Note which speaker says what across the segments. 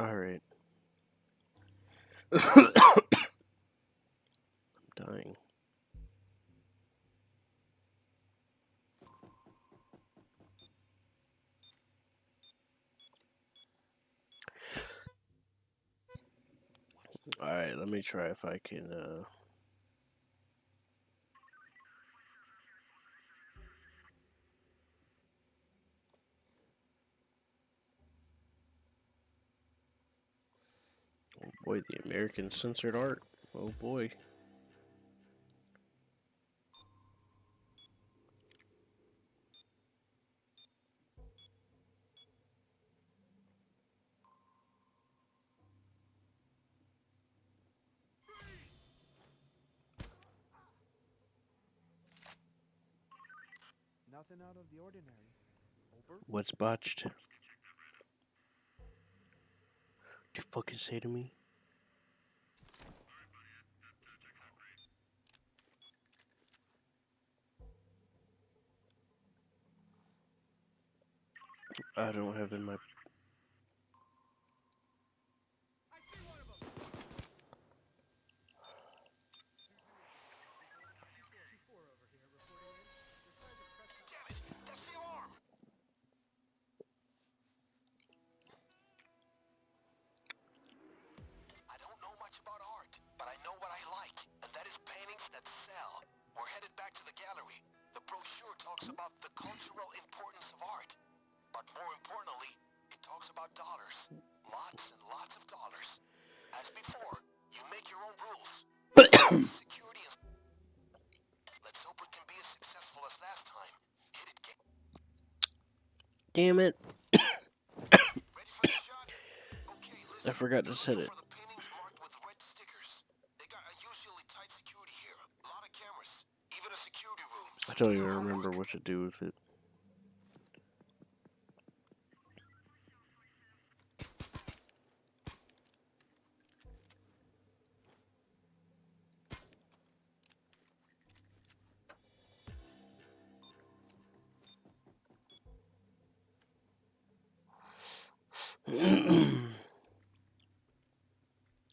Speaker 1: Alright. I'm dying. Alright, let me try if I can, Oh boy, the American censored art. Oh boy.
Speaker 2: Nothing out of the ordinary. Over.
Speaker 1: What's botched? What you fucking say to me? I don't have in my.
Speaker 3: I don't know much about art, but I know what I like, and that is paintings that sell. We're headed back to the gallery. The brochure talks about the cultural importance of art. But more importantly, it talks about dollars. Lots and lots of dollars. As before, you make your own rules. Security and... Let's hope it can be as successful as last time. Hit it, get...
Speaker 1: Damn it!
Speaker 3: Ready for your shot? Okay, listen.
Speaker 1: I forgot to set
Speaker 3: Look
Speaker 1: it.
Speaker 3: for the paintings marked with red stickers. They got unusually tight security here. A lot of cameras. Even a security room.
Speaker 1: I
Speaker 3: So do
Speaker 1: don't even
Speaker 3: your
Speaker 1: remember
Speaker 3: homework.
Speaker 1: what to do with it.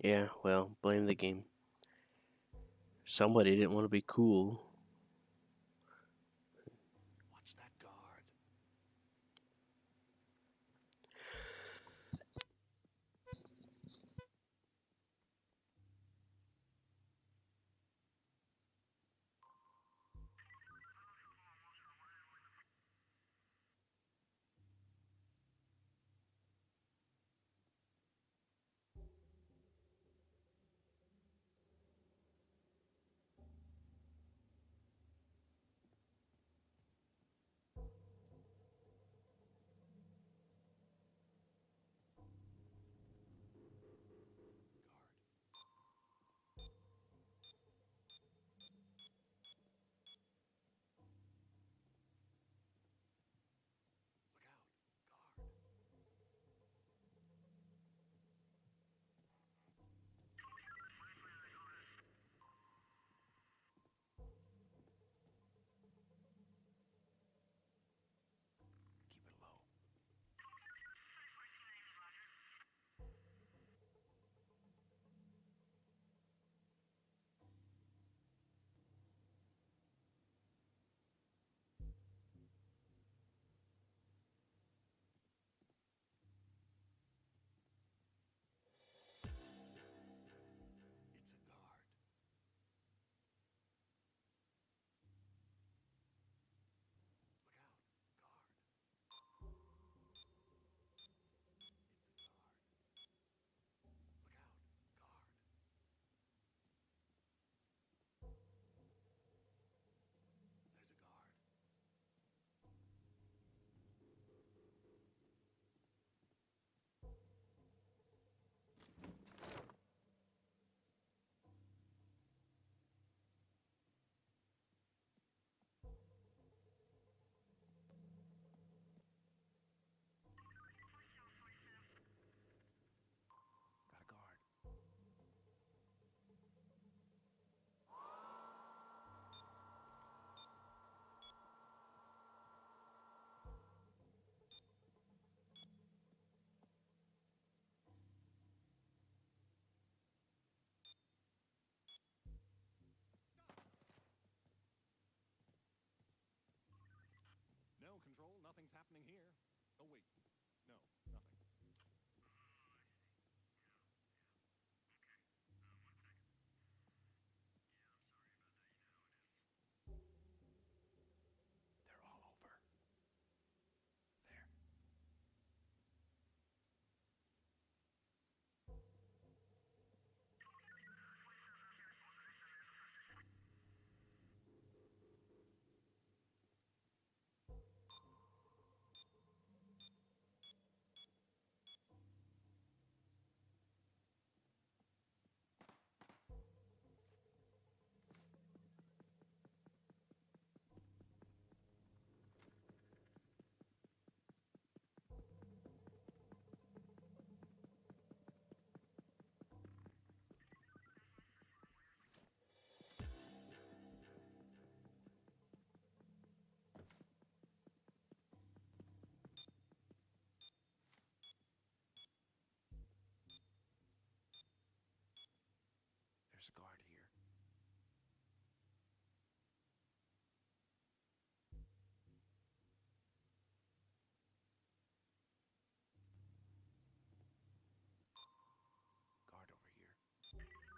Speaker 1: Yeah, well, blame the game. Somebody didn't want to be cool.
Speaker 2: Watch that guard. Oh, wait. No, nothing.
Speaker 3: They're all over. There. There's a guard here. Guard over here.
Speaker 2: It's a guard.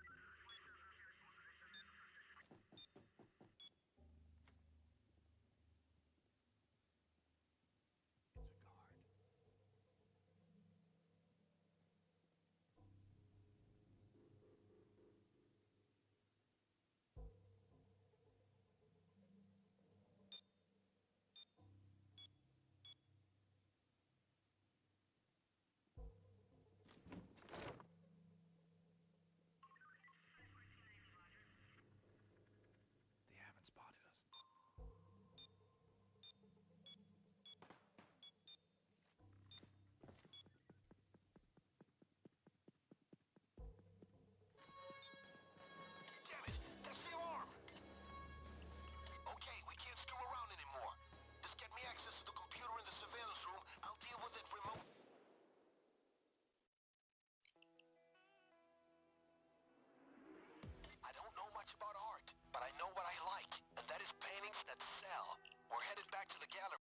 Speaker 3: They haven't spotted us. Damn it! That's the alarm! Okay, we can't screw around anymore. Just get me access to the computer in the surveillance room. I'll deal with it remote. I don't know much about art, but I know what I like, and that is paintings that sell. We're headed back to the gallery.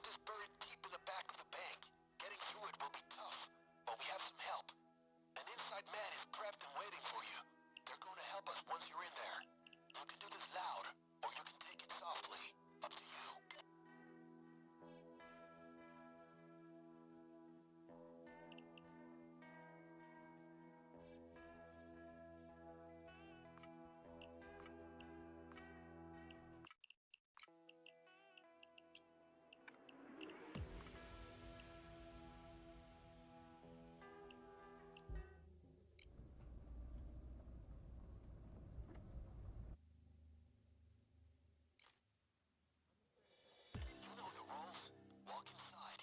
Speaker 3: vault is buried deep in the back of the bank. Getting through it will be tough, but we have some help. An inside man is prepped and waiting for you. They're going to help us once you're in there. You can do this loud, or you can take it softly. Up to you. You know the rules. Walk inside.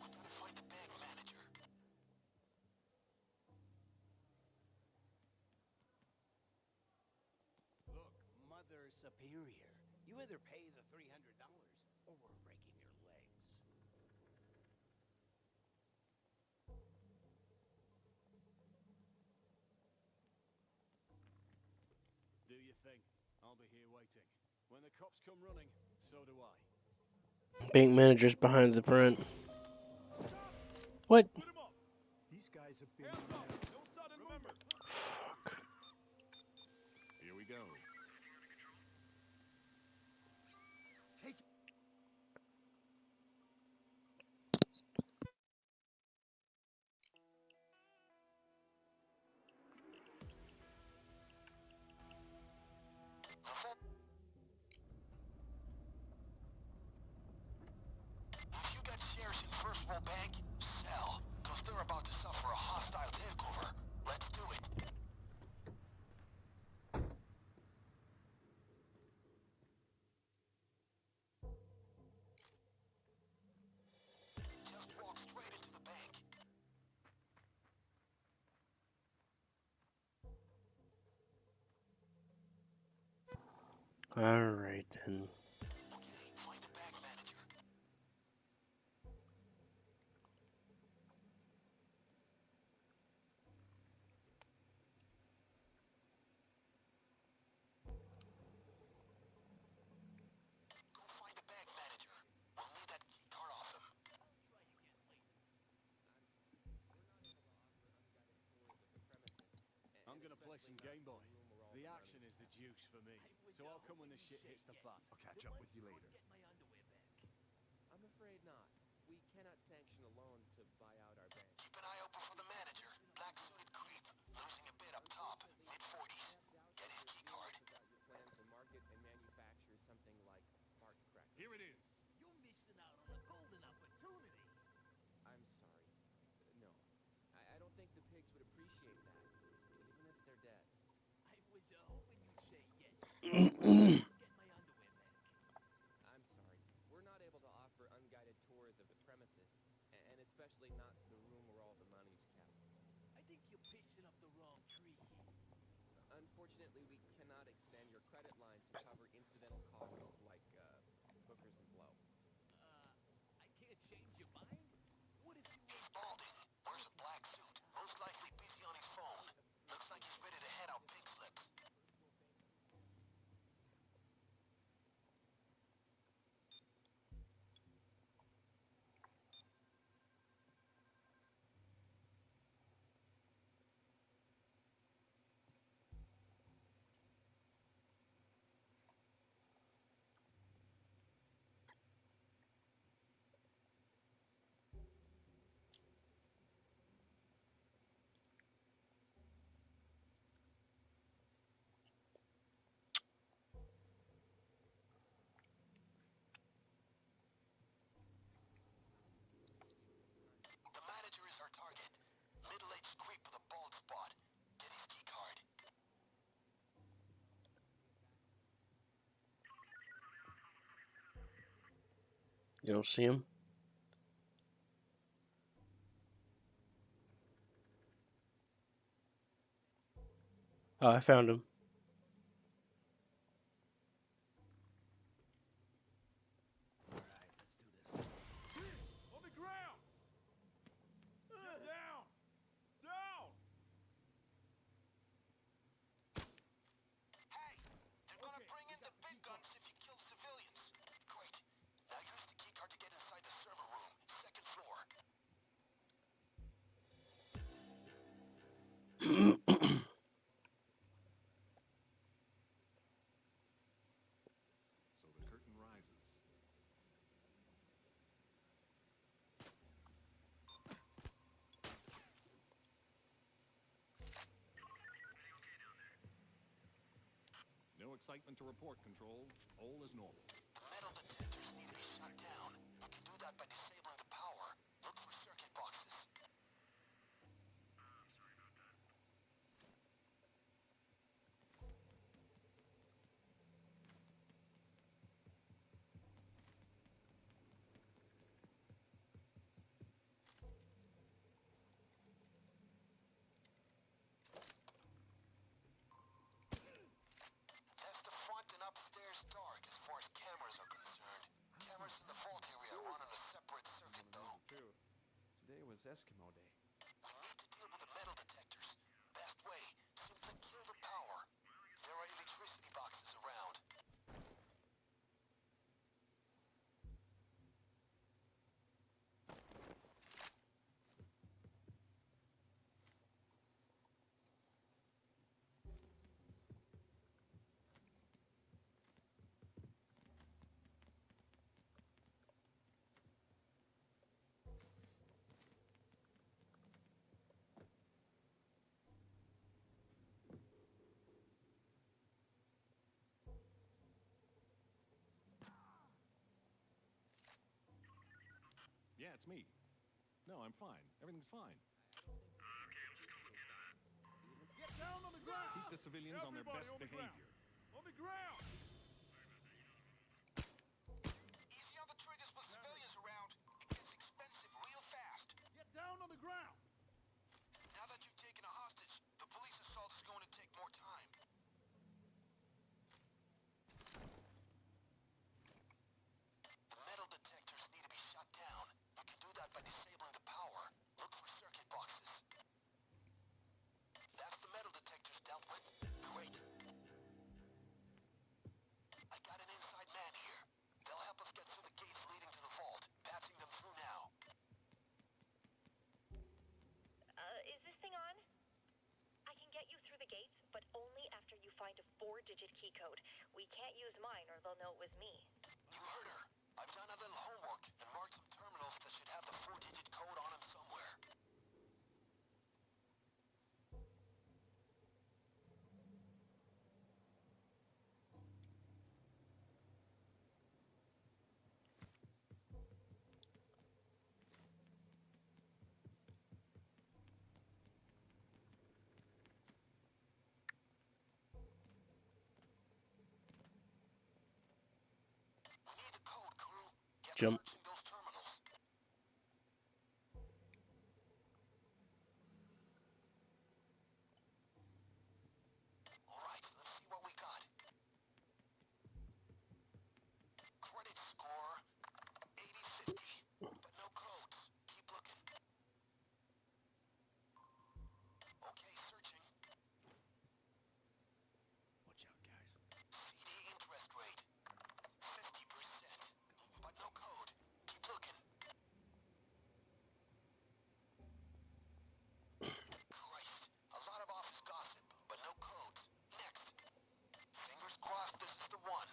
Speaker 3: We better find the bank manager.
Speaker 4: Look, Mother Superior, you either pay the $300 or we're breaking your legs.
Speaker 2: Do your thing. I'll be here waiting. When the cops come running, so do I.
Speaker 1: Bank manager's behind the front. What?
Speaker 2: Put him up!
Speaker 5: These guys have been.
Speaker 2: Hands up! No sudden movement! Here we go.
Speaker 5: Take
Speaker 3: If you got shares in First World Bank, sell. Because they're about to suffer a hostile takeover. Let's do it. Just walk straight into the bank.
Speaker 1: Alright then.
Speaker 3: Okay, find the bank manager. Go find the bank manager. We'll need that key card off him.
Speaker 2: I'm gonna play some Game Boy. The action is the juice for me. So I'll come when the shit hits the fan.
Speaker 5: I'll catch up with you later.
Speaker 6: I'm afraid not. We cannot sanction a loan to buy out our bank.
Speaker 3: Keep an eye open for the manager. Black-suited creep. Losing a bit up top. Mid-40s. Get his key card.
Speaker 6: About your plan to market and manufacture something like fart crackers.
Speaker 2: Here it is.
Speaker 4: You're missing out on a golden opportunity.
Speaker 6: I'm sorry. No. I don't think the pigs would appreciate that, even if they're dead.
Speaker 4: I was hoping you'd say yes. Get my underwear back.
Speaker 6: I'm sorry. We're not able to offer unguided tours of the premises, and especially not the room where all the money's kept.
Speaker 4: I think you're pissing up the wrong tree.
Speaker 6: Unfortunately, we cannot extend your credit line to cover incidental costs like hookers and blow.
Speaker 4: I can't change your mind? What if you
Speaker 3: He's balding. Wears a black suit. Most likely busy on his phone. Looks like he's ready to hand out pink slips. The manager is our target. Middle-aged creep with a bald spot. Get his key card.
Speaker 1: You don't see him? Oh, I found him.
Speaker 4: All right, let's do this.
Speaker 2: On the ground! Get down! Down!
Speaker 5: excitement to report, Control. All is normal.
Speaker 3: The metal detectors need to be shut down. We can do that by disabling the power. Look for circuit boxes. That's the front and upstairs dark as far as cameras are concerned. Cameras in the vault area run on a separate circuit, though.
Speaker 6: Truth. Today was Eskimo Day.
Speaker 3: We need to deal with the metal detectors. Best way, simply kill the power. There are electricity boxes around.
Speaker 5: Yeah, it's me. No, I'm fine. Everything's fine.
Speaker 2: Get down on the ground!
Speaker 5: Keep the civilians on their
Speaker 2: Everybody
Speaker 5: best
Speaker 2: on the ground.
Speaker 5: behavior.
Speaker 2: On the ground!
Speaker 3: Easy on the triggers with civilians around. It gets expensive real fast.
Speaker 2: Get down on the ground!
Speaker 3: Now that you've taken a hostage, the police assault is going to take more time. The metal detectors need to be shut down. We can do that by disabling the power. Look for circuit boxes. That's the metal detectors dealt with. Great. I got an inside man here. They'll help us get through the gates leading to the vault. Patching them through now.
Speaker 7: Is this thing on? I can get you through the gates, but only after you find a 4-digit key code. We can't use mine or they'll know it was me.
Speaker 3: You heard her. I've done a little homework and marked some terminals that should have the 4-digit code on them somewhere. We need the code, crew. Get
Speaker 1: Jump.
Speaker 3: searching those terminals. All right, let's see what we got. Credit score 8050, but no codes. Keep looking. Okay, searching.
Speaker 2: Watch out, guys.
Speaker 3: CD interest rate 50%, but no code. Keep looking. Christ, a lot of office gossip, but no codes. Next. Fingers crossed this is the one.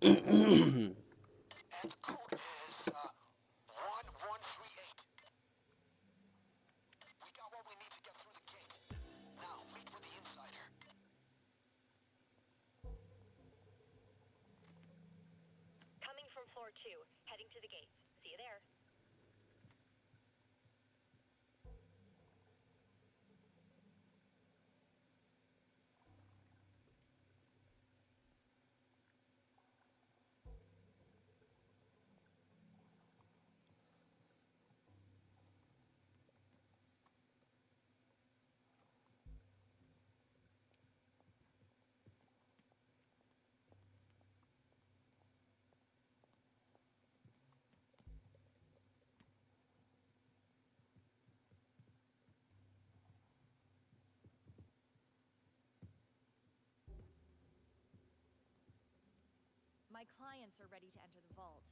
Speaker 3: And the code is 1138. We got what we need to get through the gate. Now, meet with the insider.
Speaker 7: Coming from floor 2, heading to the gates. See you there.
Speaker 8: My clients are ready to enter the vault.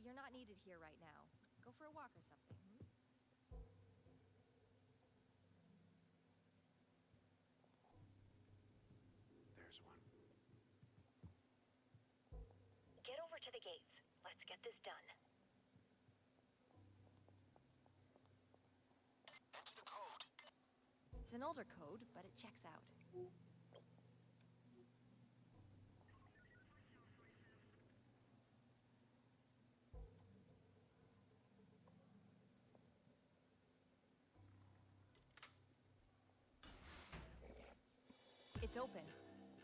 Speaker 8: You're not needed here right now. Go for a walk or something, hmm?
Speaker 2: There's one.
Speaker 7: Get over to the gates. Let's get this done.
Speaker 3: Enter the code.
Speaker 8: It's an older code, but it checks out. It's open,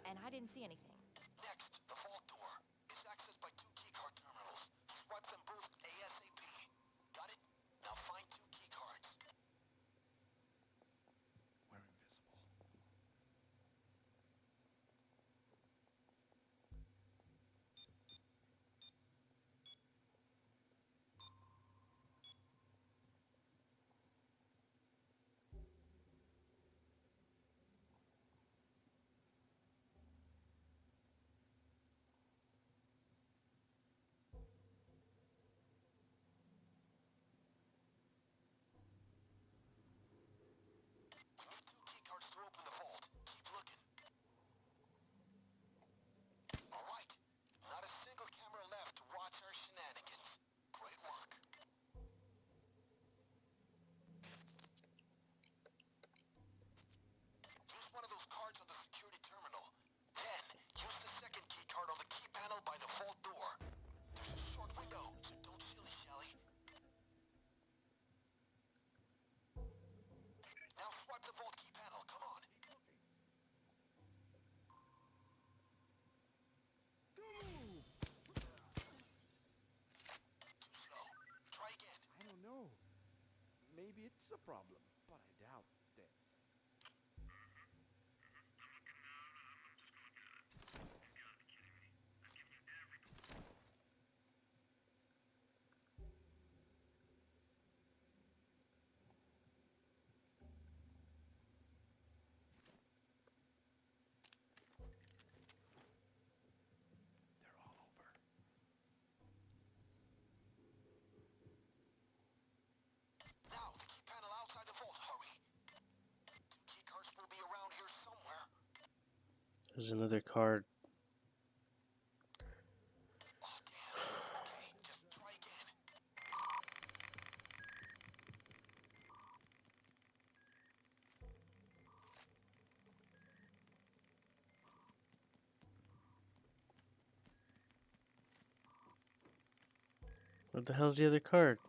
Speaker 8: and I didn't see anything.
Speaker 3: Next, the vault door. It's accessed by 2 keycard terminals. Swipe them both ASAP. Got it? Now find 2 keycards.
Speaker 2: We're invisible.
Speaker 3: We need 2 keycards to open the vault. Keep looking. Alright. Not a single camera left to watch our shenanigans. Great work. Use one of those cards on the security terminal. Then, use the second keycard on the key panel by the vault door. There's a short window, so don't shilly-shally. Now swipe the vault key panel, come on. Too slow. Try again.
Speaker 2: I don't know. Maybe it's a problem, but I doubt it. They're all over.
Speaker 3: Now, the key panel outside the vault, hurry. 2 keycards will be around here somewhere.
Speaker 1: There's another card.
Speaker 3: Oh, damn. Okay, just try again.
Speaker 1: What the hell's the other card?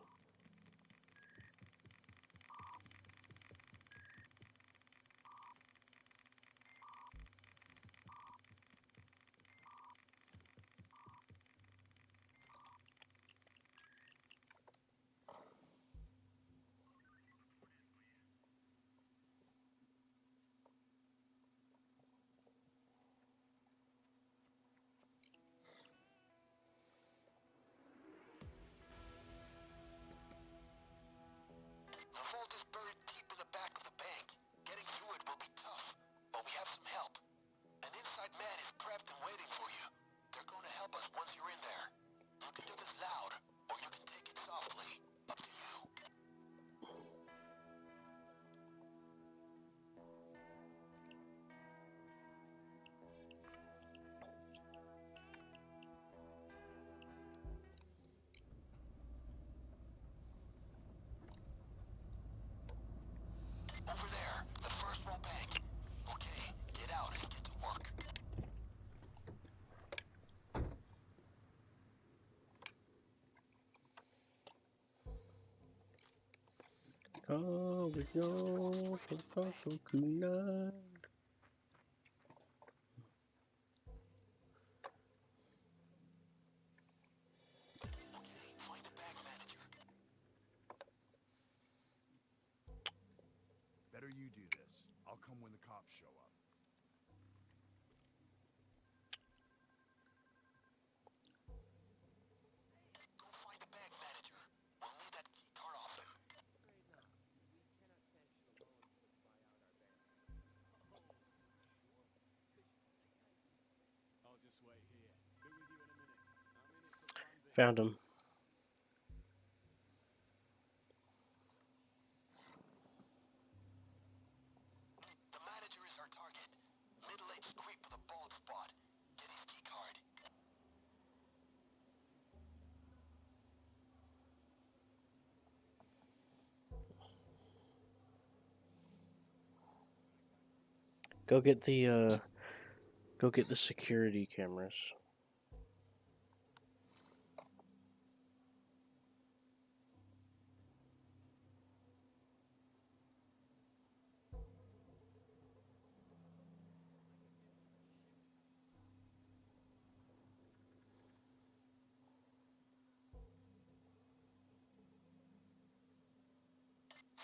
Speaker 3: The vault is buried deep in the back of the bank. Getting through it will be tough, but we have some help. An inside man is prepped and waiting for you. They're going to help us once you're in there. You can do this loud, or you can take it softly. Up to you. Over there, the first row bank. Okay, get out and get to work.
Speaker 1: Oh, we go for Kuna.
Speaker 3: Okay, find the bank manager.
Speaker 9: Better you do this. I'll come when the cops show up.
Speaker 3: Go find the bank manager. We'll need that key card off him.
Speaker 6: Afraid not. We cannot sanction a loan to buy out our bank.
Speaker 2: I'll just wait here. Be with you in a minute. I'm in it for plan B.
Speaker 1: Found him.
Speaker 3: The manager is our target. Middle-aged creep with a bald spot. Get his key card.
Speaker 1: Go get the security cameras.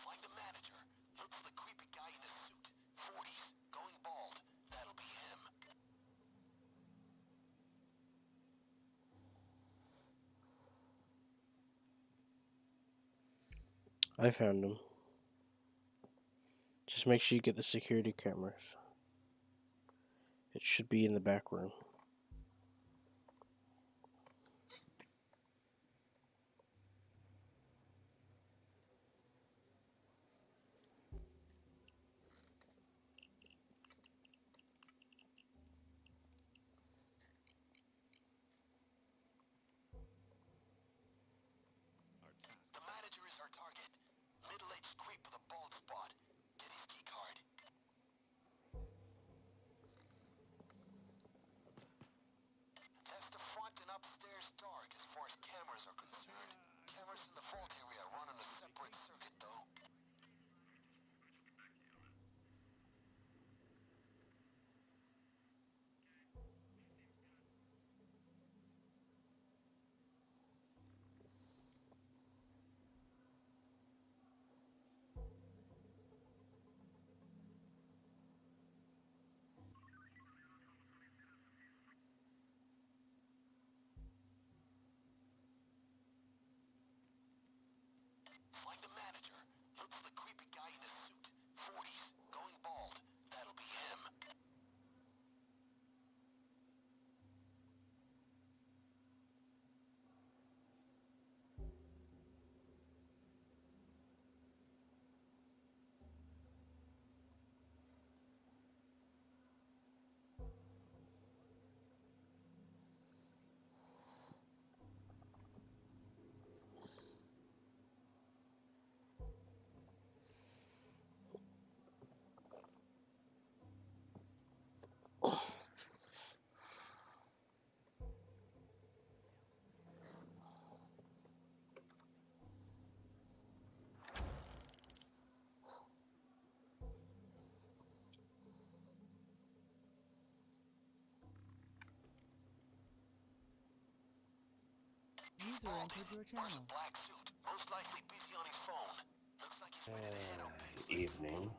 Speaker 3: Find the manager. Look for the creepy guy in a suit. 40s, going bald. That'll be him.
Speaker 1: I found him. Just make sure you get the security cameras. It should be in the back room.
Speaker 3: The manager is our target. Middle-aged creep with a bald spot. Get his key card. That's the front and upstairs dark as far as cameras are concerned. Cameras in the vault area run on a separate circuit, though. Find the manager. Look for the creepy guy in a suit. 40s, going bald. That'll be him.
Speaker 10: User entered your
Speaker 3: Wears a
Speaker 10: channel.
Speaker 3: black suit. Most likely busy on his phone. Looks like he's ready to head out big.
Speaker 11: Evening.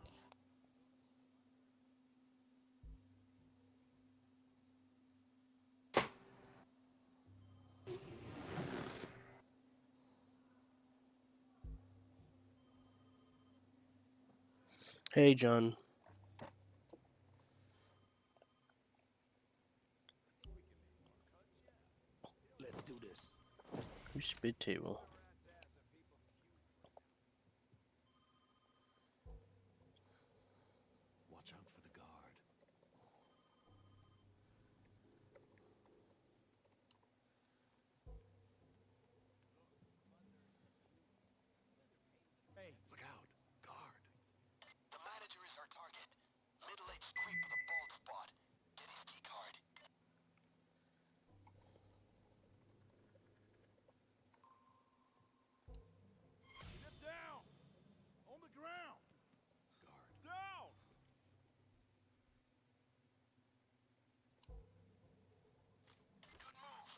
Speaker 1: Hey, John.
Speaker 4: Let's do this.
Speaker 1: Who's spit table?
Speaker 5: Watch out for the guard.
Speaker 4: Hey,
Speaker 5: Look out. Guard.
Speaker 3: The manager is our target. Middle-aged creep with a bald spot. Get his key card.
Speaker 2: Get down! On the ground!
Speaker 5: Guard.
Speaker 2: Down!
Speaker 3: Good move.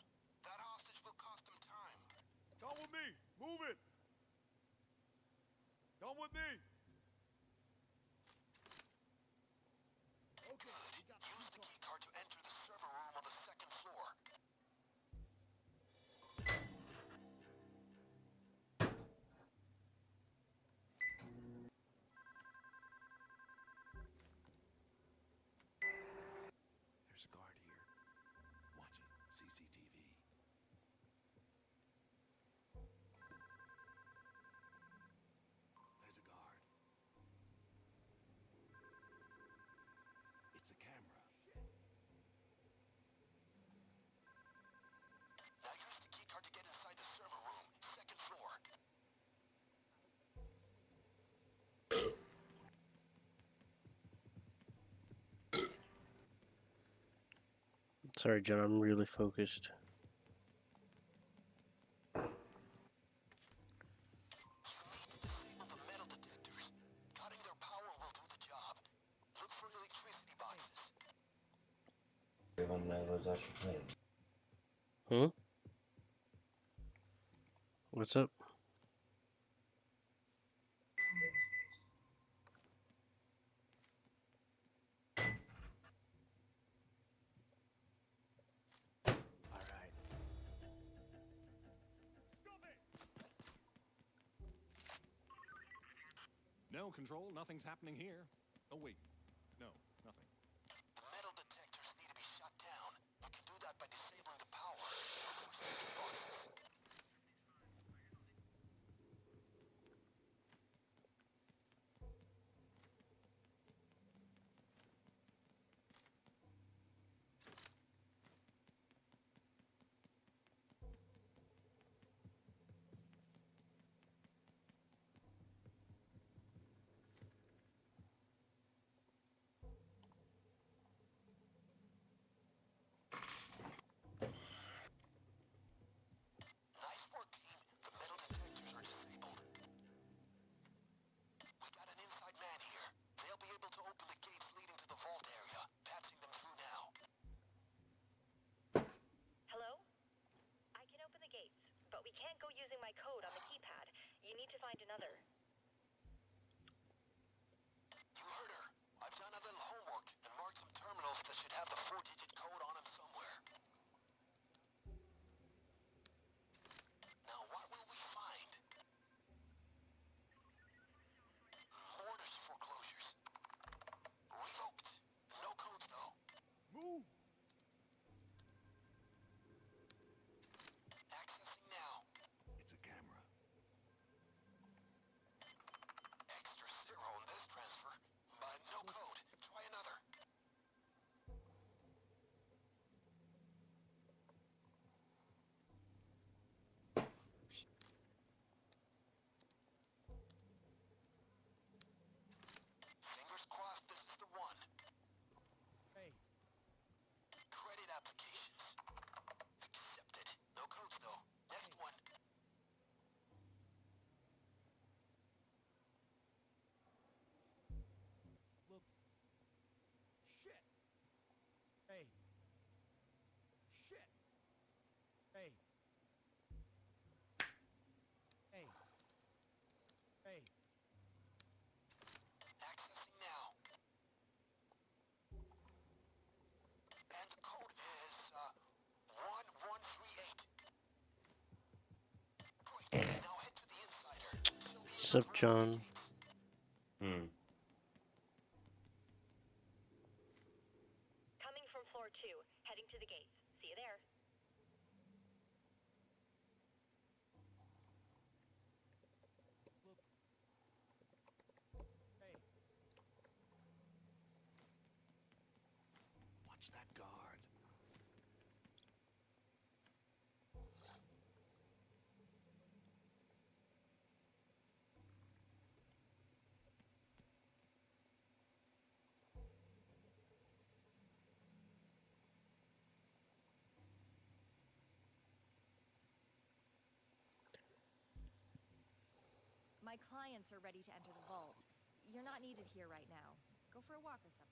Speaker 3: That hostage will cost him time.
Speaker 2: Come with me! Move it! Come with me!
Speaker 3: Good. Use the key card to enter the server room on the second floor.
Speaker 4: there's a guard here.
Speaker 5: Watching CCTV. There's a guard. It's a camera.
Speaker 3: Now use the key card to get inside the server room. Second floor.
Speaker 1: Sorry, John. I'm really focused.
Speaker 3: You need to disable the metal detectors. Cutting their power will do the job. Look for electricity boxes.
Speaker 11: Everyone knows I should play.
Speaker 1: Hmm? What's up?
Speaker 5: No, Control, nothing's happening here. Oh, wait. No, nothing.
Speaker 3: The metal detectors need to be shut down. You can do that by disabling the power. Look for safety boxes. Nice work, team. The metal detectors are disabled. We got an inside man here. They'll be able to open the gates leading to the vault area. Patching them through now.
Speaker 7: Hello? I can open the gates, but we can't go using my code on the keypad. You need to find another.
Speaker 3: You heard her. I've done a little homework and marked some terminals that should have the 4-digit code on them somewhere. Now, what will we find? Mortgage foreclosures. Revoked. No codes, though.
Speaker 5: Move!
Speaker 3: Accessing now.
Speaker 5: It's a camera.
Speaker 3: Extra zero on this transfer, but no code. Try another. Fingers crossed this is the one.
Speaker 4: Hey.
Speaker 3: Credit applications. Accepted. No codes, though. Next one.
Speaker 4: Look. Shit. Hey. Shit. Hey. Hey. Hey.
Speaker 3: Accessing now. And the code is, 1138. Great. Now head to the insider. She'll be able
Speaker 1: Sup,
Speaker 3: to open the
Speaker 1: John?
Speaker 3: gates.
Speaker 7: Coming from floor 2, heading to the gates. See you there.
Speaker 4: Look. Hey.
Speaker 5: Watch that guard.
Speaker 8: My clients are ready to enter the vault. You're not needed here right now. Go for a walk or something.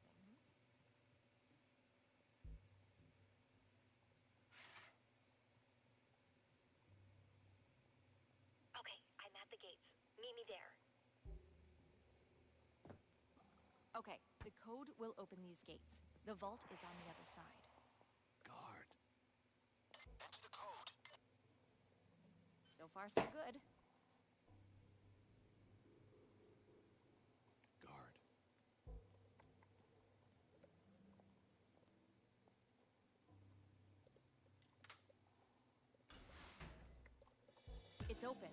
Speaker 7: Okay, I'm at the gates. Meet me there.
Speaker 8: Okay, the code will open these gates. The vault is on the other side.
Speaker 5: Guard.
Speaker 3: Enter the code.
Speaker 8: So far, so good.
Speaker 5: Guard.
Speaker 8: It's open,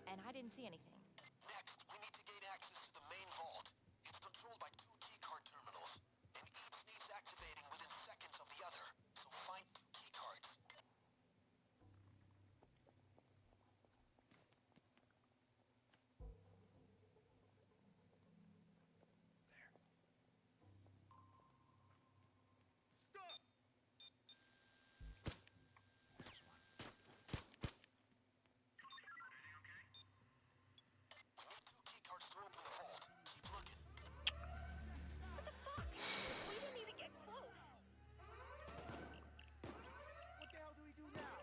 Speaker 8: and I didn't see anything.
Speaker 3: Next, we need to gain access to the main vault. It's controlled by 2 keycard terminals, and each needs activating within seconds of the other. So find 2 keycards.
Speaker 5: Stop!
Speaker 3: We need 2 keycards to open the vault. Keep looking.
Speaker 7: What the fuck? We didn't even get close.
Speaker 4: What the hell do we do now?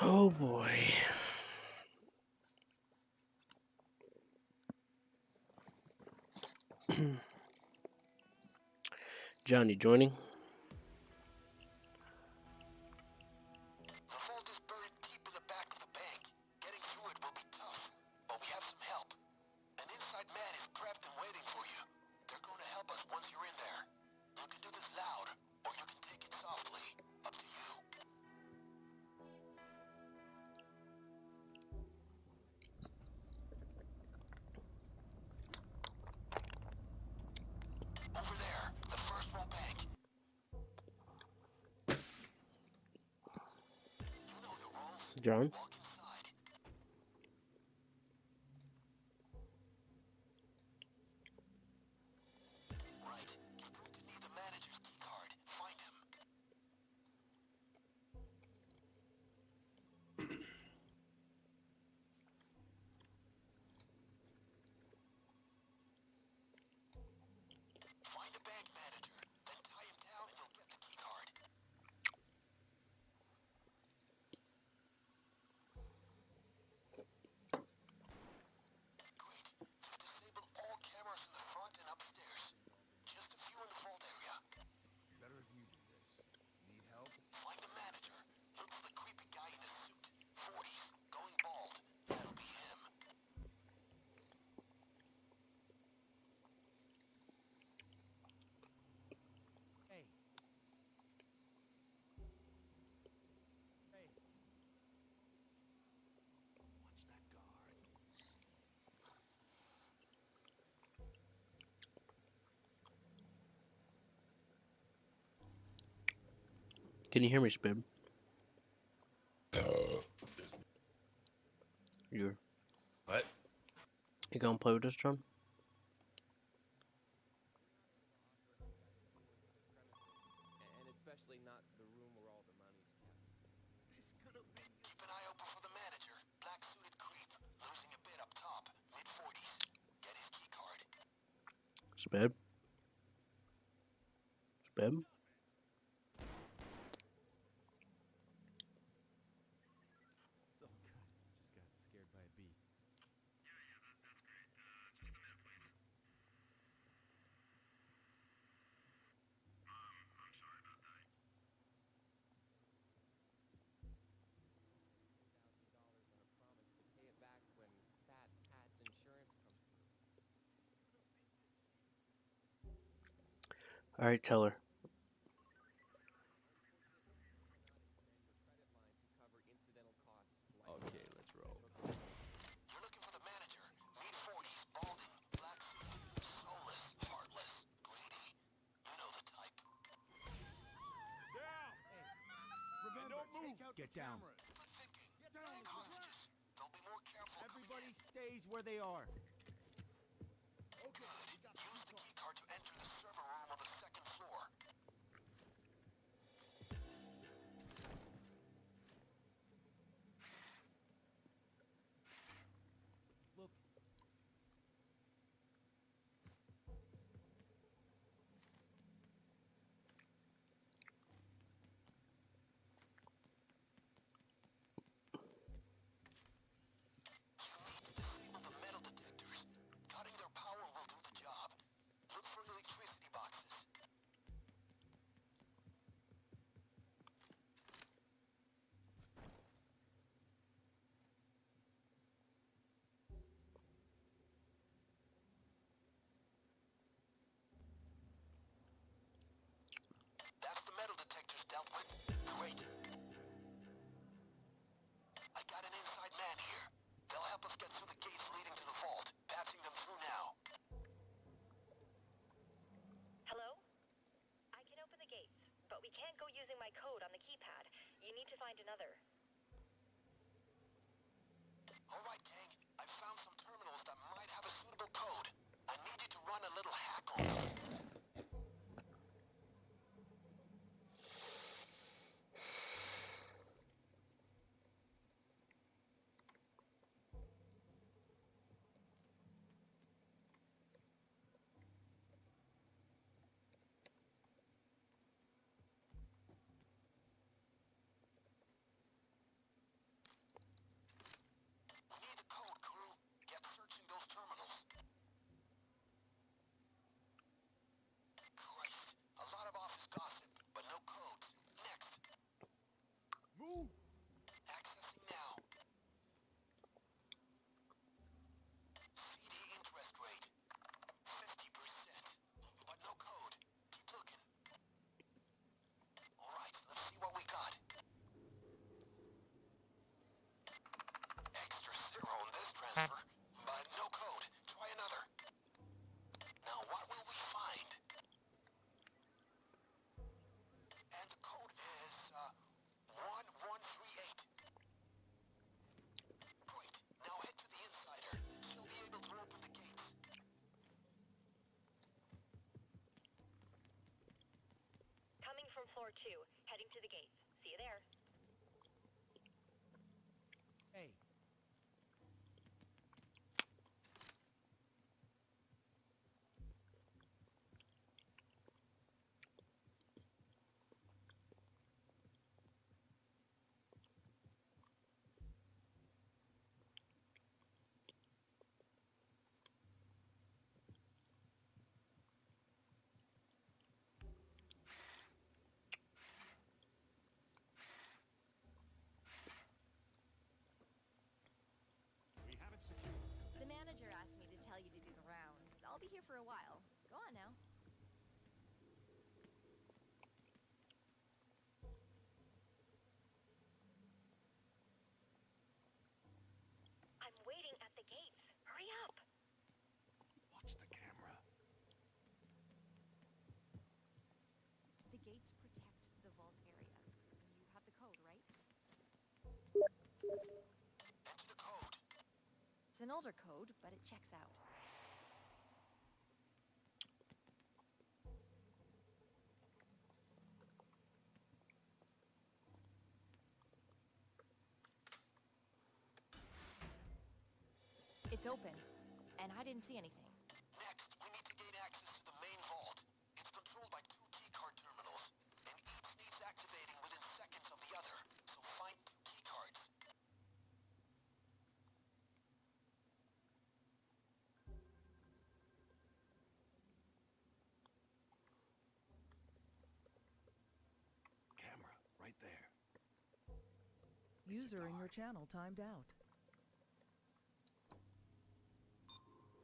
Speaker 1: Oh boy. John, you joining?
Speaker 3: The vault is buried deep in the back of the bank. Getting through it will be
Speaker 1: John?
Speaker 3: Walk inside. Right. You're going to need the manager's key card. Find him. Find the bank manager, then tie him down and you'll get the key card. Great. So disable all cameras in the front and upstairs. Just a few in the vault area.
Speaker 9: Better if you do this. Need help?
Speaker 3: Find the manager. Look for the creepy guy in a suit. 40s, going bald. That'll be him.
Speaker 4: Hey. Hey.
Speaker 9: Watch that guard.
Speaker 1: Can you hear me, Spib? You're.
Speaker 11: What?
Speaker 1: You gonna play with this, John?
Speaker 6: And especially not the room where all the money's kept.
Speaker 4: This could have been
Speaker 3: Keep an eye open for the manager. Black suited creep. Losing a bit up top. Mid-40s. Get his key card.
Speaker 1: Spib? Spib?
Speaker 2: It's all good. Just got scared by a bee.
Speaker 6: $1,000 on a promise to pay it back when Fat Pat's insurance comes through.
Speaker 1: All right, tell her.
Speaker 6: Okay, let's roll.
Speaker 3: You're looking for the manager. Mid-40s, balding, black suit. Soulless, heartless, greedy. You know the type.
Speaker 2: Down!
Speaker 4: Remember,
Speaker 2: don't move.
Speaker 4: take out
Speaker 9: Get
Speaker 4: the
Speaker 9: down.
Speaker 4: cameras.
Speaker 3: Good thinking.
Speaker 4: Get down on
Speaker 3: Take
Speaker 4: the ground.
Speaker 3: hostages. They'll be more careful
Speaker 4: Everybody
Speaker 3: coming
Speaker 4: stays where they are.
Speaker 3: in. Good. Use the key card to enter the server room on the second floor.
Speaker 4: Look.
Speaker 3: You need to disable the metal detectors. Cutting their power will do the job. Look for electricity boxes. That's the metal detectors dealt with. Great. I got an inside man here. They'll help us get through the gates leading to the vault. Patching them through now.
Speaker 7: Hello? I can open the gates, but we can't go using my code on the keypad. You need to find another.
Speaker 3: All right, gang. I found some terminals that might have a suitable code. I need you to run a little hack on them.
Speaker 7: floor 2, heading to the gates. See you there.
Speaker 4: Hey,
Speaker 5: We have it secured.
Speaker 8: The manager asked me to tell you to do the rounds. I'll be here for a while. Go on now.
Speaker 7: I'm waiting at the gates. Hurry up.
Speaker 9: Watch the camera.
Speaker 8: The gates protect the vault area. You have the code, right?
Speaker 3: Enter the code.
Speaker 8: It's an older code, but it checks out. It's open, and I didn't see anything.
Speaker 3: Next, we need to gain access to the main vault. It's controlled by 2 keycard terminals, and each needs activating within seconds of the other. So find 2 keycards.
Speaker 9: Camera, right there.
Speaker 10: User in your channel timed out.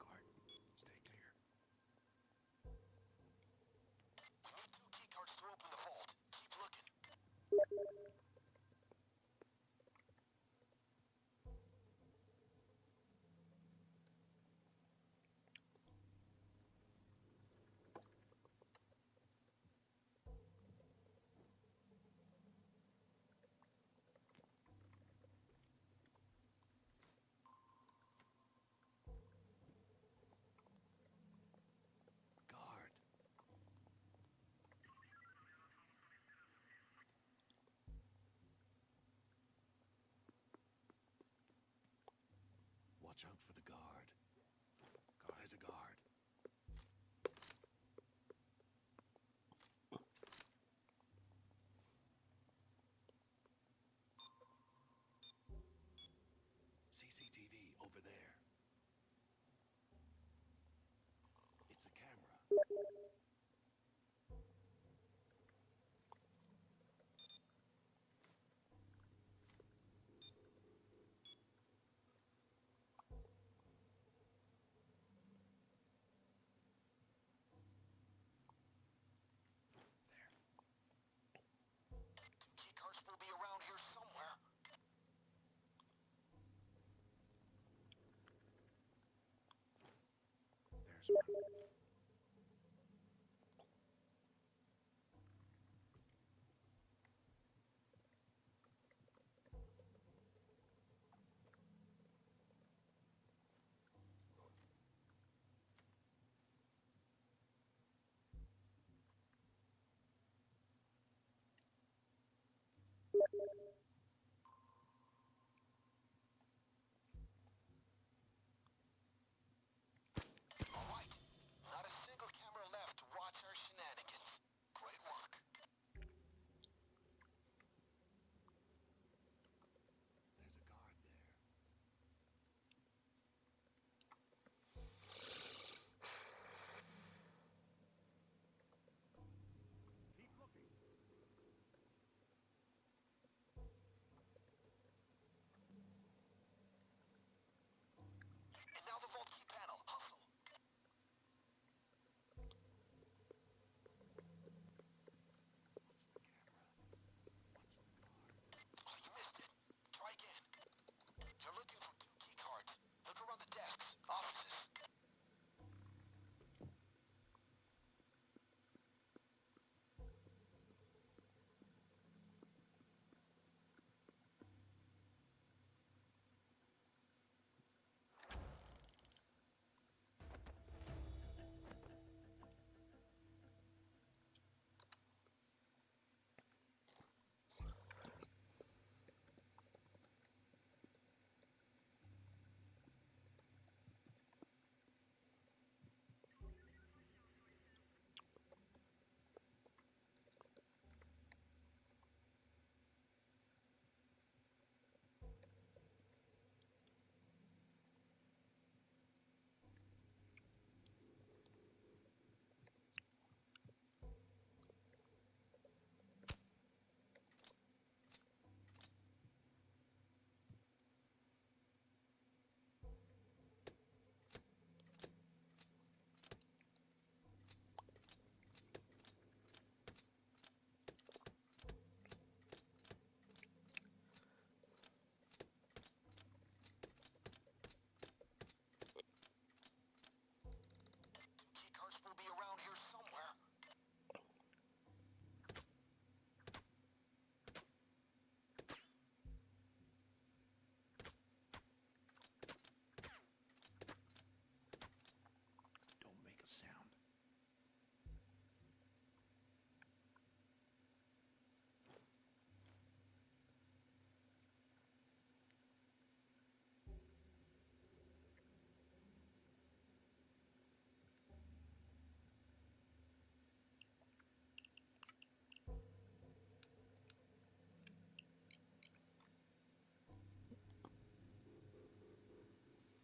Speaker 9: Guard, stay clear.
Speaker 3: We need 2 keycards to open the vault. Keep looking.
Speaker 9: Guard. Watch out for the guard. There's a guard. CCTV over there. It's a camera.
Speaker 3: Keycards will be around here somewhere.
Speaker 9: There's one.
Speaker 3: All right. Not a single camera left to watch our shenanigans. Great work.
Speaker 9: There's a guard there.
Speaker 5: Keep looking.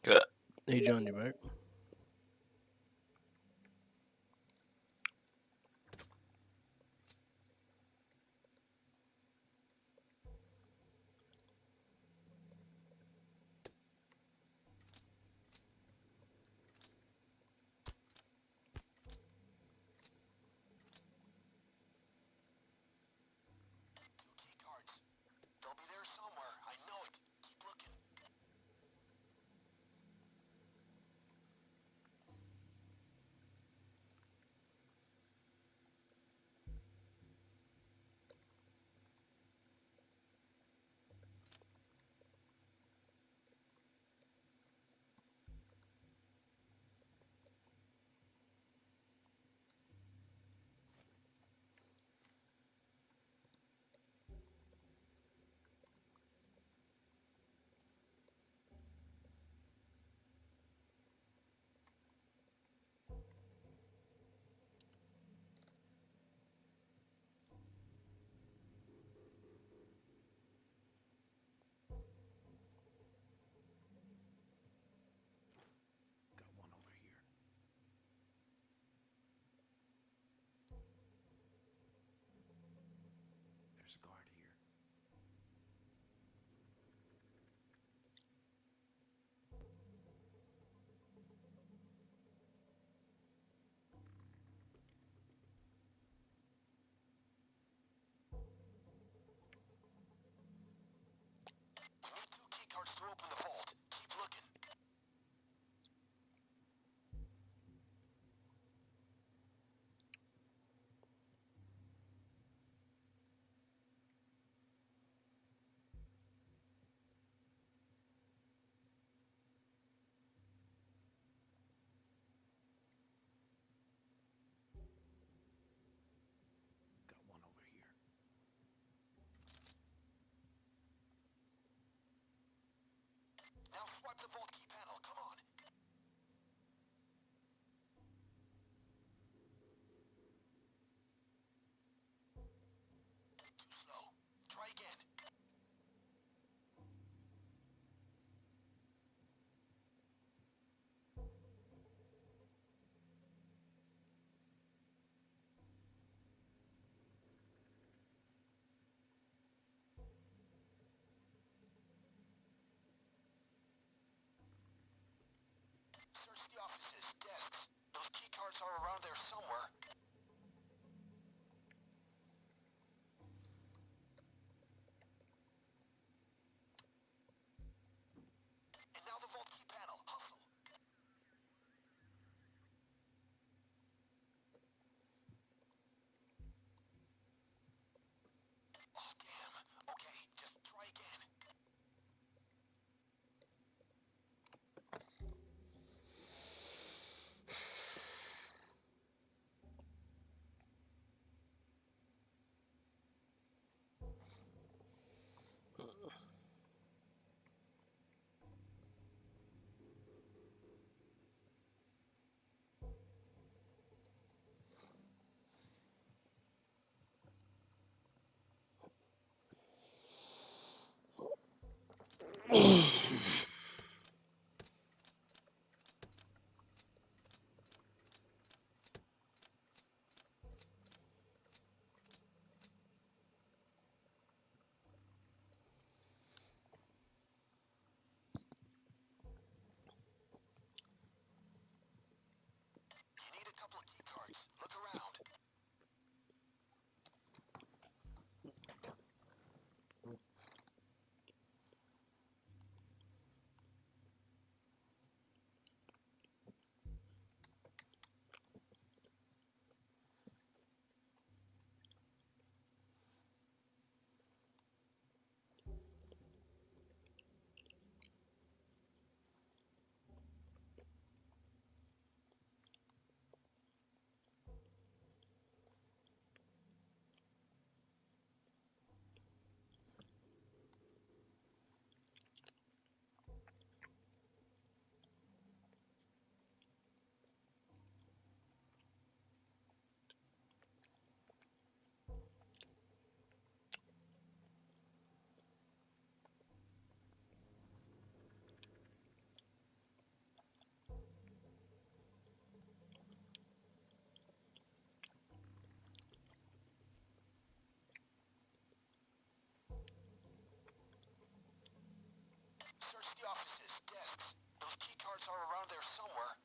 Speaker 1: Hey, John, you back?
Speaker 3: Key cards. They'll be there somewhere. I know it. Keep looking.
Speaker 9: Got one over here. There's a guard here.
Speaker 3: We need 2 key cards to open the vault. Keep looking.
Speaker 9: Got one over here.
Speaker 3: Now swipe the vault key panel. Come on. Too slow. Try again. Search the offices, desks. Those key cards are around there somewhere. And now the vault key panel. Hustle. Oh, damn. Okay, just try again. You need a couple of key cards. Look around. offices, desks. Those key cards are around there somewhere.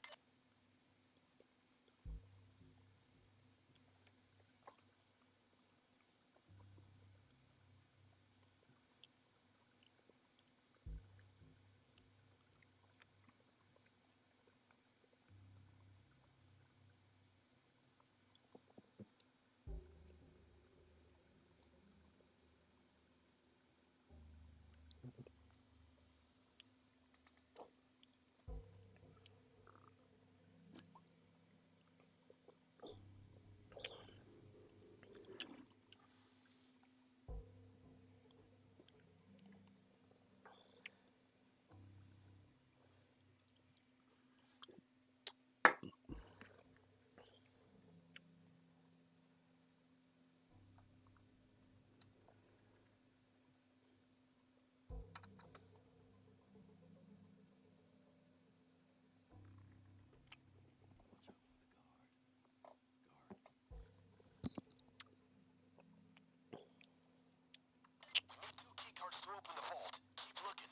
Speaker 3: We need 2 key cards to open the vault. Keep looking.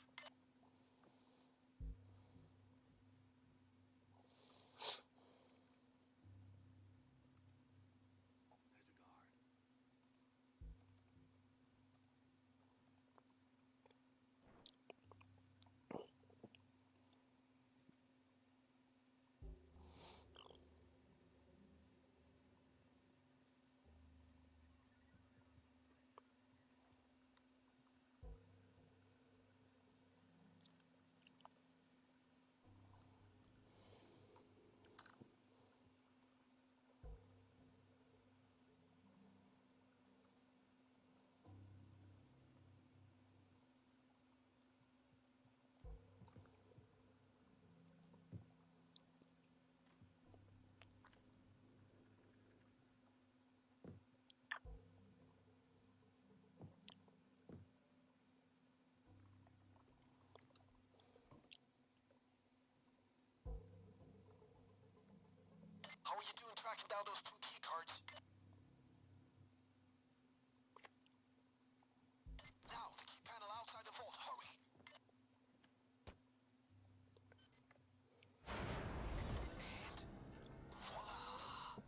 Speaker 3: How are you doing tracking down those 2 key cards? Now, the key panel outside the vault. Hurry! And voila!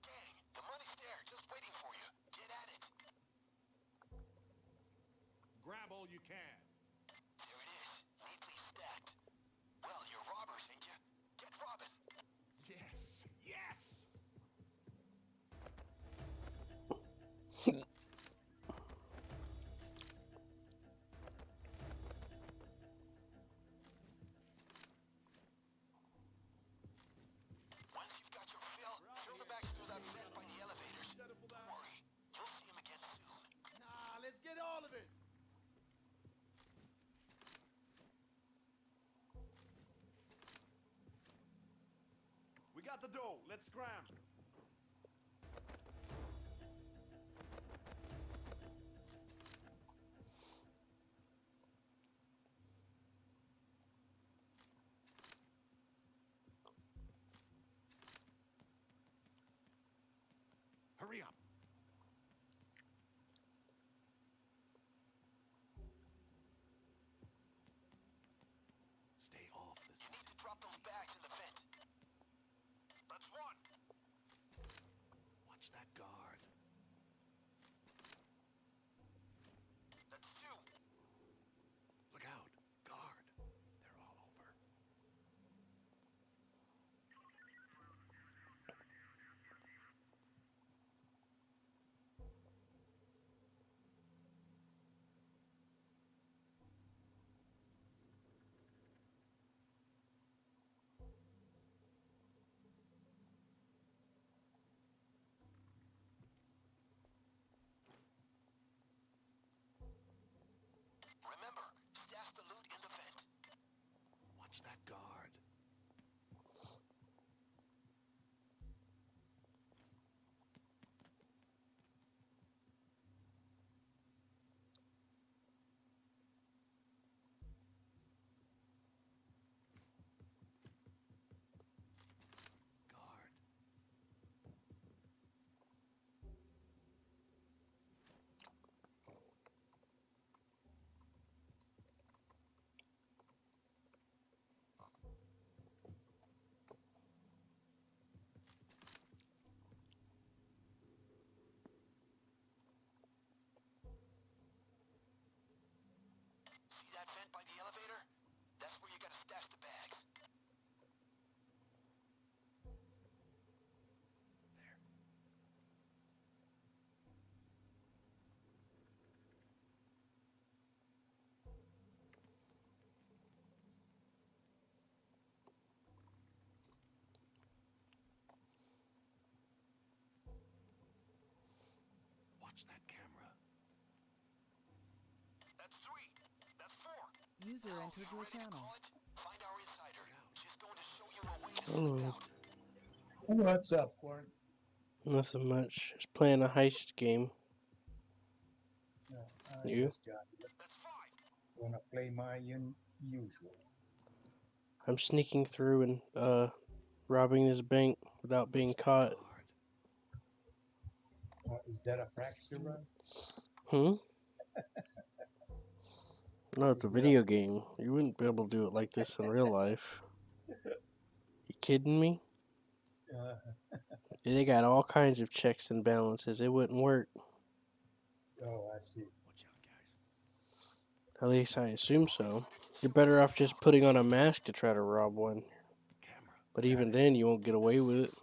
Speaker 3: Gang, the money's there, just waiting for you. Get at it.
Speaker 5: Grab all you can.
Speaker 3: There it is, neatly stacked. Well, you're robbers, ain't you? Get robbing.
Speaker 5: Yes. Yes.
Speaker 3: Once you've got your fill, throw the bags through that vent by the elevators.
Speaker 2: Settle for
Speaker 3: Don't
Speaker 2: that.
Speaker 3: worry, you'll see him again soon.
Speaker 2: Nah, let's get all of it. We got the dough. Let's scram.
Speaker 5: Hurry up. Stay off this.
Speaker 3: You need to drop those bags in the vent. That's 1.
Speaker 5: Watch that guard.
Speaker 3: That's 2.
Speaker 5: Look out. Guard. They're all over.
Speaker 9: Watch that camera.
Speaker 3: That's 3. That's 4.
Speaker 10: User
Speaker 3: Now,
Speaker 10: entered
Speaker 3: you
Speaker 10: your
Speaker 3: ready to
Speaker 10: channel.
Speaker 3: call it? Find our insider. She's going to show you a way to
Speaker 1: Hello.
Speaker 3: slip out.
Speaker 12: What's up, Court?
Speaker 1: Nothing much. Just playing a heist game.
Speaker 12: No, I
Speaker 1: You?
Speaker 12: just got here. Gonna play my usual.
Speaker 1: I'm sneaking through and robbing this bank without being caught.
Speaker 12: Is that a practice run?
Speaker 1: Hmm? No, it's a video game. You wouldn't be able to do it like this in real life. You kidding me? They got all kinds of checks and balances. It wouldn't work.
Speaker 12: Oh, I see.
Speaker 9: Watch out, guys.
Speaker 1: At least I assume so. You're better off just putting on a mask to try to rob one.
Speaker 9: Camera.
Speaker 1: But even then, you won't get away with it.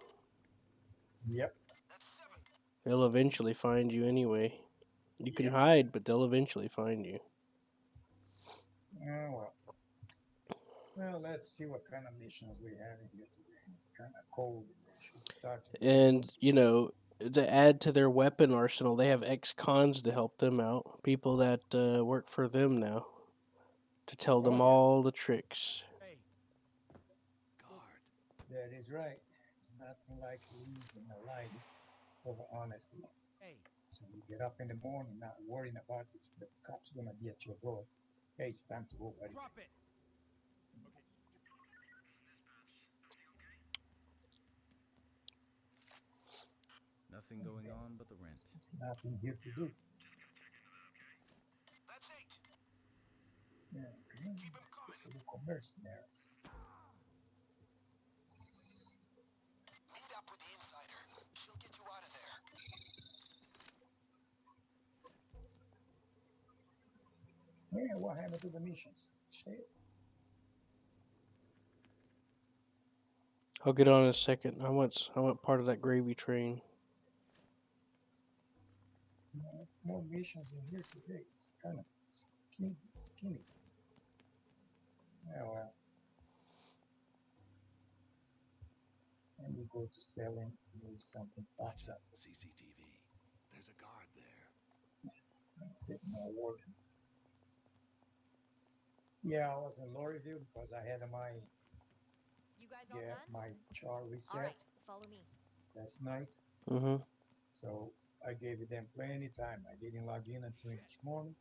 Speaker 12: Yep.
Speaker 1: They'll eventually find you anyway. You can
Speaker 12: Yep.
Speaker 1: hide, but they'll eventually find you.
Speaker 12: Oh, well. Well, let's see what kind of missions we have in here today. Kind of cold. We should start.
Speaker 1: And, you know, to add to their weapon arsenal, they have ex-cons to help them out. People that work for them now. To tell them all the tricks.
Speaker 4: Hey,
Speaker 9: Guard.
Speaker 12: That is right. It's nothing like leading a life of honesty.
Speaker 4: hey.
Speaker 12: So you get up in the morning not worrying about if the cops gonna be at your door. Hey, it's time to go, buddy.
Speaker 4: Drop it.
Speaker 9: Nothing going on but the rent.
Speaker 12: There's nothing here to do.
Speaker 3: That's 8.
Speaker 12: Yeah, okay. Let's take a look at mercenaries.
Speaker 3: Meet up with the insider. She'll get you out of there.
Speaker 12: Yeah, what happened to the missions? Shit.
Speaker 1: I'll get on in a second. I want part of that gravy train.
Speaker 12: It's more missions in here today. It's kind of skinny. Yeah, well. And we go to selling, maybe something pops up.
Speaker 9: CCTV. There's a guard there.
Speaker 12: Take my word. Yeah, I was in Laurierville because I had my
Speaker 8: You guys all done?
Speaker 12: my char reset
Speaker 8: All right, follow me.
Speaker 12: last night.
Speaker 1: Mm-hmm.
Speaker 12: So I gave them plenty of time. I didn't log in until this morning.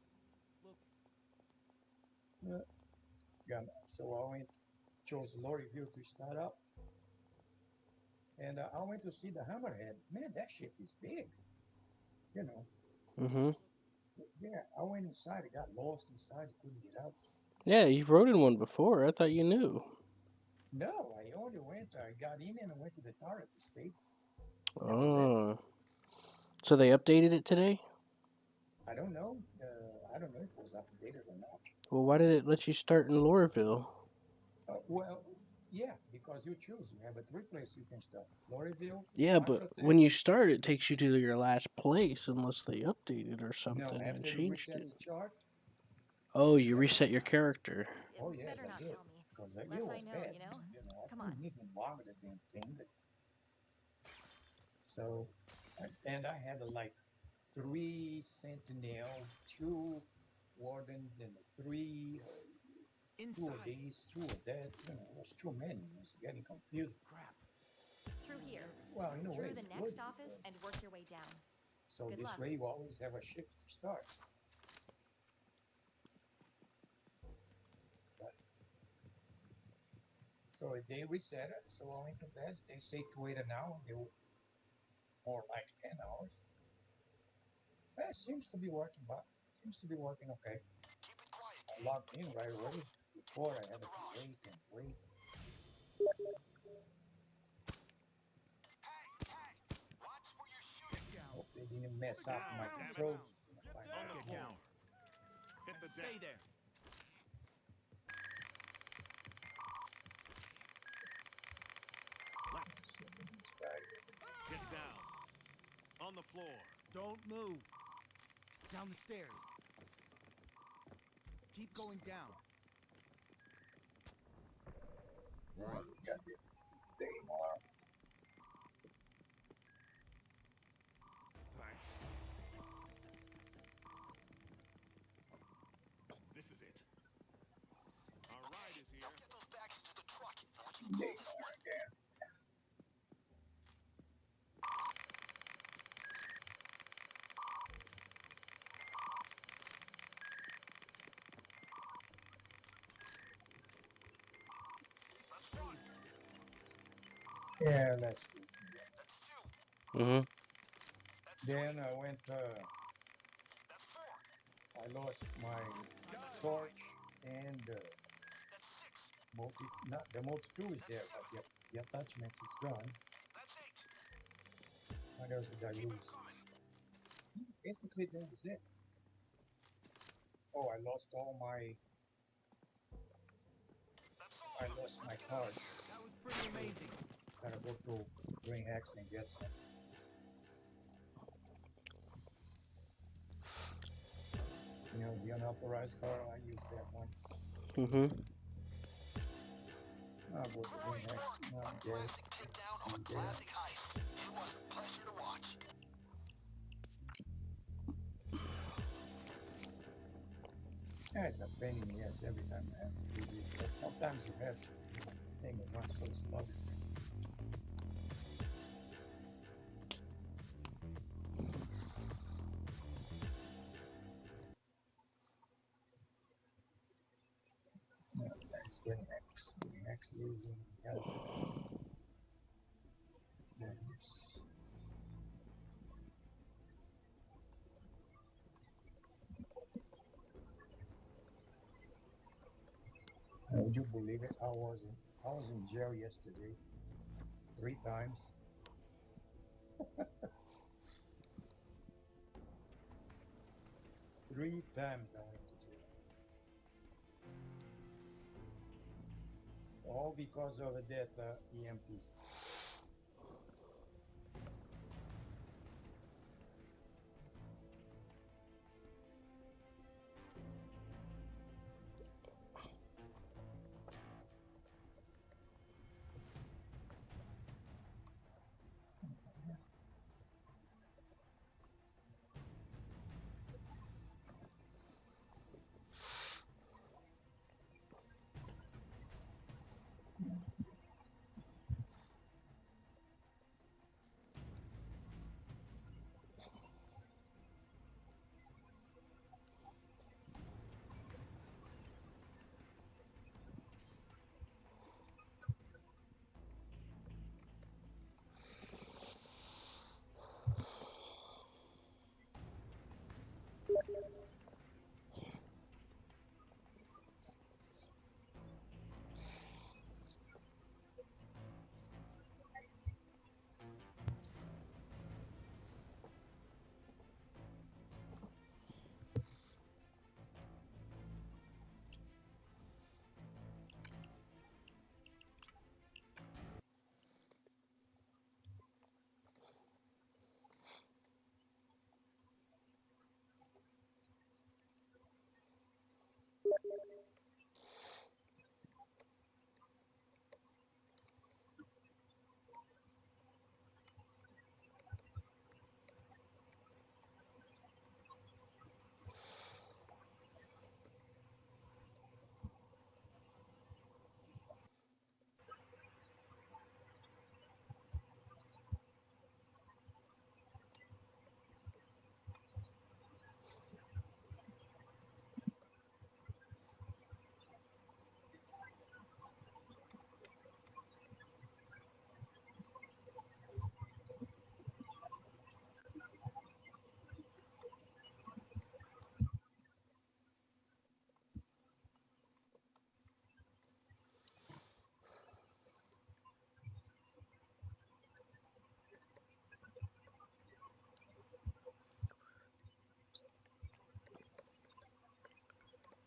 Speaker 12: Yeah, so I chose Laurierville to start up. And I went to see the Hammerhead. Man, that shit is big. You know.
Speaker 1: Mm-hmm.
Speaker 12: Yeah, I went inside. I got lost inside. Couldn't get out.
Speaker 1: Yeah, you've rode in one before. I thought you knew.
Speaker 12: No, I only went. I got in and I went to the Target Estate.
Speaker 1: Oh. So they updated it today?
Speaker 12: I don't know. I don't know if it was updated or not.
Speaker 1: Well, why did it let you start in Laurierville?
Speaker 12: Well, yeah, because you choose. You have 3 places you can start. Laurierville.
Speaker 1: Yeah, but when you start, it takes you to your last place unless they update it or something
Speaker 12: No,
Speaker 1: and
Speaker 12: after you
Speaker 1: changed
Speaker 12: reset
Speaker 1: it.
Speaker 12: the chart.
Speaker 1: Oh, you reset your character.
Speaker 12: Oh, yes,
Speaker 8: Better
Speaker 12: I
Speaker 8: not
Speaker 12: did.
Speaker 8: tell me.
Speaker 12: Because
Speaker 8: Less
Speaker 12: it
Speaker 8: I
Speaker 12: was
Speaker 8: know,
Speaker 12: bad.
Speaker 8: you know?
Speaker 12: I
Speaker 8: Come
Speaker 12: couldn't
Speaker 8: on.
Speaker 12: even log the damn thing. So, and I had like 3 sentinels, 2 wardens, and 3 2 of these, 2 of that. You know, it was too many. It was getting confusing.
Speaker 9: Crap.
Speaker 8: Through here.
Speaker 12: Well, in a way,
Speaker 8: Through the
Speaker 12: it's
Speaker 8: next
Speaker 12: good
Speaker 8: office and
Speaker 12: because-
Speaker 8: work your way down.
Speaker 12: So
Speaker 8: Good
Speaker 12: this
Speaker 8: luck.
Speaker 12: way you always have a shift to start. But, so they reset it, so I went to bed. They say to wait an hour, they were more like 10 hours. It seems to be working, but it seems to be working okay.
Speaker 3: Keep it quiet.
Speaker 12: I logged in right away. Before I had to wait and wait.
Speaker 3: Watch where you're shooting.
Speaker 12: Hope they didn't mess up my controls.
Speaker 5: On the floor. Hit the
Speaker 4: Stay
Speaker 5: deck.
Speaker 4: there.
Speaker 5: Get down. On the floor.
Speaker 4: Don't move. Down the stairs. Keep going down.
Speaker 12: Right, we got the Daymar.
Speaker 5: Thanks.
Speaker 12: Yeah, that's good. Yeah.
Speaker 1: Mm-hmm.
Speaker 12: Then I went. I lost my torch and multi. Not the multi two is there, but the attachments is gone. What else did I lose? Basically, that was it. Oh, I lost all my. I lost my card.
Speaker 4: That was pretty amazing.
Speaker 12: Gotta go to Green Hex and get some. You know, the unauthorized card. I use that one.
Speaker 1: Mm-hmm.
Speaker 12: I'll go to Green Hex. Not get it. Be there. Yeah, it's a pain in the ass every time I have to do this, but sometimes you have to. Thing it runs so slowly. No, that's Green Hex. Green Hex is in the other. There it is. Would you believe it? I was in jail yesterday 3 times. 3 times I went to jail. All because of that EMP.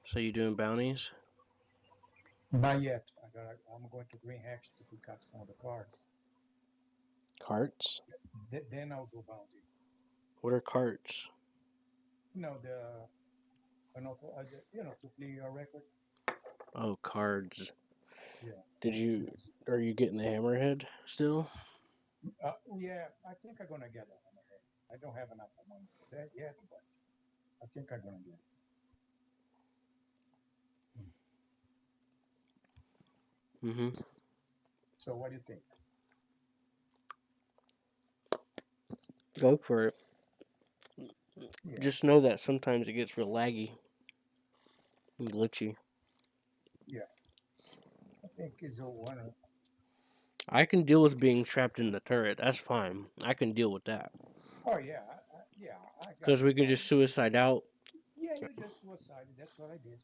Speaker 1: So you doing bounties?
Speaker 12: Not yet. I'm going to Green Hex to pick up some of the cards.
Speaker 1: Carts?
Speaker 12: Then I'll do bounties.
Speaker 1: What are carts?
Speaker 12: You know to clear your record.
Speaker 1: Oh, cards.
Speaker 12: Yeah.
Speaker 1: Are you getting the hammerhead still?
Speaker 12: Yeah, I think I'm gonna get it. I don't have enough money for that yet, but I think I'm gonna get it.
Speaker 1: Mm-hmm.
Speaker 12: So what do you think?
Speaker 1: Go for it.
Speaker 12: Yeah.
Speaker 1: Just know that sometimes it gets real laggy and glitchy.
Speaker 12: Yeah. I think it's a one.
Speaker 1: I can deal with being trapped in the turret. That's fine. I can deal with that.
Speaker 12: Oh yeah, yeah, I got
Speaker 1: Because
Speaker 12: no
Speaker 1: we can just
Speaker 12: problem.
Speaker 1: suicide out.
Speaker 12: Yeah, you just suicided. That's what I did.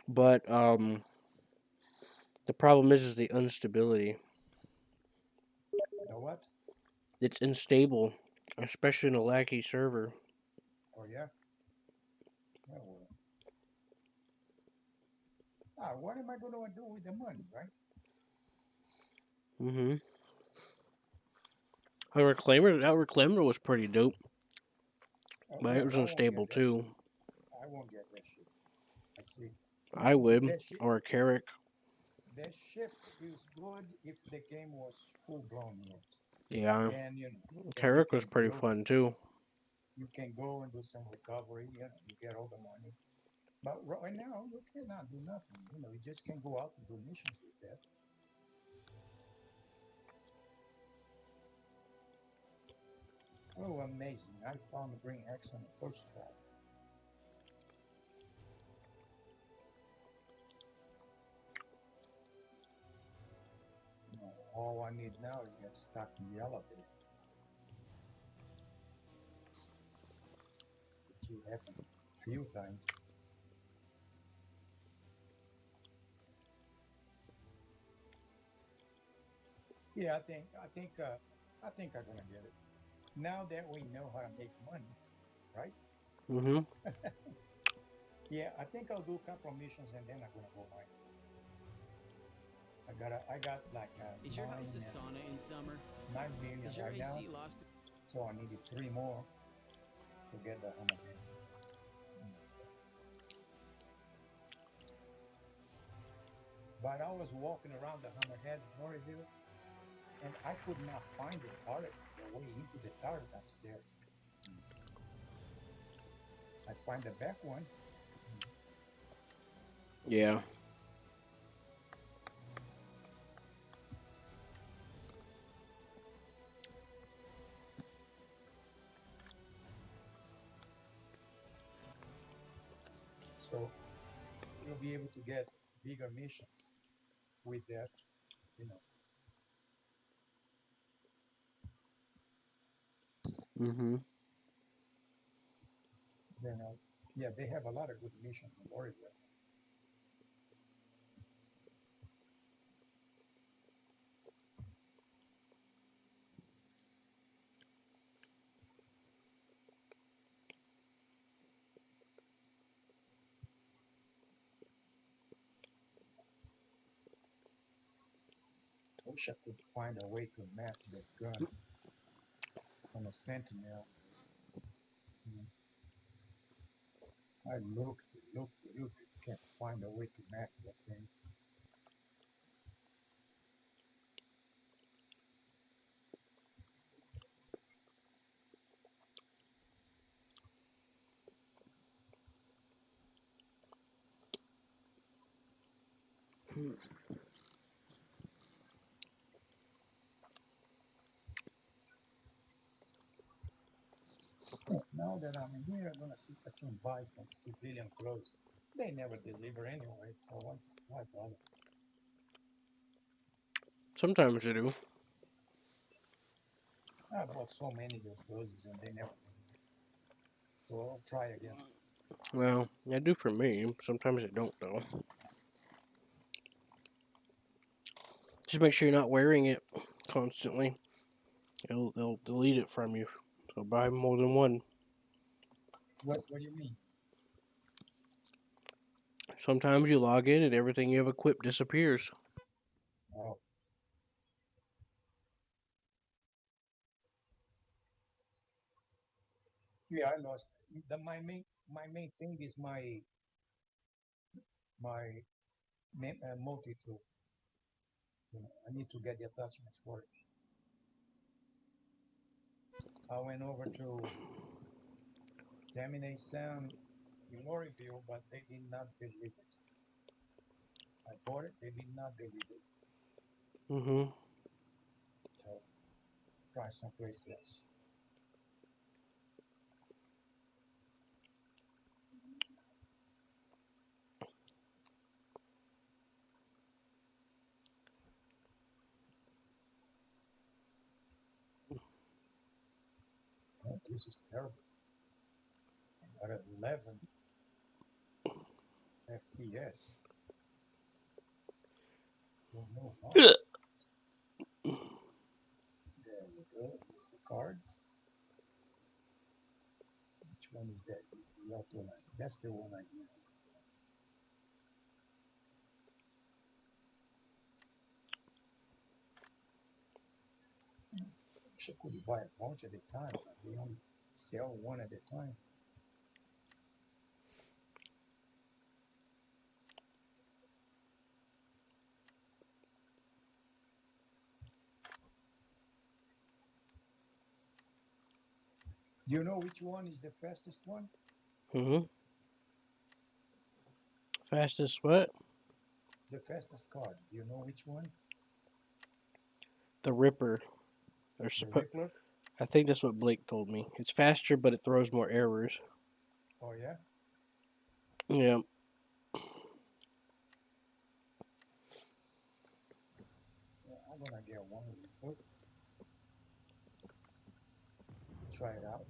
Speaker 1: But the problem is the instability.
Speaker 12: The what?
Speaker 1: It's unstable, especially in a laggy server.
Speaker 12: Oh yeah. Yeah, well. Ah, what am I going to do with the money, right?
Speaker 1: Mm-hmm. That reclaimer was pretty dope, but it
Speaker 12: Well,
Speaker 1: was
Speaker 12: I won't
Speaker 1: unstable
Speaker 12: get that
Speaker 1: too.
Speaker 12: shit. I won't get that shit. I see.
Speaker 1: I
Speaker 12: Now
Speaker 1: would,
Speaker 12: that shit,
Speaker 1: or a Carrick.
Speaker 12: that ship is good if the game was full blown yet.
Speaker 1: Yeah,
Speaker 12: Then then you
Speaker 1: Carrick was
Speaker 12: can
Speaker 1: pretty
Speaker 12: build,
Speaker 1: fun too.
Speaker 12: you can go and do some recovery. You get all the money. But right now you cannot do nothing. You just can't go out to do missions with that. Oh, amazing! I found the Green X on the first try. All I need now is get stuck in the elevator, which happened a few times. Yeah, I think I'm gonna get it. Now that we know how to make money, right?
Speaker 1: Mm-hmm.
Speaker 12: Yeah, I think I'll do a couple of missions and then I'm gonna go mine. I got like
Speaker 13: Is your house a sauna in summer?
Speaker 12: 9 million
Speaker 13: Is your
Speaker 12: right now,
Speaker 13: AC lost?
Speaker 12: so I needed three more to get the hammerhead. But I was walking around the hammerhead Morriville, and I could not find the turret, the way into the turret upstairs. I find the back one.
Speaker 1: Yeah.
Speaker 12: So you'll be able to get bigger missions with that, you know.
Speaker 1: Mm-hmm.
Speaker 12: Yeah, they have a lot of good missions in Oregon. Wish I could find a way to map that gun on a Sentinel. Mm. I looked, can't find a way to map that thing. Now that I'm here, I'm gonna see if I can buy some civilian clothes. They never deliver anyway, so why bother?
Speaker 1: Sometimes you do.
Speaker 12: I bought so many of those clothes and they never deliver. So I'll try again.
Speaker 1: Well, they do for me. Sometimes they don't though. Just make sure you're not wearing it constantly. They'll delete it from you. So buy more than one.
Speaker 12: What do you mean?
Speaker 1: Sometimes you log in and everything you have equipped disappears.
Speaker 12: Oh, yeah, I lost. My main thing is my multi tool. I need to get the attachments for it. I went over to Terminate Sound in Lorryville, but they did not deliver it. I bought it, they did not deliver it.
Speaker 1: Mm-hmm.
Speaker 12: So try someplace else. this is terrible. I got 11 FPS. Don't know how. There we go. Here's the cards. Which one is that? The automation. That's the one I use. She could buy a bunch at a time, but they only sell one at a time. Do you know which one is the fastest one?
Speaker 1: Mm-hmm. Fastest what?
Speaker 12: The fastest card. Do you know which one?
Speaker 1: The Ripper.
Speaker 12: The Rippler?
Speaker 1: I think that's what Blake told me. It's faster, but it throws more errors.
Speaker 12: Oh, yeah?
Speaker 1: Yeah.
Speaker 12: I'm gonna get one Ripper. Try it out.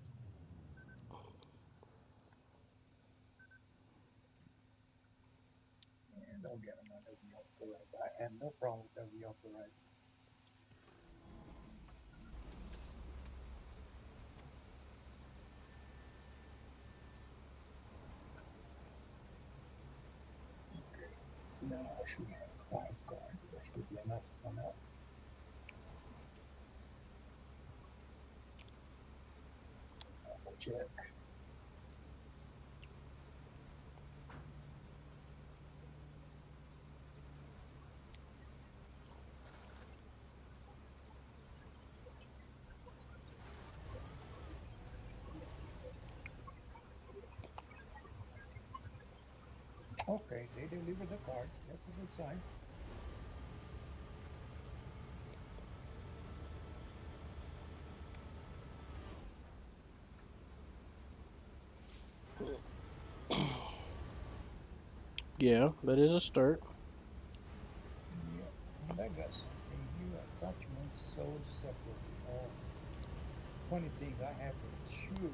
Speaker 12: And I'll get another reauthorizer. I have no problem with that reauthorizer. Okay. Now I should have 5 cards. That should be enough for now. Double check. Okay, they delivered the cards. That's a good sign.
Speaker 1: Yeah, that is a start.
Speaker 12: Yeah, and I got something here. Attachments sold separately. Oh, funny thing, I have a 2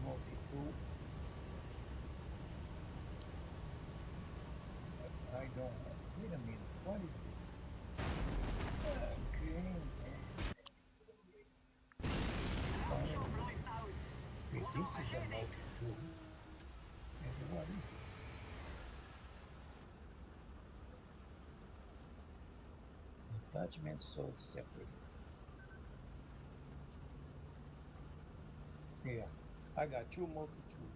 Speaker 12: multi-tool. But I don't have. Wait a minute, what is this? Okay. Okay, this is the multi-tool. And what is this? Attachments sold separately. Yeah, I got 2 multi-tool.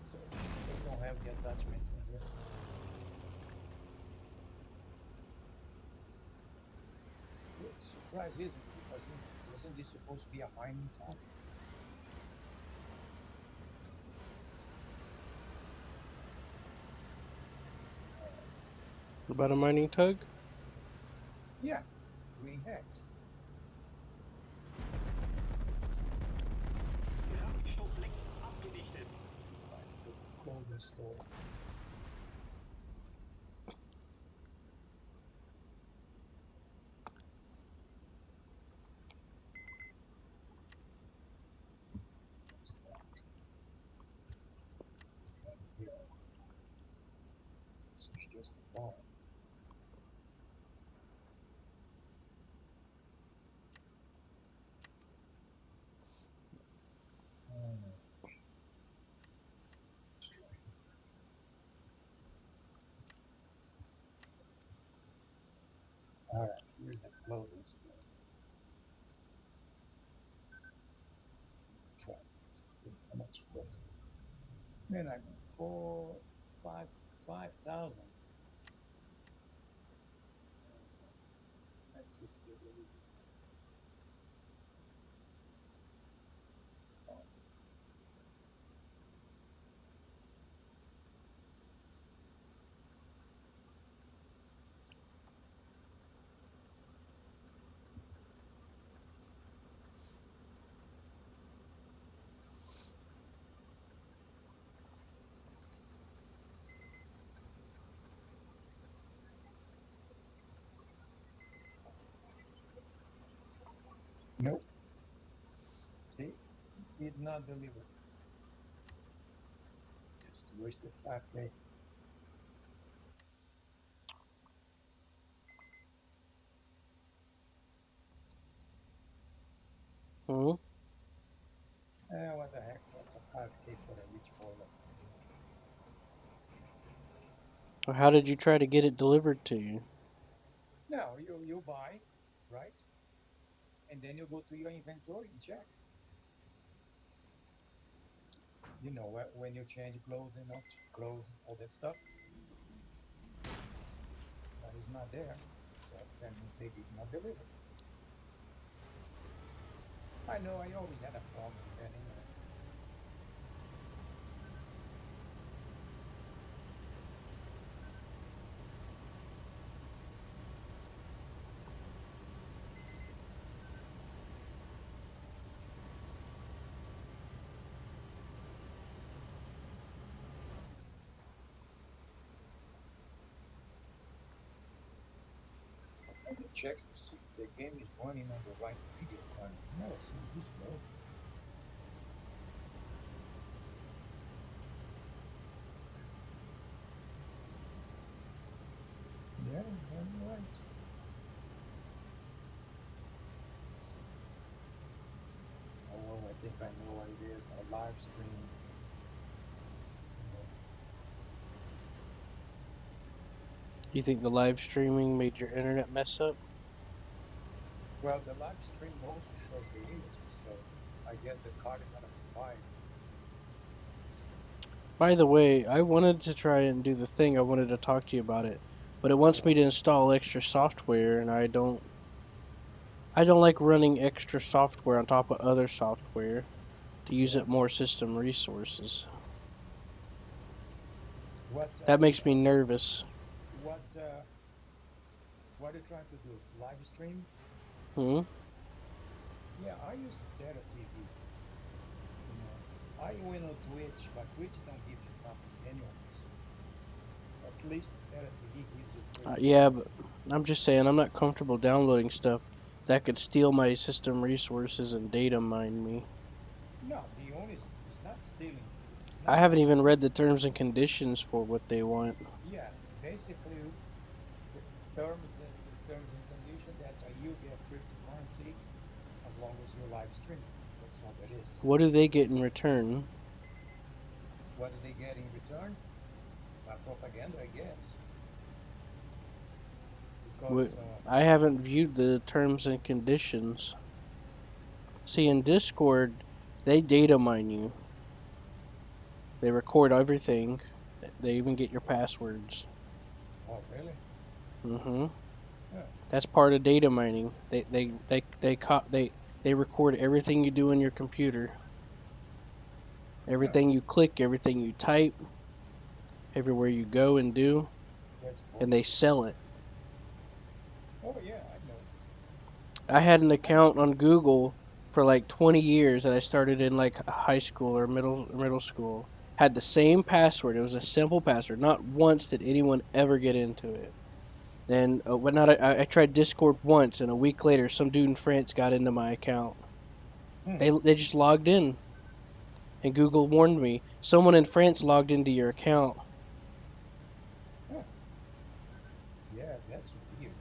Speaker 12: So they don't have the attachments in here. Which surprise isn't it? Because wasn't this supposed to be a mining town?
Speaker 1: About a mining tug?
Speaker 12: Yeah, green hex. Find a good clothing store. What's that? Yeah, this is just a bar. Alright, here's the clothing store. Try this. How much it costs? Man, I got 5,000. Let's see if they deliver. Nope. See, did not deliver. Just wasted 5K.
Speaker 1: Hmm?
Speaker 12: What the heck? What's a 5K for a rich boy like me?
Speaker 1: Or how did you try to get it delivered to you?
Speaker 12: No, you buy, right? And then you go to your inventory and check. You know, when you change clothes and not clothes, all that stuff, but it's not there. So that means they did not deliver. I know I always had a problem with that anyway. Let me check to see if the game is running on the right video card. I've never seen this low. Yeah, you're right. Oh, I think I know what it is. A live stream.
Speaker 1: You think the live streaming made your internet mess up?
Speaker 12: Well, the live stream also shows the images, so I guess the card is not amplified.
Speaker 1: By the way, I wanted to try and do the thing. I wanted to talk to you about it, but it wants me to install extra software, and I don't. I don't like running extra software on top of other software to use up more system resources. That makes me nervous.
Speaker 12: What are you trying to do? Live stream?
Speaker 1: Hmm?
Speaker 12: Yeah, I use Data TV. You know, I went on Twitch, but Twitch don't give you nothing anyways. At least Data TV gives you free.
Speaker 1: Yeah, but I'm just saying I'm not comfortable downloading stuff that could steal my system resources and data mine me.
Speaker 12: No, the only is not stealing.
Speaker 1: I haven't even read the terms and conditions for what they want.
Speaker 12: Yeah, basically, the terms and conditions that you get cryptocurrency as long as you live stream. That's all that is.
Speaker 1: What do they get in return?
Speaker 12: What do they get in return? Propaganda, I guess. Because
Speaker 1: I haven't viewed the terms and conditions. See, in Discord, they data mine you. They record everything. They even get your passwords.
Speaker 12: Oh, really?
Speaker 1: Mm-hmm.
Speaker 12: Yeah.
Speaker 1: That's part of data mining. They record everything you do in your computer. Everything you click, everything you type, everywhere you go and do, and they sell it.
Speaker 12: Oh yeah, I know.
Speaker 1: I had an account on Google for like 20 years that I started in like high school or middle school. Had the same password. It was a simple password. Not once did anyone ever get into it. Then I tried Discord once, and a week later, some dude in France got into my account. They just logged in, and Google warned me. Someone in France logged into your account.
Speaker 12: Yeah, that's weird.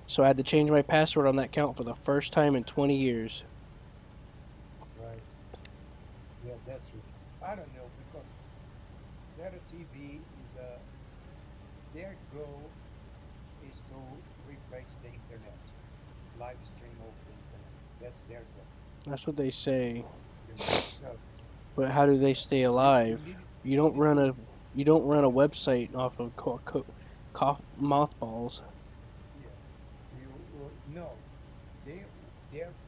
Speaker 1: So I had to change my password on that account for the first time in 20 years.
Speaker 12: Right. Yeah, that's weird. I don't know because Data TV is their goal is to replace the internet, live stream over the internet. That's their goal.
Speaker 1: That's what they say.
Speaker 12: You know, so
Speaker 1: But how do they stay alive? You don't run a website off of mothballs.
Speaker 12: Yeah. No. Their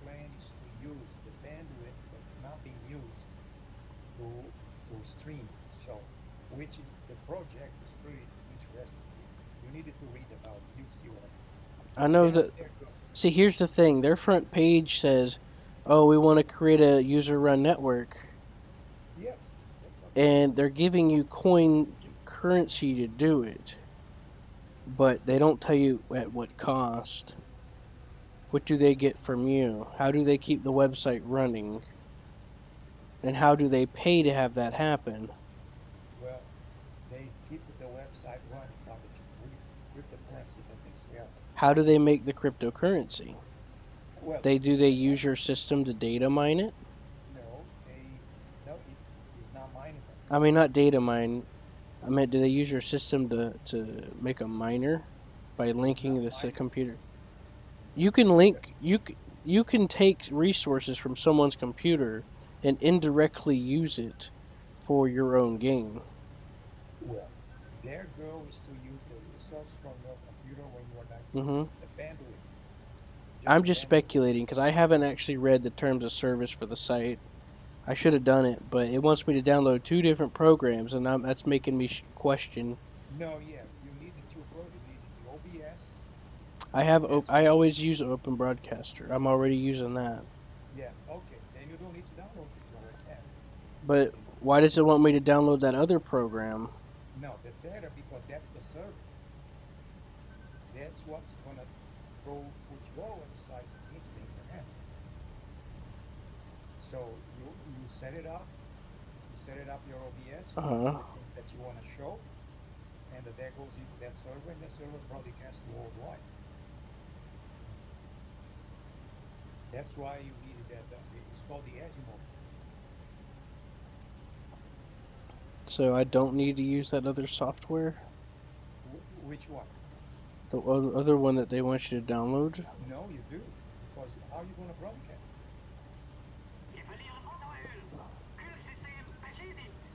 Speaker 12: plan is to use the bandwidth that's not being used to stream. So, which the project is pretty interesting. You needed to read about it. You see what I mean.
Speaker 1: I know that. See, here's the thing. Their front page says, "Oh, we want to create a user-run network."
Speaker 12: Yes.
Speaker 1: And they're giving you coin currency to do it, but they don't tell you at what cost. What do they get from you? How do they keep the website running? And how do they pay to have that happen?
Speaker 12: Well, they keep the website running by with the currency that they sell.
Speaker 1: How do they make the cryptocurrency?
Speaker 12: Well,
Speaker 1: They use your system to data mine it?
Speaker 12: no, it is not mineable.
Speaker 1: I mean, not data mine. I meant, do they use your system to make a miner by linking this computer? You can link you can take resources from someone's computer and indirectly use it for your own gain.
Speaker 12: Well, their goal is to use the resource from your computer when you are not
Speaker 1: Mm-hmm.
Speaker 12: using the bandwidth.
Speaker 1: I'm just speculating because I haven't actually read the terms of service for the site. I should have done it, but it wants me to download 2 different programs, and that's making me question.
Speaker 12: No, yeah, you need the two programs. You need the OBS.
Speaker 1: I always use Open Broadcaster. I'm already using that.
Speaker 12: Yeah, okay. Then you don't need to download the broadcast.
Speaker 1: But why does it want me to download that other program?
Speaker 12: No, the data, because that's the server. That's what's gonna go put your website into the internet. So you set it up. You set it up your OBS. The things that you want to show, and that goes into that server, and that server broadcasts worldwide. That's why you needed that. It's called the Edge mode.
Speaker 1: So I don't need to use that other software?
Speaker 12: Which one?
Speaker 1: The other one that they want you to download?
Speaker 12: No, you do. Because how are you going to broadcast?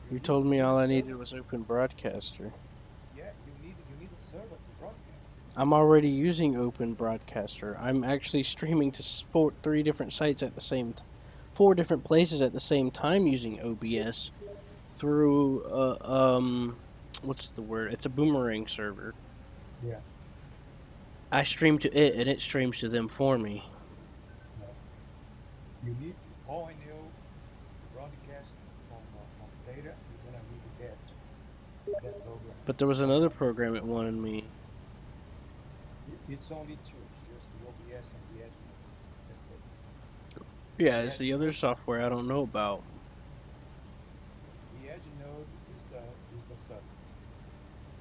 Speaker 1: You told me all I needed was Open Broadcaster.
Speaker 12: Yeah, you need a server to broadcast.
Speaker 1: I'm already using Open Broadcaster. I'm actually streaming to 3 different sites at the same 4 different places at the same time using OBS through what's the word? It's a Boomerang server.
Speaker 12: Yeah.
Speaker 1: I stream to it and it streams to them for me.
Speaker 12: You need, all I know, broadcast on data, you're gonna need that program.
Speaker 1: But there was another program it wanted me.
Speaker 12: It's only 2. It's just the OBS and the Edge. That's it.
Speaker 1: Yeah, it's the other software I don't know about.
Speaker 12: The Edge node is the server.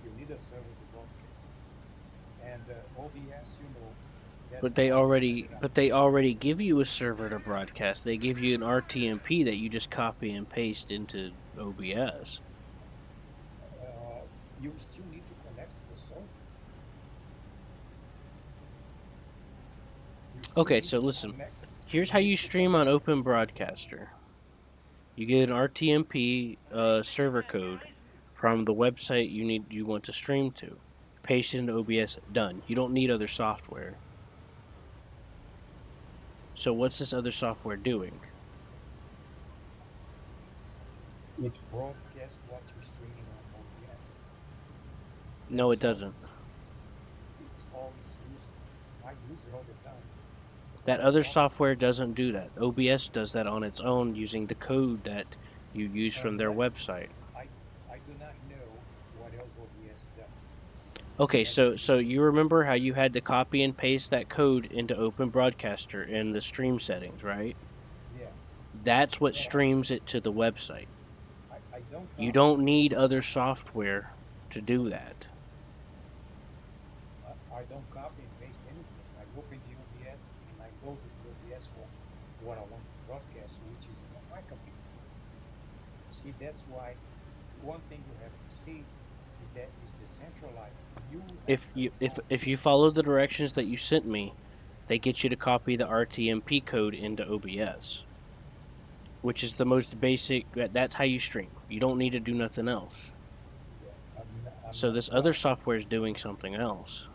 Speaker 12: You need a server to broadcast. And OBS, you know.
Speaker 1: But they already give you a server to broadcast. They give you an RTMP that you just copy and paste into OBS.
Speaker 12: You still need to connect to the server.
Speaker 1: Okay, so listen. Here's how you stream on Open Broadcaster. You get an RTMP server code from the website you want to stream to. Paste it into OBS. Done. You don't need other software. So what's this other software doing?
Speaker 12: It broadcasts what you're streaming on OBS.
Speaker 1: No, it doesn't.
Speaker 12: It's always used. I use it all the time.
Speaker 1: That other software doesn't do that. OBS does that on its own using the code that you use from their website.
Speaker 12: I do not know what else OBS does.
Speaker 1: Okay, so you remember how you had to copy and paste that code into Open Broadcaster in the stream settings, right?
Speaker 12: Yeah.
Speaker 1: That's what streams it to the website.
Speaker 12: I don't.
Speaker 1: You don't need other software to do that.
Speaker 12: I don't copy and paste anything. I open the OBS and I go to the OBS for what I want to broadcast, which is on my computer. See, that's why one thing you have to see is that it's decentralized.
Speaker 1: If you follow the directions that you sent me, they get you to copy the RTMP code into OBS, which is the most basic. That's how you stream. You don't need to do nothing else. So this other software is doing something else.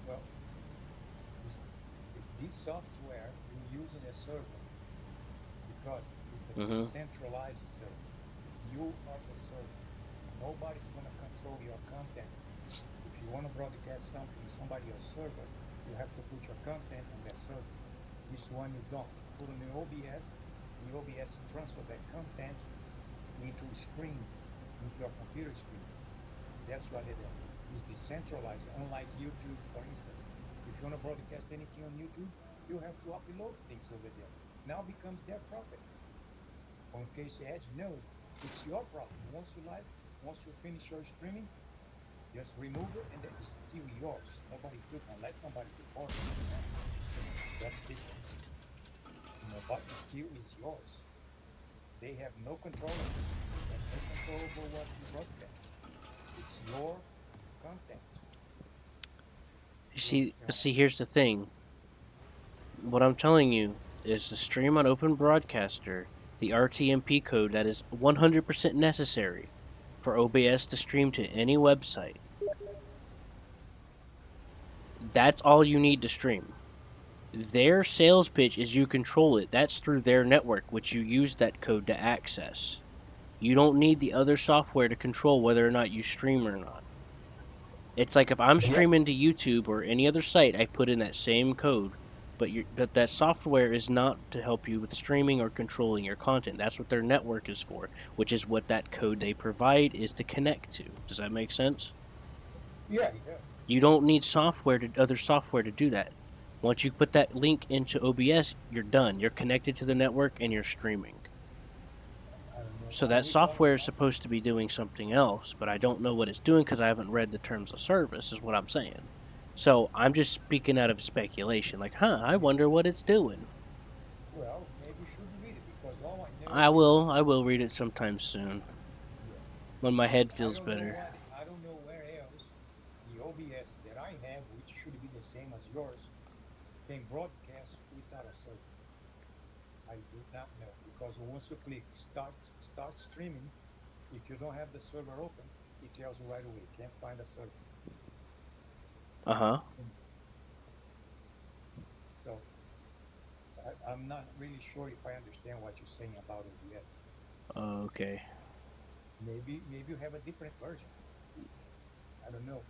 Speaker 12: Well, this software you're using a server because it's a decentralized server. You are the server. Nobody's going to control your content. If you want to broadcast something to somebody else's server, you have to put your content on that server. This one you don't. Put on the OBS transfer that content into a screen, into your computer screen. That's what it is. It's decentralized, unlike YouTube, for instance. If you want to broadcast anything on YouTube, You have to upload things over there. Now becomes their property. In case Edge, no, it's your property. Once you finish your streaming, just remove it and it's still yours. Nobody took unless somebody reports it. That's different. But it still is yours. They have no control over it. They have no control over what you broadcast. It's your content.
Speaker 1: You see, here's the thing. What I'm telling you is to stream on Open Broadcaster, the RTMP code that is 100% necessary for OBS to stream to any website. That's all you need to stream. Their sales pitch is you control it. That's through their network, which you use that code to access. You don't need the other software to control whether or not you stream or not. It's like if I'm streaming to YouTube or any other site, I put in that same code, but that software is not to help you with streaming or controlling your content. That's what their network is for, which is what that code they provide is to connect to. Does that make sense?
Speaker 12: Yeah, it does.
Speaker 1: You don't need other software to do that. Once you put that link into OBS, you're done. You're connected to the network and you're streaming. So that software is supposed to be doing something else, but I don't know what it's doing because I haven't read the terms of service, is what I'm saying. So I'm just speaking out of speculation, like, I wonder what it's doing.
Speaker 12: Well, maybe you shouldn't read it because all I know.
Speaker 1: I will read it sometime soon. When my head feels better.
Speaker 12: I don't know where else the OBS that I have, which should be the same as yours, can broadcast without a server. I do not know because once you click start streaming, if you don't have the server open, it tells you right away can't find a server. So I'm not really sure if I understand what you're saying about OBS.
Speaker 1: Okay.
Speaker 12: Maybe you have a different version. I don't know.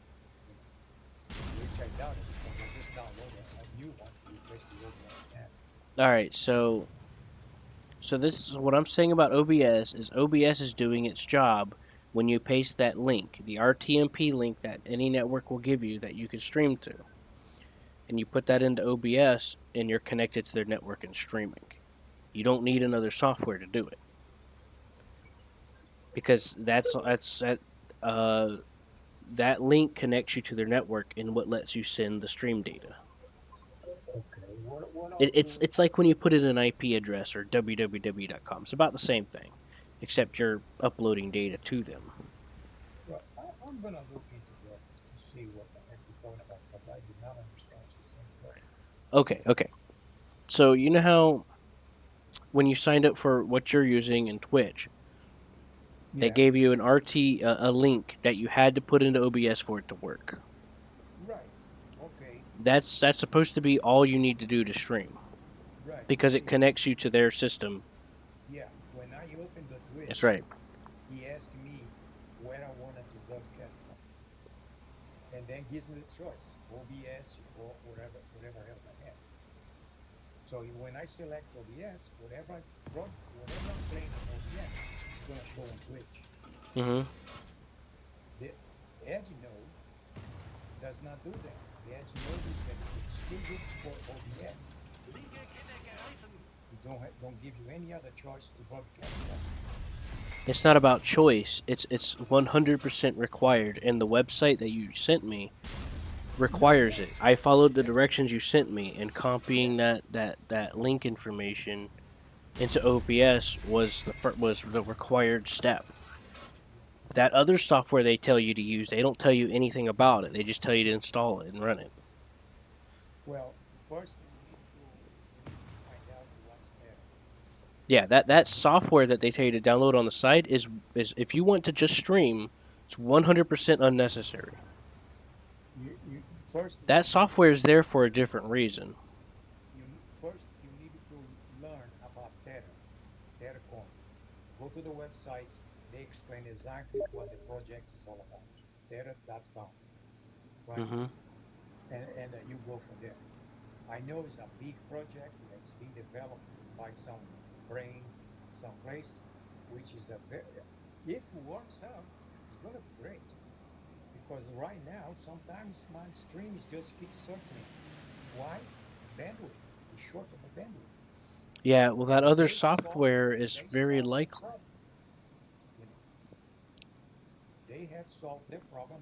Speaker 12: Which I doubt it because I just downloaded a new one to replace the old one I had.
Speaker 1: All right, so this is what I'm saying about OBS is OBS is doing its job when you paste that link, the RTMP link that any network will give you that you can stream to. And you put that into OBS and you're connected to their network and streaming. You don't need another software to do it. Because that link connects you to their network and what lets you send the stream data.
Speaker 12: Okay.
Speaker 1: It's like when you put in an IP address or www.com. It's about the same thing, except you're uploading data to them.
Speaker 12: Well, I'm gonna look into that to see what the heck you're talking about because I do not understand what you're saying.
Speaker 1: Okay. So you know how when you signed up for what you're using in Twitch, they gave you an a link that you had to put into OBS for it to work.
Speaker 12: Right. Okay.
Speaker 1: That's supposed to be all you need to do to stream.
Speaker 12: Right.
Speaker 1: Because it connects you to their system.
Speaker 12: Yeah. When I opened the Twitch,
Speaker 1: that's right.
Speaker 12: He asked me where I wanted to broadcast from, and then gives me the choice: OBS or whatever else I have. So when I select OBS, whatever I'm playing on OBS, it's going to show on Twitch. The Edge node does not do that. The Edge node is that it's exclusive for OBS. It don't give you any other choice to broadcast from.
Speaker 1: It's not about choice. It's 100% required, and the website that you sent me requires it. I followed the directions you sent me, and copying that link information into OBS was the required step. That other software they tell you to use, they don't tell you anything about it. They just tell you to install it and run it.
Speaker 12: Well, first you need to find out what's there.
Speaker 1: Yeah, that software that they tell you to download on the site is if you want to just stream, it's 100% unnecessary. That software is there for a different reason.
Speaker 12: First, you need to learn about TerraCon. Go to the website. They explain exactly what the project is all about. Terra.com. Right? And you go from there. I know it's a big project that's being developed by some brain, someplace, which is if it works out, it's going to be great. Because right now, sometimes my streams just keep circling. Why? Bandwidth is short of a bandwidth.
Speaker 1: Yeah, well, that other
Speaker 12: They solve
Speaker 1: software is
Speaker 12: they
Speaker 1: very
Speaker 12: solve their
Speaker 1: likely.
Speaker 12: problem. You know, they have solved their problem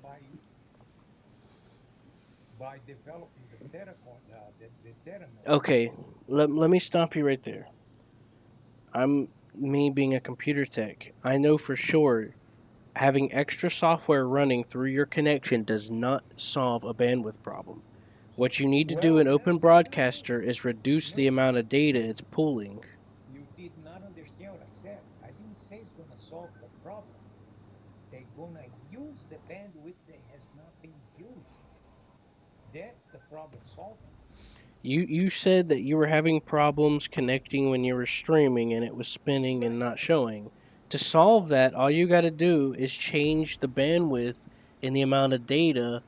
Speaker 12: by developing the the data node.
Speaker 1: Okay, let me stop you right there. I'm me being a computer tech. I know for sure having extra software running through your connection does not solve a bandwidth problem. What you need to do in
Speaker 12: Well,
Speaker 1: Open Broadcaster is reduce the
Speaker 12: no,
Speaker 1: amount of data it's pulling.
Speaker 12: you did not understand what I said. I didn't say it's gonna solve the problem. They're gonna use the bandwidth that has not been used. That's the problem solving.
Speaker 1: You said that you were having problems connecting when you were streaming and it was spinning and
Speaker 12: Right.
Speaker 1: not showing. To solve
Speaker 12: Well,
Speaker 1: that, all you got to do is change the bandwidth and the amount of data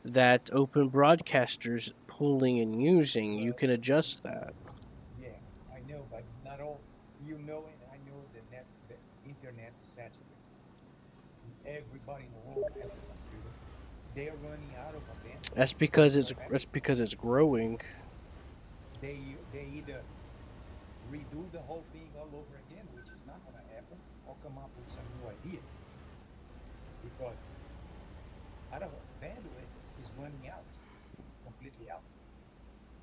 Speaker 1: that Open Broadcaster's pulling and using. You
Speaker 12: well,
Speaker 1: can adjust that.
Speaker 12: yeah, I know, but not all. You know, and I know the internet is saturated. Everybody in the world has a computer. They're running out of a bandwidth. That's what
Speaker 1: That's
Speaker 12: happened.
Speaker 1: because it's growing.
Speaker 12: They either redo the whole thing all over again, which is not going to happen, or come up with some new ideas because out of bandwidth is running out, completely out.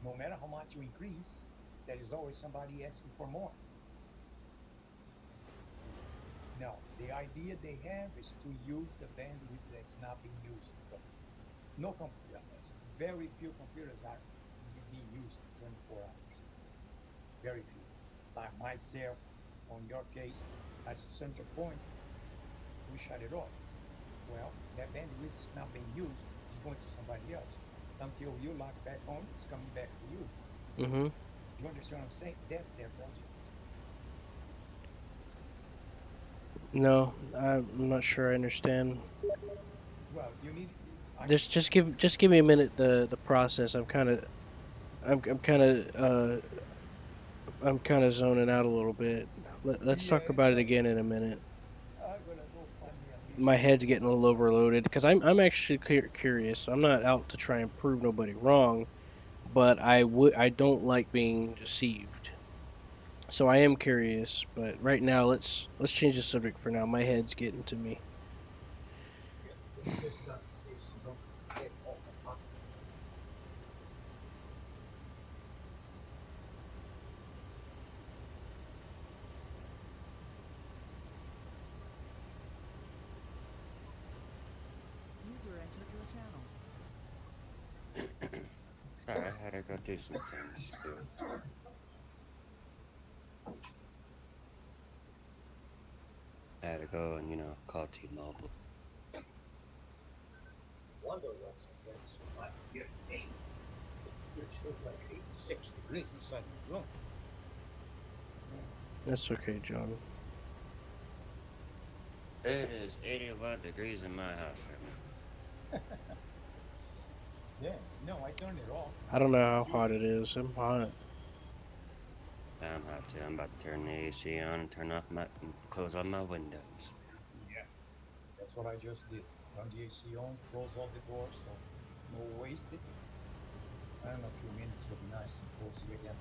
Speaker 12: No matter how much you increase, there is always somebody asking for more. Now, the idea they have is to use the bandwidth that is not being used because no computer, very few computers are being used 24 hours. Very few. Like myself, on your case, at a certain point, we shut it off. Well, that bandwidth is not being used, it's going to somebody else. Until you log back on, it's coming back to you.
Speaker 1: Hmm.
Speaker 12: You understand what I'm saying? That's their project.
Speaker 1: No, I'm not sure I understand.
Speaker 12: Well, you need. I
Speaker 1: Just give me a minute. The process. I'm kind of I'm kind of zoning out a little bit. Let's talk
Speaker 12: yeah.
Speaker 1: about it again in a minute.
Speaker 12: I'm gonna go find me a
Speaker 1: My
Speaker 12: mission to
Speaker 1: head's
Speaker 12: do.
Speaker 1: getting a little overloaded because I'm actually curious. I'm not out to try and prove nobody wrong, but I don't like being deceived. So I am curious, but right now let's change the subject for now. My head's getting to me.
Speaker 12: Yeah, this is not to say so don't get off the podcast.
Speaker 10: User entered your channel.
Speaker 11: Sorry, I had to go do some things too. I had to go and, call T-Mobile.
Speaker 12: Wonder what's that's so hot here today. It shows like 86 degrees inside my room.
Speaker 1: That's okay, John.
Speaker 11: It is 81 degrees in my house right now.
Speaker 12: Yeah, no, I turned it off.
Speaker 1: I don't know
Speaker 12: It's
Speaker 1: how hot
Speaker 12: humid.
Speaker 1: it is. I'm hot.
Speaker 11: I'm hot too. I'm about to turn the AC on and close all my windows.
Speaker 12: Yeah, that's what I just did. Turn the AC on, close all the doors, so no wasted. I don't know, a few minutes will be nice and cozy again.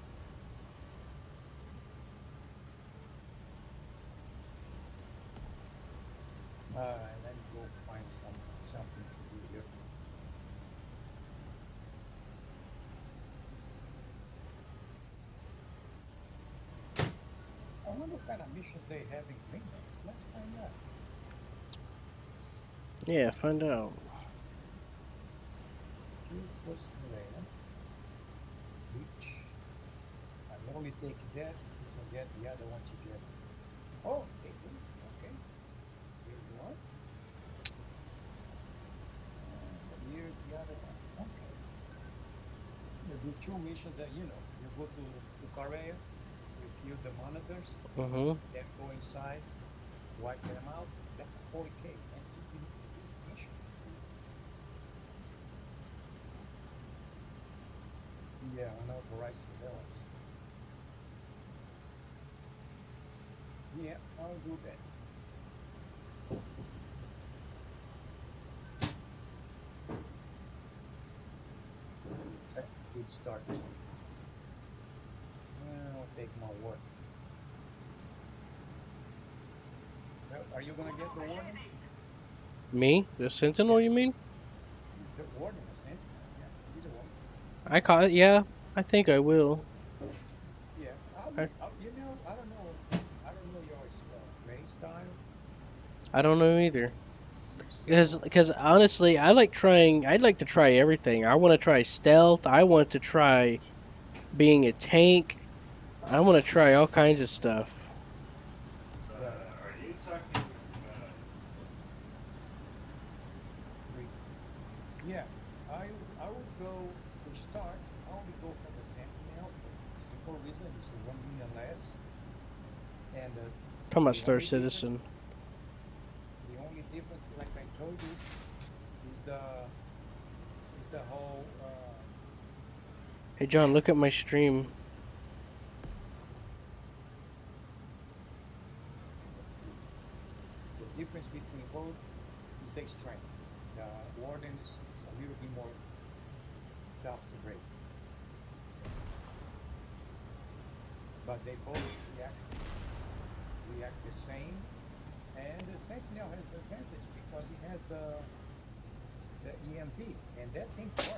Speaker 12: Let me go find something to do here. I wonder what kind of missions they have in Greenland. Let's find out.
Speaker 1: Yeah, find out.
Speaker 12: Security Coast Korea. Which I only take that if you can get the other one together. Oh, they do. Okay. Here's one. And here's the other one. Okay. You do two missions that you go to Korea, you kill the monitors,
Speaker 1: Mhm.
Speaker 12: then go inside, wipe them out. That's a 40K, man. Easy mission. Yeah, unauthorized surveillance. Yeah, I'll do that. It's a good start. my work. Well, are you gonna get the warning?
Speaker 1: Me? The
Speaker 12: Yeah,
Speaker 1: Sentinel, you mean?
Speaker 12: the warning, the sentinel. Yeah, either one.
Speaker 1: I caught it, yeah. I think I will.
Speaker 12: Yeah,
Speaker 1: I,
Speaker 12: you know, I don't know your play style.
Speaker 1: I don't know either.
Speaker 12: So,
Speaker 1: Because honestly, I'd like to try everything. I want to try stealth. I want to try being a tank. I want to try all kinds of stuff.
Speaker 12: well,
Speaker 11: Are you talking?
Speaker 12: we, yeah, I would go to start. I only go for the sentinel for the simple reason is 1 million less, and
Speaker 1: Talking about
Speaker 12: the
Speaker 1: Star
Speaker 12: only difference,
Speaker 1: Citizen.
Speaker 12: like I told you, is the whole.
Speaker 1: Hey John, look at my stream.
Speaker 12: The difference between both is the strength. The Warden is a little bit more tough to break, but they both react the same. And the Sentinel has the advantage because he has the EMP, and that thing works.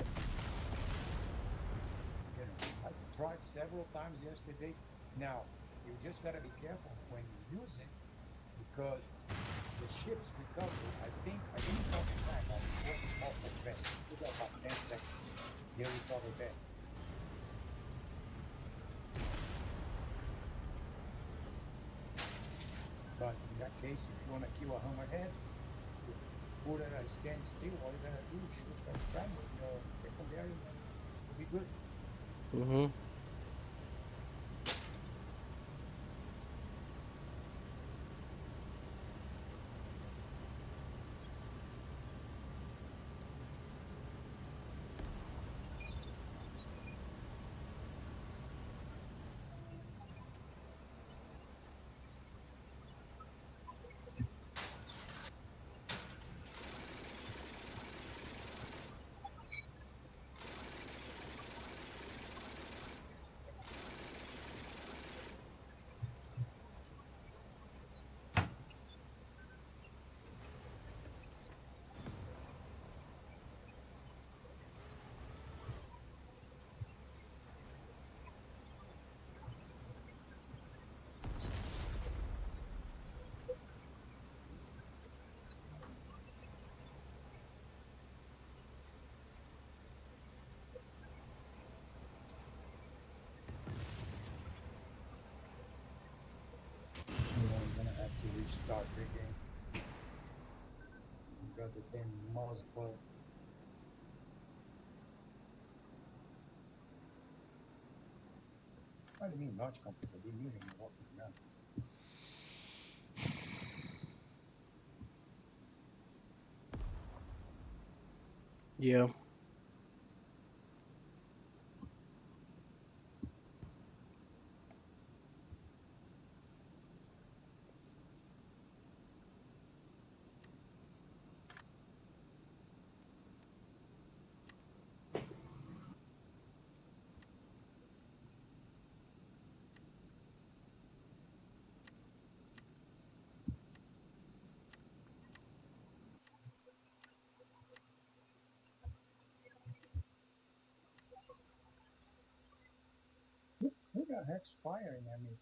Speaker 12: You know, I tried several times yesterday. Now you just gotta be careful when you use it because the ship's recovery. I didn't count the time. I was working multiple events. It took about 10 seconds. They recover back. But in that case, if you want to kill a hammerhead, you put it at a standstill. All you gotta do is shoot from primary or secondary, and you'll be good.
Speaker 1: Mm-hmm.
Speaker 12: You know, you're gonna have to restart the game. You got the damn mouse button. What do you mean launch computer? They need him walking around.
Speaker 1: Yeah.
Speaker 12: Who the heck's firing at me?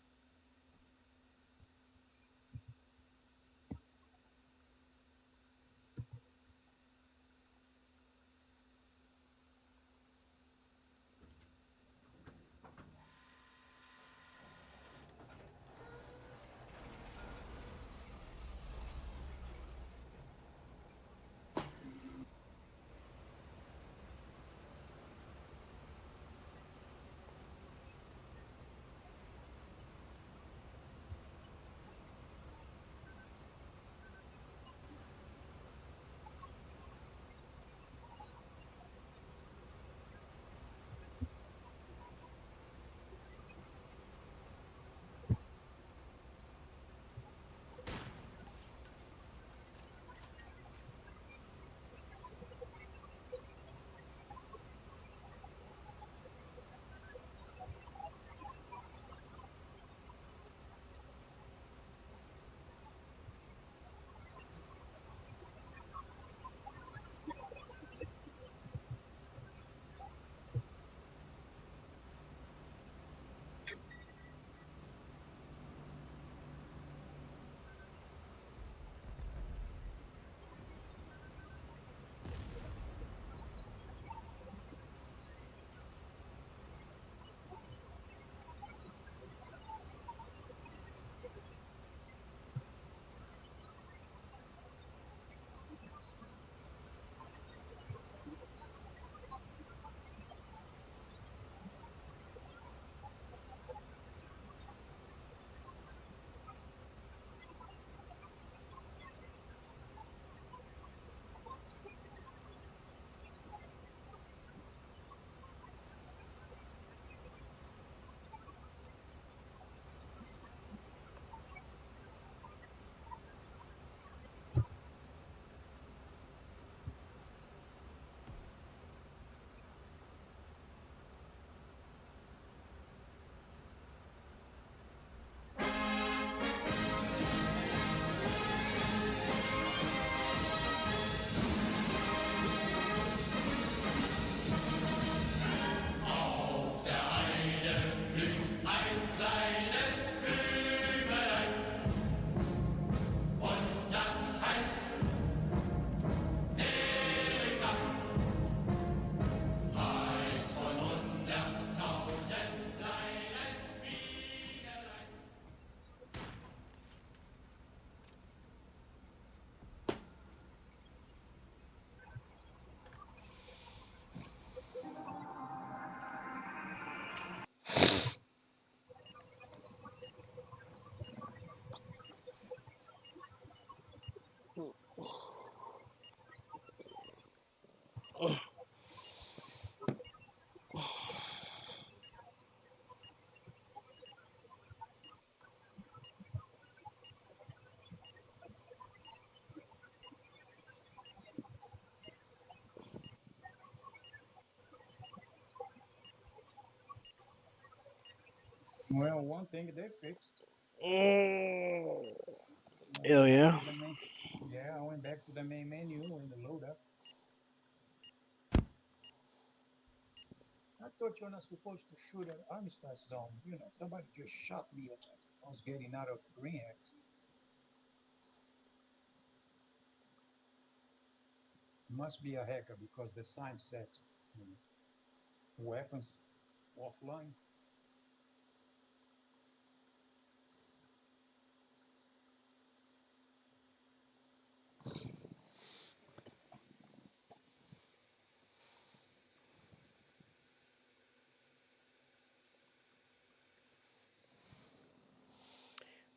Speaker 12: Well, one thing they fixed.
Speaker 1: Oh,
Speaker 12: I
Speaker 1: hell
Speaker 12: went back
Speaker 1: yeah.
Speaker 12: to the main. Yeah, I went back to the main menu in the load up. I thought you're not supposed to shoot at Armistice zone. You know, somebody just shot me as I was getting out of the Green X. Must be a hacker because the sign said weapons offline.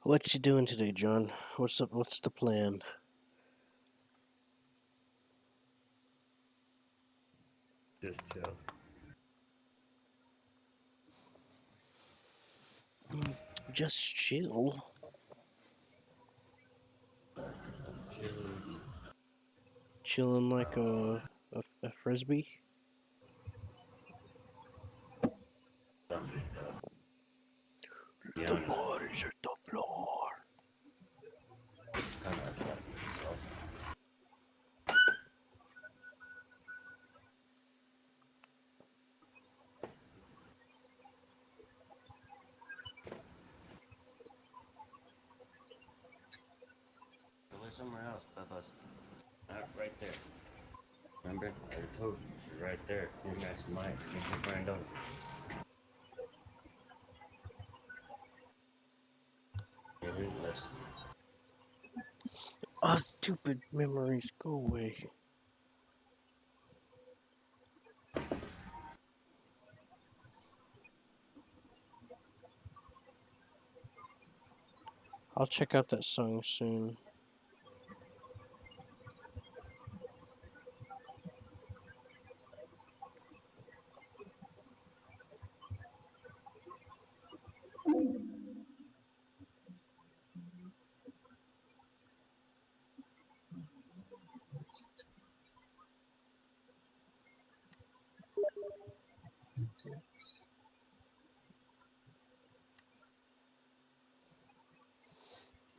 Speaker 1: What you doing today, John? What's the plan?
Speaker 11: Just chill.
Speaker 1: Just chill.
Speaker 11: Chill.
Speaker 1: Chilling like a frisbee.
Speaker 11: Be
Speaker 1: The
Speaker 11: honest,
Speaker 1: body's at the floor.
Speaker 11: kind of upset with myself. Go live somewhere else, Bubba's. Not right there. Remember? I already told you. She's right there. And that's mine. You can find out. You didn't listen.
Speaker 1: Ah, stupid memories, go away. I'll check out that song soon.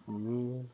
Speaker 1: Mm.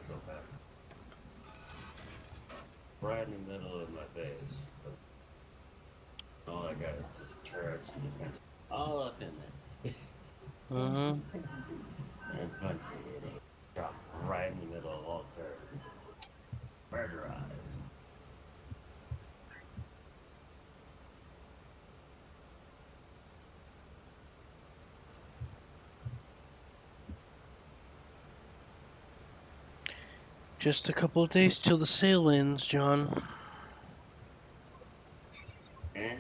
Speaker 11: go back. Right in the middle of my base. All I got is just turrets and defense. All up in there.
Speaker 1: Mm-hmm.
Speaker 11: And punch it. Drop right in the middle of all turrets and just murderized.
Speaker 1: Just a couple of days till the sale ends, John.
Speaker 11: And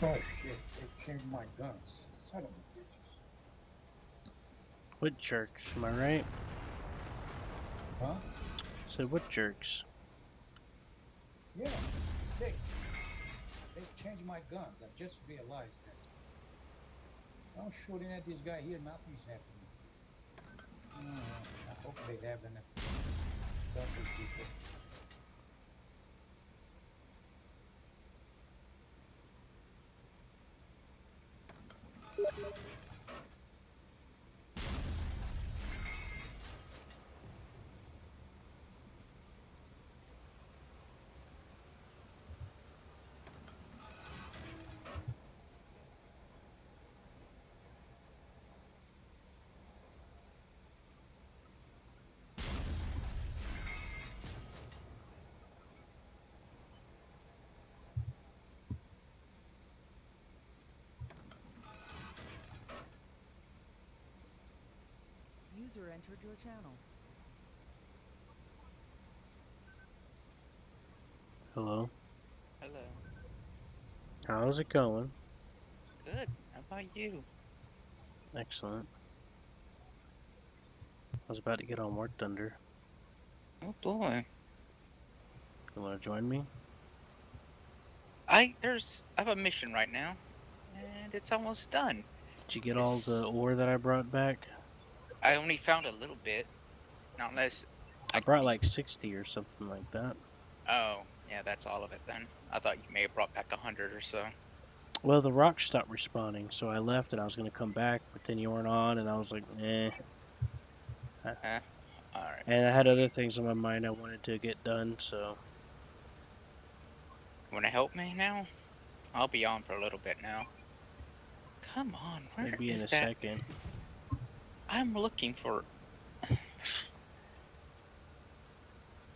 Speaker 12: Oh shit, they changed my guns. Son of a bitches.
Speaker 1: What jerks? Am I right?
Speaker 12: Huh?
Speaker 1: So what jerks?
Speaker 12: Yeah, sick. They changed my guns. I just realized that. I'm shooting at this guy here, nothing's happening. I hope they haven't done this before.
Speaker 10: User entered your channel.
Speaker 1: Hello.
Speaker 14: Hello.
Speaker 1: How's it going?
Speaker 14: Good. How about you?
Speaker 1: Excellent. I was about to get on War Thunder.
Speaker 14: Oh boy.
Speaker 1: You want to join me?
Speaker 14: I have a mission right now, and it's almost done.
Speaker 1: Did you get all the ore that I brought back?
Speaker 14: I only found a little bit. Not unless
Speaker 1: I brought like 60 or something like that.
Speaker 14: Oh, yeah, that's all of it then. I thought you may have brought back 100 or so.
Speaker 1: Well, the rocks stopped respawning, so I left and I was going to come back, but then you weren't on, and I was like, eh.
Speaker 14: Alright.
Speaker 1: And I had other things on my mind I wanted to get done, so.
Speaker 14: Want to help me now? I'll be on for a little bit now. Come on, where
Speaker 1: Maybe in
Speaker 14: is
Speaker 1: a
Speaker 14: that?
Speaker 1: second.
Speaker 14: I'm looking for... I'm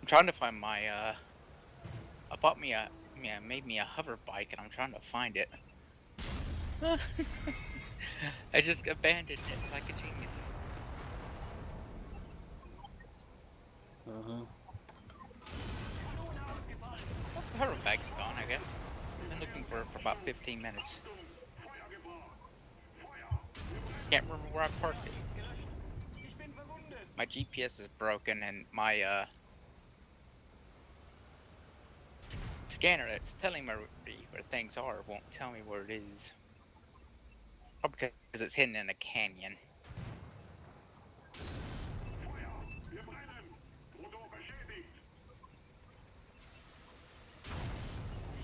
Speaker 14: trying to find my, I bought me a... Yeah, made me a hover bike, and I'm trying to find it. I just abandoned it like a genius. The hover bike's gone, I guess. I've been looking for it for about 15 minutes. Can't remember where I parked it. My GPS is broken, and my scanner that's telling me where things are won't tell me where it is. Probably because it's hidden in a canyon.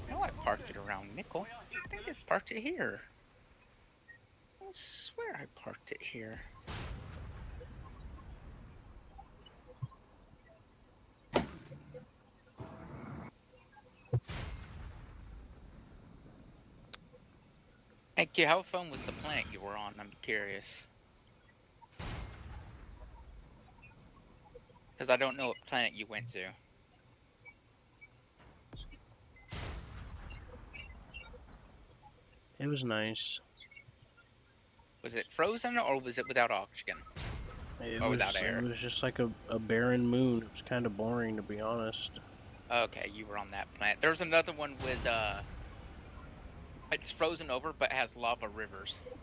Speaker 14: I know I parked it around Nickel. I think I parked it here. I swear I parked it here. Thank you. How fun was the planet you were on? I'm curious. Because I don't know what planet you went to.
Speaker 1: It was nice.
Speaker 14: Was it frozen or was it without oxygen? Or without air?
Speaker 1: It was just like a barren moon. It was kind of boring, to be honest.
Speaker 14: Okay, you were on that planet. There's another one with, it's frozen over but has lava rivers.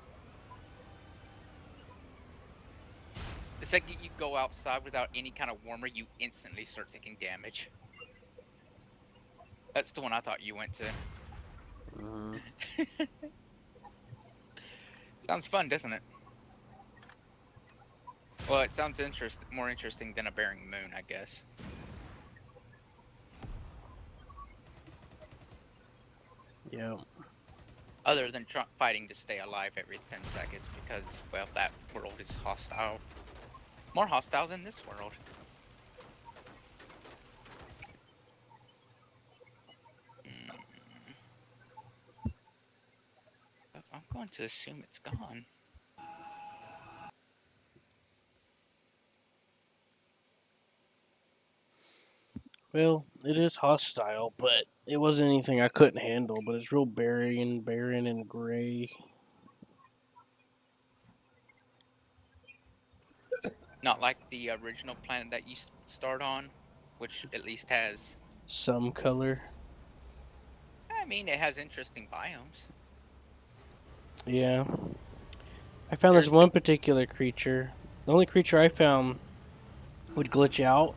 Speaker 14: The second you go outside without any kind of warmer, you instantly start taking damage. That's the one I thought you went to. Sounds fun, doesn't it? Well, it sounds more interesting than a bearing moon, I guess.
Speaker 1: Yeah.
Speaker 14: Other than fighting to stay alive every 10 seconds because, well, that world is hostile. More hostile than this world. I'm going to assume it's gone.
Speaker 1: Well, it is hostile, but it wasn't anything I couldn't handle. But it's real barren and gray.
Speaker 14: Not like the original planet that you start on, which at least has
Speaker 1: some color.
Speaker 14: I mean, it has interesting biomes.
Speaker 1: Yeah. I found this one particular creature. The only creature I found would glitch out,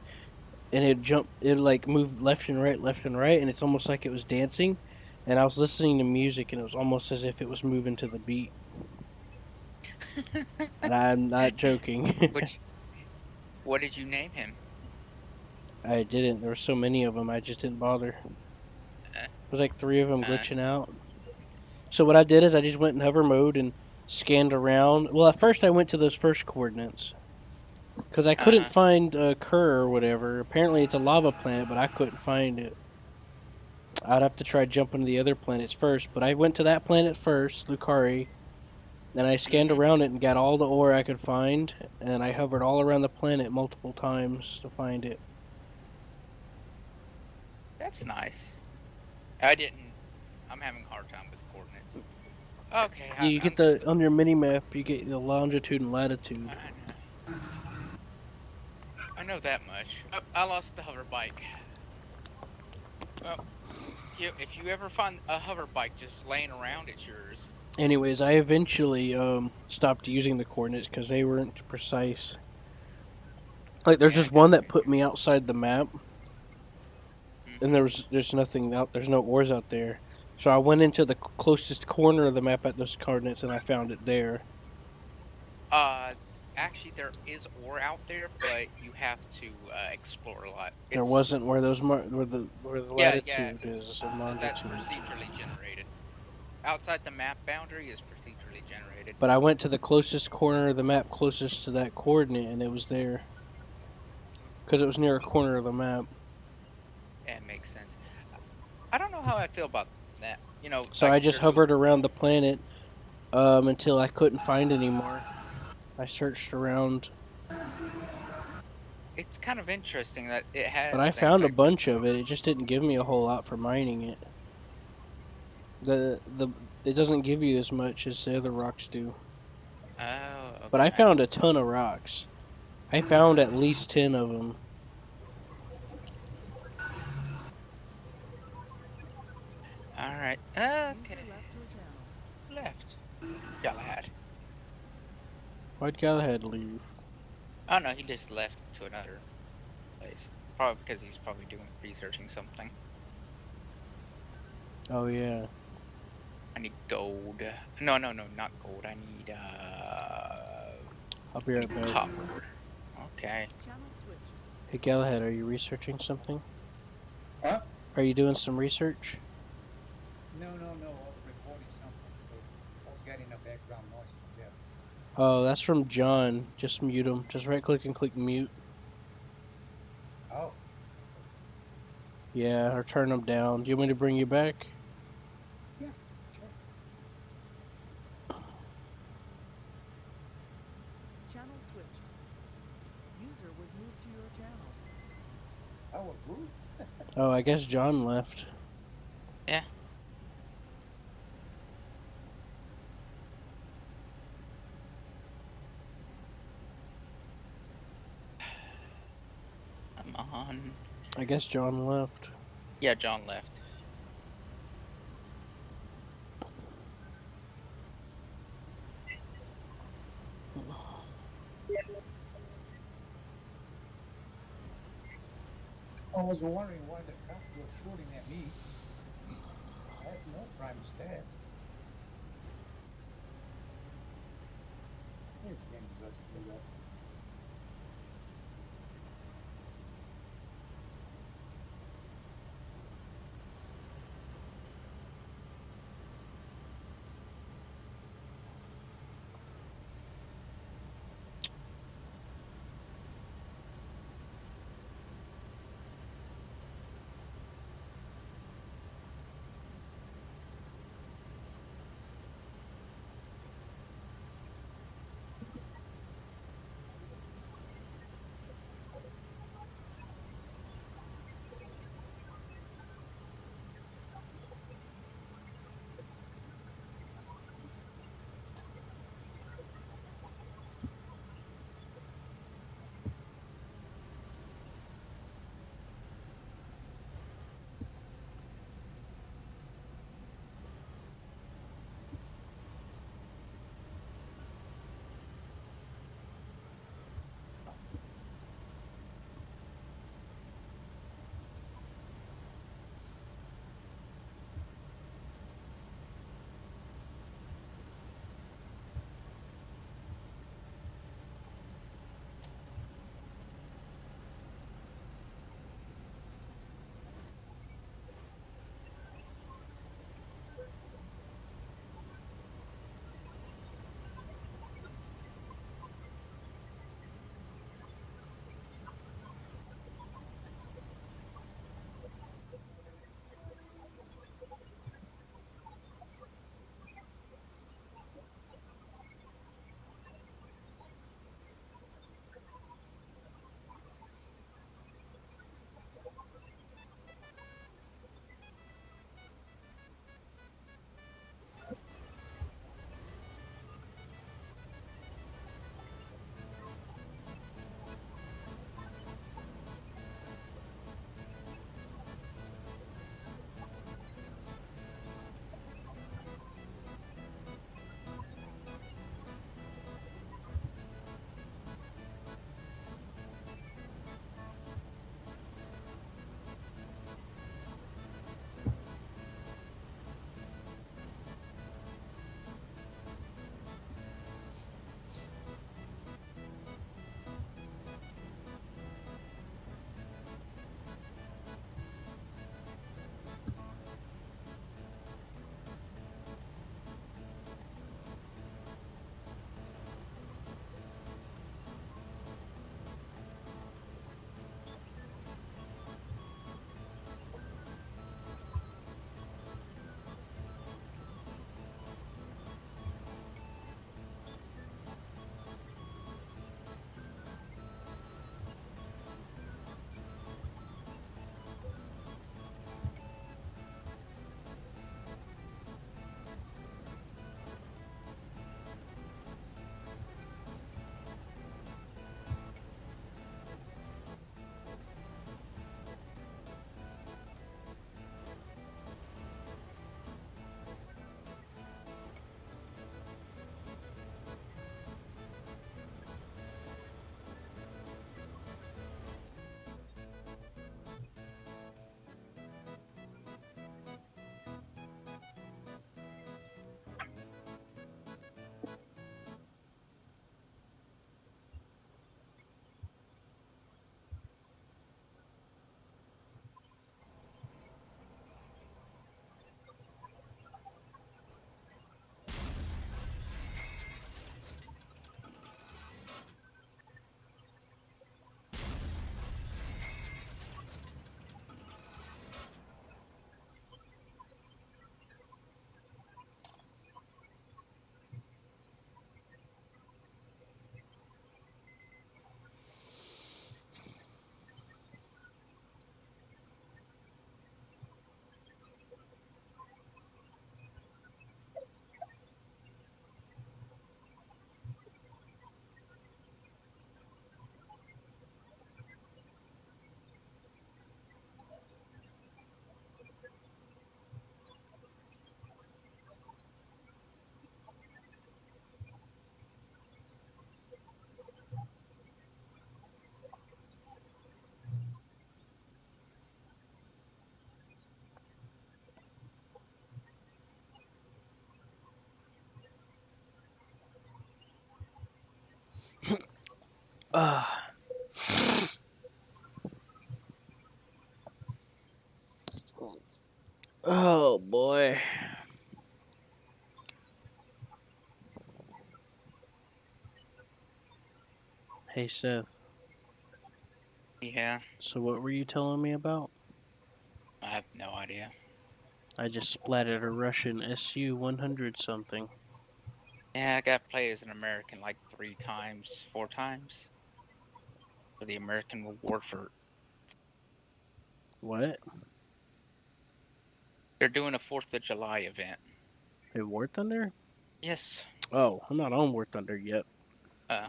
Speaker 1: and it'd like move left and right, and it's almost like it was dancing. And I was listening to music, and it was almost as if it was moving to the beat. And I'm not joking.
Speaker 14: What did you name him?
Speaker 1: I didn't. There were so many of them, I just didn't bother. There was like 3 of them glitching out. So what I did is I just went in hover mode and scanned around. Well, at first I went to those first coordinates. Because I couldn't find Kerr or whatever. Apparently it's a lava planet, but I couldn't find it. I'd have to try jumping to the other planets first. But I went to that planet first, Lucari. Then I scanned around it and got all the ore I could find. And I hovered all around the planet multiple times to find it.
Speaker 14: That's nice. I'm having a hard time with coordinates. Okay.
Speaker 1: Yeah, you get on your mini map, you get the longitude and latitude.
Speaker 14: I know that much. Oh, I lost the hover bike. Well, if you ever find a hover bike just laying around, it's yours.
Speaker 1: Anyways, I eventually stopped using the coordinates because they weren't precise. Like, there's
Speaker 14: Yeah, I
Speaker 1: just
Speaker 14: got
Speaker 1: one that put
Speaker 14: figured.
Speaker 1: me outside the map, and
Speaker 14: Mm-hmm.
Speaker 1: there's nothing out. There's no ores out there. So I went into the closest corner of the map at those coordinates, and I found it there.
Speaker 14: Uh, actually, there is ore out there, but you have to explore a lot.
Speaker 1: There
Speaker 14: It's
Speaker 1: wasn't where where the
Speaker 14: yeah.
Speaker 1: latitude is and
Speaker 14: That's
Speaker 1: longitude.
Speaker 14: procedurally generated. Outside the map boundary is procedurally generated.
Speaker 1: But I went to the closest corner of the map closest to that coordinate, and it was there because it was near a corner of the map.
Speaker 14: It makes sense. I don't know how I feel about that.
Speaker 1: So
Speaker 14: Like
Speaker 1: I just
Speaker 14: there's a.
Speaker 1: hovered around the planet until I couldn't find anymore. I searched around,
Speaker 14: It's kind of interesting that it
Speaker 1: but
Speaker 14: has
Speaker 1: I
Speaker 14: things
Speaker 1: found a
Speaker 14: like
Speaker 1: bunch of it. It just didn't give me a whole lot for mining it. The it doesn't give you as much as the other rocks do.
Speaker 14: oh,
Speaker 1: But I
Speaker 14: okay.
Speaker 1: found a ton of rocks. I found at least 10 of them.
Speaker 14: All right.
Speaker 10: User
Speaker 14: Okay.
Speaker 10: left your channel.
Speaker 14: Left. Galahad.
Speaker 1: Why'd Galahad leave?
Speaker 14: Oh no, he just left to another place. Probably because he's probably doing researching something.
Speaker 1: Oh yeah.
Speaker 14: I need gold. No, no, no, not gold. I need
Speaker 1: I'll be right back.
Speaker 14: copper. Okay.
Speaker 10: Channel switched.
Speaker 1: Hey Galahad, are you researching something?
Speaker 12: Huh?
Speaker 1: Are you doing some research?
Speaker 12: No, no, no. I was recording something, so I was getting a background noise from there.
Speaker 1: Oh, that's from John. Just mute him. Just right click and click mute.
Speaker 12: Oh.
Speaker 1: Yeah, or turn him down. Do you want me to bring you back?
Speaker 12: Yeah, sure.
Speaker 10: Channel switched. User was moved to your channel.
Speaker 12: I was rude.
Speaker 1: Oh, I guess John left.
Speaker 14: Yeah. I'm on.
Speaker 1: I guess John left.
Speaker 14: Yeah, John left.
Speaker 12: I was wondering why the cops were shooting at me. I have no crime stat. This game is just screwed up.
Speaker 1: Ah. Oh boy. Hey Seth.
Speaker 14: Yeah,
Speaker 1: So what were you telling me about?
Speaker 14: I have no idea.
Speaker 1: I just splatted a Russian Su-100 something.
Speaker 14: Yeah, I got played as an American like 3 times, 4 times for the American Award for.
Speaker 1: What?
Speaker 14: They're doing a 4th of July event.
Speaker 1: Hey, War Thunder?
Speaker 14: Yes.
Speaker 1: Oh, I'm not on War Thunder yet.
Speaker 14: Uh,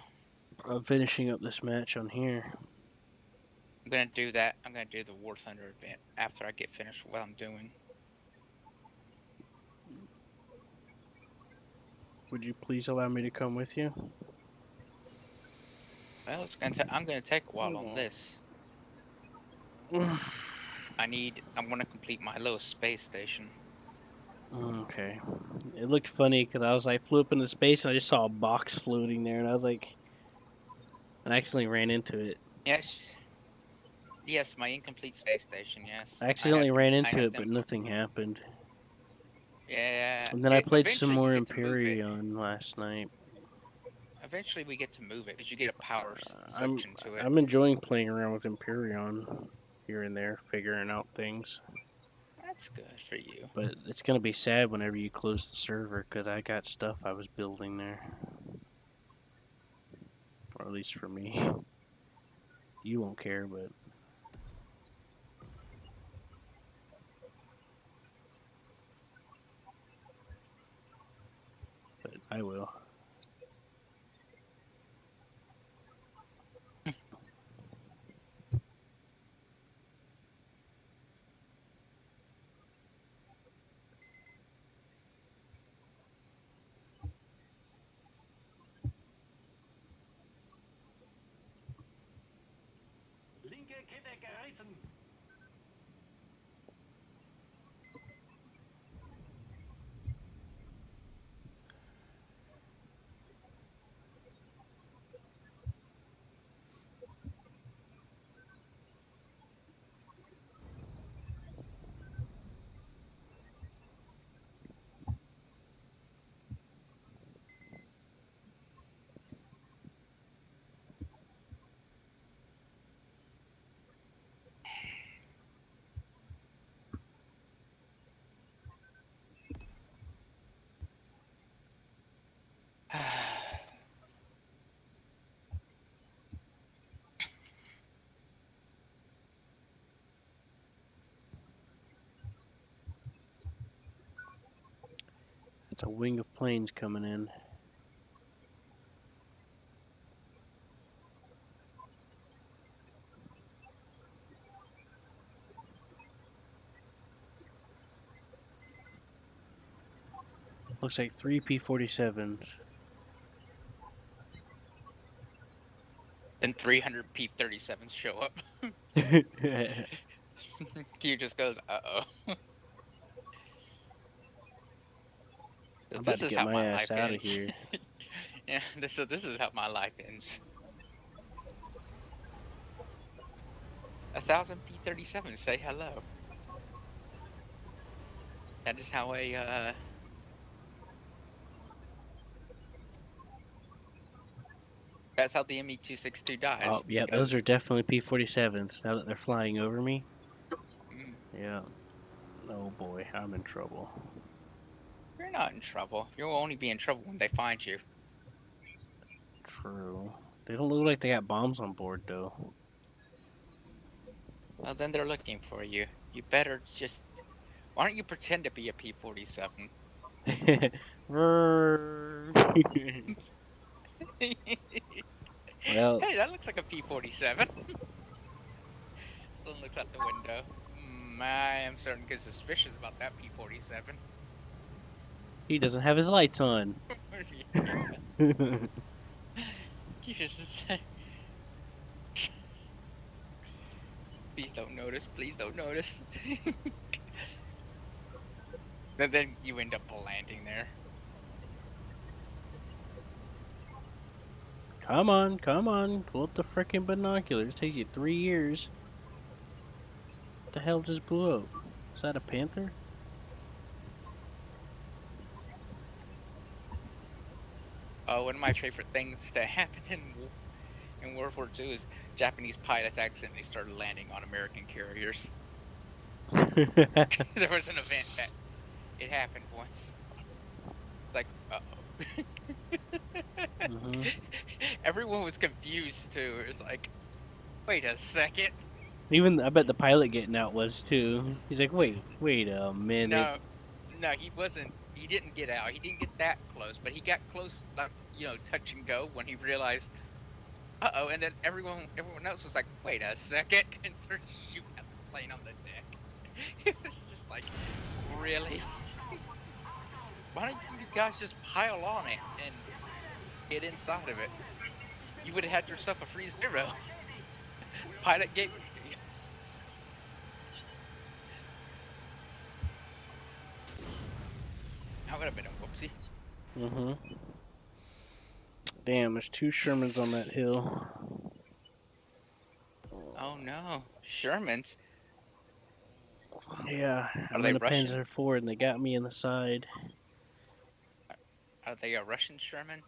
Speaker 1: I'm finishing up this match on here.
Speaker 14: I'm gonna do that. I'm gonna do the War Thunder event after I get finished with what I'm doing.
Speaker 1: Would you please allow me to come with you?
Speaker 14: Well, it's gonna. I'm gonna take a while on this. I'm gonna complete my little space station.
Speaker 1: Okay. It looked funny because I was like flew up into space and I just saw a box floating there and I was like, and I accidentally ran into it.
Speaker 14: Yes. Yes, my incomplete space station. Yes,
Speaker 1: I accidentally ran
Speaker 14: I
Speaker 1: into
Speaker 14: have
Speaker 1: it, but
Speaker 14: them.
Speaker 1: nothing happened.
Speaker 14: Yeah.
Speaker 1: And then I played some
Speaker 14: Eventually we
Speaker 1: more
Speaker 14: get to move it.
Speaker 1: Empyrean last night.
Speaker 14: Eventually we get to move it because you get a power
Speaker 1: I'm
Speaker 14: section to it.
Speaker 1: I'm enjoying playing around with Empyrean here and there, figuring out things.
Speaker 14: That's good for you.
Speaker 1: But it's gonna be sad whenever you close the server because I got stuff I was building there, or at least for me. You won't care, but I will.
Speaker 12: Linke Kette gerissen.
Speaker 1: It's a wing of planes coming in. Looks like 3 P-47s.
Speaker 14: Then 300 P-37s show up. Q just goes, uh-oh.
Speaker 1: I'm about
Speaker 14: This
Speaker 1: to
Speaker 14: is
Speaker 1: get
Speaker 14: how
Speaker 1: my
Speaker 14: my
Speaker 1: ass
Speaker 14: life
Speaker 1: out of
Speaker 14: ends.
Speaker 1: here.
Speaker 14: Yeah, this is how my life ends. 1,000 P-37s say hello. That is how that's how the ME-262
Speaker 1: Oh,
Speaker 14: dies,
Speaker 1: yeah, those are
Speaker 14: because
Speaker 1: definitely P-47s. Now that they're flying over me.
Speaker 14: mm,
Speaker 1: Yeah. Oh boy, I'm in trouble.
Speaker 14: you're not in trouble. You'll only be in trouble when they find you.
Speaker 1: True. They don't look like they got bombs on board, though.
Speaker 14: Well, then they're looking for you. You better just... Why don't you pretend to be a P-47?
Speaker 1: Well,
Speaker 14: Hey, that looks like a P-47. Someone looks out the window. I am starting to get suspicious about that P-47.
Speaker 1: he doesn't have his lights on.
Speaker 14: You just please don't notice. Please don't notice. Then you end up landing there.
Speaker 1: Come on, come on. Pull up the freaking binoculars. It takes you 3 years. What the hell just blew up? Is that a panther?
Speaker 14: One of my favorite things to happen in World War II is Japanese pilots accidentally started landing on American carriers. There was an event that it happened once. Like,
Speaker 1: Mhm.
Speaker 14: Everyone was confused too. It was like, wait a second.
Speaker 1: Even I bet the pilot getting out was too. He's like, wait a minute.
Speaker 14: No, he wasn't. He didn't get out. He didn't get that close, but he got close, like, touch and go when he realized, uh-oh, and then everyone else was like, wait a second, and started shooting at the plane on the deck. It was just like, really? Why don't you guys just pile on it and get inside of it? You would have had yourself a free zero. Pilot gave it to you. That would have been a whoopsie.
Speaker 1: Mhm. Damn, there's 2 Shermans on that hill.
Speaker 14: Oh no, Shermans.
Speaker 1: Yeah,
Speaker 14: Are
Speaker 1: I'm
Speaker 14: they
Speaker 1: in a
Speaker 14: Russian?
Speaker 1: Panzer IV and they got me in the side.
Speaker 14: Are they a Russian Sherman?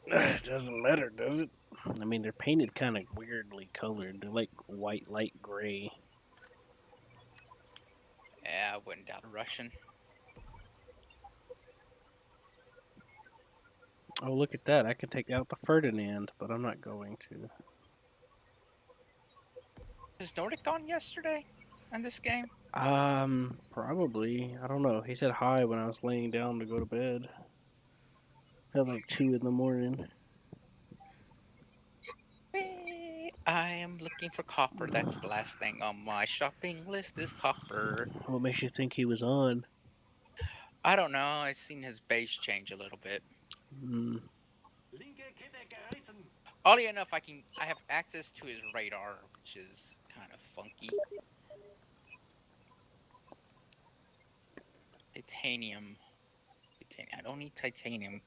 Speaker 1: It doesn't matter, does it? I mean, they're painted kind of weirdly colored. They're like white, light gray.
Speaker 14: Yeah, I wouldn't doubt a Russian.
Speaker 1: Oh, look at that. I can take out the Ferdinand, but I'm not going to.
Speaker 14: Was Nordic on yesterday in this game?
Speaker 1: Probably. I don't know. He said hi when I was laying down to go to bed. At like 2 in the morning.
Speaker 14: I am looking for copper. That's the last thing on my shopping list is copper.
Speaker 1: What makes you think he was on?
Speaker 14: I don't know. I've seen his base change a little bit.
Speaker 1: Hmm.
Speaker 14: Oddly enough, I have access to his radar, which is kind of funky. Titanium. I don't need titanium.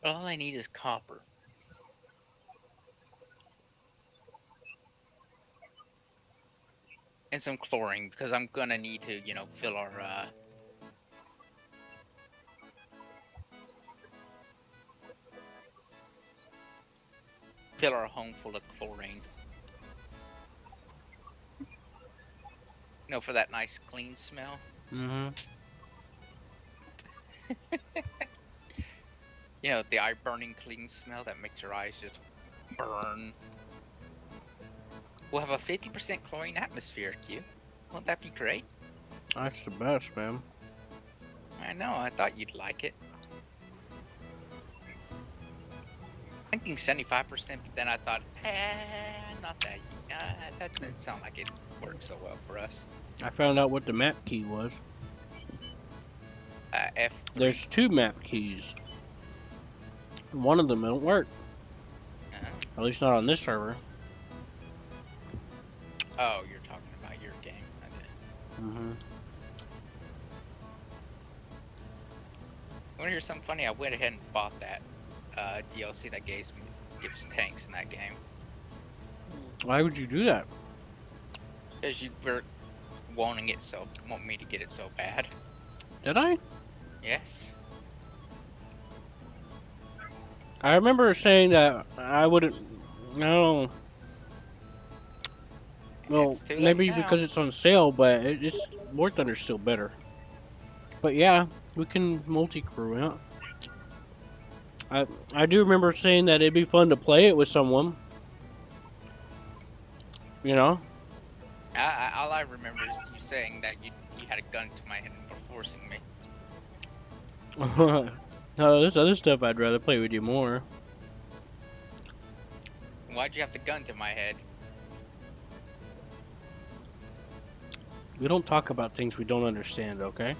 Speaker 14: All I need is copper. And some chlorine, because I'm gonna need to, fill our home full of chlorine. For that nice clean smell.
Speaker 1: Mm-hmm.
Speaker 14: The eye burning clean smell that makes your eyes just burn. We'll have a 50% chlorine atmosphere, Q. Won't that be great?
Speaker 1: That's the best, man.
Speaker 14: I know, I thought you'd like it. Thinking 75%, but then I thought, not that. That doesn't sound like it works so well for us.
Speaker 1: I found out what the map key was.
Speaker 14: F3.
Speaker 1: There's 2 map keys. One of them don't work. At least not on this server.
Speaker 14: Oh, you're talking about your game. Okay.
Speaker 1: Mm-hmm.
Speaker 14: Want to hear something funny? I went ahead and bought that DLC that gives tanks in that game.
Speaker 1: Why would you do that?
Speaker 14: Because you were want me to get it so bad.
Speaker 1: Did I?
Speaker 14: Yes.
Speaker 1: I remember saying that I wouldn't. No. Well, maybe because it's on sale, but it's War Thunder's still better. But yeah, we can multi-crew out. I do remember saying that it'd be fun to play it with someone. You know?
Speaker 14: All I remember is you saying that you had a gun to my head and were forcing me.
Speaker 1: No, this other stuff I'd rather play with you more.
Speaker 14: Why'd you have the gun to my head?
Speaker 1: We don't talk about things we don't understand, okay?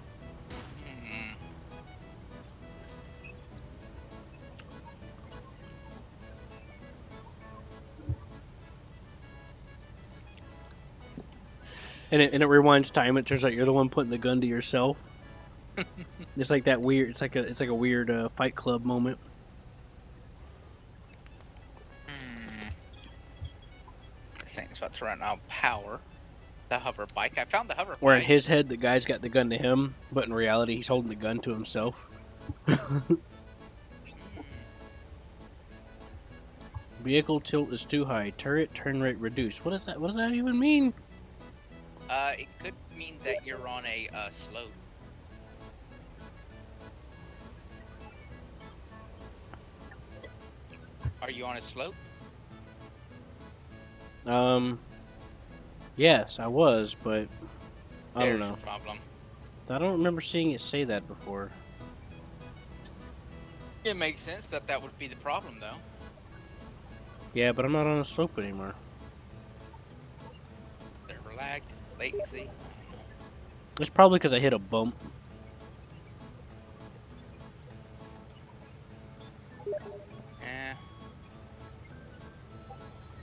Speaker 1: And it rewinds time. It turns out you're the one putting the gun to yourself. It's like that weird. It's like a weird Fight Club moment.
Speaker 14: and I'll power the hover bike. I found the hover
Speaker 1: Where in
Speaker 14: bike.
Speaker 1: his head, the guy's got the gun to him, but in reality, he's holding the gun to himself. Vehicle tilt is too high. Turret turn rate reduced. What is that? What does that even mean?
Speaker 14: It could mean that you're on a slope. Are you on a slope?
Speaker 1: Yes, I was, but I don't
Speaker 14: There's
Speaker 1: know.
Speaker 14: your problem.
Speaker 1: I don't remember seeing it say that before.
Speaker 14: It makes sense that that would be the problem, though.
Speaker 1: Yeah, but I'm not on a slope anymore.
Speaker 14: Server lag, latency.
Speaker 1: It's probably because I hit a bump.
Speaker 14: Eh.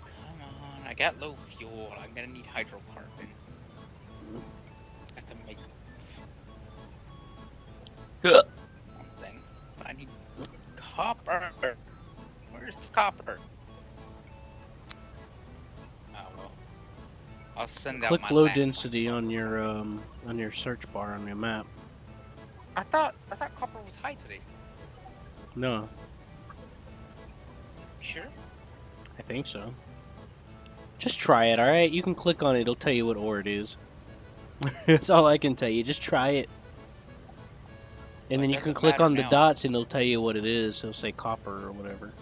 Speaker 14: Come on, I got low fuel. I'm gonna need hydrocarbon. I have to make something. But I need copper. Where's the copper? Oh well. I'll send out
Speaker 1: Click
Speaker 14: my
Speaker 1: low
Speaker 14: last
Speaker 1: density on your search bar on your map.
Speaker 14: I thought copper was high today.
Speaker 1: No,
Speaker 14: Sure.
Speaker 1: I think so. Just try it, alright? You can click on it, it'll tell you what ore it is. That's all I can tell you. Just try it. And then you can click on the dots and it'll tell you what it is. It'll say copper or whatever.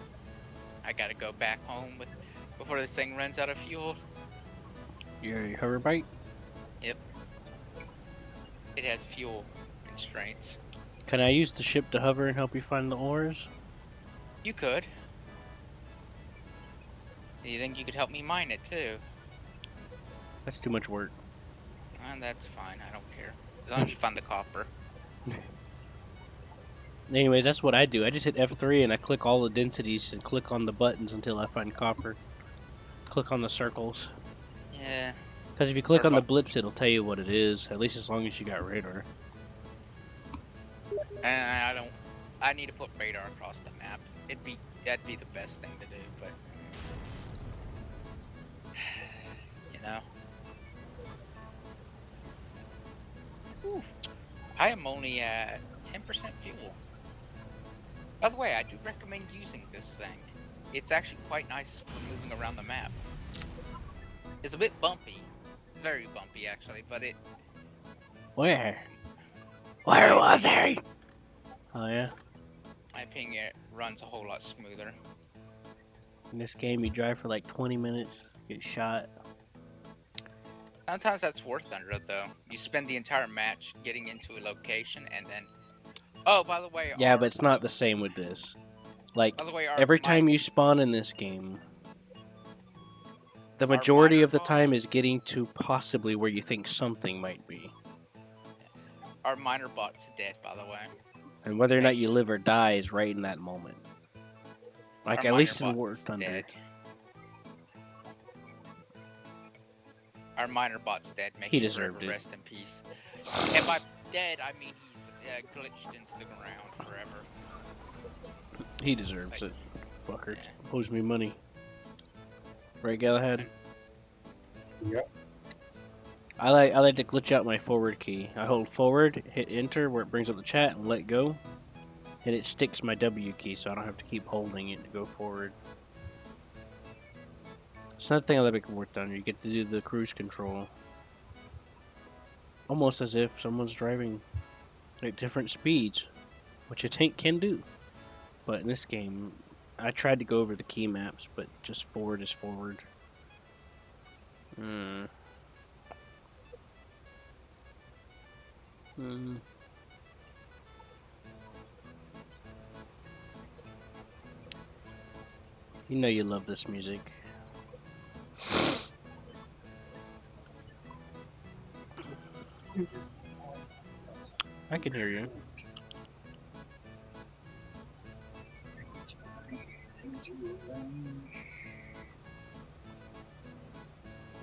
Speaker 14: I gotta go back home before this thing runs out of fuel.
Speaker 1: Your hover bike?
Speaker 14: Yep. It has fuel constraints.
Speaker 1: Can I use the ship to hover and help you find the ores?
Speaker 14: You could. Do you think you could help me mine it too?
Speaker 1: That's too much work.
Speaker 14: That's fine. I don't care. As long as you find the copper.
Speaker 1: Anyways, that's what I do. I just hit F3 and I click all the densities and click on the buttons until I find copper. Click on the circles.
Speaker 14: Yeah.
Speaker 1: Because if you click on the blips, it'll tell you what it is. At least as long as you got radar.
Speaker 14: And I need to put radar across the map. That'd be the best thing to do, but you know. Whew. I am only at 10% fuel. By the way, I do recommend using this thing. It's actually quite nice for moving around the map. It's a bit bumpy. Very bumpy, actually, but it...
Speaker 1: Where? Where was he? Oh, yeah?
Speaker 14: My opinion, it runs a whole lot smoother.
Speaker 1: In this game, you drive for like 20 minutes, get shot.
Speaker 14: Sometimes that's worth under it, though. You spend the entire match getting into a location, and then... Oh, by the way...
Speaker 1: Yeah, but it's not the same with this. Like,
Speaker 14: by the way,
Speaker 1: every time you spawn in this game, the majority of the time is getting to possibly where you think something might be.
Speaker 14: Our miner bot's dead, by the way.
Speaker 1: And whether or not you live or die is right in that moment. Like, at least in War Thunder.
Speaker 14: Our miner bot's dead. May
Speaker 1: He deserved it.
Speaker 14: Rest in peace. And by dead, I mean he's glitched into the ground forever.
Speaker 1: He deserves it. Fucker. Owes me money. Right, Galahad?
Speaker 12: Yep.
Speaker 1: I like to glitch out my forward key. I hold forward, hit enter where it brings up the chat, and let go. And it sticks my W key so I don't have to keep holding it to go forward. It's another thing I like War Thunder. You get to do the cruise control. Almost as if someone's driving at different speeds, which a tank can do. But in this game, I tried to go over the key maps, but just forward is forward. You know you love this music. I can hear you.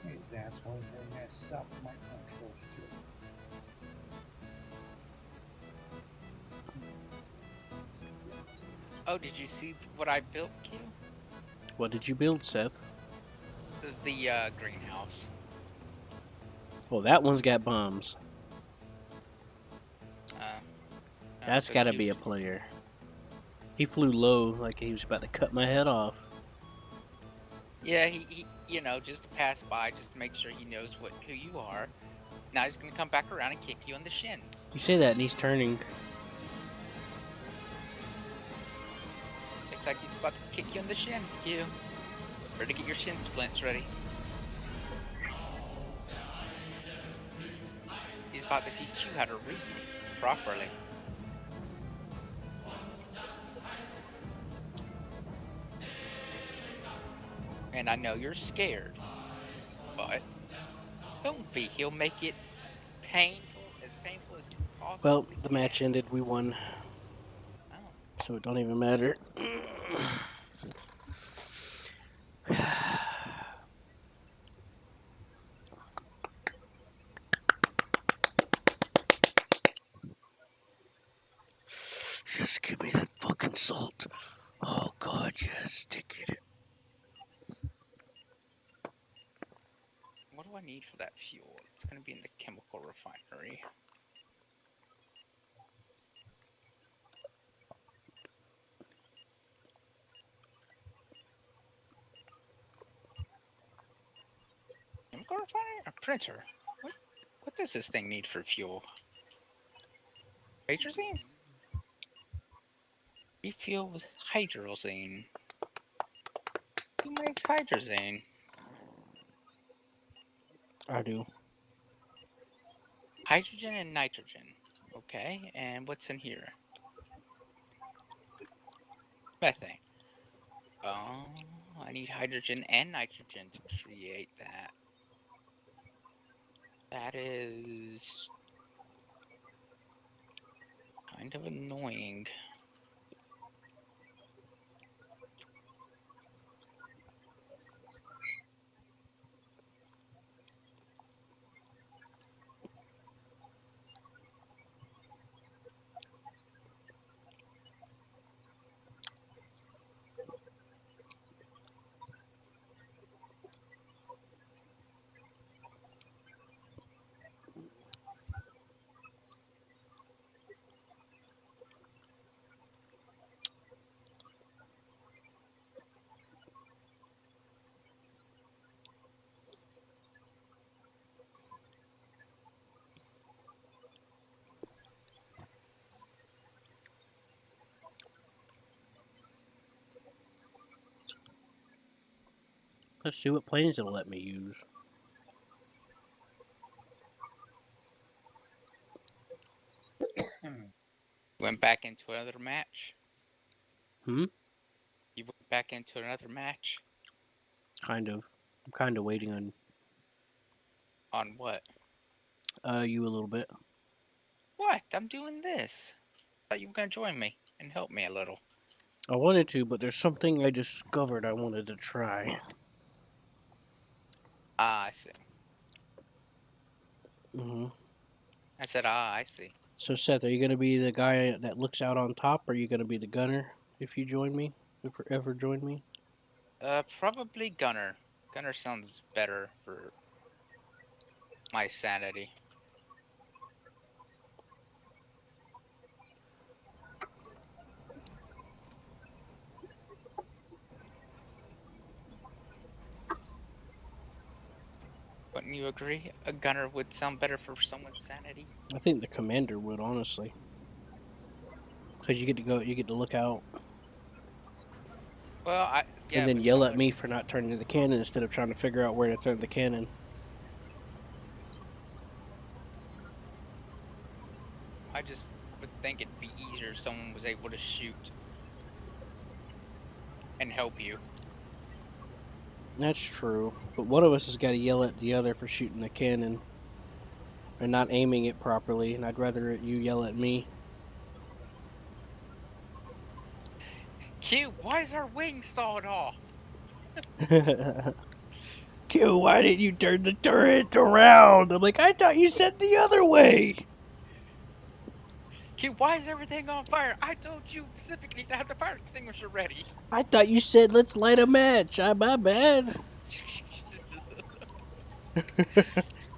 Speaker 12: His ass wants to mess up my controls too.
Speaker 14: Oh, did you see what I built, Q?
Speaker 1: What did you build, Seth?
Speaker 14: the greenhouse.
Speaker 1: Well, that one's got bombs. That's
Speaker 14: so
Speaker 1: got to
Speaker 14: you-
Speaker 1: be a player. He flew low like he was about to cut my head off.
Speaker 14: Yeah, he you know, just to pass by, just to make sure he knows who you are. Now he's gonna come back around and kick you in the shins.
Speaker 1: You say that and he's turning.
Speaker 14: Looks like he's about to kick you in the shins, Q. Better get your shin splints ready. He's about to teach you how to read properly. And I know you're scared, but don't be. He'll make it painful as possible.
Speaker 1: Well, the match ended. We won.
Speaker 14: Oh.
Speaker 1: So it don't even matter. Just give me that fucking salt. Oh god, yes, stick it.
Speaker 14: What do I need for that fuel? It's gonna be in the chemical refinery. Chemical refinery? A printer? What does this thing need for fuel? Hydrazine? Refuel with hydrazine. Who makes hydrazine?
Speaker 1: I do.
Speaker 14: Hydrogen and nitrogen. Okay, and what's in here? Methane. Oh, I need hydrogen and nitrogen to create that. That is kind of annoying.
Speaker 1: Let's see what planes it'll let me use.
Speaker 14: Went back into another match?
Speaker 1: Hmm?
Speaker 14: You went back into another match?
Speaker 1: Kind of. I'm kind of waiting on
Speaker 14: On what?
Speaker 1: you a little bit.
Speaker 14: What? I'm doing this. I thought you were gonna join me and help me a little.
Speaker 1: I wanted to, but there's something I discovered I wanted to try.
Speaker 14: Ah, I see.
Speaker 1: Hmm.
Speaker 14: I said, ah, I see.
Speaker 1: So Seth, are you gonna be the guy that looks out on top, or are you gonna be the gunner if you join me? If you ever join me?
Speaker 14: Probably Gunner. Gunner sounds better for my sanity. Wouldn't you agree? A gunner would sound better for someone's sanity.
Speaker 1: I think the commander would, honestly, because you get to go, you get to look out,
Speaker 14: Well, yeah,
Speaker 1: and then
Speaker 14: but
Speaker 1: yell at
Speaker 14: someone,
Speaker 1: me for not turning the cannon instead of trying to figure out where to turn the cannon.
Speaker 14: I just would think it'd be easier if someone was able to shoot and help you.
Speaker 1: That's true, but one of us has got to yell at the other for shooting the cannon and not aiming it properly, and I'd rather you yell at me.
Speaker 14: Q, why is our wing sawed off?
Speaker 1: Q, why didn't you turn the turret around? I'm like, I thought you said the other way.
Speaker 14: Q, why is everything on fire? I told you specifically to have the fire extinguisher ready.
Speaker 1: I thought you said let's light a match. My bad.
Speaker 14: Just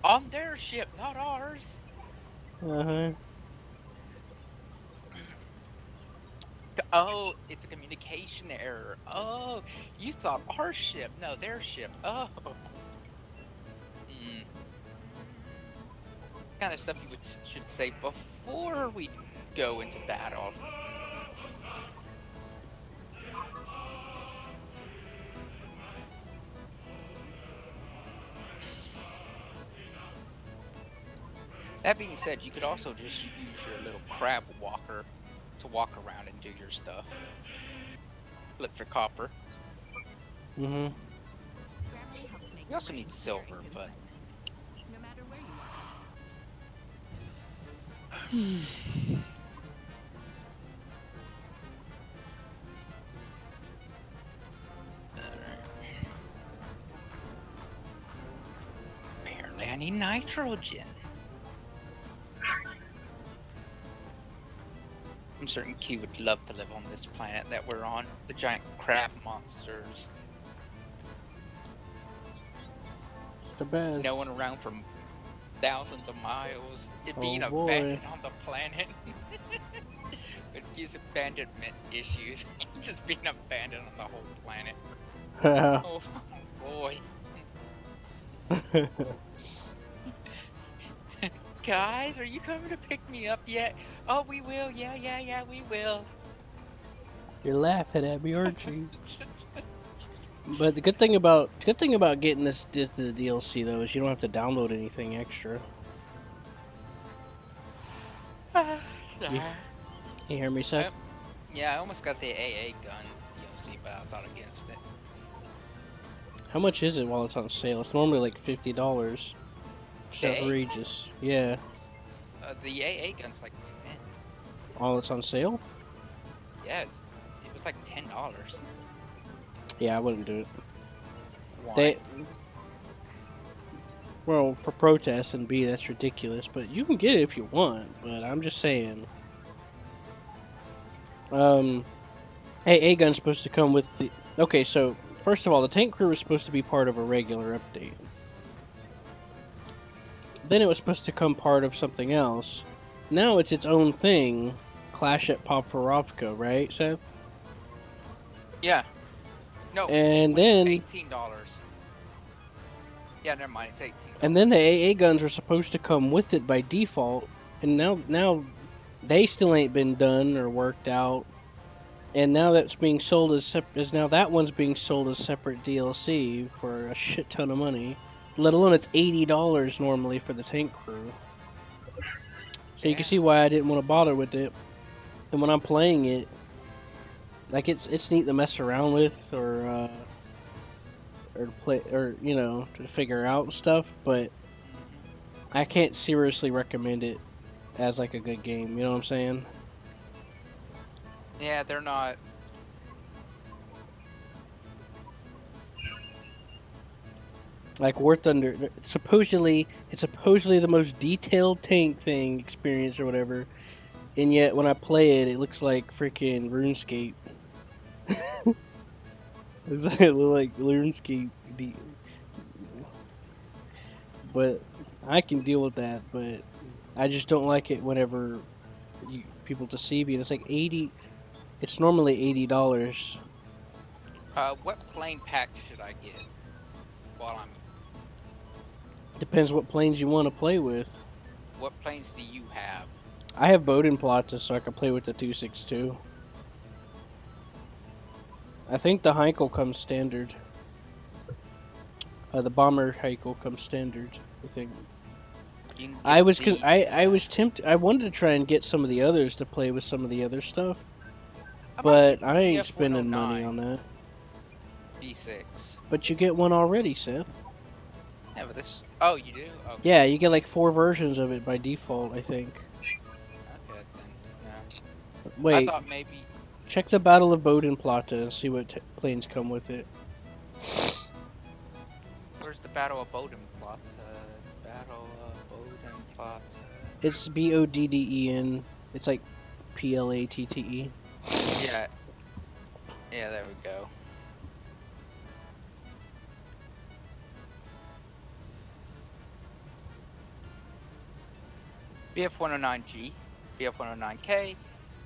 Speaker 14: On their ship, not ours.
Speaker 1: Uh-huh.
Speaker 14: Oh, it's a communication error. Oh, you thought our ship. No, their ship. Oh. Hmm. Kind of stuff you should say before we go into battle. That being said, you could also just use your little crab walker to walk around and do your stuff. Flip for copper.
Speaker 1: Mm-hmm.
Speaker 8: Gravity helps make
Speaker 14: You also
Speaker 8: your brain
Speaker 14: need
Speaker 8: hear
Speaker 14: silver,
Speaker 8: and
Speaker 14: but
Speaker 8: sense, no matter where you are.
Speaker 14: apparently I need nitrogen. I'm certain Q would love to live on this planet that we're on. The giant crab monsters.
Speaker 1: It's the best.
Speaker 14: No one around for thousands of miles. It being
Speaker 1: Oh boy.
Speaker 14: abandoned on the planet. With Q's abandonment issues. Just being abandoned on the whole planet. Oh boy. Guys, are you coming to pick me up yet? Oh, we will. Yeah, we will.
Speaker 1: You're laughing at me, aren't you? But the good thing about getting this the DLC though is you don't have to download anything extra. You hear me, Seth?
Speaker 14: Yeah, I almost got the AA gun DLC, but I thought against it.
Speaker 1: How much is it while it's on sale? It's normally like $50. It's
Speaker 14: The AA
Speaker 1: outrageous. Yeah.
Speaker 14: The AA gun's like 10.
Speaker 1: While it's on sale?
Speaker 14: Yeah, it was like $10.
Speaker 1: Yeah, I wouldn't do it.
Speaker 14: Why?
Speaker 1: Well, for protest and B, that's ridiculous. But you can get it if you want. But I'm just saying. AA gun's supposed to come with the. Okay, so first of all, the tank crew was supposed to be part of a regular update. Then it was supposed to come part of something else. Now it's its own thing. Clash at Poporovka, right, Seth?
Speaker 14: Yeah. No.
Speaker 1: And then
Speaker 14: $18. Yeah, never mind. It's $18.
Speaker 1: And then the AA guns were supposed to come with it by default, and now they still ain't been done or worked out. And now that's being sold as now that one's being sold as separate DLC for a shit ton of money. Let alone it's $80 normally for the tank crew. So you can see why I didn't want to bother with it. And when I'm playing it, like it's neat to mess around with or to play or to figure out stuff, but I can't seriously recommend it as like a good game. You know what I'm saying?
Speaker 14: Yeah, they're not.
Speaker 1: Like War Thunder, it's supposedly the most detailed tank thing experience or whatever, and yet when I play it, it looks like freaking RuneScape. It's like RuneScape, but I can deal with that. But I just don't like it whenever people deceive you. And it's like 80. It's normally $80.
Speaker 14: What plane pack should I get while I'm...
Speaker 1: Depends what planes you want to play with.
Speaker 14: What planes do you have?
Speaker 1: I have Bodenplatte, so I can play with the 262. I think the Heinkel comes standard. The bomber Heinkel comes standard, I think. I was tempted. I wanted to try and get some of the others to play with some of the other stuff, but I ain't spending money on that.
Speaker 14: B6.
Speaker 1: But you get one already, Seth.
Speaker 14: Yeah, but this... Oh, you do? Okay.
Speaker 1: Yeah, you get like 4 versions of it by default, I think.
Speaker 14: Okay, then. No.
Speaker 1: Wait.
Speaker 14: I thought maybe...
Speaker 1: Check the Battle of Bodenplatte and see what planes come with it.
Speaker 14: Where's the Battle of Bodenplatte? Battle of Bodenplatte.
Speaker 1: It's Bodden. It's like Platte.
Speaker 14: Yeah. Yeah, there we go. BF-109G, BF-109K.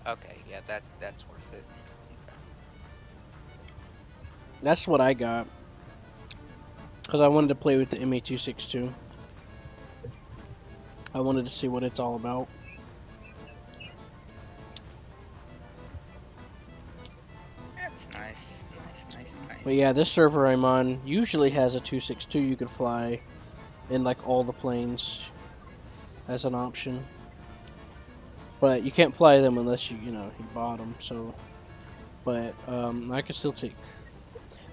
Speaker 14: Okay, yeah, that's worth it. Okay.
Speaker 1: That's what I got. Because I wanted to play with the MA262. I wanted to see what it's all about.
Speaker 14: That's nice.
Speaker 1: But yeah, this server I'm on usually has a 262 you could fly in like all the planes as an option. But you can't fly them unless you bought them. So, but I could still take.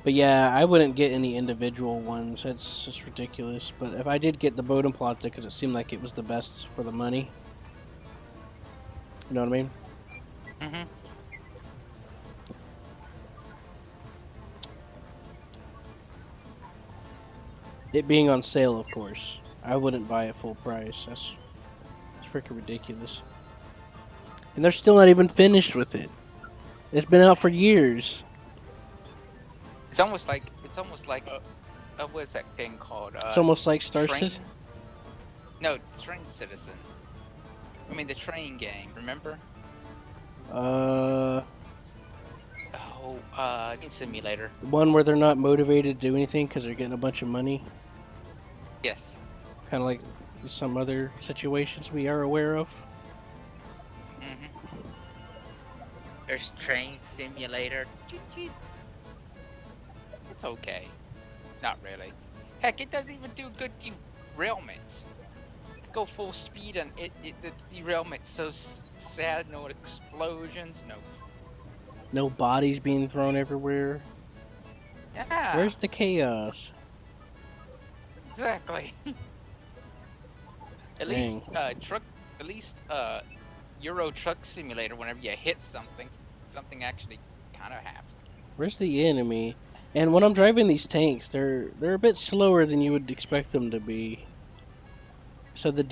Speaker 1: But yeah, I wouldn't get any individual ones. That's just ridiculous. But if I did get the Bodenplatte because it seemed like it was the best for the money. You know what I mean?
Speaker 14: Mhm.
Speaker 1: It being on sale, of course. I wouldn't buy it full price. That's freaking ridiculous. And they're still not even finished with it. It's been out for years.
Speaker 14: It's almost like what is that thing called?
Speaker 1: It's almost like Star
Speaker 14: Train?
Speaker 1: Citizen.
Speaker 14: No, Train Citizen. I mean the train game. Remember? Train Simulator.
Speaker 1: The one where they're not motivated to do anything because they're getting a bunch of money.
Speaker 14: Yes.
Speaker 1: Kind of like some other situations we are aware of.
Speaker 14: Mhm. There's Train Simulator. It's okay. Not really. Heck, it doesn't even do good derailments. Go full speed and the derailment's so sad. No explosions.
Speaker 1: No bodies being thrown everywhere.
Speaker 14: Yeah.
Speaker 1: Where's the chaos?
Speaker 14: Exactly. At least Euro Truck Simulator. Whenever you hit something actually kind of happens.
Speaker 1: Where's the enemy? And when I'm driving these tanks, they're a bit slower than you would expect them to be. So the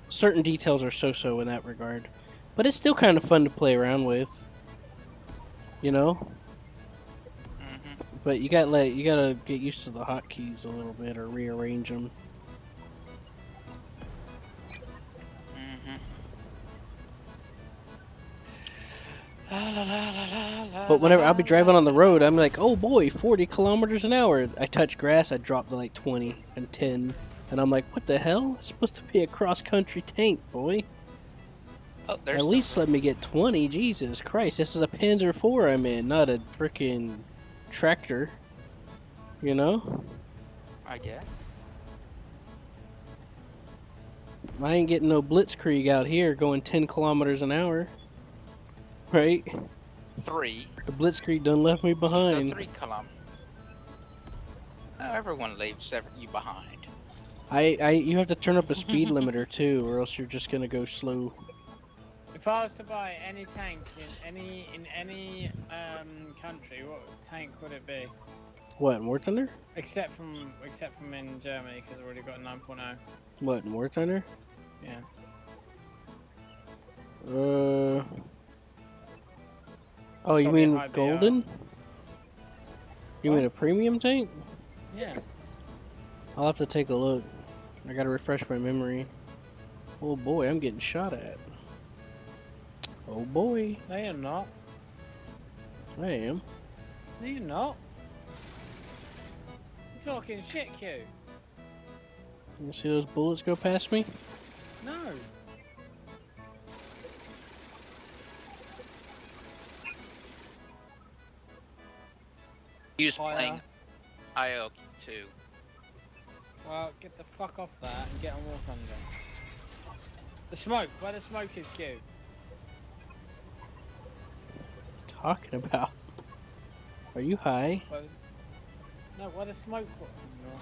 Speaker 1: certain details are so-so in that regard. But it's still kind of fun to play around with. You know?
Speaker 14: Mhm.
Speaker 1: But you gotta get used to the hotkeys a little bit or rearrange them.
Speaker 14: Mhm.
Speaker 1: But whenever I'll be driving on the road, I'm like, oh boy, 40 kilometers an hour. I touch grass, I drop to like 20 and 10. And I'm like, what the hell? It's supposed to be a cross-country tank, boy.
Speaker 14: Oh,
Speaker 1: At least let me get 20. Jesus Christ, this is a Panzer IV I'm in, not a freaking tractor. You know?
Speaker 14: I guess.
Speaker 1: I ain't getting no blitzkrieg out here going 10 kilometers an hour. Right?
Speaker 14: 3.
Speaker 1: The blitzkrieg done left me behind.
Speaker 14: 3 kilometers. Oh, everyone leaves you behind.
Speaker 1: You have to turn up a speed limiter too, or else you're just gonna go slow.
Speaker 15: If I was to buy any tank in any country, what tank would it be?
Speaker 1: What, in War Thunder?
Speaker 15: Except from in Germany, because I've already got a 9.0.
Speaker 1: What, in War Thunder?
Speaker 15: Yeah.
Speaker 1: Oh, you mean with
Speaker 15: BR.
Speaker 1: golden? You mean a premium tank?
Speaker 15: Yeah.
Speaker 1: I'll have to take a look. I gotta refresh my memory. Oh boy, I'm getting shot at. Oh boy.
Speaker 15: No, you're not.
Speaker 1: I am.
Speaker 15: No, you're not. You're talking shit, Q.
Speaker 1: You see those bullets go past me?
Speaker 15: No.
Speaker 14: He was playing IL-2.
Speaker 15: Well, get the fuck off that and get on War Thunder. The smoke, where the smoke is, Q.
Speaker 1: Talking about? Are you high?
Speaker 15: No, where the smoke? No.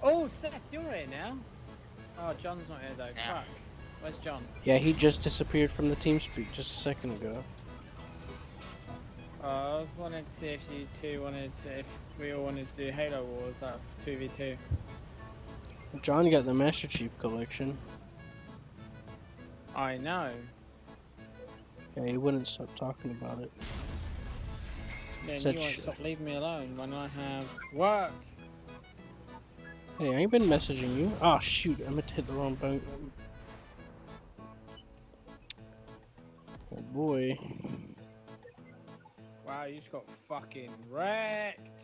Speaker 15: Oh, Seth, you're here now. Oh, John's not here though.
Speaker 14: Yeah.
Speaker 15: Fuck. Where's John?
Speaker 1: Yeah, he just disappeared from the TeamSpeak just a second ago.
Speaker 15: I was wanting to see if you two if we all wanted to do Halo Wars, that 2v2.
Speaker 1: John got the Master Chief collection.
Speaker 15: I know.
Speaker 1: Yeah, he wouldn't stop talking about it.
Speaker 15: Then
Speaker 1: Said
Speaker 15: you won't
Speaker 1: sh-
Speaker 15: stop leaving me alone when I have work.
Speaker 1: Hey, I ain't been messaging you. Oh shoot, I meant to hit the wrong button. Oh boy.
Speaker 15: Wow, you just got fucking wrecked.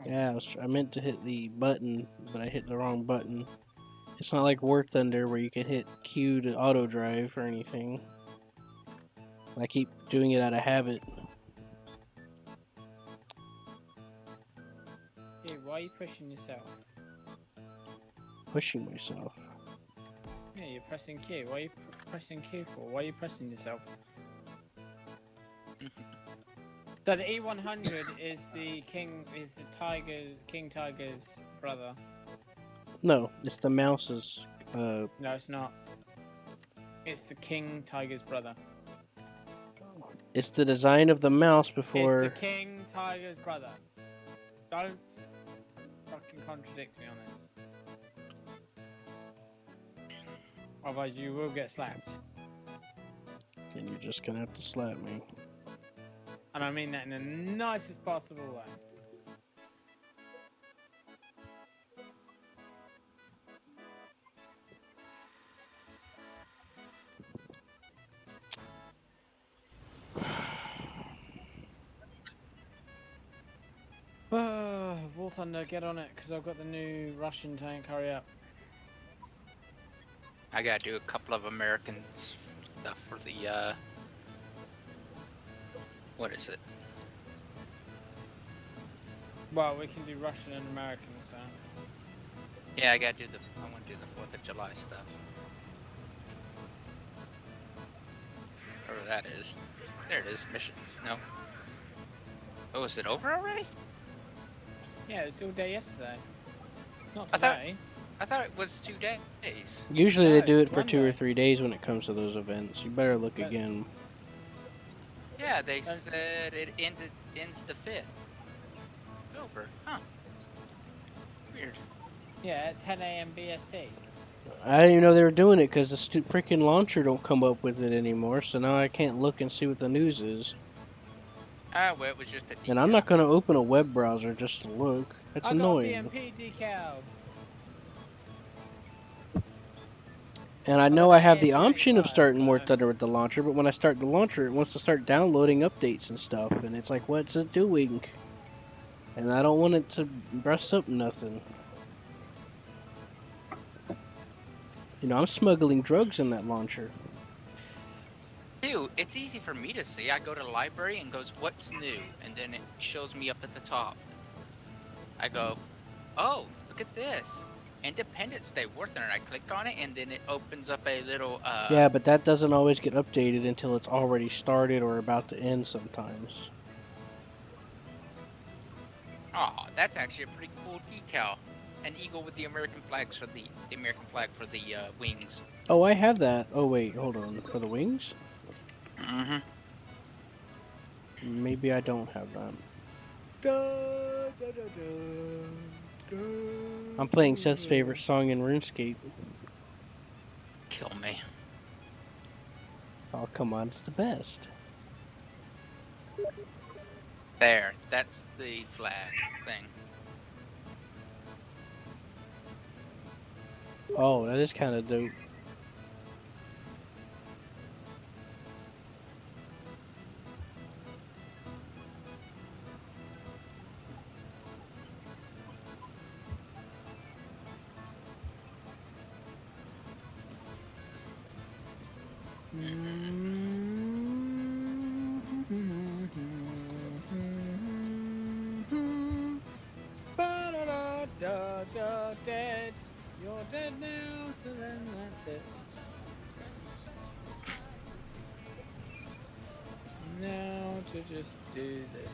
Speaker 1: Yeah, I meant to hit the button, but I hit the wrong button. It's not like War Thunder where you can hit Q to auto drive or anything. I keep doing it out of habit.
Speaker 15: Dude, why are you pushing yourself?
Speaker 1: Pushing myself.
Speaker 15: Yeah, you're pressing Q. Why are you pressing Q for? Why are you pressing yourself? So the E100 is the King Tiger's brother.
Speaker 1: No, it's the mouse's.
Speaker 15: No, it's not. It's the King Tiger's brother.
Speaker 1: It's the design of the mouse before.
Speaker 15: It's the King Tiger's brother. Don't fucking contradict me on this. Otherwise, you will get slapped.
Speaker 1: And you're just gonna have to slap me.
Speaker 15: And I mean that in the nicest possible way. War Thunder, get on it, because I've got the new Russian tank, hurry up.
Speaker 14: I gotta do a couple of American stuff for the, what is it?
Speaker 15: Well, we can do Russian and American, so.
Speaker 14: Yeah, I gotta do I wanna do the 4th of July stuff. Whatever that is. There it is, missions. No. Oh, is it over already?
Speaker 15: Yeah, it was all day yesterday. Not today.
Speaker 14: I thought it was 2 days.
Speaker 1: Usually they do it for 2 or
Speaker 15: Monday.
Speaker 1: 3 days when it comes to those events. You better look again.
Speaker 14: Yeah, they said it ends the 5th. Over. Huh. Weird.
Speaker 15: Yeah, at 10 a.m. BST.
Speaker 1: I didn't even know they were doing it because the freaking launcher don't come up with it anymore. So now I can't look and see what the news is.
Speaker 14: Ah, well, it was just a decal.
Speaker 1: And I'm not gonna open a web browser just to look. That's annoying.
Speaker 15: I got a BMP decal.
Speaker 1: And I know I have the option of starting War Thunder with the launcher, but when I start the launcher, it wants to start downloading updates and stuff, and it's like, what's it doing? And I don't want it to brush up nothing. You know, I'm smuggling drugs in that launcher.
Speaker 14: Dude, it's easy for me to see. I go to the library and goes, what's new? And then it shows me up at the top. I go, oh, look at this. Independence Day War Thunder. And I click on it, and then it opens up a little,
Speaker 1: Yeah, but that doesn't always get updated until it's already started or about to end sometimes.
Speaker 14: Oh, that's actually a pretty cool decal. An eagle with the American flags for the American flag for the wings.
Speaker 1: Oh, I have that. Oh, wait, hold on. For the wings?
Speaker 14: Mm-hmm.
Speaker 1: Maybe I don't have that. I'm playing Seth's favorite song in RuneScape.
Speaker 14: Kill me.
Speaker 1: Oh, come on, it's the best.
Speaker 14: There, that's the flag thing.
Speaker 1: Oh, that is kind of dope.
Speaker 15: Dead. You're dead now, so then that's it. Now to just do this.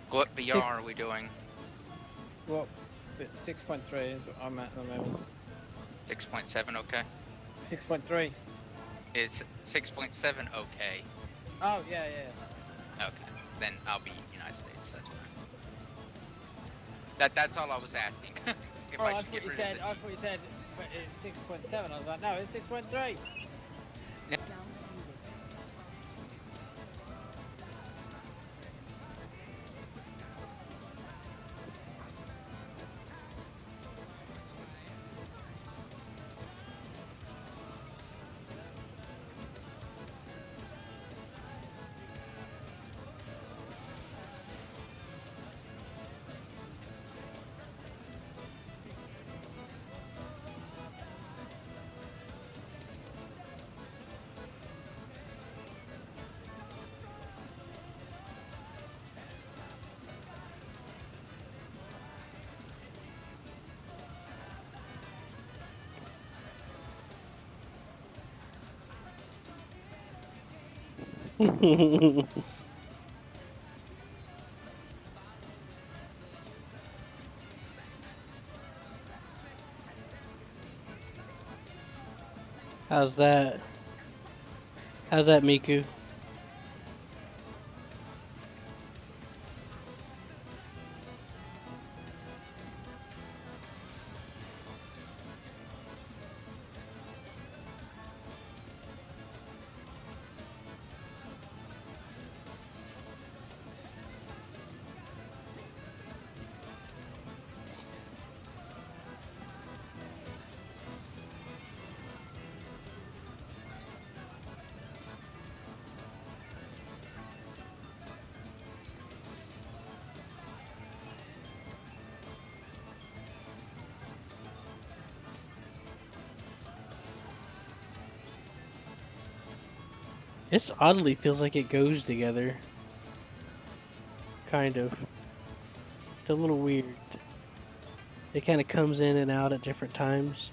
Speaker 14: What VR are we doing?
Speaker 15: Well, 6.3 is what I'm at the moment.
Speaker 14: 6.7 okay?
Speaker 15: 6.3.
Speaker 14: Is 6.7 okay?
Speaker 15: Oh, yeah.
Speaker 14: Okay. Then I'll be United States, that's fine. That's all I was asking. If I should get rid of the
Speaker 15: I thought you said but it's 6.7. I was like, no, it's 6.3.
Speaker 1: How's that? How's that, Miku? This oddly feels like it goes together. Kind of. It's a little weird. It kind of comes in and out at different times.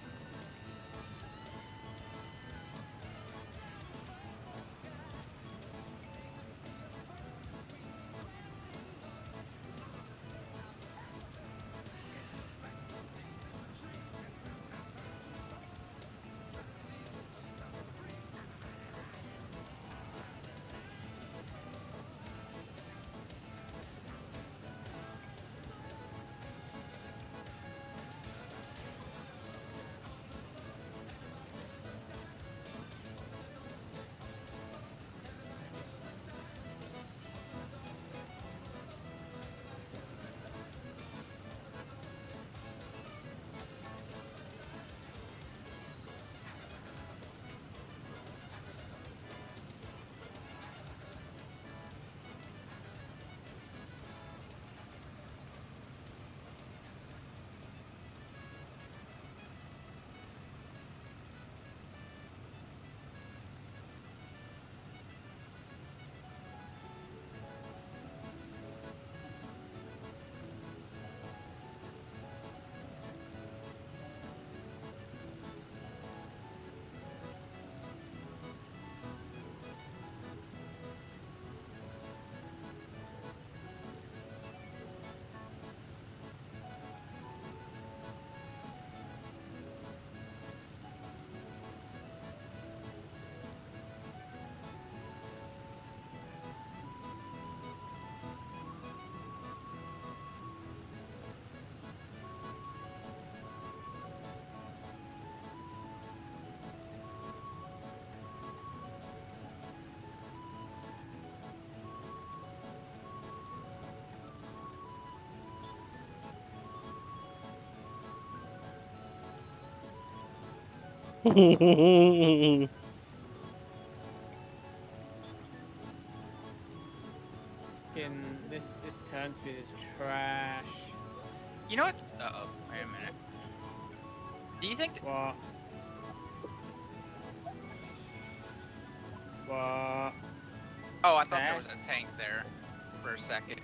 Speaker 15: This turn speed is trash.
Speaker 14: You know what? Uh-oh. Wait a minute. Do you think...
Speaker 15: What? What?
Speaker 14: Oh, I thought there was a tank there for a second.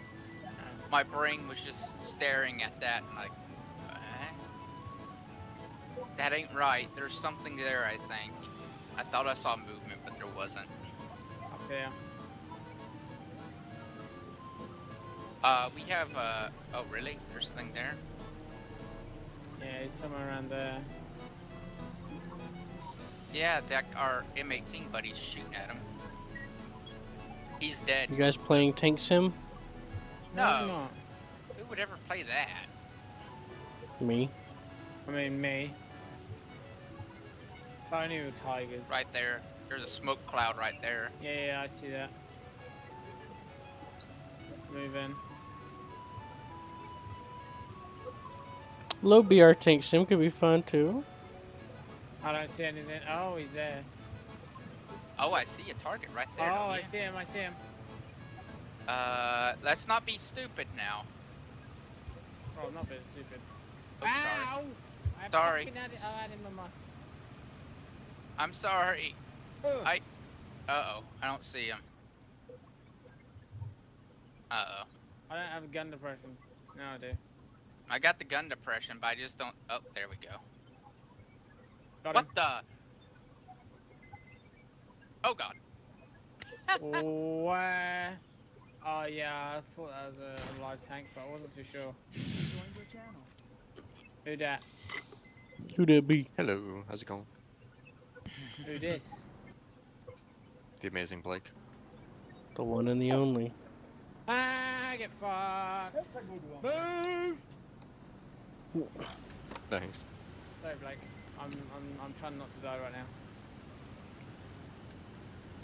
Speaker 14: My brain was just staring at that and like, what? That ain't right. There's something there, I think. I thought I saw movement, but there wasn't.
Speaker 15: Up here.
Speaker 14: We have, oh really? There's a thing there?
Speaker 15: Yeah, he's somewhere around there.
Speaker 14: Yeah, that our M18 buddy's shooting at him. He's dead.
Speaker 1: You guys playing Tank Sim?
Speaker 14: No. Who would ever play that?
Speaker 1: Me.
Speaker 15: I mean, me. Only with tigers.
Speaker 14: Right there. There's a smoke cloud right there.
Speaker 15: Yeah, I see that. Move in.
Speaker 1: Low BR Tank Sim could be fun too.
Speaker 15: I don't see anything. Oh, he's there.
Speaker 14: Oh, I see a target right there.
Speaker 15: Oh, I see him.
Speaker 14: Let's not be stupid now.
Speaker 15: Oh, I'm not being stupid.
Speaker 14: Oh,
Speaker 15: Ow!
Speaker 14: Sorry.
Speaker 15: I had him a muss.
Speaker 14: I'm sorry.
Speaker 15: Ugh.
Speaker 14: Uh-oh. I don't see him. Uh-oh.
Speaker 15: I don't have a gun depression. No, I do.
Speaker 14: I got the gun depression, but I just don't... Oh, there we go.
Speaker 15: Got
Speaker 14: what
Speaker 15: him.
Speaker 14: the... Oh, God.
Speaker 15: Where? Oh yeah, I thought that was a live tank, but I wasn't too sure.
Speaker 10: User joined your channel.
Speaker 15: Who that?
Speaker 1: Who that be?
Speaker 16: Hello, how's it going?
Speaker 15: Who this?
Speaker 16: The amazing Blake.
Speaker 1: The one and the only.
Speaker 15: Ah, get fucked.
Speaker 12: That's a good one.
Speaker 15: Move.
Speaker 16: Thanks.
Speaker 15: Sorry, Blake. I'm trying not to die right now.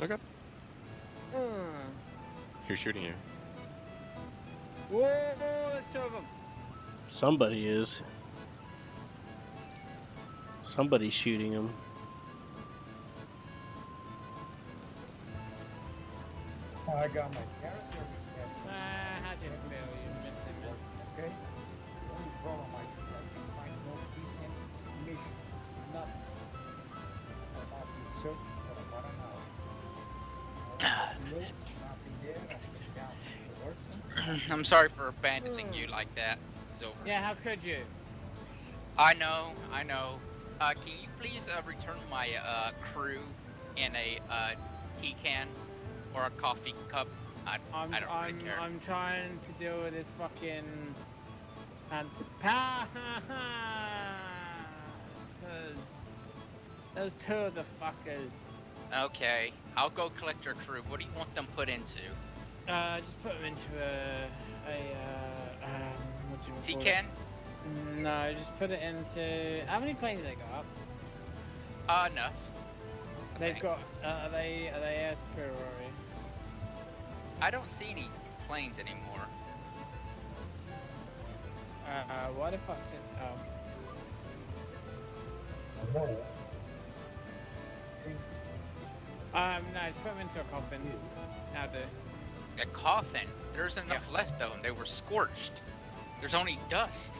Speaker 16: Okay.
Speaker 15: Hmm.
Speaker 16: Who's shooting you?
Speaker 15: Whoa, there's two of them.
Speaker 1: Somebody is. Somebody's shooting him.
Speaker 12: I got my character reset.
Speaker 15: How'd you feel? You missed him, man.
Speaker 12: Okay? The only problem I see, I can find no decent mission. Nothing. I've been searching for about an hour. No, nothing there. I went down to the person.
Speaker 14: I'm sorry for abandoning you like that, Silver.
Speaker 15: Yeah, how could you?
Speaker 14: I know, I know. Can you please return my crew in a tea can or a coffee cup? I don't really care.
Speaker 15: I'm trying to deal with this fucking and because those two of the fuckers.
Speaker 14: Okay, I'll go collect your crew. What do you want them put into?
Speaker 15: Just put them into what do you
Speaker 14: Tea
Speaker 15: call
Speaker 14: can?
Speaker 15: it? No, just put it into. How many planes they got up?
Speaker 14: Enough.
Speaker 15: They've got. Are they air superiority?
Speaker 14: I don't see any planes anymore.
Speaker 15: Why the fuck since no, just put them into a coffin. Now do.
Speaker 14: A coffin? There's enough left of them. They were scorched. There's only dust.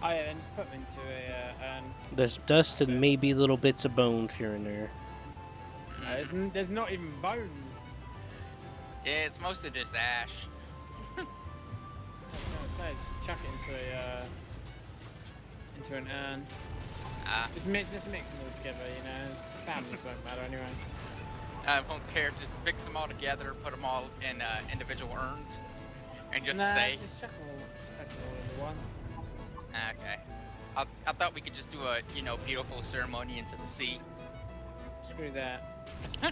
Speaker 15: Oh yeah, then just put them into a
Speaker 1: There's dust and maybe little bits of bones here and there.
Speaker 15: there's not even bones.
Speaker 14: Yeah, it's mostly just ash.
Speaker 15: I was gonna say, just chuck it into an urn. Just mix them all together, you know. Families won't matter anyway.
Speaker 14: I won't care. Just mix them all together, put them all in individual urns, and just
Speaker 15: nah,
Speaker 14: say.
Speaker 15: Just chuck them all into one.
Speaker 14: Okay. I thought we could just do a beautiful ceremony into the sea.
Speaker 15: Screw that.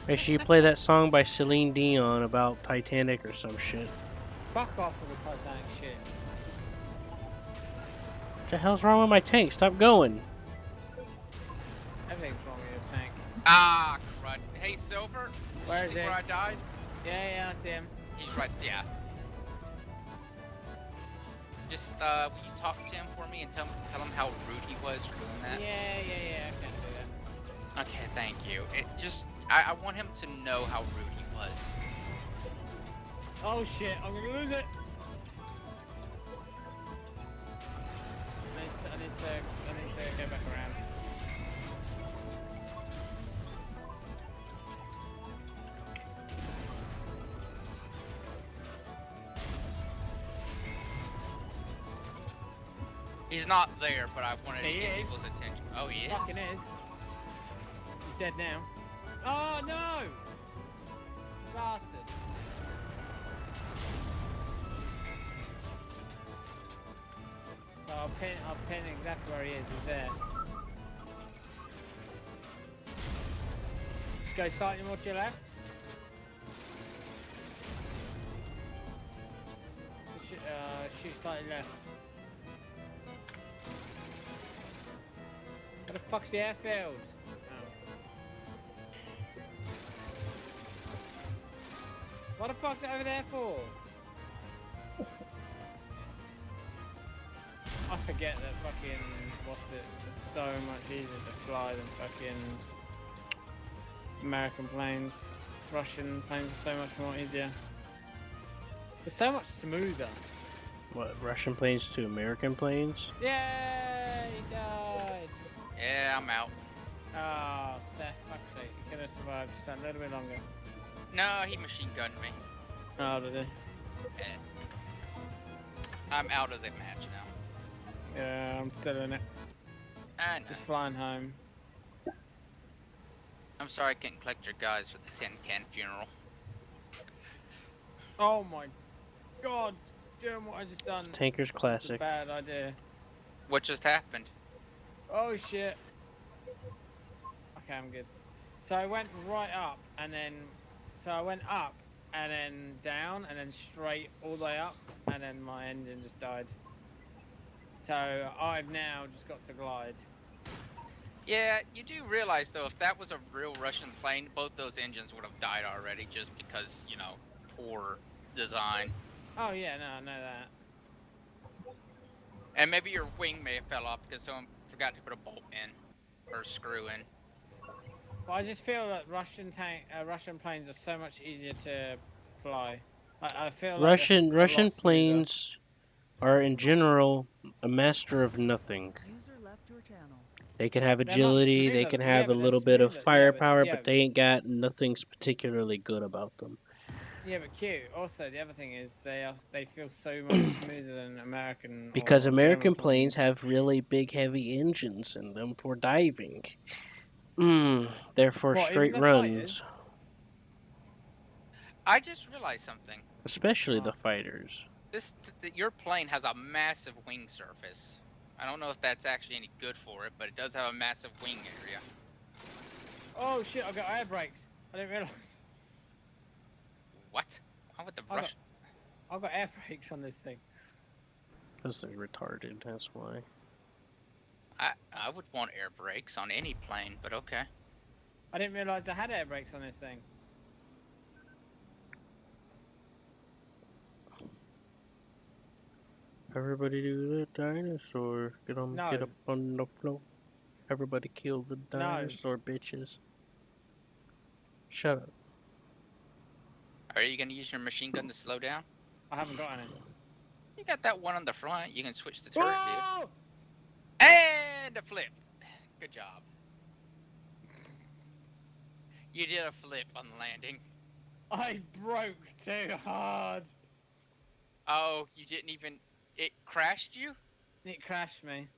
Speaker 1: Make sure you play that song by Celine Dion about Titanic or some shit.
Speaker 15: Fuck off with the Titanic shit.
Speaker 1: What the hell's wrong with my tank? Stop going.
Speaker 15: Everything's wrong with your tank.
Speaker 14: Ah, crud. Hey, Silver.
Speaker 15: Where is
Speaker 14: see
Speaker 15: he?
Speaker 14: where I died?
Speaker 15: Yeah, I see him.
Speaker 14: He's right. Yeah. Just will you talk to him for me and tell him how rude he was for doing that?
Speaker 15: Yeah, I can do that.
Speaker 14: Okay, thank you. I want him to know how rude he was.
Speaker 15: Oh shit, I'm gonna lose it. I need to go back around.
Speaker 14: He's not there, but I wanted to
Speaker 15: He
Speaker 14: get
Speaker 15: is.
Speaker 14: people's attention. Oh, he is?
Speaker 15: Fucking is. He's dead now. Oh no! Bastard. So I'll pin exactly where he is. He's there. Just go slightly more to your left. Shoot slightly left. Where the fuck's the airfield? What the fuck's it over there for? I forget that fucking it's just so much easier to fly than fucking American planes. Russian planes are so much more easier. It's so much smoother.
Speaker 1: What, Russian planes to American planes?
Speaker 15: Yay! He died!
Speaker 14: Yeah, I'm out.
Speaker 15: Oh, Seth, fuck's sake. You could have survived just a little bit longer.
Speaker 14: No, he machine gunned me.
Speaker 15: Oh, did he?
Speaker 14: Yeah. I'm out of the match now.
Speaker 15: Yeah, I'm still in it.
Speaker 14: I know.
Speaker 15: Just flying home.
Speaker 14: I'm sorry I couldn't collect your guys for the tin can funeral.
Speaker 15: Oh my god, doing what I just done.
Speaker 1: Tanker's
Speaker 15: That's a
Speaker 1: classic.
Speaker 15: bad idea.
Speaker 14: What just happened?
Speaker 15: Oh shit. Okay, I'm good. So I went right up and then, so I went up and then down and then straight all the way up and then my engine just died. So I've now just got to glide.
Speaker 14: Yeah, you do realize though, if that was a real Russian plane, both those engines would have died already, just because poor design.
Speaker 15: Oh yeah, no, I know that.
Speaker 14: And maybe your wing may have fell off because someone forgot to put a bolt in or a screw in.
Speaker 15: But I just feel that Russian planes are so much easier to fly. I feel like
Speaker 1: Russian
Speaker 15: it's a
Speaker 1: Russian
Speaker 15: lot smoother.
Speaker 1: planes are in general a master of nothing.
Speaker 10: User left your channel.
Speaker 1: They can have
Speaker 15: They're not
Speaker 1: agility, they
Speaker 15: smoother.
Speaker 1: can
Speaker 15: Yeah,
Speaker 1: have a
Speaker 15: but they're
Speaker 1: little bit of
Speaker 15: smoother. Yeah, but
Speaker 1: firepower,
Speaker 15: yeah,
Speaker 1: but they ain't got nothing's particularly good about them.
Speaker 15: yeah, but cute. Also, the other thing is they feel so much smoother than American
Speaker 1: Because
Speaker 15: or German
Speaker 1: American planes
Speaker 15: planes.
Speaker 1: have really big, heavy engines in them for diving. They're for
Speaker 15: What, even
Speaker 1: straight
Speaker 15: the
Speaker 1: runs,
Speaker 15: fighters?
Speaker 14: I just realized something.
Speaker 1: especially the
Speaker 15: What?
Speaker 1: fighters.
Speaker 14: Your plane has a massive wing surface. I don't know if that's actually any good for it, but it does have a massive wing area.
Speaker 15: Oh shit! I got air brakes. I didn't realize.
Speaker 14: What? Why would the
Speaker 15: I got,
Speaker 14: Russian?
Speaker 15: I got air brakes on this thing.
Speaker 1: Because they're retarded, that's why.
Speaker 14: I would want air brakes on any plane, but okay.
Speaker 15: I didn't realize I had air brakes on this thing.
Speaker 1: Everybody do the dinosaur. Get
Speaker 15: No.
Speaker 1: up on the floor. Everybody kill the
Speaker 15: No.
Speaker 1: dinosaur, bitches. Shut up.
Speaker 14: Are you gonna use your machine gun to slow down?
Speaker 15: I haven't got any.
Speaker 14: You got that one on the front. You can switch the turret
Speaker 15: Oh!
Speaker 14: view. And a flip. Good job. You did a flip on the landing.
Speaker 15: I broke too hard.
Speaker 14: Oh, you didn't even... It crashed you?
Speaker 15: It crashed me.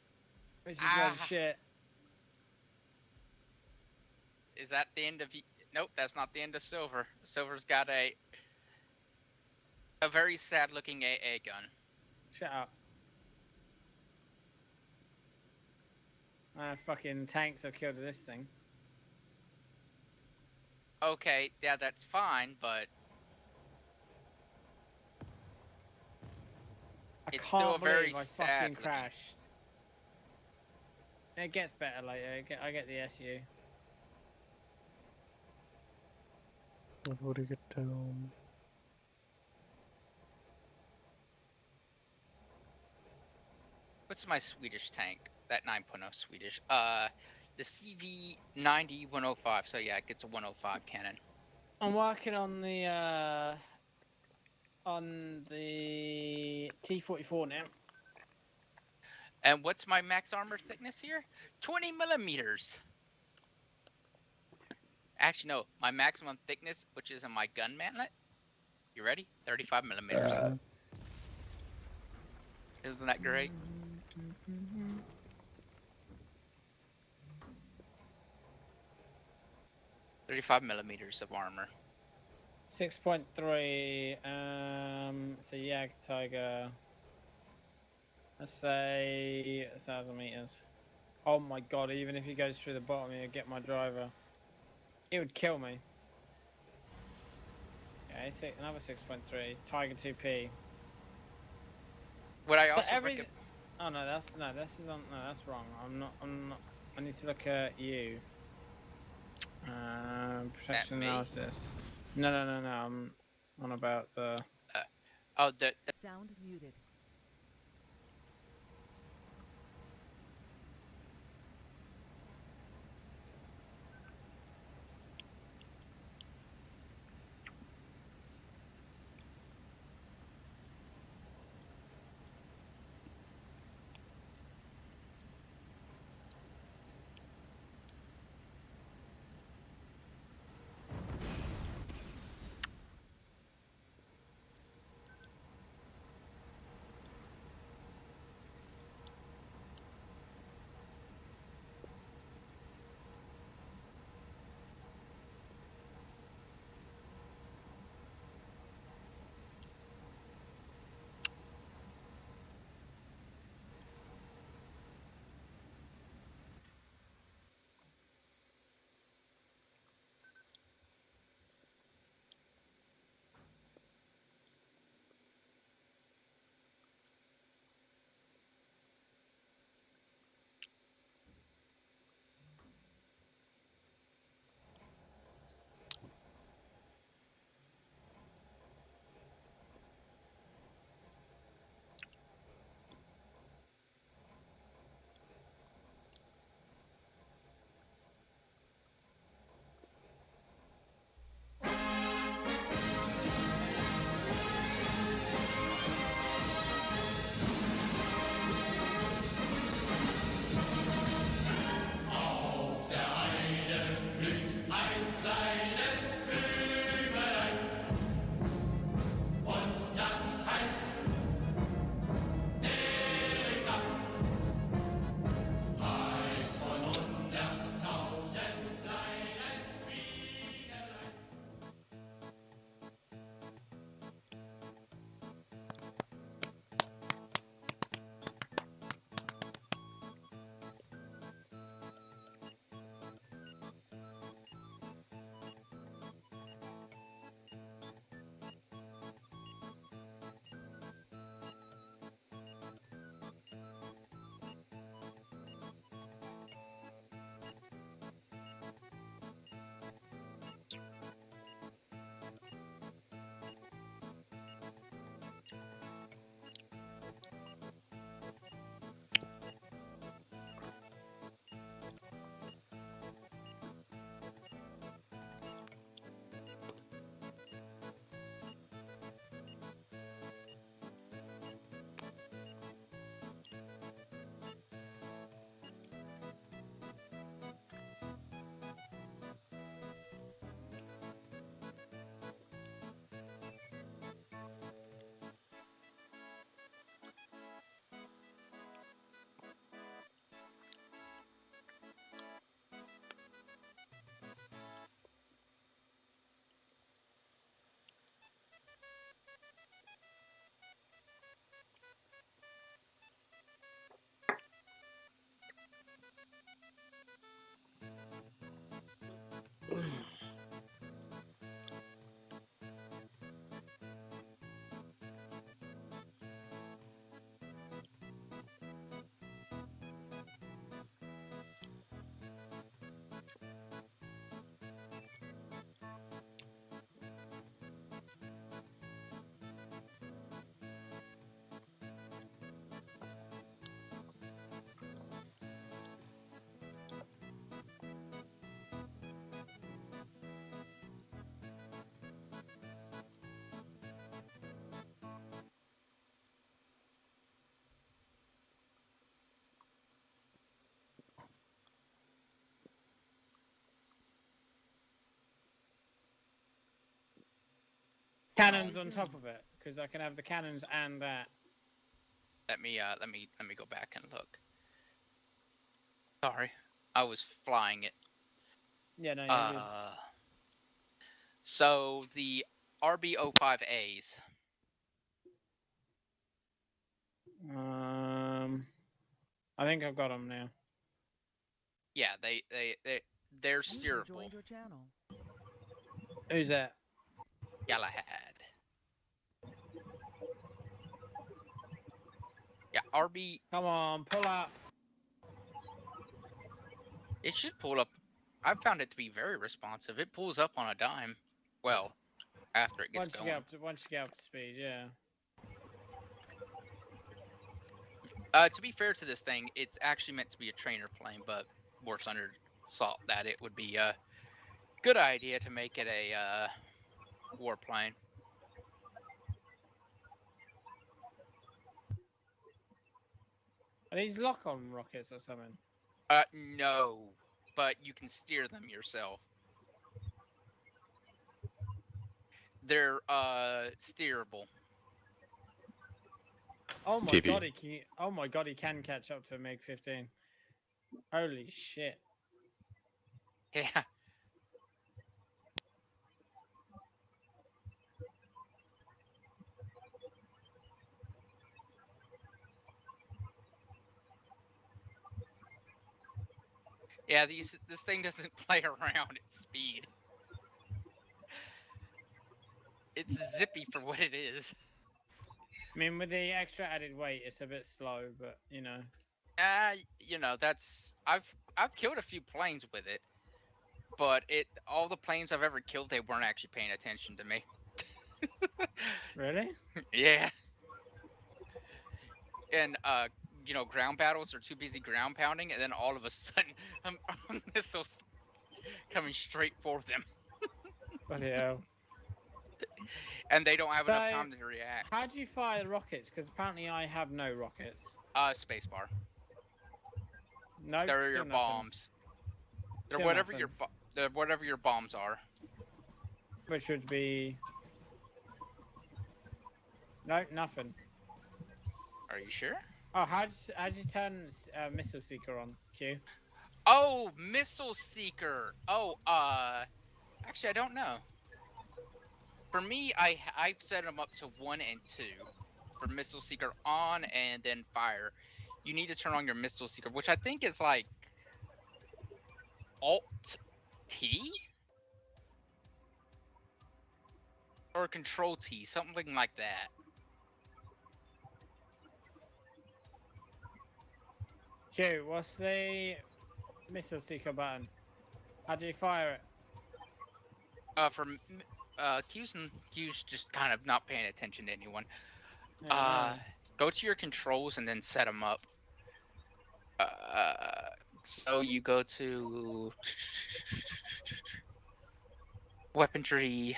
Speaker 15: Which is load of shit.
Speaker 14: Is that the end of... Nope, that's not the end of Silver. Silver's got a very sad looking AA gun.
Speaker 15: Shut up. Fucking tanks have killed this thing.
Speaker 14: Okay, yeah, that's fine, but... It's still a very
Speaker 15: I
Speaker 14: sad
Speaker 15: fucking
Speaker 14: looking...
Speaker 15: crashed. It gets better later. I get the SU.
Speaker 1: Everybody get down.
Speaker 14: What's my Swedish tank? That 9.0 Swedish. The CV90 105. So yeah, it gets a 105 cannon.
Speaker 15: I'm working on the T-44 now.
Speaker 14: And what's my max armor thickness here? 20 millimeters. Actually, no. My maximum thickness, which is in my gun mantlet. You ready? 35 millimeters. Isn't that great?
Speaker 15: Mm-hmm.
Speaker 14: 35 millimeters of armor.
Speaker 15: 6.3. So Jag Tiger. Let's say 1,000 meters. Oh my god! Even if he goes through the bottom, he'll get my driver. It would kill me. Yeah, another 6.3. Tiger 2P.
Speaker 14: Would I also
Speaker 15: Oh no, that's wrong. I'm not. I need to look at you. Protection analysis. No. I'm on about the.
Speaker 14: the
Speaker 10: sound muted.
Speaker 15: Cannons on top of it, because I can have the cannons and that.
Speaker 14: Let me go back and look. Sorry, I was flying it.
Speaker 15: Yeah, no, you're good.
Speaker 14: So the RB05As.
Speaker 15: I think I've got them now.
Speaker 14: Yeah, they're steerable.
Speaker 10: Joined your channel.
Speaker 15: Who's that?
Speaker 14: Galahad. Yeah, RB.
Speaker 15: Come on, pull up.
Speaker 14: It should pull up. I found it to be very responsive. It pulls up on a dime. Well, after it gets going.
Speaker 15: Once you get up to speed, yeah.
Speaker 14: To be fair to this thing, it's actually meant to be a trainer plane, but War Thunder thought that it would be a good idea to make it a warplane.
Speaker 15: Are these lock-on rockets or something?
Speaker 14: No, but you can steer them yourself. They're steerable.
Speaker 15: Oh my
Speaker 16: GB.
Speaker 15: god, oh my god, he can catch up to a MiG-15. Holy shit.
Speaker 14: Yeah. Yeah, this thing doesn't play around at speed. It's zippy for what it is.
Speaker 15: I mean, with the extra added weight, it's a bit slow, but you know.
Speaker 14: You know, that's I've killed a few planes with it, but all the planes I've ever killed, they weren't actually paying attention to me.
Speaker 15: Really?
Speaker 14: Yeah. And you know, ground battles are too busy ground pounding, and then all of a sudden, missiles coming straight for them.
Speaker 15: Bloody hell.
Speaker 14: And they don't have enough time to react.
Speaker 15: How do you fire the rockets? Because apparently I have no rockets.
Speaker 14: Spacebar.
Speaker 15: No,
Speaker 14: they're your bombs. They're whatever your bombs are.
Speaker 15: Which would be. No, nothing.
Speaker 14: Are you sure?
Speaker 15: Oh, how'd you turn Missile Seeker on, Q?
Speaker 14: Oh, Missile Seeker. Oh, actually I don't know. For me, I've set them up to 1 and 2 for Missile Seeker on and then fire. You need to turn on your Missile Seeker, which I think is like Alt T or Control T, something like that.
Speaker 15: Q, what's the Missile Seeker button? How do you fire it?
Speaker 14: From Q's just kind of not paying attention to anyone.
Speaker 15: Yeah,
Speaker 14: Go to your controls and then set them up. So you go to weaponry.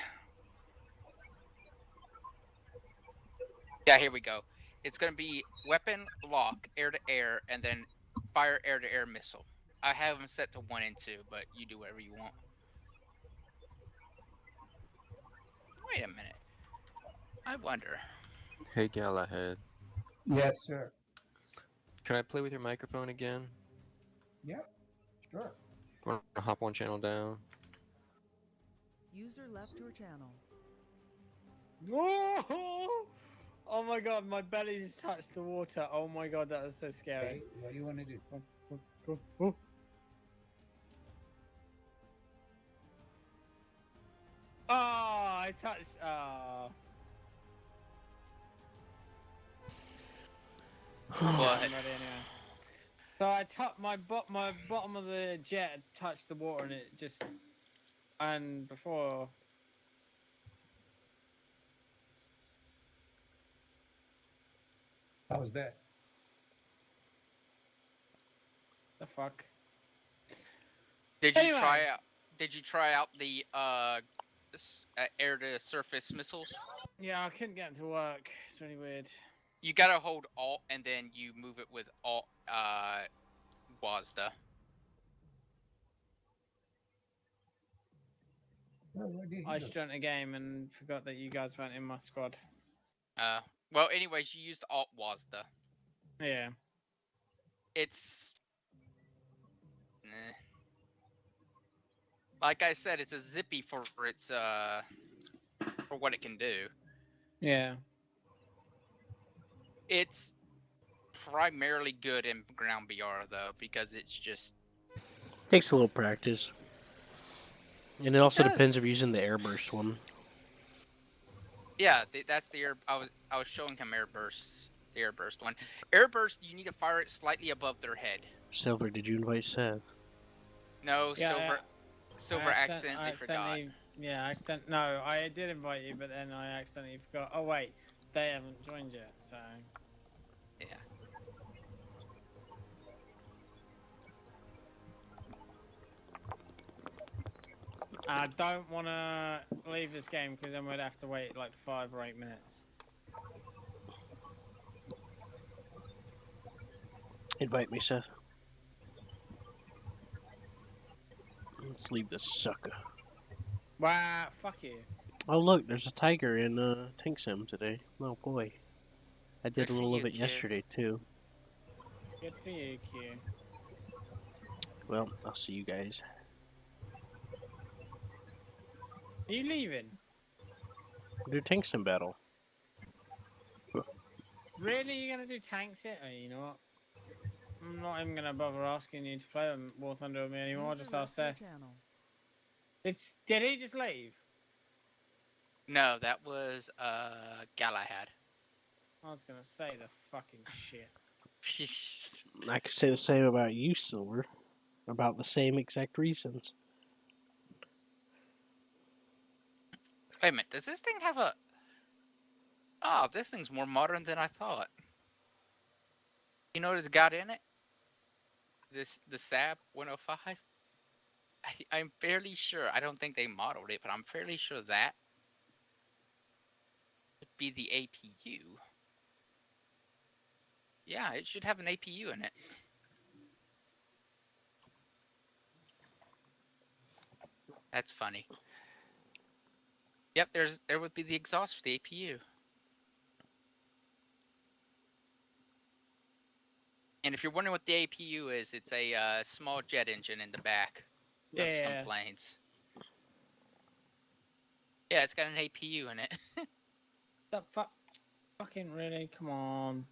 Speaker 14: Yeah, here we go. It's gonna be weapon lock, air to air, and then fire air to air missile. I have them set to 1 and 2, but you do whatever you want. Wait a minute. I wonder.
Speaker 16: Hey Galahad.
Speaker 12: Yes, sir.
Speaker 16: Can I play with your microphone again?
Speaker 12: Yeah, sure.
Speaker 16: Want to hop one channel down?
Speaker 10: User left your channel.
Speaker 15: Whoa! Oh my god, my belly just touched the water. Oh my god, that was so scary.
Speaker 12: Hey, what do you want to do?
Speaker 15: Oh. Oh, I touched. Oh.
Speaker 14: What?
Speaker 15: I'm ready anyway. So I touched my bottom of the jet touched the water and it just before.
Speaker 12: How was that?
Speaker 15: The fuck?
Speaker 14: Did you try out the air to surface missiles?
Speaker 15: Yeah, I couldn't get it to work. It's really weird.
Speaker 14: You gotta hold Alt and then you move it with Alt WASD.
Speaker 15: I joined a game and forgot that you guys weren't in my squad.
Speaker 14: Well, anyways, you used Alt Wazda.
Speaker 15: Yeah.
Speaker 14: It's like I said, it's a zippy for its for what it can do.
Speaker 15: Yeah.
Speaker 14: It's primarily good in ground BR though, because it's just
Speaker 1: Takes a little practice. And it also
Speaker 14: does.
Speaker 1: depends if you're using the airburst one.
Speaker 14: Yeah, that's the air. I was showing him airbursts. The airburst one. Airburst, you need to fire it slightly above their head.
Speaker 1: Silver, did you invite Seth?
Speaker 14: No,
Speaker 15: Yeah,
Speaker 14: Silver accidentally forgot.
Speaker 15: Yeah, No, I did invite you, but then I accidentally forgot. Oh wait, they haven't joined yet, so.
Speaker 14: Yeah.
Speaker 15: I don't want to leave this game because then we'd have to wait like 5 or 8 minutes.
Speaker 1: Invite me, Seth. Let's leave this sucker.
Speaker 15: Wow, fuck you.
Speaker 1: Oh look, there's a tiger in Tank Sim today. Oh boy. I did
Speaker 14: Good
Speaker 1: a
Speaker 14: for
Speaker 1: little
Speaker 14: you,
Speaker 1: of it
Speaker 14: Q.
Speaker 1: yesterday too.
Speaker 15: Good for you, Q.
Speaker 1: Well, I'll see you guys.
Speaker 15: Are you leaving?
Speaker 1: Do Tank Sim battle.
Speaker 15: Really? You're gonna do tanks it? Oh, you know what? I'm not even gonna bother asking you to play War Thunder with me anymore. Just ask Seth. Did he just leave?
Speaker 14: No, that was Galahad.
Speaker 15: I was gonna say the fucking shit.
Speaker 1: I could say the same about you, Silver. About the same exact reasons.
Speaker 14: Wait a minute, does this thing have a... Oh, this thing's more modern than I thought. You know what it's got in it? The Saab 105? I'm fairly sure, I don't think they modeled it, but I'm fairly sure that would be the APU. Yeah, it should have an APU in it. That's funny. Yep, there would be the exhaust for the APU. And if you're wondering what the APU is, it's a small jet engine in the back of some planes. Yeah, it's got an APU in it.
Speaker 15: The fucking really? Come on.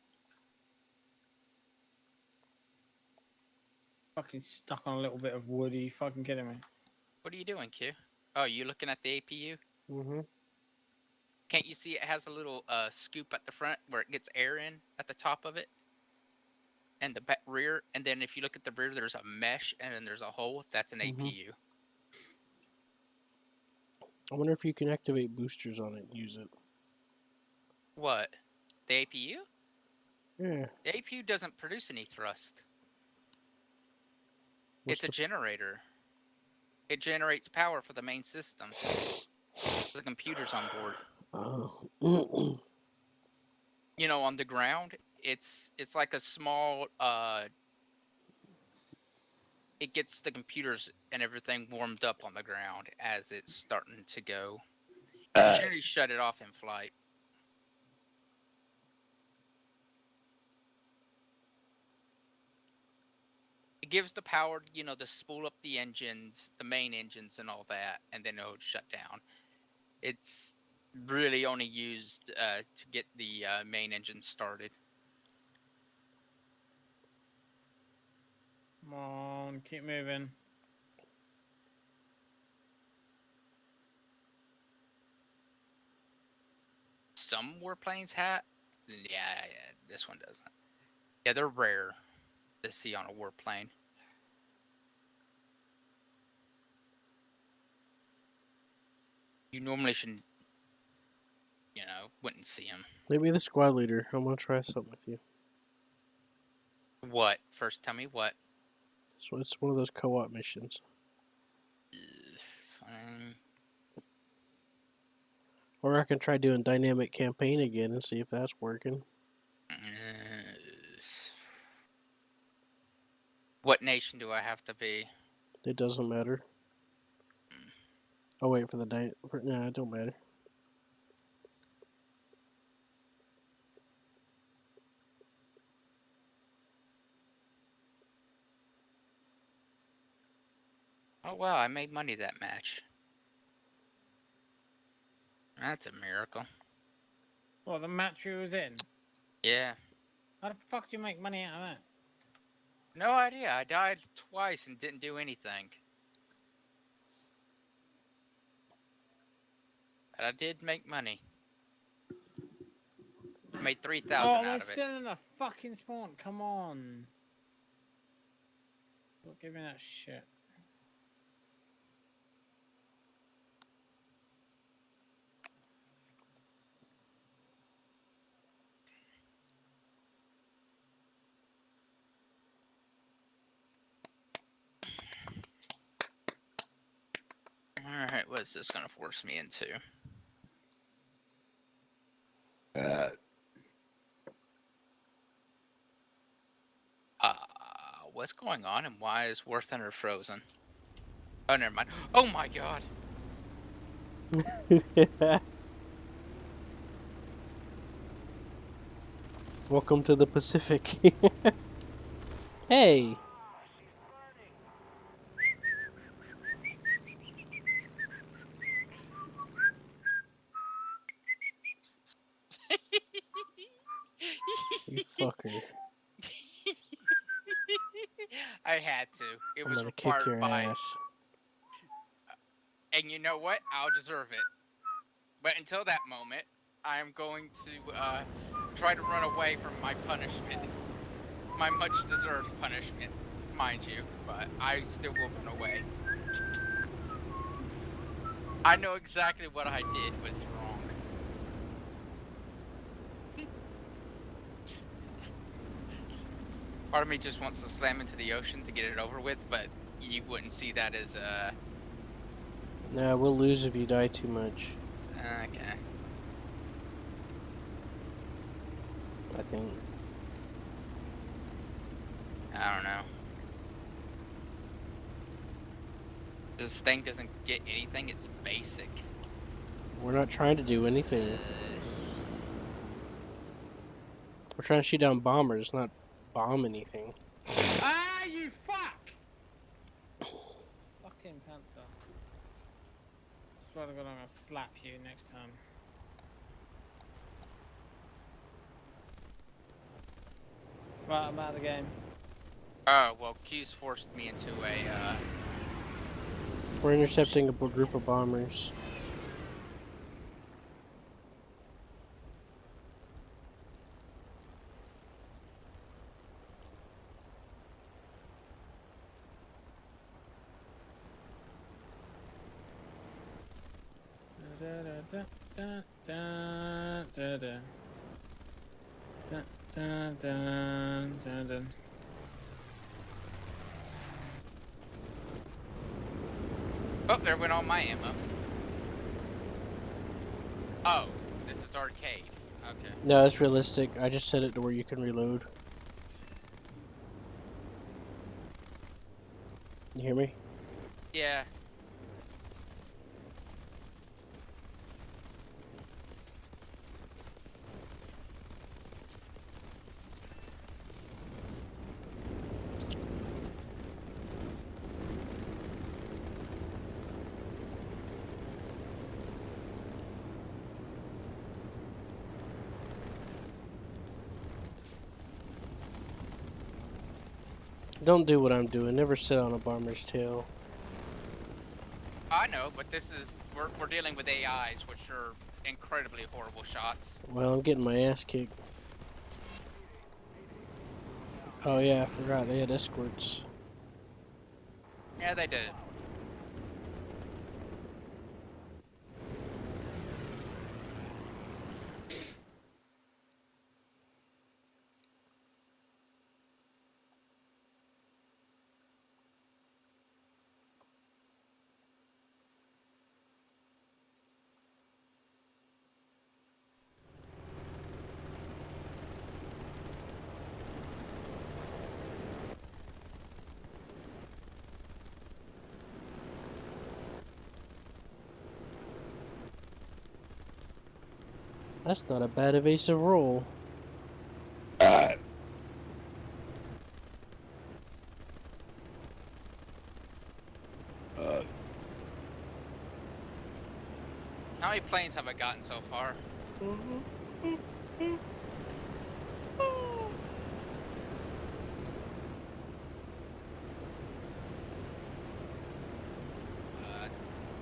Speaker 15: Fucking stuck on a little bit of wood. Are you fucking kidding me?
Speaker 14: What are you doing, Q? Oh, you looking at the APU?
Speaker 1: Mm-hmm.
Speaker 14: Can't you see it has a little scoop at the front where it gets air in at the top of it? And the rear, and then if you look at the rear, there's a mesh, and then there's a hole. That's an APU.
Speaker 1: I wonder if you can activate boosters on it and use it.
Speaker 14: What? The APU?
Speaker 1: Yeah.
Speaker 14: The APU doesn't produce any thrust. It's a generator. It generates power for the main system. The computers on board.
Speaker 1: Oh.
Speaker 14: You know, on the ground, it's like a small it gets the computers and everything warmed up on the ground as it's starting to go. You generally shut it off in flight. It gives the power, you know, to spool up the engines, the main engines and all that, and then it would shut down. It's really only used to get the main engine started.
Speaker 15: Come on, keep moving.
Speaker 14: Some warplanes have. Yeah, this one doesn't. Yeah, they're rare to see on a warplane. You normally shouldn't, you know, wouldn't see them.
Speaker 1: Maybe the squad leader. I'm gonna try something with you.
Speaker 14: What? First, tell me what.
Speaker 1: So it's one of those co-op missions.
Speaker 14: Fine.
Speaker 1: Or I can try doing dynamic campaign again and see if that's working.
Speaker 14: What nation do I have to be?
Speaker 1: It doesn't matter. I'll wait for the night. Nah, it don't matter.
Speaker 14: Oh wow, I made money that match. That's a miracle.
Speaker 15: Well, the match you was in.
Speaker 14: Yeah.
Speaker 15: How the fuck do you make money out of that?
Speaker 14: No idea. I died twice and didn't do anything. But I did make money. Made 3,000
Speaker 15: Oh, we're
Speaker 14: out of it.
Speaker 15: still in the fucking spawn. Come on. Don't give me that shit.
Speaker 14: Alright, what's this gonna force me into? What's going on and why is War Thunder frozen? Oh, never mind. Oh my god!
Speaker 1: Welcome to the Pacific. Hey! You fucker.
Speaker 14: I had to. It
Speaker 1: I'm
Speaker 14: was
Speaker 1: gonna kick
Speaker 14: required
Speaker 1: your
Speaker 14: by.
Speaker 1: ass.
Speaker 14: And you know what? I'll deserve it. But until that moment, I am going to try to run away from my punishment. My much deserved punishment, mind you. But I still will run away. I know exactly what I did was wrong. Part of me just wants to slam into the ocean to get it over with, but you wouldn't see that as
Speaker 1: Nah, we'll lose if you die too much.
Speaker 14: okay.
Speaker 1: I think.
Speaker 14: I don't know. This thing doesn't get anything, it's basic.
Speaker 1: We're not trying to do anything. We're trying to shoot down bombers, not bomb anything.
Speaker 15: Ah, you fuck! Fucking panther. Swear to God, I'm gonna slap you next time. Right, I'm out of the game.
Speaker 14: Oh, well, Q's forced me into a,
Speaker 1: We're intercepting a group of bombers.
Speaker 14: Oh, there went all my ammo. Oh, this is arcade. Okay.
Speaker 1: No, it's realistic. I just set it to where you can reload. You hear me?
Speaker 14: Yeah.
Speaker 1: Don't do what I'm doing. Never sit on a bomber's tail.
Speaker 14: I know, but this is, we're dealing with AIs, which are incredibly horrible shots.
Speaker 1: Well, I'm getting my ass kicked. Oh yeah, I forgot. They had escorts.
Speaker 14: Yeah, they did.
Speaker 1: That's not a bad evasive roll.
Speaker 14: How many planes have I gotten so far?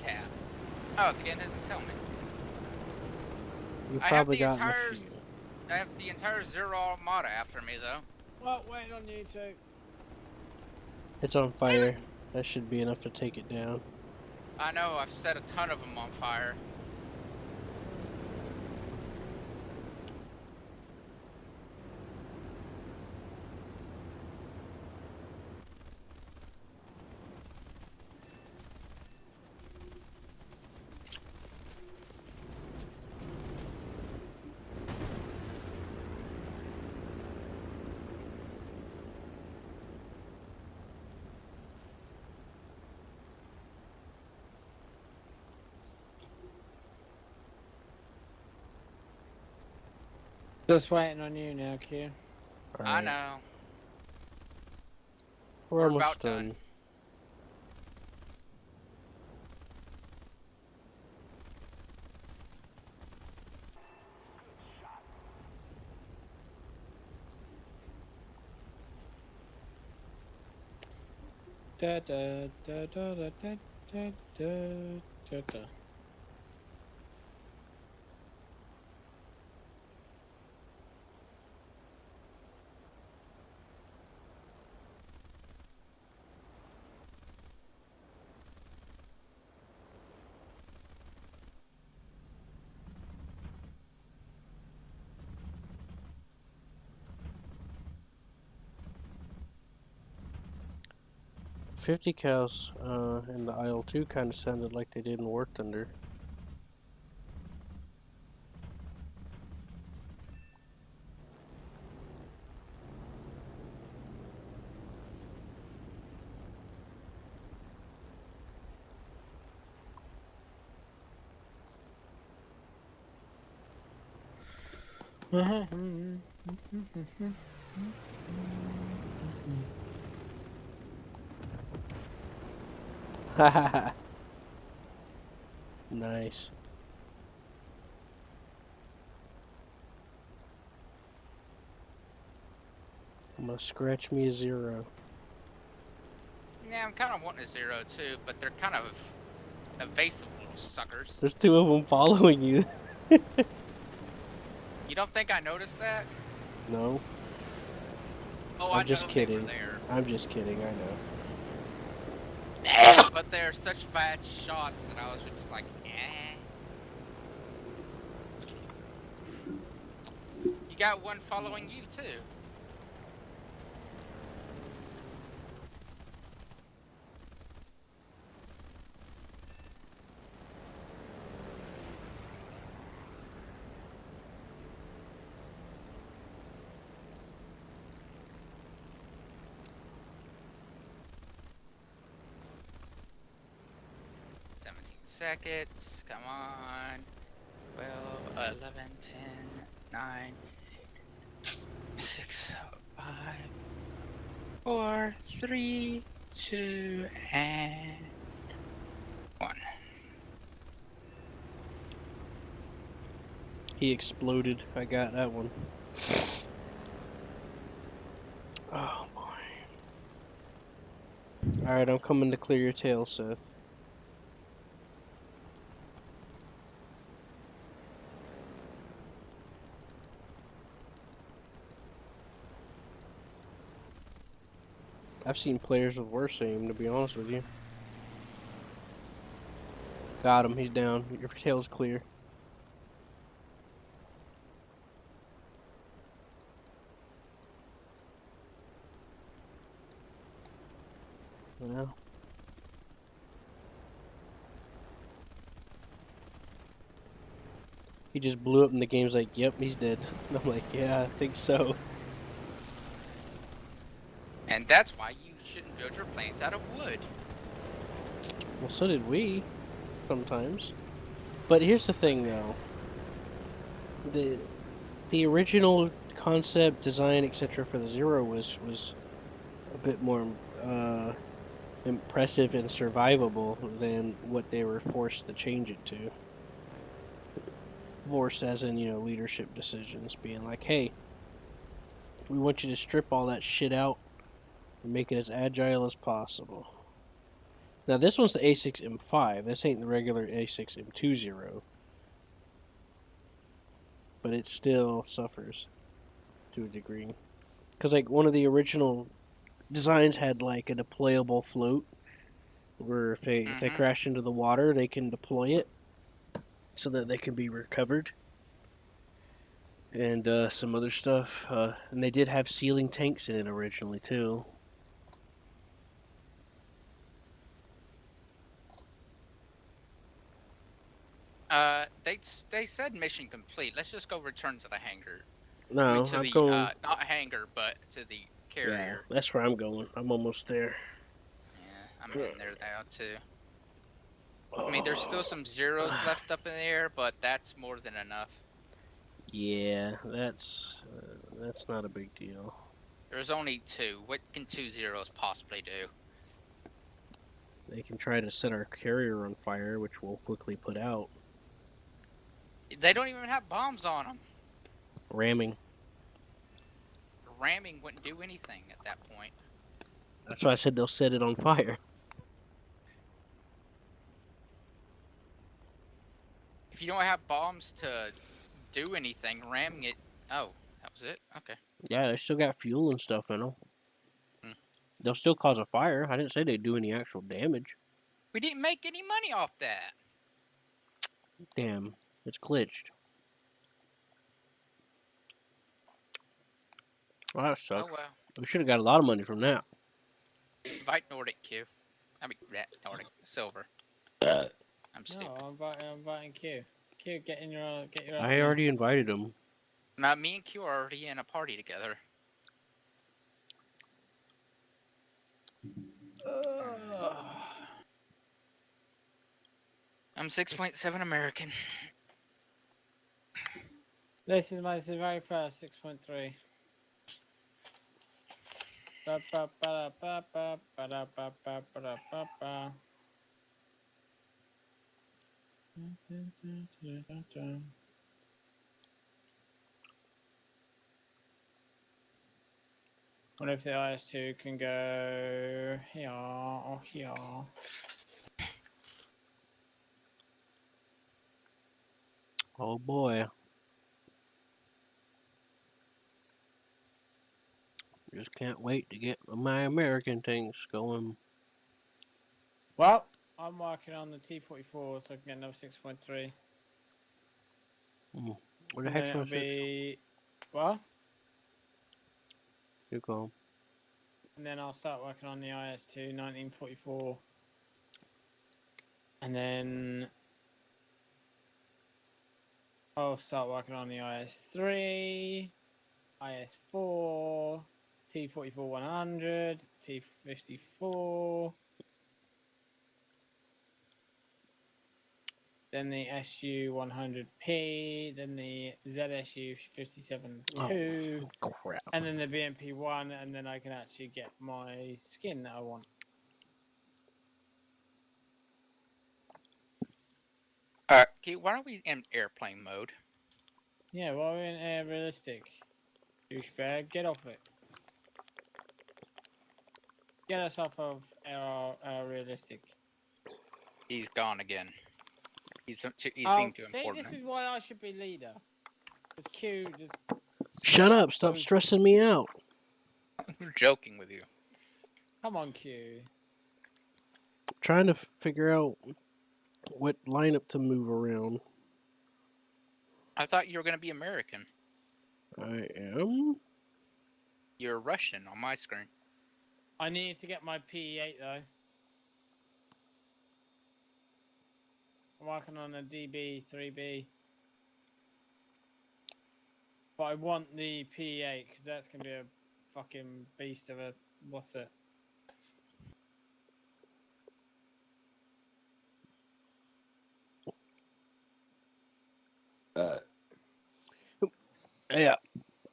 Speaker 14: Tab. Oh, the game doesn't tell me.
Speaker 1: You
Speaker 14: I have
Speaker 1: probably
Speaker 14: the
Speaker 1: got
Speaker 14: entire.
Speaker 1: a few.
Speaker 14: I have the entire Zero Armada after me though.
Speaker 15: Well, waiting on you two.
Speaker 1: It's on fire. That should be enough to take it down.
Speaker 14: I know. I've set a ton of them on fire.
Speaker 15: Just waiting on you now, Q.
Speaker 14: I know.
Speaker 1: We're almost done.
Speaker 15: Da da da da da da da da da da.
Speaker 1: .50 cows in the aisle 2 kind of sounded like they did in War Thunder. Hahaha. Nice. I'm gonna scratch me a 0.
Speaker 14: Yeah, I'm kind of wanting a 0 too, but they're kind of evasive little suckers.
Speaker 1: There's 2 of them following you.
Speaker 14: You don't think I noticed that?
Speaker 1: No.
Speaker 14: Oh,
Speaker 1: I'm
Speaker 14: I
Speaker 1: just
Speaker 14: know
Speaker 1: kidding.
Speaker 14: they were there.
Speaker 1: I'm just kidding, I know.
Speaker 14: But they're such bad shots that I was just like, eh. You got one following you too. Seconds, come on. 12, 11, 10, 9, 6, 5, 4, 3, 2, and 1.
Speaker 1: He exploded. I got that one. Oh boy. Alright, I'm coming to clear your tail, Seth. I've seen players with worse aim, to be honest with you. Got him, he's down. Your tail's clear. Yeah. He just blew up and the game's like, yep, he's dead. And I'm like, yeah, I think so.
Speaker 14: And that's why you shouldn't build your planes out of wood.
Speaker 1: Well, so did we, sometimes. But here's the thing, though. the original concept, design, etc. for the Zero was a bit more impressive and survivable than what they were forced to change it to. Forced as in, leadership decisions, being like, hey, we want you to strip all that shit out and make it as agile as possible. Now, this one's the A6M5. This ain't the regular A6M20. But it still suffers to a degree. Because, like, one of the original designs had, like, a deployable float where if they crash into the water, they can deploy it so that they can be recovered. And some other stuff. And they did have sealing tanks in it originally, too.
Speaker 14: They said mission complete. Let's just go return to the hangar. I mean,
Speaker 1: No,
Speaker 14: to
Speaker 1: I'm
Speaker 14: the
Speaker 1: going.
Speaker 14: not hangar, but to the
Speaker 1: Yeah,
Speaker 14: carrier.
Speaker 1: that's where I'm going. I'm almost there.
Speaker 14: Yeah, I'm heading there now too. I mean, there's still some zeros left up in the air, but that's more than enough.
Speaker 1: Yeah, that's not a big deal.
Speaker 14: There's only 2. What can 2 zeros possibly do?
Speaker 1: They can try to set our carrier on fire, which we'll quickly put out.
Speaker 14: They don't even have bombs on them.
Speaker 1: Ramming.
Speaker 14: Ramming wouldn't do anything at that point.
Speaker 1: That's why I said they'll set it on fire.
Speaker 14: If you don't have bombs to do anything, ramming it... Oh, that was it? Okay.
Speaker 1: Yeah, they still got fuel and stuff in them.
Speaker 14: Hmm.
Speaker 1: They'll still cause a fire. I didn't say they'd do any actual damage.
Speaker 14: We didn't make any money off that.
Speaker 1: Damn, it's glitched. Well, that sucks.
Speaker 14: Oh well.
Speaker 1: We should have got a lot of money from that.
Speaker 14: Invite Nordic Q. I mean, that Nordic Silver. I'm stupid.
Speaker 15: No, I'm inviting Q. Q, get your
Speaker 1: I already invited him.
Speaker 14: Now, me and Q are already in a party together. I'm 6.7 American.
Speaker 15: This is my very first 6.3. What if the IS-2 can go here or here?
Speaker 1: Oh boy. Just can't wait to get my American things going.
Speaker 15: Well, I'm working on the T-44 so I can get another 6.3.
Speaker 1: What the heck's my
Speaker 15: be... What?
Speaker 1: You go.
Speaker 15: And then I'll start working on the IS-2 1944. And then I'll start working on the IS-3, IS-4, T-44-100, T-54, then the SU-100P, then the ZSU-57-2,
Speaker 1: crap.
Speaker 15: and then the BMP-1, and then I can actually get my skin that I want.
Speaker 14: Q, why don't we in airplane mode?
Speaker 15: Yeah, well, we're in air realistic. Douchebag, get off it. Get us off of our realistic.
Speaker 14: He's gone again. He's being too important.
Speaker 15: This is why I should be leader. Because Q just...
Speaker 1: Shut up! Stop stressing me out.
Speaker 14: I'm joking with you.
Speaker 15: Come on, Q.
Speaker 1: Trying to figure out what lineup to move around.
Speaker 14: I thought you were going to be American.
Speaker 1: I am?
Speaker 14: You're Russian on my screen.
Speaker 15: I need to get my PE8 though. I'm working on a DB3B. But I want the PE8 because that's going to be a fucking beast of a... What's it?
Speaker 1: Yeah,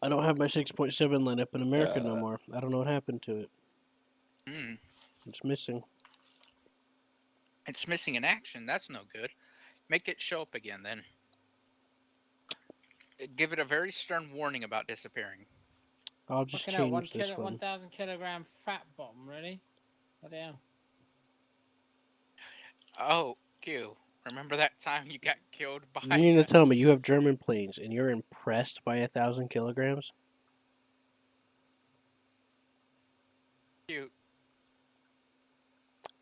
Speaker 1: I don't have my 6.7 line up in America no more. I don't know what happened to it.
Speaker 14: Hmm.
Speaker 1: It's missing.
Speaker 14: It's missing in action. That's no good. Make it show up again then. Give it a very stern warning about disappearing.
Speaker 1: I'll just
Speaker 15: Fucking hell,
Speaker 1: change this one.
Speaker 15: 1,000 kilogram fat bomb, really? What the hell?
Speaker 14: Oh, Q. Remember that time you got killed
Speaker 1: You
Speaker 14: by?
Speaker 1: mean to tell me you have German planes and you're impressed by 1,000 kilograms?
Speaker 14: Q.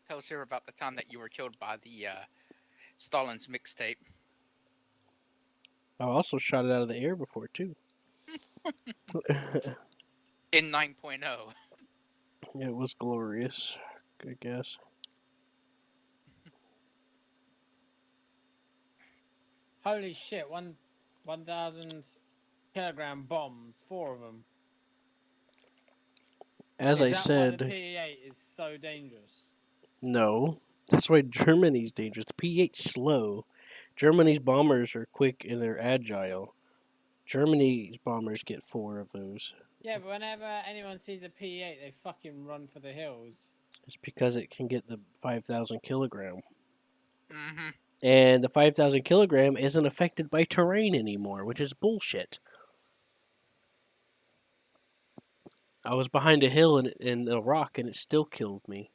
Speaker 14: Tell us here about the time that you were killed by the Stalin's mixtape.
Speaker 1: I also shot it out of the air before too.
Speaker 14: In 9.0.
Speaker 1: It was glorious, I guess.
Speaker 15: Holy shit! 1,000 kilogram bombs, 4 of them.
Speaker 1: As
Speaker 15: Is
Speaker 1: I
Speaker 15: that why the
Speaker 1: said,
Speaker 15: PE-8 is so dangerous?
Speaker 1: no. That's why Germany's dangerous. The P-8's slow. Germany's bombers are quick and they're agile. Germany's bombers get 4 of those.
Speaker 15: Yeah, but whenever anyone sees a PE-8, they fucking run for the hills.
Speaker 1: It's because it can get the 5,000 kilogram.
Speaker 14: Mm-hmm.
Speaker 1: And the 5,000 kilogram isn't affected by terrain anymore, which is bullshit. I was behind a hill in a rock and it still killed me.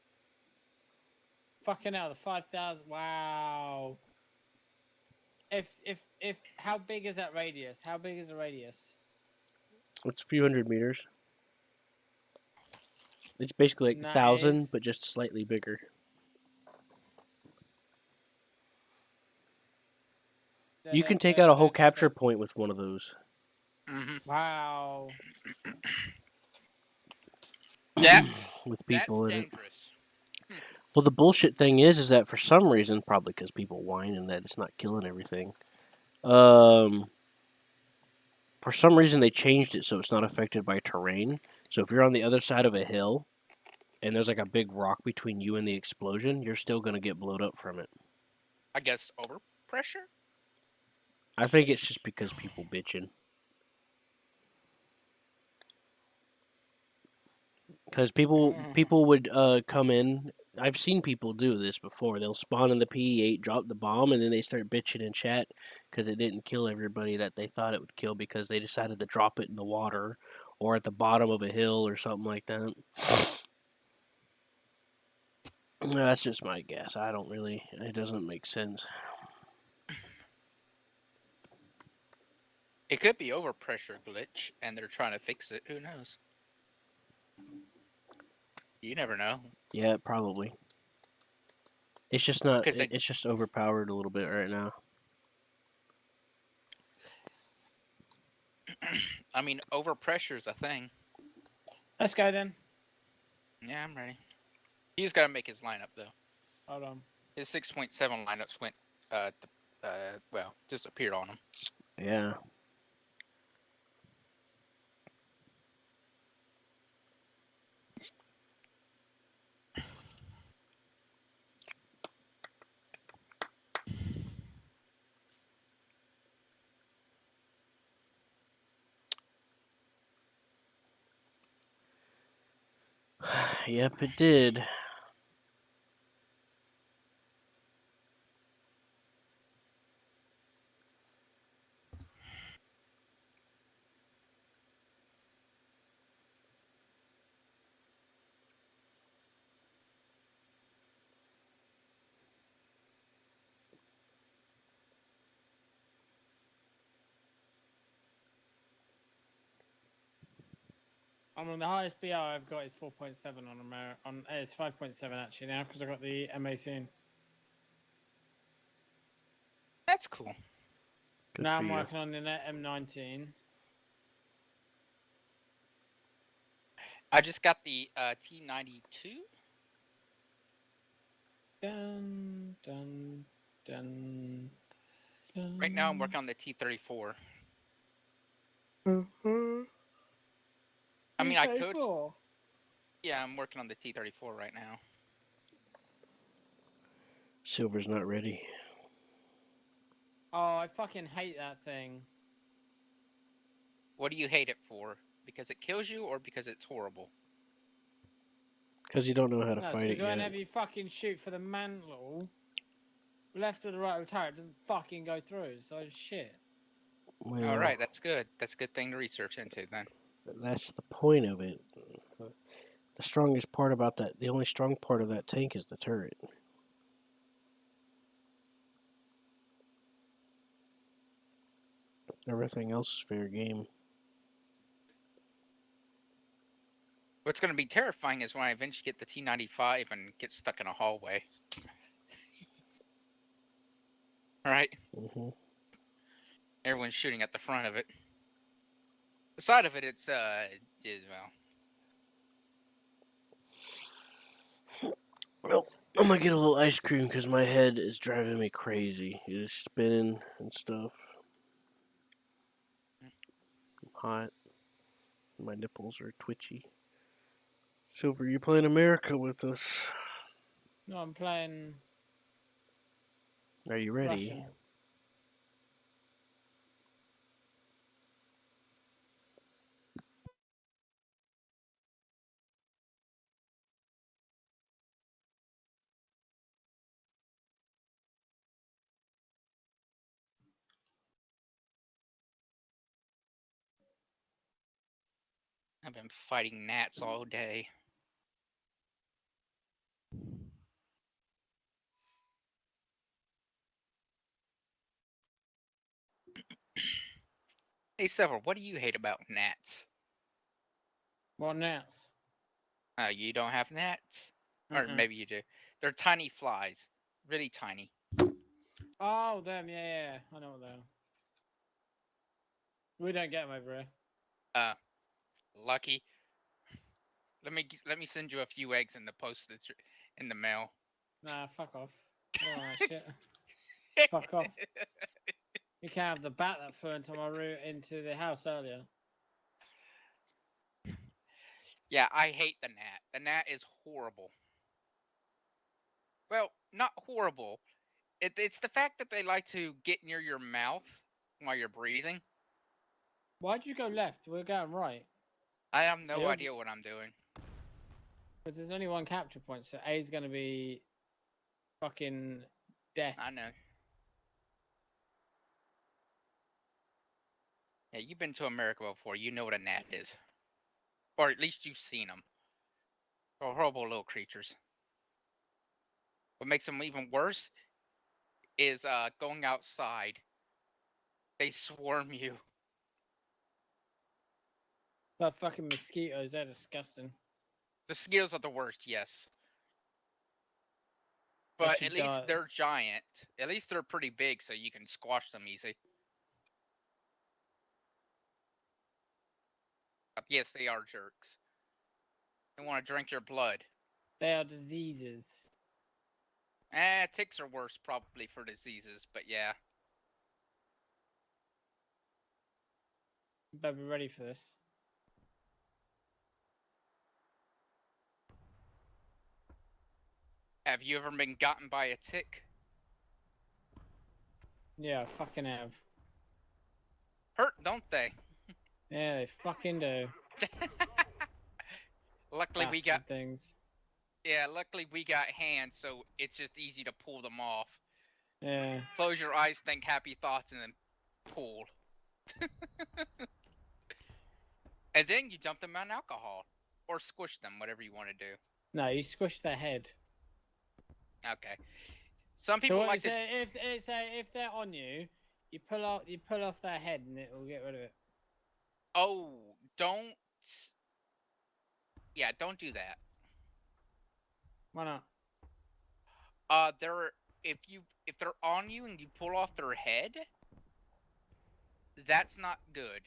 Speaker 15: Fucking hell, the 5,000. Wow. If how big is that radius? How big is the radius?
Speaker 1: It's a few hundred meters. It's basically like
Speaker 15: And
Speaker 1: the
Speaker 15: that is
Speaker 1: 1,000, but just slightly bigger. You can take out a whole capture point with one of those.
Speaker 14: Mm-hmm.
Speaker 15: Wow.
Speaker 14: That
Speaker 1: with
Speaker 14: that's
Speaker 1: people in it.
Speaker 14: dangerous.
Speaker 1: Well, the bullshit thing is that for some reason, probably because people whine and that it's not killing everything. For some reason, they changed it so it's not affected by terrain. So if you're on the other side of a hill and there's like a big rock between you and the explosion, you're still gonna get blowed up from it.
Speaker 14: I guess overpressure?
Speaker 1: I think it's just because people bitching. Because people would come in. I've seen people do this before. They'll spawn in the PE-8, drop the bomb, and then they start bitching in chat because it didn't kill everybody that they thought it would kill because they decided to drop it in the water or at the bottom of a hill or something like that. That's just my guess. I don't really. It doesn't make sense.
Speaker 14: It could be overpressure glitch, and they're trying to fix it. Who knows? You never know.
Speaker 1: Yeah, probably. It's just not.
Speaker 14: Because
Speaker 1: It's just overpowered a little bit right now.
Speaker 14: I mean, overpressure's a thing.
Speaker 15: Let's go then.
Speaker 14: Yeah, I'm ready. He's got to make his lineup though.
Speaker 15: Hold on.
Speaker 14: His 6.7 lineups went, well, disappeared on him.
Speaker 1: Yeah. Yep, it did.
Speaker 15: I'm on the highest BR I've got is 4.7 on America. It's 5.7 actually now because I got the MAC in.
Speaker 14: That's cool.
Speaker 1: Good
Speaker 15: now
Speaker 1: for
Speaker 15: I'm
Speaker 1: you.
Speaker 15: working on the M19.
Speaker 14: I just got the T92.
Speaker 15: Dun, dun, dun, dun.
Speaker 14: Right now, I'm working on the T34. I mean, I could. Yeah, I'm working on the T34 right now.
Speaker 1: Silver's not ready.
Speaker 15: Oh, I fucking hate that thing.
Speaker 14: What do you hate it for? Because it kills you or because it's horrible?
Speaker 1: Because you don't know how to
Speaker 15: No, it's
Speaker 1: fight it
Speaker 15: because
Speaker 1: yet.
Speaker 15: whenever you fucking shoot for the mantle, left or the right of the tower, it doesn't fucking go through. So shit.
Speaker 1: Well,
Speaker 14: Alright, that's good. That's a good thing to research into then.
Speaker 1: that's the point of it. The strongest part about that, the only strong part of that tank is the turret. Everything else is fair game.
Speaker 14: What's going to be terrifying is when I eventually get the T-95 and get stuck in a hallway. Right?
Speaker 1: Mm-hmm.
Speaker 14: Everyone's shooting at the front of it. The side of it, it's, well.
Speaker 1: Well, I'm gonna get a little ice cream because my head is driving me crazy. It is spinning and stuff. I'm hot. My nipples are twitchy. Silver, you playing America with us?
Speaker 15: No, I'm playing
Speaker 1: Are you ready?
Speaker 15: Russian.
Speaker 14: I've been fighting gnats all day. Hey, Silver, what do you hate about gnats?
Speaker 15: What gnats?
Speaker 14: You don't have gnats? Or
Speaker 15: Uh-uh.
Speaker 14: maybe you do. They're tiny flies. Really tiny.
Speaker 15: Oh, them, yeah. I know what they are. We don't get them over here.
Speaker 14: Lucky. Let me send you a few eggs in the post that's in the mail.
Speaker 15: Nah, fuck off. I don't want that shit. Fuck off. You can't have the bat that flew into my room into the house earlier.
Speaker 14: Yeah, I hate the gnat. The gnat is horrible. Well, not horrible. It's the fact that they like to get near your mouth while you're breathing.
Speaker 15: Why'd you go left? We're going right.
Speaker 14: I have no idea what I'm doing.
Speaker 15: Because there's only one capture point, so A's gonna be fucking death.
Speaker 14: I know. Yeah, you've been to America before. You know what a gnat is. Or at least you've seen them. They're horrible little creatures. What makes them even worse is going outside. They swarm you.
Speaker 15: That fucking mosquitoes, they're disgusting.
Speaker 14: The mosquitoes are the worst, yes. But at least they're giant. At least they're pretty big, so you can squash them easy. But yes, they are jerks. They want to drink your blood.
Speaker 15: They are diseases.
Speaker 14: Ticks are worse probably for diseases, but yeah.
Speaker 15: You better be ready for this.
Speaker 14: Have you ever been gotten by a tick?
Speaker 15: Yeah, I fucking have.
Speaker 14: Hurt, don't they?
Speaker 15: Yeah, they fucking do.
Speaker 14: Luckily
Speaker 15: Bastard
Speaker 14: we got
Speaker 15: things.
Speaker 14: Yeah, luckily we got hands, so it's just easy to pull them off.
Speaker 15: Yeah.
Speaker 14: Close your eyes, think happy thoughts, and then pull. And then you dump them on alcohol. Or squish them, whatever you want to do.
Speaker 15: No, you squish their head.
Speaker 14: Okay. Some people like to...
Speaker 15: If they're on you, you pull off their head and it will get rid of it.
Speaker 14: Oh, don't... Yeah, don't do that.
Speaker 15: Why not?
Speaker 14: If they're on you and you pull off their head, that's not good.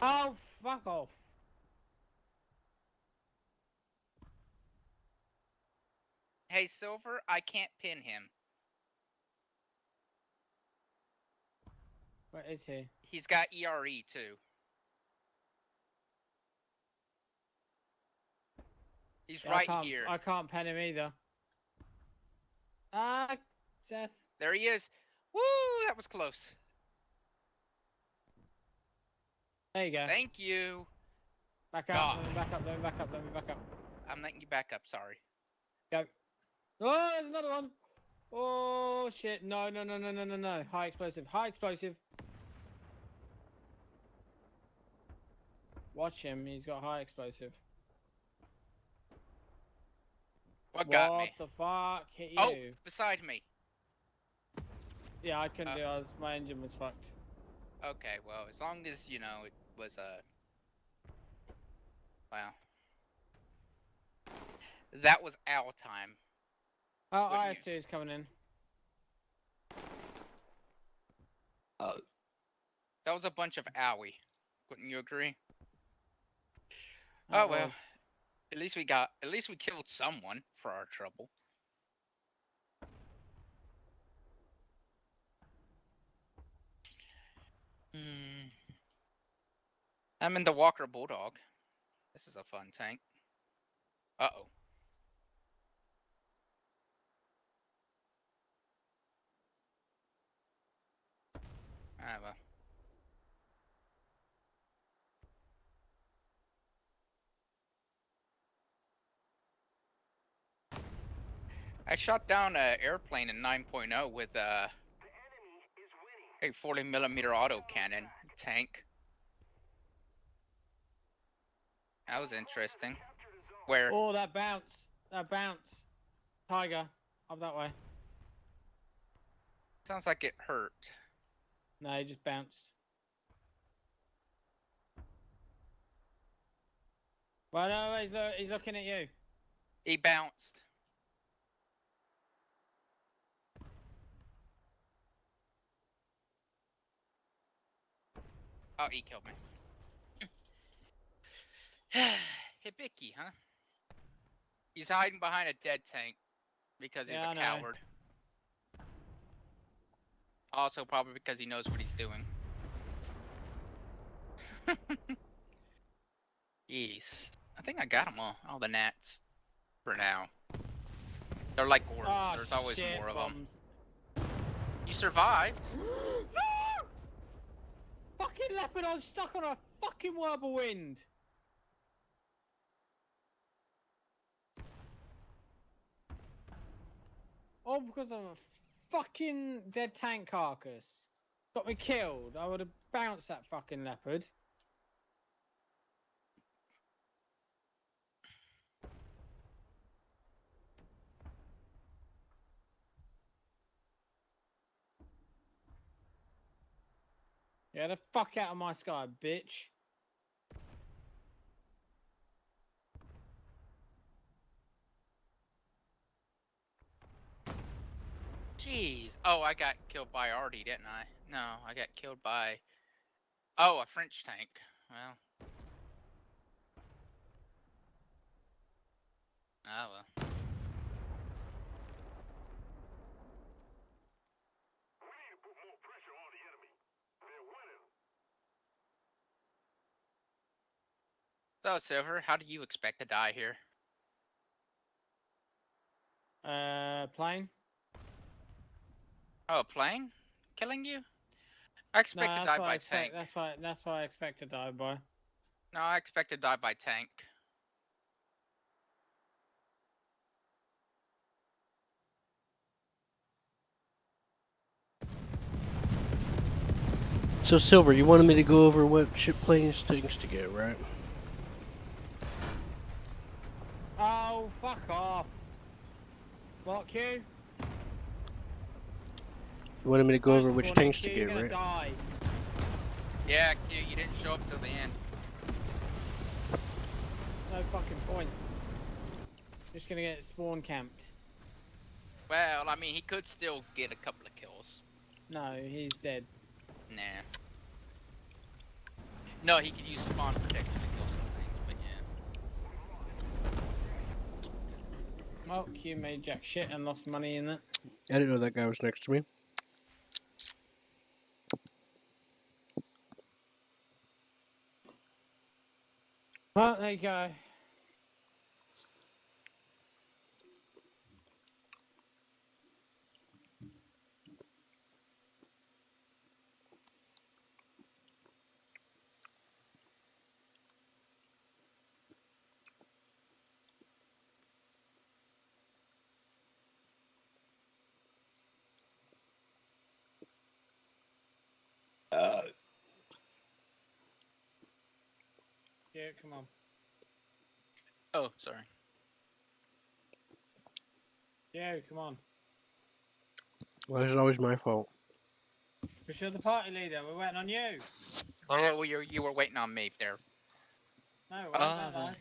Speaker 15: Oh, fuck off.
Speaker 14: Hey, Silver, I can't pin him.
Speaker 15: Where is he?
Speaker 14: He's got ERE, too. He's
Speaker 15: Yeah,
Speaker 14: right here.
Speaker 15: I can't pen him either. Ah, Seth.
Speaker 14: There he is. Woo! That was close.
Speaker 15: There you go.
Speaker 14: Thank you.
Speaker 15: Back up.
Speaker 14: God.
Speaker 15: Let me back up. Let me back up. Let me back up.
Speaker 14: I'm letting you back up. Sorry.
Speaker 15: Go. Oh, there's another one. Oh shit! No, no, no, no, no, no, no! High explosive. High explosive. Watch him. He's got high explosive.
Speaker 14: What got me?
Speaker 15: What the fuck hit you?
Speaker 14: Oh, beside me.
Speaker 15: Yeah, I couldn't do it. My engine was fucked.
Speaker 14: Okay, well, as long as, you know, it was, wow. That was our time.
Speaker 15: Oh, IS2 is coming in.
Speaker 14: That was a bunch of owie. Wouldn't you agree?
Speaker 15: That
Speaker 14: Oh, well.
Speaker 15: was.
Speaker 14: At least we killed someone for our trouble. I'm in the Walker Bulldog. This is a fun tank. Uh-oh. Ah, well. I shot down an airplane in 9.0 with a 40mm autocannon tank. That was interesting. Where?
Speaker 15: Oh, that bounce. That bounce. Tiger. Up that way.
Speaker 14: Sounds like it hurt.
Speaker 15: No, he just bounced. Well, no, he's looking at you.
Speaker 14: He bounced. Oh, he killed me. Hibiki, huh? He's hiding behind a dead tank because he's a coward. Also, probably because he knows what he's doing. Jeez. I think I got them all the gnats. For now. They're like orbs.
Speaker 15: Oh,
Speaker 14: There's always
Speaker 15: shit,
Speaker 14: more of
Speaker 15: bombs.
Speaker 14: them. You survived.
Speaker 15: No! Fucking leopard, I'm stuck on a fucking whirlwind. All because of a fucking dead tank carcass. Got me killed. I would have bounced that fucking leopard. Yeah, the fuck out of my sky, bitch.
Speaker 14: Jeez. Oh, I got killed by Artie, didn't I? No, I got killed by... Oh, a French tank. Well. Oh, well.
Speaker 9: We need to put more pressure on the enemy. They're winning.
Speaker 14: So, Silver, how do you expect to die here?
Speaker 15: Plane?
Speaker 14: Oh, a plane? Killing you? I expect to die by tank.
Speaker 15: That's why I expect to die by.
Speaker 14: No, I expect to die by tank.
Speaker 1: So, Silver, you wanted me to go over what ship planes things to get, right?
Speaker 15: Oh, fuck off. What, Q?
Speaker 1: You wanted me to go over which tanks to get, right?
Speaker 15: Die.
Speaker 14: Yeah, Q, you didn't show up till the end.
Speaker 15: There's no fucking point. Just gonna get spawn camped.
Speaker 14: Well, I mean, he could still get a couple of kills.
Speaker 15: No, he's dead.
Speaker 14: Nah. No, he could use spawn protection to kill some things, but yeah.
Speaker 15: Oh, Q made jack shit and lost money in that.
Speaker 1: I didn't know that guy was next to me.
Speaker 15: Well, there you go. Yeah, come on.
Speaker 14: Oh, sorry.
Speaker 15: Yeah, come on.
Speaker 1: Well, it's always my fault.
Speaker 15: Because you're the party leader. We're waiting on you.
Speaker 14: Oh, well, you were waiting on me there.
Speaker 15: No, wait, don't lie.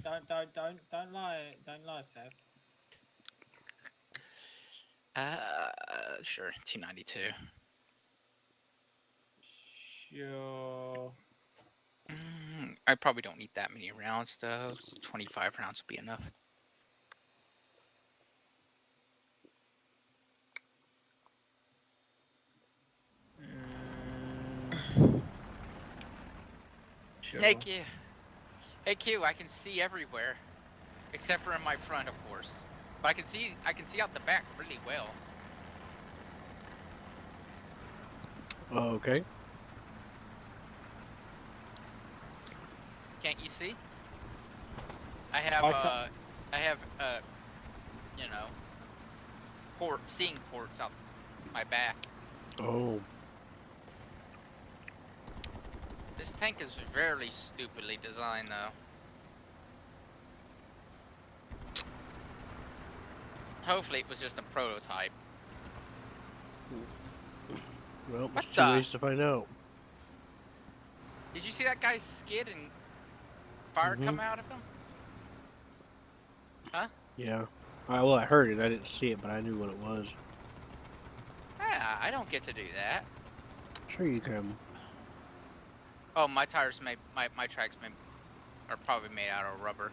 Speaker 15: Don't lie. Don't lie, Seth.
Speaker 14: Sure, 292.
Speaker 15: Sure.
Speaker 14: I probably don't need that many rounds though. 25 rounds will be enough.
Speaker 15: Sure.
Speaker 14: Hey Q. Hey Q, I can see everywhere, except for in my front, of course. But I can see out the back really well.
Speaker 1: Okay.
Speaker 14: Can't you see? I have you know, seeing ports out my back.
Speaker 1: Oh.
Speaker 14: This tank is very stupidly designed, though. Hopefully, it was just a prototype.
Speaker 1: Well,
Speaker 14: What
Speaker 1: there's two ways to find out.
Speaker 14: Did you see that guy skid and fire come out of him? Huh?
Speaker 1: Yeah. Well, I heard it. I didn't see it, but I knew what it was.
Speaker 14: Yeah, I don't get to do that.
Speaker 1: Sure you can.
Speaker 14: Oh, my tires my tracks are probably made out of rubber.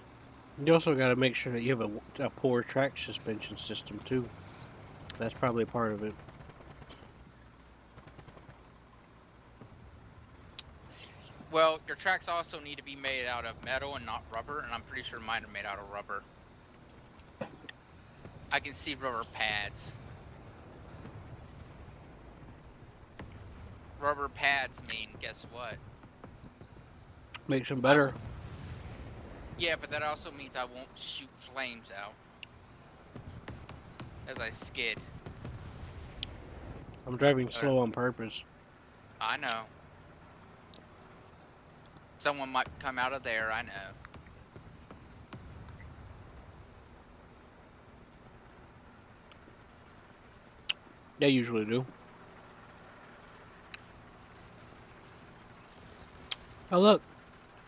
Speaker 1: You also got to make sure that you have a poor track suspension system, too. That's probably a part of it.
Speaker 14: Well, your tracks also need to be made out of metal and not rubber, and I'm pretty sure mine are made out of rubber. I can see rubber pads. Rubber pads mean, guess what?
Speaker 1: Makes them better.
Speaker 14: Yeah, but that also means I won't shoot flames out as I skid.
Speaker 1: I'm driving slow on purpose.
Speaker 14: I know. Someone might come out of there, I know.
Speaker 1: They usually do. Oh, look.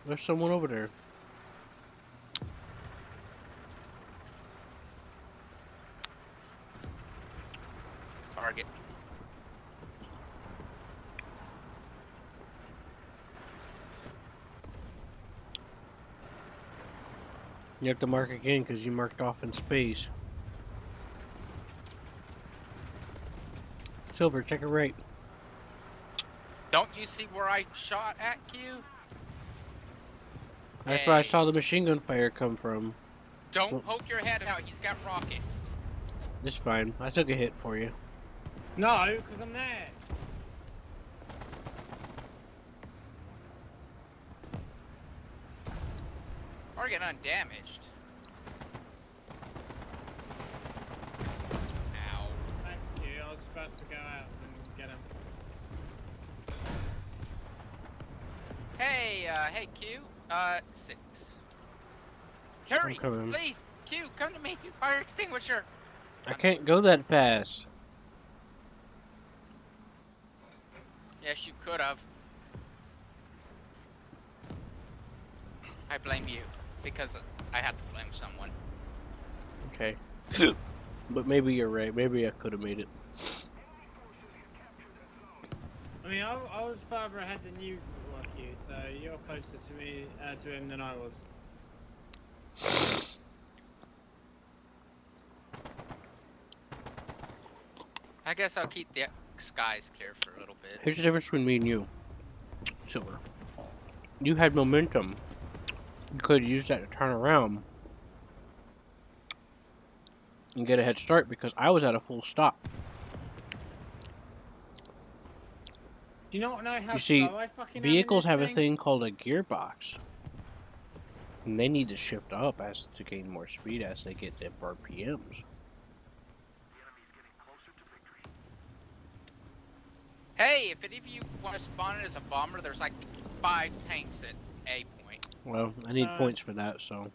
Speaker 1: There's someone over there.
Speaker 14: Target.
Speaker 1: You have to mark again because you marked off in space. Silver, check it right.
Speaker 14: Don't you see where I shot at, Q?
Speaker 1: That's where I saw the machine gun fire come from.
Speaker 14: Don't poke your head out, he's got rockets.
Speaker 1: It's fine. I took a hit for you.
Speaker 15: No, because I'm there.
Speaker 14: Target undamaged. Ow.
Speaker 15: Thanks, Q. I was about to go out and get him.
Speaker 14: Hey, hey Q. 6. Hurry, please. Q, come to me. Fire extinguisher.
Speaker 1: I can't go that fast.
Speaker 14: Yes, you could have. I blame you because I have to blame someone.
Speaker 1: Okay. But maybe you're right. Maybe I could have made it.
Speaker 15: I mean, I was further ahead than you were, Q, so you're closer to me, to him than I was.
Speaker 14: I guess I'll keep the skies clear for a little bit.
Speaker 1: Here's the difference between me and you, Silver. You had momentum. You could use that to turn around and get a head start because I was at a full stop.
Speaker 15: Do you not know how
Speaker 1: You see,
Speaker 15: slow I fucking
Speaker 1: vehicles have a
Speaker 15: thing?
Speaker 1: thing called a gearbox. And they need to shift up as to gain more speed as they get their RPMs.
Speaker 14: Hey, if any of you want to spawn in as a bomber, there's like 5 tanks at A point.
Speaker 1: Well, I need points for that, so.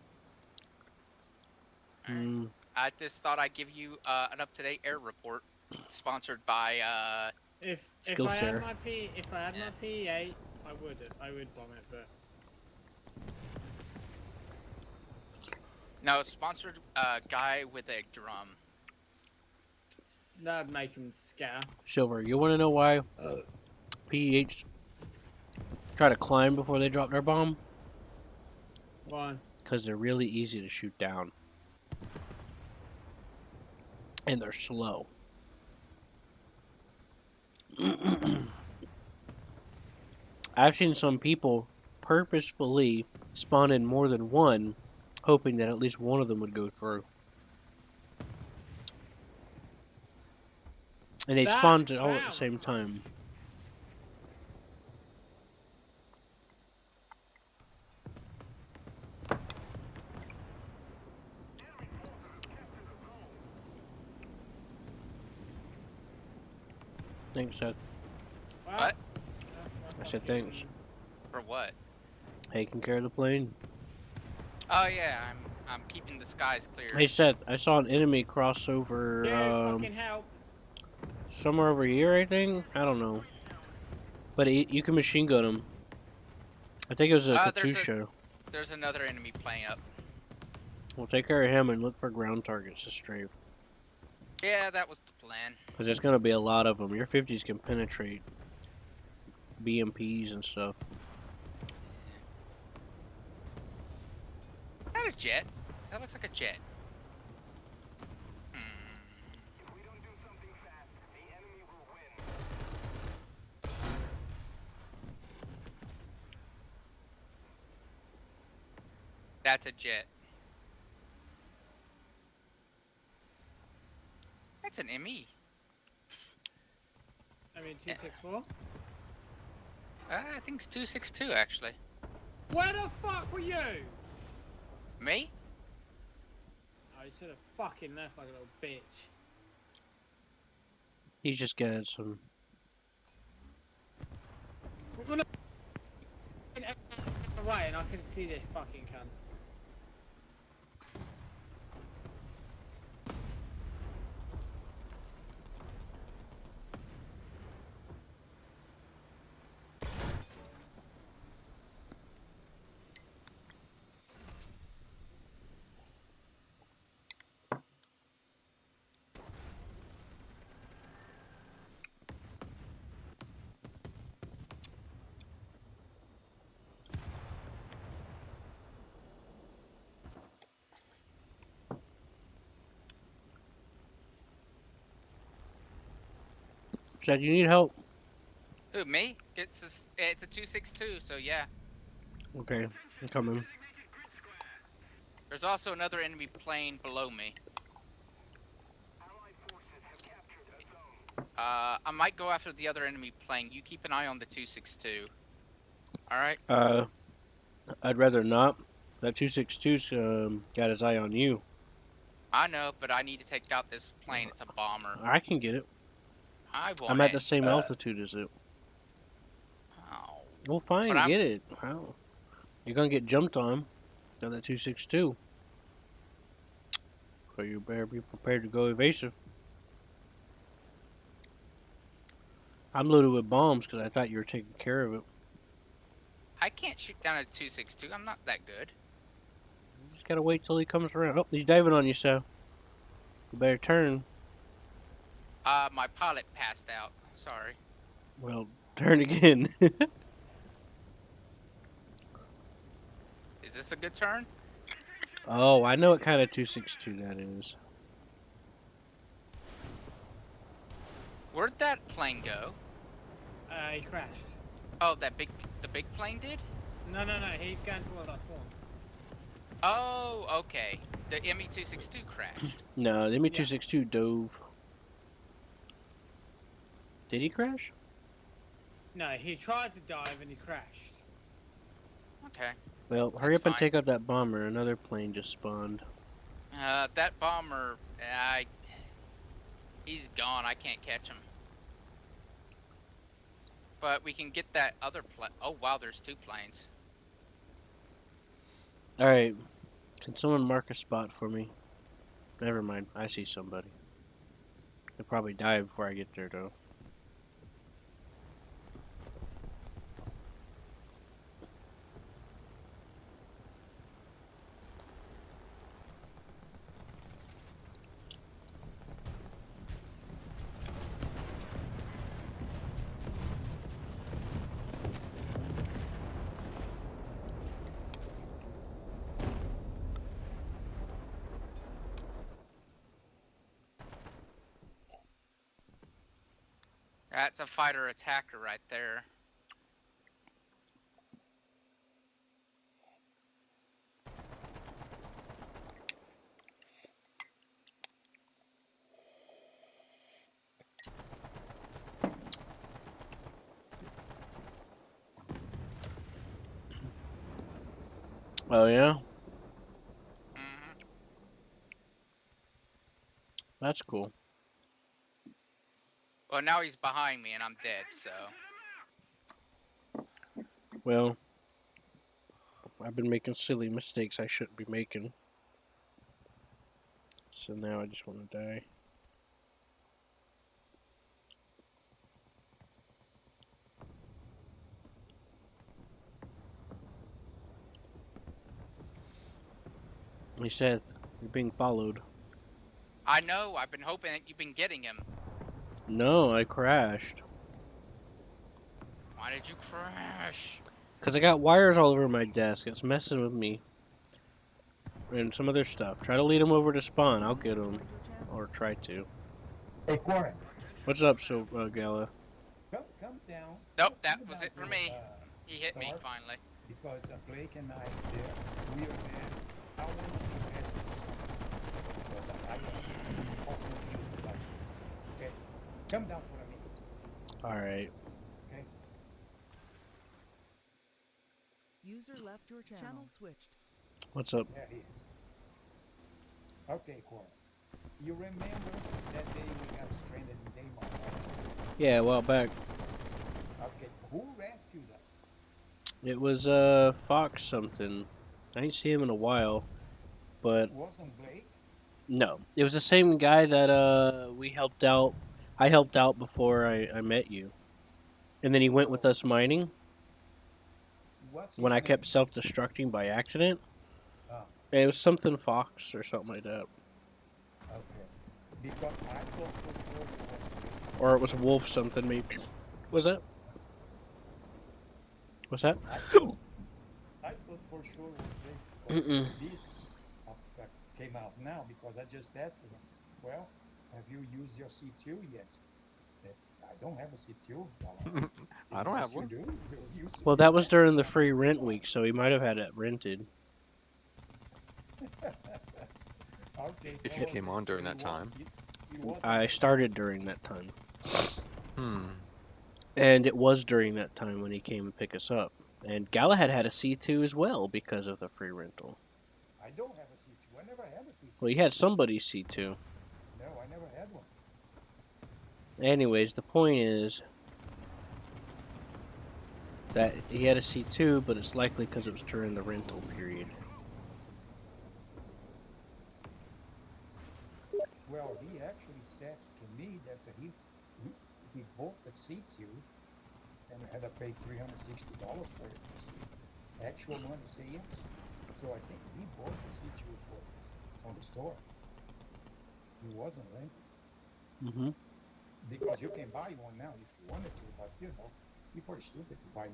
Speaker 14: I just thought I'd give you an up-to-date air report, sponsored by
Speaker 15: If
Speaker 1: Skill
Speaker 15: I
Speaker 1: share.
Speaker 15: had my my P8, I would bomb it, but
Speaker 14: no, sponsored guy with a drum.
Speaker 15: that'd make him scatter.
Speaker 1: Silver, you want to know why PEH try to climb before they drop their bomb?
Speaker 15: Why?
Speaker 1: Because they're really easy to shoot down. And they're slow. I've seen some people purposefully spawn in more than one, hoping that at least one of them would go through. And they spawned all at the same time. Thanks, Seth.
Speaker 14: What?
Speaker 1: I said thanks.
Speaker 14: For what?
Speaker 1: Taking care of the plane.
Speaker 14: Oh yeah, I'm keeping the skies clear.
Speaker 1: Hey Seth, I saw an enemy cross over
Speaker 15: fucking help.
Speaker 1: somewhere over here, I think. I don't know. But you can machine gun him. I think it was a Katusha.
Speaker 14: There's another enemy plane up.
Speaker 1: We'll take care of him and look for ground targets to strafe.
Speaker 14: Yeah, that was the plan.
Speaker 1: Because there's going to be a lot of them. Your 50s can penetrate BMPs and stuff.
Speaker 14: Is that a jet? That looks like a jet. That's a jet. That's an ME.
Speaker 15: I mean 264.
Speaker 14: I think it's 262 actually.
Speaker 15: Where the fuck were you?
Speaker 14: Me?
Speaker 15: Oh, you should have fucking left like a little bitch.
Speaker 1: He's just getting some.
Speaker 15: Away and I couldn't see this fucking cunt.
Speaker 1: Said you need help.
Speaker 14: Who, me? It's a 262, so yeah.
Speaker 1: Okay, I'm coming.
Speaker 14: There's also another enemy plane below me. I might go after the other enemy plane. You keep an eye on the 262. Alright?
Speaker 1: I'd rather not. That 262's got his eye on you.
Speaker 14: I know, but I need to take out this plane. It's a bomber.
Speaker 1: I can get it.
Speaker 14: I want
Speaker 1: I'm at the same altitude as it.
Speaker 14: Oh.
Speaker 1: Well, fine, get it. How? You're gonna get jumped on. Got that 262. So you better be prepared to go evasive. I'm loaded with bombs because I thought you were taking care of it.
Speaker 14: I can't shoot down a 262. I'm not that good.
Speaker 1: You just gotta wait till he comes around. Oh, he's diving on you, so you better turn.
Speaker 14: My pilot passed out. Sorry.
Speaker 1: Well, turn again.
Speaker 14: Is this a good turn?
Speaker 1: Oh, I know what kind of 262 that is.
Speaker 14: Where'd that plane go?
Speaker 15: He crashed.
Speaker 14: Oh, the big plane did?
Speaker 15: No, he's going towards us one.
Speaker 14: Oh, okay. The ME-262 crashed.
Speaker 1: No, the ME-262 dove. Did he crash?
Speaker 15: No, he tried to dive and he crashed.
Speaker 14: Okay.
Speaker 1: Well, hurry up and take out that bomber. Another plane just spawned.
Speaker 14: That bomber, he's gone. I can't catch him. But we can get that other plane. Oh wow, there's 2 planes.
Speaker 1: Alright. Can someone mark a spot for me? Never mind. I see somebody. They'll probably die before I get there, though.
Speaker 14: That's a fighter attacker right there.
Speaker 1: Oh, yeah?
Speaker 14: Mm-hmm.
Speaker 1: That's cool.
Speaker 14: Well, now he's behind me and I'm dead, so.
Speaker 1: Well, I've been making silly mistakes I shouldn't be making. So now I just want to die. He said, you're being followed.
Speaker 14: I know, I've been hoping that you've been getting him.
Speaker 1: No, I crashed.
Speaker 14: Why did you crash?
Speaker 1: Because I got wires all over my desk. It's messing with me. And some other stuff. Try to lead him over to spawn. I'll get him. Or try to.
Speaker 12: Hey, Quarren.
Speaker 1: What's up, Gala?
Speaker 12: Come down.
Speaker 14: Nope, that
Speaker 12: Come
Speaker 14: was
Speaker 12: down
Speaker 14: it for
Speaker 12: to,
Speaker 14: me. He hit me
Speaker 12: store,
Speaker 14: finally.
Speaker 12: Because Blake and I is there. We are there. I want to ask you something. Because I also confused about this. Okay? Come down for a minute.
Speaker 1: Alright.
Speaker 12: Okay?
Speaker 10: User left your channel switched.
Speaker 1: What's up?
Speaker 12: There he is. Okay, Quarren. You remember that day we got stranded in Daymar, right?
Speaker 1: Yeah, a while back.
Speaker 12: Okay, who rescued us?
Speaker 1: It was, Fox something. I ain't seen him in a while. But...
Speaker 12: It wasn't Blake?
Speaker 1: No. It was the same guy that, we helped out. I helped out before I met you. And then he went with us mining.
Speaker 12: What's
Speaker 1: When
Speaker 12: his
Speaker 1: I kept
Speaker 12: name?
Speaker 1: self-destructing by accident.
Speaker 12: Oh.
Speaker 1: It was something Fox or something like that.
Speaker 12: Okay. Because I thought for sure it was Blake.
Speaker 1: Or it was Wolf something, maybe. Was that? What's that?
Speaker 12: I thought for sure it was Blake. This came out now because I just asked him, well, have you used your C2 yet? I don't have a C2. Well,
Speaker 16: I don't have
Speaker 12: you
Speaker 16: one.
Speaker 12: do. You
Speaker 1: Well, that was during the free rent week, so he might have had it rented.
Speaker 12: Okay,
Speaker 16: If you came on during that time.
Speaker 1: I started during that time.
Speaker 16: Hmm.
Speaker 1: And it was during that time when he came and picked us up. And Galahad had a C2 as well because of the free rental.
Speaker 12: I don't have a C2. I never had a C2.
Speaker 1: Well, he had somebody's C2.
Speaker 12: No, I never had one.
Speaker 1: Anyways, the point is that he had a C2, but it's likely because it was during the rental period.
Speaker 12: Well, he actually said to me that he bought the C2 and had to pay $360 for it. Actual money, say yes. So I think he bought the C2 from the store. He wasn't renting.
Speaker 1: Mm-hmm.
Speaker 12: Because you can buy one now if you wanted to, but you know, people are stupid to buy.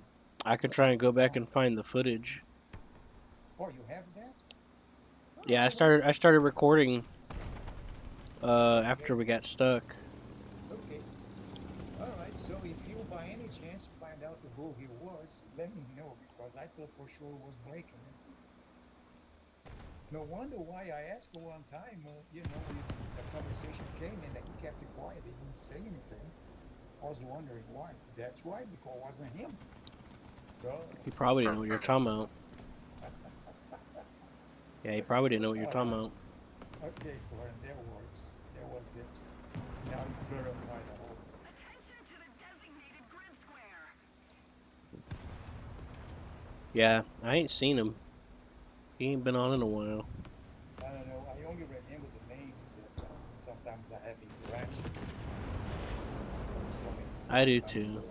Speaker 1: I could try and go back and find the footage.
Speaker 12: Oh, you have that?
Speaker 1: Yeah, I started recording after we got stuck.
Speaker 12: Okay. All right. So if you by any chance find out who he was, let me know because I thought for sure it was Blake. No wonder why I asked her one time. You know, the conversation came and he kept it quiet. He didn't say anything. I was wondering why. That's why, because it wasn't him. Duh.
Speaker 1: He probably didn't know what you're talking about. Yeah, he probably didn't know what you're talking about.
Speaker 12: Okay, Gordon, that works. That was it. Now you clarify the whole.
Speaker 1: Yeah, I ain't seen him. He ain't been on in a while.
Speaker 12: I don't know. I only remember the names that sometimes I have interaction. So many
Speaker 1: I
Speaker 12: people
Speaker 1: do
Speaker 12: coming
Speaker 1: too.
Speaker 12: to.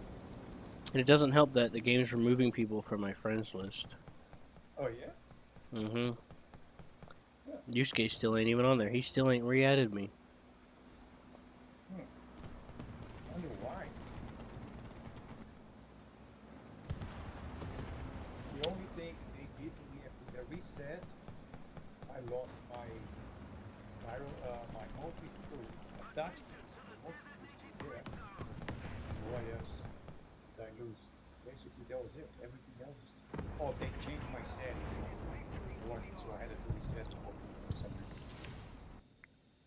Speaker 1: And it doesn't help that the game's removing people from my friends list.
Speaker 12: Oh yeah.
Speaker 1: Mm-hmm.
Speaker 12: Huh.
Speaker 1: Yusuke still ain't even on there. He still ain't re-added me.
Speaker 12: Wonder why. The only thing they did to me after the reset, I lost my multi-tool attachment. The multi-tool is still there. What else did I lose? Basically, that was it. Everything else is still. Oh, they changed my settings on my warning, so I had to reset the whole thing for some reason.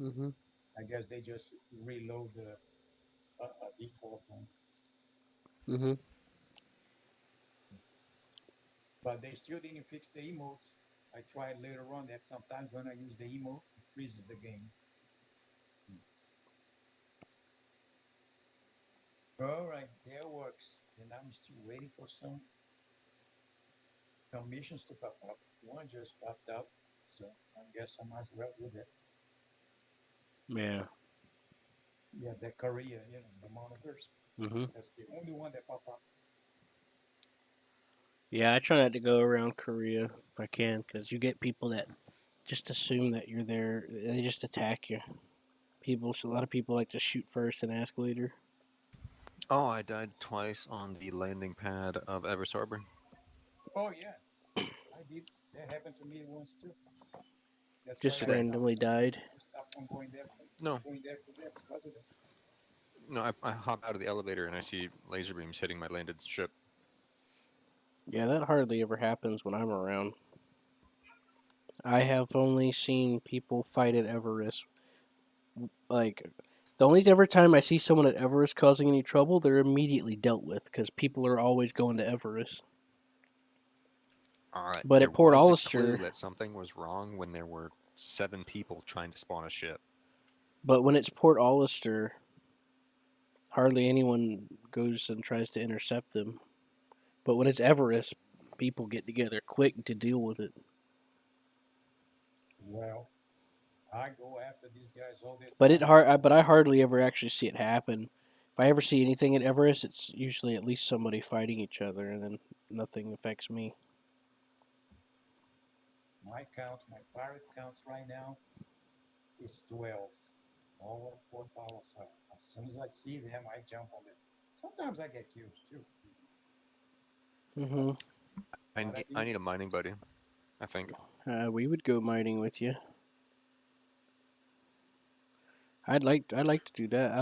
Speaker 1: Mm-hmm.
Speaker 12: I guess they just reload the default one,
Speaker 1: Mm-hmm.
Speaker 12: but they still didn't fix the emotes. I tried later on that sometimes when I use the emote, it freezes the game. All right, that works. And I'm still waiting for some missions to pop up. One just popped up, so I guess I might as well do that.
Speaker 1: Yeah.
Speaker 12: Yeah, the Korea, the monitors.
Speaker 1: Mm-hmm.
Speaker 12: That's the only one that popped up.
Speaker 1: Yeah, I try not to go around Korea if I can, because you get people that just assume that you're there. They just attack you. A lot of people like to shoot first and ask later.
Speaker 16: Oh, I died twice on the landing pad of Everest Harbor.
Speaker 12: Oh yeah, I did. That happened to me once too. That's why
Speaker 1: Just
Speaker 12: I
Speaker 16: That
Speaker 1: randomly
Speaker 12: stopped.
Speaker 1: died.
Speaker 12: I stopped from going there.
Speaker 16: no,
Speaker 12: Going there for that because of that.
Speaker 16: no. I hop out of the elevator and I see laser beams hitting my landed ship.
Speaker 1: Yeah, that hardly ever happens when I'm around. I have only seen people fight at Everest. Like, the only ever time I see someone at Everest causing any trouble, they're immediately dealt with because people are always going to Everest. But
Speaker 16: There
Speaker 1: at Port
Speaker 16: was a clue
Speaker 1: Hollister,
Speaker 16: that something was wrong when there were 7 people trying to spawn a ship.
Speaker 1: but when it's Port Hollister, hardly anyone goes and tries to intercept them. But when it's Everest, people get together quick to deal with it.
Speaker 12: Well, I go after these guys all the
Speaker 1: But
Speaker 12: time.
Speaker 1: but I hardly ever actually see it happen. If I ever see anything at Everest, it's usually at least somebody fighting each other, and then nothing affects me.
Speaker 12: My pirate counts right now is 12. All at Port Palliser. As soon as I see them, I jump on them. Sometimes I get kills too.
Speaker 1: Hmm.
Speaker 12: But I
Speaker 16: I
Speaker 12: did.
Speaker 16: need a mining buddy. I think.
Speaker 1: We would go mining with you. I'd like to do that. I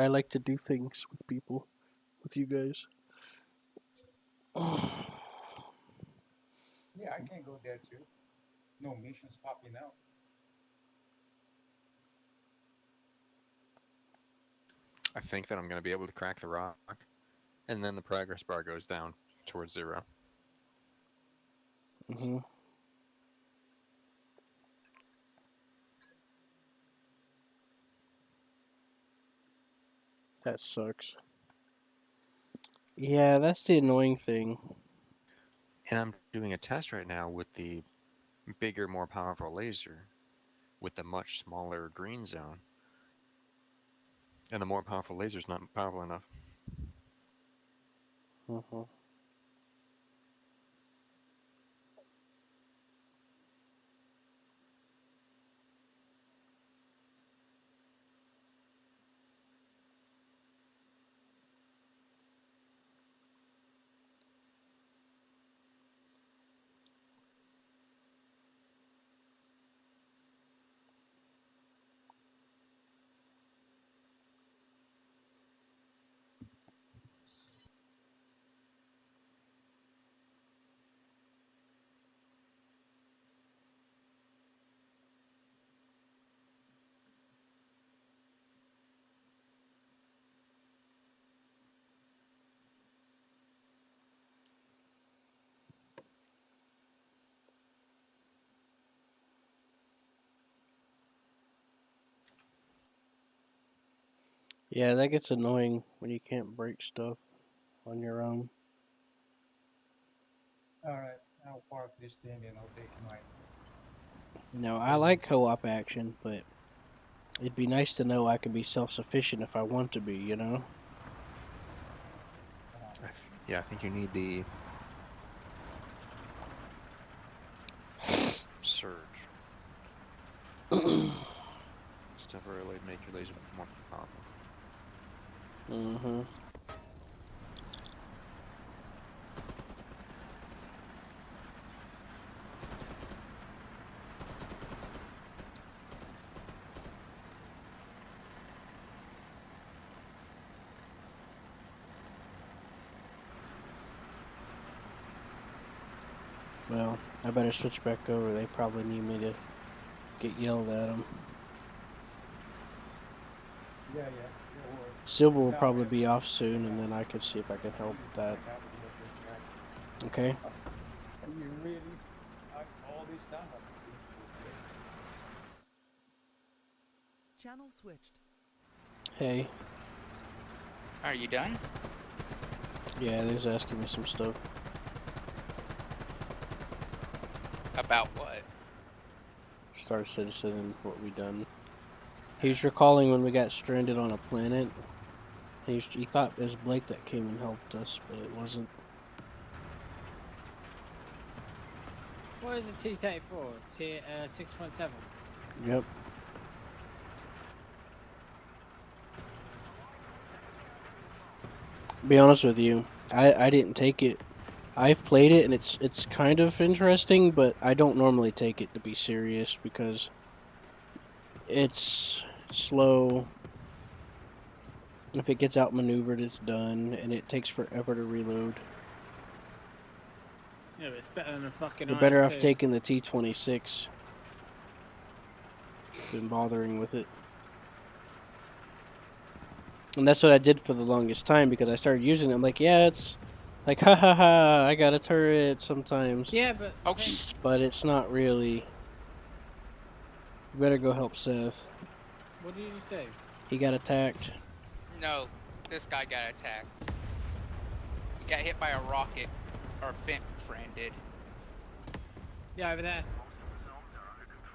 Speaker 1: like to do things with people, with you guys.
Speaker 12: Yeah, I can go there too. No missions popping out.
Speaker 16: I think that I'm going to be able to crack the rock, and then the progress bar goes down towards 0.
Speaker 1: Hmm. That sucks. Yeah, that's the annoying thing.
Speaker 16: And I'm doing a test right now with the bigger, more powerful laser with the much smaller green zone. And the more powerful laser is not powerful enough.
Speaker 1: Hmm. Yeah, that gets annoying when you can't break stuff on your own.
Speaker 12: All right, I'll park this thing and I'll take my.
Speaker 1: No, I like co-op action, but it'd be nice to know I can be self-sufficient if I want to be, you know?
Speaker 16: Yeah, I think you need the surge. Just temporarily make your laser more powerful.
Speaker 1: Mm-hmm. Well, I better switch back over. They probably need me to get yelled at them.
Speaker 12: Yeah, yeah. Don't worry.
Speaker 1: Silver will
Speaker 12: Now
Speaker 1: probably
Speaker 12: everything
Speaker 1: be off
Speaker 12: is
Speaker 1: soon,
Speaker 12: checked
Speaker 1: and
Speaker 12: out.
Speaker 1: then I could see if I can help with that.
Speaker 12: Check out the local track.
Speaker 1: Okay?
Speaker 12: You really, all this time, I've been this way.
Speaker 10: Channel switched.
Speaker 1: Hey.
Speaker 14: Are you done?
Speaker 1: Yeah, they was asking me some stuff.
Speaker 14: About what?
Speaker 1: Star Citizen and what we done. He was recalling when we got stranded on a planet. He thought it was Blake that came and helped us, but it wasn't.
Speaker 15: What is a T-34? 6.7?
Speaker 1: Yep. Be honest with you, I didn't take it. I've played it and it's kind of interesting, but I don't normally take it to be serious because it's slow. If it gets outmaneuvered, it's done, and it takes forever to reload.
Speaker 15: Yeah, but it's better than a fucking
Speaker 1: You're better off
Speaker 15: IS-2.
Speaker 1: taking the T-26 than bothering with it. And that's what I did for the longest time because I started using it. I'm like, yeah, it's like, ha ha ha, I got a turret sometimes.
Speaker 15: Yeah, but...
Speaker 14: Oh,
Speaker 1: but it's not really. You better go help Seth.
Speaker 15: What did you just do?
Speaker 1: He got attacked.
Speaker 14: no. This guy got attacked. He got hit by a rocket. Our bent friend did.
Speaker 15: Yeah, over there.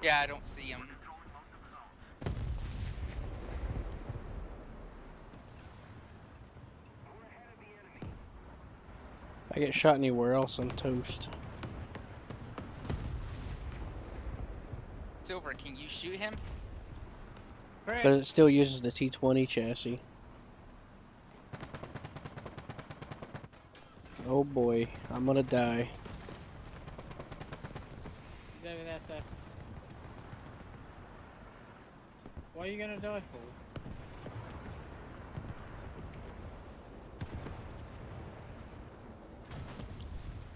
Speaker 14: Yeah, I don't see him.
Speaker 1: If I get shot anywhere else, I'm toast.
Speaker 14: Silver, can you shoot him?
Speaker 1: Because it still uses the T-20 chassis. Oh boy, I'm gonna die.
Speaker 15: He's over there, sir. What are you gonna die for?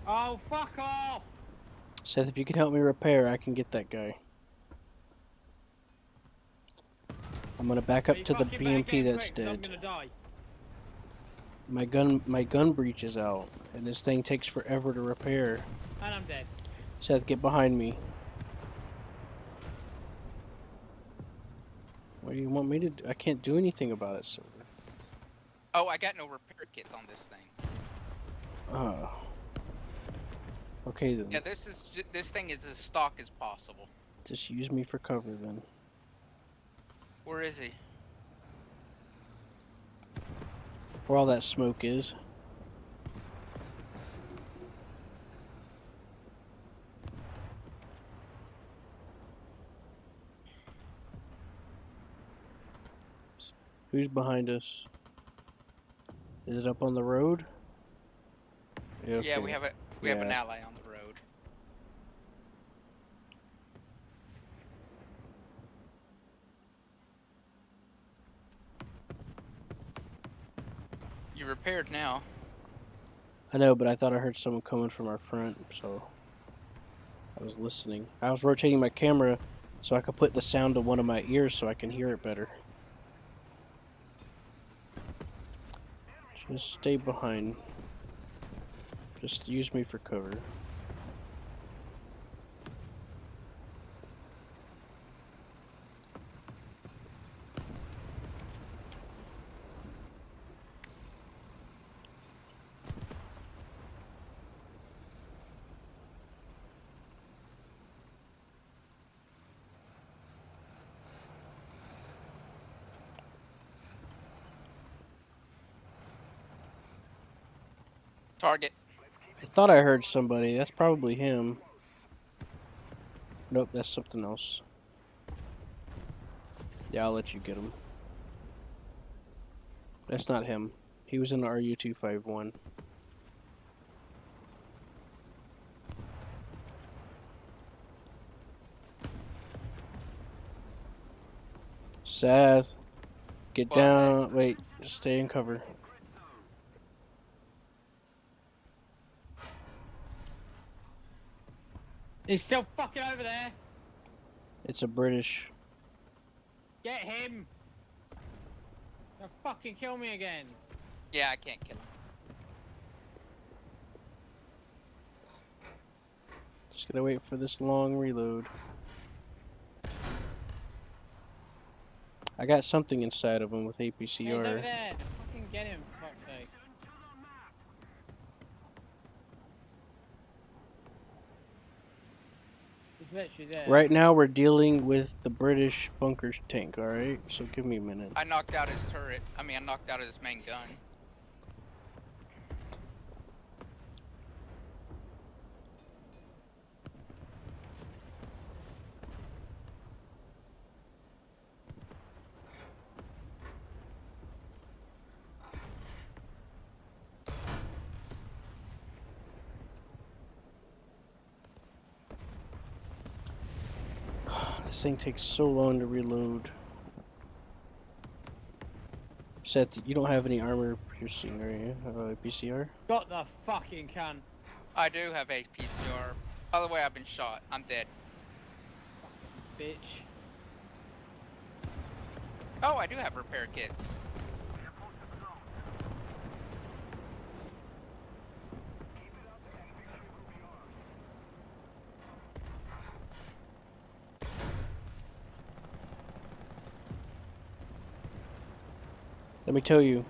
Speaker 15: Oh, fuck off!
Speaker 1: Seth, if you can help me repair, I can get that guy. I'm gonna back up
Speaker 15: You
Speaker 1: to the
Speaker 15: fucking better
Speaker 1: BMP
Speaker 15: get
Speaker 1: that's
Speaker 15: quick, 'cause I'm
Speaker 1: dead.
Speaker 15: gonna die.
Speaker 1: My gun breach is out, and this thing takes forever to repair.
Speaker 15: And I'm dead.
Speaker 1: Seth, get behind me. What do you want me to do? I can't do anything about it, Silver.
Speaker 14: Oh, I got no repair kits on this thing.
Speaker 1: Oh. Okay then.
Speaker 14: Yeah, this thing is as stock as possible.
Speaker 1: Just use me for cover then.
Speaker 14: Where is he?
Speaker 1: Where all that smoke is. Who's behind us? Is it up on the road?
Speaker 14: Yeah, we have an
Speaker 1: Yeah.
Speaker 14: ally on the road. You repaired now.
Speaker 1: I know, but I thought I heard someone coming from our front, so I was listening. I was rotating my camera so I could put the sound to one of my ears so I can hear it better. Just stay behind. Just use me for cover.
Speaker 14: Target.
Speaker 1: I thought I heard somebody. That's probably him. Nope, that's something else. Yeah, I'll let you get him. That's not him. He was in the RU-251. Seth, get
Speaker 14: What?
Speaker 1: down. Wait, just stay in cover.
Speaker 15: He's still fucking over there.
Speaker 1: It's a British.
Speaker 15: Get him. He'll fucking kill me again.
Speaker 14: Yeah, I can't kill him.
Speaker 1: Just gotta wait for this long reload. I got something inside of him with
Speaker 15: He's
Speaker 1: APCR.
Speaker 15: over there. Fucking get him, for fuck's sake. He's literally there.
Speaker 1: Right now we're dealing with the British bunkers tank, alright? So give me a minute.
Speaker 14: I knocked out his turret. I mean, I knocked out his main gun.
Speaker 1: This thing takes so long to reload. Seth, you don't have any armor piercing, are you? PCR?
Speaker 15: Got the fucking cunt.
Speaker 14: I do have APCR. By the way, I've been shot. I'm dead.
Speaker 15: Bitch.
Speaker 14: Oh, I do have repair kits.
Speaker 1: Let me tell you.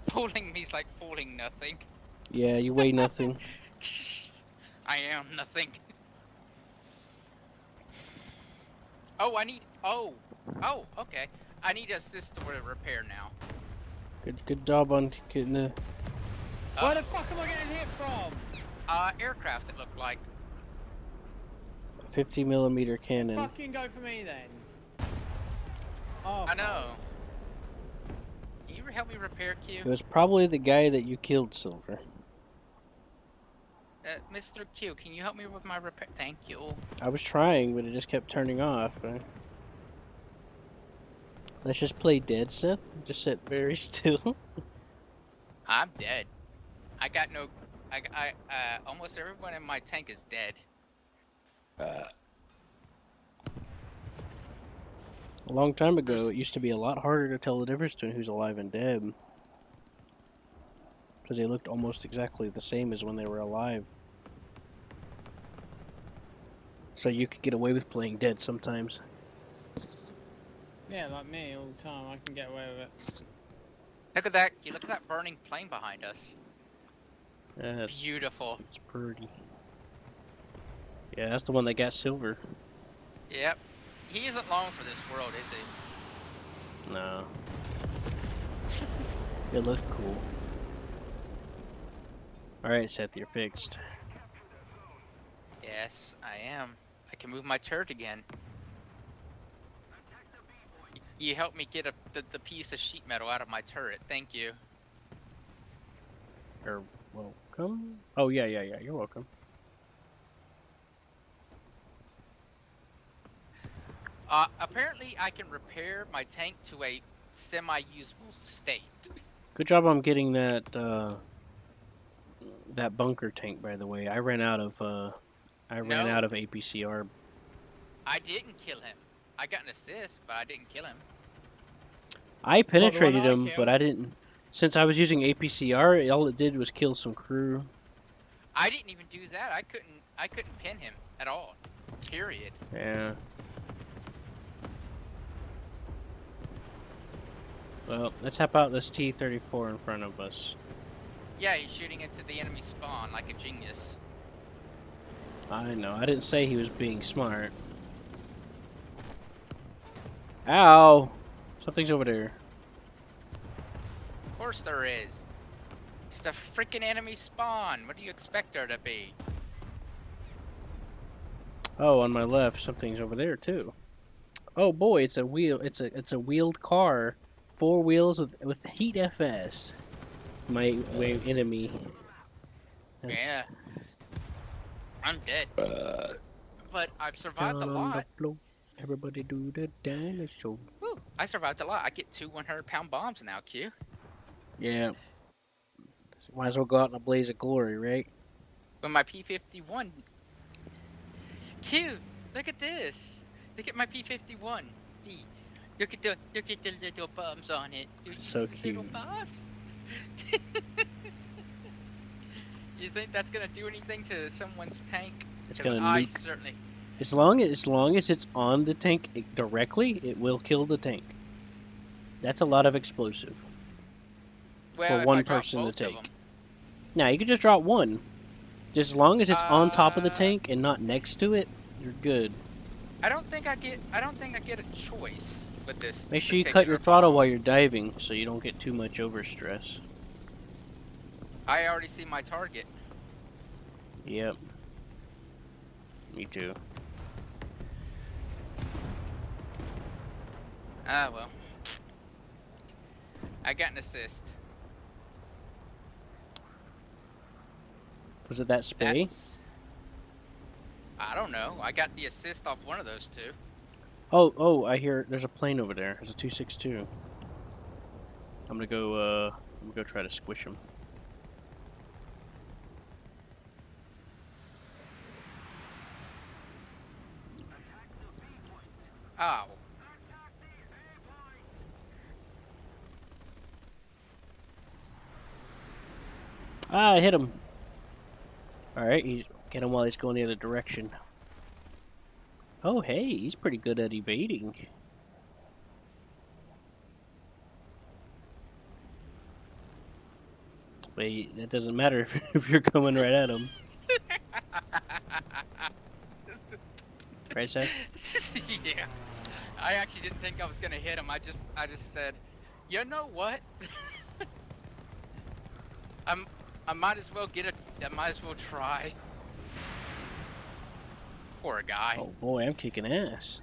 Speaker 14: Pulling me's like pulling nothing.
Speaker 1: Yeah, you weigh nothing.
Speaker 14: I am nothing. Oh, I need. Oh, okay. I need assist with a repair now.
Speaker 1: Good job on getting the
Speaker 15: Where the fuck am I getting hit from?
Speaker 14: Aircraft. It looked like.
Speaker 1: 50mm cannon.
Speaker 15: Fucking go for me then. Oh,
Speaker 14: I know. Can you help me repair Q?
Speaker 1: It was probably the guy that you killed, Silver.
Speaker 14: Mr. Q, can you help me with my repair? Thank you.
Speaker 1: I was trying, but it just kept turning off. Let's just play dead, Seth. Just sit very still.
Speaker 14: I'm dead. I got no. Almost everyone in my tank is dead.
Speaker 1: A long time ago, it used to be a lot harder to tell the difference between who's alive and dead. Because they looked almost exactly the same as when they were alive. So you could get away with playing dead sometimes.
Speaker 15: Yeah, like me all the time. I can get away with it.
Speaker 14: Look at that! Look at that burning plane behind us.
Speaker 1: Yeah,
Speaker 14: Beautiful.
Speaker 1: It's pretty. Yeah, that's the one that got Silver.
Speaker 14: Yep. He isn't long for this world, is he?
Speaker 1: No. It looked cool. Alright, Seth, you're fixed.
Speaker 14: Yes, I am. I can move my turret again. You helped me get the piece of sheet metal out of my turret. Thank you.
Speaker 1: You're welcome? Oh, yeah, you're welcome.
Speaker 14: Apparently I can repair my tank to a semi-usable state.
Speaker 1: Good job on getting that, that bunker tank, by the way. I ran out of APCR.
Speaker 14: I didn't kill him. I got an assist, but I didn't kill him.
Speaker 1: I penetrated him, but I didn't. Since I was using APCR, all it did was kill some crew.
Speaker 14: I didn't even do that. I couldn't pin him at all. Period.
Speaker 1: Yeah. Well, let's hop out this T-34 in front of us.
Speaker 14: Yeah, he's shooting into the enemy spawn like a genius.
Speaker 1: I know. I didn't say he was being smart. Ow! Something's over there.
Speaker 14: Of course there is. It's the freaking enemy spawn. What do you expect there to be?
Speaker 1: Oh, on my left, something's over there too. Oh boy, it's a wheel. It's a wheeled car, 4 wheels with heat FS. My enemy.
Speaker 14: Yeah. I'm dead. But I've survived a
Speaker 1: Down on the
Speaker 14: lot.
Speaker 1: floor. Everybody do the dinosaur.
Speaker 14: Woo, I survived a lot. I get 2 100-pound bombs now, Q.
Speaker 1: Yeah. Might as well go out in a blaze of glory, right?
Speaker 14: With my P51. Q, look at this. Look at my P51. D. Look at the little bombs on it. Do you
Speaker 1: So
Speaker 14: see the
Speaker 1: cute.
Speaker 14: little bombs? You think that's gonna do anything to someone's tank?
Speaker 1: It's
Speaker 14: 'Cause
Speaker 1: gonna
Speaker 14: I
Speaker 1: nuke.
Speaker 14: certainly.
Speaker 1: As long as it's on the tank directly, it will kill the tank. That's a lot of explosive
Speaker 14: Well,
Speaker 1: for
Speaker 14: if
Speaker 1: one
Speaker 14: I drop
Speaker 1: person to
Speaker 14: both of
Speaker 1: take.
Speaker 14: them.
Speaker 1: Now you can just drop one. Just as long as it's on top of the
Speaker 14: Uh,
Speaker 1: tank and not next to it, you're good.
Speaker 14: I don't think I get a choice with this.
Speaker 1: Make sure you cut your
Speaker 14: particular
Speaker 1: throttle
Speaker 14: bomb.
Speaker 1: while you're diving so you don't get too much overstress.
Speaker 14: I already see my target.
Speaker 1: Yep. Me too.
Speaker 14: Ah, well. I got an assist.
Speaker 1: Was it that spay?
Speaker 14: I don't know. I got the assist off one of those 2.
Speaker 1: Oh, I hear there's a plane over there. There's a 262. I'm gonna go try to squish him.
Speaker 14: Ow.
Speaker 1: Ah, I hit him. Alright, get him while he's going the other direction. Oh, hey, he's pretty good at evading. Wait, that doesn't matter if you're coming right at him. Right, Seth?
Speaker 14: Yeah. I actually didn't think I was gonna hit him. I just said, you know what? I might as well I might as well try. Poor guy.
Speaker 1: Oh boy, I'm kicking ass.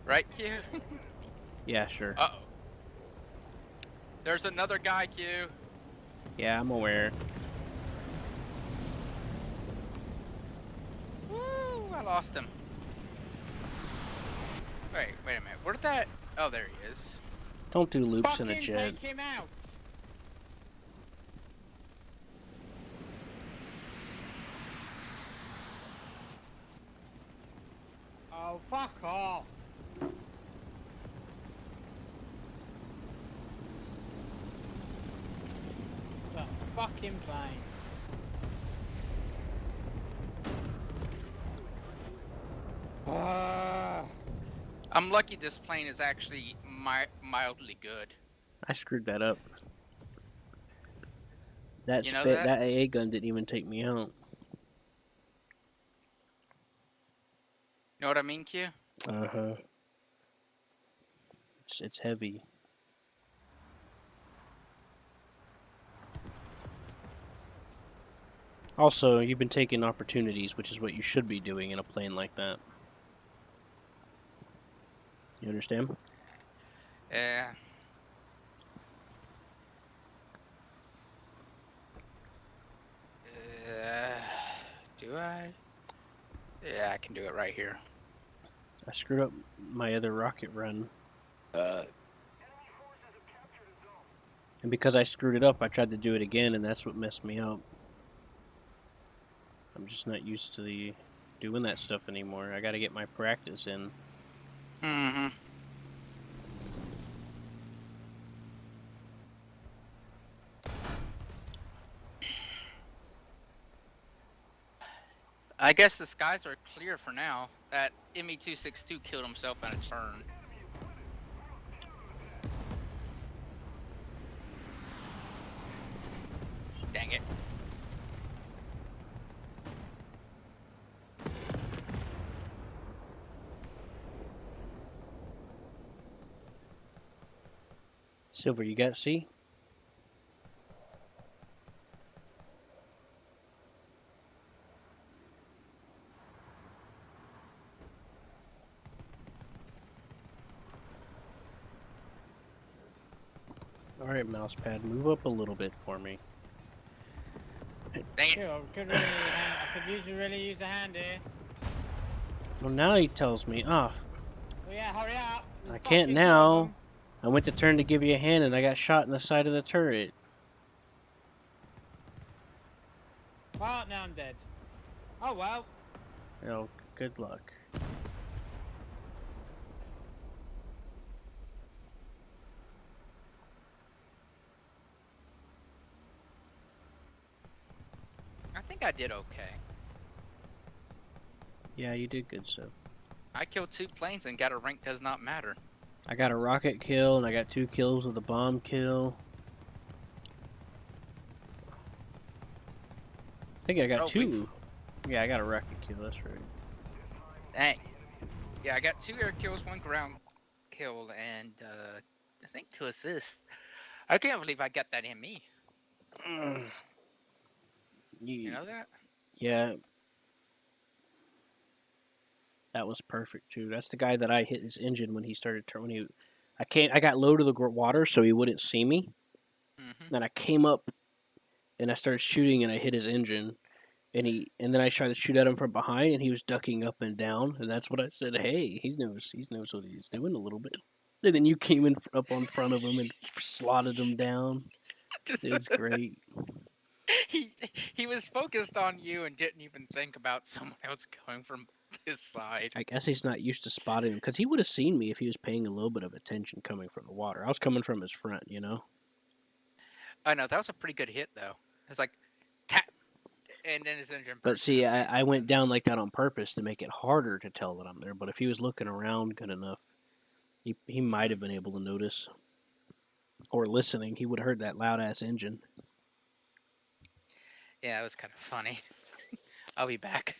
Speaker 14: Right, Q?
Speaker 1: Yeah, sure.
Speaker 14: Uh-oh. There's another guy, Q.
Speaker 1: Yeah, I'm aware.
Speaker 14: Woo! I lost him. Wait a minute. Where did that... Oh, there he is.
Speaker 1: Don't do loops in a
Speaker 15: Fucking
Speaker 1: jet.
Speaker 15: take him out. Oh, fuck off. The fucking plane.
Speaker 14: I'm lucky this plane is actually mildly good.
Speaker 1: I screwed that up. That
Speaker 14: You know
Speaker 1: that AA gun didn't even take me out.
Speaker 14: Know what I mean, Q?
Speaker 1: Uh-huh. It's heavy. Also, you've been taking opportunities, which is what you should be doing in a plane like that. You understand?
Speaker 14: Yeah. Do I? Yeah, I can do it right here.
Speaker 1: I screwed up my other rocket run. And because I screwed it up, I tried to do it again, and that's what messed me up. I'm just not used to doing that stuff anymore. I gotta get my practice in.
Speaker 14: Mm-hmm. I guess the skies are clear for now. That ME-262 killed himself on a turn. Dang it.
Speaker 1: Silver, you got C? Alright, mousepad, move up a little bit for me.
Speaker 14: Dang it.
Speaker 15: Sure, I could really use a hand here.
Speaker 1: Well, now he tells me off.
Speaker 15: Well, yeah, hurry up.
Speaker 1: I
Speaker 15: There's
Speaker 1: can't
Speaker 15: fucking two of
Speaker 1: now.
Speaker 15: 'em.
Speaker 1: I went to turn to give you a hand and I got shot in the side of the turret.
Speaker 15: Well, now I'm dead. Oh, well.
Speaker 1: Oh, good luck.
Speaker 14: I think I did okay.
Speaker 1: Yeah, you did good, so.
Speaker 14: I killed 2 planes and got a rank does not matter.
Speaker 1: I got a rocket kill and I got 2 kills with a bomb kill. I think I got 2. Yeah, I got a rocket kill, that's right.
Speaker 14: Dang. Yeah, I got 2 air kills, 1 ground kill, and I think 2 assists. I can't believe I got that in me. You know that?
Speaker 1: Yeah. That was perfect too. That's the guy that I hit his engine when he started turning. I got low to the water so he wouldn't see me. And I came up and I started shooting and I hit his engine. And then I tried to shoot at him from behind and he was ducking up and down. And that's what I said. Hey, he knows what he's doing a little bit. And then you came up on front of him and slotted him down. It was great.
Speaker 14: He was focused on you and didn't even think about someone else going from his side.
Speaker 1: I guess he's not used to spotting him because he would have seen me if he was paying a little bit of attention coming from the water. I was coming from his front, you know.
Speaker 14: I know that was a pretty good hit though. It's like tap, and then his engine.
Speaker 1: But see, I went down like that on purpose to make it harder to tell that I'm there. But if he was looking around good enough, he might have been able to notice. Or listening, he would have heard that loud ass engine.
Speaker 14: Yeah, it was kind of funny. I'll be back.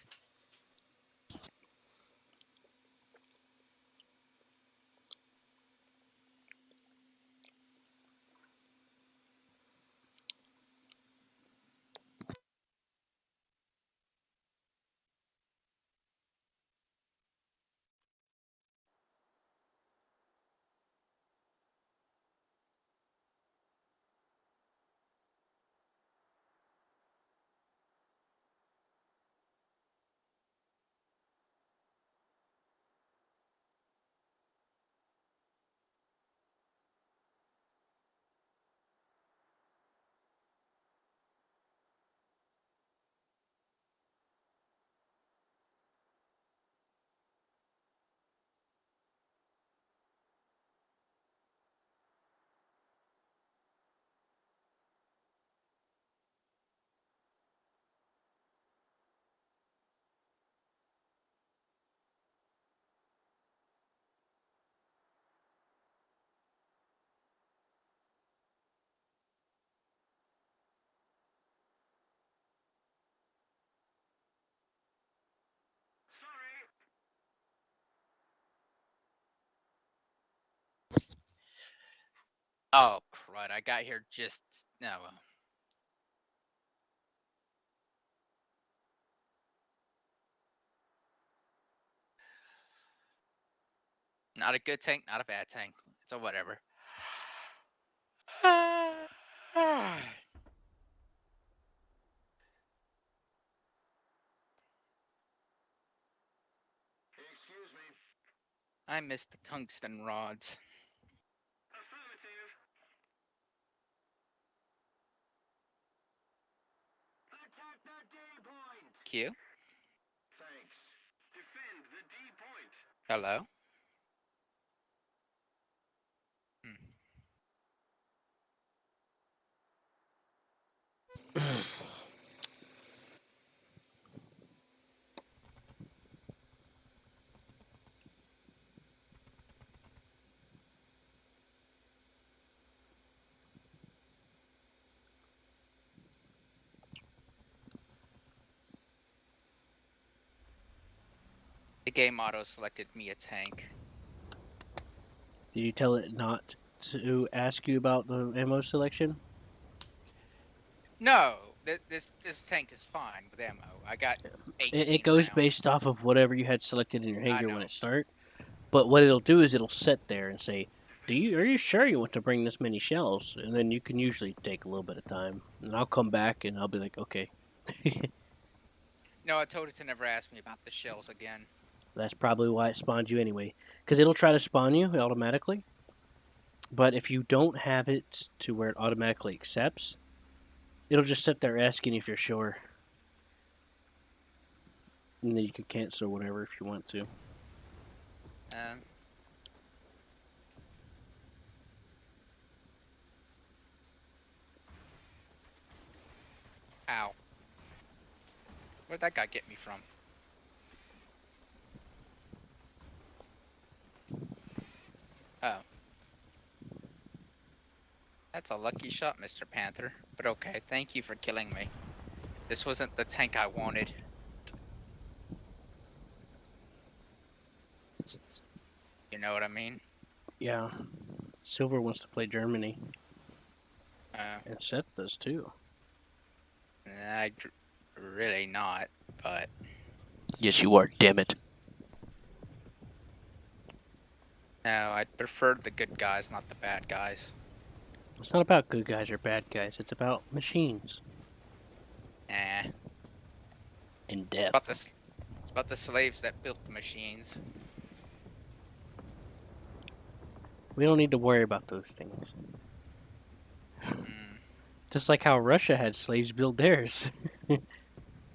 Speaker 14: Oh crud! I got here just no. Not a good tank, not a bad tank. So whatever.
Speaker 3: Excuse me.
Speaker 14: I missed the tungsten rods.
Speaker 3: Affirmative. Attack that D point.
Speaker 14: Q.
Speaker 3: Thanks. Defend the D point.
Speaker 14: Hello. The game auto selected me a tank.
Speaker 1: Did you tell it not to ask you about the ammo selection?
Speaker 14: No, this tank is fine with ammo. I got
Speaker 1: It
Speaker 14: 18
Speaker 1: goes
Speaker 14: rounds.
Speaker 1: based off of whatever you had selected in your
Speaker 14: I
Speaker 1: hanger when
Speaker 14: know.
Speaker 1: it start. But what it'll do is it'll sit there and say, are you sure you want to bring this many shells?" And then you can usually take a little bit of time, and I'll come back and I'll be like, "Okay."
Speaker 14: No, I told it to never ask me about the shells again.
Speaker 1: That's probably why it spawned you anyway, because it'll try to spawn you automatically. But if you don't have it to where it automatically accepts, it'll just sit there asking if you're sure, and then you can cancel whatever if you want to.
Speaker 14: Um, Ow. Where'd that guy get me from? Oh. That's a lucky shot, Mr. Panther. But okay, thank you for killing me. This wasn't the tank I wanted. You know what I mean?
Speaker 1: Yeah, Silver wants to play Germany,
Speaker 14: Uh,
Speaker 1: and Seth does too.
Speaker 14: Really not, but...
Speaker 1: Yes, you are. Damn it.
Speaker 14: No, I prefer the good guys, not the bad guys.
Speaker 1: It's not about good guys or bad guys. It's about machines
Speaker 14: Nah.
Speaker 1: and death.
Speaker 14: It's about the slaves that built the machines.
Speaker 1: We don't need to worry about those things. Just like how Russia had slaves build theirs.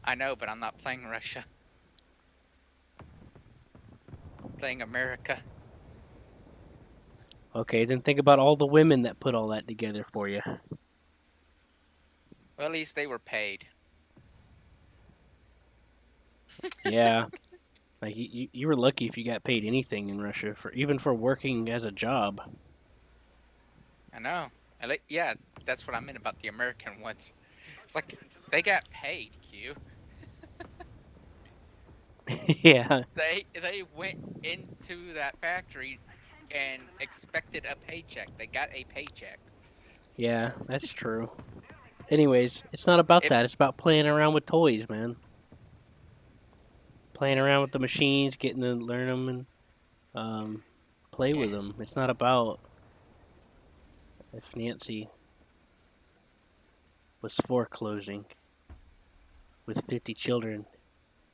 Speaker 14: I know, but I'm not playing Russia. I'm playing America.
Speaker 1: Okay, then think about all the women that put all that together for you.
Speaker 14: Well, at least they were paid.
Speaker 1: Yeah. Like you were lucky if you got paid anything in Russia for even for working as a job.
Speaker 14: I know. Yeah, that's what I meant about the American ones. It's like they got paid, Q.
Speaker 1: Yeah.
Speaker 14: They went into that factory and expected a paycheck. They got a paycheck.
Speaker 1: Yeah, that's true. Anyways, it's not about that. It's about playing around with toys, man. Playing around with the machines, getting to learn them and play with them. It's not about if Nancy was foreclosing with 50 children.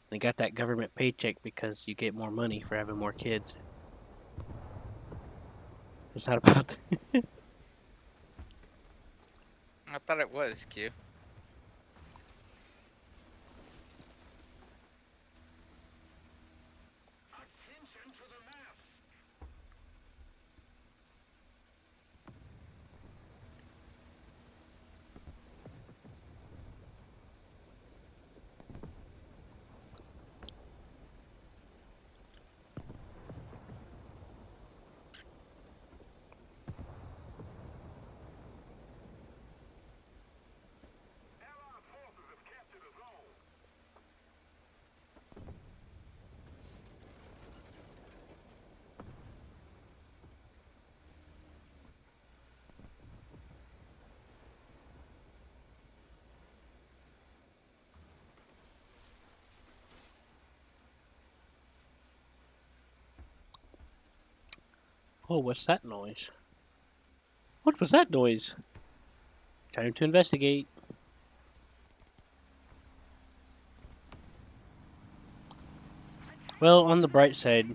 Speaker 1: They got that government paycheck because you get more money for having more kids. It's not about
Speaker 14: I thought it was, Q.
Speaker 1: Oh, what's that noise? What was that noise? Time to investigate. Well, on the bright side,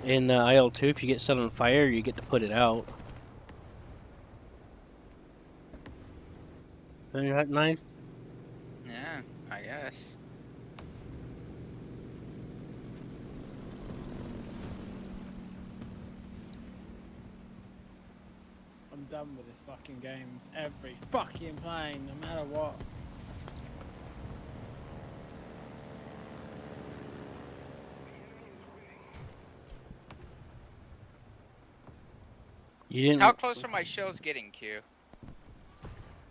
Speaker 1: in IL-2, if you get set on fire, you get to put it out. Isn't that nice?
Speaker 14: Yeah, I guess.
Speaker 15: I'm done with this fucking games. Every fucking plane, no matter what.
Speaker 1: You didn't.
Speaker 14: How close are my shells getting, Q?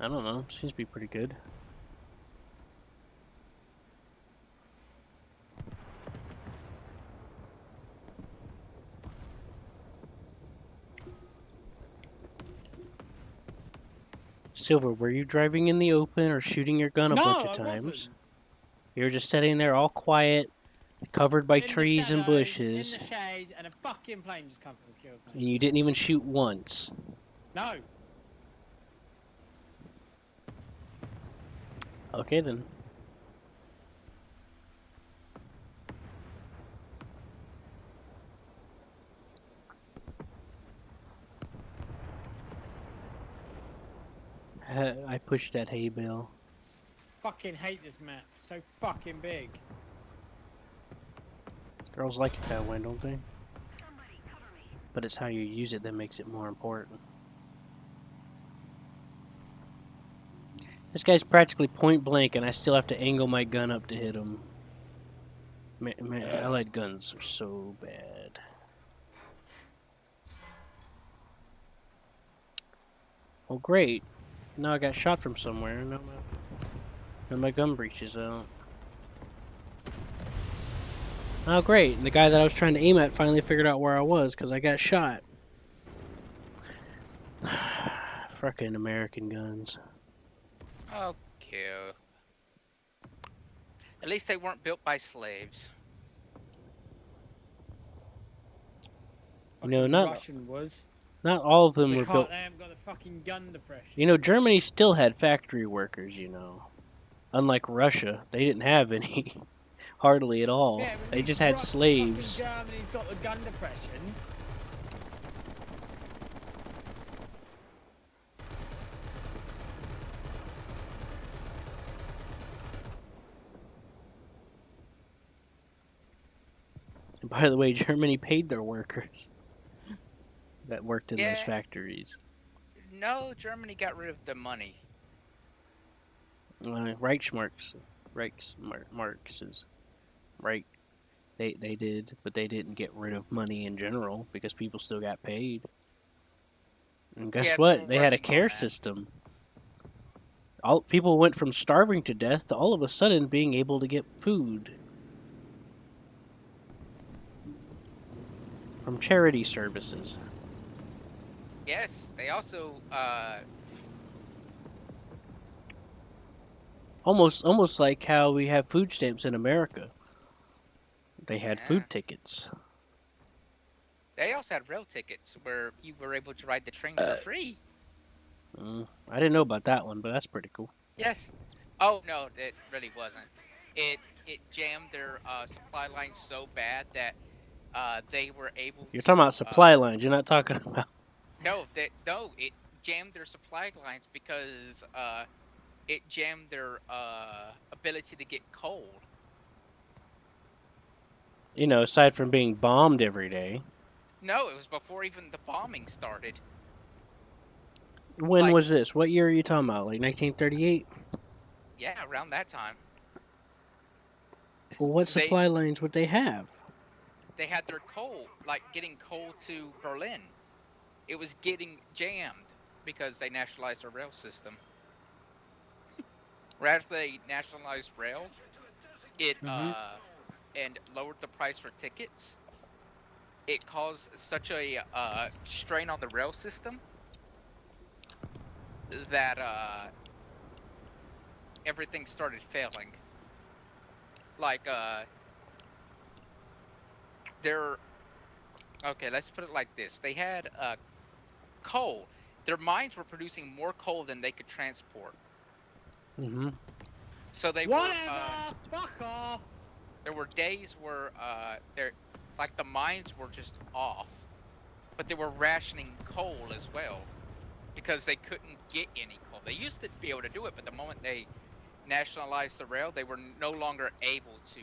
Speaker 1: I don't know. Seems to be pretty good. Silver, were you driving in the open or shooting your gun a
Speaker 15: No,
Speaker 1: bunch of
Speaker 15: I
Speaker 1: times?
Speaker 15: wasn't.
Speaker 1: You were just sitting there all quiet, covered by
Speaker 15: In the
Speaker 1: trees and
Speaker 15: shadows, in
Speaker 1: bushes,
Speaker 15: the shades, and a fucking plane just comes and kills me.
Speaker 1: and you didn't even shoot once.
Speaker 15: No.
Speaker 1: Okay, then. I pushed that hay bale.
Speaker 15: Fucking hate this map. So fucking big.
Speaker 1: Girls like it that way, don't they? But it's how you use it that makes it more important. This guy's practically point blank, and I still have to angle my gun up to hit him. Man, allied guns are so bad. Well, great. Now I got shot from somewhere. Now my gun breaches out. Oh, great. And the guy that I was trying to aim at finally figured out where I was because I got shot. Frickin' American guns.
Speaker 14: Okay. At least they weren't built by slaves.
Speaker 1: You know,
Speaker 15: Russian was.
Speaker 1: not all of them
Speaker 15: They
Speaker 1: were built.
Speaker 15: They haven't got the fucking gun depression.
Speaker 1: You know, Germany still had factory workers, you know. Unlike Russia, they didn't have any. Hardly at all.
Speaker 15: Yeah,
Speaker 1: they just had slaves.
Speaker 15: Germany's got the gun depression.
Speaker 1: And by the way, Germany paid their workers that worked in those factories.
Speaker 14: No, Germany got rid of the money.
Speaker 1: Reichsmarks is right. They did, but they didn't get rid of money in general because people still got paid. And guess what? They had a care system. All people went from starving to death to all of a sudden being able to get food from charity services.
Speaker 14: Yes, they also
Speaker 1: almost like how we have food stamps in America. They had food tickets.
Speaker 14: They also had rail tickets where you were able to ride the train for free.
Speaker 1: I didn't know about that one, but that's pretty cool.
Speaker 14: Yes. Oh no, it really wasn't. It jammed their supply lines so bad that they were able.
Speaker 1: You're talking about supply lines. You're not talking about.
Speaker 14: No, it jammed their supply lines because it jammed their ability to get coal.
Speaker 1: You know, aside from being bombed every day.
Speaker 14: No, it was before even the bombing started.
Speaker 1: When was this? What year are you talking about? Like 1938?
Speaker 14: Yeah, around that time.
Speaker 1: Well, what supply lines would they have?
Speaker 14: They had their coal, like getting coal to Berlin. It was getting jammed because they nationalized their rail system. Right after they nationalized rail, it and lowered the price for tickets. It caused such a strain on the rail system that everything started failing. Like okay, let's put it like this. They had coal. Their mines were producing more coal than they could transport. So they
Speaker 15: were fuck off.
Speaker 14: There were days where like the mines were just off, but they were rationing coal as well because they couldn't get any coal. They used to be able to do it, but the moment they nationalized the rail, they were no longer able to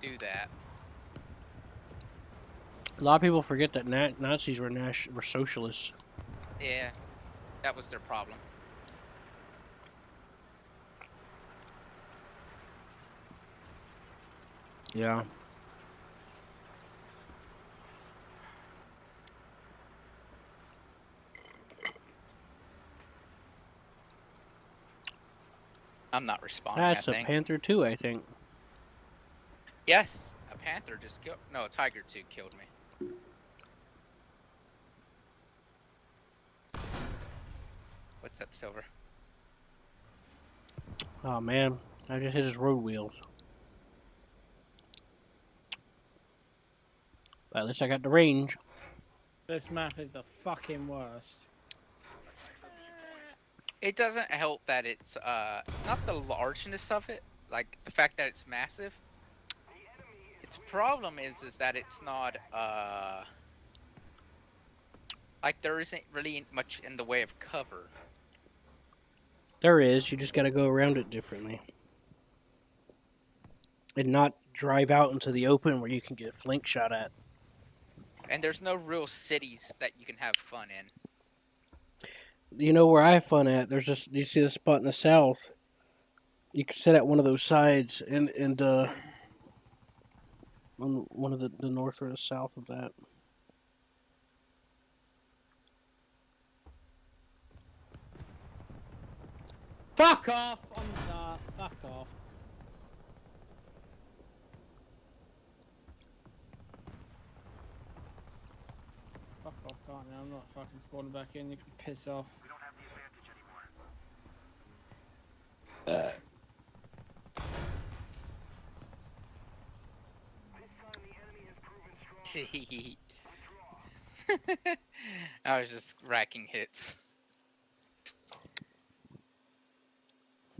Speaker 14: do that.
Speaker 1: A lot of people forget that Nazis were socialists.
Speaker 14: Yeah, that was their problem.
Speaker 1: Yeah.
Speaker 14: I'm not responding.
Speaker 1: That's a Panther 2, I think.
Speaker 14: Yes, a Panther just killed. No, a Tiger 2 killed me. What's up, Silver?
Speaker 1: Oh man, I just hit his road wheels. But at least I got the range.
Speaker 15: This map is the fucking worst.
Speaker 14: It doesn't help that it's not the largeness of it, like the fact that it's massive. Its problem is that it's not like there isn't really much in the way of cover.
Speaker 1: There is. You just got to go around it differently, and not drive out into the open where you can get flank shot at.
Speaker 14: And there's no real cities that you can have fun in.
Speaker 1: You know where I have fun at? There's just, you see the spot in the south. You can sit at one of those sides and on one of the north or the south of that.
Speaker 15: Fuck off! Fuck off. Fuck off, can't you? I'm not fucking spawning back in. You can piss off. We don't have the advantage anymore.
Speaker 14: I was just racking hits.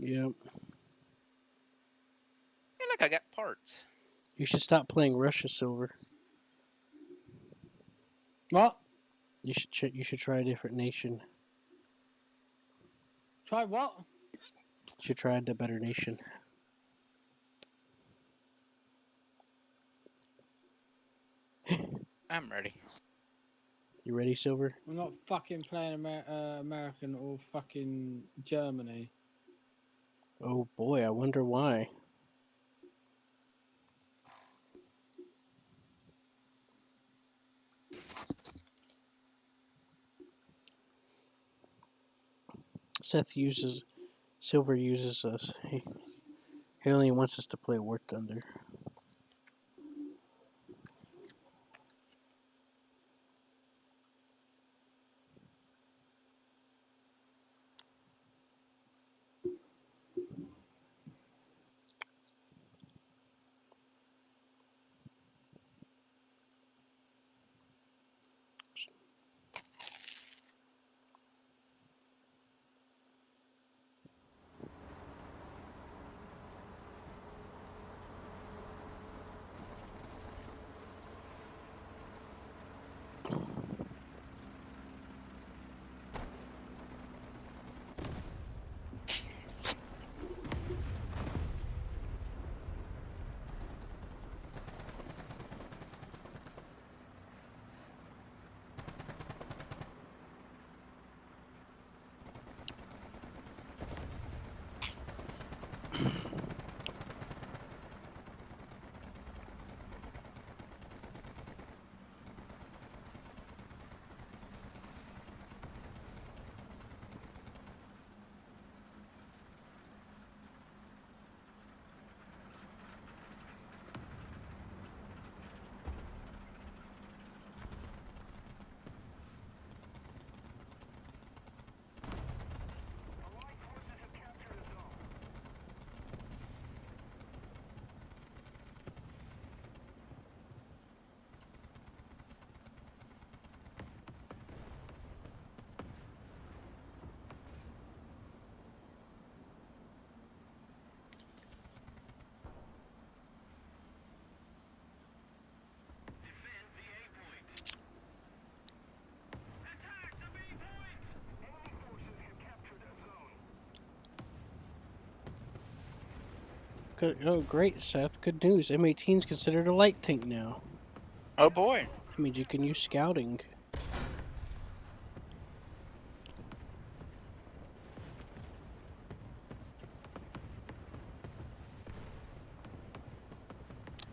Speaker 1: Yep.
Speaker 14: Hey, look, I got parts.
Speaker 1: You should stop playing Russia, Silver.
Speaker 15: What?
Speaker 1: You should try a different nation.
Speaker 15: Try what?
Speaker 1: You should try a better nation.
Speaker 14: I'm ready.
Speaker 1: You ready, Silver?
Speaker 15: I'm not fucking playing American or fucking Germany.
Speaker 1: Oh boy, I wonder why. Silver uses us. He only wants us to play War Thunder. Good, oh, great, Seth. Good news. M18's considered a light tank now.
Speaker 14: Oh boy.
Speaker 1: That means you can use scouting.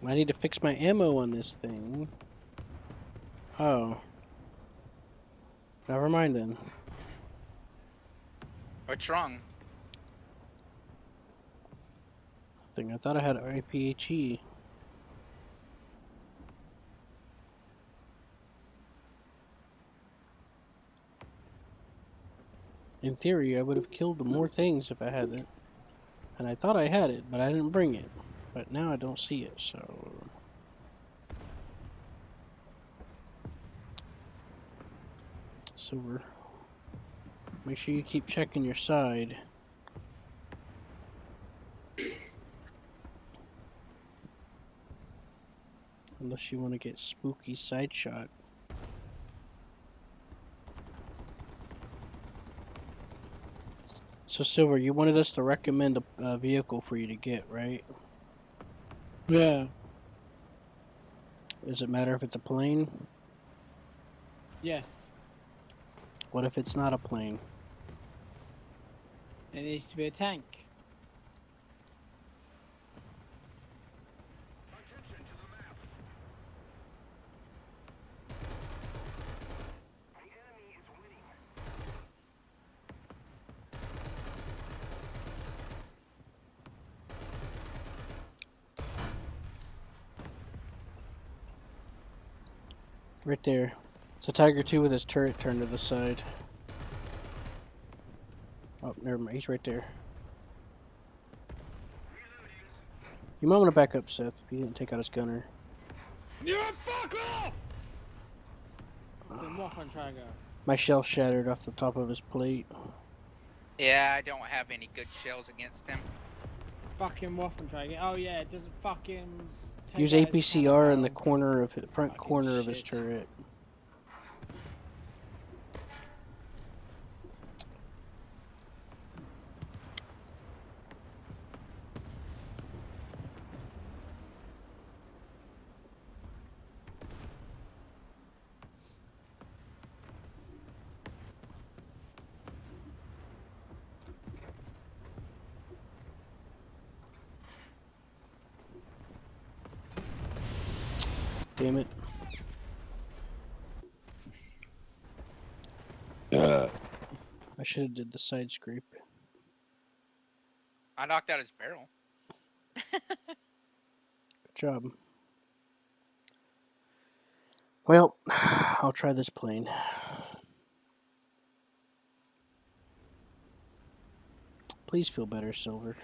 Speaker 1: I need to fix my ammo on this thing. Oh. Never mind then.
Speaker 14: What's wrong?
Speaker 1: I thought I had IPHE. In theory, I would have killed more things if I had it. And I thought I had it, but I didn't bring it. But now I don't see it, so... Silver. Make sure you keep checking your side. Unless you want to get spooky side shot. So Silver, you wanted us to recommend a vehicle for you to get, right?
Speaker 15: Yeah.
Speaker 1: Does it matter if it's a plane?
Speaker 15: Yes.
Speaker 1: What if it's not a plane?
Speaker 15: It needs to be a tank.
Speaker 1: Right there. It's a Tiger 2 with his turret turned to the side. Oh, never mind. He's right there. You might want to back up, Seth, if he didn't take out his gunner.
Speaker 15: You fuck off! Then walk on Trago.
Speaker 1: My shell shattered off the top of his plate.
Speaker 14: Yeah, I don't have any good shells against him.
Speaker 15: Fucking waffle Trago. Oh yeah, it doesn't fucking take
Speaker 1: Use
Speaker 15: out his
Speaker 1: APCR in the
Speaker 15: cannon
Speaker 1: corner of his, front
Speaker 15: Fucking
Speaker 1: corner of his
Speaker 15: shit.
Speaker 1: turret. Damn it. I should have did the side scrape.
Speaker 14: I knocked out his barrel.
Speaker 1: Good job. Well, I'll try this plane. Please feel better, Silver.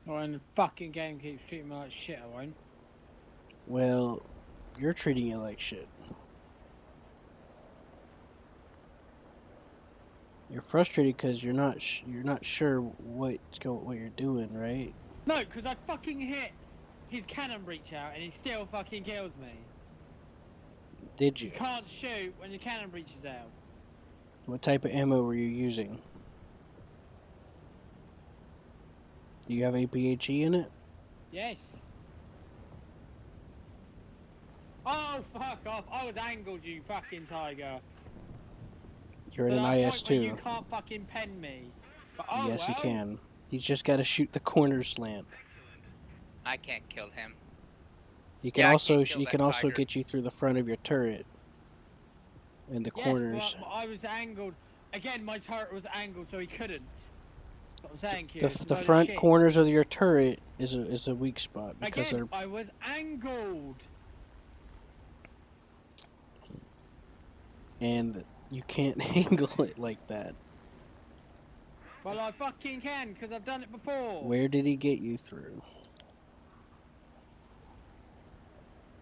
Speaker 15: Oh, and the fucking game keeps treating me like shit, I won't.
Speaker 1: Well, you're treating it like shit. You're frustrated because you're not sure what you're doing, right?
Speaker 15: No, because I fucking hit his cannon breach out and he still fucking kills me.
Speaker 1: Did you?
Speaker 15: You can't shoot when your cannon breach is out.
Speaker 1: What type of ammo were you using? Do you have APHE in it?
Speaker 15: Yes. Oh, fuck off. I was angled, you fucking tiger.
Speaker 1: You're in
Speaker 15: But
Speaker 1: an
Speaker 15: that point
Speaker 1: IS-2.
Speaker 15: where you can't fucking pen me. But, oh,
Speaker 1: Yes, you
Speaker 15: well.
Speaker 1: can. You just got to shoot the corner slant.
Speaker 14: I can't kill him.
Speaker 1: You can
Speaker 14: Yeah, I
Speaker 1: also
Speaker 14: can't kill
Speaker 1: he
Speaker 14: that
Speaker 1: can also
Speaker 14: tiger.
Speaker 1: get you through the front of your turret and the
Speaker 15: Yes,
Speaker 1: corners.
Speaker 15: but I was angled. Again, my turret was angled, so he couldn't. That's what I'm saying, Q.
Speaker 1: The
Speaker 15: It's a
Speaker 1: the
Speaker 15: load of
Speaker 1: front
Speaker 15: shit.
Speaker 1: corners of your turret is a weak spot because
Speaker 15: Again, I was angled.
Speaker 1: and you can't angle it like that.
Speaker 15: Well, I fucking can, because I've done it before.
Speaker 1: Where did he get you through?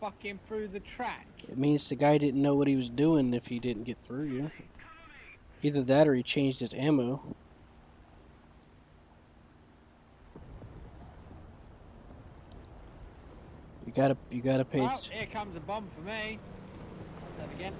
Speaker 15: Fucking through the track.
Speaker 1: It means the guy didn't know what he was doing if he didn't get through you. Either that or he changed his ammo. You gotta pay.
Speaker 15: Oh, here comes a bomb for me. That again.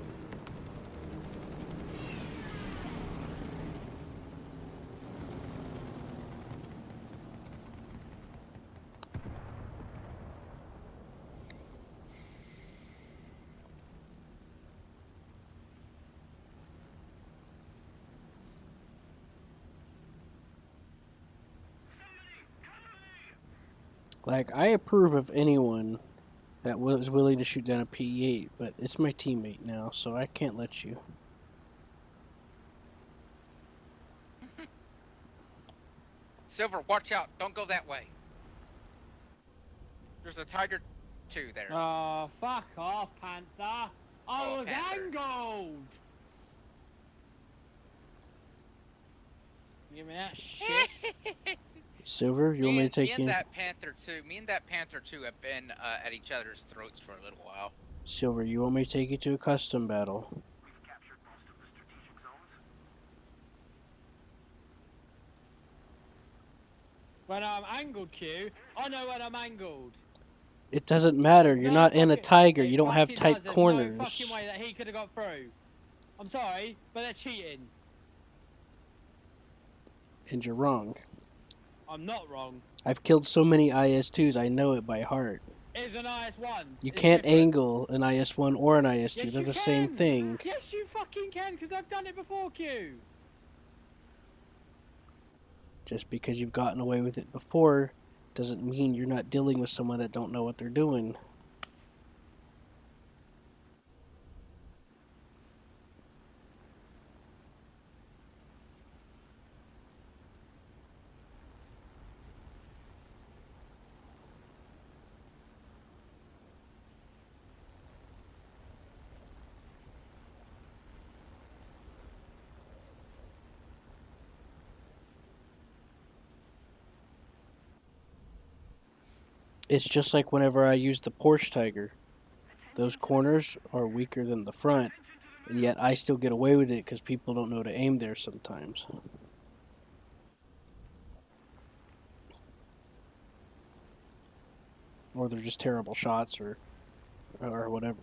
Speaker 1: Like, I approve of anyone that was willing to shoot down a P8, but it's my teammate now, so I can't let you.
Speaker 14: Silver, watch out. Don't go that way. There's a Tiger 2 there.
Speaker 15: Oh, fuck off, Panther. I
Speaker 14: Oh,
Speaker 15: was
Speaker 14: Panther.
Speaker 15: angled. give me that shit.
Speaker 1: Silver, you want me to
Speaker 14: Me
Speaker 1: take
Speaker 14: and
Speaker 1: you?
Speaker 14: that Panther too have been at each other's throats for a little while.
Speaker 1: Silver, you want me to take you to a custom battle?
Speaker 15: When I'm angled, Q, I know when I'm angled.
Speaker 1: It doesn't matter. You're not in a tiger.
Speaker 15: It
Speaker 1: You don't have
Speaker 15: fucking does.
Speaker 1: tight
Speaker 15: There's no fucking
Speaker 1: corners.
Speaker 15: way that he could have got through. I'm sorry, but they're cheating.
Speaker 1: And you're wrong.
Speaker 15: I'm not wrong.
Speaker 1: I've killed so many IS-2s, I know it by heart.
Speaker 15: It's an IS-1.
Speaker 1: You
Speaker 15: It's
Speaker 1: can't
Speaker 15: different.
Speaker 1: angle an IS-1 or an IS-2.
Speaker 15: Yes,
Speaker 1: They're
Speaker 15: you
Speaker 1: the
Speaker 15: can.
Speaker 1: same thing.
Speaker 15: Yes, you fucking can, because I've done it before, Q.
Speaker 1: Just because you've gotten away with it before doesn't mean you're not dealing with someone that don't know what they're doing. It's just like whenever I use the Porsche Tiger. Those corners are weaker than the front, and yet I still get away with it because people don't know to aim there sometimes. Or they're just terrible shots or whatever.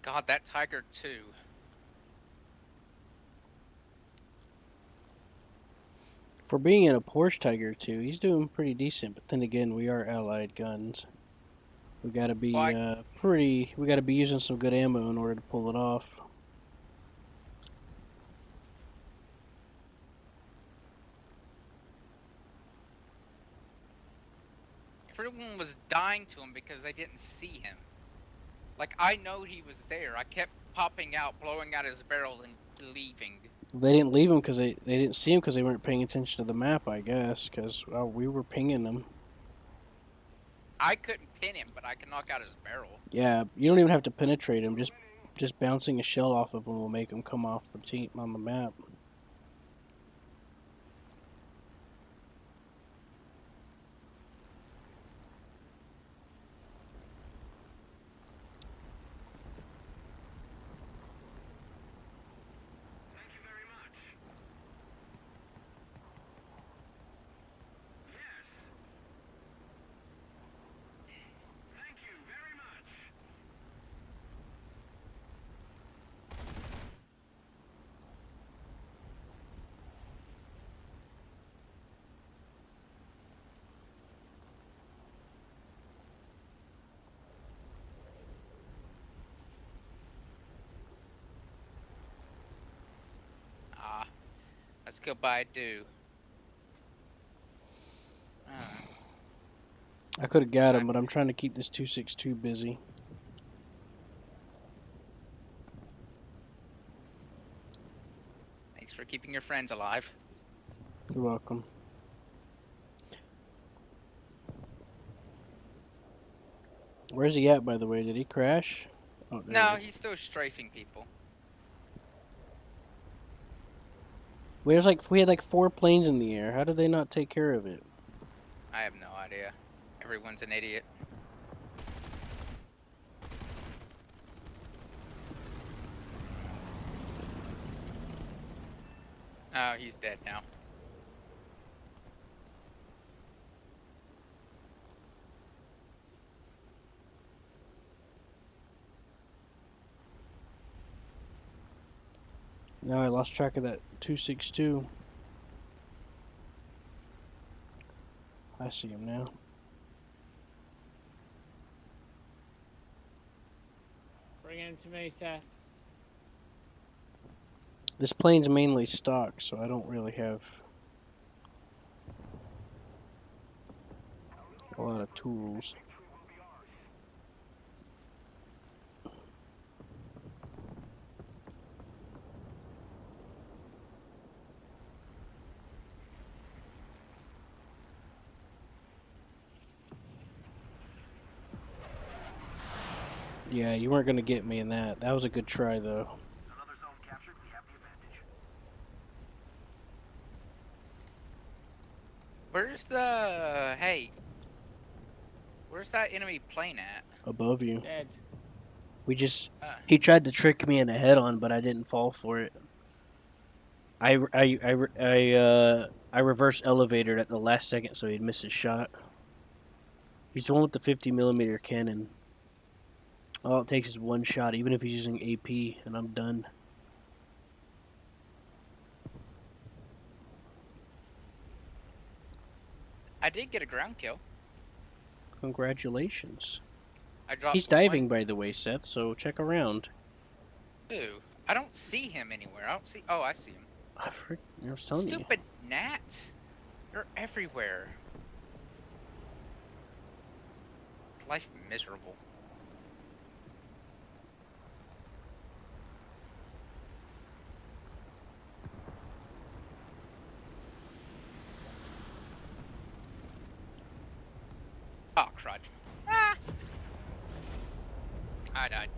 Speaker 14: God, that Tiger too.
Speaker 1: For being in a Porsche Tiger 2, he's doing pretty decent. But then again, we are allied guns. We gotta be We gotta be using some good ammo in order to pull it off.
Speaker 14: Everyone was dying to him because they didn't see him. Like, I know he was there. I kept popping out, blowing out his barrels, and leaving.
Speaker 1: They didn't leave him because they didn't see him because they weren't paying attention to the map, I guess. Because we were pinging them.
Speaker 14: I couldn't pin him, but I could knock out his barrel.
Speaker 1: Yeah, you don't even have to penetrate him. Just bouncing a shell off of him will make him come off the team on the map.
Speaker 14: Ah, let's go buy do.
Speaker 1: I could have got him, but I'm trying to keep this 262 busy.
Speaker 14: Thanks for keeping your friends alive.
Speaker 1: You're welcome. Where's he at, by the way? Did he crash? Oh,
Speaker 14: No, he's still strafing people.
Speaker 1: We had like 4 planes in the air. How did they not take care of it?
Speaker 14: I have no idea. Everyone's an idiot. Oh, he's dead now.
Speaker 1: Now I lost track of that 262. I see him now.
Speaker 15: Bring him to me, Seth.
Speaker 1: This plane's mainly stock, so I don't really have a lot of tools. Yeah, you weren't gonna get me in that. That was a good try, though.
Speaker 14: Where's the... Hey. Where's that enemy plane at?
Speaker 1: Above you.
Speaker 15: Dead.
Speaker 1: We just... He tried to trick me in a head-on, but I didn't fall for it. I reverse elevated at the last second so he'd miss his shot. He's the one with the 50mm cannon. All it takes is one shot, even if he's using AP, and I'm done.
Speaker 14: I did get a ground kill.
Speaker 1: Congratulations.
Speaker 14: I dropped
Speaker 1: He's diving, by the way, Seth, so check around.
Speaker 14: Ooh. I don't see him anywhere. I don't see... Oh, I see him.
Speaker 1: I was telling you.
Speaker 14: Stupid gnats. They're everywhere. Life miserable. Oh, crud. Ah! I died.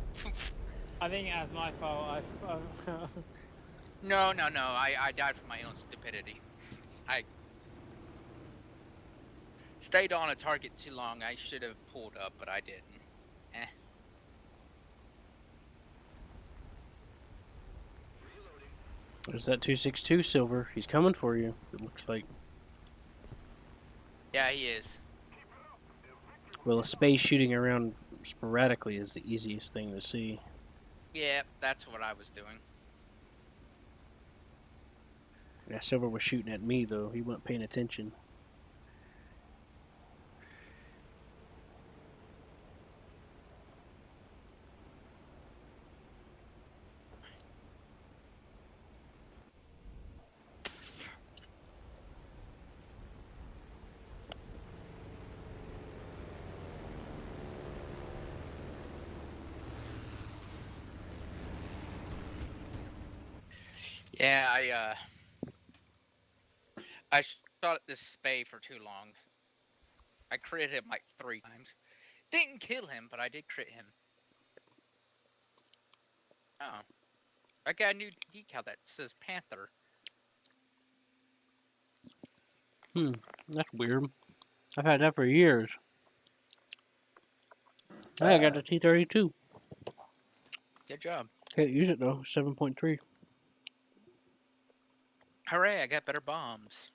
Speaker 15: I think that's my fault.
Speaker 14: No. I died from my own stupidity. I stayed on a target too long. I should have pulled up, but I didn't. Eh.
Speaker 1: There's that 262 silver. He's coming for you, it looks like.
Speaker 14: Yeah, he is.
Speaker 1: Well, a space shooting around sporadically is the easiest thing to see.
Speaker 14: Yeah, that's what I was doing.
Speaker 1: Yeah, Silver was shooting at me, though. He wasn't paying attention.
Speaker 14: Yeah, I shot at this spay for too long. I crit him like 3 times. Didn't kill him, but I did crit him. Oh. I got a new decal that says Panther.
Speaker 1: That's weird. I've had that for years. I got the T-32.
Speaker 14: Good job.
Speaker 1: Can't use it, though. 7.3.
Speaker 14: Hooray, I got better bombs.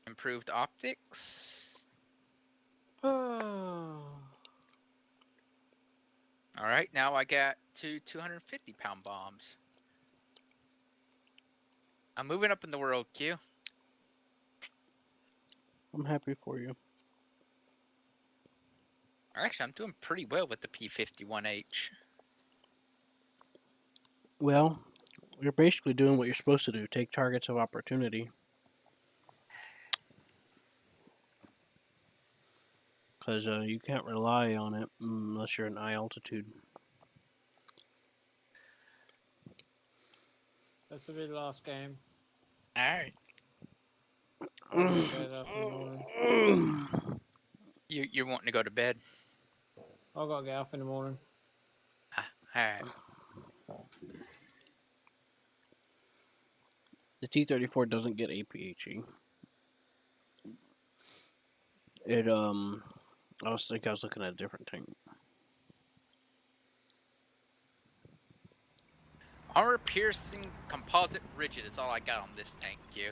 Speaker 14: Improved optics. Alright, now I got 2 250-pound bombs. I'm moving up in the world, Q.
Speaker 1: I'm happy for you.
Speaker 14: Actually, I'm doing pretty well with the P51H.
Speaker 1: Well, you're basically doing what you're supposed to do. Take targets of opportunity. Because you can't rely on it unless you're in high altitude.
Speaker 15: That's to be the last game.
Speaker 14: Alright. You're wanting to go to bed?
Speaker 15: I gotta get up in the morning.
Speaker 14: Alright.
Speaker 1: The T-34 doesn't get APHE. It, I was looking at a different tank.
Speaker 14: Armor piercing composite rigid is all I got on this tank, Q.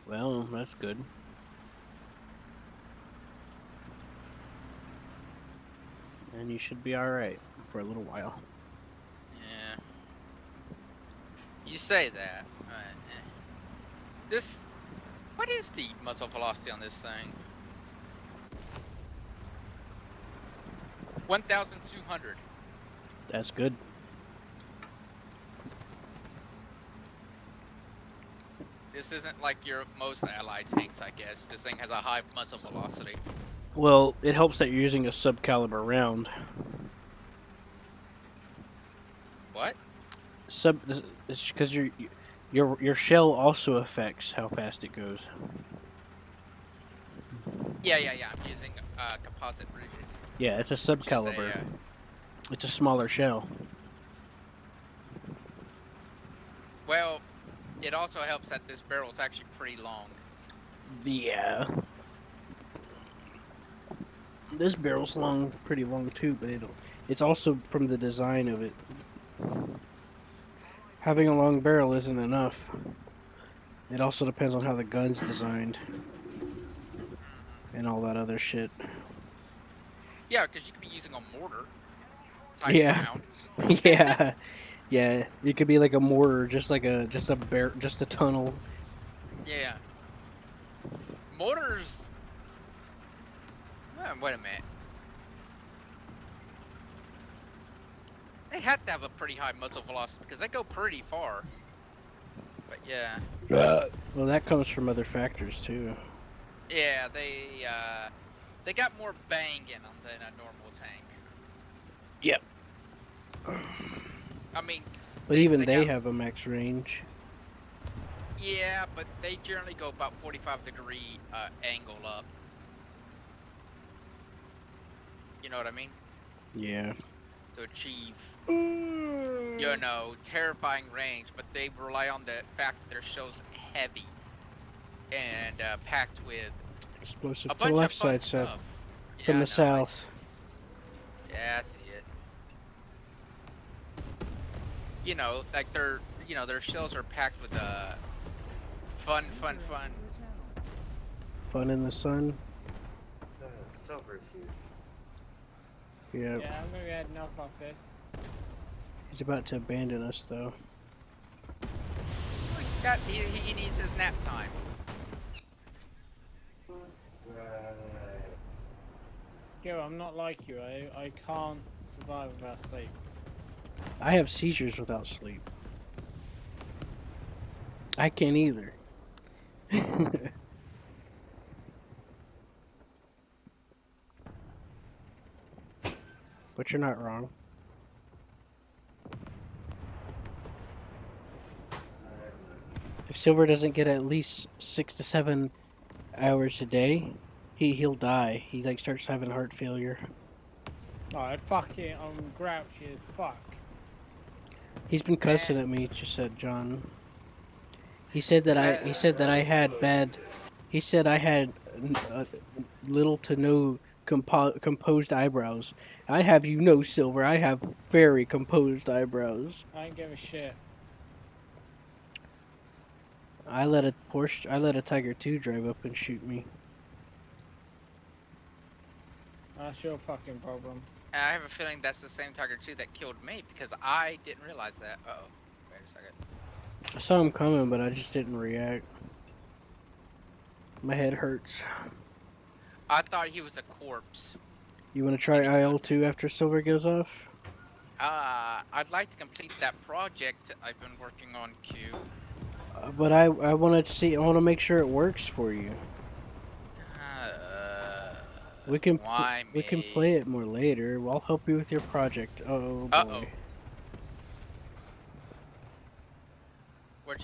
Speaker 1: Well, that's good. And you should be alright for a little while.
Speaker 14: Yeah. You say that. This... What is the muzzle velocity on this thing? 1,200.
Speaker 1: That's good.
Speaker 14: This isn't like your most allied tanks, I guess. This thing has a high muzzle velocity.
Speaker 1: Well, it helps that you're using a subcaliber round.
Speaker 14: What?
Speaker 1: It's because your shell also affects how fast it goes.
Speaker 14: Yeah. I'm using composite rigid.
Speaker 1: Yeah, it's a subcaliber. It's a smaller shell.
Speaker 14: Well, it also helps that this barrel is actually pretty long.
Speaker 1: Yeah. This barrel's pretty long too, but it's also from the design of it. Having a long barrel isn't enough. It also depends on how the gun's designed. And all that other shit.
Speaker 14: Yeah, because you could be using a mortar.
Speaker 1: Yeah.
Speaker 14: Round.
Speaker 1: Yeah. Yeah. It could be like a mortar, just a tunnel.
Speaker 14: Yeah. Mortars. Wait a minute. They have to have a pretty high muzzle velocity because they go pretty far. But yeah.
Speaker 1: Well, that comes from other factors too.
Speaker 14: Yeah, they got more bang in them than a normal tank.
Speaker 1: Yep.
Speaker 14: I mean.
Speaker 1: But even they have a max range.
Speaker 14: Yeah, but they generally go about 45-degree angle up. You know what I mean?
Speaker 1: Yeah.
Speaker 14: To achieve, you know, terrifying range, but they rely on the fact that their shell's heavy and packed with
Speaker 1: explosive
Speaker 14: a
Speaker 1: to
Speaker 14: bunch
Speaker 1: the left
Speaker 14: of fun
Speaker 1: side, Seth.
Speaker 14: stuff.
Speaker 1: From the south.
Speaker 14: Yeah, I see it. You know, like their shells are packed with fun.
Speaker 1: Fun in the sun.
Speaker 11: Silver's here.
Speaker 1: Yeah.
Speaker 15: Yeah, I'm gonna go ahead and knock off this.
Speaker 1: He's about to abandon us, though.
Speaker 14: He needs his nap time.
Speaker 15: Yo, I'm not like you. I can't survive without sleep.
Speaker 1: I have seizures without sleep. I can't either. But you're not wrong. If Silver doesn't get at least 6 to 7 hours a day, he'll die. He starts having heart failure.
Speaker 15: Alright, fucking, I'm grouchy as fuck.
Speaker 1: He's been cussing at me, just said John. He said that I had bad. He said I had little to no composed eyebrows. I have Silver. I have very composed eyebrows.
Speaker 15: I ain't give a shit.
Speaker 1: I let a Tiger 2 drive up and shoot me.
Speaker 15: That's your fucking problem.
Speaker 14: I have a feeling that's the same Tiger 2 that killed me because I didn't realize that. Uh-oh. Wait a second.
Speaker 1: I saw him coming, but I just didn't react. My head hurts.
Speaker 14: I thought he was a corpse.
Speaker 1: You want to try IL-2 after Silver goes off?
Speaker 14: I'd like to complete that project I've been working on, Q.
Speaker 1: But I want to see. I want to make sure it works for you. We can play it more later. I'll help you with your project. Oh boy.
Speaker 14: Uh-oh. Where'd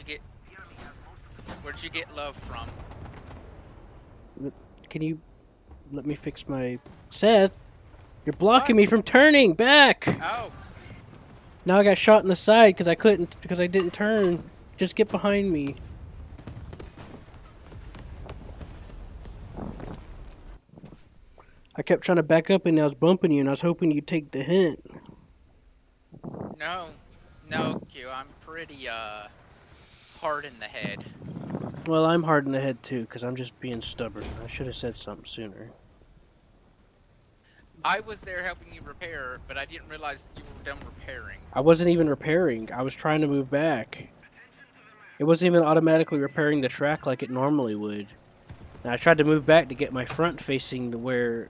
Speaker 14: you get love from?
Speaker 1: Can you let me fix my Seth? You're blocking me from turning back.
Speaker 14: Oh.
Speaker 1: Now I got shot in the side because I didn't turn. Just get behind me. I kept trying to back up and I was bumping you and I was hoping you'd take the hint.
Speaker 14: No, Q. I'm pretty hard in the head.
Speaker 1: Well, I'm hard in the head too because I'm just being stubborn. I should have said something sooner.
Speaker 14: I was there helping you repair, but I didn't realize you were done repairing.
Speaker 1: I wasn't even repairing. I was trying to move back. It wasn't even automatically repairing the track like it normally would. And I tried to move back to get my front facing to where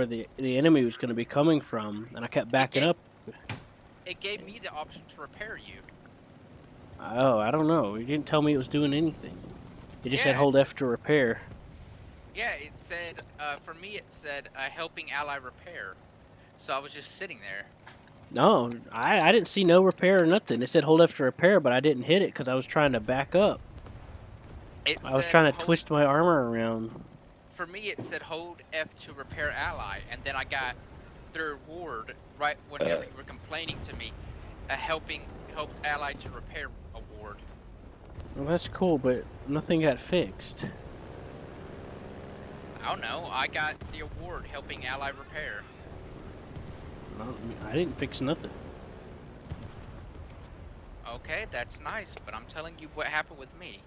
Speaker 1: the enemy was going to be coming from, and I kept backing up.
Speaker 14: it gave me the option to repair you.
Speaker 1: Oh, I don't know. It didn't tell me it was doing anything. It just said
Speaker 14: Yeah,
Speaker 1: hold F to repair.
Speaker 14: yeah. It said for me it said helping ally repair. So I was just sitting there.
Speaker 1: No, I didn't see no repair or nothing. It said hold F to repair, but I didn't hit it because I was trying to back up.
Speaker 14: It
Speaker 1: I was
Speaker 14: said
Speaker 1: trying to
Speaker 14: hold,
Speaker 1: twist my armor around.
Speaker 14: for me it said hold F to repair ally, and then I got the reward right whenever you were complaining to me, a helped ally to repair award.
Speaker 1: Well, that's cool, but nothing got fixed.
Speaker 14: I don't know. I got the award helping ally repair.
Speaker 1: Well, I didn't fix nothing.
Speaker 14: Okay, that's nice, but I'm telling you what happened with me.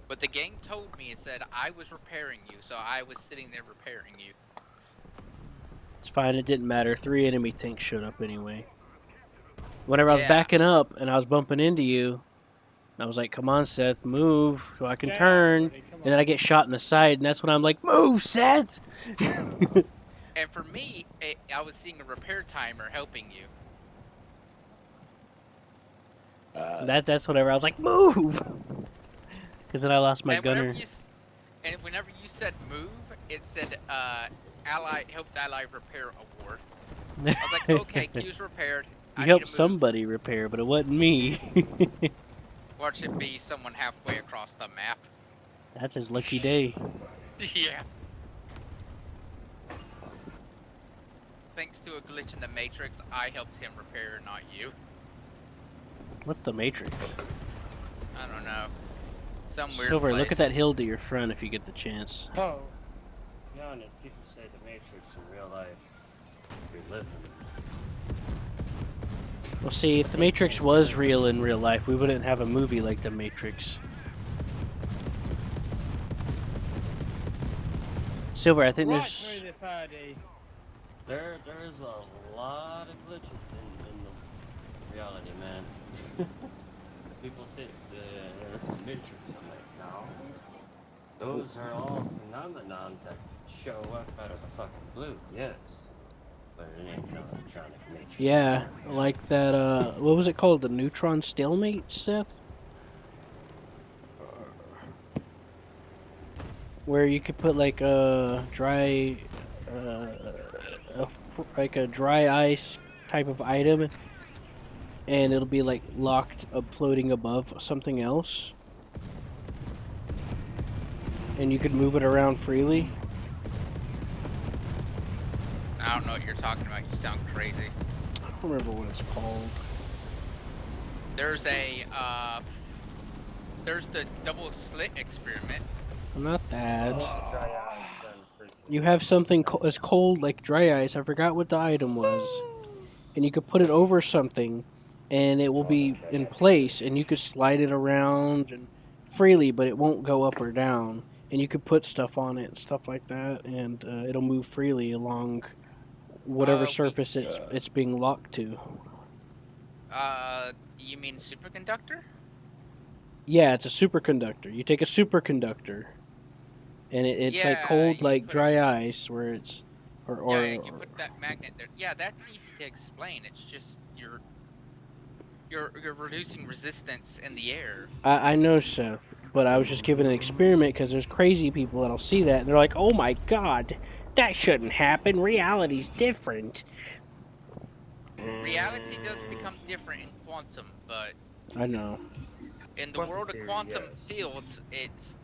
Speaker 14: But the game told me, it said I was repairing you, so I was sitting there repairing you.
Speaker 1: It's fine. It didn't matter. 3 enemy tanks showed up anyway. Whenever I was
Speaker 14: Yeah.
Speaker 1: backing up and I was bumping into you, I was like, come on, Seth, move so I can turn. And then I get shot in the side, and that's when I'm like, move, Seth!
Speaker 14: And for me, I was seeing a repair timer helping you.
Speaker 1: That's whenever I was like, move! Because then I lost my
Speaker 14: And
Speaker 1: gunner.
Speaker 14: whenever you said move, it said helped ally repair award. I was like, okay, queue's repaired.
Speaker 1: You helped somebody repair, but it wasn't me.
Speaker 14: Watch it be someone halfway across the map.
Speaker 1: That's his lucky day.
Speaker 14: Yeah. Thanks to a glitch in the Matrix, I helped him repair, not you.
Speaker 1: What's the Matrix?
Speaker 14: I don't know. Some weird
Speaker 1: Silver,
Speaker 14: place.
Speaker 1: look at that hill to your front if you get the chance.
Speaker 11: Oh, to be honest, people say the Matrix in real life. You're living.
Speaker 1: Well, see, if the Matrix was real in real life, we wouldn't have a movie like the Matrix. Silver, I think there's...
Speaker 11: There's a lot of glitches in the reality, man. People think it's the Matrix. I'm like, no. Those are all phenomenon that show up out of the fucking blue, yes. But it ain't no electronic Matrix.
Speaker 1: Yeah, like that, what was it called? The neutron stalemate, Seth? Where you could put like a dry, like a dry ice type of item, and it'll be like locked up, floating above something else, and you could move it around freely.
Speaker 14: I don't know what you're talking about. You sound crazy.
Speaker 1: I don't remember what it's called.
Speaker 14: There's the double slit experiment.
Speaker 1: Not that. You have something as cold like dry ice. I forgot what the item was. And you could put it over something, and it will be in place, and you could slide it around and freely, but it won't go up or down. And you could put stuff on it and stuff like that, and it'll move freely along whatever surface it's being locked to.
Speaker 14: You mean superconductor?
Speaker 1: Yeah, it's a superconductor. You take a superconductor, and it's like cold like dry ice, where it's
Speaker 14: yeah, you put that magnet there. Yeah, that's easy to explain. It's just you're reducing resistance in the air.
Speaker 1: I know, Seth, but I was just giving an experiment because there's crazy people that'll see that and they're like, "Oh my God, that shouldn't happen. Reality's different."
Speaker 14: Reality does become different in quantum, but
Speaker 1: I know.
Speaker 14: in the world of quantum fields, it's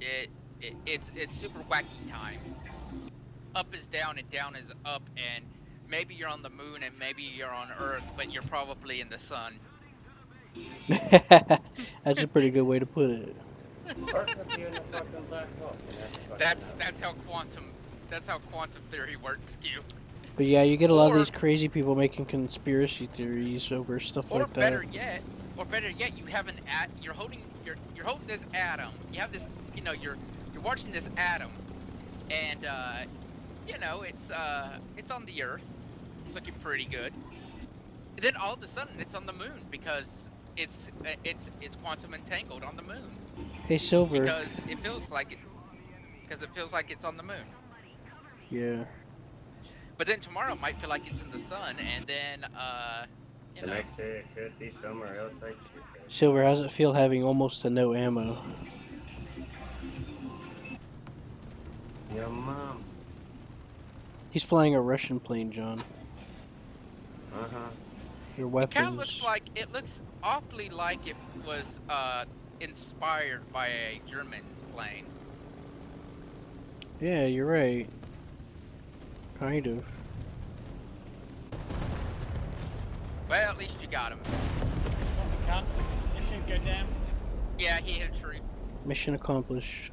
Speaker 14: it's super wacky time. Up is down and down is up, and maybe you're on the moon and maybe you're on Earth, but you're probably in the sun.
Speaker 1: That's a pretty good way to put it.
Speaker 14: That's how quantum theory works, Q.
Speaker 1: But yeah, you get a lot of these crazy people making conspiracy theories over stuff like that.
Speaker 14: Or better yet, you have you're holding this atom. You have this, you're watching this atom, and it's on the Earth, looking pretty good. And then all of a sudden, it's on the moon because it's quantum entangled on the moon.
Speaker 1: Hey, Silver.
Speaker 14: Because it feels like it's on the moon.
Speaker 1: Yeah.
Speaker 14: But then tomorrow it might feel like it's in the sun, and then you
Speaker 11: The
Speaker 14: know.
Speaker 11: next day it could be somewhere else type shit.
Speaker 1: Silver, how's it feel having almost to no ammo?
Speaker 11: Your mom.
Speaker 1: He's flying a Russian plane, John.
Speaker 11: Uh-huh.
Speaker 1: Your
Speaker 14: It kind of looks
Speaker 1: weapons.
Speaker 14: like it looks awfully like it was inspired by a German plane.
Speaker 1: Yeah, you're right. Kind of.
Speaker 14: Well, at least you got him.
Speaker 15: Cunt. You should go down.
Speaker 14: Yeah, he hit a tree.
Speaker 1: Mission accomplished.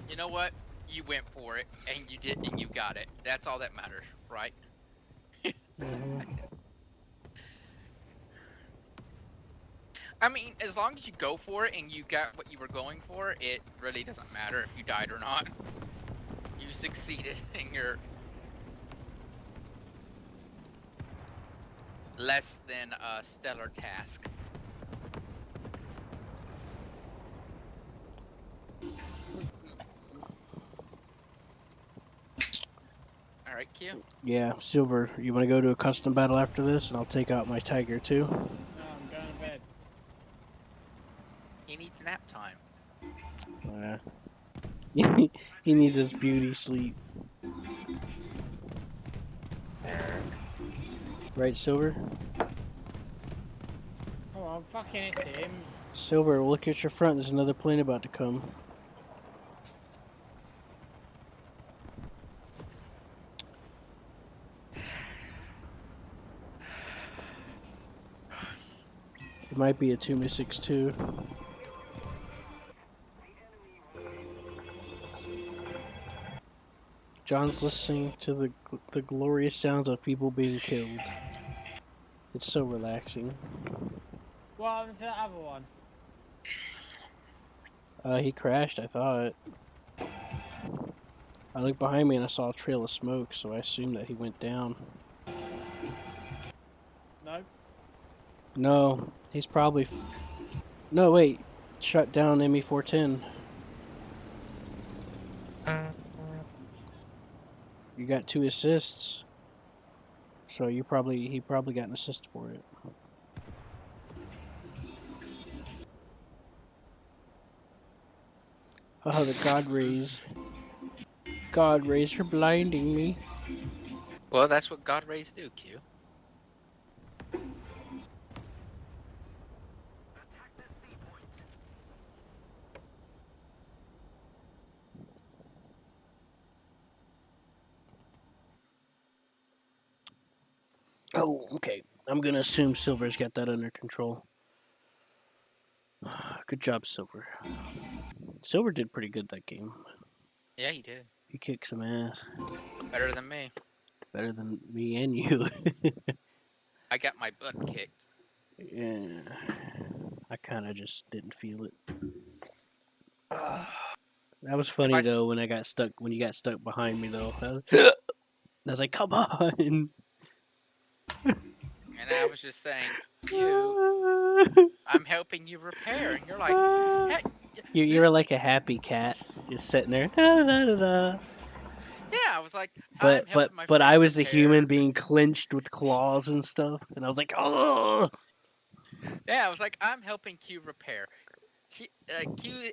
Speaker 14: You know what? You went for it, and you did, and you got it. That's all that matters, right? I mean, as long as you go for it and you got what you were going for, it really doesn't matter if you died or not. You succeeded in your less than stellar task. All right, Q.
Speaker 1: Yeah, Silver, you want to go to a custom battle after this, and I'll take out my Tiger too?
Speaker 15: No, I'm going to bed.
Speaker 14: He needs nap time.
Speaker 1: He needs his beauty sleep. Right, Silver?
Speaker 15: Oh, I'm fucking it to him.
Speaker 1: Silver, look at your front. There's another plane about to come. It might be a 2-6-2. John's listening to the glorious sounds of people being killed. It's so relaxing.
Speaker 15: What happened to the other one?
Speaker 1: He crashed, I thought. I looked behind me and I saw a trail of smoke, so I assumed that he went down.
Speaker 15: No.
Speaker 1: No, he's probably... No, wait. Shut down ME410. You got 2 assists. So he probably got an assist for it. Oh, the God rays. God rays for blinding me.
Speaker 14: Well, that's what God rays do, Q.
Speaker 1: Oh, okay. I'm gonna assume Silver's got that under control. Good job, Silver. Silver did pretty good that game.
Speaker 14: Yeah, he did.
Speaker 1: He kicked some ass.
Speaker 14: Better than me.
Speaker 1: Better than me and you.
Speaker 14: I got my butt kicked.
Speaker 1: Yeah. I kind of just didn't feel it. That was funny though when you got stuck behind me though. I was like, come on.
Speaker 14: And I was just saying, Q, I'm helping you repair. And you're like, hey.
Speaker 1: You were like a happy cat, just sitting there. Da, da, da, da.
Speaker 14: Yeah, I was like, I'm helping my
Speaker 1: But
Speaker 14: friend
Speaker 1: I was the
Speaker 14: repair.
Speaker 1: human being clenched with claws and stuff, and I was like, oh.
Speaker 14: Yeah, I was like, I'm helping Q repair. Q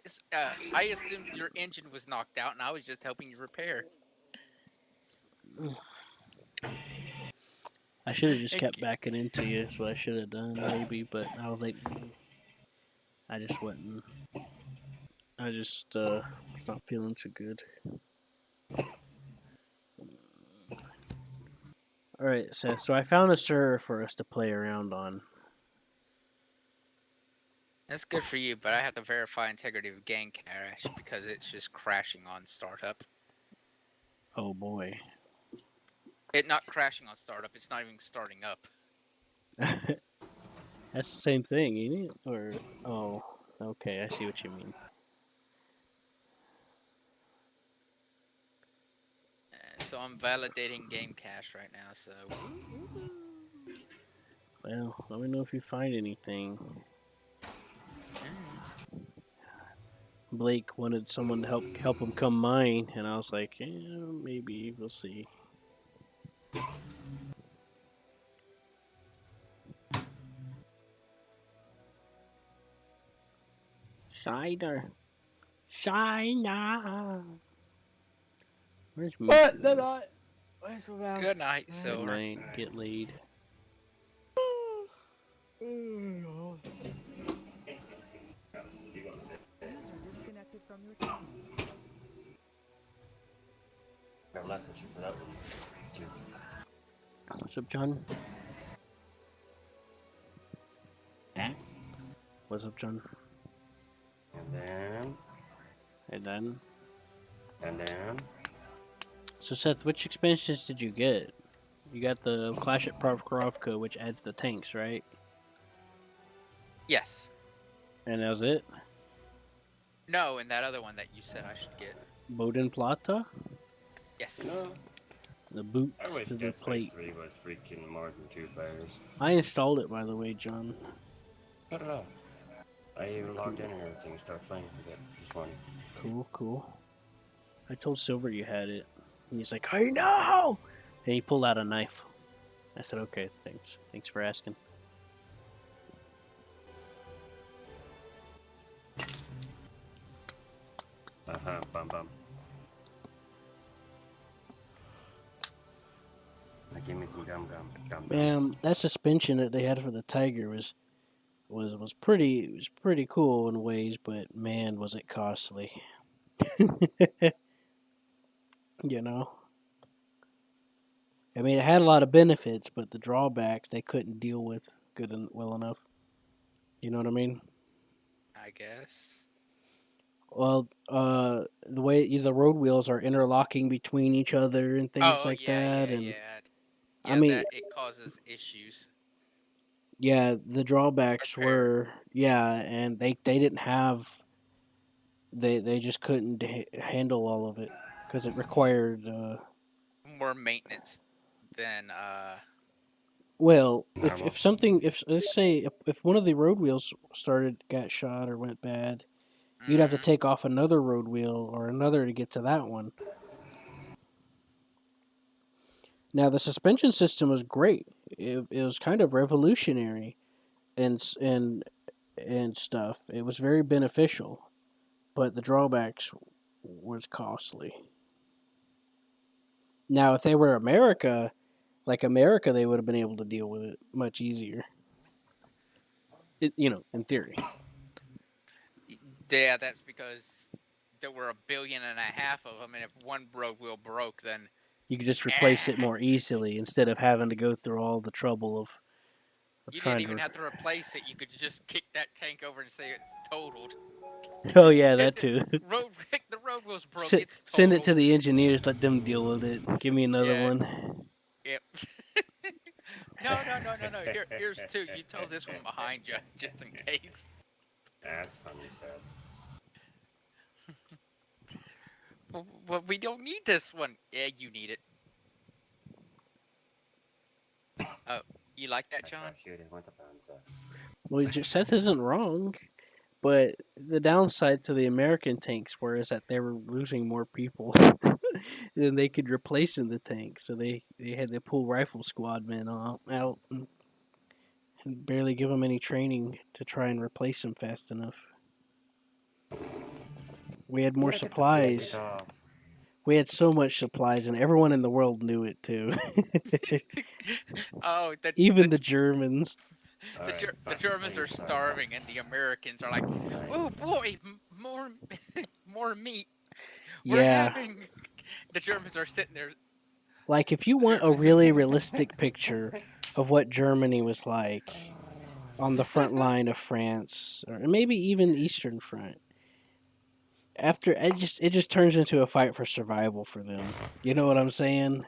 Speaker 14: is, I assumed your engine was knocked out, and I was just helping you repair.
Speaker 1: I should have just kept backing into you. That's what I should have done, maybe. But I was like, I just wasn't. I just was not feeling too good. All right, Seth. So I found a server for us to play around on.
Speaker 14: That's good for you, but I have to verify integrity of game cache because it's just crashing on startup.
Speaker 1: Oh boy.
Speaker 14: It not crashing on startup. It's not even starting up.
Speaker 1: That's the same thing, ain't it? Or oh, okay, I see what you mean.
Speaker 14: So I'm validating game cache right now. So.
Speaker 1: Well, let me know if you find anything. Blake wanted someone to help him come mine, and I was like, yeah, maybe we'll see. Cider. China. Where's me?
Speaker 15: But the night. Where's my mouse?
Speaker 14: Good night,
Speaker 1: Good
Speaker 14: Silver.
Speaker 1: night. Get laid.
Speaker 10: User disconnected from your channel.
Speaker 11: I left it for that one.
Speaker 1: What's up, John? What's up, John?
Speaker 11: And then.
Speaker 1: And then.
Speaker 11: And then.
Speaker 1: So, Seth, which expansions did you get? You got the Clash at Pravkarovka, which adds the tanks, right?
Speaker 14: Yes.
Speaker 1: And that was it?
Speaker 14: No, and that other one that you said I should get.
Speaker 1: Boden Plata?
Speaker 14: Yes.
Speaker 11: No.
Speaker 1: The boots
Speaker 11: I wish
Speaker 1: to the
Speaker 11: Dead Space
Speaker 1: plate.
Speaker 11: 3 was freaking more than 2 players.
Speaker 1: I installed it, by the way, John.
Speaker 11: Put it up. I even logged in and everything and started playing with it this morning.
Speaker 1: Cool, cool. I told Silver you had it. And he's like, I know! And he pulled out a knife. I said, okay, thanks. Thanks for asking.
Speaker 11: Bum bum. Now give me some gum.
Speaker 1: Man, that suspension that they had for the Tiger was pretty cool in ways, but man, was it costly. You know? I mean, it had a lot of benefits, but the drawbacks they couldn't deal with well enough. You know what I mean?
Speaker 14: I guess.
Speaker 1: Well, the way the road wheels are interlocking between each other and things like that, and
Speaker 14: Yeah,
Speaker 1: I mean,
Speaker 14: that it causes issues.
Speaker 1: yeah, the drawbacks were and they didn't have they just couldn't handle all of it because it required
Speaker 14: More maintenance than
Speaker 1: well, if something if let's say if one of the road wheels got shot or went bad, you'd have to take off another road wheel or another to get to that one. Now the suspension system was great. It was kind of revolutionary, and stuff. It was very beneficial, but the drawbacks was costly. Now, if they were America, they would have been able to deal with it much easier. In theory.
Speaker 14: Yeah, that's because there were 1.5 billion of them, and if one road wheel broke, then
Speaker 1: You could just replace it more easily instead of having to go through all the trouble of
Speaker 14: you
Speaker 1: trying
Speaker 14: didn't even
Speaker 1: to.
Speaker 14: have to replace it. You could just kick that tank over and say it's totaled.
Speaker 1: Oh yeah, that too.
Speaker 14: The road wheels broke. It's
Speaker 1: Send it
Speaker 14: totaled.
Speaker 1: to the engineers. Let them deal with it. Give me another one.
Speaker 14: Yep. No. Here's two. You tow this one behind you, just in case.
Speaker 11: That's funny, Seth.
Speaker 14: But we don't need this one. Yeah, you need it. Oh, you like that, John?
Speaker 1: Well, Seth isn't wrong, but the downside to the American tanks is that they were losing more people than they could replace in the tank, so they had to pull rifle squad men out and barely give them any training to try and replace them fast enough. We had more supplies. We had so much supplies, and everyone in the world knew it too. Even the Germans.
Speaker 14: The Germans are starving, and the Americans are like, "Oh boy, more meat." The Germans are sitting there.
Speaker 1: Like, if you want a really realistic picture of what Germany was like on the front line of France, or maybe even the Eastern Front, after it just turns into a fight for survival for them. You know what I'm saying?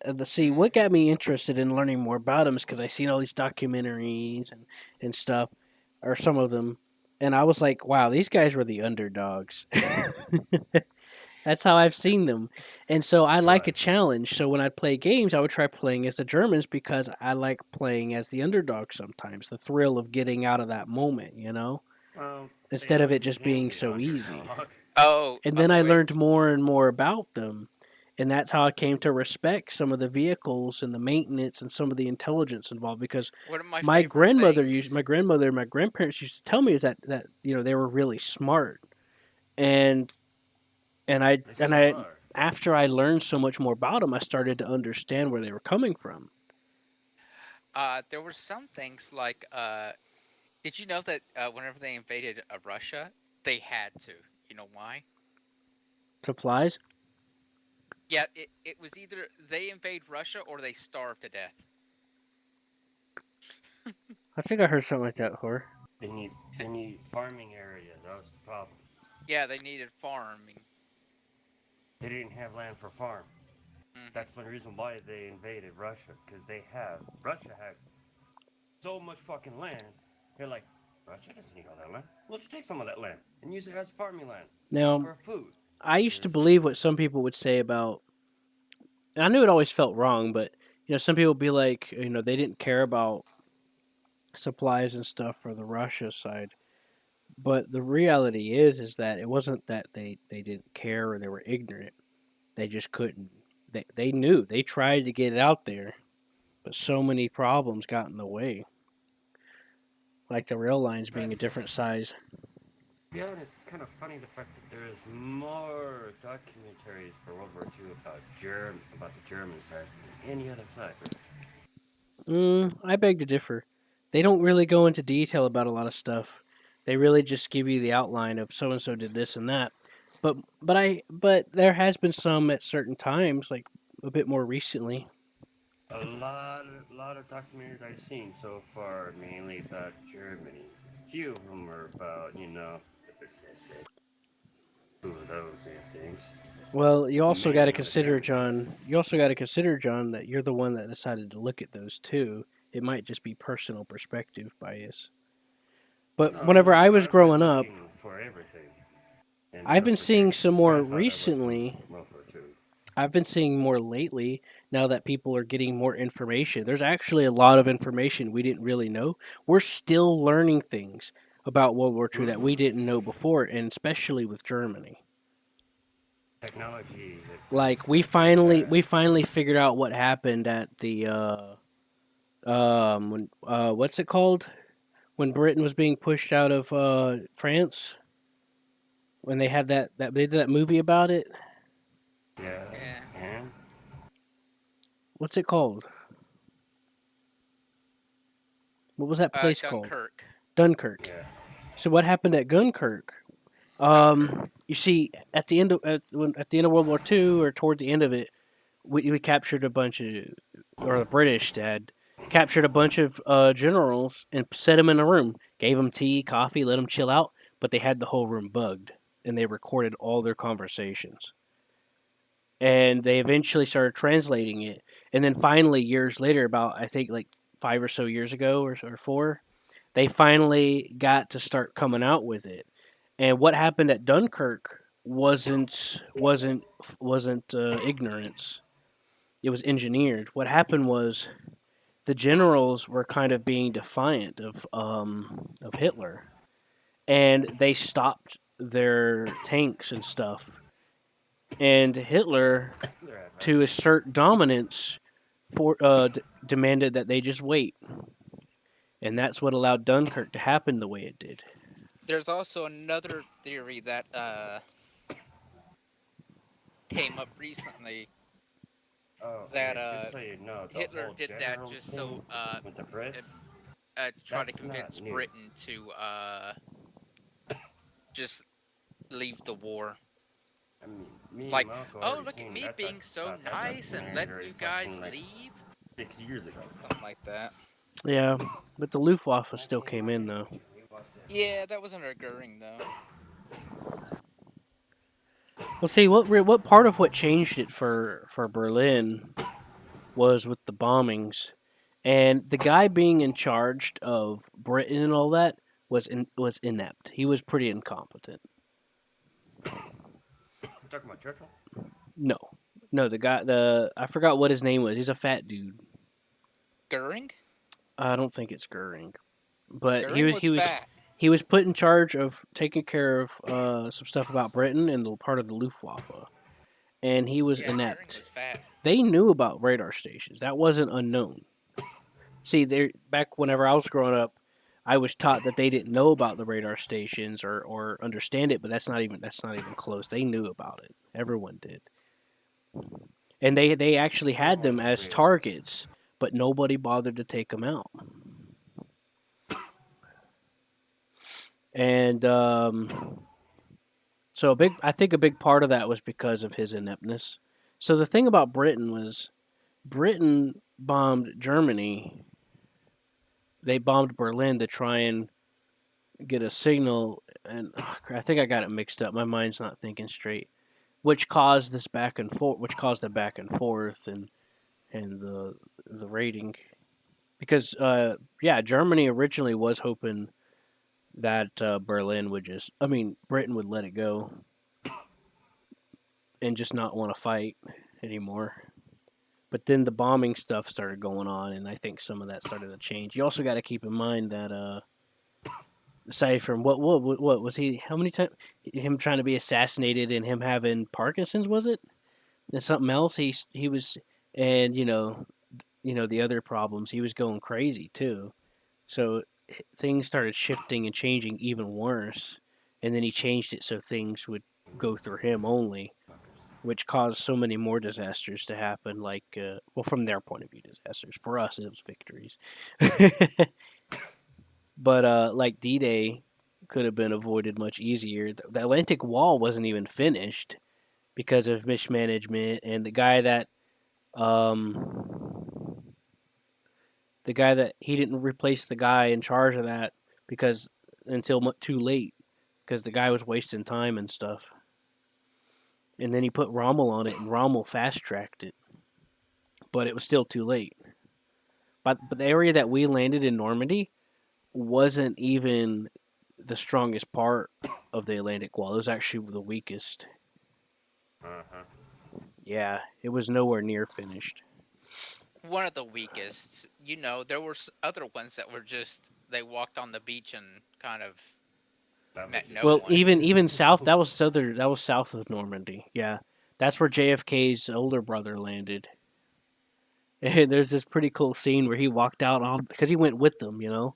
Speaker 1: What got me interested in learning more about them is because I seen all these documentaries and stuff, or some of them, and I was like, wow, these guys were the underdogs. That's how I've seen them. And so I like a challenge. So when I play games, I would try playing as the Germans because I like playing as the underdog sometimes. The thrill of getting out of that moment, you know?
Speaker 11: Well, they
Speaker 1: instead of
Speaker 11: don't
Speaker 1: it
Speaker 11: use
Speaker 1: just being
Speaker 11: any
Speaker 1: so easy.
Speaker 11: underdog.
Speaker 14: Oh,
Speaker 1: And
Speaker 14: by
Speaker 1: then
Speaker 14: the
Speaker 1: I
Speaker 14: way,
Speaker 1: learned more and more about them. And that's how I came to respect some of the vehicles and the maintenance and some of the intelligence involved because
Speaker 14: one of my
Speaker 1: my
Speaker 14: favorite
Speaker 1: grandmother
Speaker 14: things.
Speaker 1: used my grandmother and my grandparents used to tell me is that they were really smart. And
Speaker 11: They
Speaker 1: and
Speaker 11: still
Speaker 1: I
Speaker 11: are.
Speaker 1: after I learned so much more about them, I started to understand where they were coming from.
Speaker 14: There were some things like, did you know that whenever they invaded Russia, they had to. You know why?
Speaker 1: Supplies?
Speaker 14: Yeah, it was either they invade Russia or they starve to death.
Speaker 1: I think I heard something like that before.
Speaker 11: They need farming area. That was the problem.
Speaker 14: Yeah, they needed farming.
Speaker 11: They didn't have land for farm.
Speaker 14: Hmm.
Speaker 11: That's one reason why they invaded Russia, because Russia has so much fucking land. They're like, Russia doesn't need all that land. We'll just take some of that land and use it as farming land
Speaker 1: Now,
Speaker 11: for food.
Speaker 1: I used to believe what some people would say about. And I knew it always felt wrong, but some people would be like, they didn't care about supplies and stuff for the Russia side. But the reality is that it wasn't that they didn't care or they were ignorant. They just couldn't. They knew. They tried to get it out there, but so many problems got in the way. Like the rail lines being a different size.
Speaker 11: To be honest, it's kind of funny the fact that there is more documentaries for World War II about the German side than any other side.
Speaker 1: I beg to differ. They don't really go into detail about a lot of stuff. They really just give you the outline of so and so did this and that. But there has been some at certain times, like a bit more recently.
Speaker 11: A lot of documentaries I've seen so far, mainly about Germany. A few of them are about, the Pacific. Ooh, those things.
Speaker 1: Well, you also got to
Speaker 11: Mainly on the
Speaker 1: consider,
Speaker 11: German side.
Speaker 1: John. You also got to consider, John, that you're the one that decided to look at those too. It might just be personal perspective bias. But
Speaker 11: No,
Speaker 1: whenever I was
Speaker 11: I've been
Speaker 1: growing up,
Speaker 11: looking for everything. And
Speaker 1: I've been
Speaker 11: for
Speaker 1: seeing some more
Speaker 11: grandfather was from
Speaker 1: recently.
Speaker 11: World War II.
Speaker 1: I've been seeing more lately now that people are getting more information. There's actually a lot of information we didn't really know. We're still learning things about World War II that we didn't know before, and especially with Germany.
Speaker 11: Technology
Speaker 1: Like
Speaker 11: advanced so fast.
Speaker 1: we finally figured out what happened at the when what's it called when Britain was being pushed out of France when they had that they did that movie about it.
Speaker 11: Yeah.
Speaker 14: Yeah.
Speaker 11: And
Speaker 1: What's it called? What was that place called?
Speaker 14: Dunkirk.
Speaker 1: Dunkirk.
Speaker 11: yeah.
Speaker 1: So what happened at Dunkirk?
Speaker 14: Dunkirk.
Speaker 1: You see, at the end of World War II or toward the end of it, we captured a bunch of, or the British had captured a bunch of generals and set them in a room, gave them tea, coffee, let them chill out, but they had the whole room bugged, and they recorded all their conversations. And they eventually started translating it, and then finally, years later, about I think like 5 or so years ago or four, they finally got to start coming out with it. And what happened at Dunkirk wasn't ignorance. It was engineered. What happened was the generals were kind of being defiant of Hitler, and they stopped their tanks and stuff. And Hitler, to assert dominance, demanded that they just wait, and that's what allowed Dunkirk to happen the way it did.
Speaker 14: There's also another theory that came up recently
Speaker 11: Oh,
Speaker 14: that
Speaker 11: hey, just so you know, the
Speaker 14: Hitler
Speaker 11: whole
Speaker 14: did that
Speaker 11: generals
Speaker 14: just
Speaker 11: thing
Speaker 14: so
Speaker 11: with the Brits,
Speaker 14: to try to
Speaker 11: that's not
Speaker 14: convince
Speaker 11: new.
Speaker 14: Britain to just leave the war.
Speaker 11: I mean, me and
Speaker 14: Like,
Speaker 11: my uncle
Speaker 14: oh,
Speaker 11: already
Speaker 14: look at
Speaker 11: seen
Speaker 14: me
Speaker 11: that
Speaker 14: being so
Speaker 11: about that
Speaker 14: nice and letting
Speaker 11: documentary
Speaker 14: you guys
Speaker 11: fucking like
Speaker 14: leave.
Speaker 11: 6 years ago.
Speaker 14: Something like that.
Speaker 1: Yeah, but the Luftwaffe still came in though.
Speaker 14: Yeah, that was under Goering though.
Speaker 1: Well, see, what part of what changed it for Berlin was with the bombings, and the guy being in charge of Britain and all that was inept. He was pretty incompetent.
Speaker 11: You talking about Churchill?
Speaker 1: No, no, I forgot what his name was. He's a fat dude.
Speaker 14: Goering?
Speaker 1: I don't think it's Goering, but
Speaker 14: Goering was
Speaker 1: he was
Speaker 14: fat.
Speaker 1: He was put in charge of taking care of some stuff about Britain and the part of the Luftwaffe, and he was
Speaker 14: Yeah, Goering
Speaker 1: inept.
Speaker 14: was fat.
Speaker 1: They knew about radar stations. That wasn't unknown. See, there back whenever I was growing up, I was taught that they didn't know about the radar stations or understand it, but that's not even close. They knew about it. Everyone did, and they actually had them as targets, but nobody bothered to take them out. And so I think a big part of that was because of his ineptness. So the thing about Britain was Britain bombed Germany. They bombed Berlin to try and get a signal, and I think I got it mixed up. My mind's not thinking straight. Which caused this back and forth, which caused the back and forth and the rating, because yeah, Germany originally was hoping that Britain would let it go and just not want to fight anymore. But then the bombing stuff started going on, and I think some of that started to change. You also got to keep in mind that aside from what was he? How many times him trying to be assassinated and him having Parkinson's, was it? And something else he was, and the other problems, he was going crazy too. So things started shifting and changing even worse, and then he changed it so things would go through him only, which caused so many more disasters to happen. Like, well, from their point of view, disasters. For us, it was victories. But like D-Day could have been avoided much easier. The Atlantic Wall wasn't even finished because of mismanagement, and the guy that he didn't replace the guy in charge of that because until too late, because the guy was wasting time and stuff. And then he put Rommel on it, and Rommel fast tracked it, but it was still too late. But the area that we landed in Normandy wasn't even the strongest part of the Atlantic Wall. It was actually the weakest. Yeah, it was nowhere near finished.
Speaker 14: One of the weakest. There were other ones that were just they walked on the beach and kind of met no
Speaker 1: Well,
Speaker 14: one.
Speaker 1: even south, that was south of Normandy. Yeah, that's where JFK's older brother landed. And there's this pretty cool scene where he walked out on because he went with them, and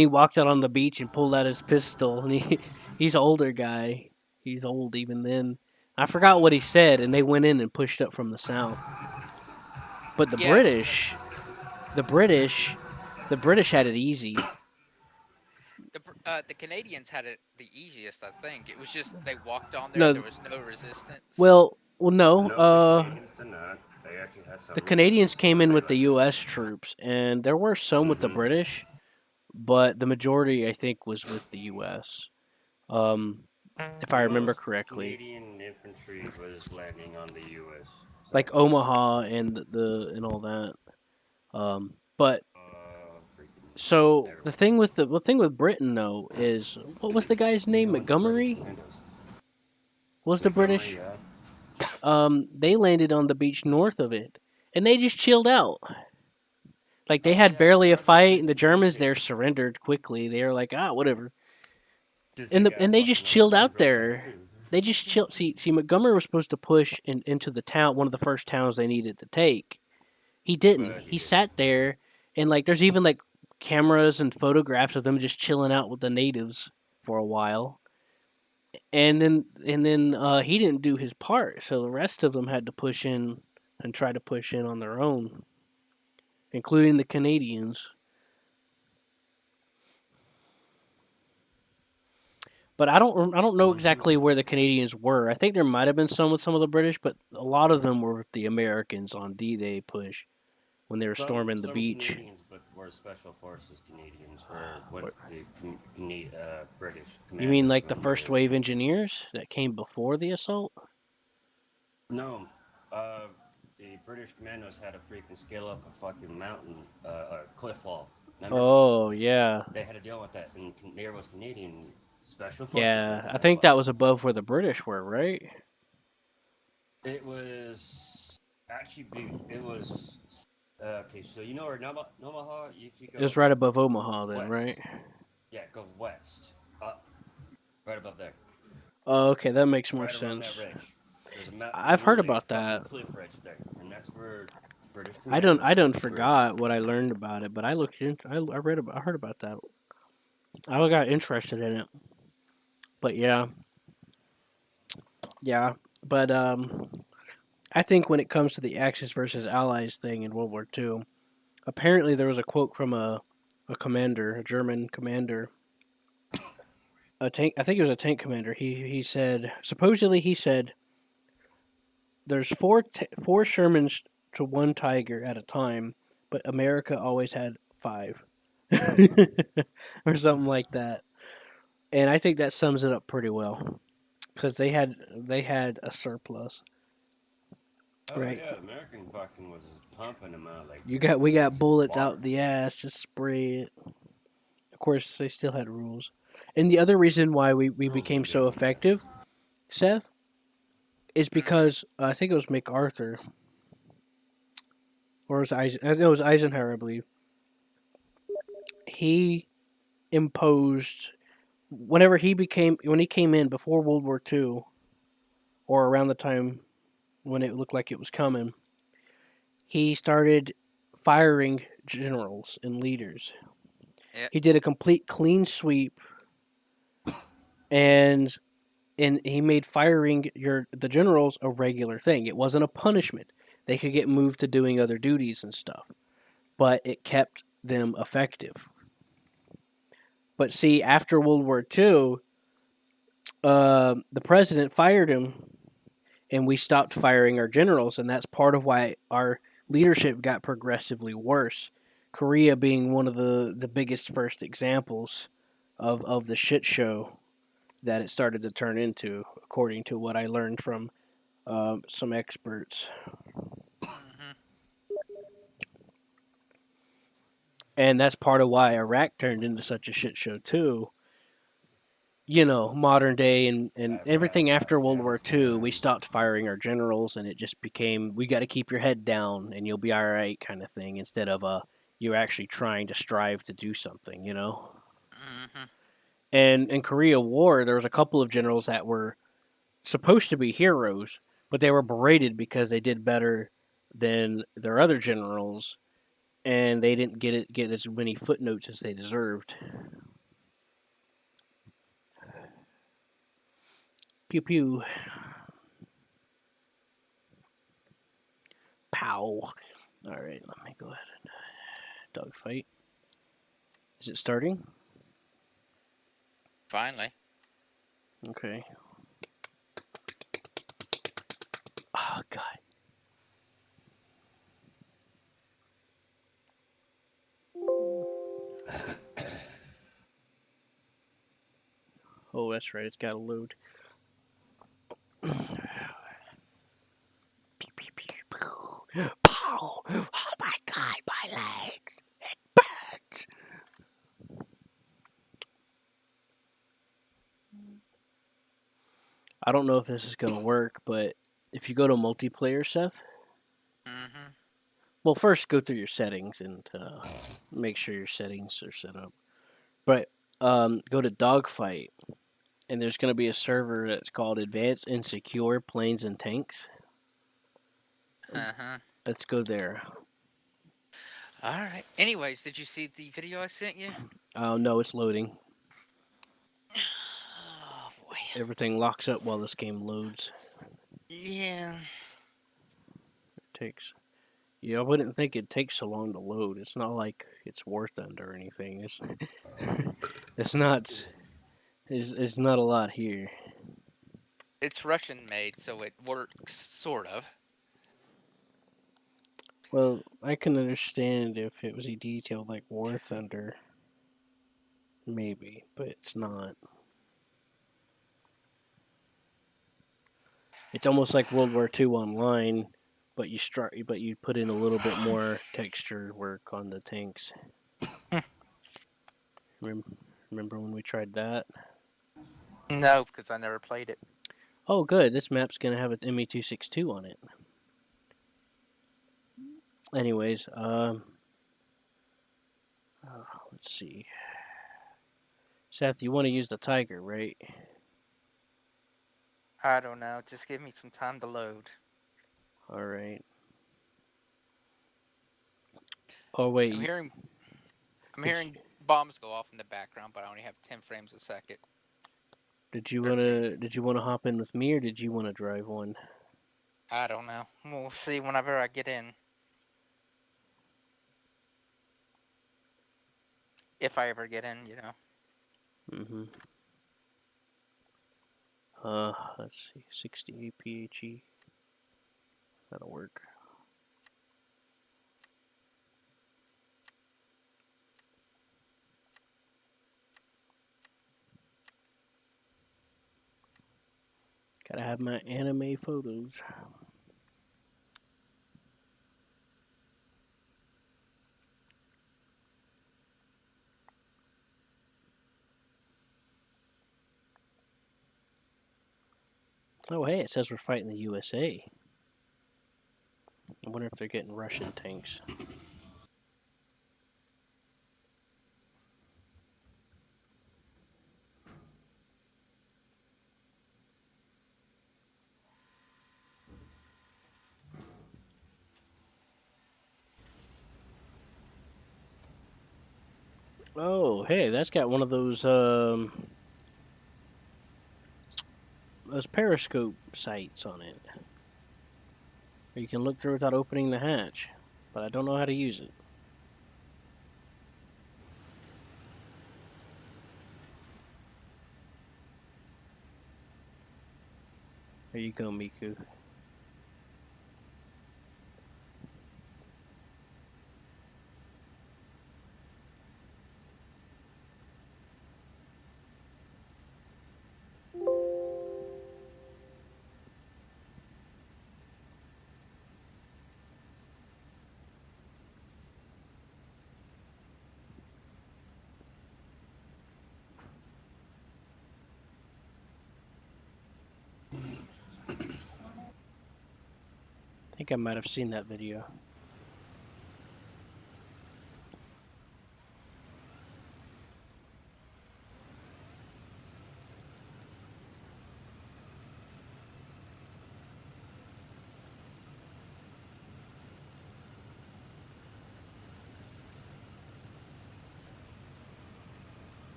Speaker 1: he walked out on the beach and pulled out his pistol. And he's an older guy. He's old even then. I forgot what he said, and they went in and pushed up from the south. But the
Speaker 14: Yeah,
Speaker 1: British, the British, the British had it easy.
Speaker 14: the Canadians had it the easiest, I think. It was just they walked on there.
Speaker 1: No,
Speaker 14: There was no resistance.
Speaker 1: well, no.
Speaker 11: No, the Canadians did not. They actually had some
Speaker 1: The Canadians
Speaker 11: resistance,
Speaker 1: came
Speaker 11: but
Speaker 1: in
Speaker 11: they
Speaker 1: with the
Speaker 11: let.
Speaker 1: U.S. troops, and there were some with the British, but the majority, I think, was with the U.S. If I remember
Speaker 11: Most
Speaker 1: correctly,
Speaker 11: Canadian infantry was landing on the U.S.
Speaker 1: like
Speaker 11: settlers.
Speaker 1: Omaha and the and all that. But
Speaker 11: Freaking
Speaker 1: so
Speaker 11: never
Speaker 1: the
Speaker 11: mind.
Speaker 1: thing with Britain though is what was the guy's
Speaker 11: You
Speaker 1: name?
Speaker 11: know, the British
Speaker 1: Montgomery
Speaker 11: commandos.
Speaker 1: was the
Speaker 11: Montgomery,
Speaker 1: British.
Speaker 11: yeah.
Speaker 1: They landed on the beach north of it, and they just chilled out. Like they
Speaker 11: Oh
Speaker 1: had
Speaker 11: yeah, the
Speaker 1: barely a
Speaker 11: Americans
Speaker 1: fight, and the
Speaker 11: didn't do
Speaker 1: Germans
Speaker 11: shit.
Speaker 1: there surrendered quickly. They were like, whatever.
Speaker 11: Just
Speaker 1: and
Speaker 11: they
Speaker 1: the
Speaker 11: got
Speaker 1: and they just
Speaker 11: fucking
Speaker 1: chilled
Speaker 11: overrun
Speaker 1: out
Speaker 11: real fast
Speaker 1: there.
Speaker 11: too.
Speaker 1: They just chilled. See, Montgomery was supposed to push into the town, one of the first towns they needed to take. He didn't.
Speaker 11: But he
Speaker 1: He
Speaker 11: didn't.
Speaker 1: sat there, and like, there's even like cameras and photographs of them just chilling out with the natives for a while. And then he didn't do his part, so the rest of them had to push in and try to push in on their own, including the Canadians. But I don't know exactly where the Canadians were. I think there might have been some with some of the British, but a lot of them were with the Americans on D-Day push when they were storming the
Speaker 11: Some
Speaker 1: beach.
Speaker 11: Canadians, but were special forces Canadians, were what the British
Speaker 1: You mean
Speaker 11: commandos
Speaker 1: like the
Speaker 11: when
Speaker 1: first
Speaker 11: they.
Speaker 1: wave engineers that came before the assault?
Speaker 11: No, the British commandos had to freaking scale up a fucking mountain, a cliff wall. Remember?
Speaker 1: Oh yeah,
Speaker 11: They had to deal with that, and there was Canadian special forces
Speaker 1: yeah.
Speaker 11: with them
Speaker 1: I
Speaker 11: as
Speaker 1: think that
Speaker 11: well.
Speaker 1: was above where the British were, right?
Speaker 11: It was actually big. It was okay. So you know where Namaha? If you
Speaker 1: It was
Speaker 11: go
Speaker 1: right above Omaha then,
Speaker 11: west,
Speaker 1: right?
Speaker 11: yeah, go west. Right above there.
Speaker 1: Oh, okay, that makes more
Speaker 11: Right around that
Speaker 1: sense.
Speaker 11: ridge. There's a
Speaker 1: I've heard
Speaker 11: really
Speaker 1: about
Speaker 11: fucking
Speaker 1: that.
Speaker 11: cliff ridge there, and that's where British
Speaker 1: I don't.
Speaker 11: commanders
Speaker 1: I don't
Speaker 11: were.
Speaker 1: forgot what I learned about it, but I looked in. I read about. I heard about that. I got interested in it. But yeah, yeah. But I think when it comes to the Axis versus Allies thing in World War II, apparently there was a quote from a commander, a German commander, a tank. I think it was a tank commander. He said supposedly he said there's four Shermans to one Tiger at a time, but America always had five, or something like that. And I think that sums it up pretty well because they had a surplus,
Speaker 11: Oh
Speaker 1: right?
Speaker 11: yeah, the American fucking was pumping them out like
Speaker 1: We got bullets
Speaker 11: bars.
Speaker 1: out the ass, just spray it. Of course, they still had rules. And the other reason why we
Speaker 11: Rules no
Speaker 1: became so
Speaker 11: different, man.
Speaker 1: effective, Seth, is
Speaker 14: Mm-hmm.
Speaker 1: because I think it was MacArthur or it was I think it was Eisenhower, I believe. He imposed when he came in before World War II or around the time when it looked like it was coming, he started firing generals and leaders.
Speaker 14: Yeah.
Speaker 1: He did a complete clean sweep, and he made firing the generals a regular thing. It wasn't a punishment. They could get moved to doing other duties and stuff, but it kept them effective. But see, after World War II, the president fired him, and we stopped firing our generals, and that's part of why our leadership got progressively worse. Korea being one of the biggest first examples of the shit show that it started to turn into, according to what I learned from some experts.
Speaker 14: Mm-hmm.
Speaker 1: And that's part of why Iraq turned into such a shit show too. You know, modern day and
Speaker 11: Iraq,
Speaker 1: everything after World War II, we
Speaker 11: Afghanistan.
Speaker 1: stopped firing our generals, and it just became we got to keep your head down and you'll be all right kind of thing, instead of you're actually trying to strive to do something. You know.
Speaker 14: Mm-hmm.
Speaker 1: And in Korea War, there was a couple of generals that were supposed to be heroes, but they were berated because they did better than their other generals, and they didn't get as many footnotes as they deserved. Pew pew. Pow. All right, let me go ahead and dogfight. Is it starting?
Speaker 14: Finally.
Speaker 1: Okay. Oh god. Oh, that's right. It's got to load. Pow! Oh my god, my legs! It burns! I don't know if this is gonna work, but if you go to multiplayer, Seth,
Speaker 14: Mm-hmm.
Speaker 1: well, first go through your settings and make sure your settings are set up. But go to dogfight, and there's gonna be a server that's called Advanced and Secure Planes and Tanks.
Speaker 14: Uh-huh.
Speaker 1: Let's go there.
Speaker 14: All right. Anyways, did you see the video I sent you?
Speaker 1: Oh no, it's loading.
Speaker 14: Oh boy.
Speaker 1: Everything locks up while this game loads.
Speaker 14: Yeah.
Speaker 1: It takes. Yeah, I wouldn't think it takes so long to load. It's not like it's War Thunder or anything. It's not. It's not a lot here.
Speaker 14: It's Russian made, so it works sort of.
Speaker 1: Well, I can understand if it was a detail like War Thunder, maybe, but it's not. It's almost like World War II online, but you put in a little bit more texture work on the tanks. Remember when we tried that?
Speaker 14: No, because I never played it.
Speaker 1: Oh, good. This map's gonna have an ME262 on it. Anyways, let's see. Seth, you want to use the Tiger, right?
Speaker 14: I don't know. Just give me some time to load.
Speaker 1: All right. Oh wait.
Speaker 14: I'm hearing I'm
Speaker 1: Did you,
Speaker 14: hearing bombs go off in the background, but I only have 10 frames a second.
Speaker 1: did you
Speaker 14: 13.
Speaker 1: wanna hop in with me, or did you wanna drive one?
Speaker 14: I don't know. We'll see whenever I get in. If I ever get in, you know.
Speaker 1: Mm-hmm. Let's see. 68 PHE. That'll work. Gotta have my anime photos. Oh, hey, it says we're fighting the USA. I wonder if they're getting Russian tanks. Oh, hey, that's got one of those periscope sights on it. Or you can look through without opening the hatch. But I don't know how to use it. There you go, Miku. I think I might have seen that video.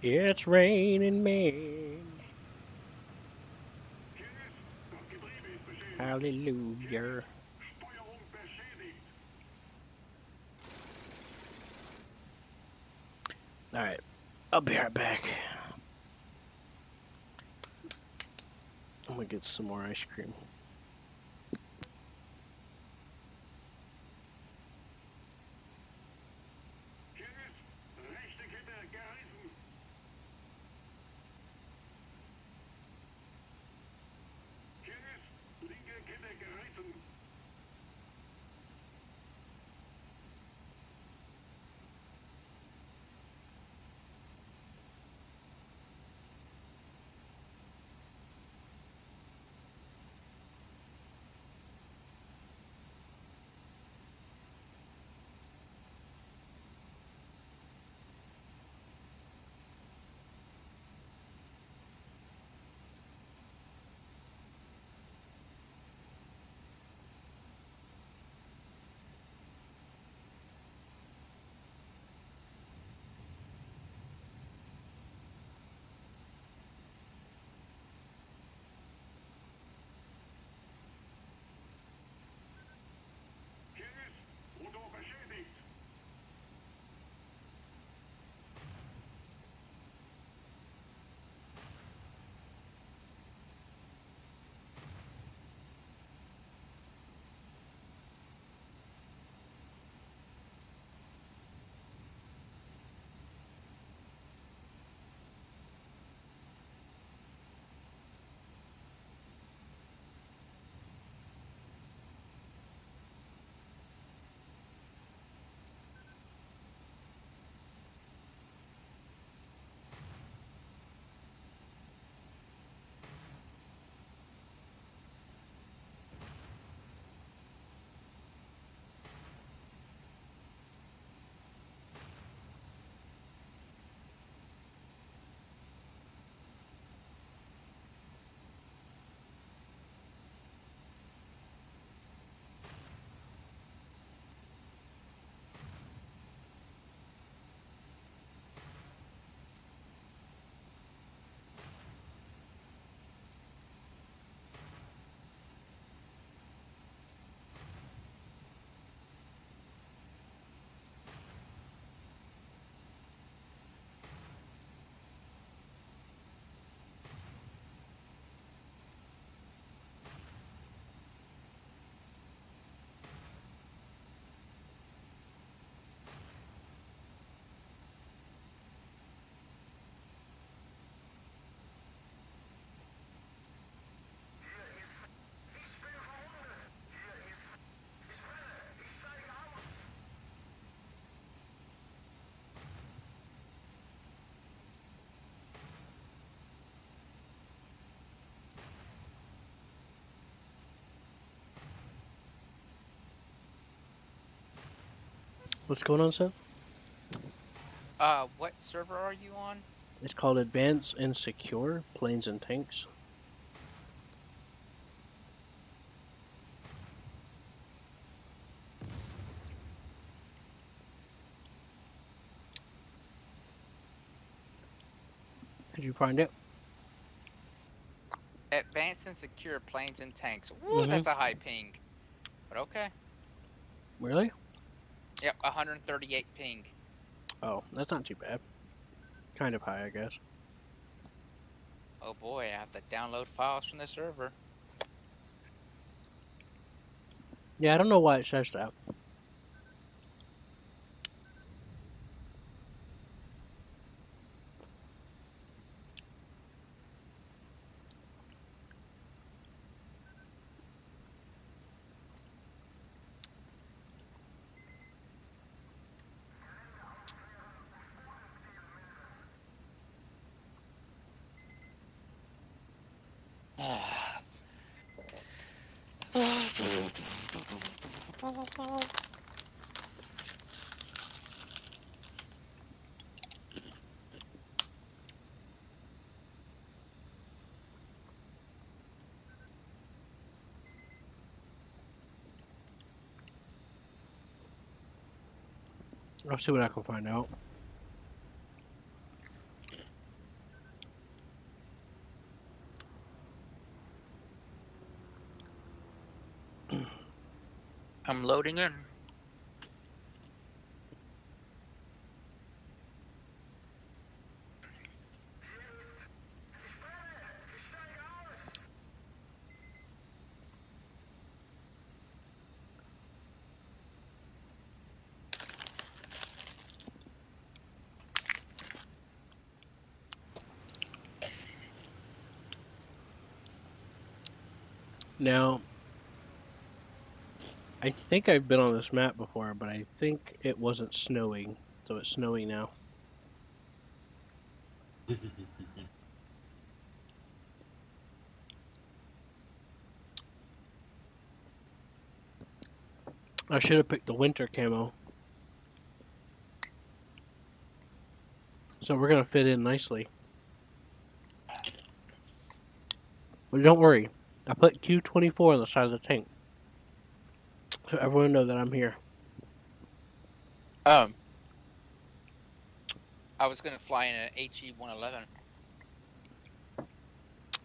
Speaker 1: It's raining men. Hallelujah. Alright, I'll be right back. I'm gonna get some more ice cream. What's going on, Seth?
Speaker 14: What server are you on?
Speaker 1: It's called Advanced and Secure Planes and Tanks. Did you find it?
Speaker 14: Advanced and secure planes and tanks. Woo, that's a high ping. But okay.
Speaker 1: Really?
Speaker 14: Yep, 138 ping.
Speaker 1: Oh, that's not too bad. Kind of high, I guess.
Speaker 14: Oh boy, I have to download files from the server.
Speaker 1: Yeah, I don't know why it says that. I'll see what I can find out.
Speaker 14: I'm loading in.
Speaker 1: Now, I think I've been on this map before, but I think it wasn't snowing, so it's snowing now. I should have picked the winter camo. So we're going to fit in nicely. But don't worry, I put Q24 on the side of the tank. So everyone know that I'm here.
Speaker 14: I was gonna fly in an HE-111.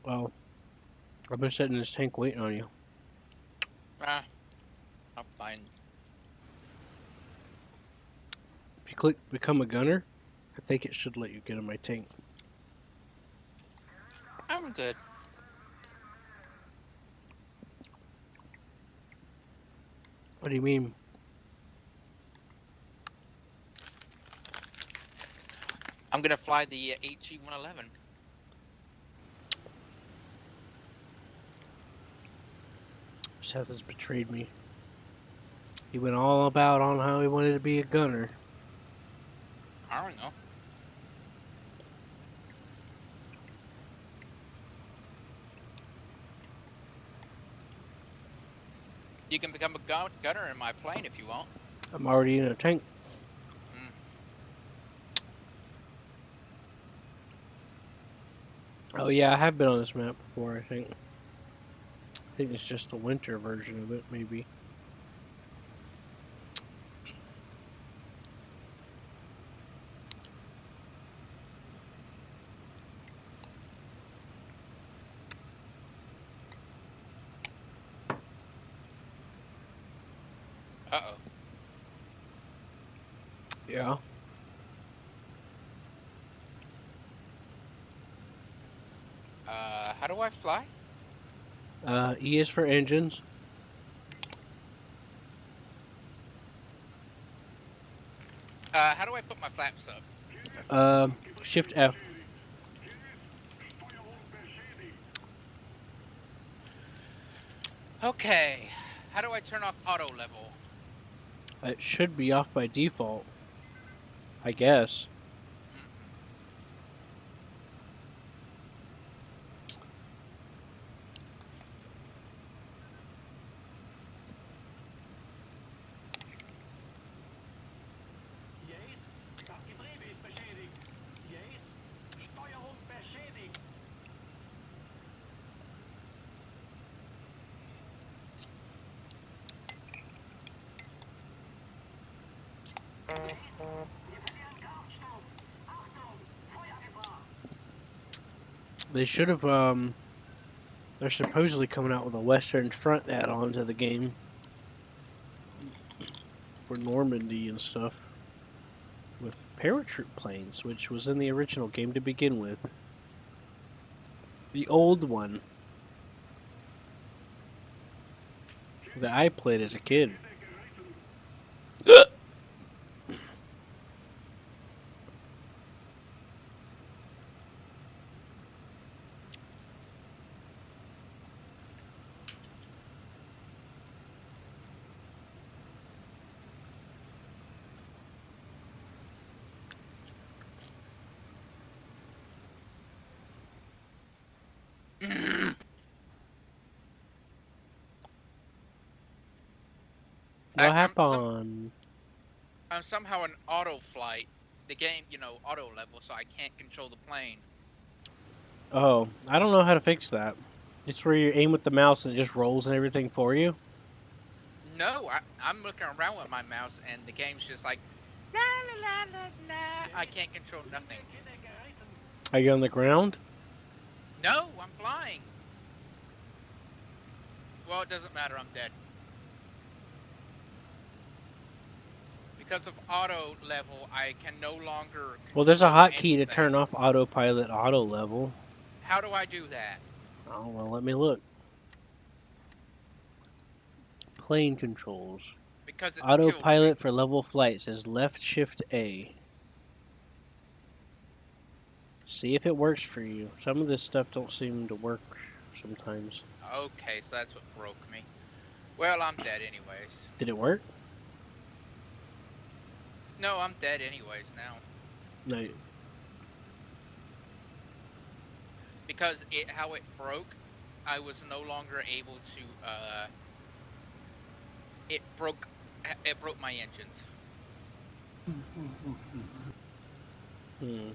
Speaker 1: Well, I've been sitting in this tank waiting on you.
Speaker 14: Ah, I'm fine.
Speaker 1: If you click become a gunner, I think it should let you get in my tank.
Speaker 14: I'm good.
Speaker 1: What do you mean?
Speaker 14: I'm gonna fly the HE-111.
Speaker 1: Seth has betrayed me. He went all about on how he wanted to be a gunner.
Speaker 14: I don't know. You can become a gunner in my plane if you want.
Speaker 1: I'm already in a tank. Oh yeah, I have been on this map before, I think. I think it's just the winter version of it, maybe.
Speaker 14: Uh-oh.
Speaker 1: Yeah.
Speaker 14: How do I fly?
Speaker 1: E is for engines.
Speaker 14: How do I put my flaps up?
Speaker 1: Shift F.
Speaker 14: Okay. How do I turn off auto level?
Speaker 1: It should be off by default, I guess. They should have. They're supposedly coming out with a Western Front add-on to the game for Normandy and stuff with paratroop planes, which was in the original game to begin with. The old one that I played as a kid. What happened?
Speaker 14: I'm somehow an auto flight. The game, you know, auto level, so I can't control the plane.
Speaker 1: Oh, I don't know how to fix that. It's where you aim with the mouse and it just rolls and everything for you.
Speaker 14: No, I'm looking around with my mouse, and the game's just like, la la la la la. I can't control nothing.
Speaker 1: Are you on the ground?
Speaker 14: No, I'm flying. Well, it doesn't matter. I'm dead. Because of auto level, I can no longer.
Speaker 1: Well, there's a
Speaker 14: control
Speaker 1: hotkey to
Speaker 14: anything.
Speaker 1: turn off autopilot auto level.
Speaker 14: How do I do that?
Speaker 1: Oh, well, let me look. Plane controls.
Speaker 14: Because it's
Speaker 1: Autopilot for level flight says left shift A. See if it works for you. Some of this stuff don't seem to work sometimes.
Speaker 14: Okay, so that's what broke me. Well, I'm dead anyways.
Speaker 1: Did it work?
Speaker 14: No, I'm dead anyways now.
Speaker 1: No.
Speaker 14: Because how it broke, I was no longer able to. It broke my engines.
Speaker 1: Hmm.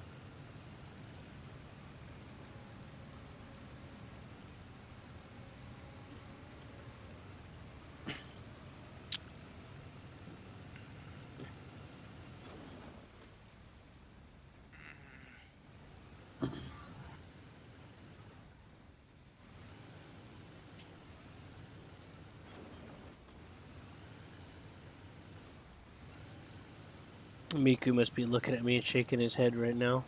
Speaker 1: Miku must be looking at me and shaking his head right now.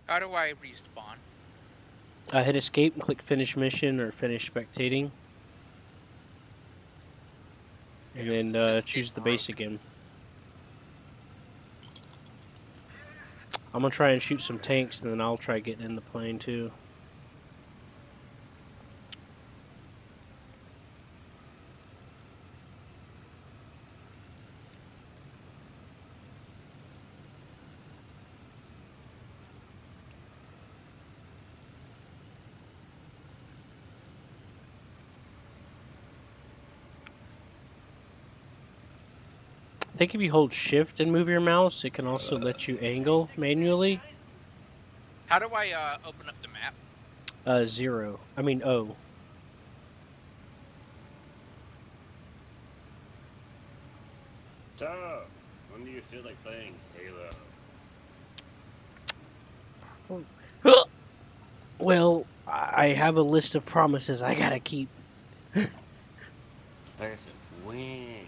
Speaker 14: How do I respawn?
Speaker 1: Hit escape and click finish mission or finish spectating. And then choose the base again. I'm gonna try and shoot some tanks, and then I'll try getting in the plane too. I think if you hold shift and move your mouse, it can also let you angle manually.
Speaker 14: How do I open up the map?
Speaker 1: 0. I mean O.
Speaker 11: So, when do you feel like playing Halo?
Speaker 1: Well, I have a list of promises I gotta keep.
Speaker 11: Like I said, when?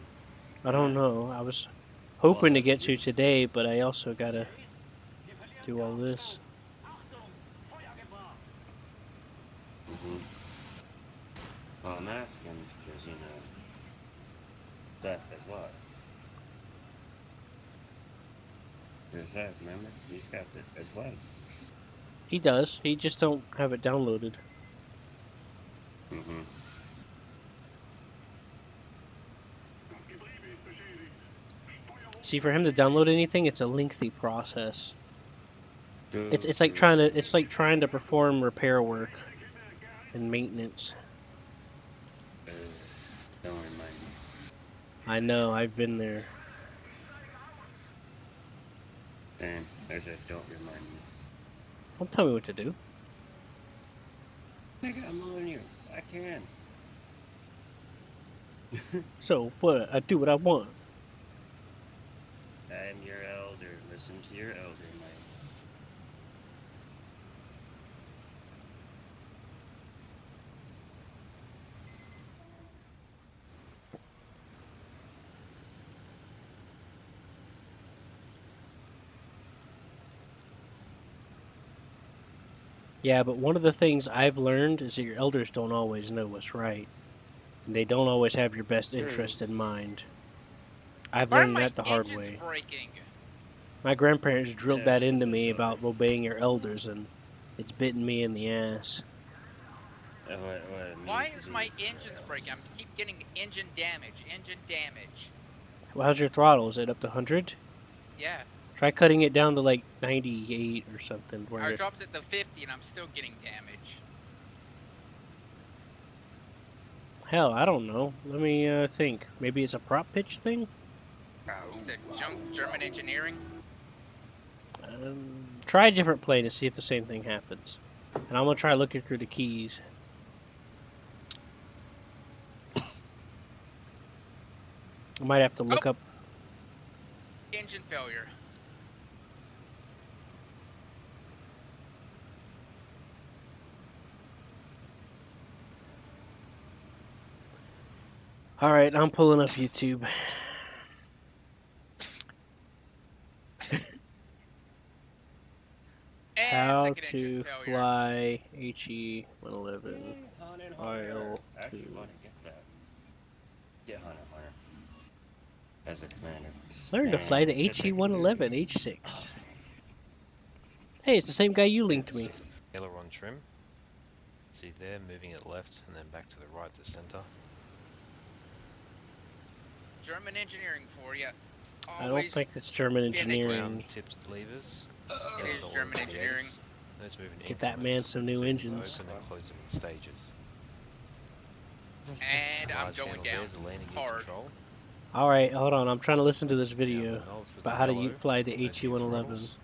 Speaker 1: I don't know. I was hoping to get to today, but I also gotta do all this.
Speaker 11: Well, I'm asking because, you know, that as what? There's that, remember? He's got it as well.
Speaker 1: He does. He just don't have it downloaded. See, for him to download anything, it's a lengthy process. It's like trying to perform repair work and maintenance.
Speaker 11: Don't remind me.
Speaker 1: I know, I've been there.
Speaker 11: And I said, don't remind me.
Speaker 1: Don't tell me what to do.
Speaker 11: Nigga, I'm on you. I can.
Speaker 1: So what? I do what I want.
Speaker 11: I am your elder. Listen to your elder, mate.
Speaker 1: Yeah, but one of the things I've learned is that your elders don't always know what's right, and they don't always have your best interest in mind. I've
Speaker 14: Why are
Speaker 1: learned
Speaker 14: my
Speaker 1: that the hard
Speaker 14: engines
Speaker 1: way.
Speaker 14: breaking?
Speaker 1: My grandparents drilled
Speaker 11: Yeah,
Speaker 1: that
Speaker 11: keep
Speaker 1: into
Speaker 11: us
Speaker 1: me
Speaker 11: sorry.
Speaker 1: about obeying your elders, and it's bitten me in the ass.
Speaker 11: What it
Speaker 14: Why
Speaker 11: means to
Speaker 14: is
Speaker 11: be
Speaker 14: my engines breaking? I keep getting engine damage. Engine damage.
Speaker 1: Well, how's your throttle? Is it up to 100?
Speaker 14: Yeah.
Speaker 1: Try cutting it down to like 98 or something.
Speaker 14: I
Speaker 1: Where
Speaker 14: dropped it to 50 and I'm still getting damage.
Speaker 1: hell, I don't know. Let me think. Maybe it's a prop pitch thing.
Speaker 14: Is it German engineering?
Speaker 1: Try a different plane and see if the same thing happens. And I'm gonna try looking through the keys. I might have to look up.
Speaker 14: Engine failure.
Speaker 1: All right, I'm pulling up YouTube. How to fly HE 111 IL2.
Speaker 11: Actually, Hunter, get that. Get Hunter. As a commander.
Speaker 1: Learn to fly the
Speaker 11: And sit
Speaker 1: HE
Speaker 11: back and do
Speaker 1: 111
Speaker 11: these.
Speaker 1: H6. Hey, it's the same guy you linked me.
Speaker 17: Aileron trim. See there, moving it left and then back to the right to center.
Speaker 14: German engineering for you.
Speaker 1: I don't think it's German engineering.
Speaker 17: Round tipped levers.
Speaker 14: It is German engineering.
Speaker 17: Let's move in
Speaker 1: Get that man some new engines.
Speaker 17: Open and close them in stages.
Speaker 14: And I'm
Speaker 17: Large
Speaker 14: going
Speaker 17: handle
Speaker 14: down
Speaker 17: bears are landing gear
Speaker 14: hard.
Speaker 17: control.
Speaker 1: All right, hold on. I'm trying to listen to this video
Speaker 17: With
Speaker 1: about
Speaker 17: the
Speaker 1: how to
Speaker 17: yellow,
Speaker 1: fly the
Speaker 17: those
Speaker 1: HE
Speaker 17: are
Speaker 1: 111.
Speaker 17: throttles.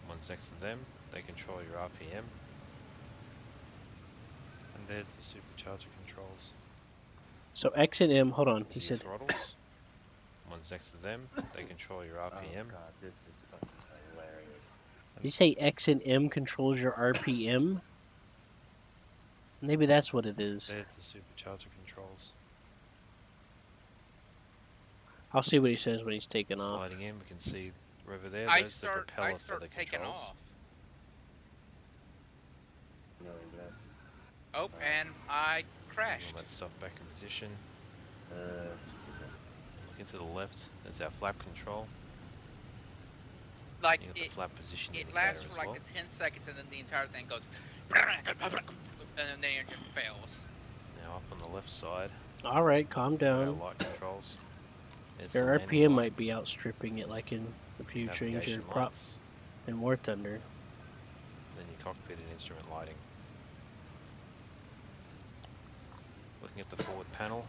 Speaker 17: One's next to them. They control your RPM. And there's the supercharger controls.
Speaker 1: So X and M. Hold on. He
Speaker 17: See your
Speaker 1: said.
Speaker 17: throttles. One's next to them. They control your RPM.
Speaker 11: Oh god, this is fucking hilarious.
Speaker 1: Did you say X and M controls your RPM? Maybe that's what it is.
Speaker 17: There's the supercharger controls.
Speaker 1: I'll see what he says when he's taking off.
Speaker 17: Sliding in, we can see over there.
Speaker 14: I
Speaker 17: There's the
Speaker 14: start
Speaker 17: propeller for the
Speaker 14: taking
Speaker 17: controls.
Speaker 14: off.
Speaker 11: Really blessed.
Speaker 14: Oh, and I crashed.
Speaker 17: All that stuff back in position.
Speaker 11: Uh,
Speaker 17: Looking to the left, there's our flap control.
Speaker 14: Like
Speaker 17: You got the flap position
Speaker 14: it
Speaker 17: indicator
Speaker 14: lasts
Speaker 17: as
Speaker 14: for like
Speaker 17: well.
Speaker 14: the 10 seconds and then the entire thing goes and then the engine fails.
Speaker 17: Now up on the left side,
Speaker 1: All right, calm
Speaker 17: our
Speaker 1: down.
Speaker 17: light controls. There's
Speaker 1: Your
Speaker 17: the landing
Speaker 1: RPM
Speaker 17: light,
Speaker 1: might be outstripping it, like if you change your
Speaker 17: navigation
Speaker 1: prop
Speaker 17: lights,
Speaker 1: in War Thunder.
Speaker 17: then your cockpit and instrument lighting. Looking at the forward panel,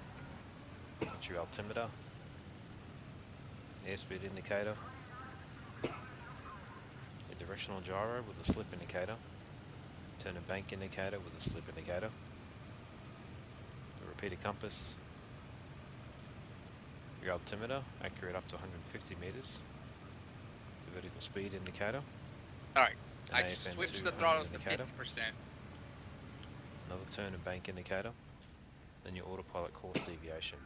Speaker 17: that's your altimeter, airspeed indicator, your directional gyro with a slip indicator, turn and bank indicator with a slip indicator, the repeater compass, your altimeter, accurate up to 150 meters, the vertical speed indicator.
Speaker 14: Alright,
Speaker 17: an
Speaker 14: I just
Speaker 17: AFN
Speaker 14: switched
Speaker 17: 2
Speaker 14: the throttles to
Speaker 17: indicator,
Speaker 14: 50%.
Speaker 17: another turn and bank indicator, then your autopilot course deviation.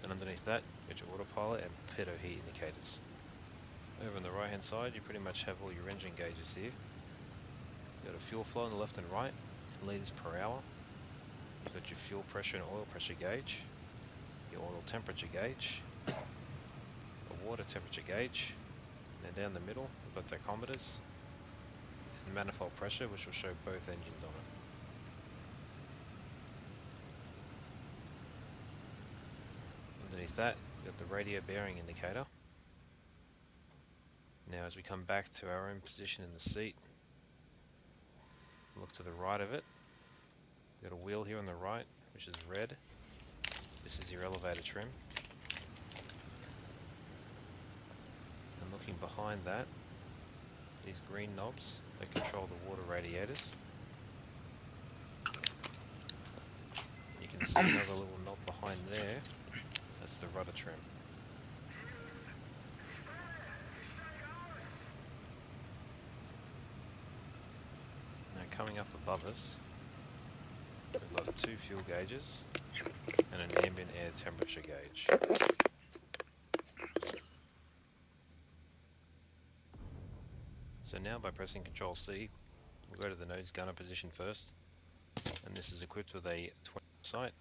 Speaker 17: And underneath that, you got your autopilot and pitot heat indicators. Over on the right hand side, you pretty much have all your engine gauges here. You've got a fuel flow on the left and right, in litres per hour. You've got your fuel pressure and oil pressure gauge, your oil temperature gauge, a water temperature gauge, and then down the middle, we've got tachometers, and manifold pressure, which will show both engines on it. Underneath that, you've got the radio bearing indicator. Now as we come back to our own position in the seat, look to the right of it. You've got a wheel here on the right, which is red. This is your elevator trim. And looking behind that, these green knobs, they control the water radiators. You can see another little knob behind there. That's the rudder trim. And coming up above us, we've got 2 fuel gauges and an ambient air temperature gauge. So now by pressing Control C, we'll go to the nose gunner position first, and this is equipped with a 20 sight.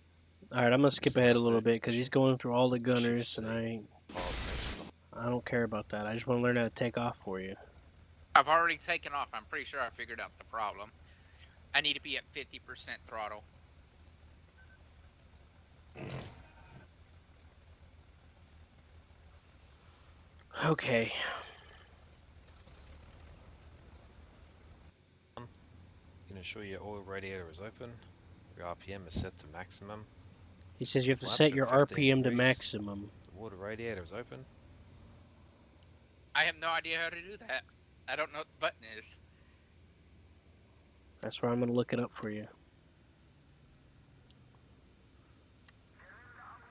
Speaker 1: Alright, I'm gonna skip ahead a little
Speaker 17: 30
Speaker 1: bit because he's going through all the gunners,
Speaker 17: Shift
Speaker 1: and
Speaker 17: C.
Speaker 1: I don't care about that. I just want to learn how to take off for you.
Speaker 14: I've already taken off. I'm pretty sure I figured out the problem. I need to be at 50% throttle.
Speaker 1: Okay.
Speaker 17: You can ensure your oil radiator is open. Your RPM is set to maximum.
Speaker 1: He says you have to
Speaker 17: Flaps
Speaker 1: set
Speaker 17: are
Speaker 1: your
Speaker 17: 15
Speaker 1: RPM to
Speaker 17: degrees.
Speaker 1: maximum.
Speaker 17: The water radiator is open.
Speaker 14: I have no idea how to do that. I don't know what the button is.
Speaker 1: That's where I'm gonna look it up for you.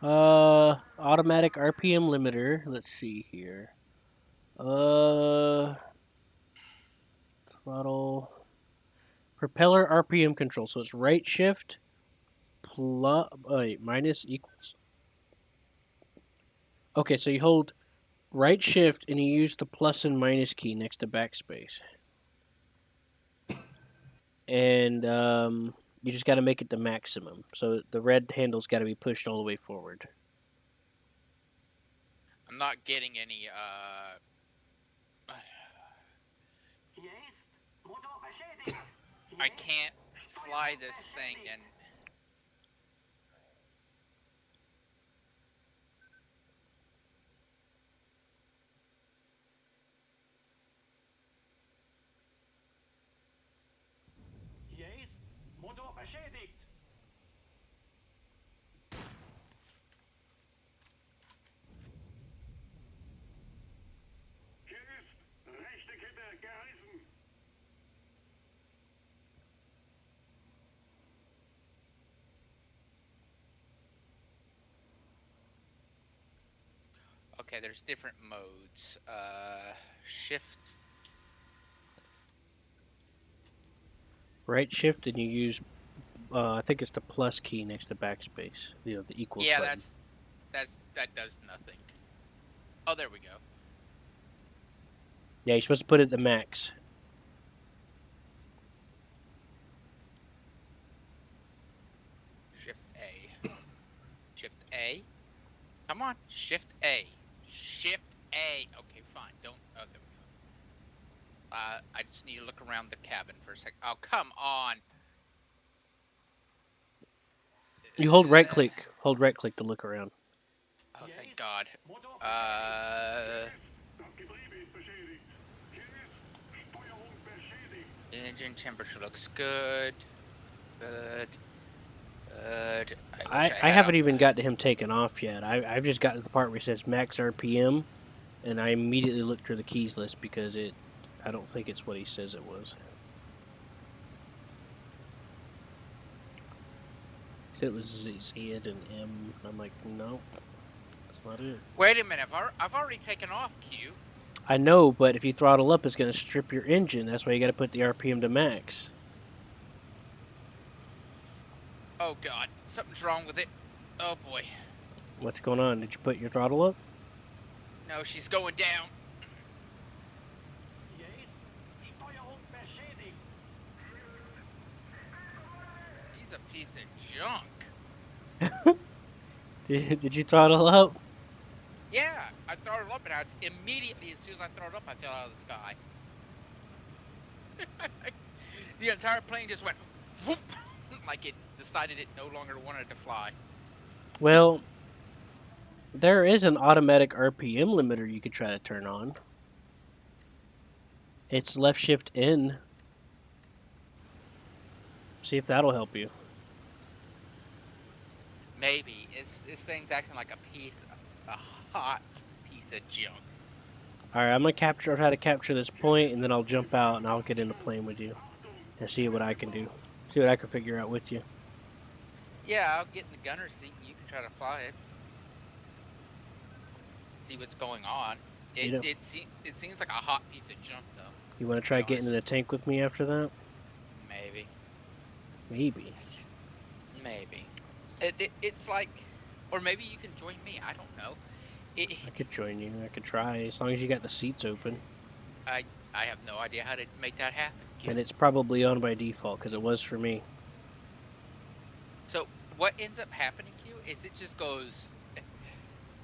Speaker 1: Automatic RPM limiter. Let's see here. Throttle. Propeller RPM control. So it's right shift plus minus equals. Okay, so you hold right shift and you use the plus and minus key next to backspace. And you just got to make it the maximum. So the red handle's got to be pushed all the way forward.
Speaker 14: I'm not getting any, I can't fly this thing and... Okay, there's different modes. Shift.
Speaker 1: Right shift and you use, I think it's the plus key next to backspace. You know, the equals
Speaker 14: Yeah,
Speaker 1: button.
Speaker 14: that does nothing. Oh, there we go.
Speaker 1: Yeah, you're supposed to put it at the max.
Speaker 14: Shift A. Shift A. Come on, Shift A. Shift A. Okay, fine. Don't. Oh, there we go. I just need to look around the cabin for a sec. Oh, come on.
Speaker 1: You hold right click. Hold right click to look around.
Speaker 14: Oh, thank God. Engine temperature looks good. Good. Good.
Speaker 1: I haven't even got to him taking off yet. I've just got to the part where it says max RPM, and I immediately looked through the keys list because I don't think it's what he says it was. He said it was Z and M. I'm like, no, that's not it.
Speaker 14: Wait a minute. I've already taken off, Q.
Speaker 1: I know, but if you throttle up, it's going to strip your engine. That's why you got to put the RPM to max.
Speaker 14: Oh God, something's wrong with it. Oh boy.
Speaker 1: What's going on? Did you put your throttle up?
Speaker 14: No, she's going down. He's a piece of junk.
Speaker 1: Did you throttle up?
Speaker 14: Yeah, I throttled up and immediately, as soon as I throttled up, I fell out of the sky. The entire plane just went whoop, like it decided it no longer wanted to fly.
Speaker 1: Well, there is an automatic RPM limiter you could try to turn on. It's left shift N. See if that'll help you.
Speaker 14: Maybe. This thing's acting like a hot piece of junk.
Speaker 1: Alright, I'm going to try to capture this point, and then I'll jump out and I'll get in the plane with you. And see what I can do. See what I can figure out with you.
Speaker 14: Yeah, I'll get in the gunner seat and you can try to fly it. See what's going on. It seems like a hot piece of junk, though.
Speaker 1: You want to try getting in a tank with me after that?
Speaker 14: Maybe.
Speaker 1: Maybe.
Speaker 14: Maybe. It's like, or maybe you can join me. I don't know. It,
Speaker 1: I could join you. I could try as long as you got the seats open.
Speaker 14: I I have no idea how to make that happen, Q.
Speaker 1: And it's probably on by default because it was for me.
Speaker 14: So what ends up happening, Q, is it just goes.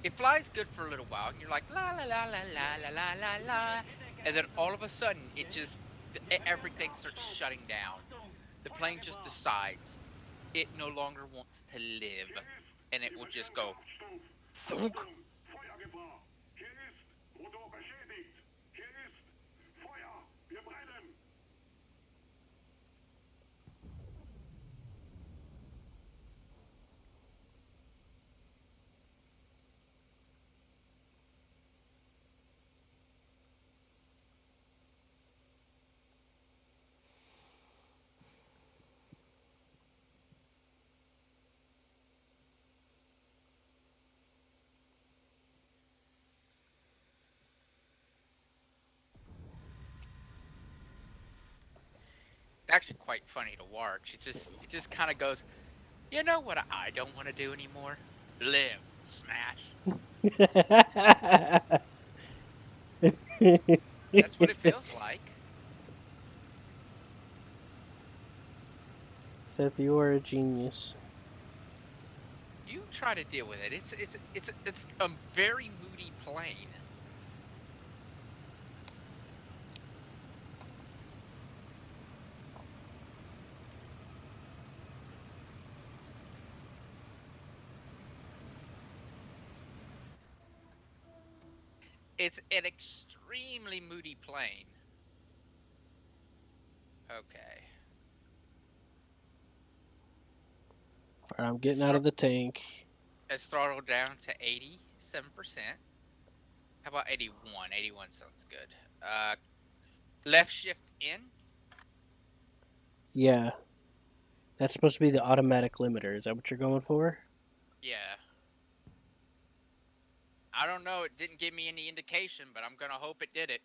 Speaker 14: It flies good for a little while, and you're like la la la la la la la la la, and then all of a sudden it just everything starts shutting down. The plane just decides it no longer wants to live, and it will just go thunk. It's actually quite funny to watch. It just kind of goes, you know what I don't want to do anymore? Live, smash. That's what it feels like.
Speaker 1: Seth, you are a genius.
Speaker 14: You try to deal with it. It's a very moody plane. It's an extremely moody plane. Okay.
Speaker 1: I'm getting out of the tank.
Speaker 14: It's throttled down to 87%. How about 81? 81 sounds good. Left shift in.
Speaker 1: Yeah. That's supposed to be the automatic limiter. Is that what you're going for?
Speaker 14: Yeah. I don't know. It didn't give me any indication, but I'm gonna hope it did it.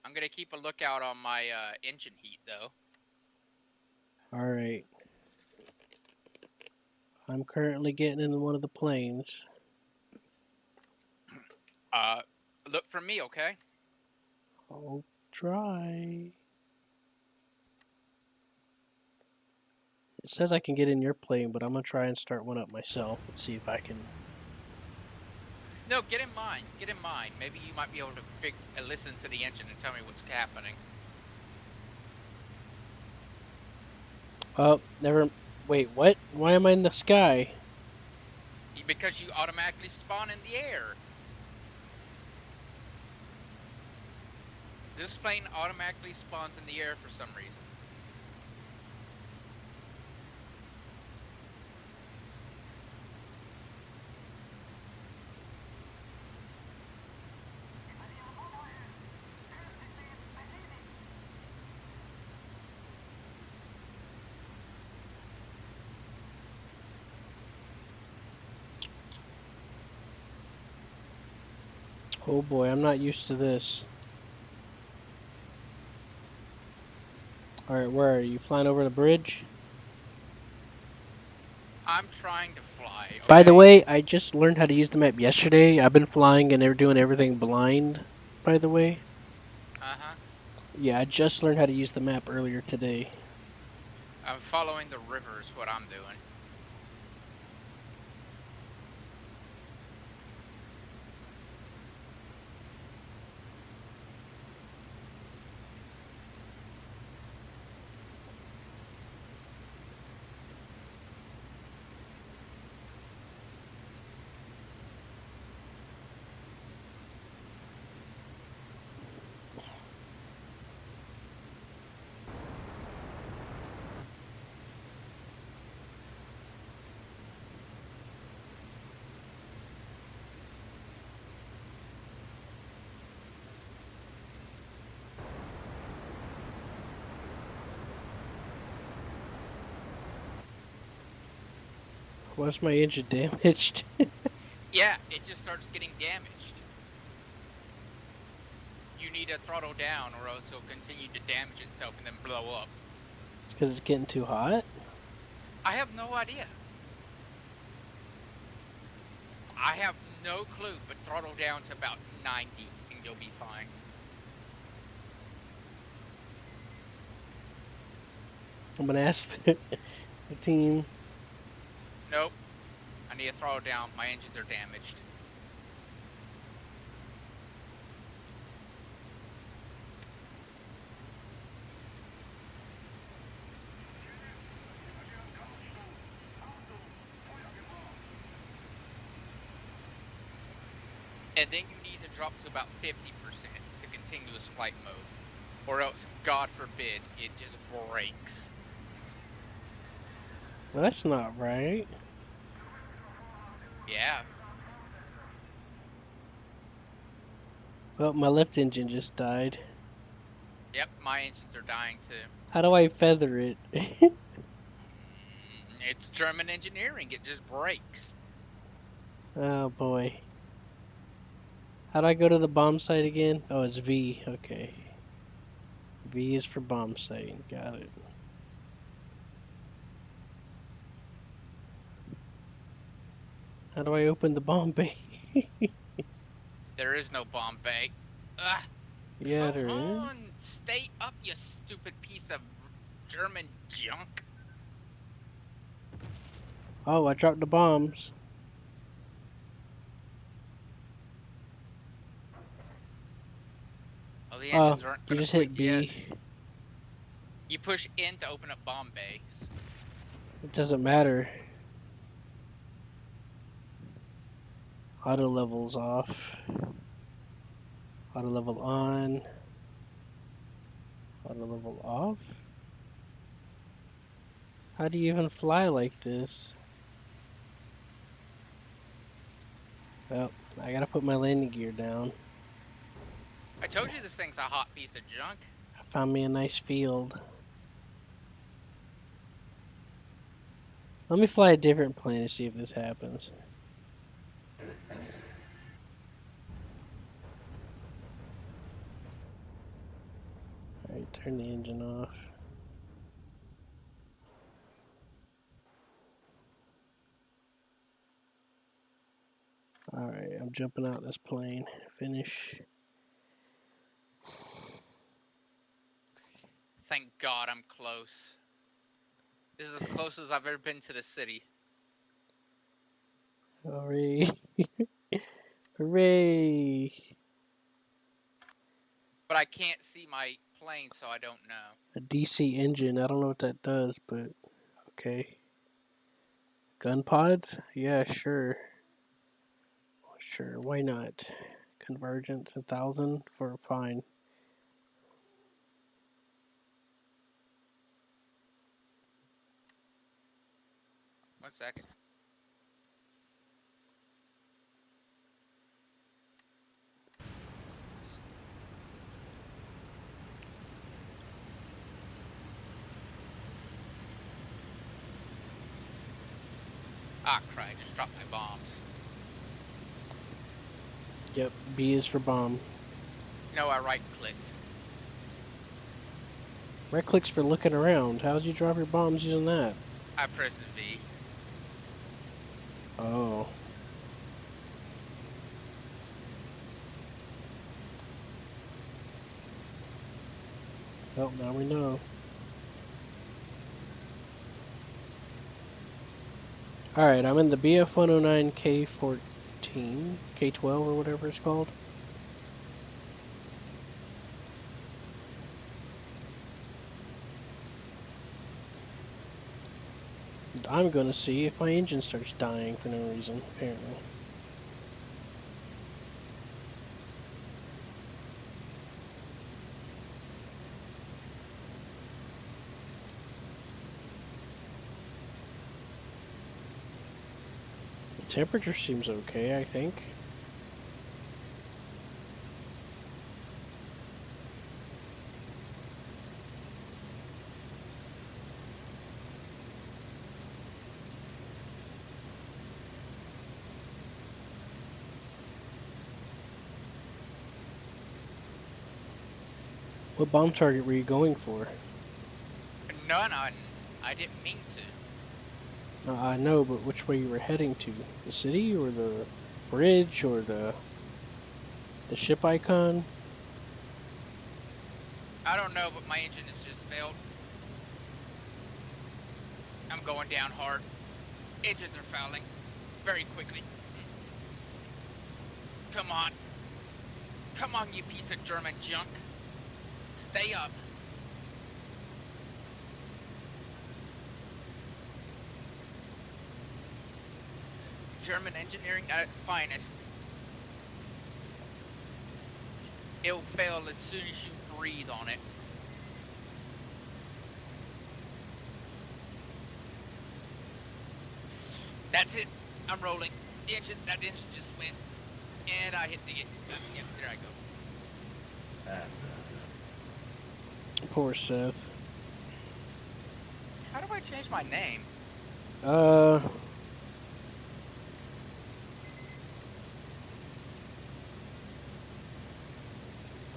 Speaker 14: I'm gonna keep a lookout on my engine heat, though.
Speaker 1: All right. I'm currently getting in one of the planes.
Speaker 14: Look for me, okay?
Speaker 1: I'll try. It says I can get in your plane, but I'm going to try and start one up myself and see if I can.
Speaker 14: No, get in mine. Get in mine. Maybe you might be able to listen to the engine and tell me what's happening.
Speaker 1: Oh, never. Wait, what? Why am I in the sky?
Speaker 14: Because you automatically spawn in the air. This plane automatically spawns in the air for some reason.
Speaker 1: Oh boy, I'm not used to this. Alright, where are you? Flying over the bridge?
Speaker 14: I'm trying to fly. Okay?
Speaker 1: By the way, I just learned how to use the map yesterday. I've been flying and they're doing everything blind, by the way.
Speaker 14: Uh-huh.
Speaker 1: Yeah, I just learned how to use the map earlier today.
Speaker 14: I'm following the river is what I'm doing.
Speaker 1: Was my engine damaged?
Speaker 14: Yeah, it just starts getting damaged. you need to throttle down, or else it'll continue to damage itself and then blow up.
Speaker 1: It's because it's getting too hot.
Speaker 14: I have no idea. I have no clue, but throttle down to about 90 and you'll be fine.
Speaker 1: I'm gonna ask the team.
Speaker 14: Nope. I need to throttle down. My engines are damaged. And then you need to drop to about 50% to continuous flight mode. Or else, God forbid, it just breaks.
Speaker 1: Well, that's not right.
Speaker 14: Yeah.
Speaker 1: Well, my left engine just died.
Speaker 14: Yep, my engines are dying too.
Speaker 1: How do I feather it?
Speaker 14: It's German engineering. It just breaks.
Speaker 1: Oh boy. How do I go to the bomb site again? Oh, it's V. Okay. V is for bomb site. Got it. How do I open the bomb bay?
Speaker 14: There is no bomb bay. Ugh.
Speaker 1: Yeah,
Speaker 14: Come
Speaker 1: there is.
Speaker 14: on, stay up, you stupid piece of German junk.
Speaker 1: Oh, I dropped the bombs.
Speaker 14: Oh, the
Speaker 1: Oh,
Speaker 14: engines aren't
Speaker 1: you
Speaker 14: gonna
Speaker 1: just
Speaker 14: quit
Speaker 1: hit
Speaker 14: yet.
Speaker 1: B.
Speaker 14: You push in to open up bomb bays.
Speaker 1: It doesn't matter. Auto level's off. Auto level on. Auto level off. How do you even fly like this? Well, I gotta put my landing gear down.
Speaker 14: I told you this thing's a hot piece of junk.
Speaker 1: I found me a nice field. Let me fly a different plane to see if this happens. Alright, turn the engine off. Alright, I'm jumping out this plane. Finish.
Speaker 14: Thank God I'm close. This is as close as I've ever been to the city.
Speaker 1: Hooray. Hooray.
Speaker 14: But I can't see my plane, so I don't know.
Speaker 1: A DC engine. I don't know what that does, but okay. Gun pods? Yeah, sure. Sure, why not? Convergence 1000 for fine.
Speaker 14: One second. Ah, crap, I just dropped my bombs.
Speaker 1: Yep, B is for bomb.
Speaker 14: No, I right-clicked.
Speaker 1: Right click's for looking around. How'd you drop your bombs using that?
Speaker 14: I pressed V.
Speaker 1: Oh. Well, now we know. Alright, I'm in the BF-109 K-14, K-12 or whatever it's called. I'm gonna see if my engine starts dying for no reason, apparently. The temperature seems okay, I think. What bomb target were you going for?
Speaker 14: None. I didn't mean to.
Speaker 1: I know, but which way you were heading to? The city or the bridge or the ship icon?
Speaker 14: I don't know, but my engine has just failed. I'm going down hard. Engines are fouling very quickly. Come on. Come on, you piece of German junk. Stay up. German engineering at its finest. It'll fail as soon as you breathe on it. That's it. I'm rolling. That engine just went. And I hit the... Yep, there I go.
Speaker 1: Poor Seth.
Speaker 14: How do I change my name?
Speaker 1: I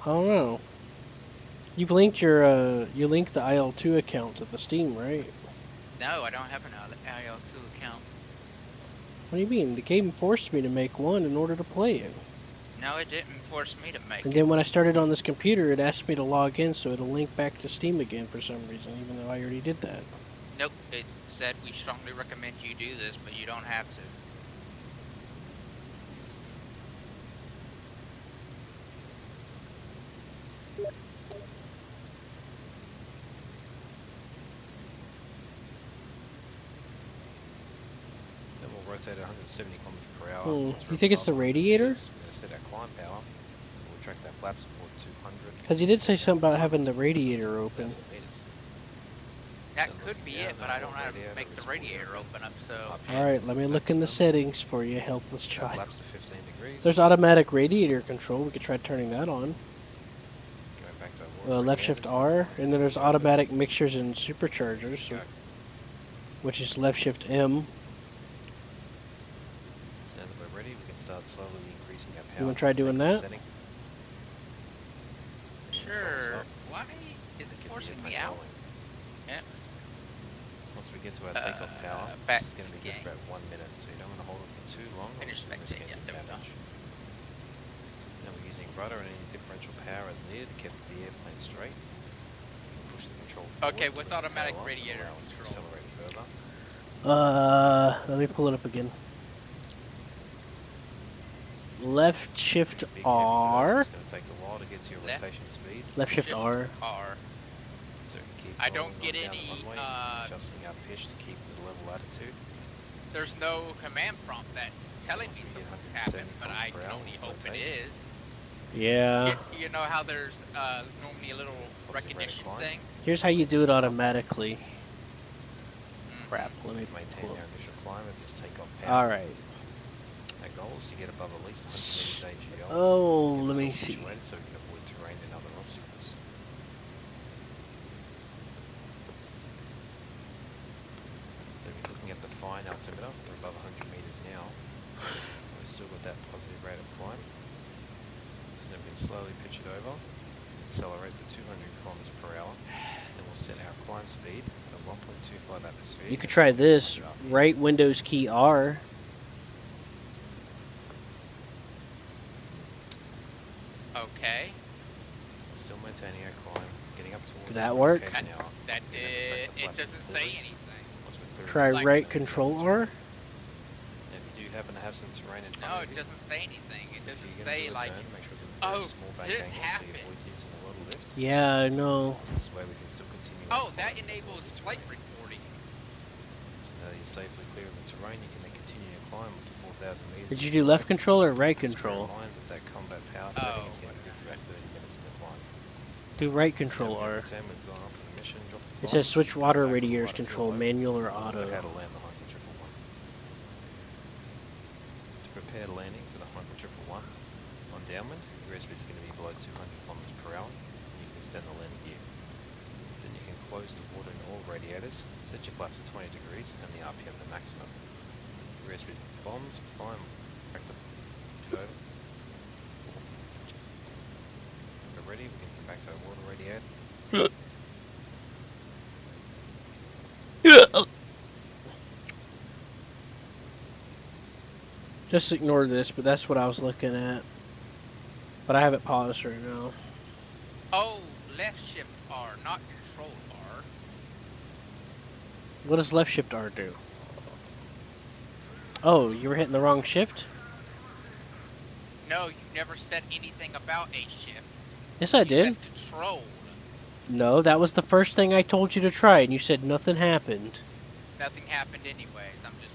Speaker 1: don't know. You've linked you linked the IL2 account to the Steam, right?
Speaker 14: No, I don't have an IL2 account.
Speaker 1: What do you mean? The game forced me to make one in order to play it.
Speaker 14: No, it didn't force me to make
Speaker 1: And
Speaker 14: it.
Speaker 1: then when I started on this computer, it asked me to log in, so it'll link back to Steam again for some reason, even though I already did that.
Speaker 14: Nope, it said we strongly recommend you do this, but you don't have to.
Speaker 17: Then we'll rotate at 170 kilometers per hour.
Speaker 1: You think it's the radiator?
Speaker 17: We're going to set our climb power. We'll track that flap support 200.
Speaker 1: Because you did say something about having the radiator open.
Speaker 14: That could be it, but I don't know how to make the radiator open up, so...
Speaker 1: Alright, let me look in the settings for you, helpless child.
Speaker 17: Flaps to 15 degrees.
Speaker 1: There's automatic radiator control. We could try turning that on.
Speaker 17: Going back to our
Speaker 1: Left shift R, and then there's automatic mixtures and superchargers, so, which is left shift M.
Speaker 17: Now that we're ready, we can start slowly increasing our power.
Speaker 1: You want to try doing that?
Speaker 17: Setting.
Speaker 14: Sure. Why is it forcing me out? Yeah.
Speaker 17: Once we get to our takeoff power,
Speaker 14: back
Speaker 17: it's going to be just about 1 minute, so you don't want to hold it for too long.
Speaker 14: Finish spectating, yeah, there we go.
Speaker 17: Now we're using rudder and any differential power as needed to keep the airplane straight. Push the control forward.
Speaker 14: Okay, what's automatic radiator control?
Speaker 17: Accelerate further.
Speaker 1: Let me pull it up again. Left shift R.
Speaker 17: It's going to take a while to get to your rotation speed.
Speaker 1: Left shift R.
Speaker 17: So keep
Speaker 14: I don't
Speaker 17: going
Speaker 14: get
Speaker 17: down the
Speaker 14: any,
Speaker 17: runway, adjusting our pitch to keep the level attitude.
Speaker 14: There's no command prompt that's telling me something's happened, but I can only hope it is.
Speaker 1: Yeah.
Speaker 14: You know how there's normally a little recognition thing?
Speaker 1: Here's how you do it automatically. Crap, let me
Speaker 17: maintain our initial climb at this takeoff power.
Speaker 1: Alright.
Speaker 17: Our goal is to get above at least 100 meters AGL.
Speaker 1: Oh, let me see.
Speaker 17: So we can avoid terrain and other obstacles. So we're looking at the fine altimeter. We're above 100 meters now. We've still got that positive rate of climb. So then we can slowly pitch it over, accelerate to 200 kilometers per hour, and we'll set our climb speed at 1.25 atmosphere.
Speaker 1: You could try this. Right Windows key R.
Speaker 14: Okay.
Speaker 17: We're still maintaining our climb, getting up towards
Speaker 1: Did that work?
Speaker 14: It doesn't say anything.
Speaker 1: Try right control R.
Speaker 17: If you do happen to have some terrain in front
Speaker 14: No,
Speaker 17: of
Speaker 14: it
Speaker 17: you,
Speaker 14: doesn't say anything. It doesn't
Speaker 17: you're
Speaker 14: say
Speaker 17: gonna do a
Speaker 14: like,
Speaker 17: turn, make sure it's a very
Speaker 14: oh,
Speaker 17: small bank
Speaker 14: this
Speaker 17: angle,
Speaker 14: happened.
Speaker 17: So you avoid using a lot of lift.
Speaker 1: Yeah, I know.
Speaker 17: This way we can still continue.
Speaker 14: Oh, that enables flight recording.
Speaker 17: So now that you're safely clear of the terrain, you can then continue your climb up to 4,000 meters.
Speaker 1: Did you do left control or right control?
Speaker 17: Bear in mind that that combat power setting is going to give you about 30 minutes in the climb.
Speaker 1: Do right control R.
Speaker 17: We've gone off on the mission, dropped the
Speaker 1: It says
Speaker 17: bombs,
Speaker 1: switch water
Speaker 17: back to
Speaker 1: radiators
Speaker 17: right
Speaker 1: control,
Speaker 17: fuel
Speaker 1: manual or
Speaker 17: load,
Speaker 1: auto.
Speaker 17: how to land the Hunter 111. To prepare landing for the Hunter 111, on downwind, your airspeed is going to be below 200 kilometers per hour. You can extend the landing gear. Then you can close the water in all radiators, set your flaps at 20 degrees, and the RPM to maximum. Your airspeed bombs, climb, back to over. We're ready, we can come back back to our water radiator.
Speaker 1: Just ignore this, but that's what I was looking at. But I have it paused right now.
Speaker 14: Oh, left shift R, not control R.
Speaker 1: What does left shift R do? Oh, you were hitting the wrong shift?
Speaker 14: No, you never said anything about a shift.
Speaker 1: Yes, I did.
Speaker 14: You said control.
Speaker 1: No, that was the first thing I told you to try, and you said nothing happened.
Speaker 14: Nothing happened anyways. I'm just,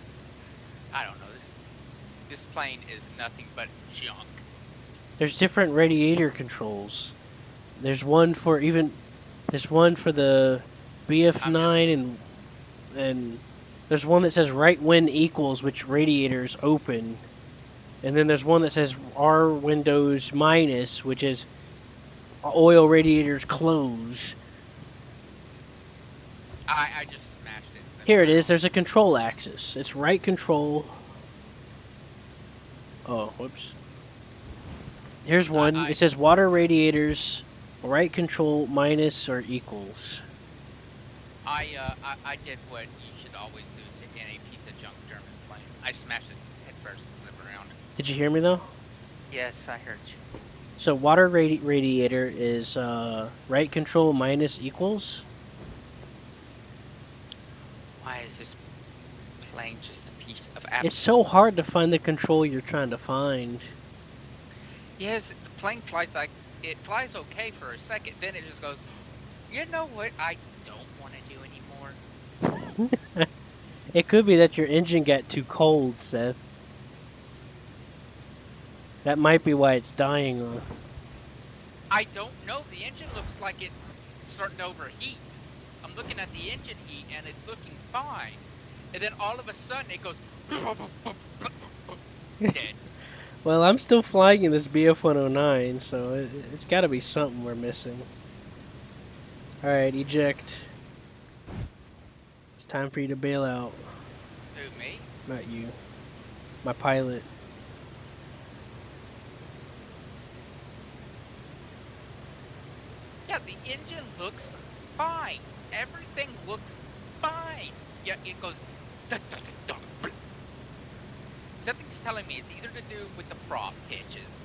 Speaker 14: I don't know. This plane is nothing but junk.
Speaker 1: There's different radiator controls. There's one for the BF9 and there's one that says right when equals which radiators open. And then there's one that says R windows minus, which is oil radiators close.
Speaker 14: I just smashed it.
Speaker 1: Here it is. There's a control axis. It's right control. Oh, whoops. Here's one. It says water radiators, right control minus or equals.
Speaker 14: I did what you should always do to any piece of junk German plane. I smashed it head first and flipped around.
Speaker 1: Did you hear me though?
Speaker 14: Yes, I heard you.
Speaker 1: So water radiator is right control minus equals.
Speaker 14: Why is this plane just a piece of apple?
Speaker 1: It's so hard to find the control you're trying to find.
Speaker 14: Yes, the plane flies like it flies okay for a second, then it just goes. You know what? I don't want to do anymore.
Speaker 1: It could be that your engine got too cold, Seth. That might be why it's dying.
Speaker 14: I don't know. The engine looks like it's starting to overheat. I'm looking at the engine heat and it's looking fine. And then all of a sudden it goes dead.
Speaker 1: Well, I'm still flying in this BF-109, so it's got to be something we're missing. Alright, eject. It's time for you to bail out.
Speaker 14: Who, me?
Speaker 1: Not you. My pilot.
Speaker 14: Yeah, the engine looks fine. Everything looks fine. Yeah, it goes. Something's telling me it's either to do with the prop pitches,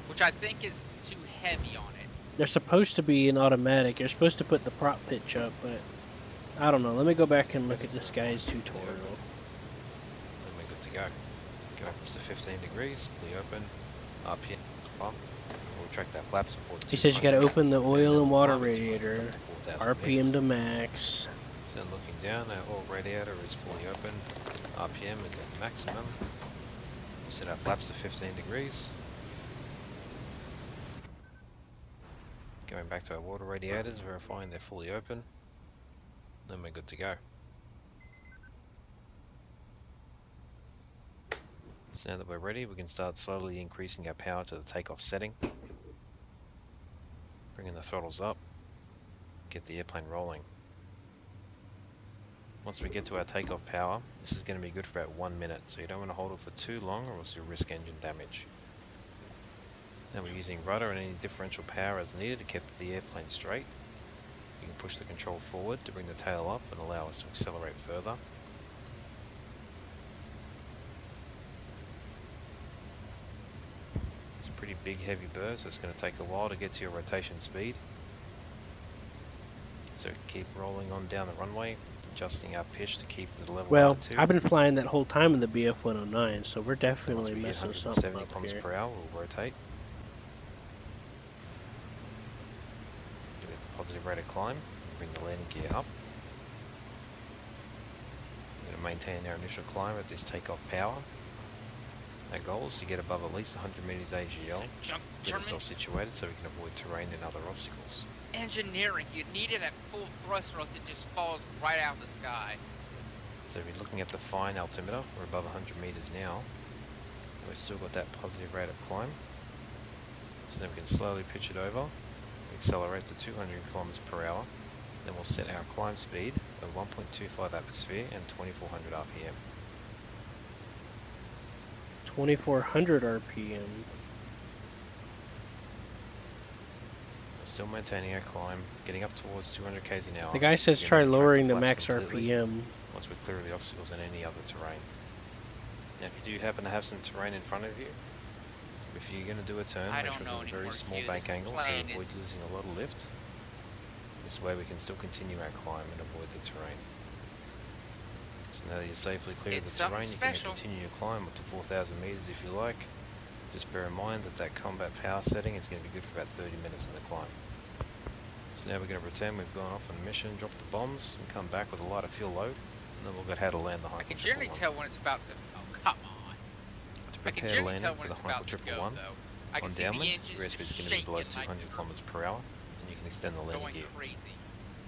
Speaker 14: which I think is too heavy on it.
Speaker 1: They're supposed to be an automatic. You're supposed to put the prop pitch up, but I don't know. Let me go back and look at this guy's tutorial.
Speaker 17: Then we're good to go. Go up to 15 degrees, fully open, RPM up. We'll retract our flaps before
Speaker 1: He says you got to open the oil and water radiator, RPM to max.
Speaker 17: So looking down, our oil radiator is fully open, RPM is at maximum. We'll set our flaps to 15 degrees. Going back to our water radiators, verifying they're fully open. Then we're good to go. So now that we're ready, we can start slowly increasing our power to the takeoff setting. Bringing the throttles up. Get the airplane rolling. Once we get to our takeoff power, this is going to be good for about 1 minute, so you don't want to hold it for too long or else you'll risk engine damage. Now we're using rudder and any differential power as needed to keep the airplane straight. You can push the control forward to bring the tail up and allow us to accelerate further. It's a pretty big heavy bird, so it's going to take a while to get to your rotation speed. So keep rolling on down the runway, adjusting our pitch to keep the level
Speaker 1: Well,
Speaker 17: R2.
Speaker 1: I've been flying that whole time in the BF-109, so we're
Speaker 17: Once
Speaker 1: definitely
Speaker 17: we hit
Speaker 1: messing something
Speaker 17: 170
Speaker 1: up
Speaker 17: kilometers
Speaker 1: here.
Speaker 17: per hour, we'll rotate. Do it at the positive rate of climb, and bring the landing gear up. We're going to maintain our initial climb at this takeoff power. Our goal is to get above at least 100 meters AGL, get ourselves situated so we can avoid terrain and other obstacles.
Speaker 14: Engineering, you need it at full thrust or else it just falls right out of the sky.
Speaker 17: So if you're looking at the fine altimeter, we're above 100 meters now. We've still got that positive rate of climb. So then we can slowly pitch it over, accelerate to 200 kilometers per hour. Then we'll set our climb speed of 1.25 atmosphere and 2400 RPM.
Speaker 1: 2400 RPM.
Speaker 17: Still maintaining our climb, getting up towards 200 k's an hour.
Speaker 1: The guy says
Speaker 17: We're
Speaker 1: try
Speaker 17: gonna retract
Speaker 1: lowering the
Speaker 17: flaps
Speaker 1: max
Speaker 17: completely
Speaker 1: RPM.
Speaker 17: once we clear the obstacles and any other terrain. Now, if you do happen to have some terrain in front of you, if you're going to do a turn,
Speaker 14: I
Speaker 17: make
Speaker 14: don't
Speaker 17: sure
Speaker 14: know
Speaker 17: it's a very
Speaker 14: anymore,
Speaker 17: small
Speaker 14: Q.
Speaker 17: bank
Speaker 14: This
Speaker 17: angle so
Speaker 14: plane
Speaker 17: avoid
Speaker 14: is-
Speaker 17: losing a lot of lift. This way we can still continue our climb and avoid the terrain. So now that you're safely clear of
Speaker 14: It's
Speaker 17: the terrain,
Speaker 14: something
Speaker 17: you can
Speaker 14: special.
Speaker 17: continue your climb up to 4,000 meters if you like. Just bear in mind that that combat power setting is going to be good for about 30 minutes in the climb. So now we're going to pretend we've gone off on a mission, dropped the bombs, and come back with a lighter fuel load, and then we'll get how to land the
Speaker 14: I
Speaker 17: Heinkel
Speaker 14: can
Speaker 17: Triple
Speaker 14: generally
Speaker 17: One.
Speaker 14: tell when it's about to. Oh, come on.
Speaker 17: To
Speaker 14: I can
Speaker 17: prepare
Speaker 14: generally
Speaker 17: landing
Speaker 14: tell
Speaker 17: for
Speaker 14: when
Speaker 17: the
Speaker 14: it's
Speaker 17: Heinkel
Speaker 14: about to
Speaker 17: Triple
Speaker 14: go,
Speaker 17: One,
Speaker 14: though. I can
Speaker 17: on
Speaker 14: see the
Speaker 17: downwind,
Speaker 14: engines
Speaker 17: your airspeed is
Speaker 14: just
Speaker 17: going to be below
Speaker 14: shaking, like
Speaker 17: 200 kilometers per hour, and you can extend the landing
Speaker 14: going
Speaker 17: gear.
Speaker 14: crazy.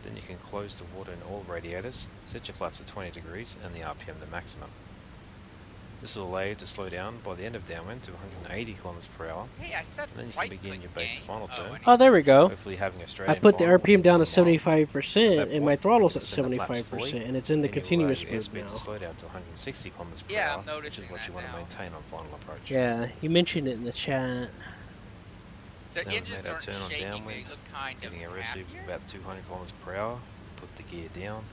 Speaker 17: Then you can close the water in all radiators, set your flaps at 20 degrees, and the RPM to maximum. This will allow you to slow down by the end of downwind to 180 kilometers per hour,
Speaker 14: Hey, I said
Speaker 17: and then you can
Speaker 14: right
Speaker 17: begin
Speaker 14: click,
Speaker 17: your base to
Speaker 14: gang.
Speaker 17: final
Speaker 14: Oh,
Speaker 17: turn.
Speaker 14: I need
Speaker 1: Oh, there we go.
Speaker 17: Hopefully having a straight
Speaker 1: I
Speaker 17: in
Speaker 1: put the
Speaker 17: final
Speaker 1: RPM down to
Speaker 17: within a mile. At
Speaker 1: 75%,
Speaker 17: that
Speaker 1: and
Speaker 17: point,
Speaker 1: my
Speaker 17: you
Speaker 1: throttle's
Speaker 17: can
Speaker 1: at
Speaker 17: extend the flaps fully,
Speaker 1: 75%, and it's in the
Speaker 17: and you will allow
Speaker 1: continuous
Speaker 17: your
Speaker 1: mode
Speaker 17: airspeed to
Speaker 1: now.
Speaker 17: slow down to 160 kilometers per
Speaker 14: Yeah,
Speaker 17: hour,
Speaker 14: I'm
Speaker 17: which is
Speaker 14: noticing
Speaker 17: what
Speaker 14: that
Speaker 17: you want to
Speaker 14: now.
Speaker 17: maintain on final approach.
Speaker 1: Yeah, you mentioned it in the chat.
Speaker 14: The
Speaker 17: So now we've
Speaker 14: engines
Speaker 17: made our
Speaker 14: aren't
Speaker 17: turn on
Speaker 14: shaking. They
Speaker 17: downwind,
Speaker 14: look kind of
Speaker 17: getting our airspeed
Speaker 14: happier.
Speaker 17: about 200 kilometers per hour. Put the gear down.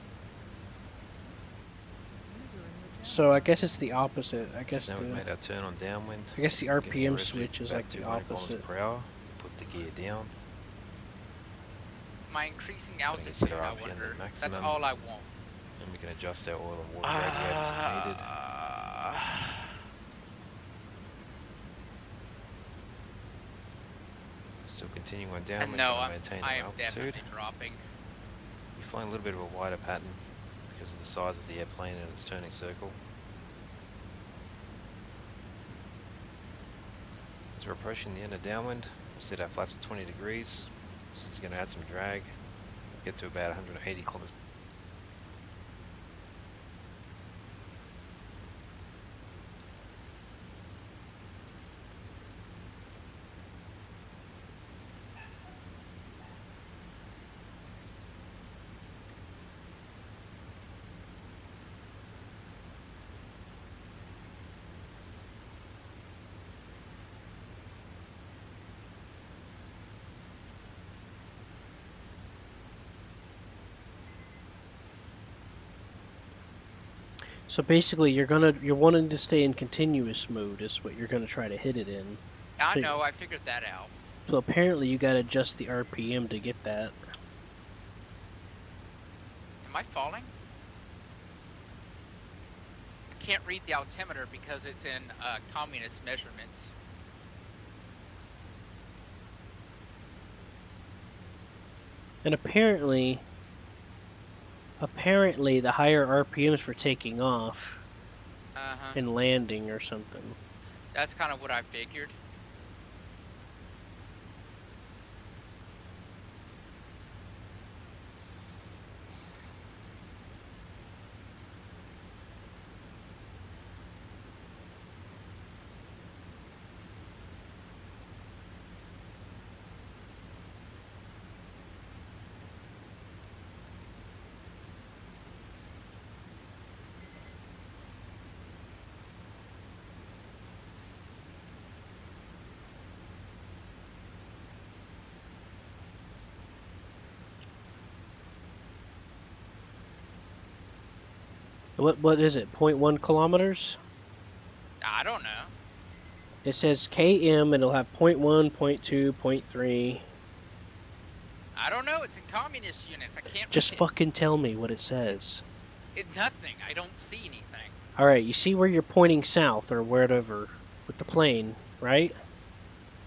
Speaker 1: So I guess it's the opposite. I guess
Speaker 17: So now we've
Speaker 1: the
Speaker 17: made our turn on downwind.
Speaker 1: I guess the
Speaker 17: getting our
Speaker 1: RPM
Speaker 17: airspeed
Speaker 1: switch is
Speaker 17: about
Speaker 1: like the
Speaker 17: 200 kilometers
Speaker 1: opposite.
Speaker 17: per hour. Put the gear down.
Speaker 14: My increasing
Speaker 17: So we can
Speaker 14: altitude,
Speaker 17: set our
Speaker 14: I
Speaker 17: RPM to
Speaker 14: wonder. That's
Speaker 17: maximum.
Speaker 14: all I want.
Speaker 17: And we can adjust our oil and water radiators if needed. Still continuing on downwind,
Speaker 14: No,
Speaker 17: trying to maintain
Speaker 14: I
Speaker 17: our
Speaker 14: am
Speaker 17: altitude.
Speaker 14: definitely dropping.
Speaker 17: You're flying a little bit of a wider pattern because of the size of the airplane and its turning circle. As we're approaching the end of downwind, we set our flaps at 20 degrees. This is going to add some drag. Get to about 180 kilometers.
Speaker 1: So basically, you're wanting to stay in continuous mode is what you're gonna try to hit it in.
Speaker 14: I
Speaker 1: So-
Speaker 14: know, I figured that out.
Speaker 1: So apparently, you gotta adjust the RPM to get that.
Speaker 14: Am I falling? I can't read the altimeter because it's in communist measurements.
Speaker 1: And apparently, the higher RPMs for taking off
Speaker 14: Uh-huh.
Speaker 1: and landing or something.
Speaker 14: That's kind of what I figured.
Speaker 1: What is it? 0.1 kilometers?
Speaker 14: I don't know.
Speaker 1: It says km, and it'll have 0.1, 0.2, 0.3.
Speaker 14: I don't know. It's in communist units. I can't.
Speaker 1: Just
Speaker 14: read it.
Speaker 1: fucking tell me what it says.
Speaker 14: Nothing. I don't see anything.
Speaker 1: All right, you see where you're pointing south or wherever with the plane, right?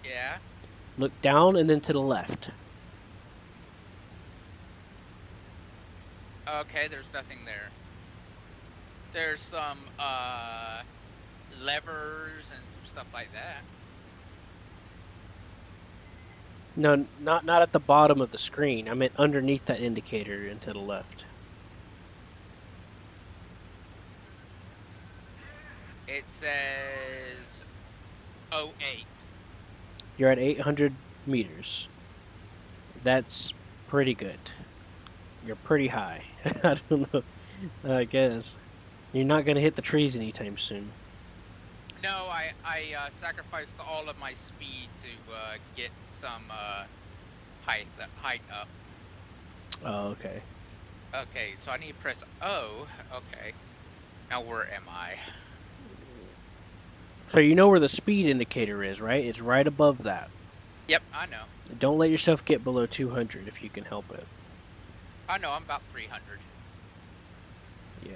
Speaker 14: Yeah.
Speaker 1: Look down and then to the left.
Speaker 14: Okay, there's nothing there. There's some levers and some stuff like that.
Speaker 1: No, not at the bottom of the screen. I meant underneath that indicator and to the left.
Speaker 14: It says 08.
Speaker 1: You're at 800 meters. That's pretty good. You're pretty high. I don't know. I guess. You're not going to hit the trees anytime soon.
Speaker 14: No, I sacrificed all of my speed to get some height up.
Speaker 1: Oh, okay.
Speaker 14: Okay, so I need to press O. Okay. Now where am I?
Speaker 1: So you know where the speed indicator is, right? It's right above that.
Speaker 14: Yep, I know.
Speaker 1: Don't let yourself get below 200 if you can help it.
Speaker 14: I know, I'm about 300.
Speaker 1: Yeah.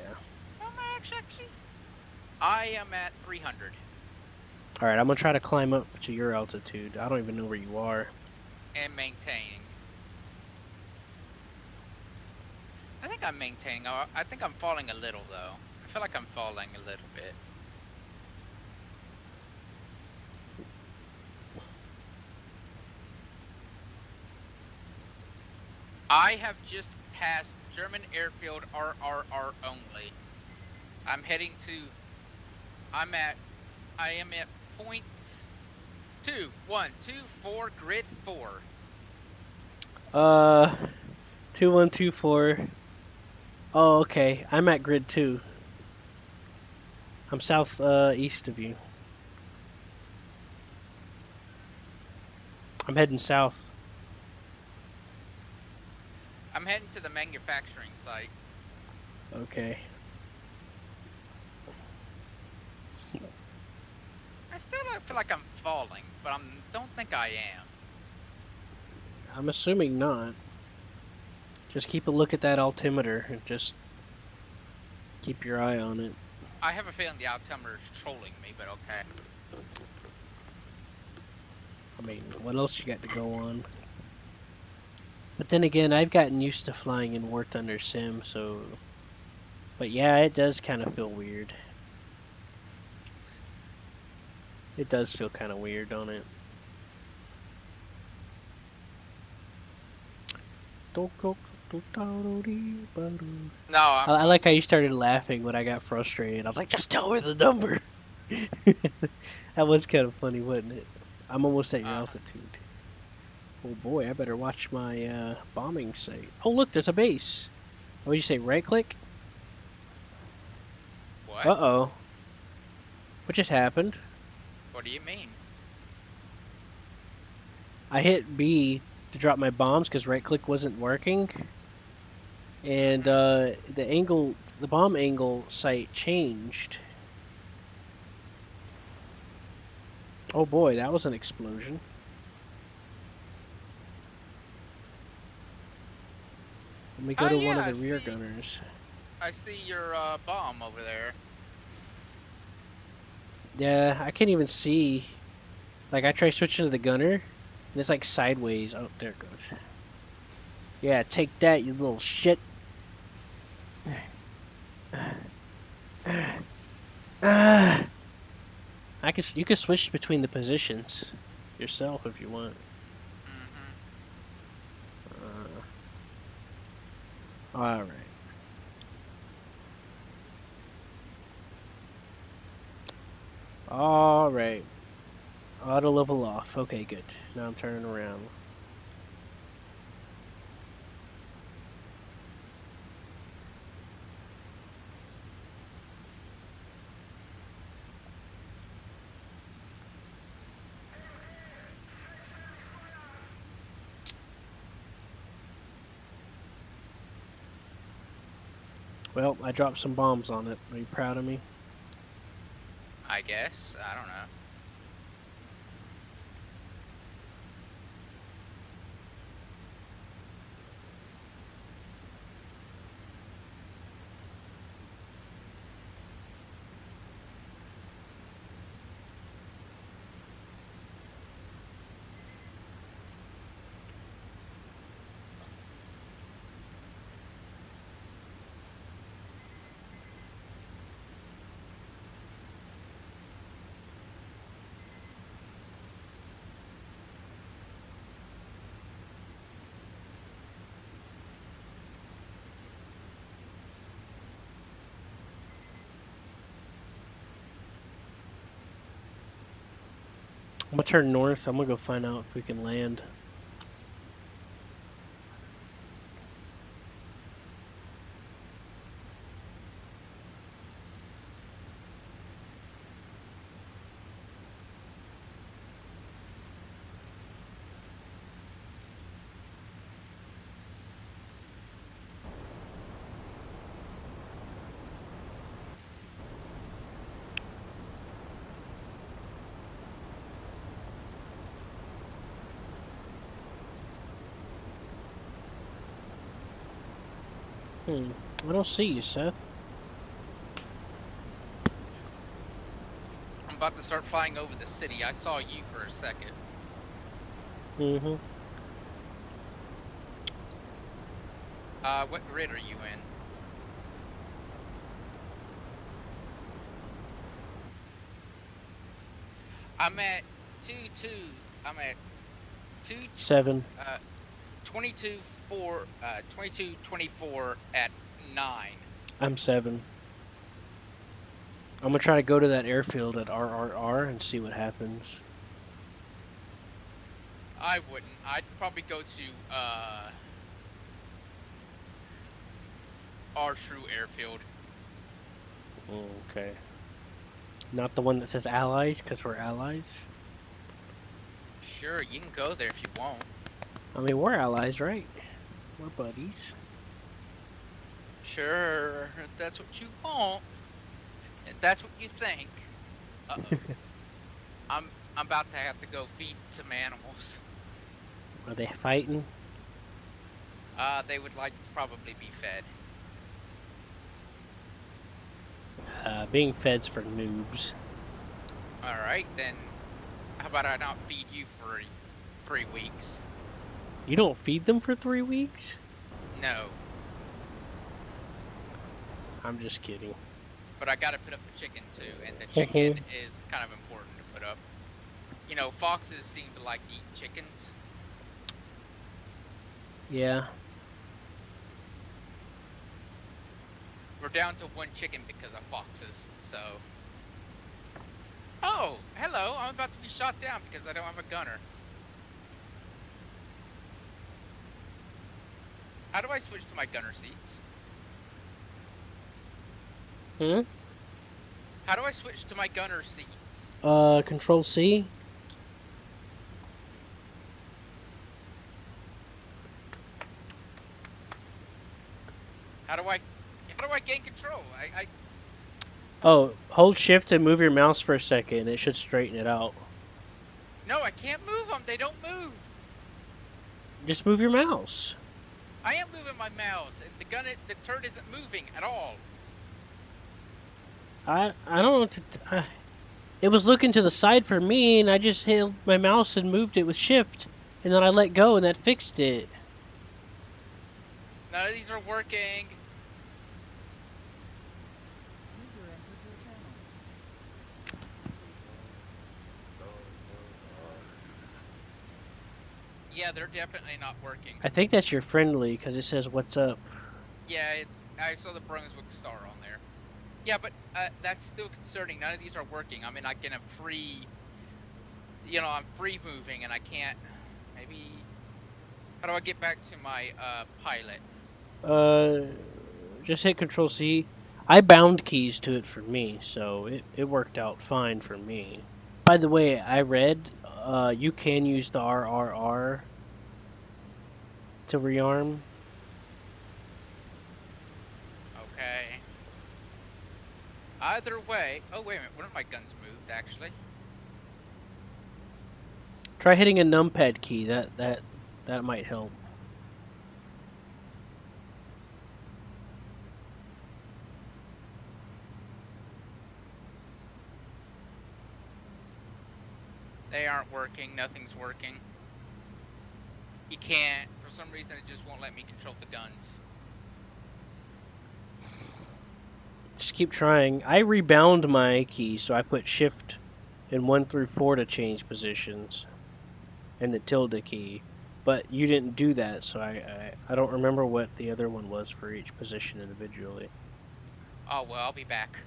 Speaker 14: Am I actually? I am at 300.
Speaker 1: All right, I'm gonna try to climb up to your altitude. I don't even know where you are.
Speaker 14: And maintaining. I think I'm maintaining. I think I'm falling a little, though. I feel like I'm falling a little bit. I have just passed German airfield RRR only. I'm heading to. I am at points 2, 1, 2, 4, grid 4.
Speaker 1: 2124. Oh, okay. I'm at grid 2. I'm south east of you. I'm heading south.
Speaker 14: I'm heading to the manufacturing site.
Speaker 1: Okay.
Speaker 14: I still don't feel like I'm falling, but I don't think I am.
Speaker 1: I'm assuming not. Just keep a look at that altimeter and just keep your eye on it.
Speaker 14: I have a feeling the altimeter is trolling me, but okay.
Speaker 1: I mean, what else you got to go on? But then again, I've gotten used to flying and worked under sim, so... But yeah, it does kind of feel weird. It does feel kind of weird, don't it?
Speaker 14: No,
Speaker 1: I like how you started laughing when I got frustrated. I was like, just tell me the number. That was kind of funny, wasn't it? I'm almost at your altitude. Oh boy, I better watch my bombing site. Oh look, there's a base. What did you say, right click?
Speaker 14: What?
Speaker 1: Uh-oh. What just happened?
Speaker 14: What do you mean?
Speaker 1: I hit B to drop my bombs because right click wasn't working. And the bomb angle site changed. Oh boy, that was an explosion. Let me go to one of the rear gunners.
Speaker 14: I see your bomb over there.
Speaker 1: Yeah, I can't even see. Like, I try switching to the gunner, and it's like sideways. Oh, there it goes. Yeah, take that, you little shit. You can switch between the positions yourself if you want. All right. All right. Auto level off. Okay, good. Now I'm turning around. Well, I dropped some bombs on it. Are you proud of me?
Speaker 14: I guess. I don't know.
Speaker 1: I'm gonna turn north. I'm gonna go find out if we can land. I don't see you, Seth.
Speaker 14: I'm about to start flying over the city. I saw you for a second.
Speaker 1: Mm-hmm.
Speaker 14: What grid are you in? I'm at 2-2. I'm at 2
Speaker 1: 7.
Speaker 14: 22 4 22 24 at 9.
Speaker 1: I'm 7. I'm gonna try to go to that airfield at RRR and see what happens.
Speaker 14: I wouldn't. I'd probably go to our true airfield.
Speaker 1: Okay. Not the one that says allies, because we're allies.
Speaker 14: Sure, you can go there if you want.
Speaker 1: I mean, we're allies, right? We're buddies.
Speaker 14: Sure, if that's what you want. If that's what you think. Uh-oh. I'm about to have to go feed some animals.
Speaker 1: Are they fighting?
Speaker 14: They would like to probably be fed.
Speaker 1: Being fed's for noobs.
Speaker 14: Alright, then how about I not feed you for 3 weeks?
Speaker 1: You don't feed them for 3 weeks?
Speaker 14: No.
Speaker 1: I'm just kidding.
Speaker 14: But I gotta put up the chicken too, and the chicken is kind of important to put up. You know, foxes seem to like to eat chickens.
Speaker 1: Yeah.
Speaker 14: We're down to 1 chicken because of foxes, so... Oh, hello, I'm about to be shot down because I don't have a gunner. How do I switch to my gunner seats? How do I switch to my gunner seats?
Speaker 1: Control C.
Speaker 14: How do I gain control?
Speaker 1: Oh, hold shift and move your mouse for a second. It should straighten it out.
Speaker 14: No, I can't move them. They don't move.
Speaker 1: Just move your mouse.
Speaker 14: I am moving my mouse, and the turret isn't moving at all.
Speaker 1: I don't know what to... it was looking to the side for me, and I just held my mouse and moved it with shift. And then I let go, and that fixed it.
Speaker 14: None of these are working.
Speaker 10: User entered your channel.
Speaker 14: Yeah, they're definitely not working.
Speaker 1: I think that's your friendly, because it says, what's up?
Speaker 14: Yeah, I saw the Brunswick star on there. Yeah, but that's still concerning. None of these are working. I'm in like in a free... You know, I'm free moving, and I can't... Maybe... How do I get back to my pilot?
Speaker 1: Just hit Control C. I bound keys to it for me, so it worked out fine for me. By the way, I read you can use the RRR to rearm.
Speaker 14: Okay. Either way... Oh, wait a minute. One of my guns moved, actually.
Speaker 1: Try hitting a numpad key. That might help.
Speaker 14: They aren't working. Nothing's working. You can't. For some reason, it just won't let me control the guns.
Speaker 1: Just keep trying. I rebound my key, so I put shift and 1 through 4 to change positions. And the tilde key. But you didn't do that, so I don't remember what the other one was for each position individually.
Speaker 14: Oh, well, I'll be back.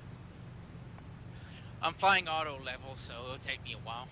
Speaker 14: I'm flying auto level, so it'll take me a while.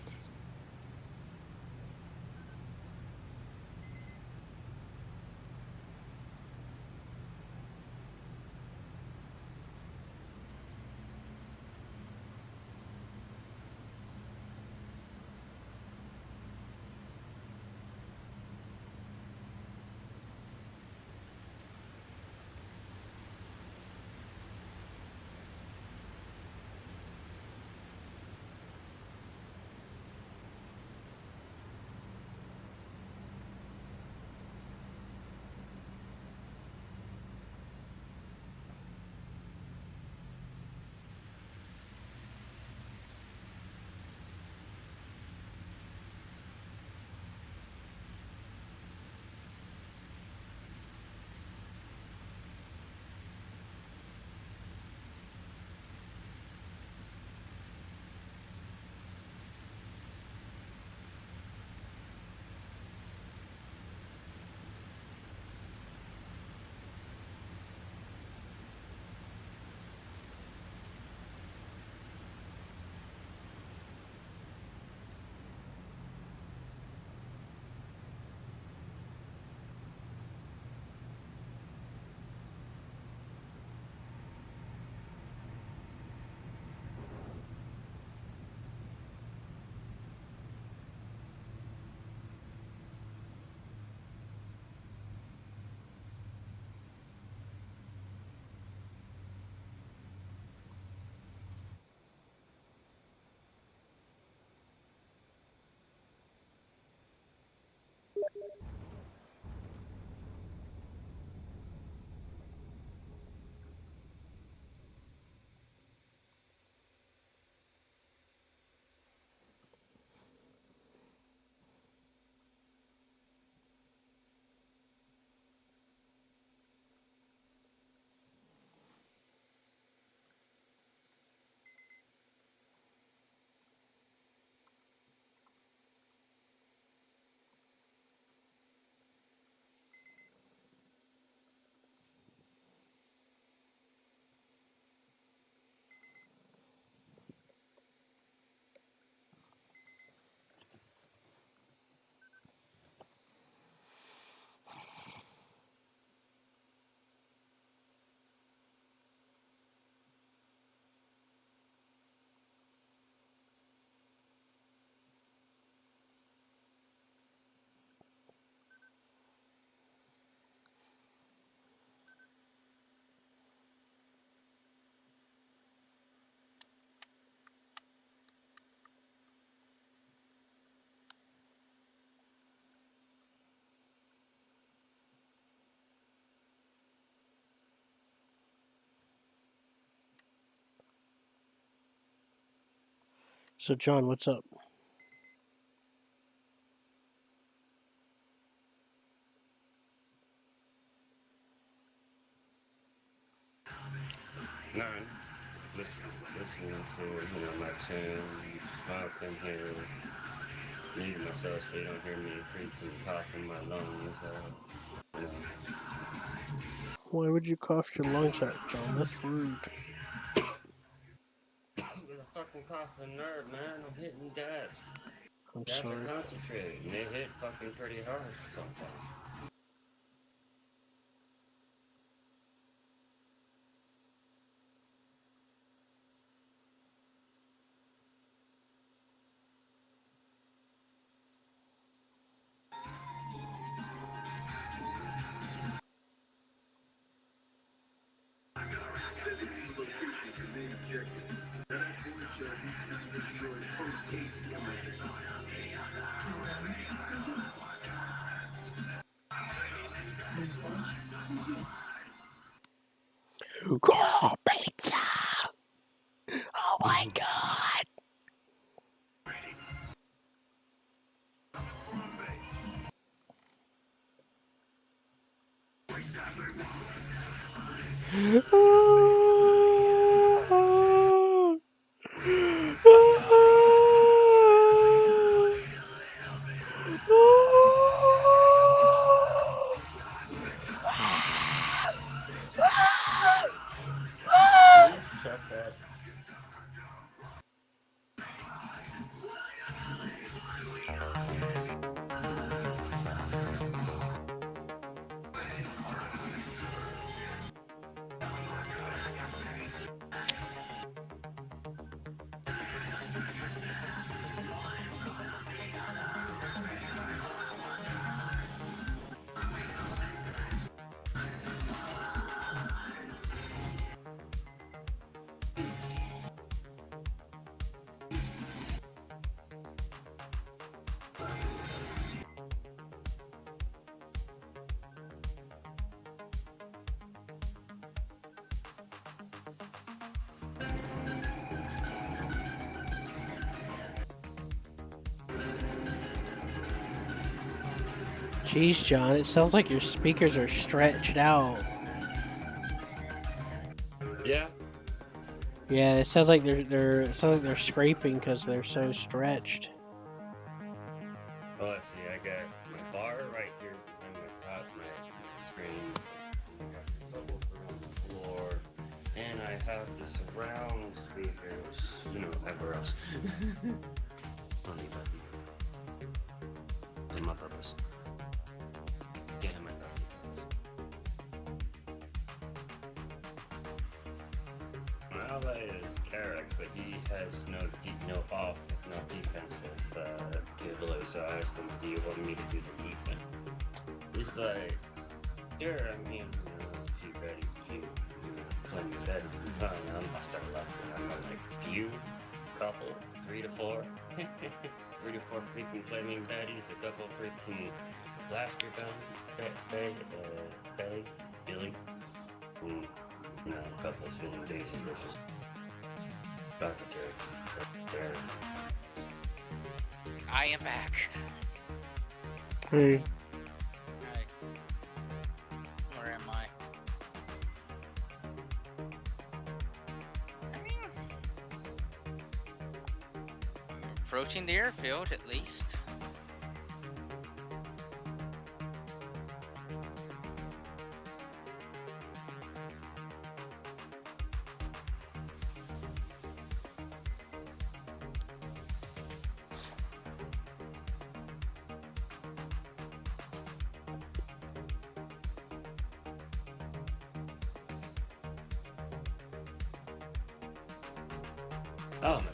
Speaker 1: So, John, what's up?
Speaker 11: None. Listening to, my tunes, smoking here, muting myself so you don't hear me freaking coughing my lungs out.
Speaker 1: Why would you cough your lungs out, John? That's rude.
Speaker 11: With a fucking coughing nerve, man. I'm hitting dabs.
Speaker 1: I'm
Speaker 11: Dabs are
Speaker 1: sorry.
Speaker 11: concentrated, and they hit fucking pretty hard sometimes.
Speaker 1: Oh, pizza! Oh my god!
Speaker 11: Shut that.
Speaker 1: Jeez, John, it sounds like your speakers are stretched out.
Speaker 11: Yeah.
Speaker 1: Yeah, it sounds like it sounds like they're scraping because they're so stretched.
Speaker 11: Well, let's see. I got my bar right here behind my top, my screen. I got the subwoofer on the floor, and I have the surround speakers. Everywhere else. Don't need that. For my purpose. Damn it. My ally is Carex, but he has no defensive capability, so I asked him, do you want me to do the defense? He's like, sure, I mean, if you're ready to play me better than fine. I start laughing. I'm like, few, couple, 3 to 4. 3 to 4 freaking flaming baddies, a couple freaking blaster gun, Bay, Billy, and a couple of spinning daisies versus Dr. Terry.
Speaker 14: I am back.
Speaker 1: Hey.
Speaker 14: Alright. Where am I? I mean, approaching the airfield at least.
Speaker 11: Oh my god.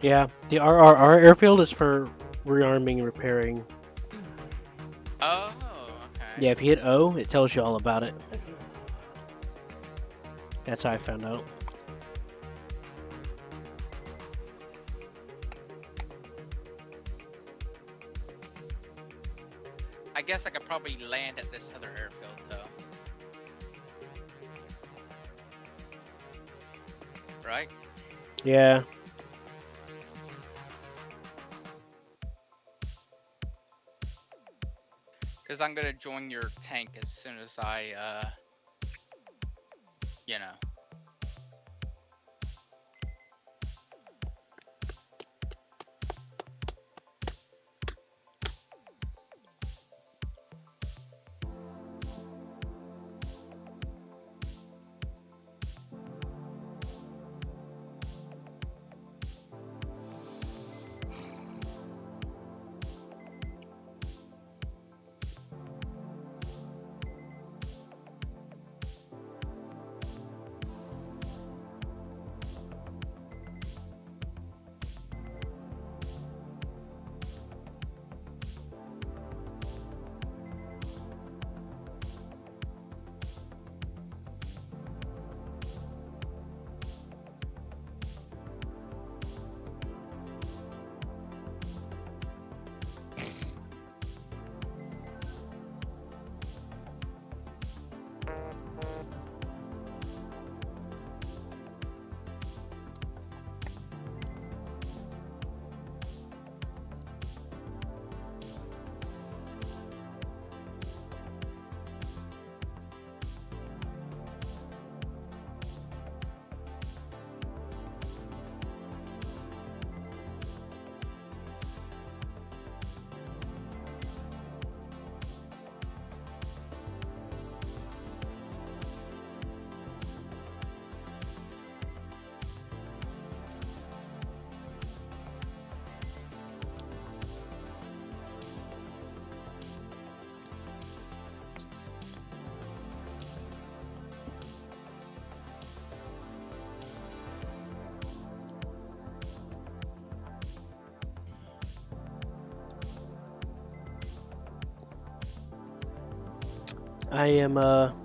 Speaker 1: Yeah, our airfield is for rearming and repairing.
Speaker 14: Oh, okay.
Speaker 1: Yeah, if you hit O, it tells you all about it. That's how I found out.
Speaker 14: I guess I could probably land at this other airfield though. Right?
Speaker 1: Yeah.
Speaker 14: Because I'm gonna join your tank as soon as I, you know.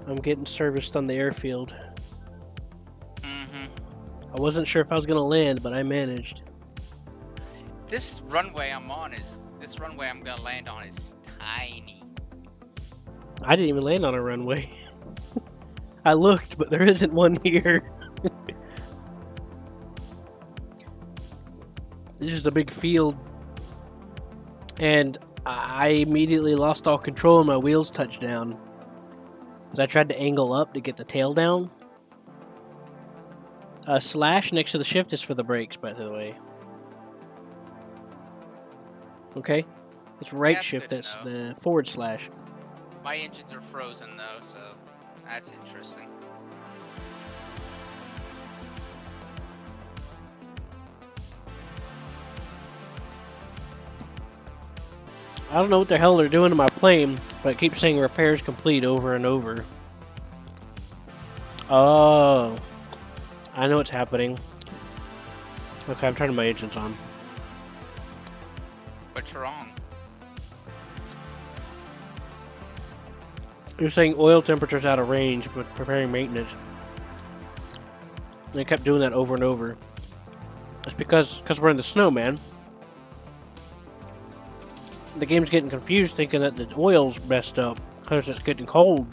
Speaker 1: I'm getting serviced on the airfield. I wasn't sure if I was gonna land, but I managed.
Speaker 14: This runway I'm gonna land on is tiny.
Speaker 1: I didn't even land on a runway. I looked, but there isn't one here. It's just a big field. And I immediately lost all control and my wheels touched down. Because I tried to angle up to get the tail down. Slash next to the shift is for the brakes, by the way. Okay? It's right shift, that's the forward slash.
Speaker 14: My engines are frozen though, so that's interesting.
Speaker 1: I don't know what the hell they're doing to my plane, but it keeps saying repairs complete over and over. Oh. I know what's happening. Okay, I'm turning my engines on.
Speaker 14: What's wrong?
Speaker 1: You're saying oil temperature's out of range, but preparing maintenance. And I kept doing that over and over. It's because we're in the snow, man. The game's getting confused thinking that the oil's messed up because it's getting cold.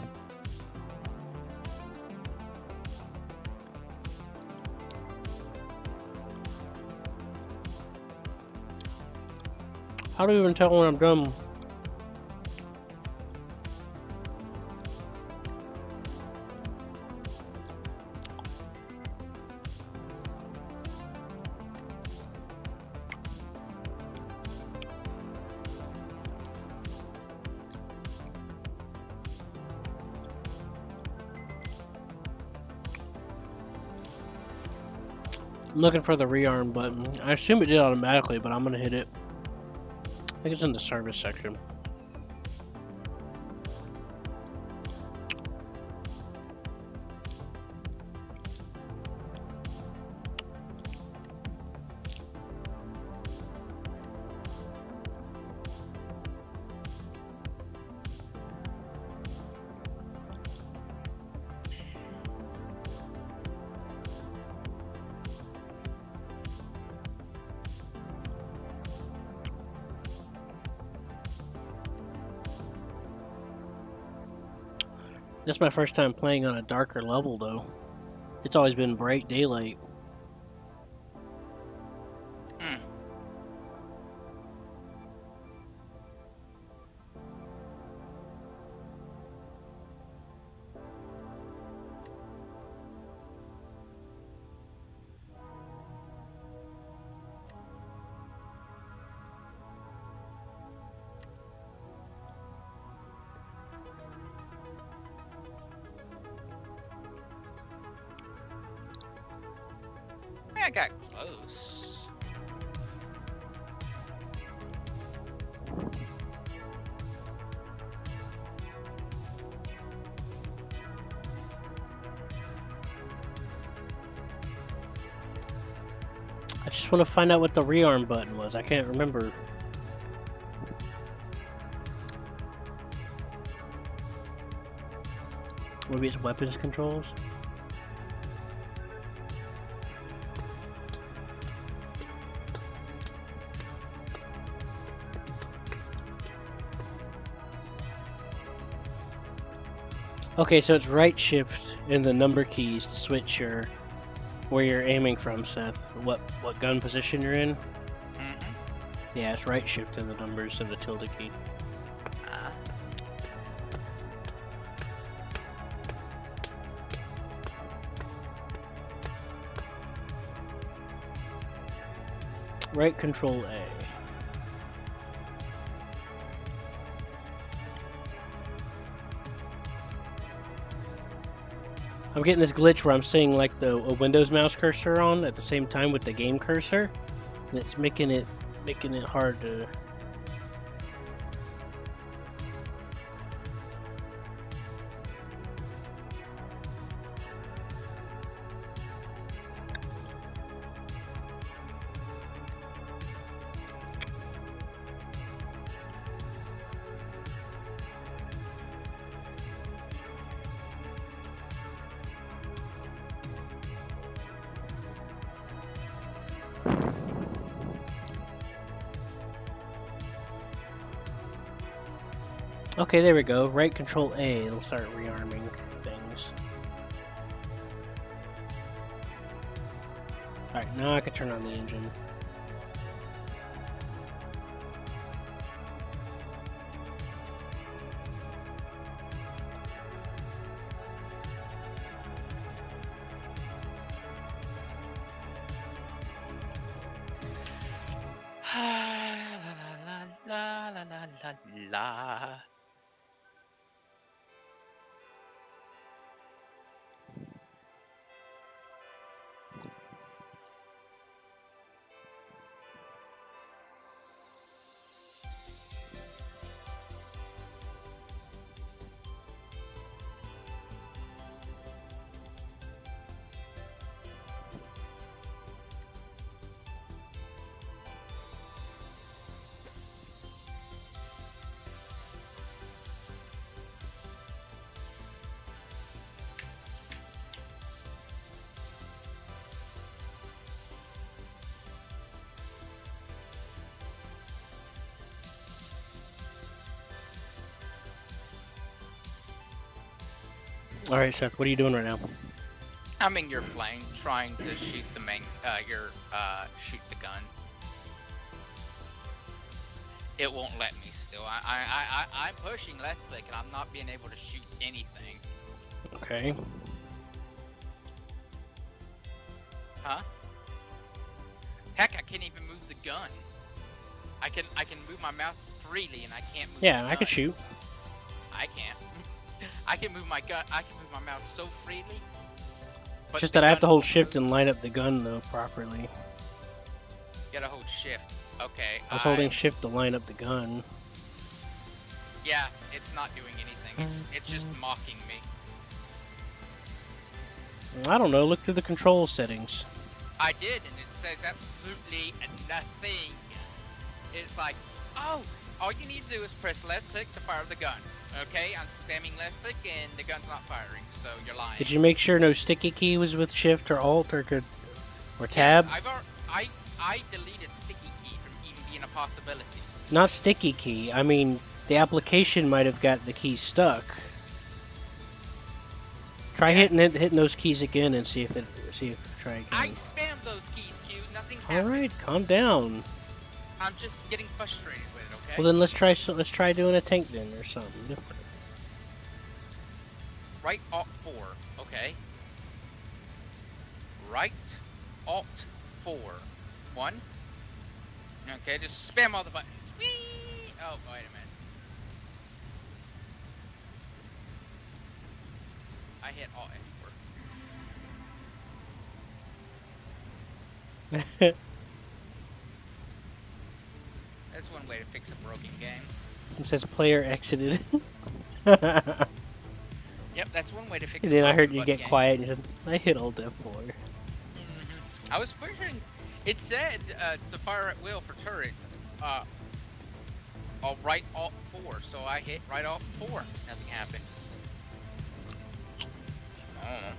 Speaker 1: How do you even tell when I'm done? I'm looking for the rearm button. I assume it did automatically, but I'm gonna hit it. I think it's in the service section. This is my first time playing on a darker level, though. It's always been bright daylight.
Speaker 14: I got close.
Speaker 1: I just want to find out what the rearm button was. I can't remember. Maybe it's weapons controls? Okay, so it's right shift in the number keys to switch your where you're aiming from, Seth. What gun position you're in?
Speaker 14: Mm-hmm.
Speaker 1: Yeah, it's right shift in the numbers and the tilde key. Right control A. I'm getting this glitch where I'm seeing like a Windows mouse cursor on at the same time with the game cursor, and it's making it hard to. Okay, there we go. Right control A, it'll start rearming things. Alright, now I can turn on the engine.
Speaker 14: La la la la la.
Speaker 1: Alright, Seth, what are you doing right now?
Speaker 14: I'm in your plane trying to shoot the shoot the gun. It won't let me still. I'm pushing left click and I'm not being able to shoot anything.
Speaker 1: Okay.
Speaker 14: Huh? Heck, I can't even move the gun. I can move my mouse freely and I can't move
Speaker 1: Yeah,
Speaker 14: the
Speaker 1: I
Speaker 14: gun.
Speaker 1: can shoot.
Speaker 14: I can't. I can move my gun. I can move my mouse so freely.
Speaker 1: It's just that I have to hold shift and line up the gun though properly.
Speaker 14: Gotta hold shift. Okay.
Speaker 1: I was holding shift to line up the gun.
Speaker 14: Yeah, it's not doing anything. It's just mocking me.
Speaker 1: I don't know. Look through the control settings.
Speaker 14: I did, and it says absolutely nothing. It's like, oh, all you need to do is press left click to fire the gun. Okay, I'm spamming left click and the gun's not firing, so you're lying.
Speaker 1: Did you make sure no sticky key was with shift or alt or tab?
Speaker 14: Yes, I deleted sticky key from even being a possibility.
Speaker 1: Not sticky key. I mean, the application might have got the key stuck. Try hitting those keys again and see if try again.
Speaker 14: I spammed those keys, Q. Nothing happened.
Speaker 1: All right, calm down.
Speaker 14: I'm just getting frustrated with it. Okay.
Speaker 1: Well then let's try doing a tank then or something different.
Speaker 14: Right Alt 4. Okay. Right Alt 4. 1. Okay, just spam all the buttons. Whee! Oh, wait a minute. I hit Alt F4.
Speaker 1: It
Speaker 14: That's one way to fix a broken game.
Speaker 1: says player exited.
Speaker 14: Yep, that's one way to fix
Speaker 1: And
Speaker 14: a
Speaker 1: then I
Speaker 14: broken
Speaker 1: heard you
Speaker 14: butt
Speaker 1: get
Speaker 14: game.
Speaker 1: quiet and you said, I hit Alt F4.
Speaker 14: I was pushing. It said to fire at will for turrets. I'll right Alt 4, so I hit right Alt 4. Nothing happened. Oh.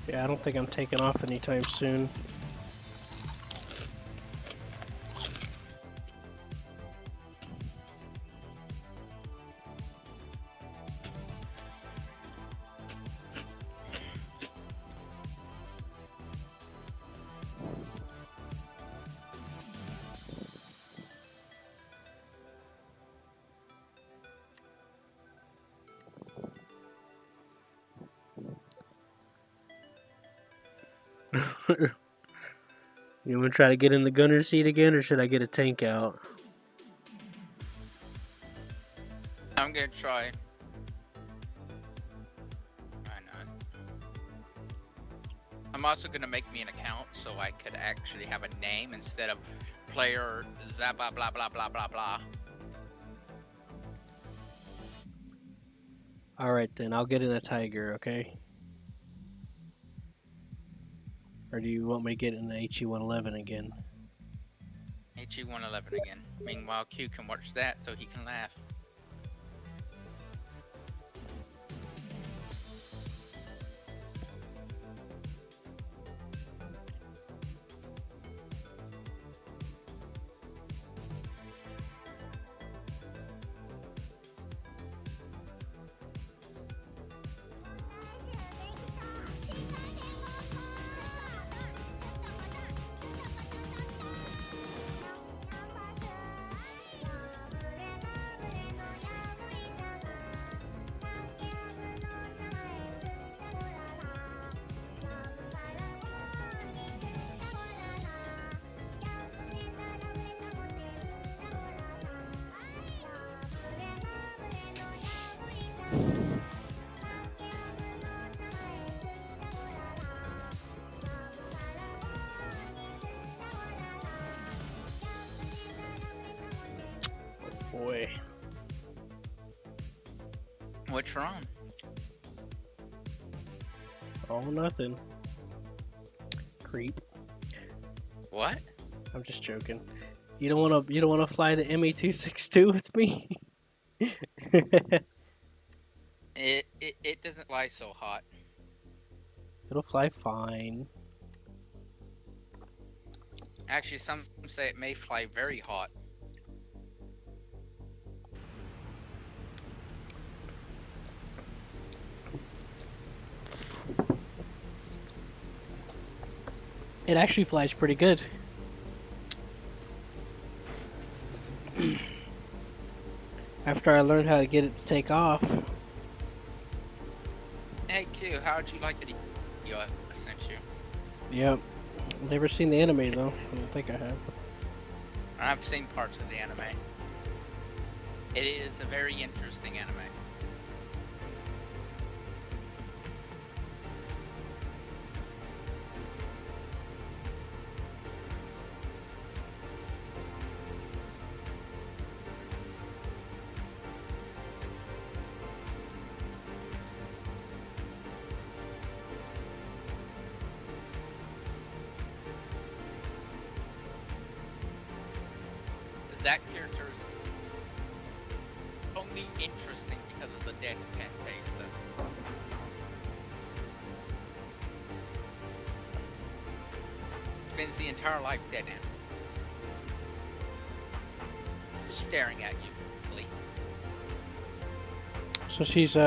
Speaker 1: Yeah, I don't think I'm taking off anytime soon. You want to try to get in the gunner seat again, or should I get a tank out?
Speaker 14: I'm gonna try. Why not? I'm also gonna make me an account so I could actually have a name instead of player Zappa blah blah blah blah blah.
Speaker 1: Alright then, I'll get in a tiger, okay? Or do you want me to get in the HE-111 again?
Speaker 14: HE-111 again. Meanwhile, Q can watch that so he can laugh.
Speaker 1: Boy.
Speaker 14: What's wrong?
Speaker 1: Oh, nothing. Creep.
Speaker 14: What?
Speaker 1: I'm just joking. You don't wanna fly the ME-262 with me?
Speaker 14: It doesn't lie so hot.
Speaker 1: It'll fly fine.
Speaker 14: Actually, some say it may fly very hot.
Speaker 1: It actually flies pretty good. After I learned how to get it to take off.
Speaker 14: Hey Q, how'd you like the video I sent you?
Speaker 1: Yep. I've never seen the anime though. I don't think I have.
Speaker 14: I've seen parts of the anime. It is a very interesting anime. That character is only interesting because of the deadpan face, though. Spends the entire life dead end. Just staring at you, Lee.
Speaker 1: So she's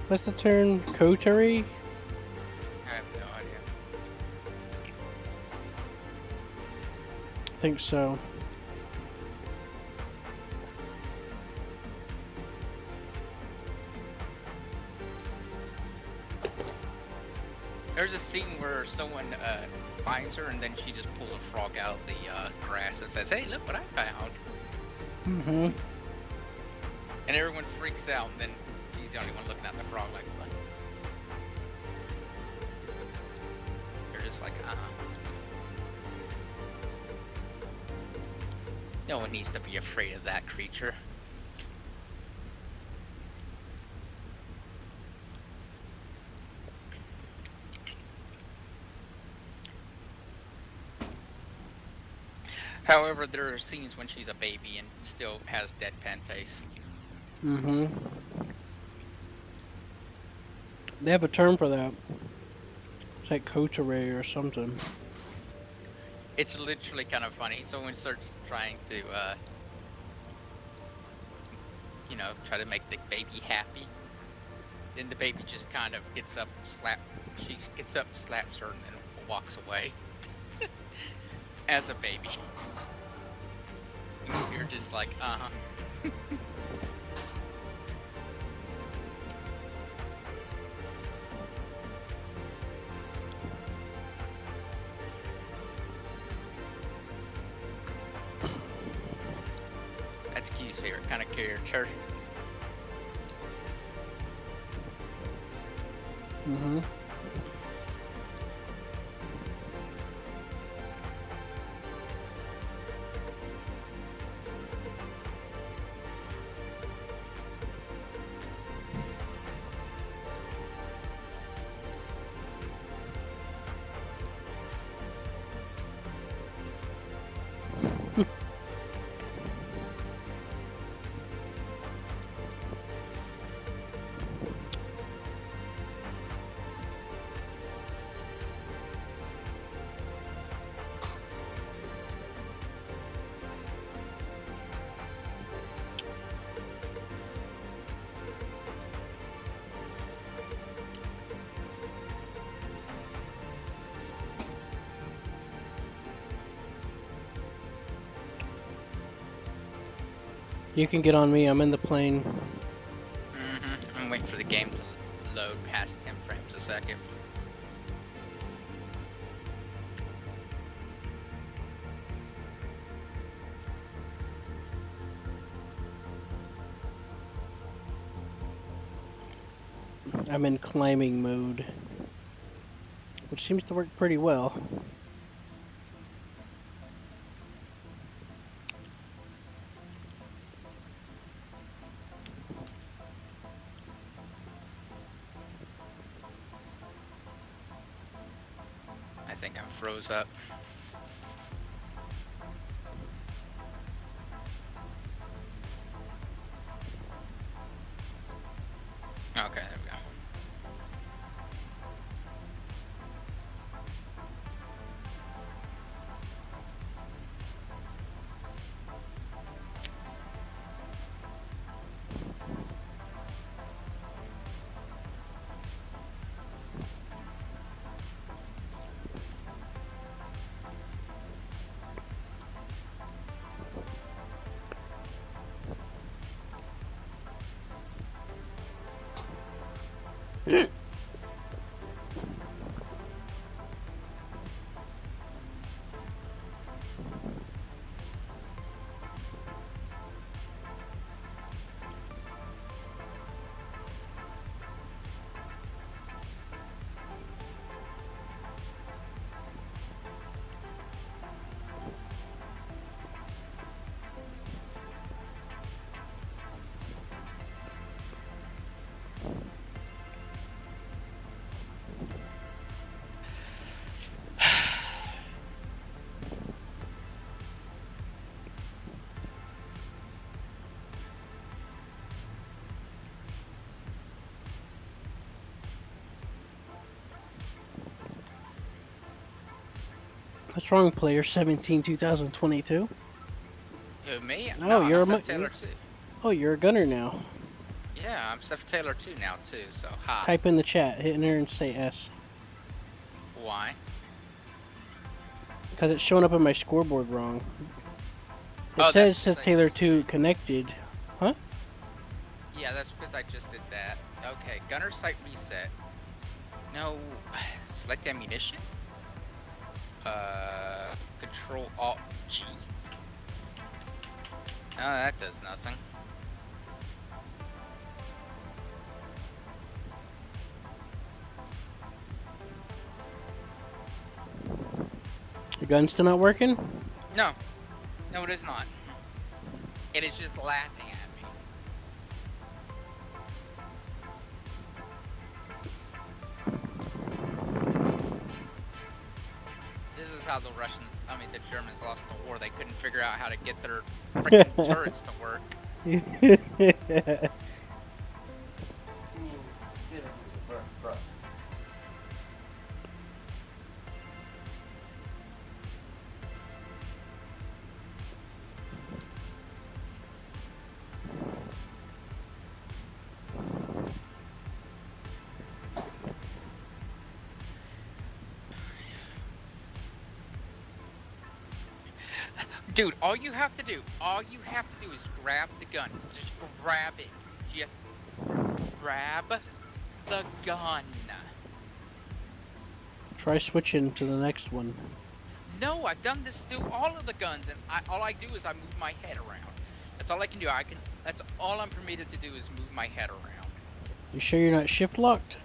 Speaker 1: what's the term? Coterie?
Speaker 14: I have no idea.
Speaker 1: I think so.
Speaker 14: There's a scene where someone finds her and then she just pulls a frog out of the grass and says, "Hey, look what I found."
Speaker 1: Mm-hmm.
Speaker 14: And everyone freaks out, and then he's the only one looking at the frog like, what? They're just like, No one needs to be afraid of that creature. However, there are scenes when she's a baby and still has deadpan face.
Speaker 1: Mm-hmm. They have a term for that. It's like coach array or something.
Speaker 14: It's literally kind of funny. Someone starts trying to, try to make the baby happy. Then the baby just kind of gets up, she gets up, slaps her, and then walks away. As a baby. You're just like, uh-huh. That's Q's favorite kind of character.
Speaker 1: Mm-hmm. You can get on me. I'm in the plane.
Speaker 14: Mm-hmm. I'm waiting for the game to load past 10 frames a second.
Speaker 1: I'm in climbing mode, which seems to work pretty well.
Speaker 14: I think I'm froze up. Okay, there we go.
Speaker 1: What's wrong, player 17 2022?
Speaker 14: Who, me?
Speaker 1: Oh,
Speaker 14: No,
Speaker 1: you're
Speaker 14: I'm
Speaker 1: a
Speaker 14: Seth Taylor too.
Speaker 1: Oh, you're a gunner now.
Speaker 14: Yeah, I'm Seth Taylor too now too, so hi.
Speaker 1: Type in the chat, hit enter and say S.
Speaker 14: Why?
Speaker 1: Because it's showing up on my scoreboard wrong. It
Speaker 14: Oh,
Speaker 1: says
Speaker 14: that's
Speaker 1: Seth
Speaker 14: 'cause I
Speaker 1: Taylor
Speaker 14: just
Speaker 1: 2
Speaker 14: changed.
Speaker 1: connected. Huh?
Speaker 14: Yeah, that's because I just did that. Okay, gunner sight reset. No, select ammunition. Control Alt G. Oh, that does nothing.
Speaker 1: The gun's still not working?
Speaker 14: No. No, it is not. It is just laughing at me. This is how the Germans lost the war. They couldn't figure out how to get their freaking turrets to work. Dude, all you have to do is grab the gun. Just grab it. Just grab the gun.
Speaker 1: Try switching to the next one.
Speaker 14: No, I've done this through all of the guns, and all I do is I move my head around. That's all I can do. That's all I'm permitted to do is move my head around.
Speaker 1: You sure you're not shift locked?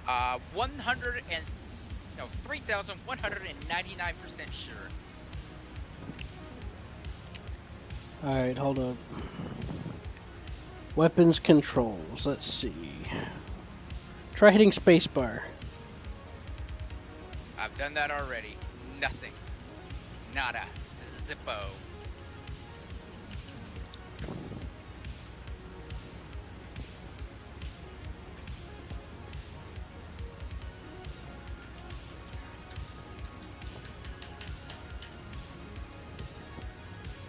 Speaker 14: 3,199% sure.
Speaker 1: Alright, hold up. Weapons controls. Let's see. Try hitting spacebar.
Speaker 14: I've done that already. Nothing. Nada. Zippo.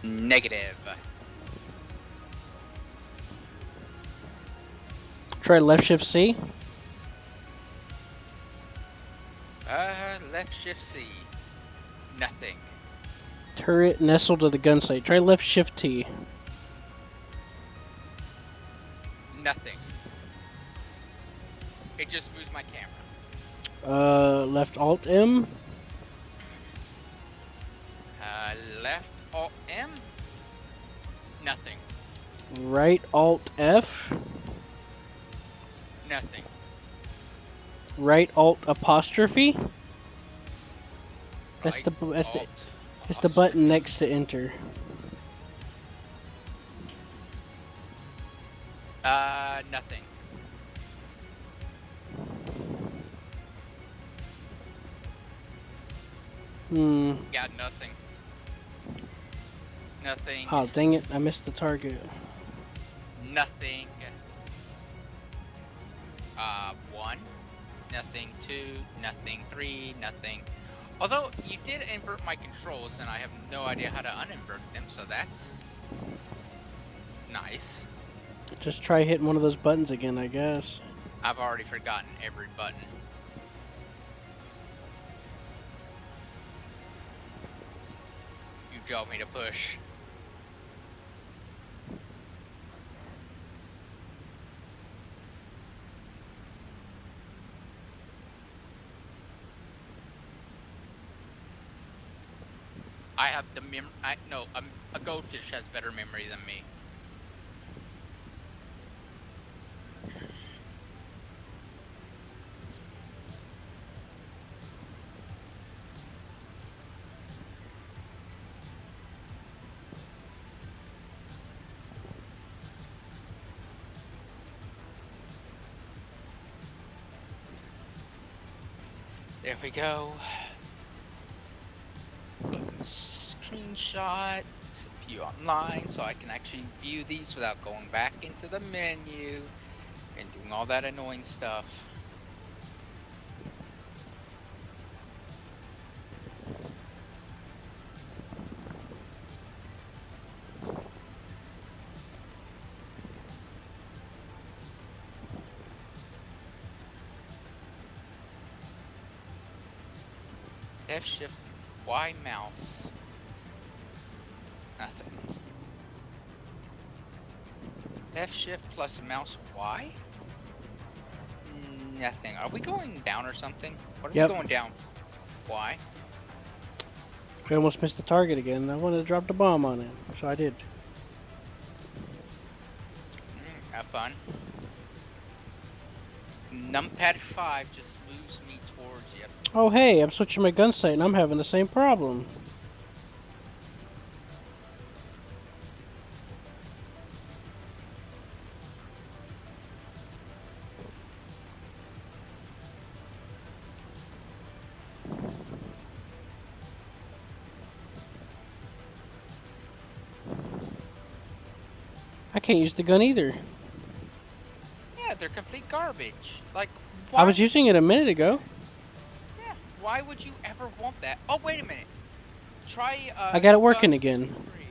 Speaker 14: Negative.
Speaker 1: Try left shift C.
Speaker 14: Left shift C. Nothing.
Speaker 1: Turret nestled to the gun sight. Try left shift T.
Speaker 14: Nothing. It just moves my camera.
Speaker 1: Left alt M.
Speaker 14: Left alt M. Nothing.
Speaker 1: Right alt F.
Speaker 14: Nothing.
Speaker 1: Right alt apostrophe. That's the button next to enter.
Speaker 14: Nothing. Got nothing. Nothing.
Speaker 1: Oh, dang it. I missed the target.
Speaker 14: Nothing. 1. Nothing. 2. Nothing. 3. Nothing. Although, you did invert my controls, and I have no idea how to uninvert them, so that's nice.
Speaker 1: Just try hitting one of those buttons again, I guess.
Speaker 14: I've already forgotten every button. You told me to push. I have the a goldfish has better memory than me. There we go. Screenshot, view online, so I can actually view these without going back into the menu and doing all that annoying stuff. F shift Y mouse. Nothing. F shift plus mouse Y? Nothing. Are we going down or something? What are we going down? Y?
Speaker 1: I almost missed the target again. I wanted to drop the bomb on it, so I did.
Speaker 14: Have fun. Numpad 5 just moves me towards you.
Speaker 1: Oh hey, I'm switching my gun sight and I'm having the same problem. I can't use the gun either.
Speaker 14: Yeah, they're complete garbage. Like,
Speaker 1: I
Speaker 14: why?
Speaker 1: was using it a minute ago.
Speaker 14: Yeah, why would you ever want that? Oh, wait a minute. Try,
Speaker 1: I got it working
Speaker 14: guns
Speaker 1: again.
Speaker 14: free.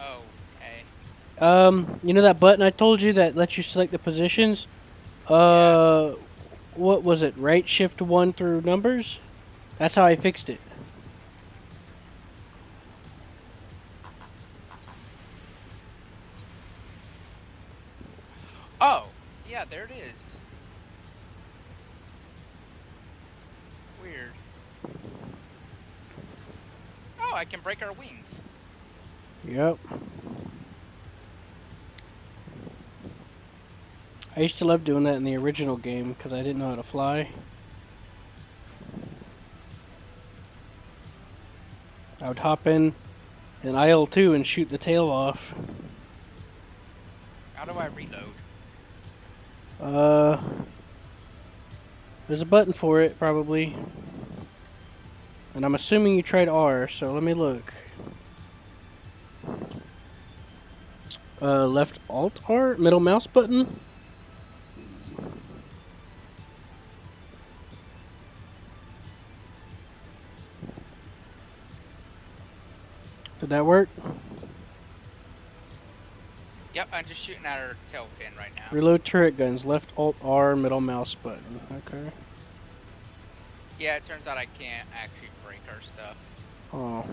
Speaker 14: Oh, okay.
Speaker 1: You know that button I told you that lets you select the positions? What was it? Right shift 1 through numbers? That's how I fixed it.
Speaker 14: Oh, yeah, there it is. Weird. Oh, I can break our wings.
Speaker 1: Yep. I used to love doing that in the original game because I didn't know how to fly. I would hop in IL-2 and shoot the tail off.
Speaker 14: How do I reload?
Speaker 1: There's a button for it, probably. And I'm assuming you tried R, so let me look. Left Alt R? Middle mouse button? Did that work?
Speaker 14: Yep, I'm just shooting at her tail fin right now.
Speaker 1: Reload turret guns. Left Alt R, middle mouse button. Okay.
Speaker 14: Yeah, it turns out I can't actually break our stuff.
Speaker 1: Oh.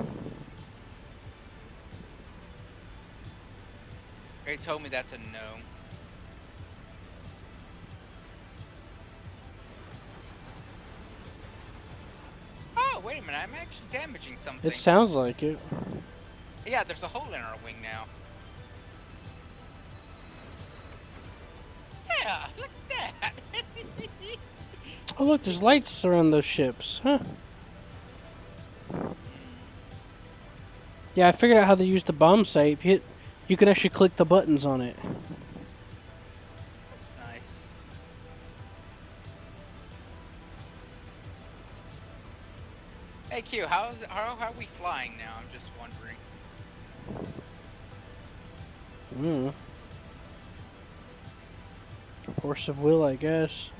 Speaker 14: They told me that's a no. Oh, wait a minute, I'm actually damaging something.
Speaker 1: It sounds like it.
Speaker 14: Yeah, there's a hole in our wing now. Yeah, look at that.
Speaker 1: Oh look, there's lights around those ships, huh? Yeah, I figured out how to use the bomb sight. If you hit, you can actually click the buttons on it.
Speaker 14: That's nice. Hey Q, how are we flying now? I'm just wondering.
Speaker 1: Force of will, I guess.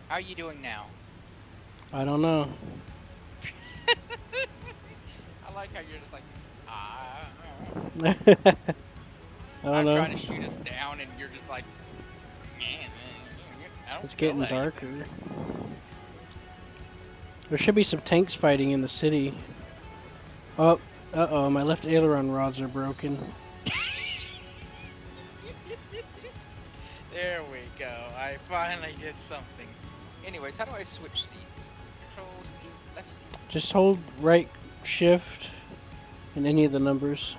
Speaker 14: How are you doing now?
Speaker 1: I don't know.
Speaker 14: I like how you're just like,
Speaker 1: I don't know.
Speaker 14: trying to shoot us down and you're just like, man, I don't
Speaker 1: It's
Speaker 14: feel
Speaker 1: getting
Speaker 14: anything."
Speaker 1: darker. There should be some tanks fighting in the city. Oh, uh-oh, my left aileron rods are broken.
Speaker 14: There we go. I finally did something. Anyways, how do I switch seats? Control seat, left seat.
Speaker 1: Just hold right shift and any of the numbers.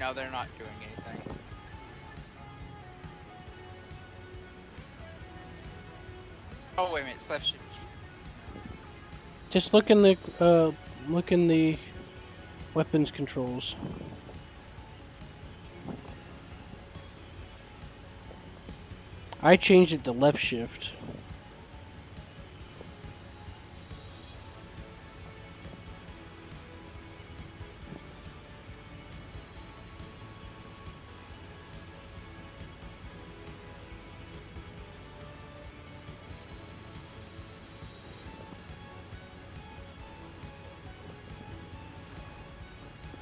Speaker 14: No, they're not doing anything. Oh wait a minute, it's left shift G.
Speaker 1: Just look in the weapons controls. I changed it to left shift.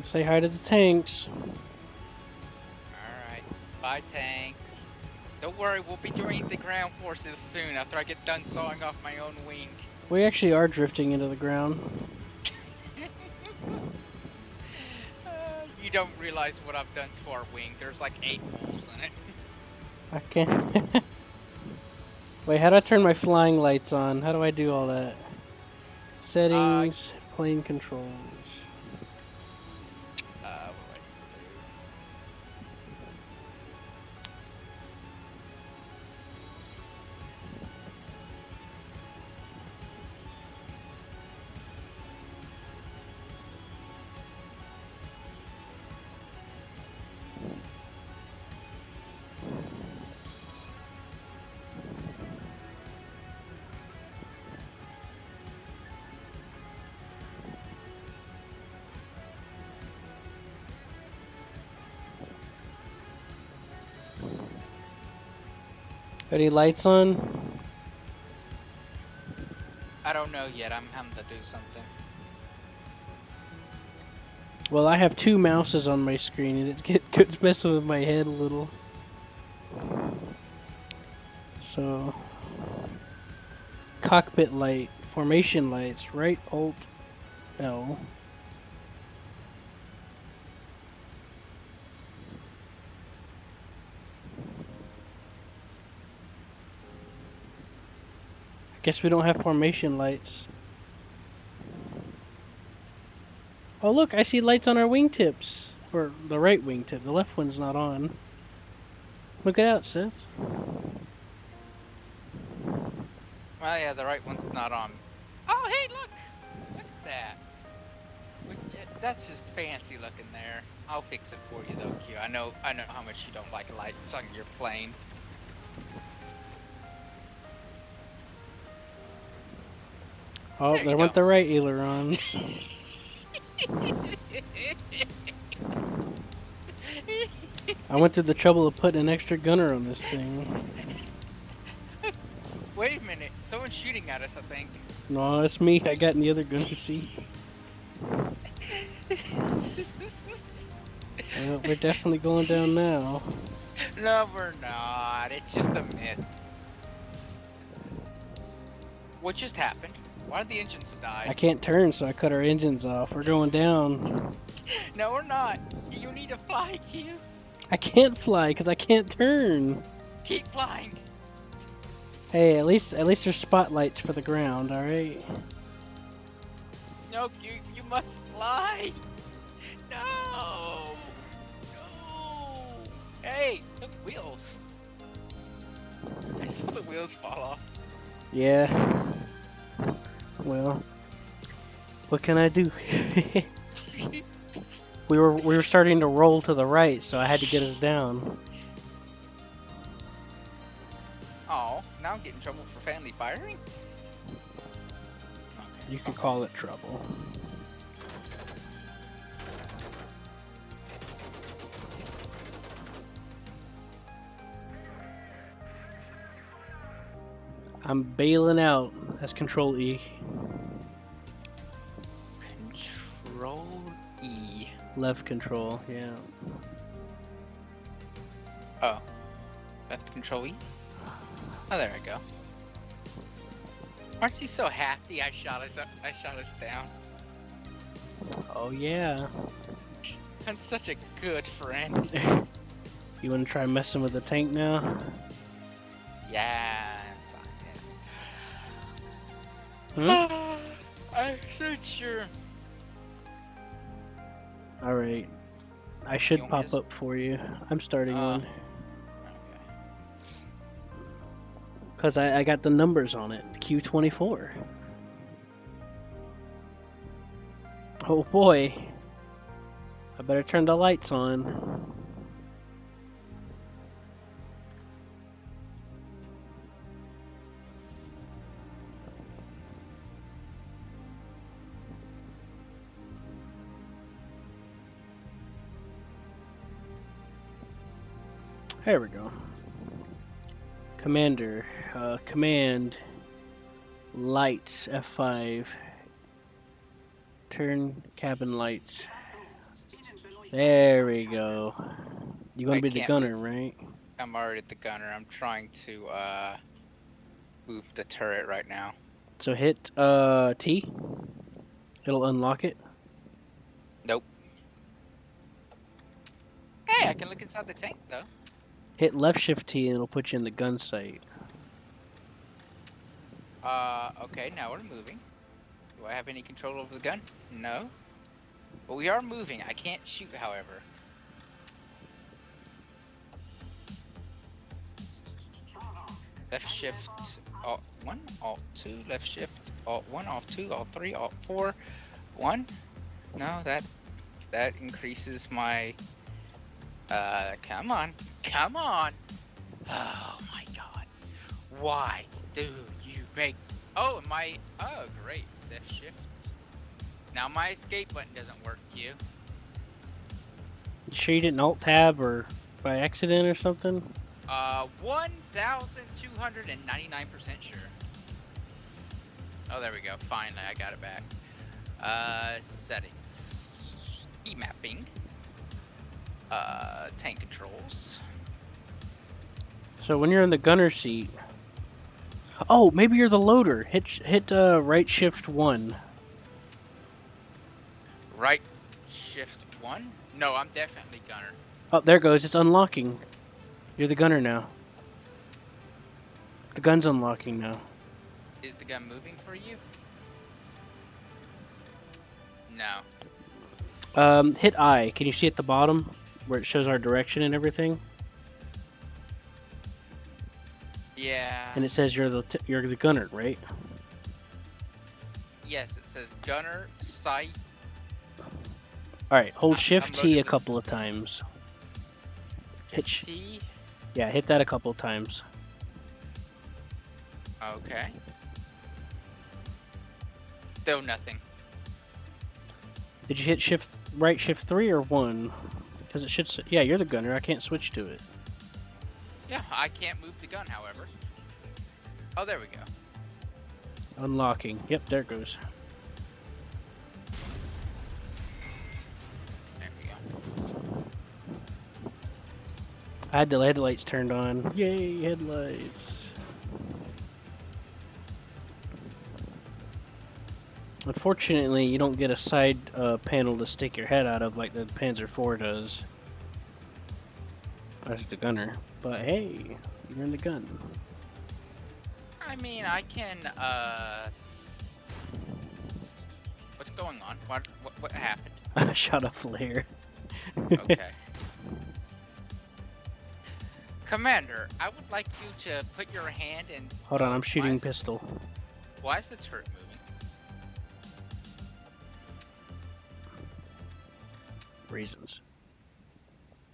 Speaker 1: Say hi to the tanks.
Speaker 14: Alright, bye tanks. Don't worry, we'll be joining the ground forces soon after I get done sawing off my own wing.
Speaker 1: We actually are drifting into the ground.
Speaker 14: don't realize what I've done to our wing. There's like 8 holes in it.
Speaker 1: I can't. Wait, how do I turn my flying lights on? How do I do all that? Settings, plane controls.
Speaker 14: Right.
Speaker 1: Any lights on?
Speaker 14: I don't know yet. I'm having to do something.
Speaker 1: Well, I have 2 mouses on my screen, and it's messing with my head a little. So, cockpit light, formation lights, right Alt L. Guess we don't have formation lights. Oh look, I see lights on our wingtips. Or the right wingtip. The left one's not on. Look it out, Seth.
Speaker 14: Well, yeah, the right one's not on. Oh, hey, look! Look at that. That's just fancy looking there. I'll fix it for you though, Q. I know how much you don't like lights on your plane.
Speaker 1: Oh, there went the right ailerons. I went through the trouble of putting an extra gunner on this thing.
Speaker 14: Wait a minute, someone's shooting at us, I think.
Speaker 1: No, it's me. I got in the other gunner seat. We're definitely going down now.
Speaker 14: No, we're not. It's just a myth. What just happened? Why did the engines die?
Speaker 1: I can't turn, so I cut our engines off. We're going down.
Speaker 14: No, we're not. You need to fly, Q.
Speaker 1: I can't fly because I can't turn.
Speaker 14: Keep flying.
Speaker 1: Hey, at least there's spotlights for the ground. All right.
Speaker 14: No, you must fly. No. No. Hey, look, wheels. I saw the wheels fall off.
Speaker 1: Yeah. Well, what can I do? we were starting to roll to the right, so I had to get us down.
Speaker 14: Oh, now I'm getting in trouble for family firing?
Speaker 1: You could call it trouble. I'm bailing out. That's Control E.
Speaker 14: Control E.
Speaker 1: Left control, yeah.
Speaker 14: Oh. Left control E? Oh, there I go. Aren't you so happy I shot us down?
Speaker 1: Oh, yeah.
Speaker 14: I'm such a good friend.
Speaker 1: You want to try messing with the tank now?
Speaker 14: Yeah, I'm
Speaker 1: Hmm?
Speaker 14: fine. I'm so sure.
Speaker 1: Alright. I should pop up for you. I'm starting one. Because I got the numbers on it. Q24. Oh boy. I better turn the lights on. There we go. Commander, command, lights, F5, turn cabin lights. There we go. You gonna be the gunner, right?
Speaker 14: I'm already the gunner. I'm trying to move the turret right now.
Speaker 1: So hit T. It'll unlock it.
Speaker 14: Nope. Hey, I can look inside the tank though.
Speaker 1: Hit left shift T and it'll put you in the gun sight.
Speaker 14: Okay, now we're moving. Do I have any control over the gun? No. But we are moving. I can't shoot, however. Left shift Alt 1, Alt 2, left shift Alt 1, Alt 2, Alt 3, Alt 4, 1. No, that increases my come on. Come on. Oh my god. Why do you make oh great. Left shift. Now my escape button doesn't work, Q.
Speaker 1: You sure you didn't alt tab or by accident or something?
Speaker 14: 1,299% sure. Oh, there we go. Finally, I got it back. Settings. E mapping. Tank controls.
Speaker 1: So when you're in the gunner seat, oh, maybe you're the loader. Hit right shift 1.
Speaker 14: Right shift 1? No, I'm definitely gunner.
Speaker 1: Oh, there it goes. It's unlocking. You're the gunner now. The gun's unlocking now.
Speaker 14: Is the gun moving for you? No.
Speaker 1: Hit I. Can you see at the bottom where it shows our direction and everything?
Speaker 14: Yeah.
Speaker 1: And it says you're the gunner, right?
Speaker 14: Yes, it says gunner, sight.
Speaker 1: All right, hold shift T a couple of times. Hit
Speaker 14: T?
Speaker 1: Yeah, hit that a couple of times.
Speaker 14: Okay. Still nothing.
Speaker 1: Did you hit right shift 3 or 1? Because it should say, yeah, you're the gunner. I can't switch to it.
Speaker 14: Yeah, I can't move the gun, however. Oh, there we go.
Speaker 1: Unlocking. Yep, there it goes.
Speaker 14: There we go.
Speaker 1: I had the headlights turned on. Yay, headlights. Unfortunately, you don't get a side panel to stick your head out of like the Panzer IV does. That's the gunner. But hey, you're in the gun.
Speaker 14: I mean, I can, what's going on? What happened?
Speaker 1: I shot a flare.
Speaker 14: Okay. Commander, I would like you to put your hand in...
Speaker 1: Hold on, I'm shooting pistol.
Speaker 14: Why is the turret moving?
Speaker 1: Reasons.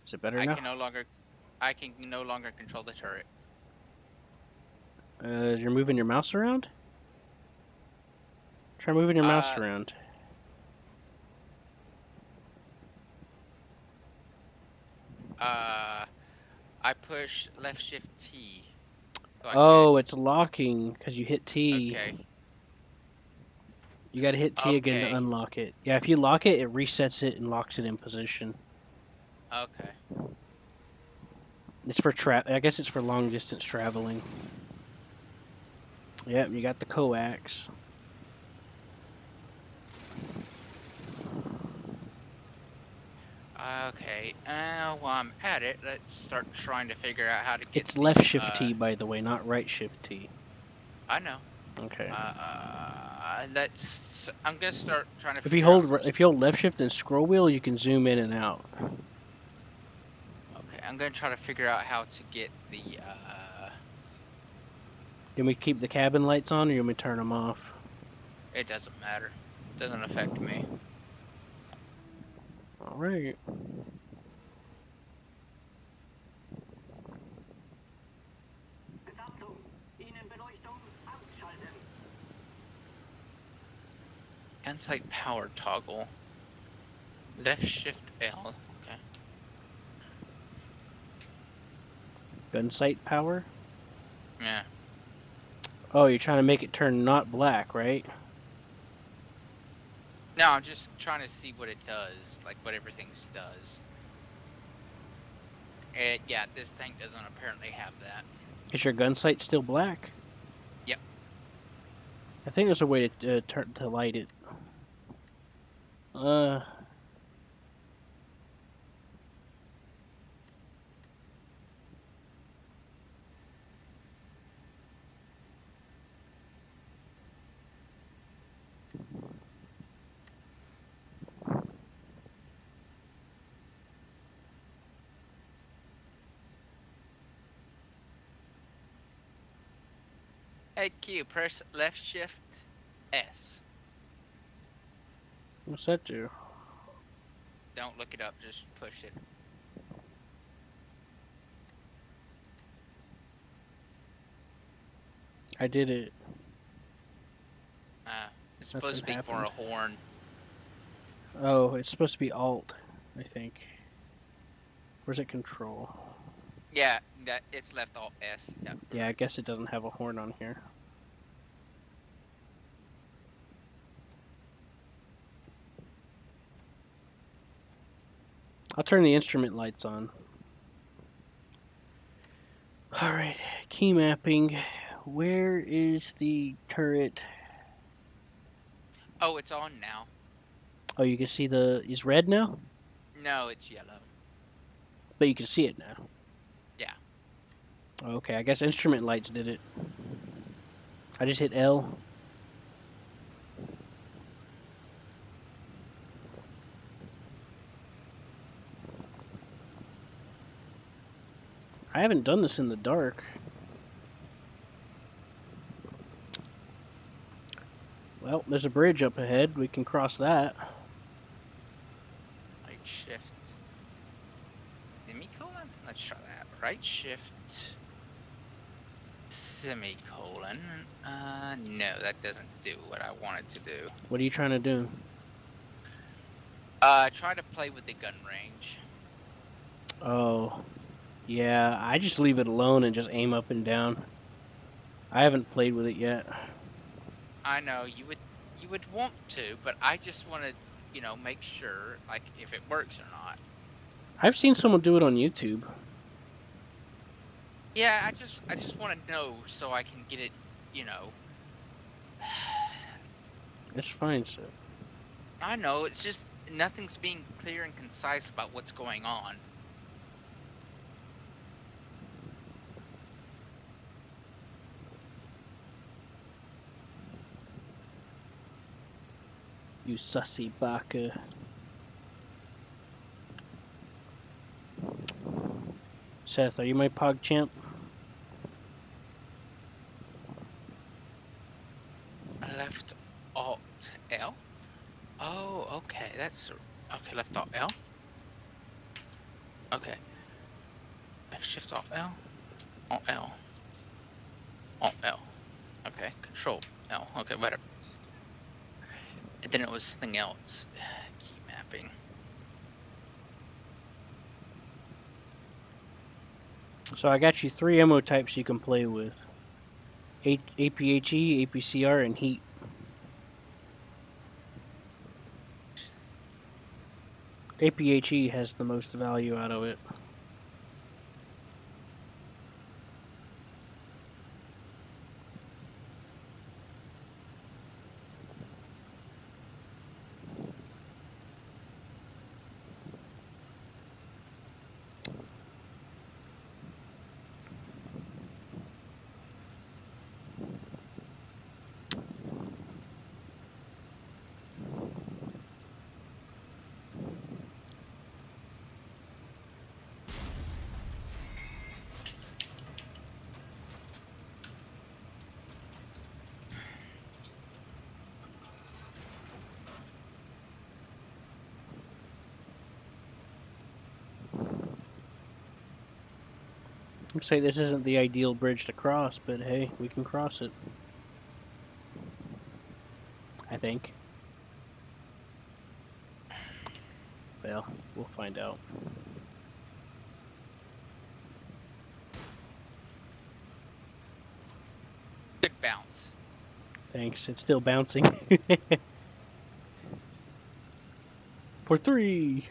Speaker 1: Is it better now?
Speaker 14: I can no longer control the turret.
Speaker 1: You're moving your mouse around? Try moving your mouse around.
Speaker 14: I push left shift T.
Speaker 1: So it's locking because you hit T.
Speaker 14: Okay.
Speaker 1: You gotta hit T again to unlock it. Yeah, if you lock it, it resets it and locks it in position.
Speaker 14: Okay.
Speaker 1: It's for I guess it's for long distance traveling. Yep, you got the coax.
Speaker 14: Okay. While I'm at it, let's start trying to figure out how to get.
Speaker 1: It's left shift T, by the way, not right shift T.
Speaker 14: I know.
Speaker 1: Okay.
Speaker 14: I'm gonna start trying to.
Speaker 1: If you hold left shift and scroll wheel, you can zoom in and out.
Speaker 14: Okay, I'm gonna try to figure out how to get the.
Speaker 1: Can we keep the cabin lights on, or you want me to turn them off?
Speaker 14: It doesn't matter. It doesn't affect me.
Speaker 1: All right.
Speaker 14: Gunsight power toggle. Left shift L. Okay.
Speaker 1: Gunsight power?
Speaker 14: Yeah.
Speaker 1: Oh, you're trying to make it turn not black, right?
Speaker 14: No, I'm just trying to see what it does, like what everything does. Yeah, this tank doesn't apparently have that.
Speaker 1: Is your gun sight still black?
Speaker 14: Yep.
Speaker 1: I think there's a way to light it.
Speaker 14: Hey Q, press left shift S.
Speaker 1: What's that do?
Speaker 14: Don't look it up, just push it.
Speaker 1: I did it.
Speaker 14: It's supposed
Speaker 1: Nothing
Speaker 14: to be for
Speaker 1: happened.
Speaker 14: a horn.
Speaker 1: Oh, it's supposed to be Alt, I think. Where's it Control?
Speaker 14: Yeah, that it's left alt S. Yeah.
Speaker 1: Yeah, I guess it doesn't have a horn on here. I'll turn the instrument lights on. Alright, key mapping. Where is the turret?
Speaker 14: Oh, it's on now.
Speaker 1: Oh, you can see is red now?
Speaker 14: No, it's yellow.
Speaker 1: But you can see it now.
Speaker 14: Yeah.
Speaker 1: Okay, I guess instrument lights did it. I just hit L. I haven't done this in the dark. Well, there's a bridge up ahead. We can cross that.
Speaker 14: Right shift. Semicolon? Let's try that. Right shift. Semicolon. No, that doesn't do what I wanted to do.
Speaker 1: What are you trying to do?
Speaker 14: Try to play with the gun range.
Speaker 1: Oh, yeah, I just leave it alone and just aim up and down. I haven't played with it yet.
Speaker 14: I know you would want to, but I just want to, make sure like if it works or not.
Speaker 1: I've seen someone do it on YouTube.
Speaker 14: Yeah, I just want to know so I can get it,
Speaker 1: It's fine, sir.
Speaker 14: I know, it's just nothing's being clear and concise about what's going on.
Speaker 1: You sussy baka. Seth, are you my pog champ?
Speaker 14: Left alt L. Oh, okay, that's okay. Left alt L. Okay. Left shift alt L. Alt L. Alt L. Okay. Control L. Okay, whatever. And then it was something else. Key mapping.
Speaker 1: So I got you 3 ammo types you can play with. APHE, APCR, and heat. APHE has the most value out of it. Looks like this isn't the ideal bridge to cross, but hey, we can cross it. I think. Well, we'll find out.
Speaker 14: Good bounce.
Speaker 1: Thanks, it's still bouncing. For 3!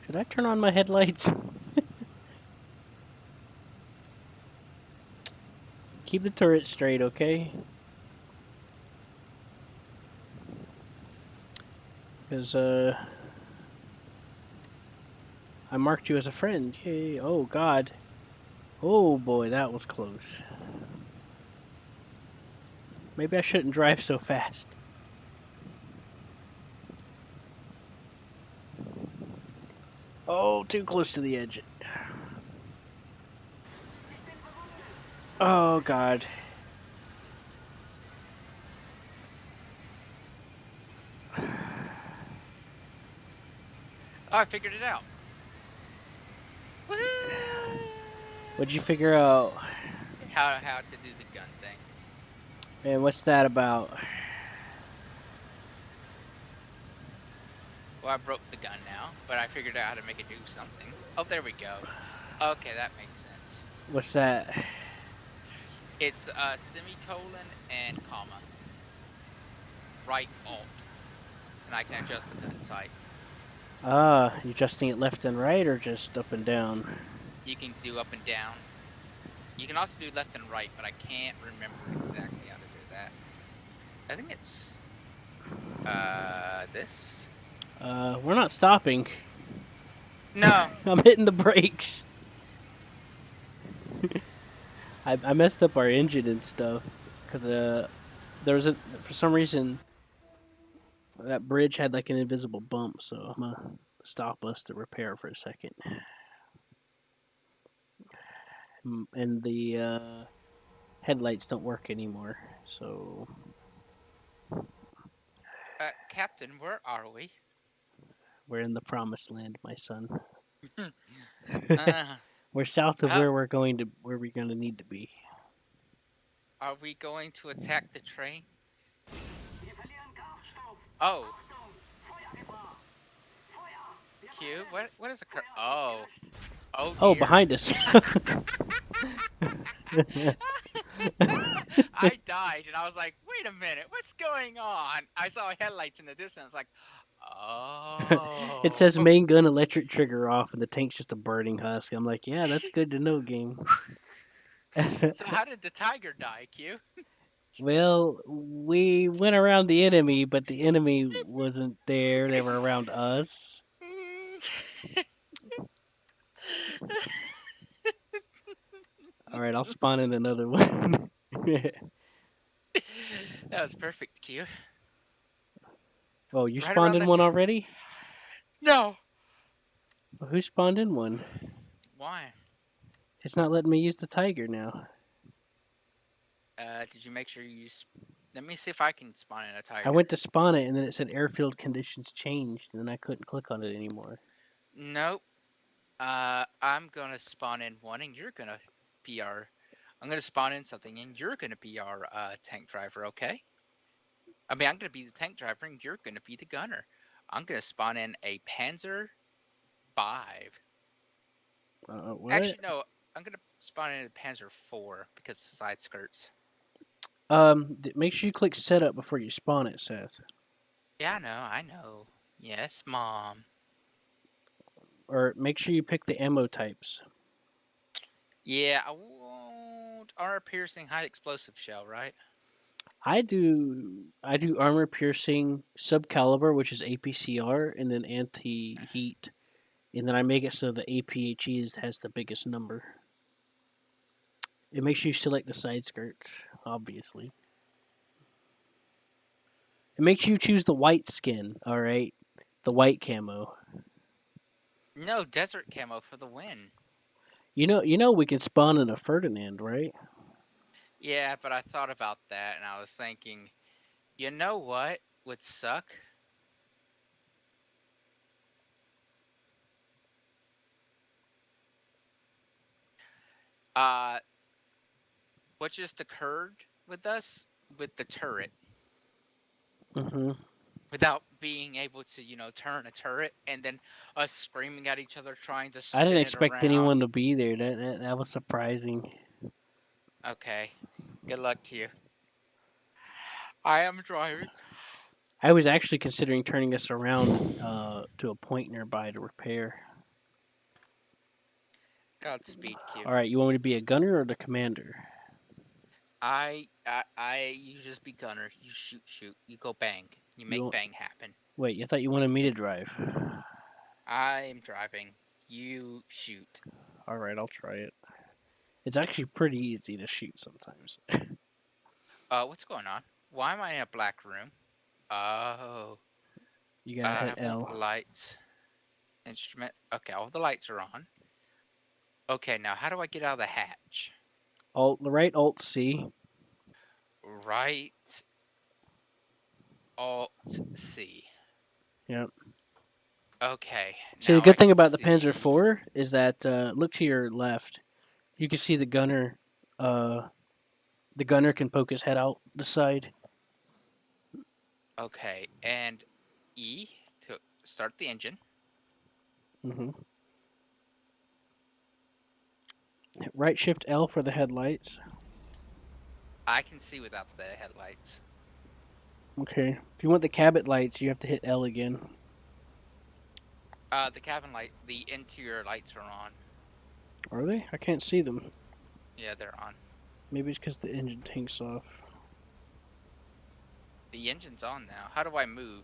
Speaker 1: Should I turn on my headlights? Keep the turret straight, okay? Because, I marked you as a friend. Yay. Oh, God. Oh, boy, that was close. Maybe I shouldn't drive so fast. Oh, too close to the edge. Oh, God.
Speaker 14: Oh, I figured it out.
Speaker 1: What'd you figure out?
Speaker 14: How to do the gun thing.
Speaker 1: And what's that about?
Speaker 14: Well, I broke the gun now, but I figured out how to make it do something. Oh, there we go. Okay, that makes sense.
Speaker 1: What's that?
Speaker 14: It's semicolon and comma. Right alt. And I can adjust the gun sight.
Speaker 1: You adjusting it left and right or just up and down?
Speaker 14: You can do up and down. You can also do left and right, but I can't remember exactly how to do that. I think it's this.
Speaker 1: We're not stopping.
Speaker 14: No.
Speaker 1: I'm hitting the brakes. I messed up our engine and stuff because there was for some reason that bridge had like an invisible bump, so I'm gonna stop us to repair for a second. And the headlights don't work anymore, so
Speaker 14: Captain, where are we?
Speaker 1: we're in the promised land, my son.
Speaker 14: uh,
Speaker 1: We're south of where we're gonna need to be.
Speaker 14: Are we going to attack the train? Oh. Q, what is occur? Oh. Oh
Speaker 1: Oh,
Speaker 14: dear.
Speaker 1: behind us.
Speaker 14: I died and I was like, wait a minute, what's going on? I saw headlights in the distance, like, oh.
Speaker 1: It says main gun electric trigger off and the tank's just a burning husk. I'm like, yeah, that's good to know, game.
Speaker 14: So how did the tiger die, Q?
Speaker 1: Well, we went around the enemy, but the enemy wasn't there. They were around us. All right, I'll spawn in another one.
Speaker 14: That was perfect, Q.
Speaker 1: Oh, you
Speaker 14: Right
Speaker 1: spawned
Speaker 14: around
Speaker 1: in
Speaker 14: the...
Speaker 1: one already?
Speaker 14: No.
Speaker 1: Well, who spawned in one?
Speaker 14: Why?
Speaker 1: It's not letting me use the tiger now.
Speaker 14: Did you make sure you... Let me see if I can spawn in a tiger.
Speaker 1: I went to spawn it, and then it said airfield conditions changed, and then I couldn't click on it anymore.
Speaker 14: Nope. I'm gonna spawn in one, and you're gonna be our... I'm gonna spawn in something, and you're gonna be our tank driver, okay? I mean, I'm gonna be the tank driver, and you're gonna be the gunner. I'm gonna spawn in a Panzer 5.
Speaker 1: What?
Speaker 14: Actually, no. I'm gonna spawn in a Panzer 4 because of the side skirts.
Speaker 1: Make sure you click setup before you spawn it, Seth.
Speaker 14: Yeah, I know. Yes, Mom.
Speaker 1: Or make sure you pick the ammo types.
Speaker 14: Yeah, I won't. Armor piercing, high explosive shell, right?
Speaker 1: I do armor piercing subcaliber, which is APCR, and then anti heat, and then I make it so the APHE has the biggest number. It makes you select the side skirts, obviously. It makes you choose the white skin. All right, the white camo.
Speaker 14: No, desert camo for the win.
Speaker 1: You know, we can spawn in a Ferdinand, right?
Speaker 14: Yeah, but I thought about that, and I was thinking, you know what would suck? What just occurred with us with the turret?
Speaker 1: Mm-hmm.
Speaker 14: Without being able to, turn a turret, and then us screaming at each other trying to
Speaker 1: I didn't
Speaker 14: spin it
Speaker 1: expect
Speaker 14: around.
Speaker 1: anyone to be there. That was surprising.
Speaker 14: Okay, good luck to you. I am driving.
Speaker 1: I was actually considering turning us around to a point nearby to repair.
Speaker 14: Godspeed, Q.
Speaker 1: All right, you want me to be a gunner or the commander?
Speaker 14: You just be gunner. You shoot. You go bang. You make bang happen.
Speaker 1: Wait, I thought you wanted me to drive.
Speaker 14: I am driving. You shoot.
Speaker 1: All right, I'll try it. It's actually pretty easy to shoot sometimes.
Speaker 14: What's going on? Why am I in a black room? Oh.
Speaker 1: You gotta hit
Speaker 14: I want
Speaker 1: L.
Speaker 14: lights. Instrument. Okay, all the lights are on. Okay, now how do I get out of the hatch?
Speaker 1: Right Alt C.
Speaker 14: Right. Alt C.
Speaker 1: Yep.
Speaker 14: Okay,
Speaker 1: See, the
Speaker 14: now I
Speaker 1: good thing
Speaker 14: can
Speaker 1: about the
Speaker 14: see.
Speaker 1: Panzer IV is that look to your left. You can see the gunner. The gunner can poke his head out the side.
Speaker 14: Okay, and E to start the engine.
Speaker 1: Mm-hmm. Right Shift L for the headlights.
Speaker 14: I can see without the headlights.
Speaker 1: Okay. If you want the cabin lights, you have to hit L again.
Speaker 14: The cabin light, the interior lights are on.
Speaker 1: Are they? I can't see them.
Speaker 14: Yeah, they're on.
Speaker 1: Maybe it's because the engine tank's off.
Speaker 14: The engine's on now. How do I move?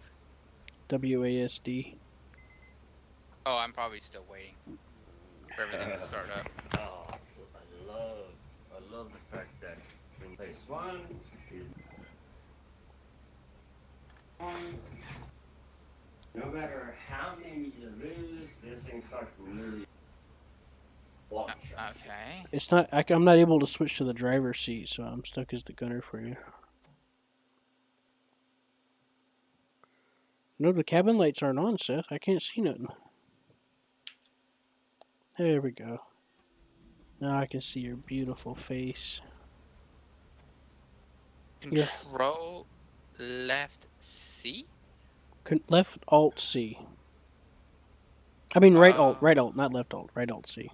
Speaker 1: WASD.
Speaker 14: Oh, I'm probably still waiting for everything to start up.
Speaker 11: Oh, I love the fact that in phase one, no matter how many you lose, this thing starts really
Speaker 14: Okay.
Speaker 1: It's not. I'm not able to switch to the driver's seat, so I'm stuck as the gunner for you. No, the cabin lights aren't on, Seth. I can't see nothing. There we go. Now I can see your beautiful face.
Speaker 14: Control left C?
Speaker 1: Left Alt C. I mean right Alt, not left Alt, right Alt C.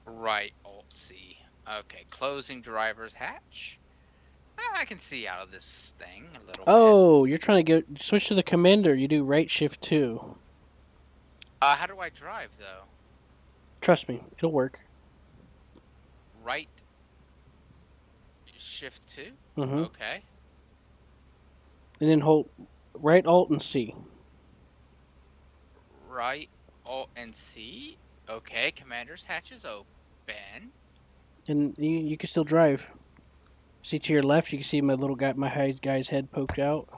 Speaker 14: Right Alt C. Okay, closing driver's hatch. I can see out of this thing a little bit.
Speaker 1: Oh, you're trying to switch to the commander. You do right Shift 2.
Speaker 14: How do I drive though?
Speaker 1: Trust me, it'll work.
Speaker 14: Right Shift 2?
Speaker 1: Mm-hmm.
Speaker 14: Okay.
Speaker 1: And then hold right Alt and C.
Speaker 14: Right Alt and C. Okay, commander's hatch is open.
Speaker 1: And you can still drive. See to your left, you can see my little guy, guy's head poked out.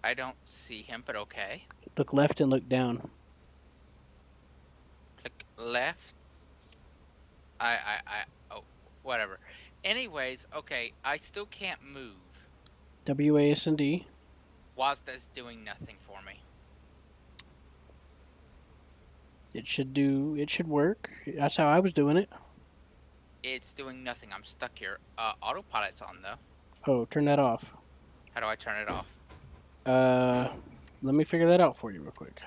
Speaker 14: I don't see him, but okay.
Speaker 1: Look left and look down.
Speaker 14: Click left. Oh, whatever. Anyways, okay, I still can't move.
Speaker 1: WAS and D.
Speaker 14: Whilst that's doing nothing for me.
Speaker 1: It should work. That's how I was doing it.
Speaker 14: It's doing nothing. I'm stuck here. Autopilot's on though.
Speaker 1: Oh, turn that off.
Speaker 14: How do I turn it off?
Speaker 1: Let me figure that out for you real quick.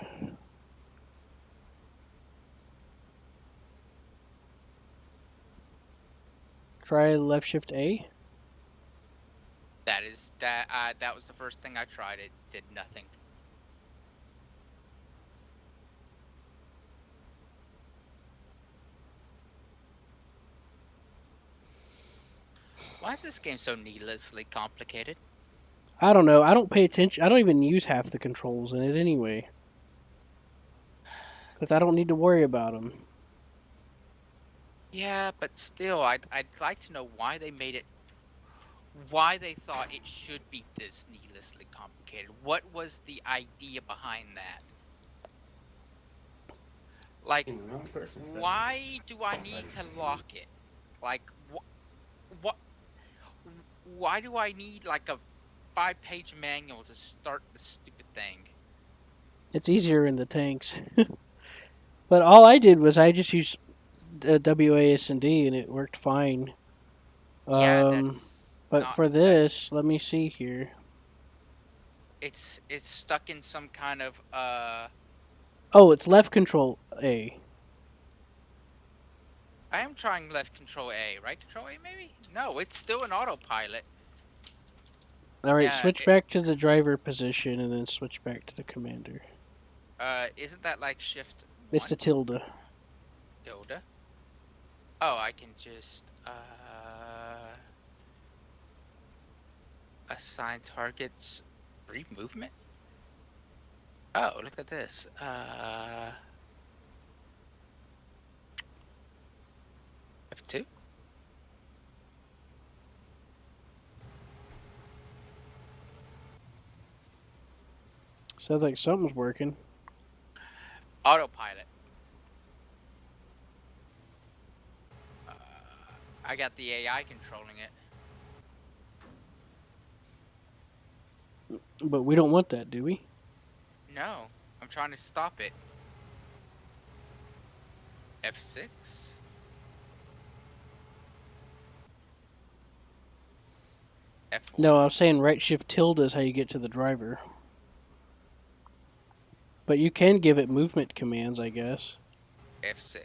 Speaker 1: Try left shift A.
Speaker 14: That was the first thing I tried. It did nothing. Why is this game so needlessly complicated?
Speaker 1: I don't know. I don't pay attention. I don't even use half the controls in it anyway. Because I don't need to worry about them.
Speaker 14: Yeah, but still, I'd like to know why they made it. Why they thought it should be this needlessly complicated. What was the idea behind that? Like, why do I need to lock it? Like, what? Why do I need like a 5-page manual to start the stupid thing?
Speaker 1: It's easier in the tanks. But all I did was I just used WASD and it worked fine.
Speaker 14: Yeah,
Speaker 1: but for this, let me see here.
Speaker 14: It's stuck in some kind of
Speaker 1: Oh, it's left control A.
Speaker 14: I am trying left control A, right control A maybe? No, it's still an autopilot.
Speaker 1: Alright,
Speaker 14: Yeah,
Speaker 1: switch back to the driver position and then switch back to the commander.
Speaker 14: Isn't that like shift 1?
Speaker 1: It's the tilde.
Speaker 14: Tilde? Oh, I can just assign targets brief movement? Oh, look at this. F2?
Speaker 1: Sounds like something's working.
Speaker 14: Autopilot. I got the AI controlling it.
Speaker 1: But we don't want that, do we?
Speaker 14: No, I'm trying to stop it. F6. F1.
Speaker 1: No, I was saying right shift tilde is how you get to the driver. But you can give it movement commands, I guess.
Speaker 14: F6.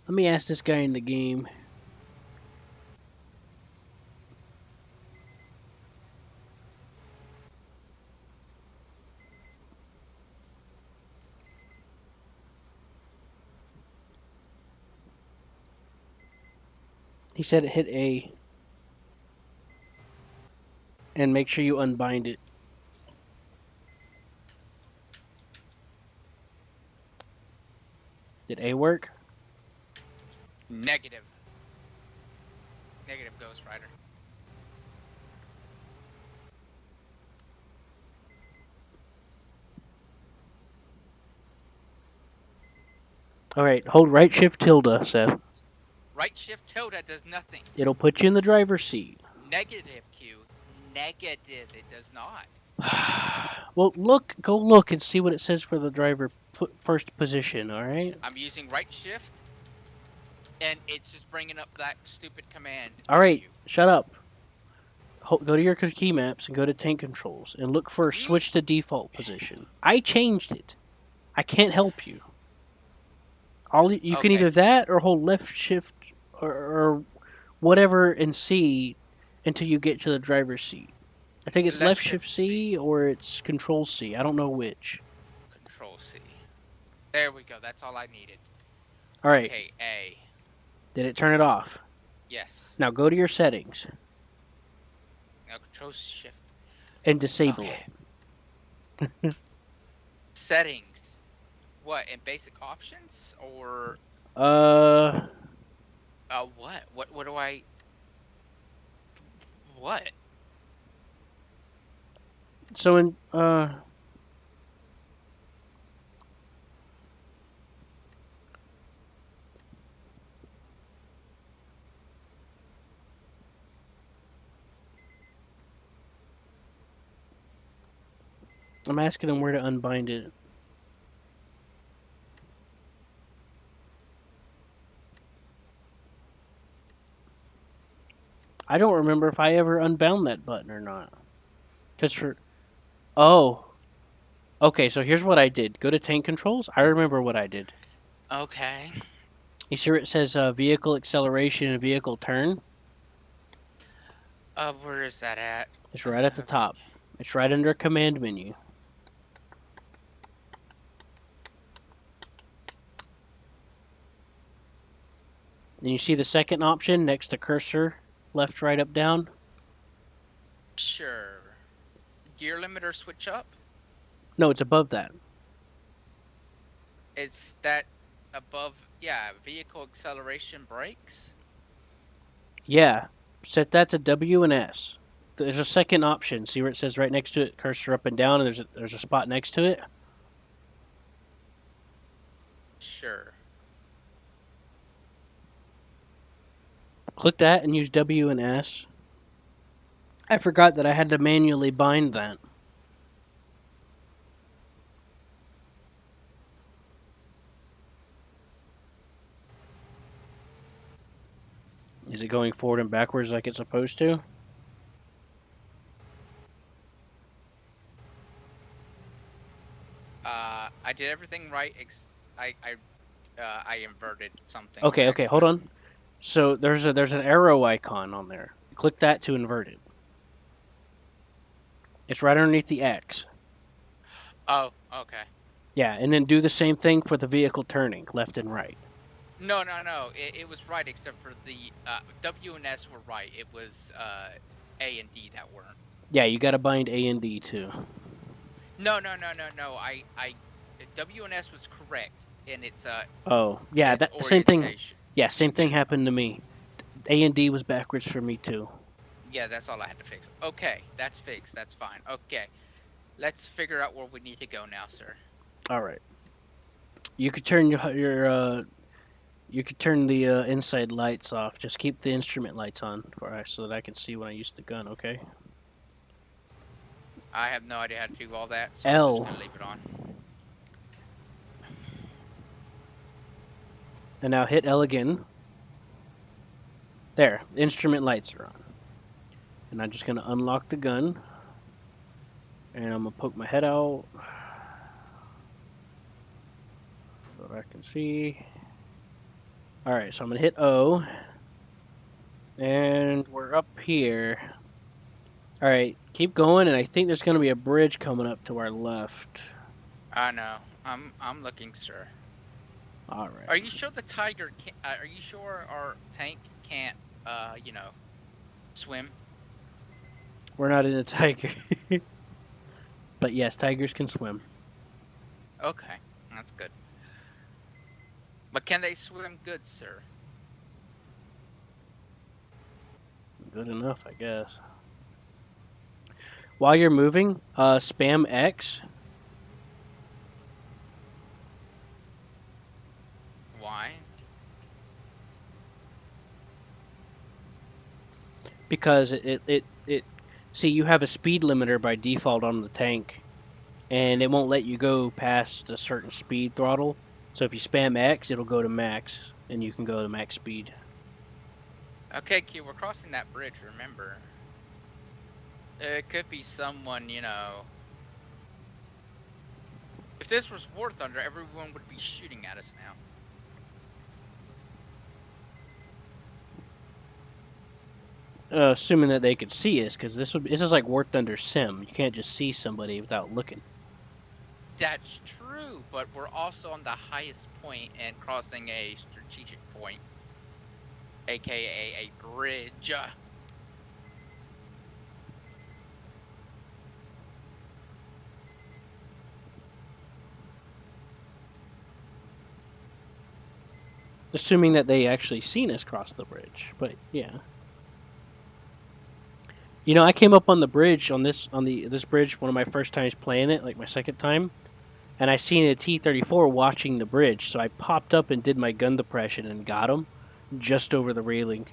Speaker 1: Let me ask this guy in the game. He said it hit A. And make sure you unbind it. Did A work?
Speaker 14: Negative. Negative, Ghost Rider.
Speaker 1: Alright, hold right shift tilde, Seth.
Speaker 14: Right shift tilde does nothing.
Speaker 1: It'll put you in the driver's seat.
Speaker 14: Negative, Q. Negative, it does not.
Speaker 1: Well, go look and see what it says for the driver first position, alright?
Speaker 14: I'm using right shift, and it's just bringing up that stupid command.
Speaker 1: Alright, shut up. Go to your key maps and go to tank controls and look for switch to default position. I changed it. I can't help you. You can either that or hold left shift or whatever and C until you get to the driver's seat. I think it's left shift C or it's control C. I don't know which.
Speaker 14: Control C. There we go. That's all I needed.
Speaker 1: All right.
Speaker 14: Okay, A.
Speaker 1: Did it turn it off?
Speaker 14: Yes.
Speaker 1: Now go to your settings.
Speaker 14: Now control shift.
Speaker 1: And disable
Speaker 14: it. Settings. What, in basic options or what? What do I what?
Speaker 1: So in I'm asking him where to unbind it. I don't remember if I ever unbound that button or not. Oh. Okay, so here's what I did. Go to tank controls. I remember what I did.
Speaker 14: Okay.
Speaker 1: You see where it says vehicle acceleration and vehicle turn?
Speaker 14: Where is that at?
Speaker 1: It's right at the top. It's right under command menu. And you see the second option next to cursor, left, right, up, down?
Speaker 14: Sure. Gear limiter switch up?
Speaker 1: No, it's above that.
Speaker 14: Is that above, yeah, vehicle acceleration brakes?
Speaker 1: Yeah. Set that to W and S. There's a second option. See where it says right next to it, cursor up and down, and there's a spot next to it?
Speaker 14: Sure.
Speaker 1: Click that and use W and S. I forgot that I had to manually bind that. Is it going forward and backwards like it's supposed to?
Speaker 14: I did everything right. I inverted something.
Speaker 1: Okay, hold on. So there's an arrow icon on there. Click that to invert it. It's right underneath the X.
Speaker 14: Oh, okay.
Speaker 1: Yeah, and then do the same thing for the vehicle turning, left and right.
Speaker 14: No. It was right except for the W and S were right. It was A and D that weren't.
Speaker 1: Yeah, you got to bind A and D too.
Speaker 14: No. W and S was correct, and it's
Speaker 1: Oh, yeah, that same thing. Yeah, same thing happened to me. A and D was backwards for me too.
Speaker 14: Yeah, that's all I had to fix. Okay, that's fixed. That's fine. Okay, let's figure out where we need to go now, sir.
Speaker 1: All right. You could turn you could turn the inside lights off. Just keep the instrument lights on so that I can see when I use the gun. Okay.
Speaker 14: I have no idea how to do all that, so I'm just
Speaker 1: L.
Speaker 14: gonna leave it on.
Speaker 1: And now hit L again. There, instrument lights are on. And I'm just gonna unlock the gun. And I'm gonna poke my head out so that I can see. Alright, so I'm gonna hit O. And we're up here. Alright, keep going, and I think there's gonna be a bridge coming up to our left.
Speaker 14: I know. I'm looking, sir.
Speaker 1: Alright.
Speaker 14: Are you sure the Tiger can't, are you sure our tank can't, you know, swim?
Speaker 1: We're not in a tiger. But yes, tigers can swim.
Speaker 14: Okay, that's good. But can they swim good, sir?
Speaker 1: Good enough, I guess. While you're moving, spam X.
Speaker 14: Why?
Speaker 1: Because it see, you have a speed limiter by default on the tank, and it won't let you go past a certain speed throttle. So if you spam X, it'll go to max, and you can go to max speed.
Speaker 14: Okay, Q, we're crossing that bridge, remember. It could be someone, you know... If this was War Thunder, everyone would be shooting at us now.
Speaker 1: Assuming that they could see us, because this is like War Thunder Sim. You can't just see somebody without looking.
Speaker 14: That's true, but we're also on the highest point and crossing a strategic point, aka a bridge.
Speaker 1: Assuming that they actually seen us cross the bridge, but yeah. You know, I came up on the bridge this bridge one of my first times playing it, like my second time, and I seen a T-34 watching the bridge, so I popped up and did my gun depression and got him just over the railing.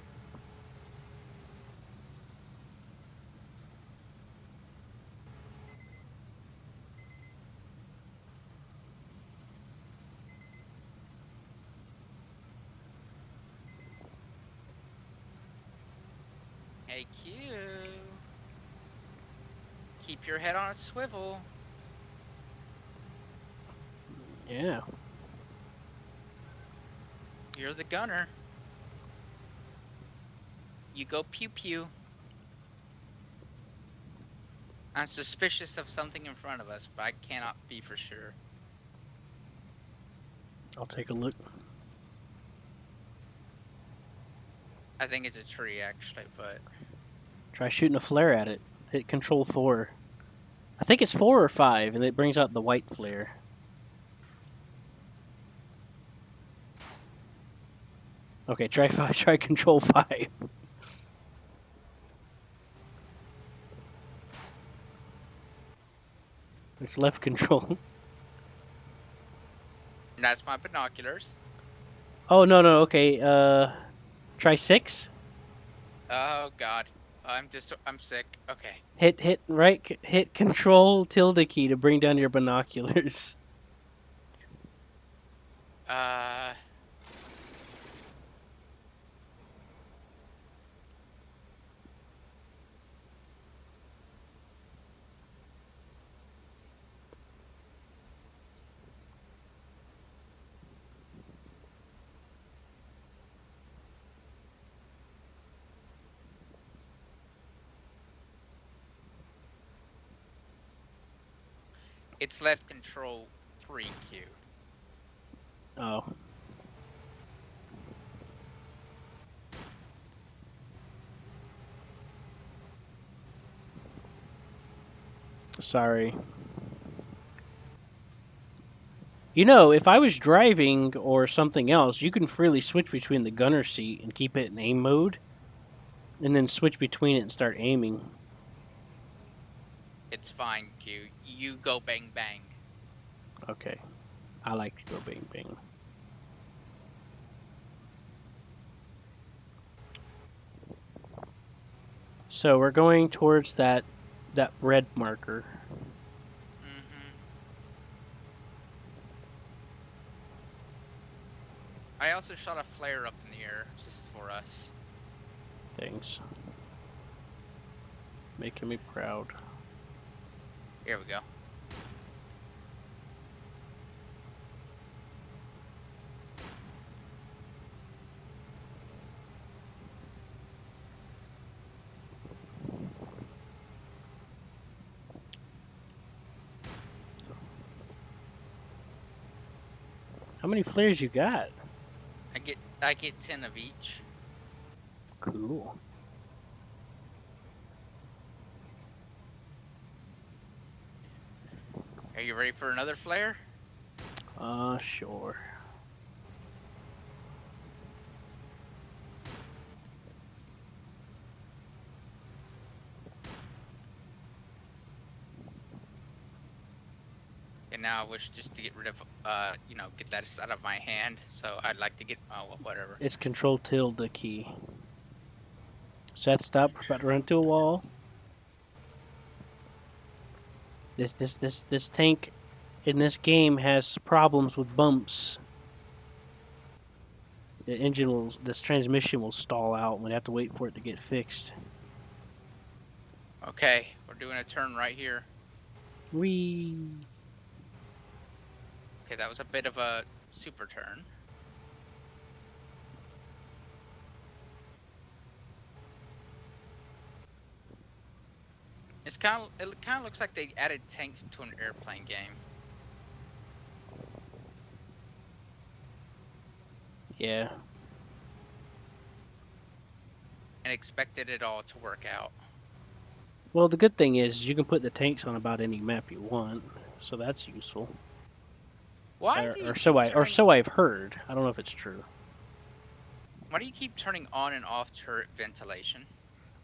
Speaker 14: Hey, Q. Keep your head on a swivel.
Speaker 1: Yeah.
Speaker 14: You're the gunner. You go pew pew. I'm suspicious of something in front of us, but I cannot be for sure.
Speaker 1: I'll take a look.
Speaker 14: I think it's a tree, actually, but...
Speaker 1: Try shooting a flare at it. Hit Control 4. I think it's 4 or 5, and it brings out the white flare. Okay, try Control 5. It's left control.
Speaker 14: That's my binoculars.
Speaker 1: Oh, no, okay, try 6.
Speaker 14: Oh, God. I'm sick. Okay.
Speaker 1: Hit Control tilde key to bring down your binoculars.
Speaker 14: It's left control 3Q.
Speaker 1: Oh. Sorry. You know, if I was driving or something else, you can freely switch between the gunner seat and keep it in aim mode, and then switch between it and start aiming.
Speaker 14: It's fine, Q. You go bang bang.
Speaker 1: Okay. I like to go bang bang. So we're going towards that red marker.
Speaker 14: I also shot a flare up in the air just for us.
Speaker 1: Thanks. Making me proud.
Speaker 14: Here we go.
Speaker 1: How many flares you got?
Speaker 14: I get 10 of each.
Speaker 1: Cool.
Speaker 14: Are you ready for another flare?
Speaker 1: Sure.
Speaker 14: And now I wish just to get rid of, get that out of my hand. So I'd like to get, well, whatever.
Speaker 1: It's Control tilde key. Seth, stop. We're about to run into a wall. This tank in this game has problems with bumps. This transmission will stall out, and we have to wait for it to get fixed.
Speaker 14: Okay, we're doing a turn right here.
Speaker 1: Whee!
Speaker 14: Okay, that was a bit of a super turn. It kind of looks like they added tanks to an airplane game.
Speaker 1: Yeah.
Speaker 14: And expected it all to work out.
Speaker 1: Well, the good thing is you can put the tanks on about any map you want, so that's useful.
Speaker 14: Why
Speaker 1: Or so I've heard. I don't know if it's true.
Speaker 14: Why do you keep turning on and off turret ventilation?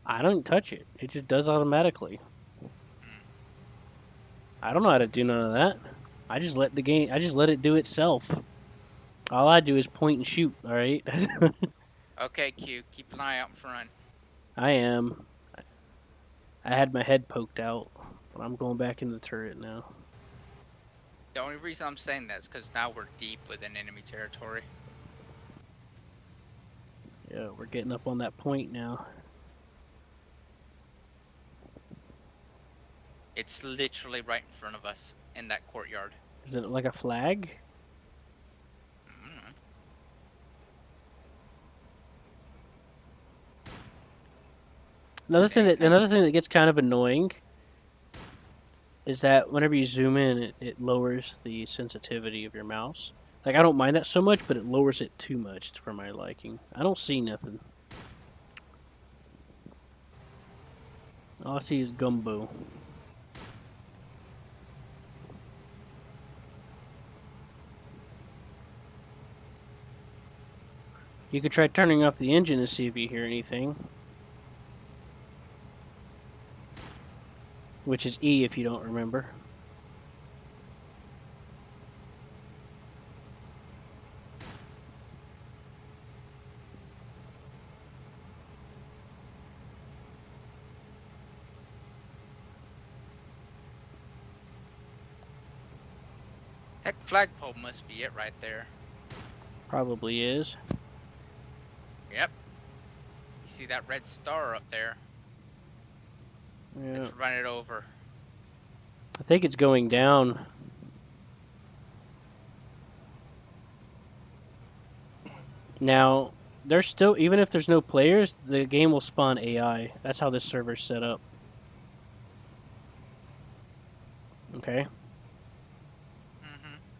Speaker 1: I don't touch it. It just does automatically. I don't know how to do none of that. I just let it do itself. All I do is point and shoot, alright?
Speaker 14: Okay, Q, keep an eye out in front.
Speaker 1: I am. I had my head poked out, but I'm going back in the turret now.
Speaker 14: The only reason I'm saying that is because now we're deep within enemy territory.
Speaker 1: Yeah, we're getting up on that point now.
Speaker 14: It's literally right in front of us in that courtyard.
Speaker 1: Is it like a flag? Another thing that gets kind of annoying is that whenever you zoom in, it lowers the sensitivity of your mouse. Like, I don't mind that so much, but it lowers it too much for my liking. I don't see nothing. All I see is gumbo. You could try turning off the engine and see if you hear anything. Which is E if you don't remember.
Speaker 14: That flagpole must be it right there.
Speaker 1: Probably is.
Speaker 14: Yep. You see that red star up there?
Speaker 1: Yeah.
Speaker 14: Let's run it over.
Speaker 1: I think it's going down. Now, there's still, even if there's no players, the game will spawn AI. That's how this server's set up. Okay?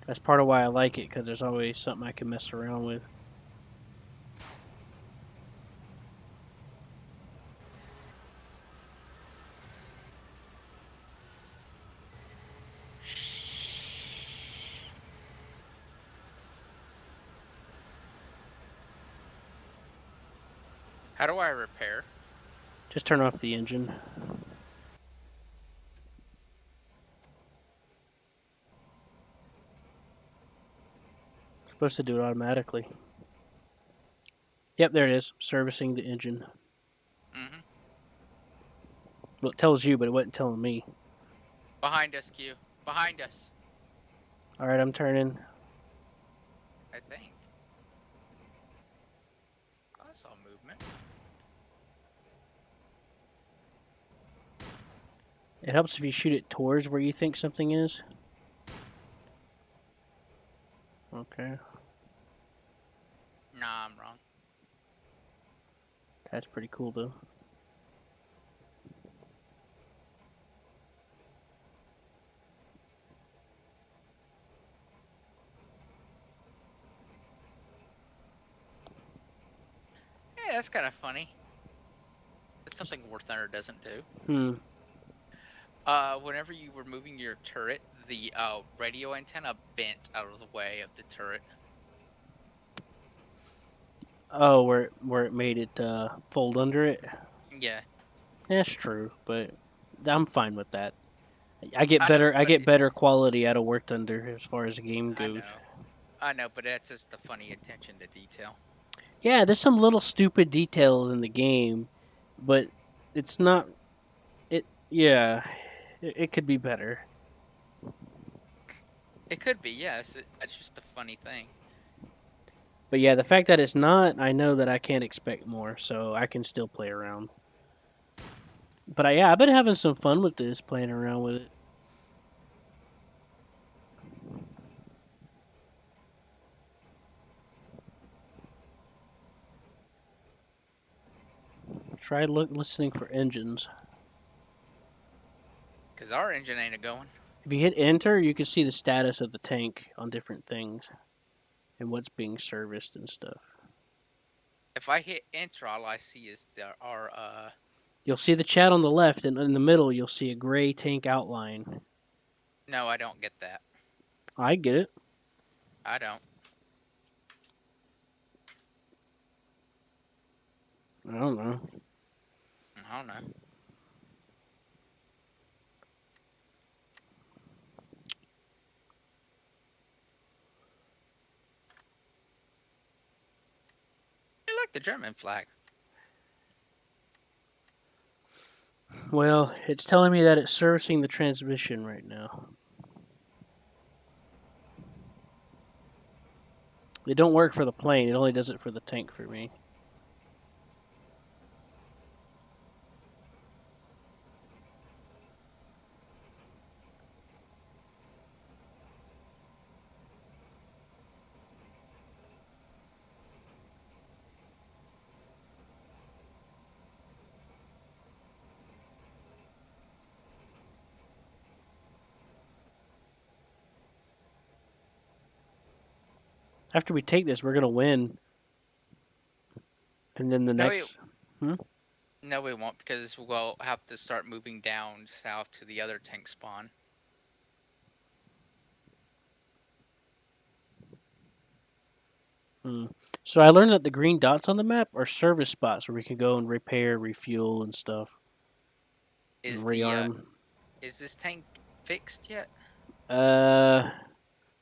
Speaker 1: That's part of why I like it, because there's always something I can mess around with.
Speaker 14: How do I repair?
Speaker 1: Just turn off the engine. It's supposed to do it automatically. Yep, there it is. Servicing the engine.
Speaker 14: Mm-hmm.
Speaker 1: Well, it tells you, but it wasn't telling me.
Speaker 14: Behind us, Q. Behind us.
Speaker 1: All right, I'm turning.
Speaker 14: I think. Oh, I saw movement.
Speaker 1: It helps if you shoot it towards where you think something is. Okay.
Speaker 14: Nah, I'm wrong.
Speaker 1: That's pretty cool, though.
Speaker 14: Yeah, that's kind of funny. It's something War Thunder doesn't do.
Speaker 1: Hmm.
Speaker 14: Whenever you were moving your turret, the radio antenna bent out of the way of the turret.
Speaker 1: Oh, where it made it fold under it.
Speaker 14: Yeah.
Speaker 1: That's true, but I'm fine with that. I get
Speaker 14: I know,
Speaker 1: better. I
Speaker 14: but
Speaker 1: get better quality out of War Thunder as far as the game
Speaker 14: I
Speaker 1: goes.
Speaker 14: know. I know, but that's just the funny attention to detail.
Speaker 1: Yeah, there's some little stupid details in the game, but it's not. It yeah, it could be better.
Speaker 14: It could be, yes. It's just a funny thing.
Speaker 1: But yeah, the fact that it's not, I know that I can't expect more, so I can still play around. But yeah, I've been having some fun with this, playing around with it. Try listening for engines.
Speaker 14: Because our engine ain't a-going.
Speaker 1: If you hit enter, you can see the status of the tank on different things and what's being serviced and stuff.
Speaker 14: If I hit enter, all I see is our
Speaker 1: You'll see the chat on the left, and in the middle, you'll see a gray tank outline.
Speaker 14: No, I don't get that.
Speaker 1: I get it.
Speaker 14: I don't.
Speaker 1: I don't know.
Speaker 14: I don't know. Hey, look, the German flag.
Speaker 1: Well, it's telling me that it's servicing the transmission right now. It don't work for the plane. It only does it for the tank for me. After we take this, we're gonna win. And then the next.
Speaker 14: No, we won't, because we'll have to start moving down south to the other tank spawn.
Speaker 1: So I learned that the green dots on the map are service spots where we can go and repair, refuel, and stuff.
Speaker 14: Is
Speaker 1: and rearm.
Speaker 14: Is this tank fixed yet?
Speaker 1: The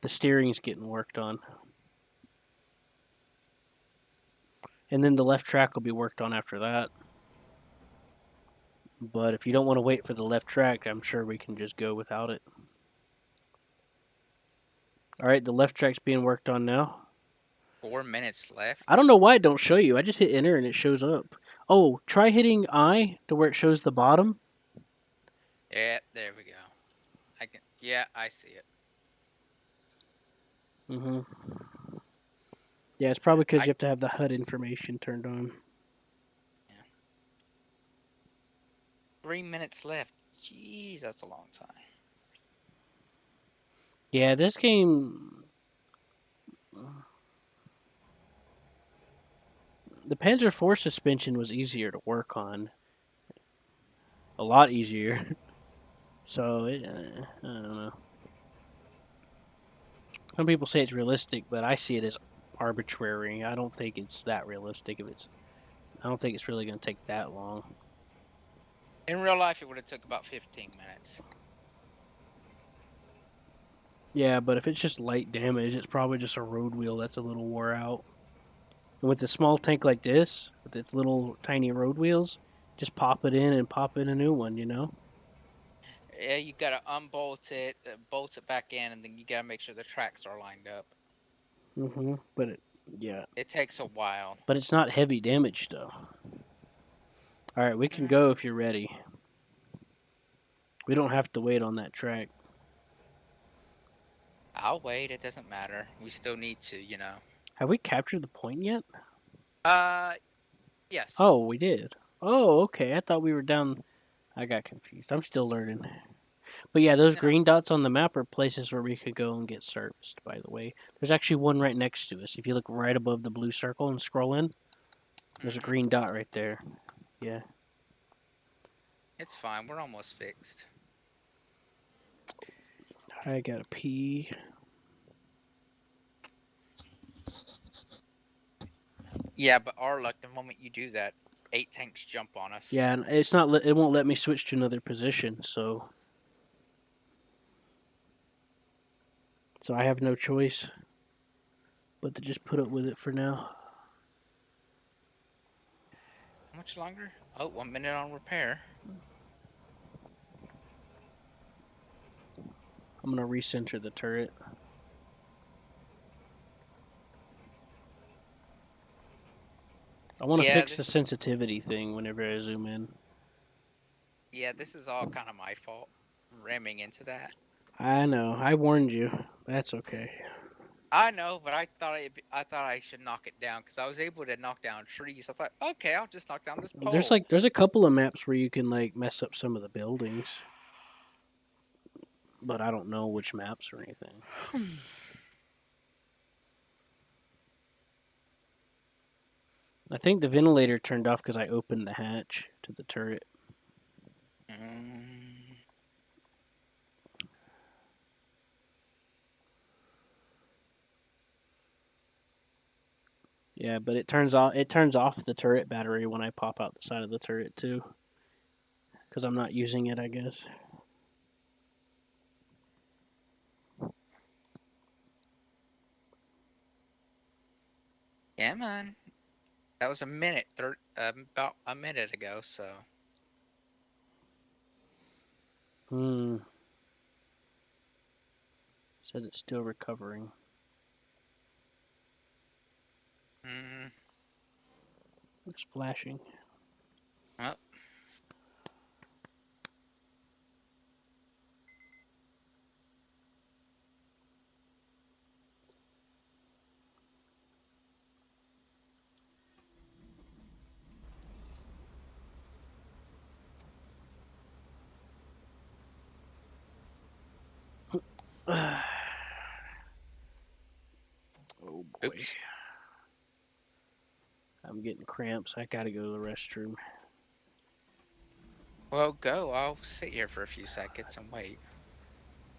Speaker 1: steering's getting worked on. And then the left track will be worked on after that. But if you don't want to wait for the left track, I'm sure we can just go without it. Alright, the left track's being worked on now.
Speaker 14: 4 minutes left.
Speaker 1: I don't know why it don't show you. I just hit enter and it shows up. Oh, try hitting I to where it shows the bottom.
Speaker 14: Yeah, there we go. Yeah, I see it.
Speaker 1: Yeah, it's probably because you have to have the HUD information turned on.
Speaker 14: Yeah. 3 minutes left. Jeez, that's a long time.
Speaker 1: Yeah, this game. The Panzer IV suspension was easier to work on. A lot easier. So, I don't know. Some people say it's realistic, but I see it as arbitrary. I don't think it's that realistic. If it's I don't think it's really going to take that long.
Speaker 14: In real life, it would have took about 15 minutes.
Speaker 1: Yeah, but if it's just light damage, it's probably just a road wheel that's a little wore out. And with a small tank like this, with its little tiny road wheels, just pop it in and pop in a new one, you know?
Speaker 14: Yeah, you gotta unbolt it, bolt it back in, and then you gotta make sure the tracks are lined up.
Speaker 1: Mm-hmm. Yeah.
Speaker 14: It takes a while.
Speaker 1: But it's not heavy damage, though. All right, we can go if you're ready. We don't have to wait on that track.
Speaker 14: I'll wait. It doesn't matter. We still need to, you know.
Speaker 1: Have we captured the point yet?
Speaker 14: Yes.
Speaker 1: Oh, we did. Oh, okay. I thought we were down. I got confused. I'm still learning. But yeah, those
Speaker 14: No.
Speaker 1: green dots on the map are places where we could go and get serviced, by the way. There's actually one right next to us. If you look right above the blue circle and scroll in, there's a green dot right there. Yeah.
Speaker 14: It's fine. We're almost fixed.
Speaker 1: I gotta pee.
Speaker 14: Yeah, but our luck, the moment you do that, 8 tanks jump on us.
Speaker 1: Yeah, and it's not. It won't let me switch to another position, so I have no choice but to just put up with it for now.
Speaker 14: How much longer? Oh, 1 minute on repair.
Speaker 1: I'm gonna recenter the turret. I want to fix the sensitivity thing whenever I zoom in.
Speaker 14: Yeah, this is all kind of my fault. Ramming into that.
Speaker 1: I know. I warned you. That's okay.
Speaker 14: I know, but I thought I should knock it down because I was able to knock down trees. I thought, okay, I'll just knock down this pole.
Speaker 1: There's a couple of maps where you can like mess up some of the buildings, but I don't know which maps or anything. I think the ventilator turned off because I opened the hatch to the turret. Yeah, but it turns off the turret battery when I pop out the side of the turret too, because I'm not using it, I guess.
Speaker 14: Yeah, man. That was about a minute ago, so.
Speaker 1: Says it's still recovering. It's flashing.
Speaker 14: Well.
Speaker 1: Oh boy. Oops. I'm getting cramps. I gotta go to the restroom.
Speaker 14: Well, go. I'll sit here for a few seconds and wait.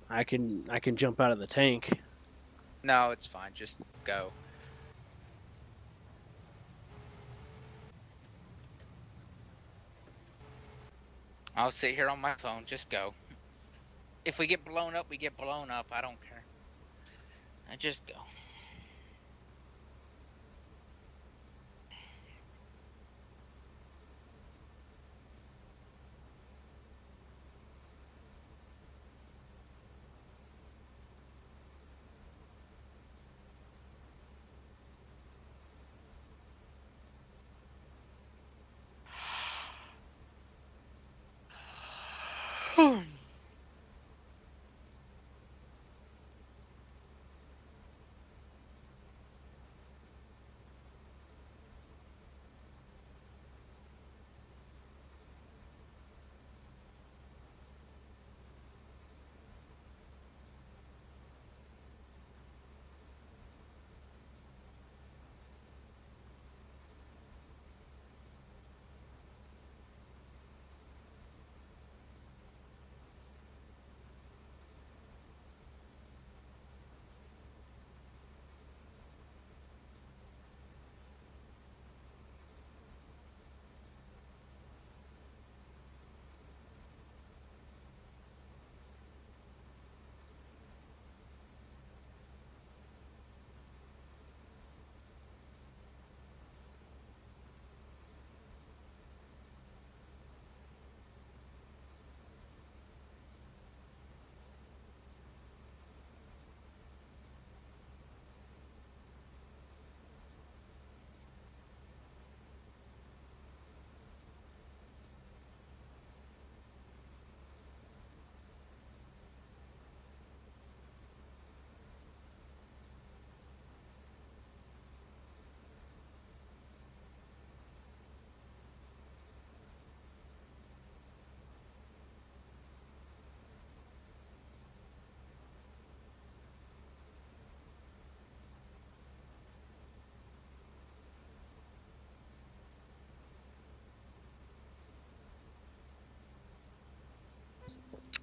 Speaker 1: I can jump out of the tank.
Speaker 14: No, it's fine. Just go. I'll sit here on my phone. Just go. If we get blown up, we get blown up. I don't care. I just go.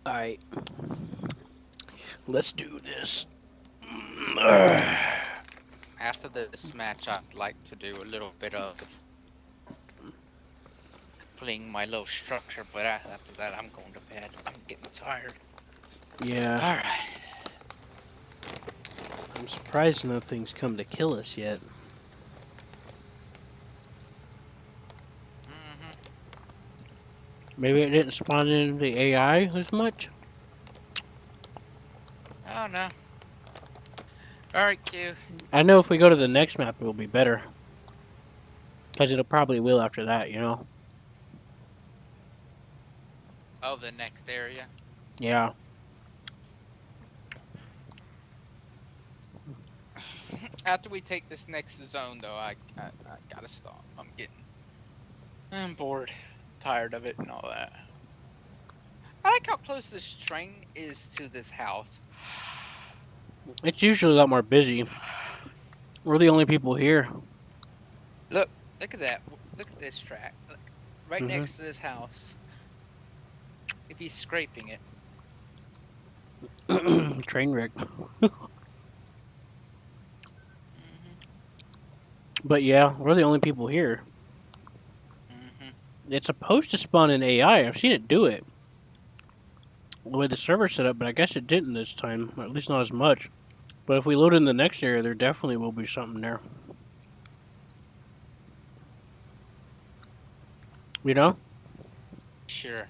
Speaker 1: Alright, let's do this.
Speaker 14: After this match, I'd like to do a little bit of completing my little structure, but after that, I'm going to bed. I'm getting tired.
Speaker 1: Yeah.
Speaker 14: Alright.
Speaker 1: I'm surprised nothing's come to kill us yet. Maybe it didn't spawn in the AI as much?
Speaker 14: Oh no. Alright, Q.
Speaker 1: I know if we go to the next map, it will be better. Because it'll probably will after that, you know?
Speaker 14: Oh, the next area?
Speaker 1: Yeah.
Speaker 14: After we take this next zone, though, I gotta stop. I'm bored. Tired of it and all that. I like how close this train is to this house.
Speaker 1: It's usually a lot more busy. We're the only people here.
Speaker 14: Look at that. Look at this track. Look, right
Speaker 1: Mhm.
Speaker 14: next to this house. If he's scraping it.
Speaker 1: Train wreck. But yeah, we're the only people here. It's supposed to spawn in AI. I've seen it do it. The way the server's set up, but I guess it didn't this time. Or at least not as much. But if we load in the next area, there definitely will be something there. You know?
Speaker 14: Sure.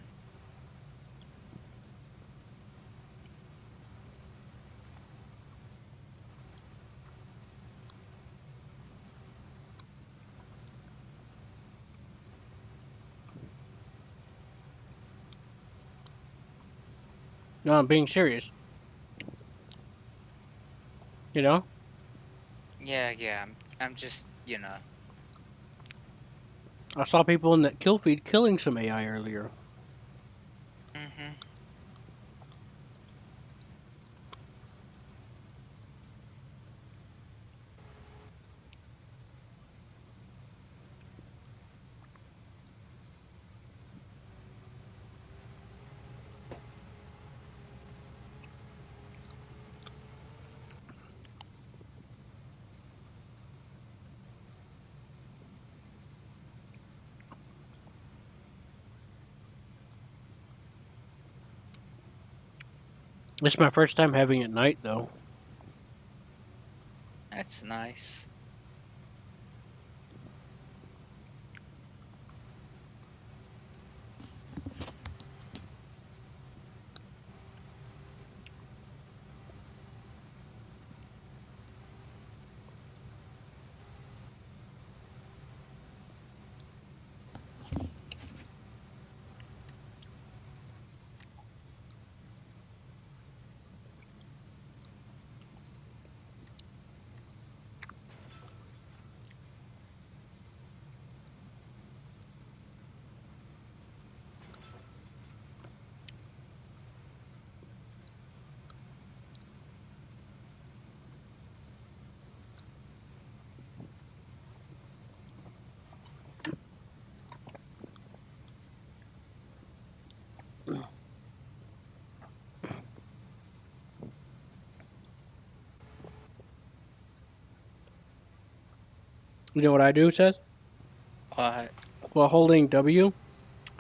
Speaker 1: No, I'm being serious. You know?
Speaker 14: Yeah. I'm just,
Speaker 1: I saw people in that kill feed killing some AI earlier. This is my first time having it at night, though.
Speaker 14: That's nice.
Speaker 1: You know what I do, Seth?
Speaker 14: What?
Speaker 1: While holding W,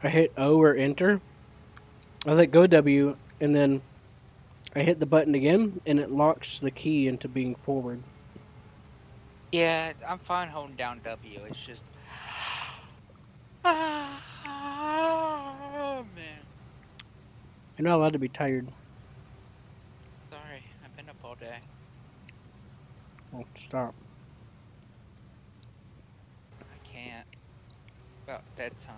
Speaker 1: I hit O or Enter. I let go W, and then I hit the button again, and it locks the key into being forward.
Speaker 14: Yeah, I'm fine holding down W. It's just. Oh, man.
Speaker 1: You're not allowed to be tired.
Speaker 14: Sorry, I've been up all day.
Speaker 1: Oh, stop.
Speaker 14: I can't. About bedtime.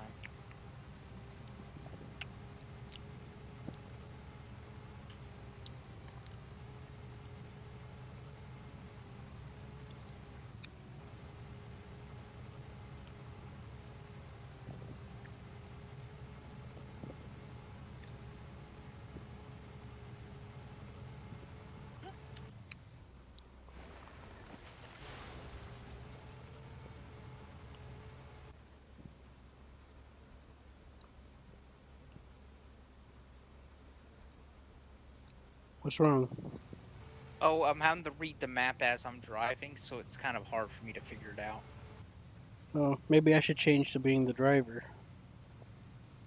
Speaker 1: What's wrong?
Speaker 14: Oh, I'm having to read the map as I'm driving, so it's kind of hard for me to figure it out.
Speaker 1: Oh, maybe I should change to being the driver.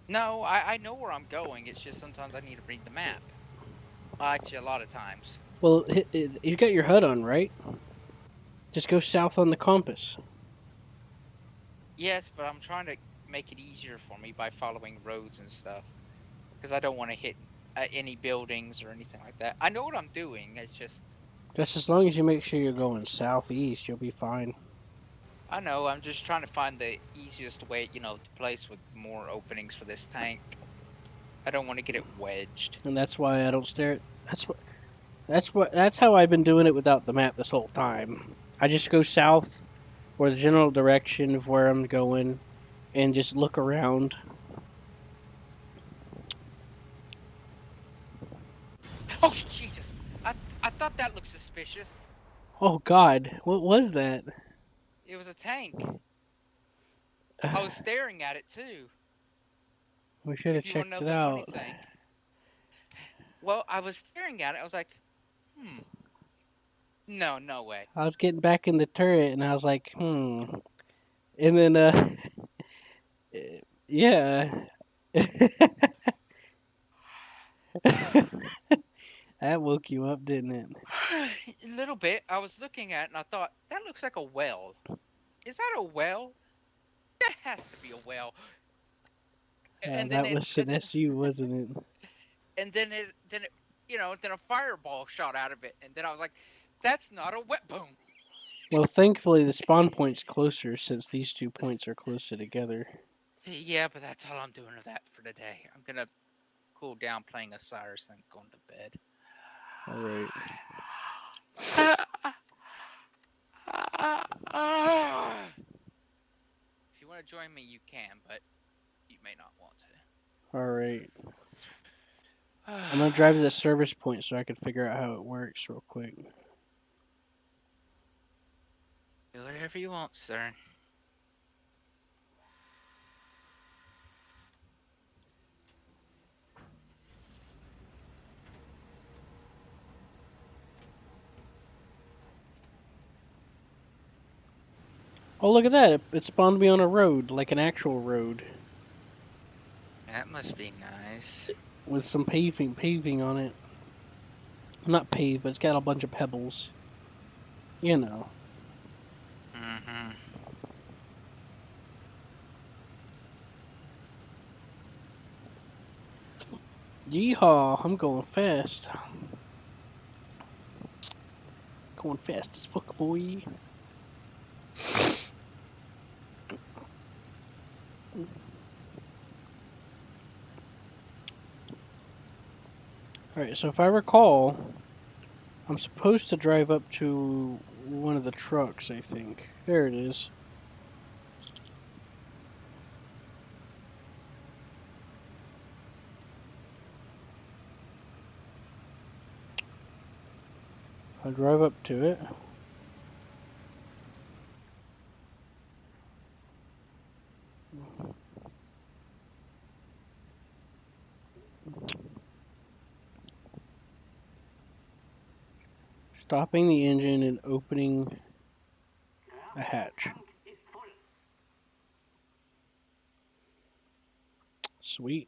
Speaker 14: No, I know where I'm going. It's just sometimes I need to read the map. Actually, a lot of times.
Speaker 1: Well, you've got your HUD on, right? Just go south on the compass.
Speaker 14: Yes, but I'm trying to make it easier for me by following roads and stuff. Because I don't want to hit any buildings or anything like that. I know what I'm doing. It's just,
Speaker 1: Just as long as you make sure you're going southeast, you'll be fine.
Speaker 14: I know, I'm just trying to find the easiest way, the place with more openings for this tank. I don't want to get it wedged.
Speaker 1: And that's why I don't stare at. That's how I've been doing it without the map this whole time. I just go south, or the general direction of where I'm going, and just look around.
Speaker 14: Oh, Jesus! I thought that looked suspicious.
Speaker 1: Oh God, what was that?
Speaker 14: It was a tank. I was staring at it too.
Speaker 1: We should have
Speaker 14: If you want to
Speaker 1: checked
Speaker 14: know
Speaker 1: it
Speaker 14: the funny
Speaker 1: out.
Speaker 14: thing. Well, I was staring at it. I was like, no, no way.
Speaker 1: I was getting back in the turret, and I was like, And then, yeah. That woke you up, didn't it?
Speaker 14: A little bit. I was looking at it and I thought, that looks like a well. Is that a well? That has to be a well.
Speaker 1: Yeah,
Speaker 14: And then
Speaker 1: that was an SU, wasn't it?
Speaker 14: then a fireball shot out of it. And then I was like, that's not a wet boom.
Speaker 1: Well, thankfully the spawn point's closer since these 2 points are closer together.
Speaker 14: Yeah, but that's all I'm doing with that for today. I'm gonna cool down playing Osiris and going to bed.
Speaker 1: All right.
Speaker 14: If you want to join me, you can, but you may not want to.
Speaker 1: All right. I'm gonna drive to the service point so I can figure out how it works real quick.
Speaker 14: Do whatever you want, sir.
Speaker 1: Oh, look at that! It spawned me on a road, like an actual road,
Speaker 14: That must be nice.
Speaker 1: with some paving on it. Not paved, but it's got a bunch of pebbles. You know.
Speaker 14: Mm-hmm.
Speaker 1: Yeehaw! I'm going fast. Going fast as fuck, boy. Alright, so if I recall, I'm supposed to drive up to one of the trucks, I think. There it is. I'll drive up to it. Stopping the engine and opening a hatch. Sweet.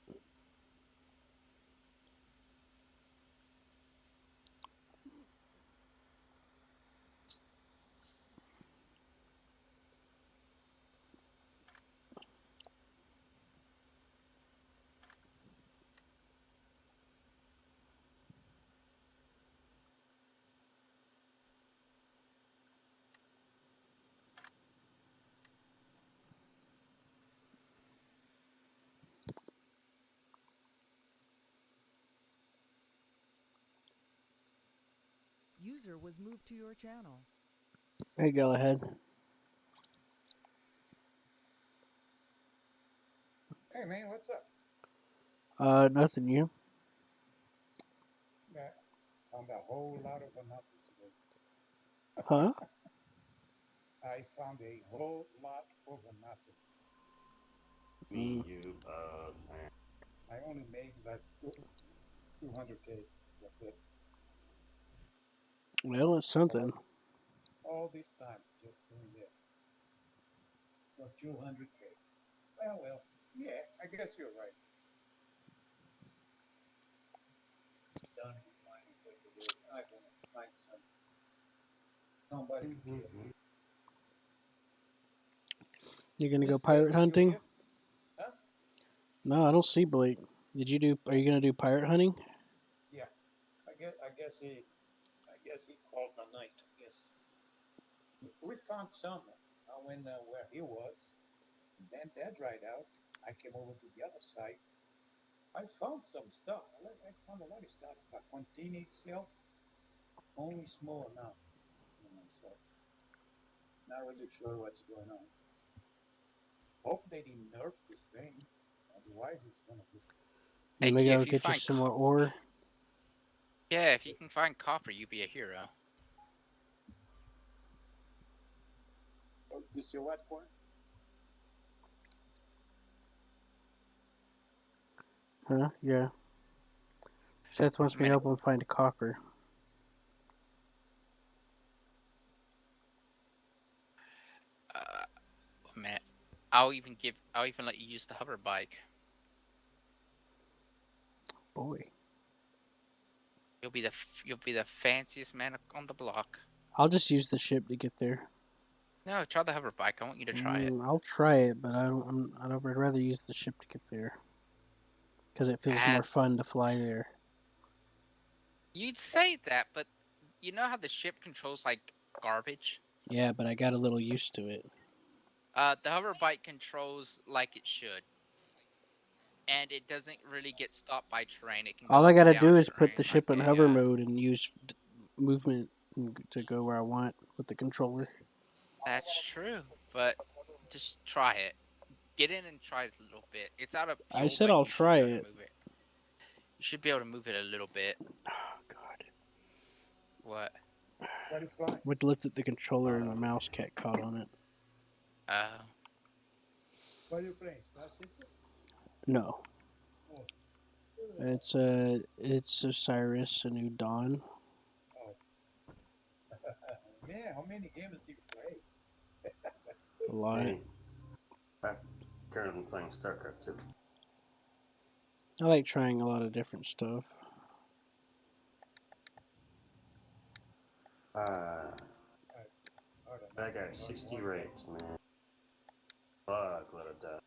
Speaker 10: User was moved to your channel.
Speaker 1: Hey, go ahead.
Speaker 12: Hey man, what's up?
Speaker 1: Nothing new.
Speaker 12: Yeah, found a whole lot of nothing today.
Speaker 1: Huh?
Speaker 12: I found a whole lot of nothing.
Speaker 1: Mm.
Speaker 12: I only made like 200K. That's it.
Speaker 1: Well, it's something.
Speaker 12: All this time just doing that for 200K. Well, yeah, I guess you're right. Done with mining for today. I'm gonna find somebody to kill.
Speaker 1: You're gonna
Speaker 12: Is
Speaker 1: go
Speaker 12: Blake
Speaker 1: pirate
Speaker 12: still
Speaker 1: hunting?
Speaker 12: here? Huh?
Speaker 1: No, I don't see Blake. Did you do? Are you gonna do pirate hunting?
Speaker 12: Yeah. I guess he called the night. Yes. We found some. I went where he was. And then that dried out. I came over to the other side. I found some stuff. I found a lot of stuff, but container itself, only small amount. So not really sure what's going on. Hope they didn't nerf this thing. Otherwise, it's gonna be.
Speaker 1: You
Speaker 14: Hey,
Speaker 1: may
Speaker 14: kid,
Speaker 1: go
Speaker 14: if you
Speaker 1: get you
Speaker 14: find,
Speaker 1: some more ore.
Speaker 14: yeah, if you can find copper, you be a hero.
Speaker 12: Oh, you see what point?
Speaker 1: Huh? Yeah. Seth wants
Speaker 14: I
Speaker 1: me to
Speaker 14: mean,
Speaker 1: help him find copper.
Speaker 14: a minute. I'll even let you use the hover bike.
Speaker 1: Boy.
Speaker 14: You'll be the fanciest man on the block.
Speaker 1: I'll just use the ship to get there.
Speaker 14: No, try the hover bike. I want you to try it.
Speaker 1: I'll try it, but I'd rather use the ship to get there because it feels more
Speaker 14: And
Speaker 1: fun to fly there.
Speaker 14: you'd say that, but you know how the ship controls like garbage?
Speaker 1: Yeah, but I got a little used to it.
Speaker 14: The hover bike controls like it should, and it doesn't really get stopped by terrain. It can
Speaker 1: All
Speaker 14: go
Speaker 1: I
Speaker 14: up and
Speaker 1: gotta
Speaker 14: down
Speaker 1: do is put
Speaker 14: terrain
Speaker 1: the
Speaker 14: like
Speaker 1: ship in
Speaker 14: a.
Speaker 1: hover mode and use movement to go where I want with the controller.
Speaker 14: That's true, but just try it. Get in and try it a little bit. It's out of
Speaker 1: I
Speaker 14: fuel,
Speaker 1: said
Speaker 14: but
Speaker 1: I'll
Speaker 14: you should
Speaker 1: try
Speaker 14: be able to
Speaker 1: it.
Speaker 14: move it. You should be able to move it a little bit.
Speaker 1: Oh God!
Speaker 14: What?
Speaker 12: What do you find?
Speaker 1: Went to lift up the controller and the mouse cat caught on it.
Speaker 14: Uh,
Speaker 12: What are you playing? Star Citizen?
Speaker 1: No,
Speaker 12: Oh.
Speaker 1: it's Osiris, a new dawn.
Speaker 12: Oh. Man, how many games do you play?
Speaker 1: A lot.
Speaker 11: Hey, I'm currently playing StarCraft 2.
Speaker 1: I like trying a lot of different stuff.
Speaker 11: I got 60 raids, man. Fuck, what a death.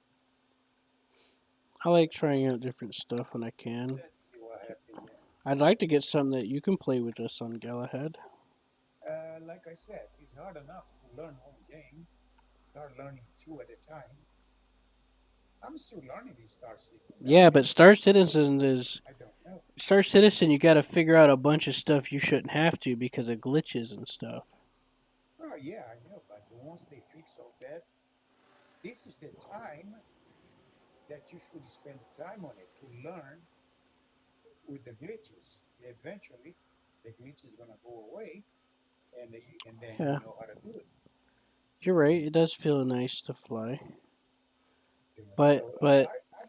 Speaker 1: I like trying out different stuff when I can.
Speaker 12: Let's see what happened.
Speaker 1: I'd like to get something that you can play with us on Galahad.
Speaker 12: Like I said, it's hard enough to learn one game. Start learning two at a time. I'm still learning these Star Citizen.
Speaker 1: Yeah, but Star Citizen is
Speaker 12: I don't know.
Speaker 1: Star Citizen. You got to figure out a bunch of stuff you shouldn't have to because of glitches and stuff.
Speaker 12: Oh yeah, I know, but once they fix all that, this is the time that you should spend time on it to learn with the glitches. Eventually, the glitch is gonna go away, and then
Speaker 1: Yeah,
Speaker 12: you know how to do it.
Speaker 1: you're right. It does feel nice to fly,
Speaker 12: So I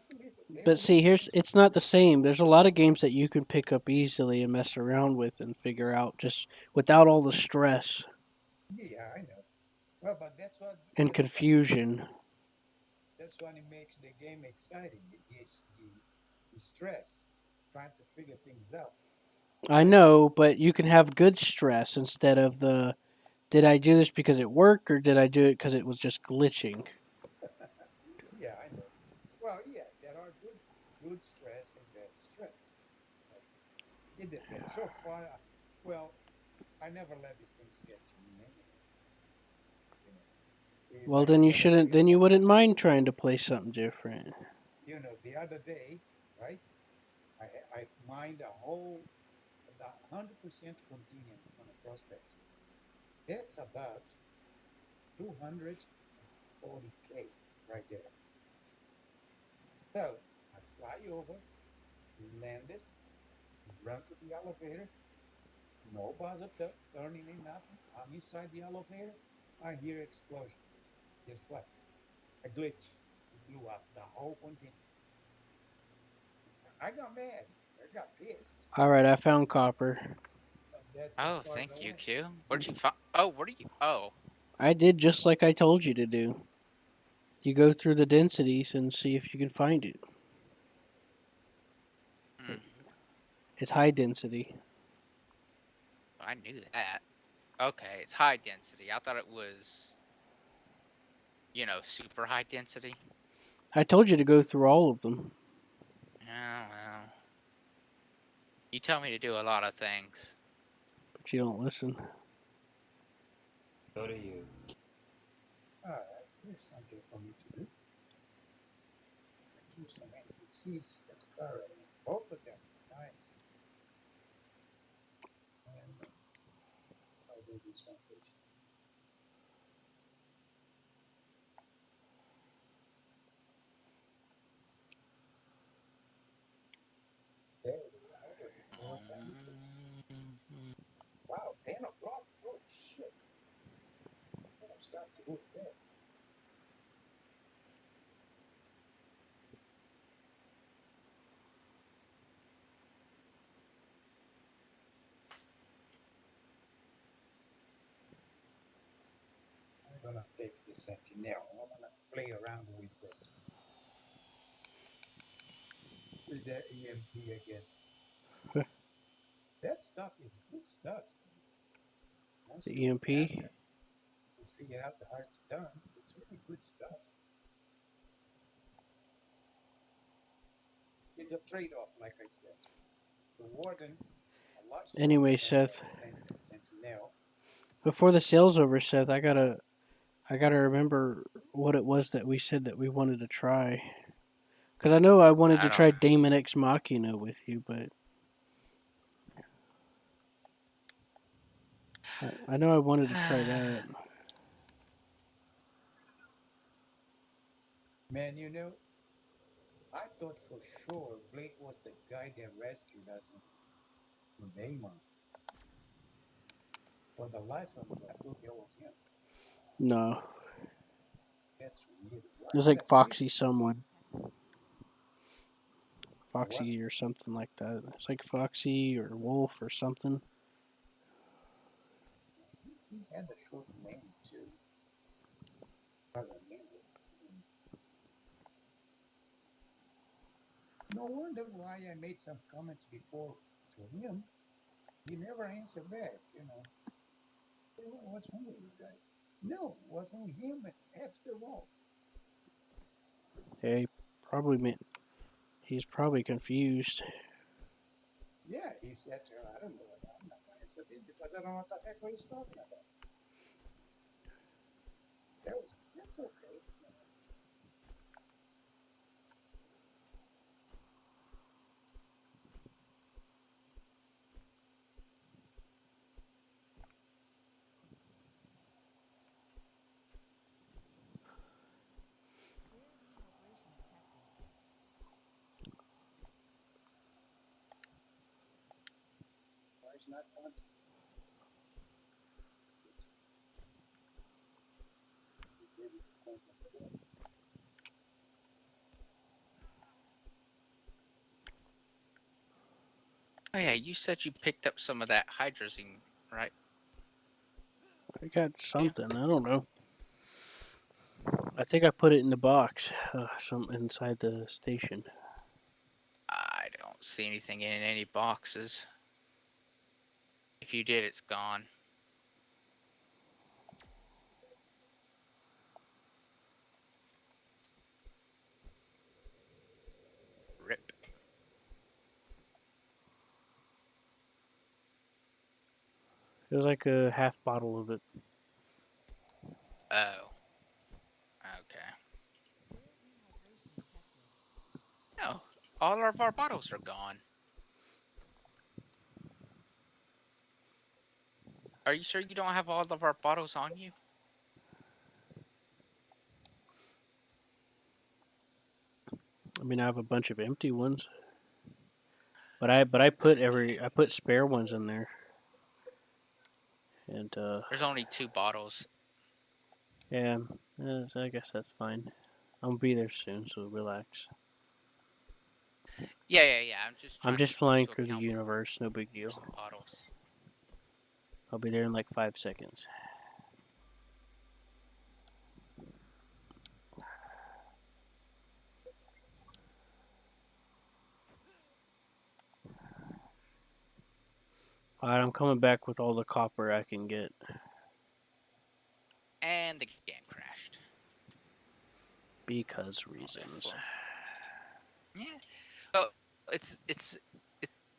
Speaker 12: believe it.
Speaker 1: but see, it's not the same. There's a lot of games that you can pick up easily and mess around with and figure out just without all the stress
Speaker 12: Yeah, I know. Well, but
Speaker 1: and confusion.
Speaker 12: that's what it makes the game exciting. The stress, trying to figure things out.
Speaker 1: I know, but you can have good stress instead of the did I do this because it worked or did I do it because it was just glitching?
Speaker 12: Yeah, I know. Well, yeah, there are good stress and bad stress. But it depends. So far, well, I never let these things get to me anyway. You know,
Speaker 1: Well,
Speaker 12: like
Speaker 1: then you
Speaker 12: the other
Speaker 1: shouldn't.
Speaker 12: day,
Speaker 1: Then you wouldn't mind trying to play something different.
Speaker 12: the other day, right? I mined a whole 100% continuum on a prospect. That's about 240K right there. So I fly over, landed, run to the elevator, no buzzer turning in nothing. I'm inside the elevator. I hear explosion. Guess what? A glitch. It blew up the whole container. I got mad. I got pissed.
Speaker 1: All right, I found copper.
Speaker 12: That's so
Speaker 14: Oh,
Speaker 12: far
Speaker 14: thank you,
Speaker 12: away.
Speaker 14: Q. Where'd you find? Oh, where do you? Oh,
Speaker 1: I did just like I told you to do. You go through the densities and see if you can find it.
Speaker 14: hmm.
Speaker 1: It's high density.
Speaker 14: I knew that. Okay, it's high density. I thought it was, super high density.
Speaker 1: I told you to go through all of them.
Speaker 14: Oh well. You tell me to do a lot of things.
Speaker 1: But you don't listen.
Speaker 11: Go to you.
Speaker 12: Alright, here's something for me to do. I do some NPCs that are both of them. Nice. And I'll do this one first. There we are. There we go. Wow, 10 o'clock. Holy shit. I'm gonna start to go to bed. I'm gonna take the Sentinel. I'm gonna play around with the EMP again. That stuff is good stuff. Once
Speaker 1: The
Speaker 12: you
Speaker 1: EMP.
Speaker 12: master, you figure out how it's done. It's really good stuff. It's a trade-off, like I said. The Warden is a lot stronger
Speaker 1: Anyway,
Speaker 12: than the
Speaker 1: Seth,
Speaker 12: Sentinel.
Speaker 1: before the sale's over, Seth, I gotta remember what it was that we said that we wanted to try. Because I know I wanted
Speaker 14: I
Speaker 1: to
Speaker 14: don't.
Speaker 1: try Damon X Machina with you, but I know I wanted to try that.
Speaker 12: Man, I thought for sure Blake was the guy that rescued us in Damon. For the life of me, I thought that was him.
Speaker 1: No,
Speaker 12: That's weird.
Speaker 1: it was
Speaker 12: Why did
Speaker 1: like
Speaker 12: I say
Speaker 1: Foxy someone,
Speaker 12: what?
Speaker 1: Foxy or something like that. It's like Foxy or Wolf or something.
Speaker 12: He had a short name too. No wonder why I made some comments before to him. He never answered back. Hey, what's wrong with this guy? No, it wasn't him after all.
Speaker 1: Yeah, he's probably confused.
Speaker 12: Yeah, he said, I don't know. I'm not going to answer this because I don't know what the heck he's talking about. That's okay. Why is not fun?
Speaker 14: Oh yeah, you said you picked up some of that hydrazine, right?
Speaker 1: I got
Speaker 14: Yeah.
Speaker 1: something. I don't know. I think I put it in the box, some inside the station.
Speaker 14: I don't see anything in any boxes. If you did, it's gone. Rip.
Speaker 1: It was like a half bottle of it.
Speaker 14: Oh. Okay. No, all of our bottles are gone. Are you sure you don't have all of our bottles on you?
Speaker 1: I mean, I have a bunch of empty ones, but I put spare ones in there, and
Speaker 14: There's only 2 bottles.
Speaker 1: yeah, I guess that's fine. I'll be there soon, so relax.
Speaker 14: Yeah. I'm just
Speaker 1: I'm
Speaker 14: trying
Speaker 1: just
Speaker 14: to
Speaker 1: flying through the
Speaker 14: account for
Speaker 1: universe, no big deal.
Speaker 14: some bottles.
Speaker 1: I'll be there in like 5 seconds. Alright, I'm coming back with all the copper I can get.
Speaker 14: And the game crashed.
Speaker 1: Because reasons.
Speaker 14: Yeah. Oh, it's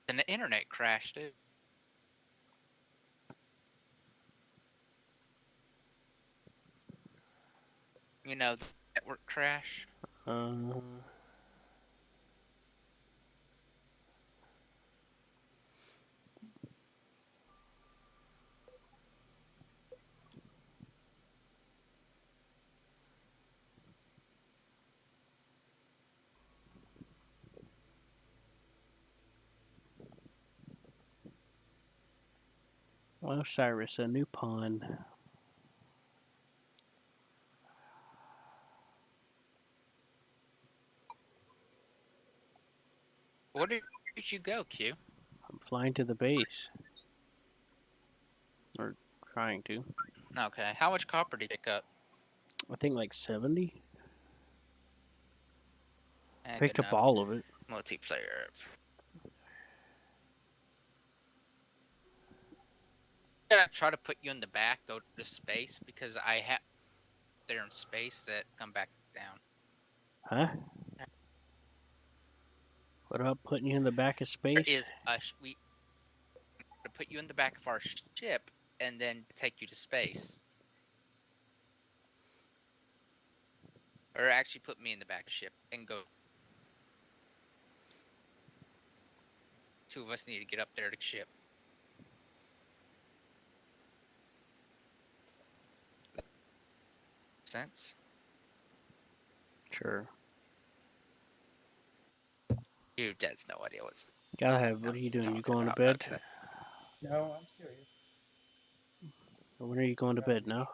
Speaker 14: an internet crash, dude. You know, the network crash.
Speaker 1: Well, Cyrus, a new pawn.
Speaker 14: Where did you go, Q?
Speaker 1: I'm flying to the base. Or trying to.
Speaker 14: Okay. How much copper did you pick up?
Speaker 1: I think like 70.
Speaker 14: Good
Speaker 1: Picked up
Speaker 14: enough.
Speaker 1: all of it.
Speaker 14: Multiplayer. I'm gonna try to put you in the back, go to space, because I have there in space that come back down.
Speaker 1: Huh? What about putting you in the back of space?
Speaker 14: There is we to put you in the back of our ship and then take you to space. Or actually put me in the back of the ship and go. Two of us need to get up there to the ship. Sense?
Speaker 1: Sure.
Speaker 14: Dude, Dad's no idea what's.
Speaker 1: Gotta have. What are you doing? You going to bed?
Speaker 12: No, I'm still here.
Speaker 1: When are you going to bed now?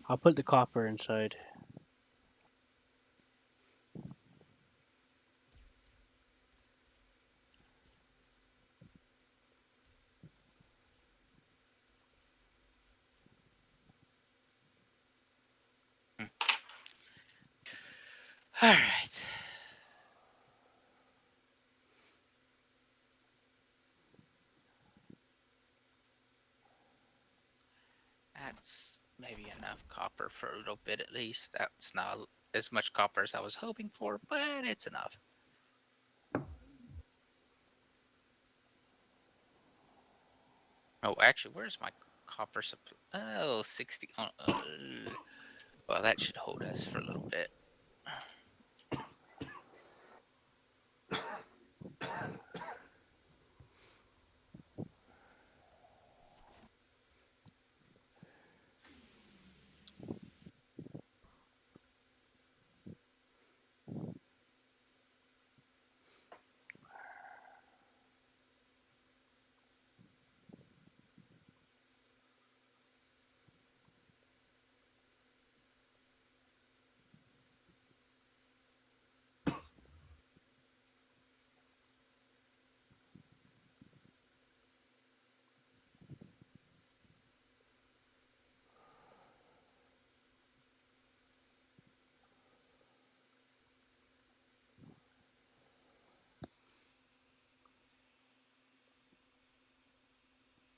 Speaker 1: I'll put the copper inside.
Speaker 14: All right. That's maybe enough copper for a little bit at least. That's not as much copper as I was hoping for, but it's enough. Oh, actually, where's my copper supply? Oh, 60. Well, that should hold us for a little bit.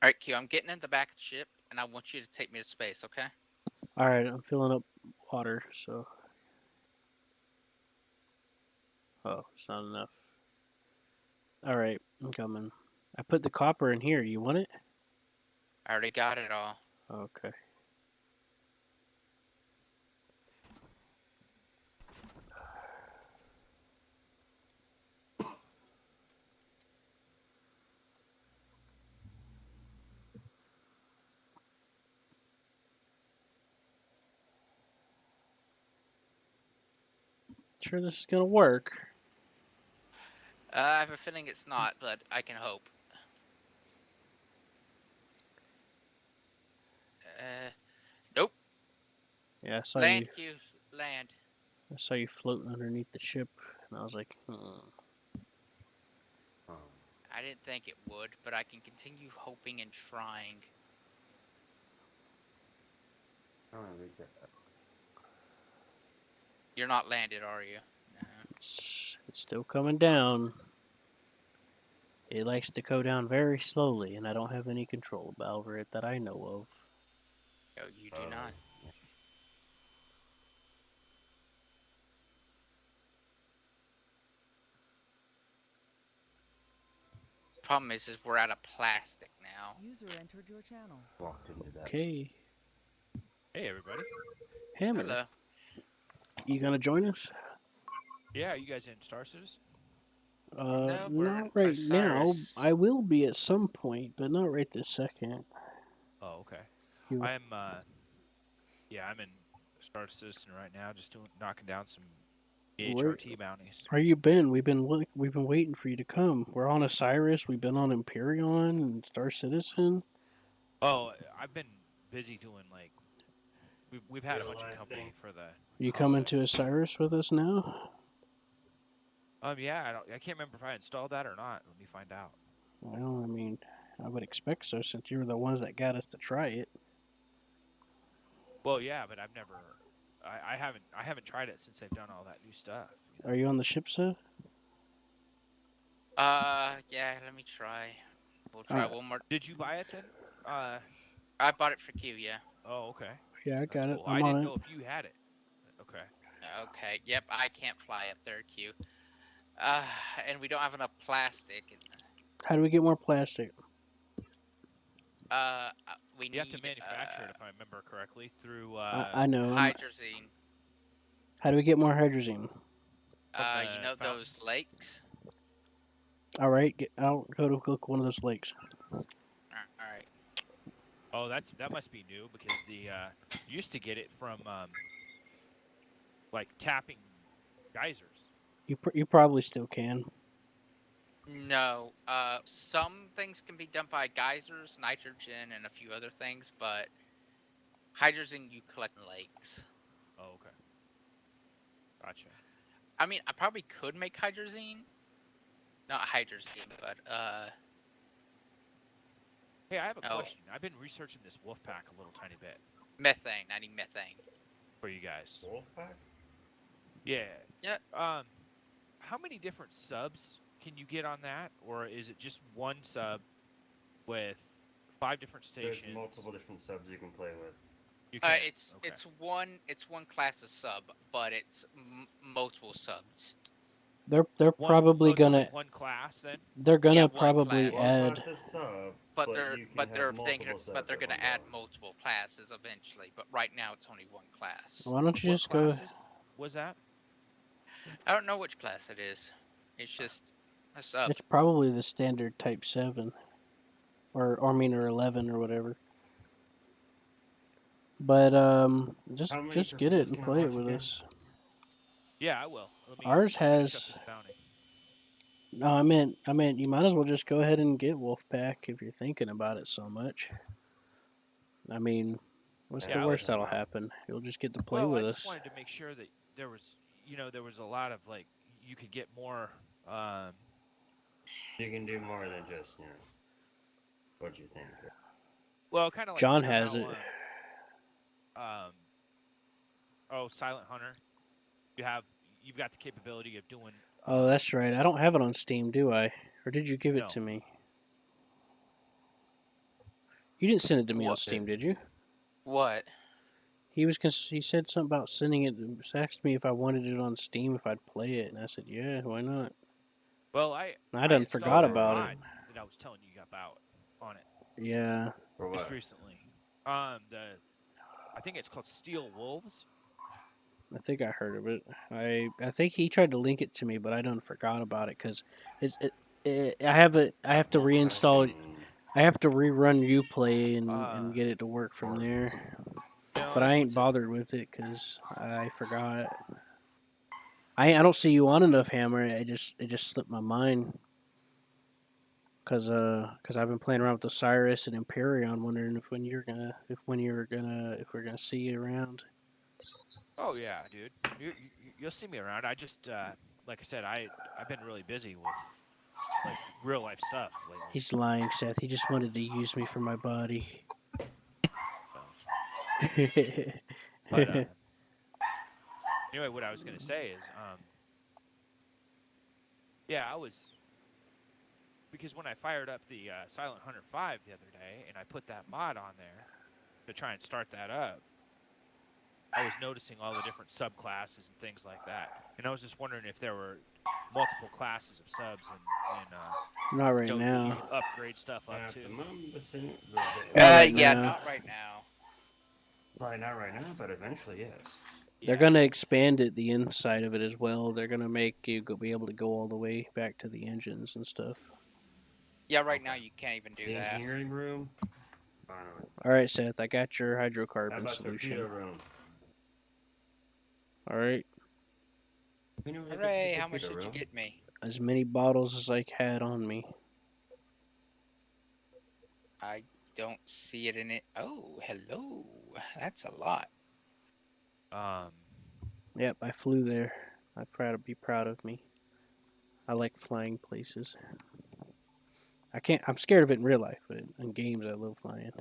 Speaker 14: All right, Q, I'm getting in the back of the ship, and I want you to take me to space, okay?
Speaker 1: Alright, I'm filling up water, so. Oh, it's not enough. Alright, I'm coming. I put the copper in here. You want it?
Speaker 14: I already got it all.
Speaker 1: Okay. Sure this is gonna work.
Speaker 14: I have a feeling it's not, but I can hope. Nope.
Speaker 1: Yeah, I saw
Speaker 14: Land,
Speaker 1: you.
Speaker 14: Q, land.
Speaker 1: I saw you floating underneath the ship, and I was like,
Speaker 14: I didn't think it would, but I can continue hoping and trying. You're not landed, are you? No.
Speaker 1: It's still coming down. It likes to go down very slowly, and I don't have any control over it that I know of.
Speaker 14: No, you do not. Problem is we're out of plastic now.
Speaker 10: User entered your channel.
Speaker 1: Okay.
Speaker 18: Hey, everybody.
Speaker 1: Hammer.
Speaker 14: Hello.
Speaker 1: You gonna join us?
Speaker 18: Yeah, you guys in Star Citizen?
Speaker 14: No, we're in
Speaker 1: Not right now.
Speaker 14: Osiris.
Speaker 1: I will be at some point, but not right this second.
Speaker 18: Oh, okay.
Speaker 1: You-
Speaker 18: I'm in Star Citizen right now, just knocking down some HRT bounties.
Speaker 1: Where you been? We've been waiting for you to come. We're on Osiris. We've been on Empyrean and Star Citizen.
Speaker 18: Oh, I've been busy doing like we've had a bunch of company for the.
Speaker 1: You coming to Osiris with us now?
Speaker 18: Yeah, I can't remember if I installed that or not. Let me find out.
Speaker 1: Well, I mean, I would expect so since you were the ones that got us to try it.
Speaker 18: Well, yeah, but I've never. I haven't tried it since they've done all that new stuff.
Speaker 1: Are you on the ship set?
Speaker 14: Yeah, let me try. We'll try one more.
Speaker 18: Did you buy it then?
Speaker 14: I bought it for Q, yeah.
Speaker 18: Oh, okay.
Speaker 1: Yeah, I got it.
Speaker 18: Cool.
Speaker 1: I'm
Speaker 18: I
Speaker 1: on
Speaker 18: didn't
Speaker 1: it.
Speaker 18: know if you had it. Okay.
Speaker 14: Okay, yep, I can't fly up there, Q. And we don't have enough plastic.
Speaker 1: How do we get more plastic?
Speaker 14: We
Speaker 18: You have to manufacture it, if I remember correctly, through
Speaker 1: I know.
Speaker 14: hydrazine.
Speaker 1: How do we get more hydrazine?
Speaker 14: You know those lakes?
Speaker 1: All right, I'll go to one of those lakes.
Speaker 14: All right.
Speaker 18: Oh, that must be new because the you used to get it from like tapping geysers.
Speaker 1: You probably still can.
Speaker 14: No, some things can be done by geysers, nitrogen, and a few other things, but hydrazine you collect in lakes.
Speaker 18: Oh, okay. Gotcha.
Speaker 14: I mean, I probably could make hydrazine. Not hydrazine, but
Speaker 18: Hey, I have a question. I've been researching this wolf pack a little tiny bit.
Speaker 14: Methane. I need methane.
Speaker 18: For you guys.
Speaker 11: Wolf pack?
Speaker 14: Yeah.
Speaker 18: How many different subs can you get on that, or is it just one sub with 5 different stations?
Speaker 11: There's multiple different subs you can play with.
Speaker 14: It's one class of sub, but it's multiple subs.
Speaker 1: They're probably gonna
Speaker 18: one class then.
Speaker 1: They're gonna
Speaker 14: Yeah,
Speaker 1: probably
Speaker 14: class.
Speaker 1: add.
Speaker 14: But they're gonna add multiple classes eventually. But right now it's only one class.
Speaker 1: Why don't you just go?
Speaker 18: Was that?
Speaker 14: I don't know which class it is. It's just a sub.
Speaker 1: It's probably the standard Type 7, or 11 or whatever. But just get it and play it with us.
Speaker 18: Yeah, I will.
Speaker 1: Ours has. No, I meant you might as well just go ahead and get Wolfpack if you're thinking about it so much. I mean, what's the worst that'll happen? You'll just get to play with
Speaker 18: I
Speaker 1: us.
Speaker 18: just wanted to make sure that there was a lot of like you could get more.
Speaker 11: You can do more than just what do you think?
Speaker 18: Well, kind of like
Speaker 1: John has it.
Speaker 18: Silent Hunter. You've got the capability of doing.
Speaker 1: Oh, that's right. I don't have it on Steam, do I? Or did you give it to me? You didn't send it to me on Steam, did you?
Speaker 14: What?
Speaker 1: He said something about sending it. He asked me if I wanted it on Steam, if I'd play it, and I said, yeah, why not?
Speaker 18: Well, I
Speaker 1: done forgot about it.
Speaker 18: That I was telling you about on it.
Speaker 1: Yeah.
Speaker 18: Just recently. I think it's called Steel Wolves.
Speaker 1: I think I heard of it. I think he tried to link it to me, but I done forgot about it because I have to reinstall. I have to rerun Uplay and get it to work from there. But I ain't bothered with it because I forgot. I don't see you on enough, Hammer. It just slipped my mind. Cause I've been playing around with Osiris and Empyrean, wondering if we're gonna see you around.
Speaker 18: Oh yeah, dude. You'll see me around. I just like I said, I've been really busy with like real life stuff lately.
Speaker 1: He's lying, Seth. He just wanted to use me for my body.
Speaker 18: But anyway, what I was gonna say is, yeah, I was because when I fired up the Silent Hunter 5 the other day and I put that mod on there to try and start that up, I was noticing all the different subclasses and things like that, and I was just wondering if there were multiple classes of subs and
Speaker 1: Not right
Speaker 18: that you
Speaker 1: now.
Speaker 18: could upgrade stuff up
Speaker 11: At
Speaker 18: to.
Speaker 11: the moment,
Speaker 1: Not right
Speaker 14: Yeah,
Speaker 1: now.
Speaker 14: not right now.
Speaker 11: Like, not right now, but eventually, yes.
Speaker 1: They're gonna expand it, the inside of it as well. They're gonna make you be able to go all the way back to the engines and stuff.
Speaker 14: Yeah, right now you can't even do
Speaker 11: The
Speaker 14: that.
Speaker 11: engineering room. Finally.
Speaker 1: All right, Seth. I got your
Speaker 11: How
Speaker 1: hydrocarbon
Speaker 11: about
Speaker 1: solution.
Speaker 11: torpedo room?
Speaker 1: All right.
Speaker 11: We never get to
Speaker 14: Hooray!
Speaker 11: the
Speaker 14: How much
Speaker 11: torpedo
Speaker 14: did you
Speaker 11: room.
Speaker 14: get me?
Speaker 1: As many bottles as I had on me.
Speaker 14: I don't see it in it. Oh, hello. That's a lot.
Speaker 1: Yep, I flew there. I'm proud to be proud of me. I like flying places. I'm scared of it in real life, but in games I love flying.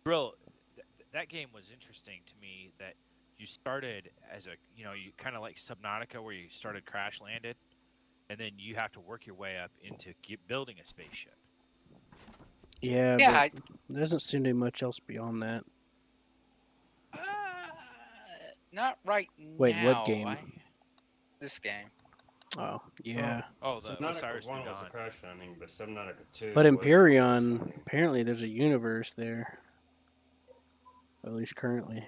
Speaker 18: That game was interesting to me. That you started as you kind of like Subnautica, where you started crash landed, and then you have to work your way up into building a spaceship.
Speaker 1: Yeah,
Speaker 14: Yeah,
Speaker 1: but there doesn't seem to be much else beyond that.
Speaker 14: Not right
Speaker 1: Wait,
Speaker 14: now.
Speaker 1: what game?
Speaker 14: This game.
Speaker 1: Oh, yeah.
Speaker 18: Oh, the
Speaker 11: Subnautica
Speaker 18: Osiris
Speaker 11: 1
Speaker 18: New
Speaker 11: was a
Speaker 18: Dawn.
Speaker 11: crash landing, but Subnautica 2
Speaker 1: But
Speaker 11: was a crash
Speaker 1: Empyrean,
Speaker 11: landing.
Speaker 1: apparently there's a universe there. At least currently.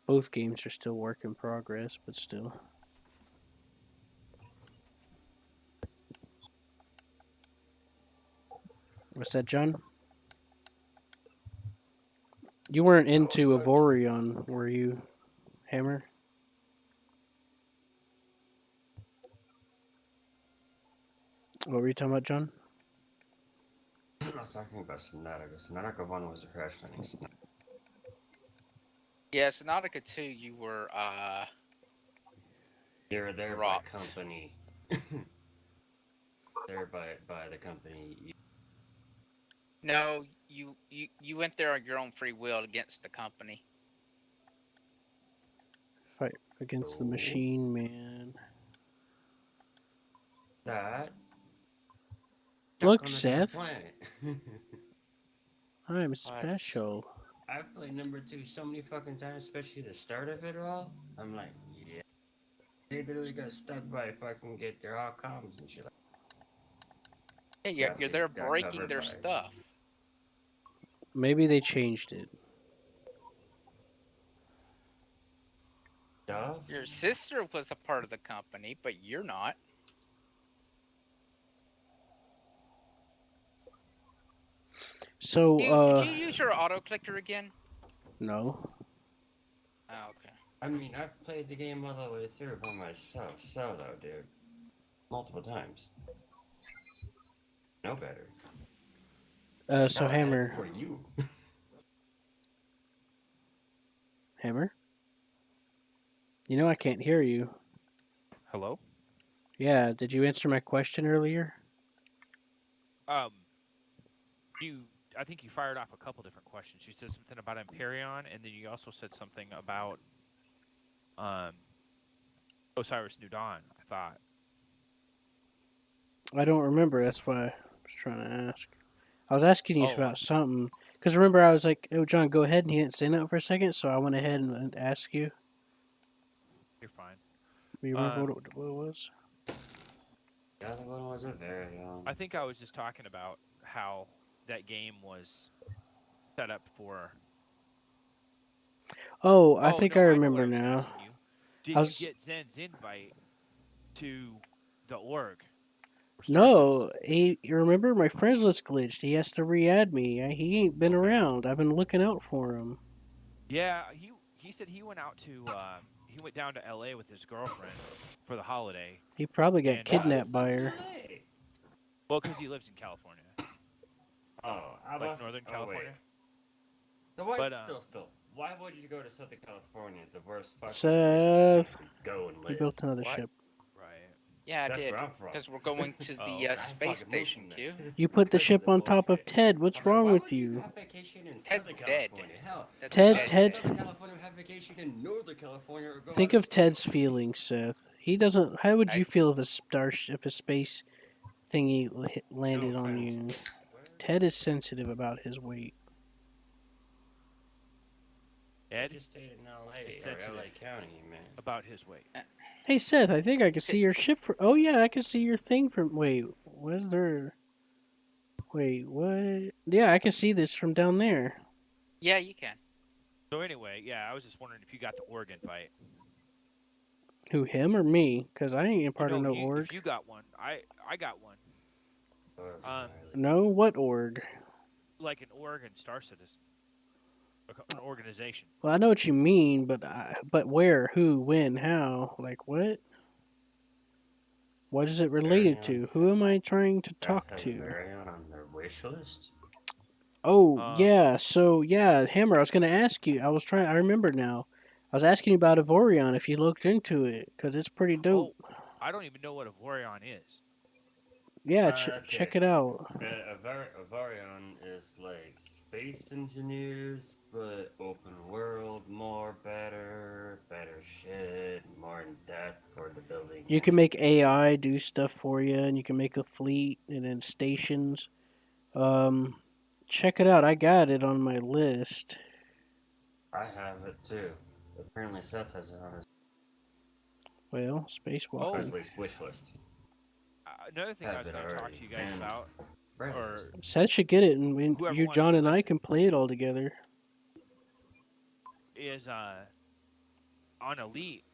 Speaker 1: Both games are still work in progress, but still. What's that, John? You weren't into Avorion, were you, Hammer? What were you talking about, John?
Speaker 11: I was talking about Subnautica. Subnautica 1 was a crash landing.
Speaker 14: Yeah, Subnautica 2, you were
Speaker 11: You were there
Speaker 14: dropped.
Speaker 11: by company. There by the company.
Speaker 14: No, you went there on your own free will against the company.
Speaker 1: Fight against the machine, man.
Speaker 11: That.
Speaker 1: Look, Seth. I'm special.
Speaker 11: I've played number 2 so many fucking times, especially the start of it all. I'm like, yeah. They literally got stuck by fucking get their all comms and shit.
Speaker 14: Yeah, you're there breaking their stuff.
Speaker 1: Maybe they changed it.
Speaker 11: Stuff?
Speaker 14: Your sister was a part of the company, but you're not.
Speaker 1: So,
Speaker 14: did you use your auto clicker again?
Speaker 1: No.
Speaker 14: Oh, okay.
Speaker 11: I mean, I've played the game all the way through by myself, solo, dude. Multiple times. No better.
Speaker 1: So
Speaker 11: No,
Speaker 1: Hammer.
Speaker 11: for you.
Speaker 1: Hammer? You know I can't hear you.
Speaker 18: Hello?
Speaker 1: Yeah, did you answer my question earlier?
Speaker 18: I think you fired off a couple different questions. You said something about Empyrean, and then you also said something about Osiris New Dawn, I thought.
Speaker 1: I don't remember. That's why I was trying to ask. I was asking you about something. Because remember, I was like, oh, John, go ahead. And he didn't say nothing for a second, so I went ahead and asked you.
Speaker 18: You're fine.
Speaker 1: You remember what it was?
Speaker 11: The other one wasn't very long.
Speaker 18: I think I was just talking about how that game was set up for.
Speaker 1: Oh, I think I remember now.
Speaker 18: Did you get Zen's invite to the org?
Speaker 1: No, you remember my friends list glitched. He has to re-add me. He ain't been around. I've been looking out for him.
Speaker 18: Yeah, he said he went out to he went down to LA with his girlfriend for the holiday.
Speaker 1: He probably got kidnapped by her.
Speaker 18: Well, because he lives in California.
Speaker 11: Oh,
Speaker 18: like Northern California.
Speaker 11: So why,
Speaker 18: But,
Speaker 11: still, why would you go to Southern California, the worst fucking
Speaker 1: Seth,
Speaker 11: place to go and live?
Speaker 1: he built another ship.
Speaker 18: Right.
Speaker 14: Yeah, I
Speaker 11: That's
Speaker 14: did.
Speaker 11: where I'm from.
Speaker 14: Because we're going to
Speaker 17: Oh,
Speaker 14: the
Speaker 17: okay.
Speaker 11: I
Speaker 14: space
Speaker 11: fucking moved
Speaker 14: station,
Speaker 11: from there.
Speaker 14: Q.
Speaker 1: You put the
Speaker 11: Because of
Speaker 1: ship
Speaker 11: the
Speaker 1: on top of
Speaker 11: bullshit.
Speaker 1: Ted. What's
Speaker 11: I'm like,
Speaker 1: wrong
Speaker 11: why
Speaker 1: with
Speaker 11: would you
Speaker 1: you?
Speaker 11: have vacation in
Speaker 14: Ted's
Speaker 11: Southern
Speaker 14: dead.
Speaker 11: California? Hell,
Speaker 14: That's
Speaker 1: Ted,
Speaker 11: go
Speaker 14: dead.
Speaker 11: to
Speaker 1: Ted.
Speaker 11: Southern California, have vacation in Northern California, or go out
Speaker 1: Think
Speaker 11: of
Speaker 1: of
Speaker 11: state.
Speaker 1: Ted's feelings, Seth. He doesn't. How would
Speaker 14: I
Speaker 1: you feel if a space thingy
Speaker 11: No
Speaker 1: landed on
Speaker 11: offense.
Speaker 1: you? Ted is sensitive about his weight.
Speaker 11: I
Speaker 17: Ed
Speaker 11: just stayed in
Speaker 17: is
Speaker 11: LA or
Speaker 17: sensitive
Speaker 11: LA County, man.
Speaker 17: about his weight.
Speaker 1: Hey Seth, I think I can see your ship from. Oh yeah, I can see your thing from. Wait, was there? Wait, what? Yeah, I can see this from down there.
Speaker 14: Yeah, you can.
Speaker 18: So anyway, yeah, I was just wondering if you got the org invite.
Speaker 1: Who, him or me? Cause I ain't a
Speaker 18: You
Speaker 1: part of
Speaker 18: know,
Speaker 1: no
Speaker 18: you
Speaker 1: org.
Speaker 18: if you got one, I got one.
Speaker 1: No, what org?
Speaker 18: Like an org and Star Citizen, an organization.
Speaker 1: Well, I know what you mean, but where, who, when, how? Like what? What is it related
Speaker 11: Varion.
Speaker 1: to? Who am I trying to
Speaker 11: Beth
Speaker 1: talk
Speaker 11: has
Speaker 1: to?
Speaker 11: Varion on their wish list.
Speaker 1: Oh yeah, so yeah, Hammer. I was gonna ask you. I remember now. I was asking you about Evorion if you looked into it, cause it's pretty dope.
Speaker 18: Oh, I don't even know what a Vorion is.
Speaker 1: Yeah,
Speaker 11: Okay.
Speaker 1: check it out.
Speaker 11: Varion is like space engineers, but open world, more better shit, more in depth for the building
Speaker 1: You
Speaker 11: and
Speaker 1: can
Speaker 11: shit.
Speaker 1: make AI do stuff for you, and you can make a fleet and then stations. Um, check it out. I got it on my list.
Speaker 11: I have it too. Apparently Seth has it on his
Speaker 1: Well, spacewalking.
Speaker 11: wish list.
Speaker 18: Another thing I
Speaker 11: Have
Speaker 18: was
Speaker 11: it
Speaker 18: going to talk
Speaker 11: already.
Speaker 18: to you guys
Speaker 11: And
Speaker 18: about, or
Speaker 1: Seth should get it, and
Speaker 18: whoever
Speaker 1: you,
Speaker 18: wants
Speaker 1: John,
Speaker 18: to
Speaker 1: and I
Speaker 18: listen,
Speaker 1: can play it all together.
Speaker 18: is on Elite.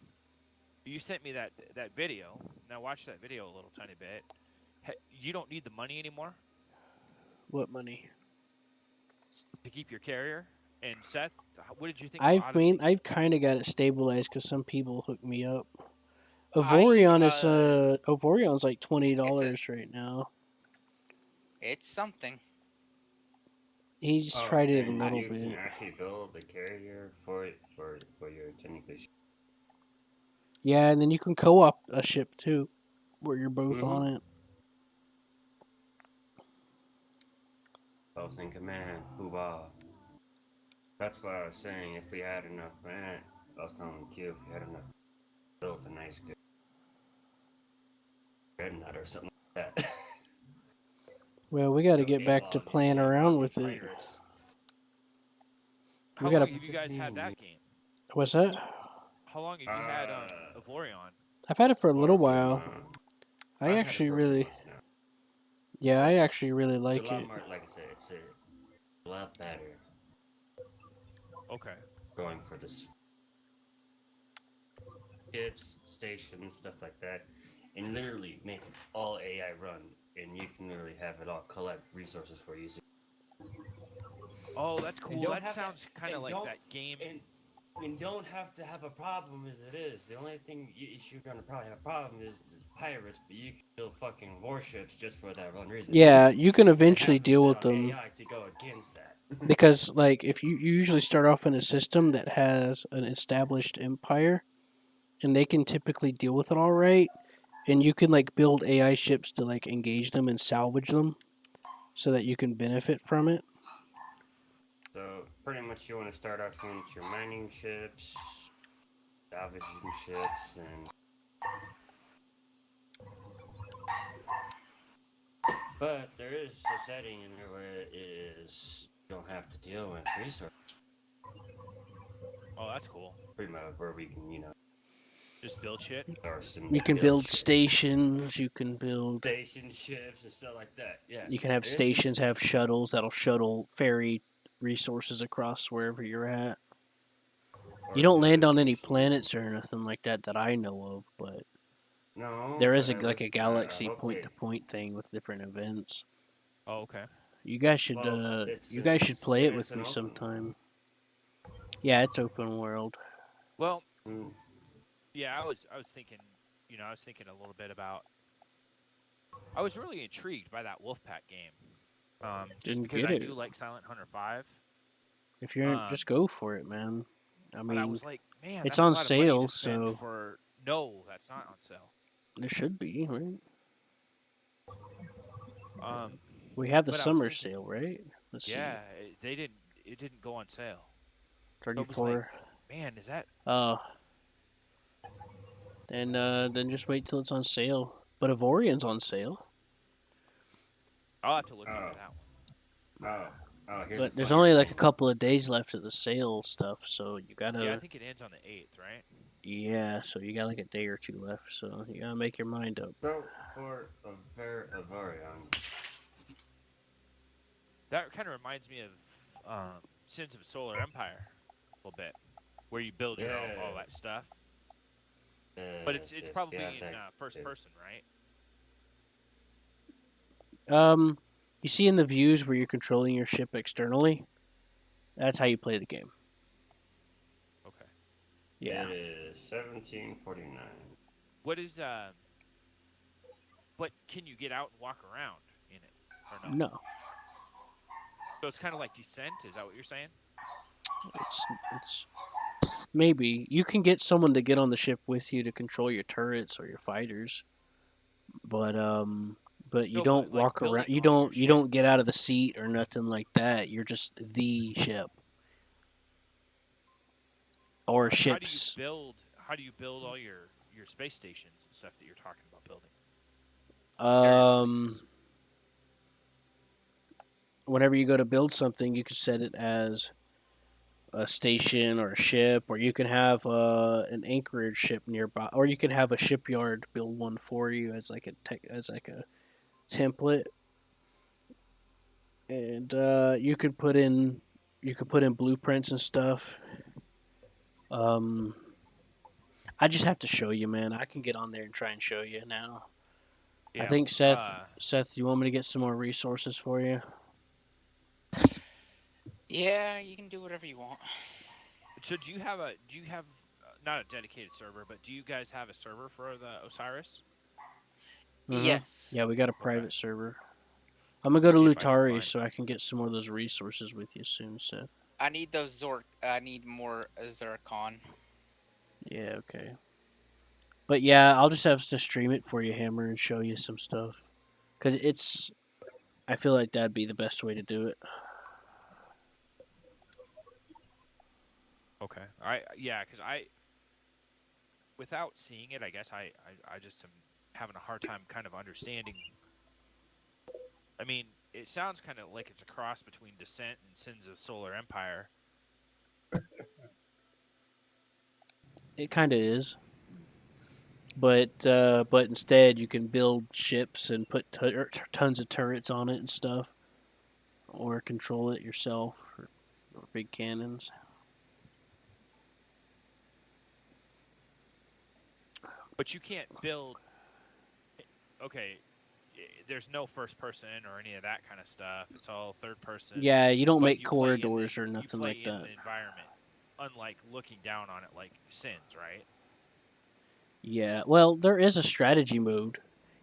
Speaker 18: You sent me that video, and I watched that video a little tiny bit. You don't need the money anymore
Speaker 1: What money?
Speaker 18: to keep your carrier. And Seth, what did you think of Odyssey?
Speaker 1: I've kind of got it stabilized because some people hooked me up.
Speaker 14: I
Speaker 1: Ovorion's like
Speaker 14: it's
Speaker 1: $20 right now.
Speaker 14: it's something.
Speaker 1: He's
Speaker 11: Oh,
Speaker 1: tried it a
Speaker 11: and
Speaker 1: little
Speaker 11: you can
Speaker 1: bit.
Speaker 11: actually build a carrier for your technically.
Speaker 1: Yeah, and then you can co-op a ship too, where you're both
Speaker 11: Mhm.
Speaker 1: on it.
Speaker 11: Boss in command, hoobah. That's what I was saying. If we had enough, man, I was telling Q if we had enough, built a nice good dreadnought or something like that.
Speaker 1: Well, we got to
Speaker 11: Go
Speaker 1: get back to
Speaker 11: AWOL, just
Speaker 1: playing
Speaker 11: get
Speaker 1: around with
Speaker 11: fucking
Speaker 1: it.
Speaker 11: pirates.
Speaker 18: How
Speaker 1: We got
Speaker 18: long
Speaker 1: to.
Speaker 18: have you guys had that game?
Speaker 1: What's that?
Speaker 18: How long have you had Avorion?
Speaker 1: I've had it for a
Speaker 11: For
Speaker 1: little
Speaker 11: a few
Speaker 1: while.
Speaker 11: months.
Speaker 1: I
Speaker 11: I've had it
Speaker 1: actually
Speaker 11: for a few
Speaker 1: really.
Speaker 11: months now.
Speaker 1: Yeah, I
Speaker 11: It's
Speaker 1: actually really
Speaker 11: a
Speaker 1: like
Speaker 11: lot
Speaker 1: it.
Speaker 11: more, like I said, it's a lot better
Speaker 18: Okay.
Speaker 11: going for this ships, stations, stuff like that, and literally make it all AI run, and you can literally have it all collect resources for you.
Speaker 18: Oh, that's
Speaker 11: And
Speaker 18: cool.
Speaker 11: don't
Speaker 18: That
Speaker 11: have
Speaker 18: sounds kind of
Speaker 11: and
Speaker 18: like
Speaker 11: don't
Speaker 18: that game.
Speaker 11: and don't have to have a problem as it is. The only thing you're gonna probably have a problem is pirates, but you can build fucking warships just for that one reason.
Speaker 1: Yeah, you can
Speaker 11: And
Speaker 1: eventually
Speaker 11: have them
Speaker 1: deal
Speaker 11: set
Speaker 1: with
Speaker 11: on
Speaker 1: them
Speaker 11: AI to go against that.
Speaker 1: because, like, if you usually start off in a system that has an established empire, and they can typically deal with it all right, and you can like build AI ships to like engage them and salvage them, so that you can benefit from it.
Speaker 11: So pretty much you want to start off with your mining ships, salvaging ships, and but there is a setting in there where it is you don't have to deal with resources.
Speaker 18: Oh, that's cool.
Speaker 11: Pretty much where we can,
Speaker 18: Just build shit.
Speaker 1: You can build stations. You can build.
Speaker 11: Station ships and stuff like that. Yeah.
Speaker 1: You can have
Speaker 11: There is a
Speaker 1: stations have shuttles that'll shuttle ferry resources across wherever you're at. You don't land on any planets or anything like that that I know of, but
Speaker 11: No,
Speaker 1: there is
Speaker 11: but
Speaker 1: like a
Speaker 11: I
Speaker 1: galaxy
Speaker 11: hope
Speaker 1: point
Speaker 11: they.
Speaker 1: to point thing with different events.
Speaker 18: Oh, okay.
Speaker 1: You guys should
Speaker 11: Well,
Speaker 1: you guys should play it
Speaker 11: it's
Speaker 1: with
Speaker 11: an
Speaker 1: me
Speaker 11: open
Speaker 1: sometime. Yeah, it's open world.
Speaker 18: Well,
Speaker 11: Mm.
Speaker 18: yeah, I was thinking, I was thinking a little bit about. I was really intrigued by that Wolfpack game, just
Speaker 1: Didn't
Speaker 18: because
Speaker 1: get
Speaker 18: I
Speaker 1: it.
Speaker 18: do like Silent Hunter 5.
Speaker 1: If you're just go for it, man. I
Speaker 18: But I
Speaker 1: mean,
Speaker 18: was like, man,
Speaker 1: it's
Speaker 18: that's a
Speaker 1: on
Speaker 18: lot of money
Speaker 1: sale,
Speaker 18: to spend
Speaker 1: so
Speaker 18: for. No, that's not on sale.
Speaker 1: There should be, right?
Speaker 18: Um,
Speaker 1: We have the
Speaker 18: but I was
Speaker 1: summer
Speaker 18: thinking,
Speaker 1: sale, right? Let's see.
Speaker 18: yeah, they didn't. It didn't go on sale. So it was like,
Speaker 1: 34.
Speaker 18: man, is that?
Speaker 1: Oh, and then just wait till it's on sale. But Evorion's on sale.
Speaker 18: I'll have to look into
Speaker 11: Oh,
Speaker 18: that
Speaker 11: here's a
Speaker 1: But there's
Speaker 11: funnier
Speaker 1: only like a
Speaker 11: thing.
Speaker 1: couple of days left of the sale stuff, so you
Speaker 18: one. Yeah, I
Speaker 1: gotta.
Speaker 18: think it ends on the 8th, right?
Speaker 1: Yeah, so you got like a day or two left, so you gotta make your mind up.
Speaker 11: So for Avarion,
Speaker 18: That kind of reminds me of Sins of Solar Empire a little bit, where you build your all that
Speaker 11: yes,
Speaker 18: stuff. But it's
Speaker 11: yes,
Speaker 18: it's
Speaker 11: yes, yeah,
Speaker 18: probably in
Speaker 11: exactly.
Speaker 18: first person, right?
Speaker 1: You see in the views where you're controlling your ship externally. That's how you play the game.
Speaker 18: Okay.
Speaker 1: Yeah.
Speaker 11: It is 1749.
Speaker 18: What is But can you get out and walk around in it, or no?
Speaker 1: No,
Speaker 18: So it's kind of like Descent. Is that what you're saying?
Speaker 1: it's maybe you can get someone to get on the ship with you to control your turrets or your fighters, but you
Speaker 18: No,
Speaker 1: don't
Speaker 18: but like
Speaker 1: walk around.
Speaker 18: building on your
Speaker 1: You
Speaker 18: ship.
Speaker 1: don't get out of the seat or nothing like that. You're just the ship or
Speaker 18: How do you
Speaker 1: ships.
Speaker 18: build? How do you build all your space stations and stuff that you're talking about building? Carrier
Speaker 1: Um,
Speaker 18: fleets.
Speaker 1: Whenever you go to build something, you can set it as a station or a ship, or you can have an anchorage ship nearby, or you can have a shipyard build one for you as like a template, and you could put in blueprints and stuff. Um, I just have to show you, man. I can get on there and try and show you now. I
Speaker 18: Yeah.
Speaker 1: think Seth, you want me to get some more resources for you?
Speaker 14: Yeah, you can do whatever you want.
Speaker 18: So do you have not a dedicated server, but do you guys have a server for the Osiris?
Speaker 14: Yes.
Speaker 1: Yeah, we got a
Speaker 18: Okay.
Speaker 1: private server. I'm gonna
Speaker 18: Let
Speaker 1: go
Speaker 18: me
Speaker 1: to
Speaker 18: see if I can
Speaker 1: Lutari
Speaker 18: find.
Speaker 1: so I can get some more of those resources with you soon, Seth.
Speaker 14: I need those Zork. I need more Zircon.
Speaker 1: Yeah, okay. But yeah, I'll just have to stream it for you, Hammer, and show you some stuff. Cause I feel like that'd be the best way to do it.
Speaker 18: Okay. Because without seeing it, I guess I just am having a hard time kind of understanding. I mean, it sounds kind of like it's a cross between Descent and Sins of Solar Empire.
Speaker 1: It kind of is, but instead you can build ships and put tons of turrets on it and stuff, or control it yourself, or big cannons.
Speaker 18: But you can't build. Okay, there's no first person or any of that kind of stuff. It's all third person.
Speaker 1: Yeah, you don't
Speaker 18: But
Speaker 1: make corridors or
Speaker 18: you
Speaker 1: nothing
Speaker 18: play
Speaker 1: like
Speaker 18: in
Speaker 1: that.
Speaker 18: the environment, unlike looking down on it like Sins, right?
Speaker 1: Yeah, well, there is a strategy mode.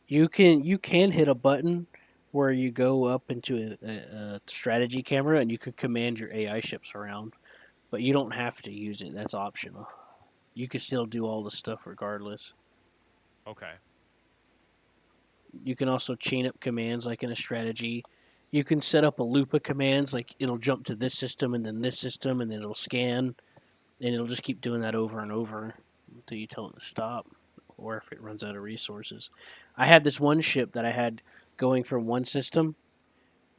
Speaker 1: You can hit a button where you go up into a strategy camera and you can command your AI ships around, but you don't have to use it. That's optional. You can still do all the stuff regardless.
Speaker 18: Okay.
Speaker 1: You can also chain up commands like in a strategy. You can set up a loop of commands like it'll jump to this system and then this system and then it'll scan and it'll just keep doing that over and over until you tell it to stop or if it runs out of resources. I had this one ship that I had going from one system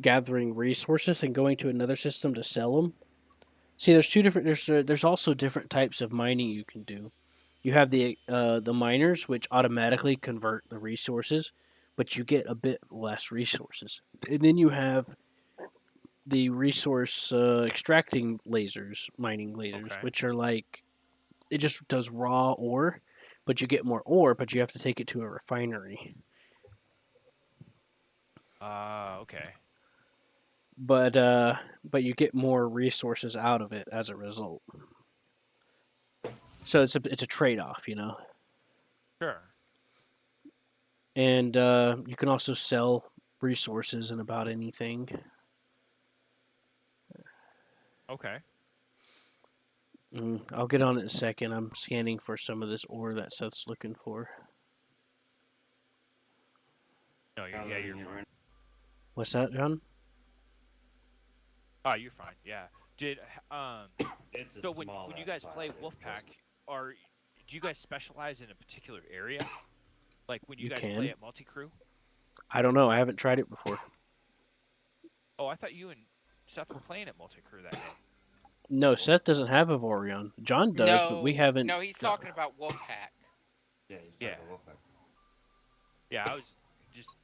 Speaker 1: gathering resources and going to another system to sell them. See, there's two different. There's also different types of mining you can do. You have the miners, which automatically convert the resources, but you get a bit less resources. And then you have the resource extracting lasers, mining lasers,
Speaker 18: Okay.
Speaker 1: which are like it just does raw ore, but you get more ore, but you have to take it to a refinery.
Speaker 18: Okay.
Speaker 1: But you get more resources out of it as a result. So it's a trade off, you know.
Speaker 18: Sure.
Speaker 1: And you can also sell resources and about anything.
Speaker 18: Okay.
Speaker 1: I'll get on it in a second. I'm scanning for some of this ore that Seth's looking for.
Speaker 18: No, yeah, you're fine.
Speaker 1: What's that, John?
Speaker 18: Oh, you're fine. Yeah. Did
Speaker 11: It's a
Speaker 18: so
Speaker 11: small
Speaker 18: when you
Speaker 11: ass
Speaker 18: guys
Speaker 11: pile,
Speaker 18: play
Speaker 11: dude,
Speaker 18: Wolfpack,
Speaker 11: trust me.
Speaker 18: do you guys specialize in a particular area? Like when you
Speaker 1: You
Speaker 18: guys play
Speaker 1: can.
Speaker 18: at multi-crew?
Speaker 1: I don't know. I haven't tried it before.
Speaker 18: Oh, I thought you and Seth were playing at multi-crew that day.
Speaker 1: No, Seth doesn't have a Vorion. John does, but we haven't.
Speaker 14: No, he's
Speaker 1: got-
Speaker 14: talking about Wolfpack.
Speaker 11: Yeah, he's
Speaker 18: Yeah.
Speaker 11: talking about Wolfpack.
Speaker 18: Yeah, I was just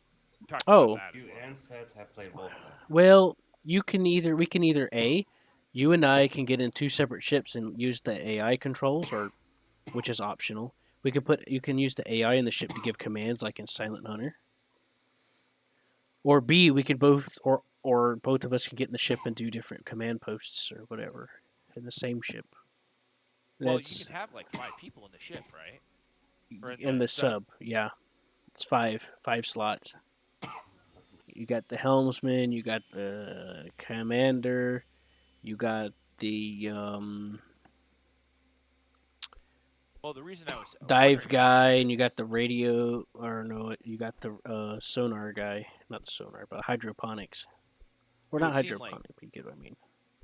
Speaker 18: talking
Speaker 1: Oh.
Speaker 18: about that as
Speaker 11: You
Speaker 18: well.
Speaker 11: and Seth have played Wolfpack.
Speaker 1: Well, we can either A, you and I can get in two separate ships and use the AI controls, or which is optional. You can use the AI in the ship to give commands like in Silent Hunter. Or B, we could both or both of us can get in the ship and do different command posts or whatever in the same ship.
Speaker 18: Well, you can have like 5 people in the ship, right? Or
Speaker 1: in the sub, yeah. It's five slots. You got the helmsman, you got the commander, you got the
Speaker 18: Well, the reason I was
Speaker 1: dive guy, and you got the radio, or no, you got the sonar guy, not the sonar, but hydroponics. Or
Speaker 18: It
Speaker 1: not
Speaker 18: would seem like
Speaker 1: hydroponic, but you get what I mean.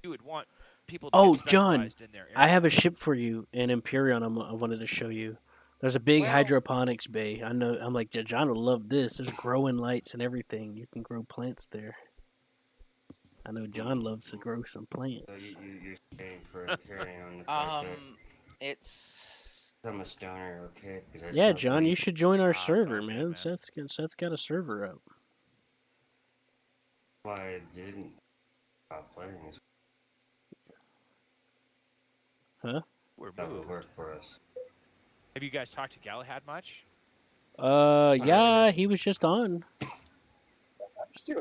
Speaker 18: you would want people to
Speaker 1: Oh,
Speaker 18: get
Speaker 1: John,
Speaker 18: specialized in their area.
Speaker 1: I have a ship for you in Imperion. I wanted to show you. There's a big
Speaker 14: Well-
Speaker 1: hydroponics bay. I know. I'm like, John would love this. There's growing lights and everything. You can grow plants there. I know John loves to grow some plants.
Speaker 11: So you're saying for carrying on the fact that
Speaker 14: It's
Speaker 11: I'm a stoner, okay? Because I
Speaker 1: Yeah,
Speaker 11: smoke
Speaker 1: John,
Speaker 11: weed.
Speaker 1: you should join our
Speaker 18: it's all
Speaker 1: server,
Speaker 18: good,
Speaker 1: man.
Speaker 18: man.
Speaker 1: Seth's got a server up.
Speaker 11: Why I didn't stop playing is
Speaker 1: Huh?
Speaker 18: We're
Speaker 11: that would
Speaker 18: moved.
Speaker 11: work for us.
Speaker 18: Have you guys talked to Galahad much?
Speaker 1: Yeah, he was just on.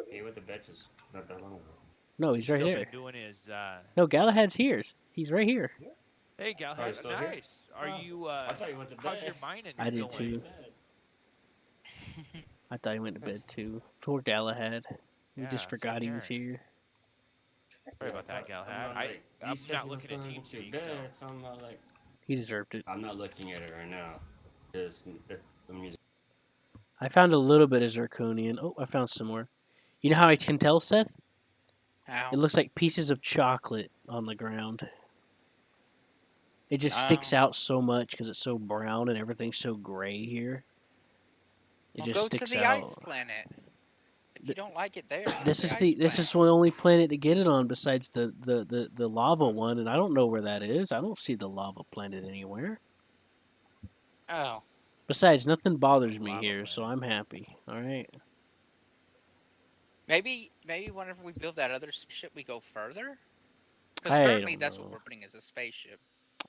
Speaker 11: He went to bed just not that long ago.
Speaker 1: No, he's right
Speaker 18: still
Speaker 1: there.
Speaker 18: been doing his.
Speaker 1: No, Galahad's here. He's right here.
Speaker 18: Hey, Galahad,
Speaker 11: still here?
Speaker 18: nice. Are you?
Speaker 11: I thought you went to
Speaker 18: How's
Speaker 11: bed.
Speaker 18: your mining
Speaker 1: I did
Speaker 18: going?
Speaker 1: too. I thought he went to bed too. Poor Galahad. We
Speaker 18: Yeah,
Speaker 1: just forgot
Speaker 18: same
Speaker 1: he was
Speaker 18: here.
Speaker 1: here.
Speaker 18: Sorry about that, Galahad. I'm not looking at TeamSpeak, so.
Speaker 11: So I'm not like
Speaker 1: He deserved it.
Speaker 11: I'm not looking at it right now. Just the music.
Speaker 1: I found a little bit of zirconian. Oh, I found some more. You know how I can tell, Seth?
Speaker 14: how
Speaker 1: It looks like pieces of chocolate on the ground. It just sticks out so much because it's so brown and everything's so gray here. It just
Speaker 14: go
Speaker 1: sticks
Speaker 14: to the
Speaker 1: out.
Speaker 14: ice planet. If you don't like it there,
Speaker 1: This
Speaker 14: go
Speaker 1: is
Speaker 14: to
Speaker 1: the
Speaker 14: ice
Speaker 1: this is the only planet to get it on besides the lava one, and I don't know where that is. I don't see the lava planet anywhere.
Speaker 14: planet. Oh,
Speaker 1: Besides, nothing bothers me
Speaker 18: Lava
Speaker 1: here,
Speaker 18: planet.
Speaker 1: so I'm happy. All right.
Speaker 14: maybe whenever we build that other ship, we go further. Because
Speaker 1: I
Speaker 14: currently,
Speaker 1: don't
Speaker 14: that's
Speaker 1: know.
Speaker 14: what we're putting as a spaceship.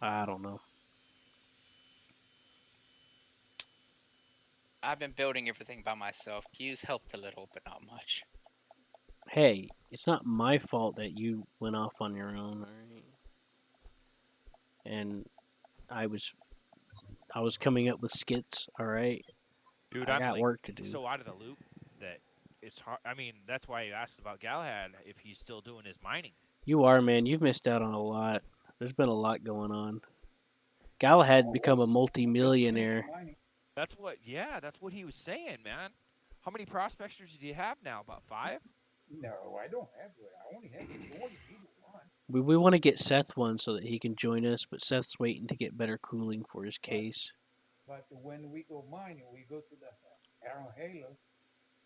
Speaker 1: I don't know.
Speaker 14: I've been building everything by myself. Q's helped a little, but not much.
Speaker 1: Hey, it's not my fault that you went off on your own, all right? And I was coming up with skits, all right?
Speaker 18: Dude,
Speaker 1: I
Speaker 18: I'm
Speaker 1: got
Speaker 18: like
Speaker 1: work to do.
Speaker 18: so out of the loop that it's hard. I mean, that's why you asked about Galahad if he's still doing his mining.
Speaker 1: You are, man. You've missed out on a lot. There's been a lot going on. Galahad become a multi-millionaire.
Speaker 18: That's what. Yeah, that's what he was saying, man. How many prospectors do you have now? About 5?
Speaker 12: No, I don't have it. I only have 40 people on.
Speaker 1: We want to get Seth one so that he can join us, but Seth's waiting to get better cooling for his case.
Speaker 12: But when we go mining, we go to the Aaron Halo,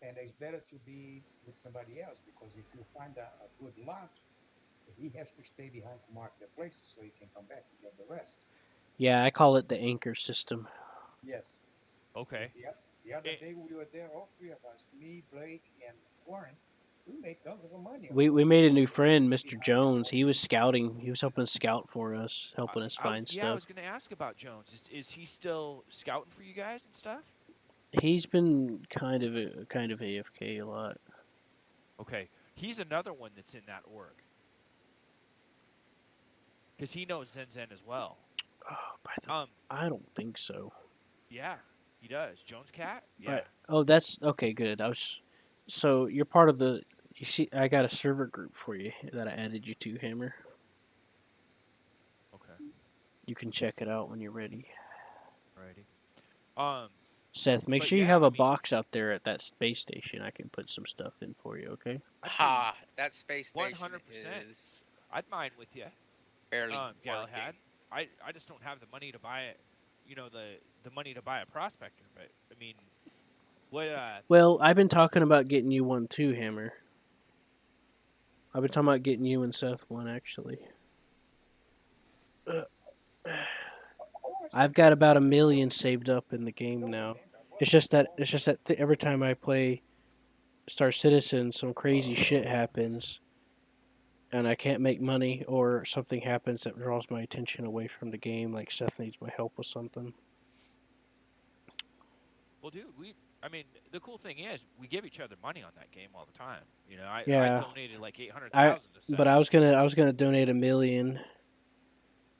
Speaker 12: and it's better to be with somebody else because if you find a good lot, he has to stay behind to mark the places so he can come back and get the rest.
Speaker 1: Yeah, I call it the anchor system.
Speaker 12: Yes.
Speaker 18: Okay.
Speaker 12: The other day we were there, all 3 of us, me, Blake, and Warren. We made tons of money.
Speaker 1: We made a new friend, Mr. Jones. He was scouting. He was helping scout for us, helping us find
Speaker 18: Yeah, I
Speaker 1: stuff.
Speaker 18: was going to ask about Jones. Is he still scouting for you guys and stuff?
Speaker 1: He's been kind of AFK a lot.
Speaker 18: Okay. He's another one that's in that org. Because he knows Zen Zen as well.
Speaker 1: I don't think so.
Speaker 18: Yeah, he does. Jones Cat? Yeah.
Speaker 1: Oh, that's okay. Good. So you're part of the. You see, I got a server group for you that I added you to, Hammer.
Speaker 18: Okay.
Speaker 1: You can check it out when you're ready.
Speaker 18: Alrighty.
Speaker 1: Seth, make
Speaker 18: But
Speaker 1: sure you
Speaker 18: yeah,
Speaker 1: have
Speaker 18: I
Speaker 1: a
Speaker 18: mean,
Speaker 1: box out there at that space station. I can put some stuff in for you, okay?
Speaker 18: I'd be
Speaker 14: Ha! That space station
Speaker 18: 100%.
Speaker 14: is
Speaker 18: I'd mine with you,
Speaker 14: barely
Speaker 18: Galahad.
Speaker 14: working.
Speaker 18: I just don't have the money to buy it. You know, the money to buy a prospector. But I mean, what?
Speaker 1: Well, I've been talking about getting you one too, Hammer. I've been talking about getting you and Seth one, actually. I've got about 1 million saved up in the game now. It's just that every time I play Star Citizen, some crazy shit happens, and I can't make money, or something happens that draws my attention away from the game. Like Seth needs my help with something.
Speaker 18: Well, dude, I mean, the cool thing is we give each other money on that game all the time. You know, I
Speaker 1: Yeah,
Speaker 18: donated like
Speaker 1: I
Speaker 18: 800,000 to
Speaker 1: but
Speaker 18: Seth.
Speaker 1: I was gonna donate 1 million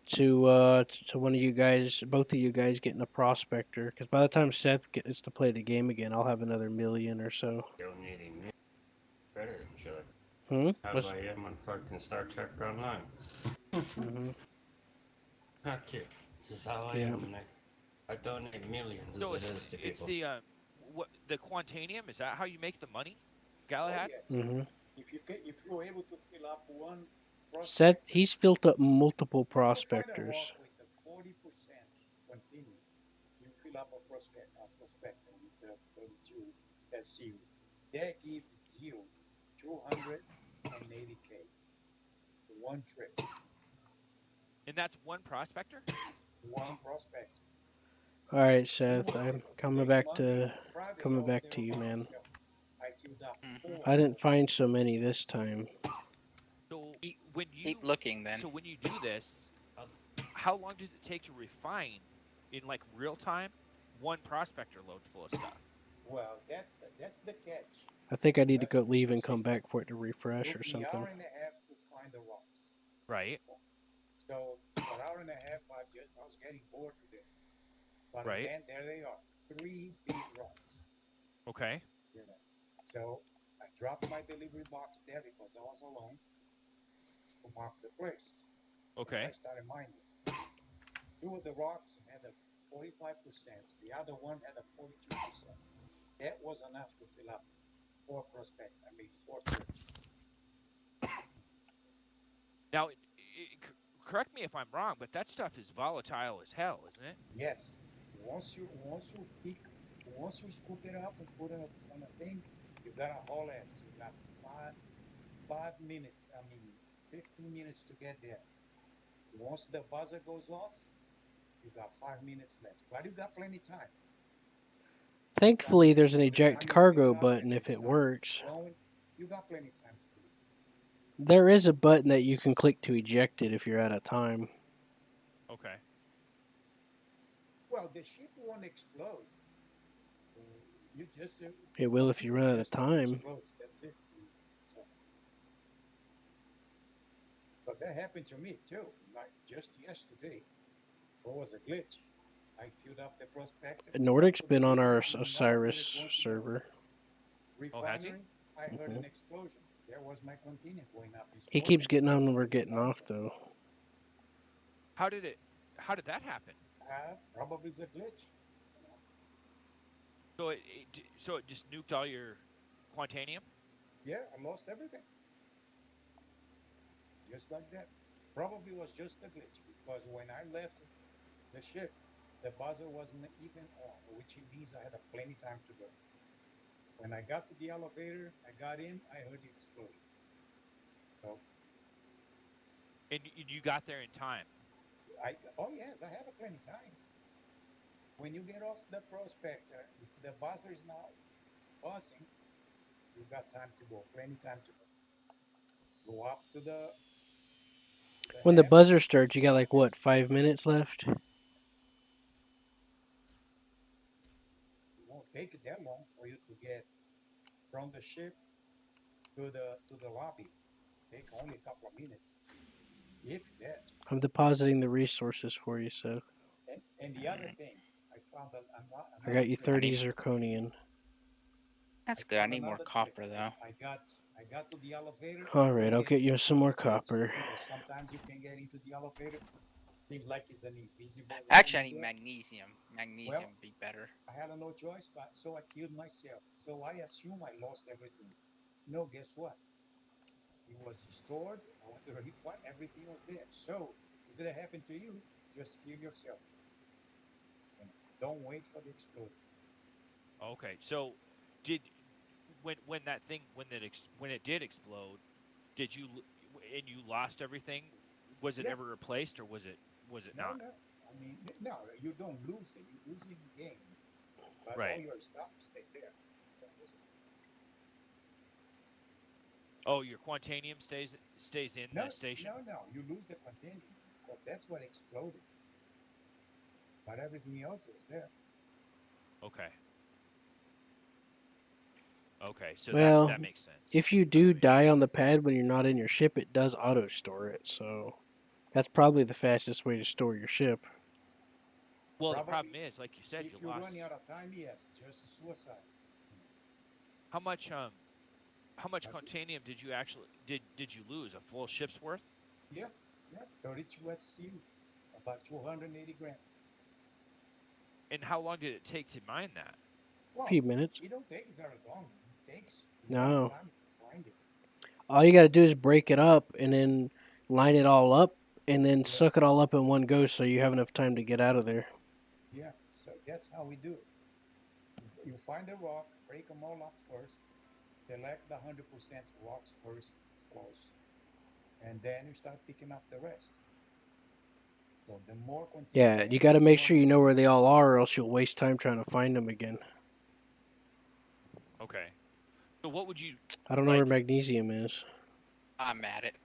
Speaker 1: to one of you guys, both of you guys getting a prospector. Because by the time Seth gets to play the game again, I'll have another 1 million or so.
Speaker 11: Donating me credit and shit.
Speaker 1: Hmm.
Speaker 11: How
Speaker 1: What's...
Speaker 11: I am on fucking Star Trek Online.
Speaker 1: Mhm.
Speaker 11: Fuck you. This is how I
Speaker 1: Yeah.
Speaker 11: am, and I donate millions
Speaker 18: So
Speaker 11: as it is to
Speaker 18: it's
Speaker 11: people.
Speaker 18: what the Quantanium, is that how you make the money,
Speaker 12: Oh
Speaker 18: Galahad?
Speaker 12: yes.
Speaker 1: Mhm.
Speaker 12: If you're able to fill up one
Speaker 1: Seth,
Speaker 12: prospect,
Speaker 1: he's filled up multiple
Speaker 12: if you find a
Speaker 1: prospectors.
Speaker 12: rock with a 40% continuum, you fill up a prospector with the 32 SU. That gives you 280K one trip,
Speaker 18: And that's one prospector?
Speaker 12: one prospector.
Speaker 1: All right, Seth, I'm
Speaker 12: Next Monday, Friday
Speaker 1: coming
Speaker 12: of
Speaker 1: back
Speaker 12: the
Speaker 1: to you,
Speaker 12: rock
Speaker 1: man.
Speaker 12: sale, I filled up
Speaker 14: Hmm.
Speaker 12: 4
Speaker 1: I didn't find so many this time.
Speaker 18: So
Speaker 14: Keep looking then.
Speaker 18: when you do this, how long does it take to refine in like real time one prospector load full of stuff?
Speaker 12: Well, that's the catch.
Speaker 1: I think I need to go leave and come back for it to refresh
Speaker 12: Took
Speaker 1: or
Speaker 12: me
Speaker 1: something.
Speaker 12: hour and a half to find the rocks.
Speaker 18: Right.
Speaker 12: So for hour and a half, I was getting bored to death. But
Speaker 18: Right.
Speaker 12: then there they are, 3 big rocks.
Speaker 18: Okay.
Speaker 12: You know. So I dropped my delivery box there because I was alone to mark the place.
Speaker 18: Okay.
Speaker 12: And I started mining. 2 of the rocks had a 45%. The other one had a 42%. That was enough to fill up 4 prospects. I mean 4 trips.
Speaker 18: Now, correct me if I'm wrong, but that stuff is volatile as hell, isn't it?
Speaker 12: Yes. Once you scoop it up and put it on a thing, you got a whole ass. You got 5 minutes. I mean, 15 minutes to get there. Once the buzzer goes off, you got 5 minutes left. But you got plenty of time.
Speaker 1: Thankfully, there's an
Speaker 12: By the
Speaker 1: eject
Speaker 12: time you fill
Speaker 1: cargo
Speaker 12: it up
Speaker 1: button
Speaker 12: and
Speaker 1: if
Speaker 12: it
Speaker 1: it
Speaker 12: starts
Speaker 1: works.
Speaker 12: flowing, you got plenty of time to do it.
Speaker 1: There is a button that you can click to eject it if you're out of time.
Speaker 18: Okay.
Speaker 12: Well, the ship won't explode. You just
Speaker 1: It will if you run out of
Speaker 12: just
Speaker 1: time.
Speaker 12: explodes. That's it. So, but that happened to me too. Like just yesterday, there was a glitch. I filled up the prospector.
Speaker 1: Nordic's been on our Osiris server.
Speaker 12: Refinery, I heard
Speaker 1: Mhm.
Speaker 12: an explosion. There was my container going up.
Speaker 1: He keeps getting on when we're getting off, though.
Speaker 18: How did that happen?
Speaker 12: Probably the glitch.
Speaker 18: So it just nuked all your Quantanium?
Speaker 12: Yeah, I lost everything. Just like that. Probably was just a glitch because when I left the ship, the buzzer wasn't even on, which means I had a plenty time to go. When I got to the elevator, I got in, I heard the explosion. So
Speaker 18: And you got there in time.
Speaker 12: oh yes, I have a plenty time. When you get off the prospector, if the buzzer is not buzzing, you got time to go, plenty time to go. Go up to the
Speaker 1: When the
Speaker 12: hatch.
Speaker 1: buzzer starts, you got like what, 5 minutes left?
Speaker 12: It won't take it that long for you to get from the ship to the lobby. Take only a couple of minutes, if that.
Speaker 1: I'm depositing the resources for you, so
Speaker 12: And the other thing, I found
Speaker 1: I got you
Speaker 12: trick.
Speaker 1: 30 zirconian.
Speaker 14: That's good. I need more copper though.
Speaker 12: I got to the elevator.
Speaker 1: All right, I'll
Speaker 12: couldn't
Speaker 1: get you some more
Speaker 12: into it.
Speaker 1: copper.
Speaker 12: So sometimes you can get into the elevator, Seems like it's an invisible line
Speaker 14: Actually, I
Speaker 12: in
Speaker 14: need
Speaker 12: there.
Speaker 14: magnesium.
Speaker 12: Well,
Speaker 14: Magnesium would be better.
Speaker 12: I had no choice, but so I killed myself. So I assume I lost everything. No, guess what? It was stored. I went to the report. Everything was there. So if it happened to you, just kill yourself. You know, don't wait for the explosion.
Speaker 18: Okay, so did when that thing when it did explode, did you and you lost everything? Was it
Speaker 12: Yeah.
Speaker 18: ever replaced or was it
Speaker 12: No,
Speaker 18: not?
Speaker 12: no. I mean, no, you don't lose it. You lose it in game, but all
Speaker 18: Right.
Speaker 12: your stuff stays there. You don't lose it.
Speaker 18: Oh, your quantanium stays in
Speaker 12: No,
Speaker 18: the station?
Speaker 12: no. You lose the container because that's what exploded. But everything else was there.
Speaker 18: Okay. Okay, so
Speaker 1: Well,
Speaker 18: that makes sense.
Speaker 1: if you do die on the pad when you're not in your ship, it does auto store it. So that's probably the fastest way to store your ship.
Speaker 18: Well, the problem
Speaker 12: Probably,
Speaker 18: is, like you said,
Speaker 12: if
Speaker 18: you
Speaker 12: you're
Speaker 18: lost
Speaker 12: running out of time, yes, just suicide.
Speaker 18: how much how much
Speaker 12: But
Speaker 18: quantanium did you actually did you lose? A full ship's worth?
Speaker 12: yeah, yeah, 32 SCU, about 280 grams.
Speaker 18: And how long did it take to mine that?
Speaker 1: A
Speaker 12: Well,
Speaker 1: few minutes.
Speaker 12: it don't take very long. It takes a long
Speaker 1: No.
Speaker 12: time to find it.
Speaker 1: All you got to do is break it up and then line it all up and then
Speaker 12: Yeah,
Speaker 1: suck it all up in one go so you have enough time to get out of there.
Speaker 12: yeah. So that's how we do it. You find the rock, break them all up first, select the 100% rocks first, of course, and then you start picking up the rest. So the more
Speaker 1: Yeah,
Speaker 12: container
Speaker 1: you
Speaker 12: you
Speaker 1: got to make sure
Speaker 12: find,
Speaker 1: you know where they all are or else you'll waste time trying to find them again.
Speaker 18: Okay. So what would you
Speaker 1: I don't know where
Speaker 18: like
Speaker 1: magnesium is.
Speaker 14: I'm at it.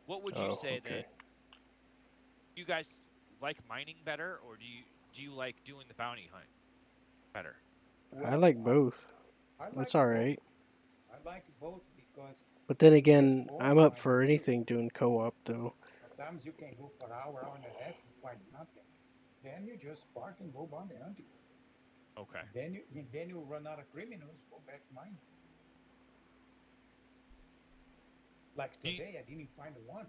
Speaker 18: what would you
Speaker 1: Oh,
Speaker 18: say that
Speaker 1: okay.
Speaker 18: you guys like mining better or do you like doing the bounty hunt better?
Speaker 1: I
Speaker 12: well,
Speaker 1: like both.
Speaker 12: I
Speaker 1: That's
Speaker 12: like
Speaker 1: all
Speaker 12: both.
Speaker 1: right.
Speaker 12: I like both because
Speaker 1: But then
Speaker 12: there's
Speaker 1: again,
Speaker 12: gold
Speaker 1: I'm up
Speaker 12: mining
Speaker 1: for
Speaker 12: too.
Speaker 1: anything doing co-op though.
Speaker 12: Sometimes you can go for an hour, hour and a half, you find nothing. Then you just park and go bounty hunting.
Speaker 18: Okay.
Speaker 12: Then you run out of criminals, go back mining. Like
Speaker 18: Do you,
Speaker 12: today, I didn't find one.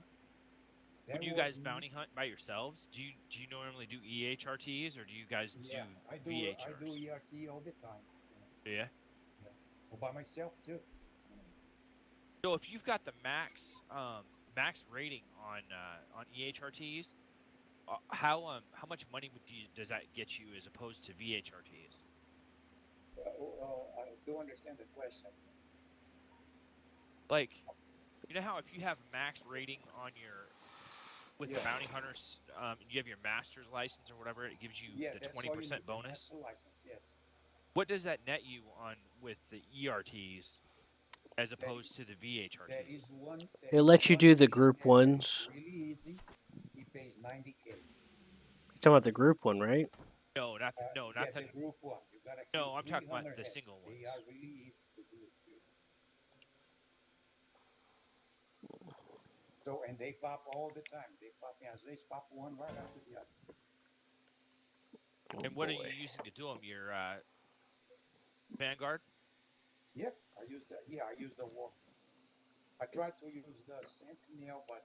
Speaker 18: when
Speaker 12: There
Speaker 18: you
Speaker 12: was
Speaker 18: guys bounty hunt by yourselves, do you normally do EHRTs or do you guys do
Speaker 12: yeah, I do
Speaker 18: VHRs?
Speaker 12: ERT all the time.
Speaker 18: Yeah.
Speaker 12: Yeah, or by myself too.
Speaker 18: So if you've got the max rating on EHRTs, how much money does that get you as opposed to VHRTs?
Speaker 12: I do understand the question.
Speaker 18: Like, you know how if you have max rating on your with the
Speaker 12: Yeah,
Speaker 18: bounty hunters, you have your master's license or whatever, it gives you
Speaker 12: yeah,
Speaker 18: the
Speaker 12: that's all you
Speaker 18: 20%
Speaker 12: need, the
Speaker 18: bonus.
Speaker 12: master license. Yes,
Speaker 18: What does that net you on with the ERTs as
Speaker 12: that
Speaker 18: opposed to the
Speaker 12: that is
Speaker 18: VHRTs?
Speaker 12: one. That
Speaker 1: It
Speaker 12: is
Speaker 1: lets you
Speaker 12: one
Speaker 1: do the
Speaker 12: agent
Speaker 1: group
Speaker 12: that makes it
Speaker 1: ones.
Speaker 12: really easy. He pays 90K.
Speaker 1: You're talking about the group one, right?
Speaker 18: No,
Speaker 12: Yeah,
Speaker 18: not the
Speaker 12: the group one. You gotta kill
Speaker 18: no. I'm
Speaker 12: three
Speaker 18: talking about
Speaker 12: hunter
Speaker 18: the
Speaker 12: heads.
Speaker 18: single
Speaker 12: They
Speaker 18: ones.
Speaker 12: are really easy to do it too. So and they pop all the time. They pop as they pop one right after the other.
Speaker 1: Oh
Speaker 18: And what are you
Speaker 1: boy.
Speaker 18: using to do them? Your Vanguard?
Speaker 12: Yeah, I use the war. I tried to use the Sentinel, but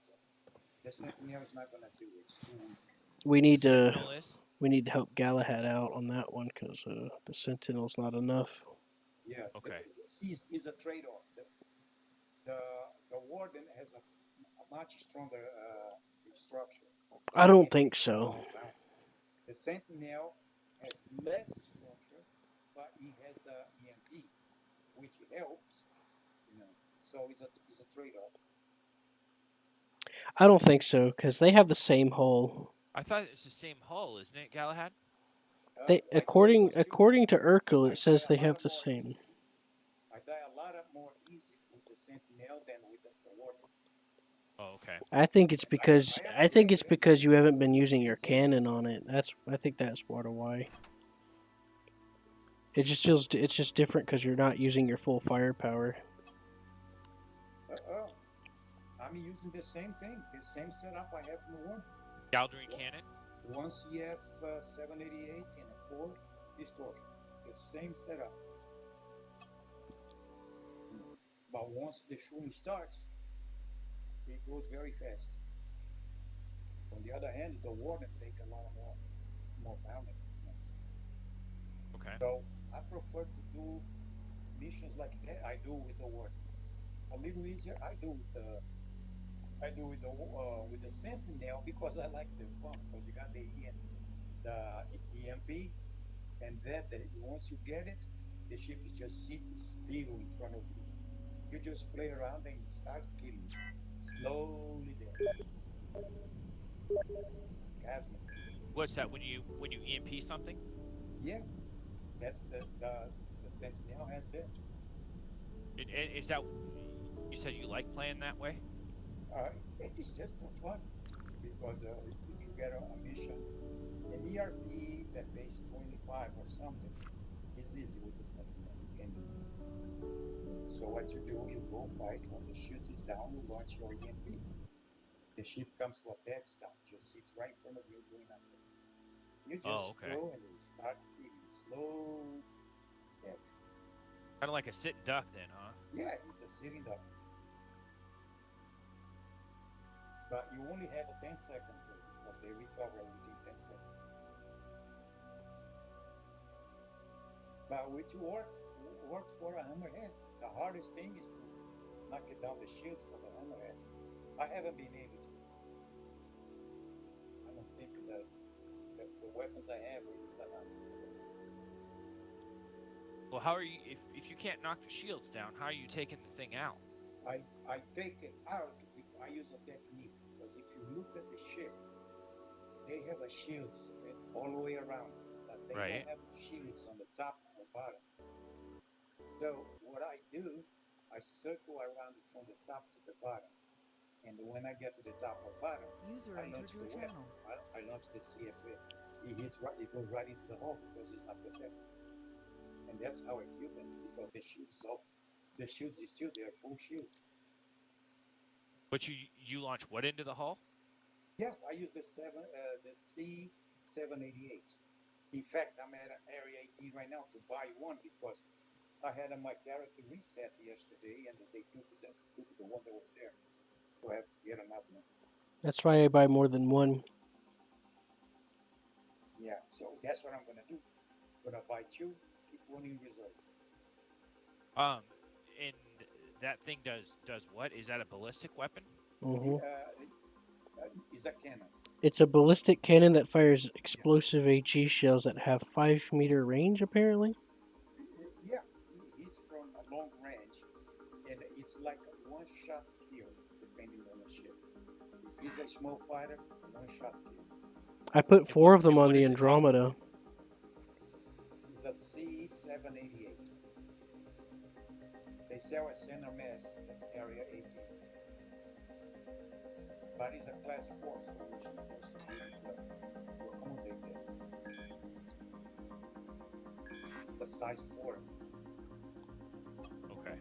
Speaker 12: the Sentinel is not gonna do it. It's too weak.
Speaker 1: We
Speaker 18: The
Speaker 1: need to
Speaker 18: Sentinel is?
Speaker 1: we need to help Galahad out on that one because the Sentinel's not enough.
Speaker 12: Yeah,
Speaker 18: Okay.
Speaker 12: see, is a trade-off. The the Warden has a much stronger structure,
Speaker 1: I
Speaker 12: so he
Speaker 1: don't
Speaker 12: can
Speaker 1: think
Speaker 12: take care of
Speaker 1: so.
Speaker 12: the bounty. The Sentinel has less structure, but he has the EMP, which helps, you know. So it's a trade-off.
Speaker 1: I don't think so because they have the same hull.
Speaker 18: I thought it's the same hull, isn't it, Galahad?
Speaker 1: They
Speaker 12: Like yours was too, but
Speaker 1: according to Urkel, it
Speaker 12: I die
Speaker 1: says
Speaker 12: a
Speaker 1: they
Speaker 12: lot
Speaker 1: have
Speaker 12: of
Speaker 1: the
Speaker 12: more
Speaker 1: same.
Speaker 12: easy. I die a lot of more easy with the Sentinel than with the Warden.
Speaker 18: Oh, okay.
Speaker 1: I think it's
Speaker 12: Upgraded them.
Speaker 1: because you haven't been
Speaker 12: Just
Speaker 1: using your
Speaker 12: use them.
Speaker 1: cannon on it. I think that's part of why. It's just different because you're not using your full firepower.
Speaker 12: Uh-oh. I'm using the same thing, the same setup I have in the Warden.
Speaker 18: Galdrian cannon?
Speaker 12: One CF 788 and a 4 distortion. The same setup. But once the shooting starts, it goes very fast. On the other hand, the warden take a lot more bounty.
Speaker 18: Okay.
Speaker 12: So I prefer to do missions like that. I do with the warden. A little easier. I do with the sentinel because I like the fun because you got the EMP, and once you get it, the ship is just sitting still in front of you. You just play around and start killing slowly there. Gasman.
Speaker 18: What's that when you EMP something?
Speaker 12: Yeah, that's the sentinel has that.
Speaker 18: Is that you said you like playing that way?
Speaker 12: It's just for fun because if you get a mission, an ERP that pays 25 or something, it's easy with the sentinel. You can do it. So what you do, you go fight. When the ship is down, you launch your EMP. The ship comes to attack, down, just sits right in front of you doing nothing. You
Speaker 18: Oh,
Speaker 12: just
Speaker 18: okay.
Speaker 12: go and you start killing slow death.
Speaker 18: Kind of like a sitting duck, then, huh?
Speaker 12: Yeah, it's a sitting duck. But you only have 10 seconds there because they recover within 10 seconds. But which works for a hammerhead. The hardest thing is to knock it down the shields for the hammerhead. I haven't been able to. I don't think the weapons I have is enough.
Speaker 18: Well, how are you if you can't knock the shields down? How are you taking the thing out?
Speaker 12: I take it out. I use a technique because if you look at the ship, they have a shield spread all the way around, but they don't
Speaker 18: Right.
Speaker 12: have shields on the top or bottom. So what I do, I circle around from the top to the bottom, and when I get to the top or bottom,
Speaker 10: User
Speaker 12: I
Speaker 10: entered
Speaker 12: launch
Speaker 10: your
Speaker 12: the weapon.
Speaker 10: channel.
Speaker 12: I launch the CFA. It goes right into the hole because it's not protected, and that's how I kill them because the shields is still there, full shields.
Speaker 18: But you launch what into the hull?
Speaker 12: Yes, I use the C788. In fact, I'm at Area 18 right now to buy one because I had my character reset yesterday, and they took the one that was there, so I have to get another one.
Speaker 1: That's why I buy more than one.
Speaker 12: Yeah, so that's what I'm gonna do. Gonna buy two, keep one in reserve.
Speaker 18: And that thing does what? Is that a ballistic weapon?
Speaker 1: Hmm.
Speaker 12: It's a cannon.
Speaker 1: It's a ballistic cannon that fires
Speaker 12: Yeah,
Speaker 1: explosive HE shells that have 5-meter range, apparently.
Speaker 12: yeah, it's from a long range, and it's like a one-shot kill, depending on the ship. If he's a small fighter, one-shot kill.
Speaker 1: I put
Speaker 18: And
Speaker 1: 4 of them on
Speaker 18: what
Speaker 1: the
Speaker 18: is it called?
Speaker 1: Andromeda.
Speaker 12: It's a C788. They sell at Center Mass at Area 18. But it's a class 4, so we should just be able to accommodate that. It's a size 4.
Speaker 18: Okay.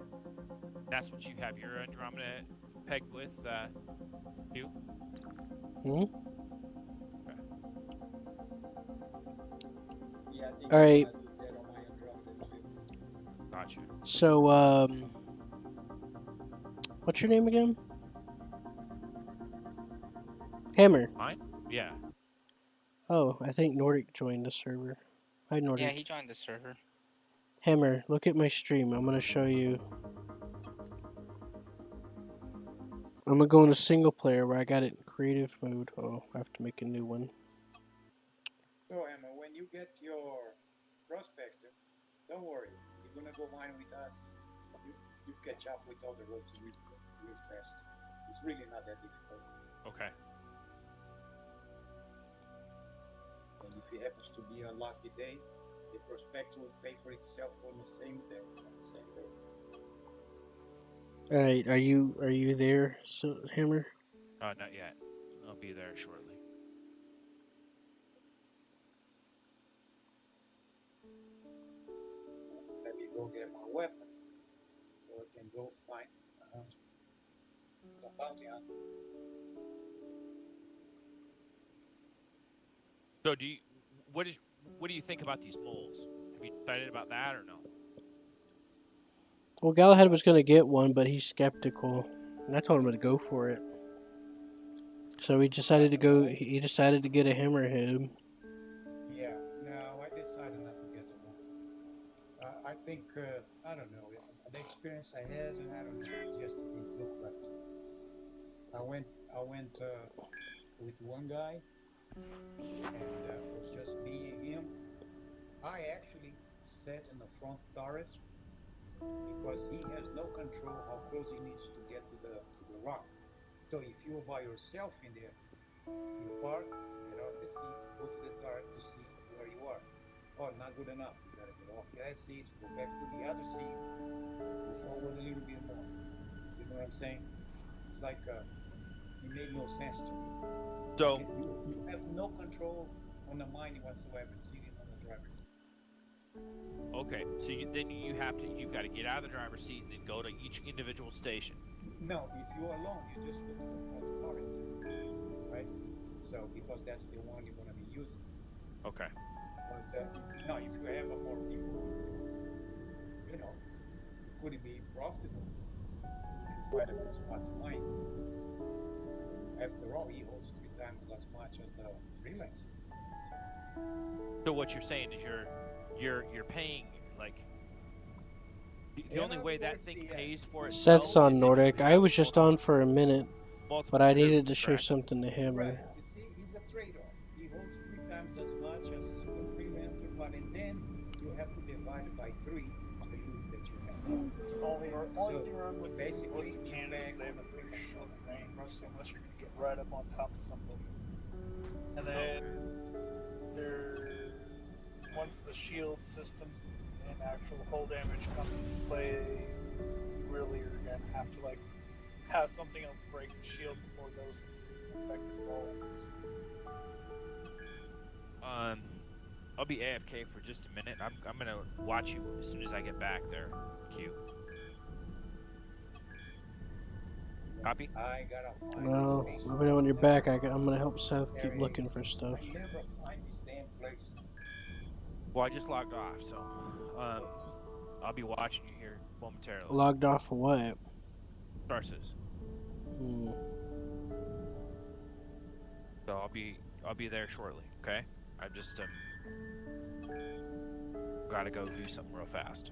Speaker 18: That's what you have your Andromeda pegged with, too?
Speaker 1: Hmm?
Speaker 18: Okay.
Speaker 12: Yeah, I think
Speaker 1: All right.
Speaker 12: I do that on my Andromeda too.
Speaker 18: Gotcha.
Speaker 1: So, what's your name again? Hammer.
Speaker 18: Mine? Yeah.
Speaker 1: Oh, I think Nordic joined the server. Hi,
Speaker 14: Yeah,
Speaker 1: Nordic.
Speaker 14: he joined the server.
Speaker 1: Hammer, look at my stream. I'm gonna show you. I'm gonna go into single player where I got it in creative mode. Oh, I have to make a new one.
Speaker 12: So, Emma, when you get your prospector, don't worry. You're gonna go mine with us. You catch up with all the ropes real fast. It's really not that difficult.
Speaker 18: Okay.
Speaker 12: And if it happens to be a lucky day, the prospector will pay for itself on the same day, on the same day.
Speaker 1: All right, are you there, Hammer?
Speaker 18: Not yet. I'll be there shortly.
Speaker 12: Let me go get my weapon so I can go find the bounty hunter.
Speaker 18: So what do you think about these moles? Have you decided about that or no?
Speaker 1: Well, Galahad was gonna get one, but he's skeptical, and I told him to go for it. So he decided to go. He decided to get a hammerhead.
Speaker 12: Yeah, no, I decided not to get the one. I think I don't know the experience I had, and I don't know, it just didn't look right to me. I went with one guy, and it was just me and him. I actually sat in the front turret because he has no control how close he needs to get to the rock. So if you're by yourself in there, you park, get out of the seat, go to the turret to see where you are. Oh, not good enough. You gotta get off that seat, go back to the other seat, go forward a little bit more. You know what I'm saying? It's like it made no sense to me.
Speaker 18: So
Speaker 12: You have no control on the mind whatsoever sitting on the driver's seat.
Speaker 18: okay, so then you've got to get out of the driver's seat and then go to each individual station.
Speaker 12: No, if you're alone, you just go to the front turret, right? So because that's the one you're gonna be using.
Speaker 18: Okay.
Speaker 12: But no, if you have more people, you know, it could be profitable if you find a good spot to mine. After all, he holds 3 times as much as the freelancer.
Speaker 18: So what you're saying is you're paying like the only way that thing pays for itself
Speaker 1: Seth's on
Speaker 18: is if
Speaker 1: Nordic.
Speaker 18: you
Speaker 1: I
Speaker 18: have
Speaker 1: was just on for a minute, but I needed to show
Speaker 18: correct?
Speaker 1: something to him.
Speaker 12: Right. You see, it's a trade-off. He holds 3 times as much as a freelancer, but and then you have to divide by 3 the loot that you have.
Speaker 19: Only
Speaker 12: So
Speaker 19: thing wrong with
Speaker 12: basically,
Speaker 19: the
Speaker 12: you
Speaker 19: cannons,
Speaker 12: bang
Speaker 19: they have
Speaker 12: on
Speaker 19: a
Speaker 12: the
Speaker 19: very
Speaker 12: pickup
Speaker 19: short
Speaker 12: truck.
Speaker 19: range unless you're going to get right up on top of somebody. And then once the shield systems and actual hull damage comes into play, you really are going to have to like have something else break the shield before it goes into effective roll.
Speaker 18: I'll be AFK for just a minute. I'm gonna watch you as soon as I get back there. Q. Copy?
Speaker 12: I gotta find
Speaker 1: Well,
Speaker 12: this
Speaker 1: let me know when you're back. I'm gonna help Seth keep looking for stuff.
Speaker 12: I never find this damn place.
Speaker 18: Well, I just logged off, so I'll be watching you here momentarily.
Speaker 1: Logged off for what?
Speaker 18: Starses. So I'll be there shortly. Okay. I just gotta go do something real fast.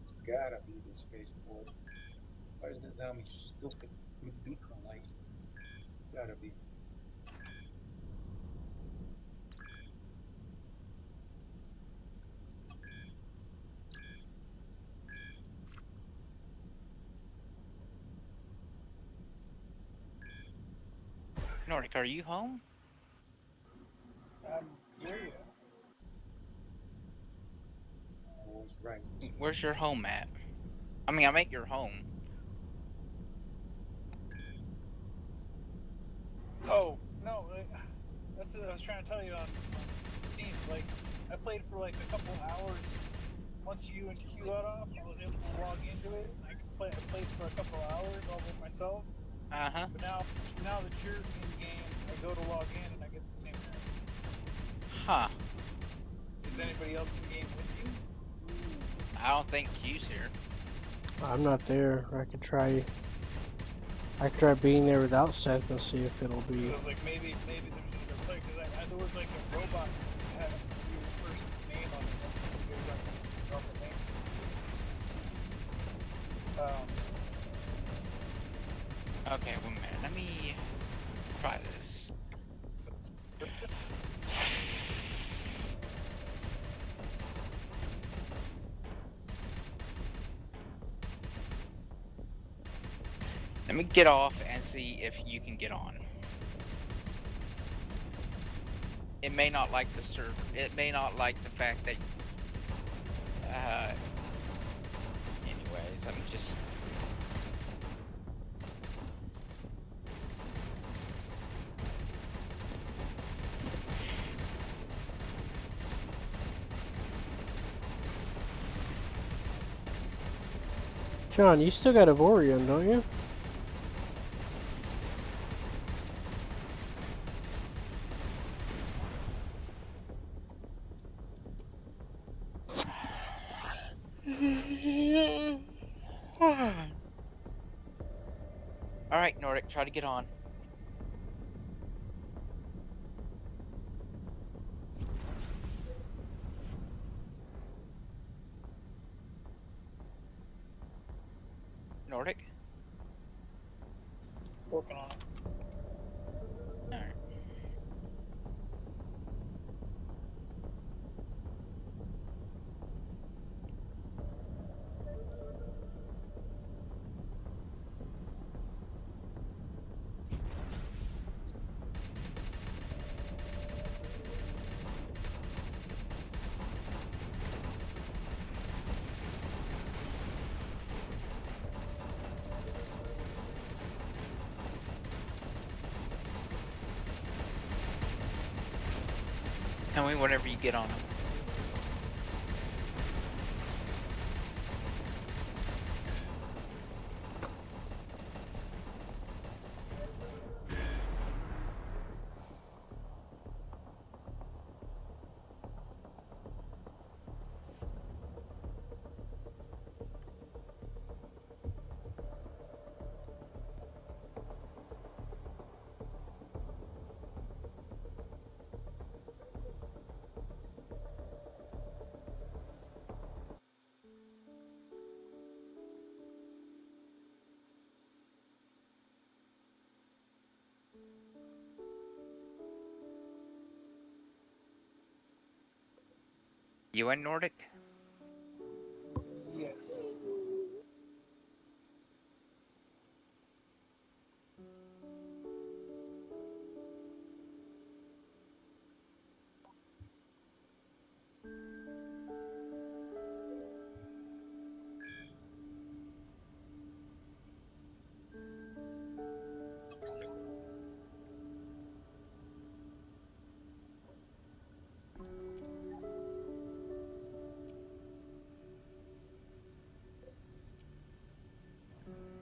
Speaker 12: It's gotta be the spaceport. Where's the dummy stupid beacon light? Gotta be.
Speaker 14: Nordic, are you home?
Speaker 19: I'm here.
Speaker 12: I was right.
Speaker 14: Where's your home at? I mean, I'm at your home.
Speaker 19: Oh no, that's what I was trying to tell you on Steam. Like, I played for like a couple hours. Once you and Q got off, I was able to log into it. I played for a couple hours all by myself.
Speaker 14: Uh-huh.
Speaker 19: But now that you're in game, I go to log in and I get the same thing.
Speaker 14: Huh.
Speaker 19: Is anybody else in game with you?
Speaker 14: I don't think Q's here.
Speaker 1: I'm not there. I could try being there without Seth and see if it'll be.
Speaker 19: So it's like maybe there's another player because there was like a robot that had some weird person's name on it. That's some of you guys aren't used to normal names.
Speaker 14: Okay, one minute. Let me try this. Let me get off and see if you can get on. It may not like the server. It may not like the fact that. Anyways, I'm just.
Speaker 1: John, you still got Avorion, don't you?
Speaker 14: Alright, Nordic, try to get on. Nordic?
Speaker 19: Working on it.
Speaker 14: Alright. Tell me whenever you get on them. You in Nordic?
Speaker 19: Yes.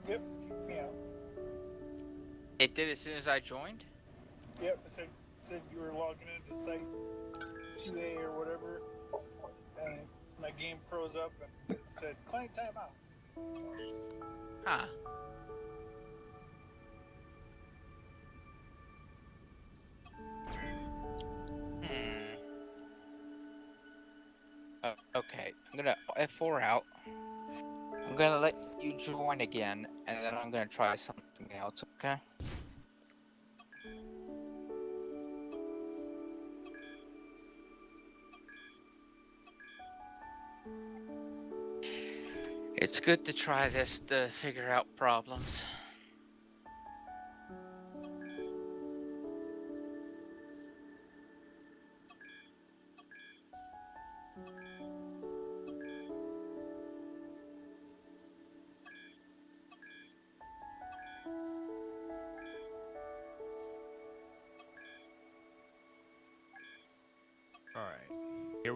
Speaker 19: Yep, kick me out.
Speaker 14: It did as soon as I joined?
Speaker 19: Yep, it said you were logging into site 2A or whatever, and my game froze up and it said client timeout.
Speaker 14: Huh. Okay, I'm gonna F4 out. I'm gonna let you join again, and then I'm gonna try something else, okay? It's good to try this to figure out problems.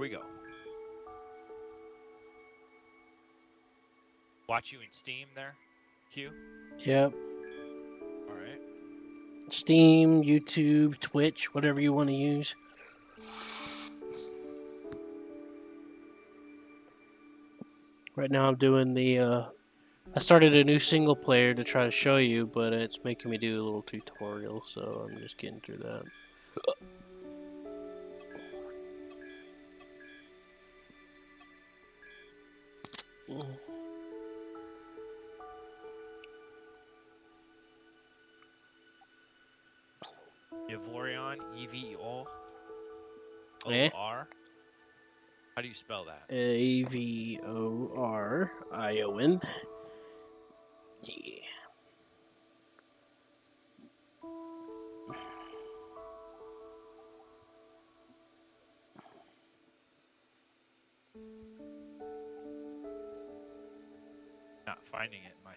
Speaker 18: we go. Watch you in Steam there, Q.
Speaker 1: Yep.
Speaker 18: All right.
Speaker 1: Steam, YouTube, Twitch, whatever you want to use. Right now I'm doing the, I started a new single player to try to show you, but it's making me do a little tutorial, so I'm just getting through that.
Speaker 18: Yvorion, E-V-O-R.
Speaker 1: Eh?
Speaker 18: How do you spell that?
Speaker 1: Avorion. Yeah.
Speaker 18: Not finding it in my.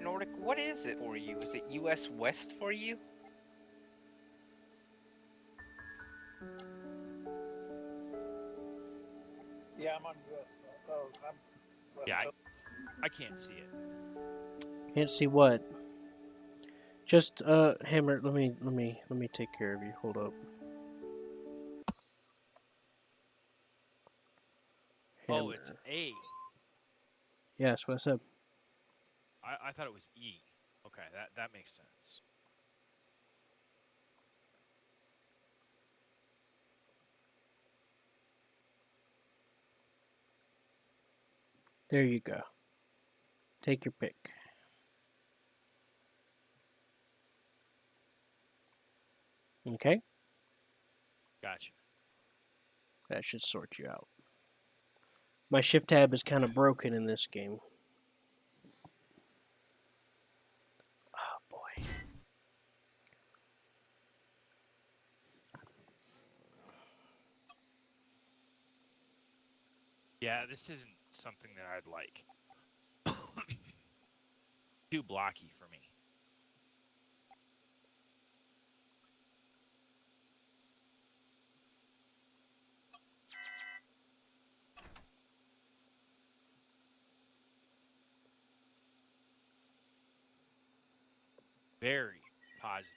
Speaker 14: Nordic, what is it for you? Is it U.S. West for you?
Speaker 19: Yeah, I'm on US. Oh, I'm West
Speaker 18: Yeah,
Speaker 19: Coast.
Speaker 18: I can't see it.
Speaker 1: Can't see what? Just Hammer, let me take care of you. Hold up. Hammer.
Speaker 18: Oh, it's A.
Speaker 1: Yeah, that's what I said.
Speaker 18: I thought it was E. Okay, that makes sense.
Speaker 1: There you go. Take your pick. Okay?
Speaker 18: Gotcha.
Speaker 1: That should sort you out. My shift tab is kind of broken in this game. Oh boy.
Speaker 18: Yeah, this isn't something that I'd like. Too blocky for me. Very positive.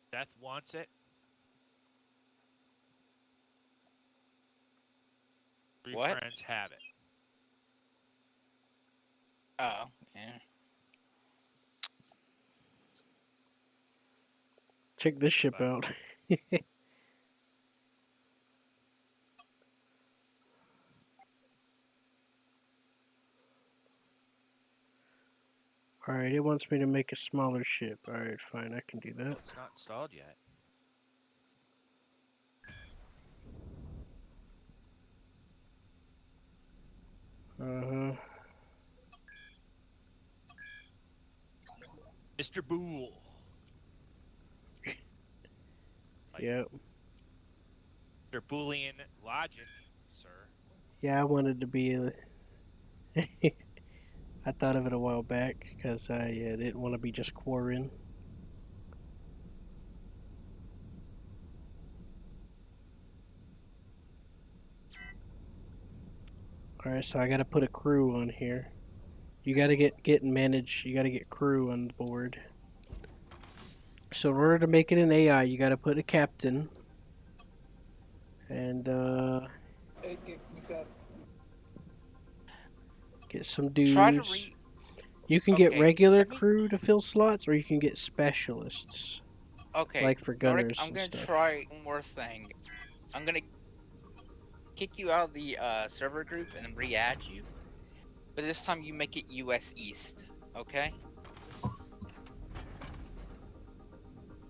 Speaker 18: Seth wants it. Three
Speaker 14: What?
Speaker 18: friends have it.
Speaker 14: Oh, yeah.
Speaker 1: Check this ship out. Alright, it wants me to make a smaller ship. Alright, fine, I can do that.
Speaker 18: It's not installed yet.
Speaker 1: Uh-huh.
Speaker 18: Mr. Boole.
Speaker 1: Yep.
Speaker 18: They're Boolean logic, sir.
Speaker 1: Yeah, I wanted to be a... I thought of it a while back, because I didn't want to be just quarrying. Alright, so I gotta put a crew on here. You gotta get and manage, you gotta get crew on the board. So in order to make it an AI, you gotta put a captain. And get some dudes. You can get regular crew to fill slots, or you can get specialists.
Speaker 14: Okay.
Speaker 1: Like for gunners
Speaker 14: Nordic, I'm
Speaker 1: and
Speaker 14: gonna
Speaker 1: stuff.
Speaker 14: try one more thing. I'm gonna kick you out of the server group and then re-add you. But this time you make it US East, okay?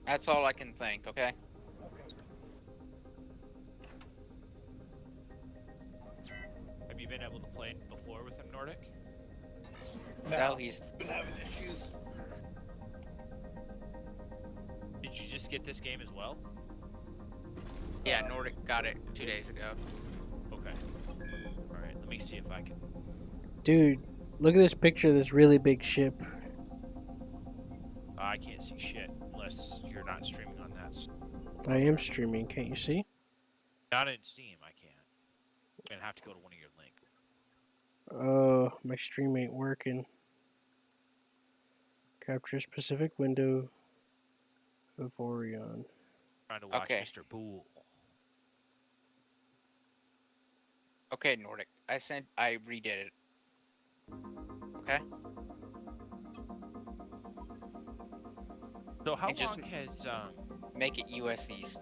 Speaker 14: That's all I can think, okay?
Speaker 18: Have you been able to play before with him, Nordic?
Speaker 14: No, he's
Speaker 19: been having issues.
Speaker 18: Did you just get this game as well?
Speaker 14: Yeah, Nordic got it 2 days ago.
Speaker 18: Okay. Alright, let me see if I can.
Speaker 1: Dude, look at this picture of this really big ship.
Speaker 18: I can't see shit unless you're not streaming on that.
Speaker 1: I am streaming, can't you see?
Speaker 18: Not in Steam, I can't. I'm gonna have to go to one of your links.
Speaker 1: My stream ain't working. Capture specific window of Orion.
Speaker 18: Trying to watch
Speaker 14: Okay.
Speaker 18: Mr. Boole.
Speaker 14: Okay, Nordic. I redid it. Okay?
Speaker 18: So how
Speaker 14: And just
Speaker 18: long has
Speaker 14: make it US East.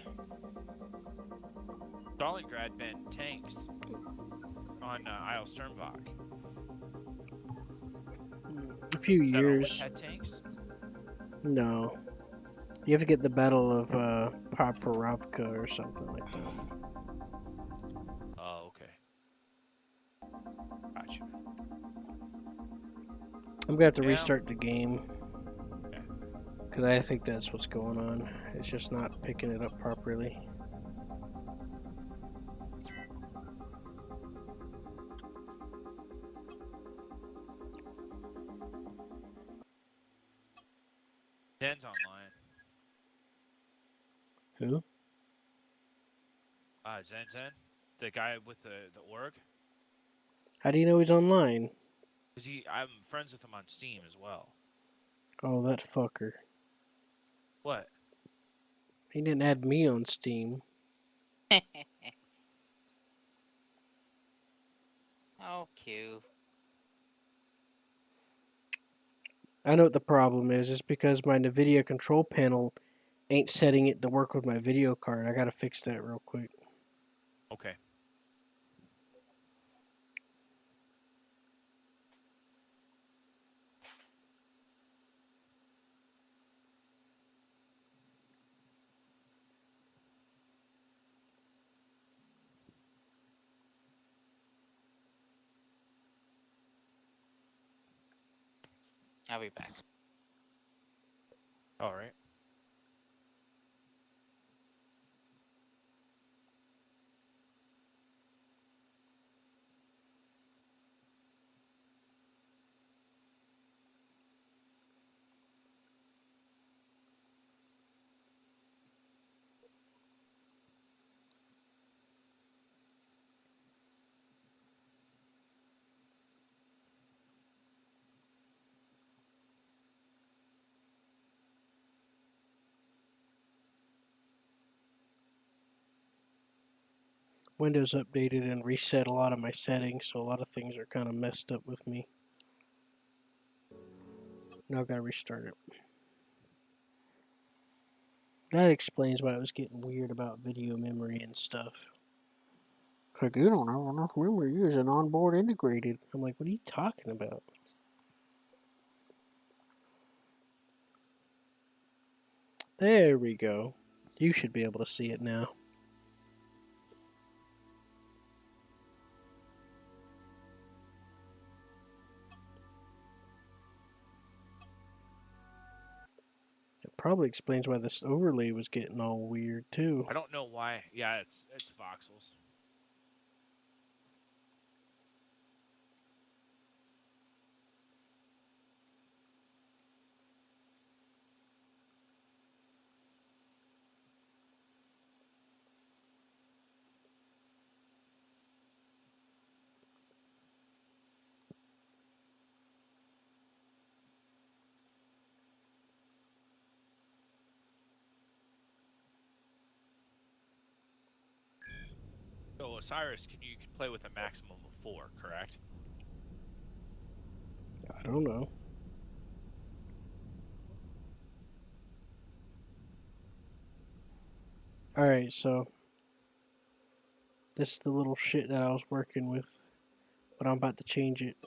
Speaker 18: Stalingrad been tanks on Isle Sternbach?
Speaker 1: A few
Speaker 18: That always
Speaker 1: years.
Speaker 18: had tanks?
Speaker 1: No. You have to get the Battle of Paparovka or something like that.
Speaker 18: Oh, okay. Gotcha.
Speaker 1: I'm gonna have to
Speaker 18: Yeah.
Speaker 1: restart the game. Because I think that's what's going on. It's just not picking it up properly.
Speaker 18: Zen's online.
Speaker 1: Who?
Speaker 18: Zen? The guy with the org?
Speaker 1: How do you know he's online?
Speaker 18: Because I'm friends with him on Steam as well.
Speaker 1: Oh, that fucker.
Speaker 18: What?
Speaker 1: He didn't add me on Steam.
Speaker 14: Oh, cute.
Speaker 1: I know what the problem is. It's because my NVIDIA control panel ain't setting it to work with my video card. I gotta fix that real quick.
Speaker 18: Okay.
Speaker 14: I'll be back.
Speaker 18: All right.
Speaker 1: Windows updated and reset a lot of my settings, so a lot of things are kind of messed up with me. Now I gotta restart it. That explains why I was getting weird about video memory and stuff. Like, you don't have enough memory using onboard integrated. I'm like, what are you talking about? There we go. You should be able to see it now. It probably explains why this overlay was getting all weird too.
Speaker 18: I don't know why. Yeah, it's voxels. So Osiris, you can play with a maximum of 4, correct?
Speaker 1: I don't know. Alright, so this is the little shit that I was working with, but I'm about to change it.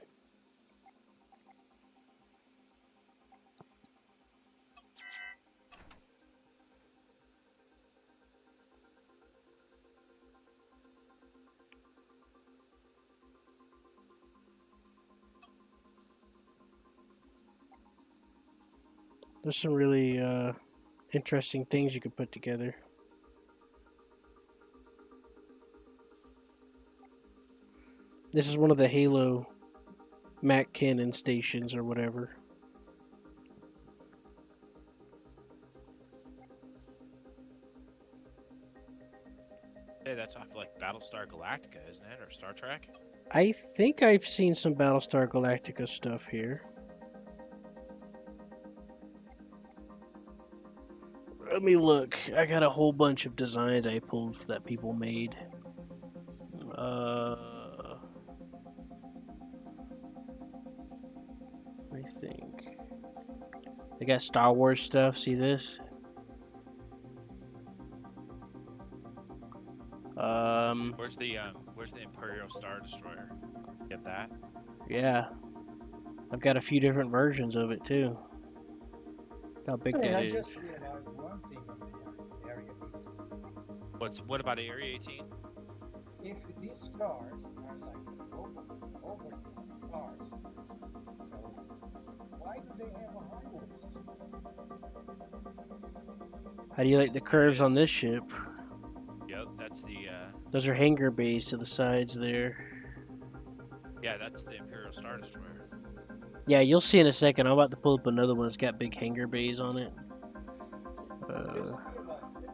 Speaker 1: There's some really interesting things you could put together. This is one of the Halo Mac Cannon stations or whatever.
Speaker 18: Battlestar Galactica, isn't it, or Star Trek?
Speaker 1: I think I've seen some Battlestar Galactica stuff here. Let me look. I got a whole bunch of designs I pulled that people made. Let me think. They got Star Wars stuff. See this?
Speaker 18: Where's the Imperial Star Destroyer? Get that?
Speaker 1: Yeah. I've got a few different versions of it too. How big
Speaker 12: Hey,
Speaker 1: that
Speaker 12: I
Speaker 1: is.
Speaker 12: just realized one thing on the Area 18.
Speaker 18: What about Area 18?
Speaker 12: If these cars are like over cars, so why do they have a highway system?
Speaker 1: How do you like the curves on this ship?
Speaker 18: Yep, that's the
Speaker 1: Those are hangar bays to the sides there.
Speaker 18: yeah, that's the Imperial Star Destroyer.
Speaker 1: Yeah, you'll see in a second. I'm about to pull up another one that's got big hangar bays on it.
Speaker 12: Just realized that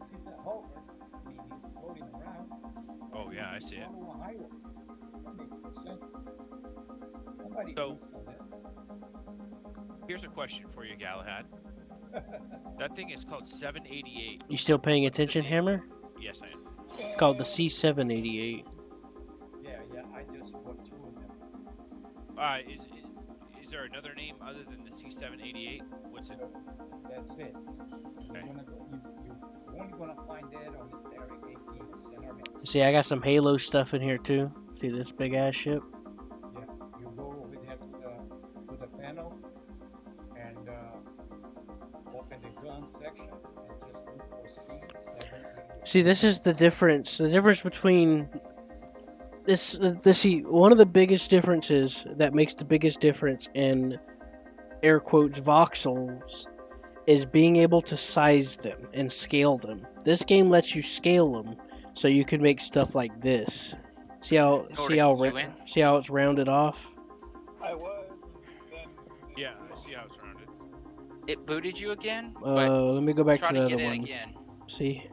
Speaker 12: if it's a hover, meaning floating around,
Speaker 18: Oh yeah, I see it.
Speaker 12: follow a highway. That makes no sense. Somebody
Speaker 18: So-
Speaker 12: goofed on that.
Speaker 18: Here's a question for you, Galahad. That thing is called 788.
Speaker 1: You still paying attention, Hammer?
Speaker 18: Yes, I am.
Speaker 1: It's called the C788.
Speaker 12: Yeah, I just bought two of them.
Speaker 18: Is there another name other than the C788? What's it?
Speaker 12: That's it.
Speaker 18: Okay.
Speaker 12: You're only gonna find that on the Area 18 center mass.
Speaker 1: See, I got some Halo stuff in here too. See this big ass ship?
Speaker 12: Yeah, you go over there to the panel and open the gun section and just look for C788.
Speaker 1: See, this is the difference. The difference between this. See, one of the biggest differences that makes the biggest difference in air quotes voxels is being able to size them and scale them. This game lets you scale them so you can make stuff like this. See how it's rounded off?
Speaker 19: I was, then
Speaker 18: Yeah, I see how it's rounded.
Speaker 14: It booted you again?
Speaker 1: Let me go back
Speaker 14: try
Speaker 1: to the
Speaker 14: to
Speaker 1: other
Speaker 14: get in
Speaker 1: one.
Speaker 14: again.
Speaker 1: See,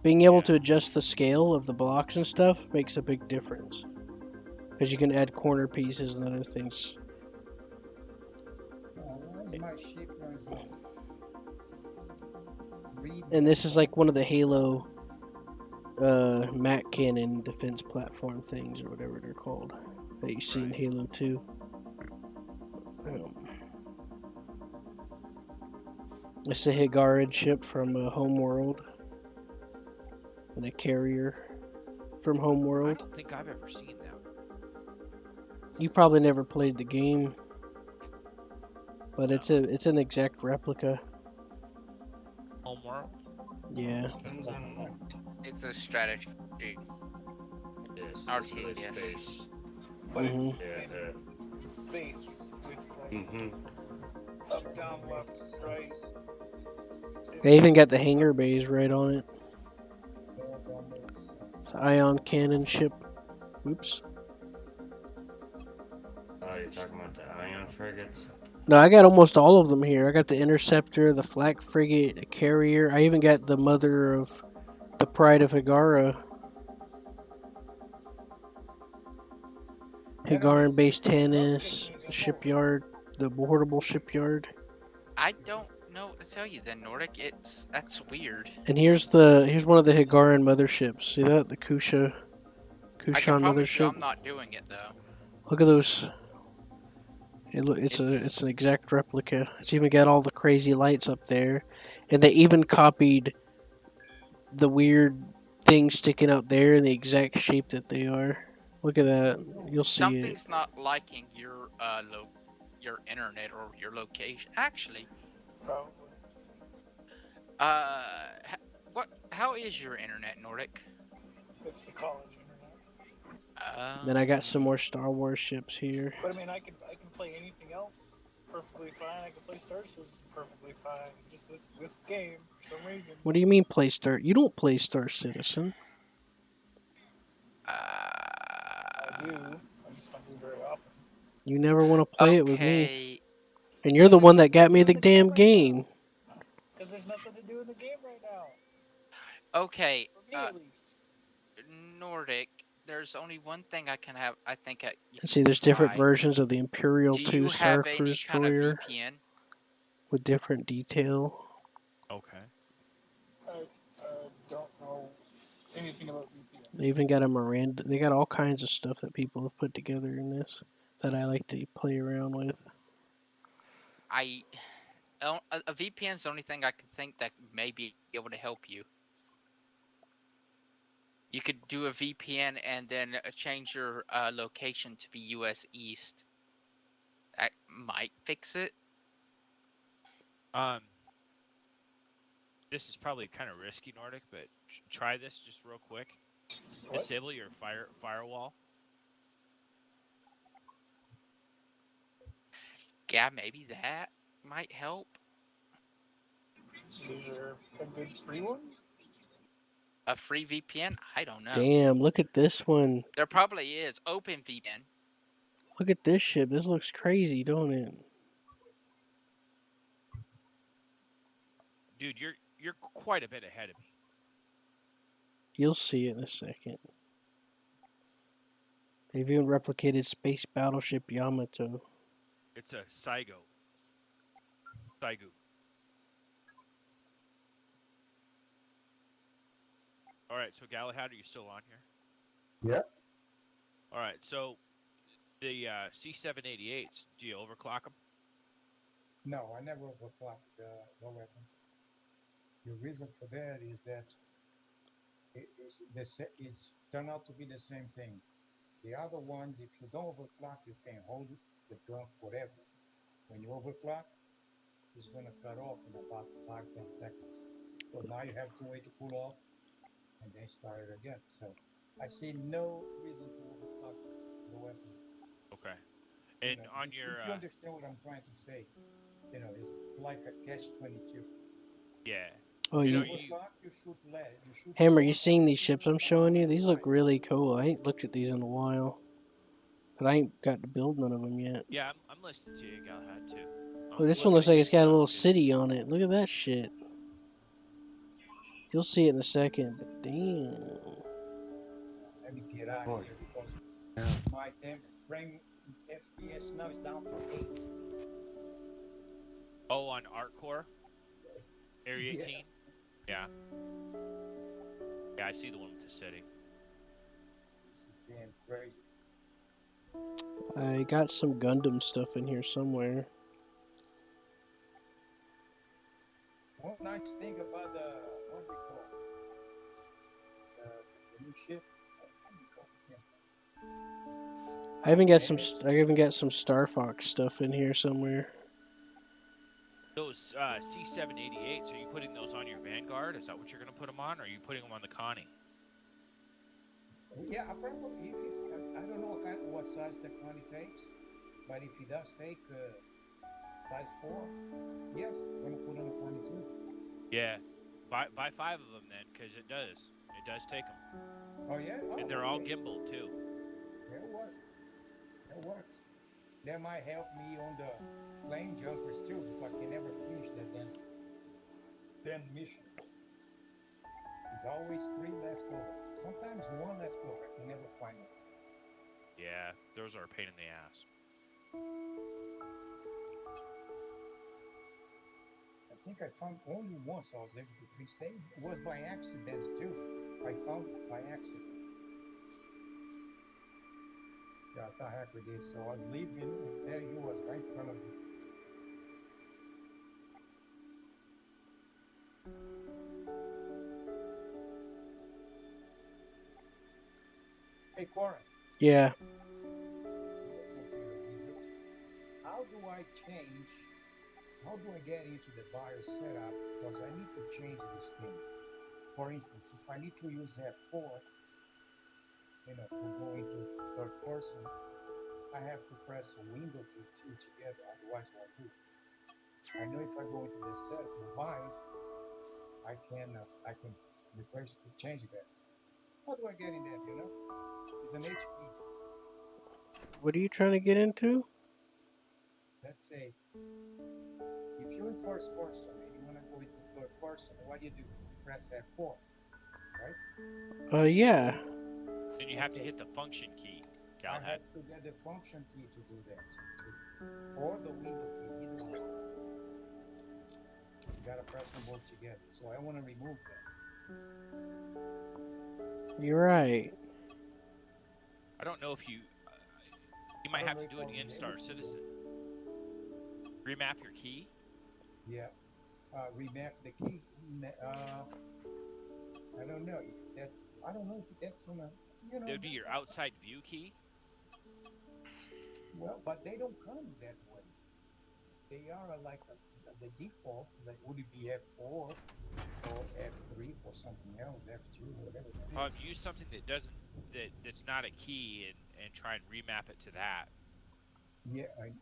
Speaker 1: being able to adjust the scale of the blocks and stuff makes a big difference because you can add corner pieces and other things.
Speaker 12: My ship runs like
Speaker 1: And this is like one of the Halo Mac Cannon defense platform things or whatever they're called that you see in Halo 2. It's a Higaran ship from Homeworld and a carrier from
Speaker 18: I
Speaker 1: Homeworld.
Speaker 18: don't think I've ever seen that.
Speaker 1: You probably never played the game, but it's an exact replica.
Speaker 18: Homeworld?
Speaker 1: Yeah.
Speaker 14: It's a strategy.
Speaker 11: Yes,
Speaker 14: RTS.
Speaker 11: space.
Speaker 19: but it's
Speaker 1: Mhm.
Speaker 19: in space with like
Speaker 11: Mm-hmm.
Speaker 19: up, down, left, right.
Speaker 1: They even got the hangar bays right on it. It's an ion cannon ship. Oops.
Speaker 11: Oh, you're talking about the ion frigates?
Speaker 1: No, I got almost all of them here. I got the interceptor, the flak frigate, the carrier. I even got the mother of the Pride of Higara. Higaran base tennis, shipyard, the portable shipyard.
Speaker 14: I don't know what to tell you then, Nordic. That's weird.
Speaker 1: And here's one of the Higaran motherships. See that? The
Speaker 14: I can
Speaker 1: Kushan
Speaker 14: promise you
Speaker 1: mothership.
Speaker 14: I'm not doing it though.
Speaker 1: Look at those. It's an exact replica. It's even got all the crazy lights up there, and they even copied the weird things sticking out there in the exact shape that they are. Look at that. You'll see it.
Speaker 14: Something's not liking your your internet or your location. Actually,
Speaker 19: Probably.
Speaker 14: how is your internet, Nordic?
Speaker 19: It's the college internet.
Speaker 1: Then I got some more Star Wars ships here.
Speaker 19: But I mean, I can play anything else perfectly fine. I can play Star Citizen perfectly fine. Just this game for some reason.
Speaker 1: What do you mean play Star? You don't play Star Citizen.
Speaker 19: I do. I just don't do it very often.
Speaker 1: You never want to play it with me.
Speaker 14: Okay.
Speaker 1: And you're the one that got me the damn game.
Speaker 19: Because there's nothing to do in the game right now.
Speaker 14: Okay.
Speaker 19: For me, at least.
Speaker 14: Nordic, there's only one thing I can have. I think you
Speaker 1: And
Speaker 14: can
Speaker 1: see, there's different
Speaker 14: try.
Speaker 1: versions of the Imperial
Speaker 14: Do
Speaker 1: 2
Speaker 14: you
Speaker 1: Star
Speaker 14: have any kind of
Speaker 1: Destroyer
Speaker 14: VPN?
Speaker 1: with different detail.
Speaker 18: Okay.
Speaker 19: I don't know anything about
Speaker 1: They
Speaker 19: VPNs.
Speaker 1: even got a Miranda. They got all kinds of stuff that people have put together in this that I like to play around with.
Speaker 14: A VPN is the only thing I can think that may be able to help you. You could do a VPN and then change your location to be US East. That might fix it.
Speaker 18: This is probably kind of risky, Nordic, but try this just real quick.
Speaker 19: What?
Speaker 18: Disable your firewall.
Speaker 14: Yeah, maybe that might help.
Speaker 19: Is there a good free one?
Speaker 14: A free VPN? I don't know.
Speaker 1: Damn, look at this one.
Speaker 14: There probably is. OpenVPN.
Speaker 1: Look at this ship. This looks crazy, don't it?
Speaker 18: Dude, you're quite a bit ahead of me.
Speaker 1: You'll see it in a second. They've even replicated space battleship Yamato.
Speaker 18: It's a Saigo. Saigu. All right, so Galahad, are you still on here?
Speaker 12: Yep.
Speaker 18: All right, so the C788s, do you overclock them?
Speaker 12: No, I never overclock the weapons. The reason for that is that it's turned out to be the same thing. The other ones, if you don't overclock, you can hold the gun forever. When you overclock, it's going to cut off in about 5-10 seconds. So now you have to wait to cool off and then start it again. So I see no reason to overclock the weapon.
Speaker 18: Okay. And on
Speaker 12: if
Speaker 18: your...
Speaker 12: you understand what I'm trying to say, it's like a catch-22.
Speaker 18: Yeah.
Speaker 1: Oh, you
Speaker 12: shoot lead. You shoot
Speaker 1: Hammer, you seen these ships I'm showing you? These look really cool. I ain't looked at these in a while. But I ain't got to build none of them yet.
Speaker 18: Yeah, I'm listening to you, Galahad, too.
Speaker 1: Oh, this one looks like it's got a little city on it. Look at that shit. You'll see it in a second, but damn.
Speaker 12: Let me get out of here because my damn frame FPS now is down to 8.
Speaker 18: Oh, on Artcore? Area 18? Yeah. Yeah, I see the one with the city.
Speaker 12: This is damn crazy.
Speaker 1: I got some Gundam stuff in here somewhere.
Speaker 12: One nice thing about the what we call the new ship. What do you call this thing?
Speaker 1: I even got some Star Fox stuff in here somewhere.
Speaker 18: Those C788s, are you putting those on your Vanguard? Is that what you're going to put them on, or are you putting them on the Connie?
Speaker 12: Yeah, I probably. I don't know what size the Connie takes, but if he does take size 4, yes, I'm gonna put on the Connie too.
Speaker 18: Yeah, buy 5 of them then, because it does take them.
Speaker 12: Oh yeah,
Speaker 18: and they're all gimbaled too.
Speaker 12: That works. That works. That might help me on the plane jumpers too, because I can never finish that damn mission. There's always 3 left over. Sometimes 1 left over. I can never find it.
Speaker 18: Yeah, those are a pain in the ass.
Speaker 12: I think I found only once I was able to fix that. It was by accident too. I found it by accident. Yeah, what the heck with this? So I was leaving, and there he was right in front of me. Hey, Corin.
Speaker 1: Yeah.
Speaker 12: How do I get into the BIOS setup? Because I need to change this thing. For instance, if I need to use F4, to go into third person, I have to press a window to 2 together, otherwise it won't do. I know if I go into the setup, the BIOS, I can replace to change that. How do I get in that, It's an HP.
Speaker 1: What are you trying to get into?
Speaker 12: Let's say, if you're in first person and you want to go into third person, what do? Press F4, right?
Speaker 1: Yeah.
Speaker 18: Then you have to hit the function key,
Speaker 12: I
Speaker 18: Galahad.
Speaker 12: have to get the function key to do that, too. Or the window key, either one. You gotta press them both together. So I want to remove that.
Speaker 1: You're right.
Speaker 18: I don't know if you might have to do an Instar Citizen. Remap your key.
Speaker 12: Yeah. Remap the key. I don't know if that. I don't know if that's on a.
Speaker 18: It would be your outside view key.
Speaker 12: Well, but they don't come that way. They are like the default. That would be F4 or F3 for something else, F2, whatever that is.
Speaker 18: Use something that doesn't that's not a key and try and remap it to that.
Speaker 12: Yeah. I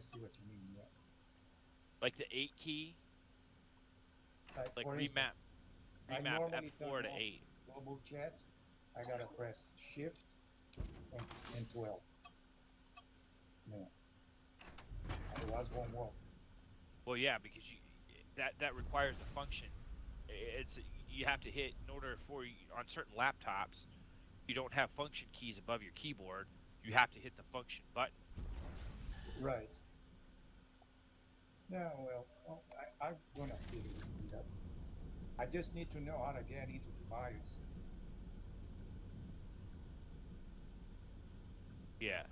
Speaker 12: see what you mean. Yeah.
Speaker 18: Like the 8 key. Like remap F4 to 8.
Speaker 12: Global chat. I gotta press Shift and 12. Yeah. Otherwise, won't work.
Speaker 18: Well, yeah, because that requires a function. You have to hit in order for on certain laptops. You don't have function keys above your keyboard. You have to hit the function button.
Speaker 12: Right. No, well, I'm gonna figure this thing out. I just need to know how to get into the BIOS.
Speaker 18: Yeah.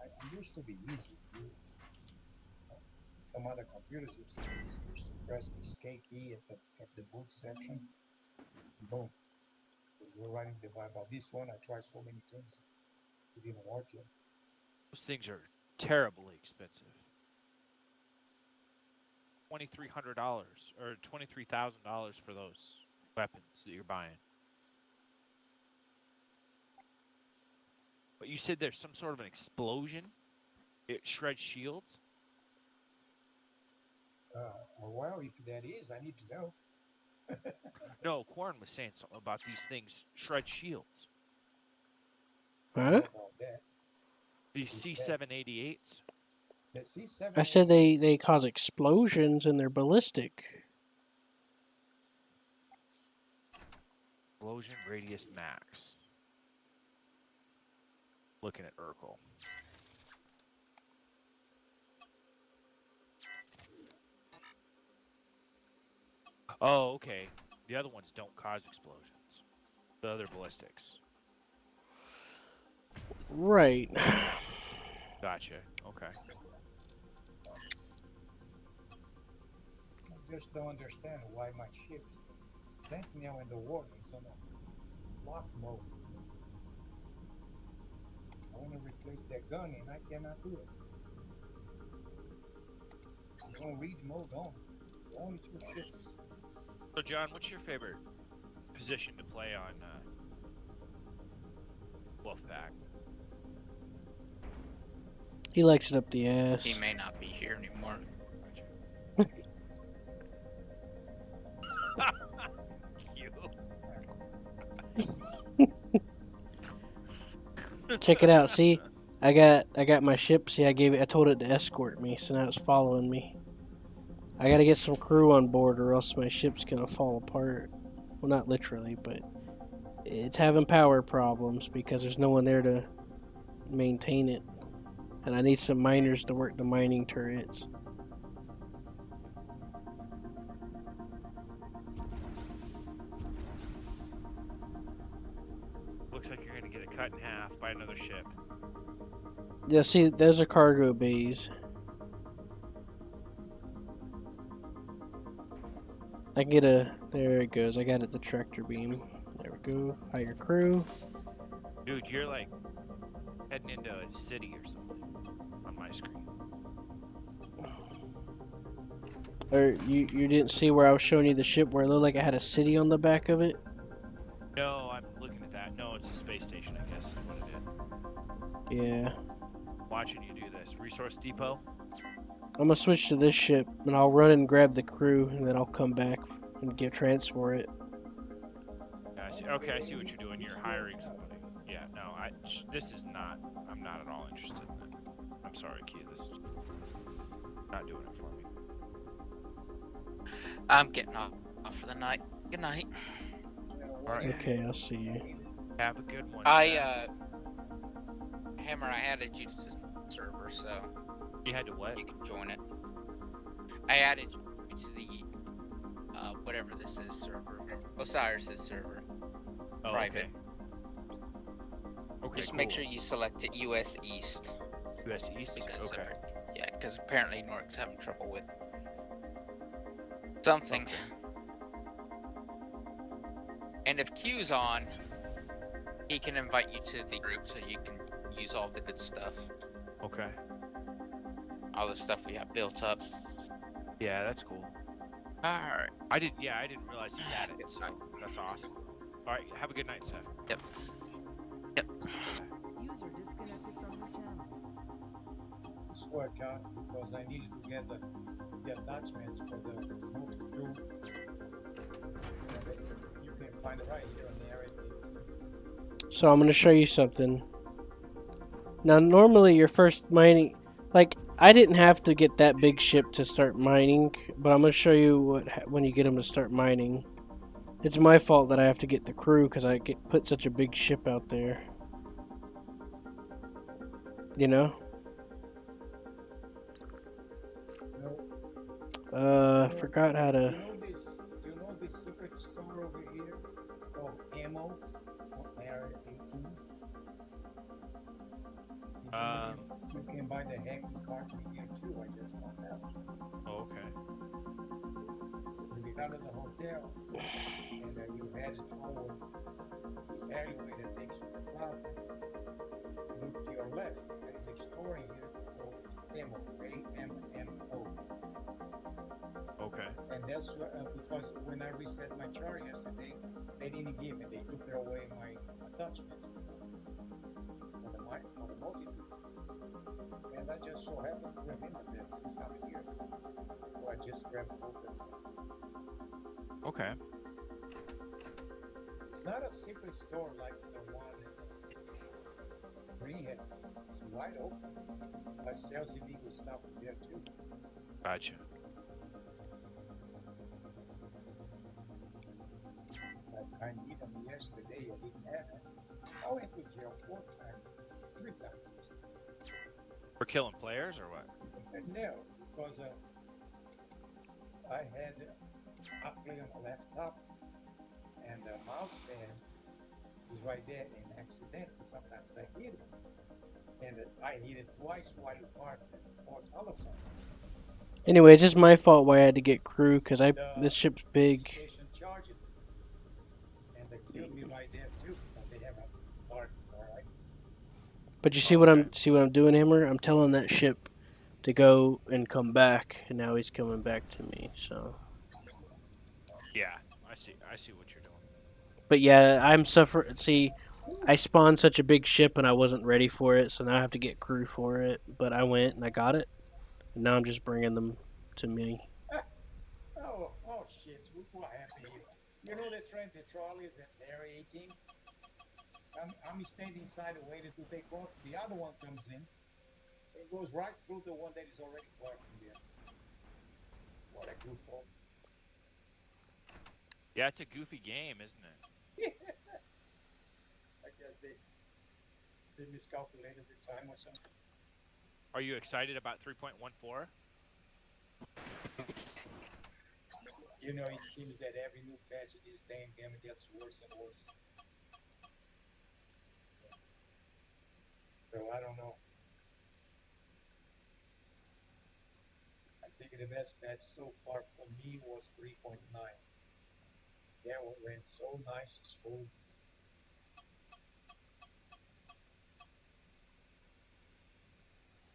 Speaker 12: I used to be easy. Some other computers used to be easy. Used to press the escape key at the boot section. Boom. You're running the Bible. This one I tried so many things. It didn't work yet.
Speaker 18: Those things are terribly expensive. $2,300 or $23,000 for those weapons that you're buying. But you said there's some sort of an explosion. It shreds shields.
Speaker 12: Well, if that is, I need to know.
Speaker 18: No, Quarren was saying something about these things shred shields.
Speaker 1: Huh?
Speaker 18: These C788s.
Speaker 12: The C7.
Speaker 1: I said they cause explosions and they're ballistic.
Speaker 18: Explosion radius max. Looking at Urkel. Oh, okay. The other ones don't cause explosions. The other ballistics.
Speaker 1: Right.
Speaker 18: Gotcha. Okay.
Speaker 12: I just don't understand why my ship Sentinel in the water is on a lock mode. I want to replace that gun and I cannot do it. It's on read mode on. Only 2 ships.
Speaker 18: So, John, what's your favorite position to play on Wolfpack?
Speaker 1: He likes it up the ass.
Speaker 14: He may not be here anymore.
Speaker 1: Check it out. See, I got my ship. See, I told it to escort me, so now it's following me. I gotta get some crew on board, or else my ship's gonna fall apart. Well, not literally, but it's having power problems because there's no one there to maintain it, and I need some miners to work the mining turrets.
Speaker 18: Looks like you're gonna get it cut in half by another ship.
Speaker 1: Yeah, see, those are cargo bays. I can get there it goes. I got it, the tractor beam. There we go. Hire crew.
Speaker 18: Dude, you're like heading into a city or something on my screen.
Speaker 1: Or you didn't see where I was showing you the ship where it looked like it had a city on the back of it?
Speaker 18: No, I'm looking at that. No, it's a space station, I guess is what it is.
Speaker 1: Yeah.
Speaker 18: Watching you do this. Resource depot?
Speaker 1: I'm gonna switch to this ship and I'll run and grab the crew and then I'll come back and transfer it.
Speaker 18: Yeah, I see. Okay, I see what you're doing. You're hiring somebody. Yeah, no, this is not, I'm not at all interested in that. I'm sorry, Key, this is not doing it for me.
Speaker 14: I'm getting off for the night. Good night.
Speaker 18: Alright.
Speaker 1: Okay, I'll see you.
Speaker 18: Have a good one,
Speaker 14: I Hammer, I added you to the server, so
Speaker 18: you had to what?
Speaker 14: you can join it. I added you to the whatever this is server, Osiris's server,
Speaker 18: Oh,
Speaker 14: private.
Speaker 18: Okay,
Speaker 14: Just
Speaker 18: cool.
Speaker 14: make sure you select it US East.
Speaker 18: US East? Okay.
Speaker 14: Yeah, because apparently Nork's having trouble with something.
Speaker 18: Okay.
Speaker 14: And if Q's on, he can invite you to the group so you can use all the good stuff.
Speaker 18: Okay.
Speaker 14: All the stuff we have built up.
Speaker 18: Yeah, that's cool.
Speaker 14: Alright.
Speaker 18: I didn't realize you had it, so that's awesome. Alright, have a good night, Seth.
Speaker 14: Yep. Yep.
Speaker 10: User disconnected from your channel.
Speaker 12: This worked out because I needed to get the attachments for the moving through. You can find it right here on the area.
Speaker 1: So I'm going to show you something. Now, normally your first mining, like, I didn't have to get that big ship to start mining, but I'm going to show you what when you get them to start mining. It's my fault that I have to get the crew because I put such a big ship out there. You know? Forgot how to...
Speaker 12: Do you know this secret store over here called Ammo on Area 18? You can buy the hacking cards in here too, I just found out.
Speaker 18: Oh, okay.
Speaker 12: You get out of the hotel and you headed forward the alleyway that takes you to the plaza. Look to your left, there is a store in here called Ammo, A-M-M-O.
Speaker 18: Okay.
Speaker 12: And that's because when I reset my chart yesterday, they didn't give me, they took away my attachments for the multi-tool. And I just so happened to remember that since I'm here. So I just grabbed both of them.
Speaker 18: Okay.
Speaker 12: It's not a secret store like the one in Greenhead. It's wide open. I sells illegal stuff there too.
Speaker 18: Gotcha.
Speaker 12: I need them yesterday. I didn't have it. I went to jail 4 times, 3 times.
Speaker 18: For killing players or what?
Speaker 12: No, because I had I play on the laptop and the mouse pad was right there, and accidentally sometimes I hit it, and I hit it twice while you parked at Port Ellison.
Speaker 1: Anyway, it's just my fault why I had to get crew because this ship's big.
Speaker 12: Station charged it, and they killed me right there too. But they have parts, all right.
Speaker 1: But you see what I'm doing, Hammer? I'm telling that ship to go and come back, and now he's coming back to me. So.
Speaker 18: Yeah, I see what you're doing.
Speaker 1: But yeah, I'm suffering. See, I spawned such a big ship and I wasn't ready for it, so now I have to get crew for it. But I went and I got it, and now I'm just bringing them to me.
Speaker 12: Oh shit! What happened here? You know the train, the trolleys at Area 18. I'm standing inside and waiting to take off. The other one comes in. It goes right through the one that is already parked in there. What a goofball.
Speaker 18: Yeah, it's a goofy game, isn't it?
Speaker 12: I guess they miscalculated the time or something.
Speaker 18: Are you excited about 3.14?
Speaker 12: You know, it seems that every new patch of this damn game gets worse and worse. So I don't know. I think the best patch so far for me was 3.9. That one went so nice and smooth.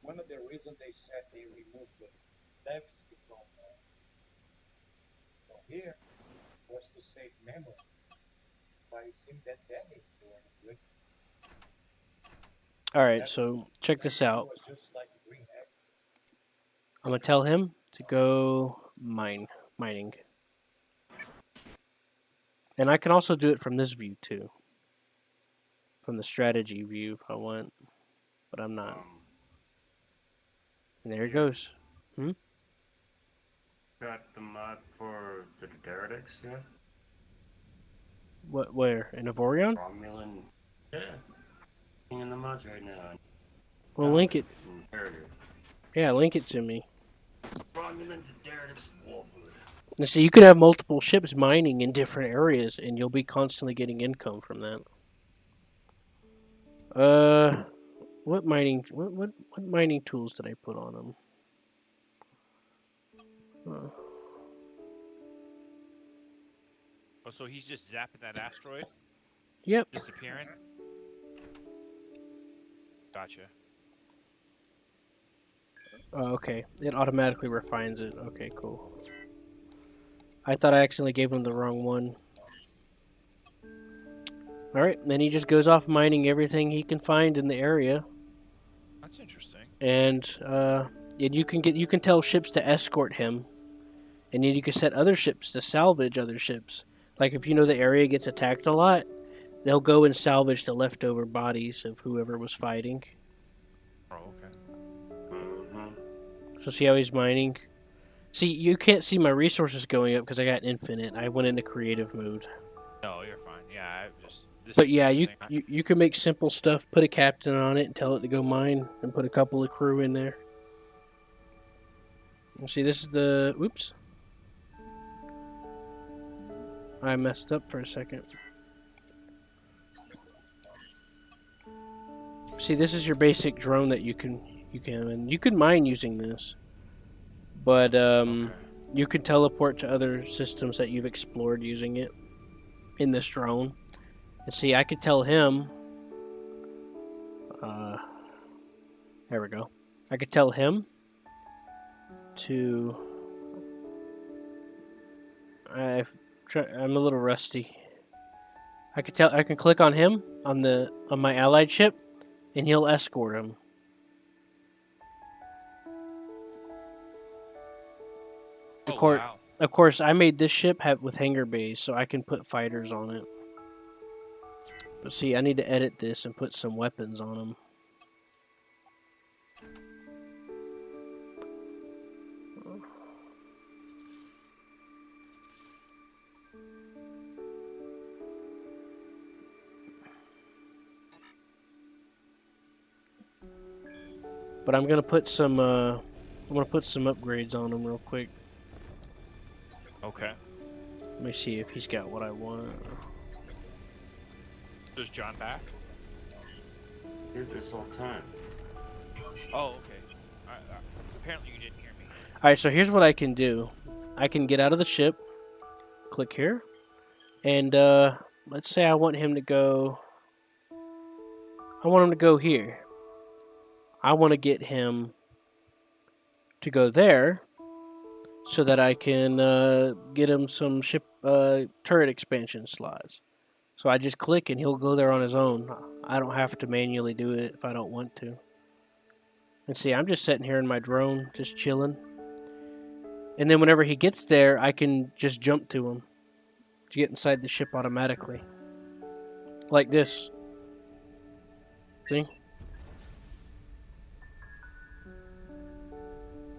Speaker 12: One of the reasons they said they removed the levels from here was to save memory. But it seemed that didn't do any good.
Speaker 1: Alright, so check this out.
Speaker 12: It was just like green X.
Speaker 1: I'm going to tell him to go mining. And I can also do it from this view too. From the strategy view if I want. But I'm not. And there it goes.
Speaker 11: got the mod for the Derricks yet?
Speaker 1: What? Where? In Avorion?
Speaker 11: Romulan. Yeah. In the mods right now.
Speaker 1: Well, link it.
Speaker 11: Imperative.
Speaker 1: Yeah, link it to me.
Speaker 11: Romulan to Derricks Warwood.
Speaker 1: And so you could have multiple ships mining in different areas, and you'll be constantly getting income from that. What mining? What mining tools did I put on them?
Speaker 18: Oh, so he's just zapping that asteroid?
Speaker 1: Yep.
Speaker 18: Disappearing? Gotcha.
Speaker 1: Oh, okay. It automatically refines it. Okay, cool. I thought I accidentally gave him the wrong one. Alright, then he just goes off mining everything he can find in the area.
Speaker 18: That's interesting.
Speaker 1: And you can tell ships to escort him. And then you can set other ships to salvage other ships. Like if you know the area gets attacked a lot, they'll go and salvage the leftover bodies of whoever was fighting.
Speaker 18: Oh, okay.
Speaker 1: So see how he's mining? See, you can't see my resources going up because I got infinite. I went into creative mode.
Speaker 18: No, you're fine. Yeah, I just.
Speaker 1: But yeah, you can make simple stuff. Put a captain on it and tell it to go mine, and put a couple of crew in there. See, this is the. Oops. I messed up for a second. See, this is your basic drone that you can mine using this, but you can teleport to other systems that you've explored using it in this drone. And see, I could tell him. There we go. I could tell him to. I'm a little rusty. I can click on him on my allied ship, and he'll escort him.
Speaker 18: Wow.
Speaker 1: Of course, I made this ship with hangar bays, so I can put fighters on it. But see, I need to edit this and put some weapons on them. But I'm gonna put some upgrades on him real quick.
Speaker 18: Okay.
Speaker 1: Let me see if he's got what I want.
Speaker 18: Is John back?
Speaker 11: Here this whole time.
Speaker 18: Oh, okay. Apparently you didn't hear me.
Speaker 1: Alright, so here's what I can do. I can get out of the ship, click here, and let's say I want him to go here. I want to get him to go there so that I can get him some ship turret expansion slots. So I just click and he'll go there on his own. I don't have to manually do it if I don't want to. And see, I'm just sitting here in my drone, just chilling. And then whenever he gets there, I can just jump to him to get inside the ship automatically. Like this. See?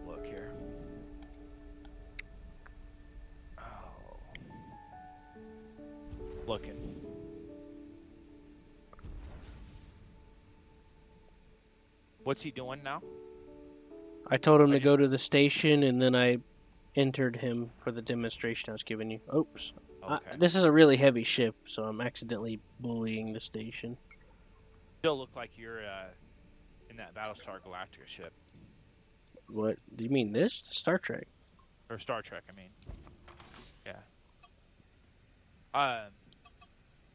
Speaker 18: Look here. Oh. Looking. What's he doing now?
Speaker 1: I told him to go to the station, and then I entered him for the demonstration I was giving you. Oops.
Speaker 18: Okay.
Speaker 1: This is a really heavy ship, so I'm accidentally bullying the station.
Speaker 18: Still look like you're in that Battlestar Galactica ship.
Speaker 1: What? Do you mean this? Star Trek.
Speaker 18: Or Star Trek, I mean. Yeah.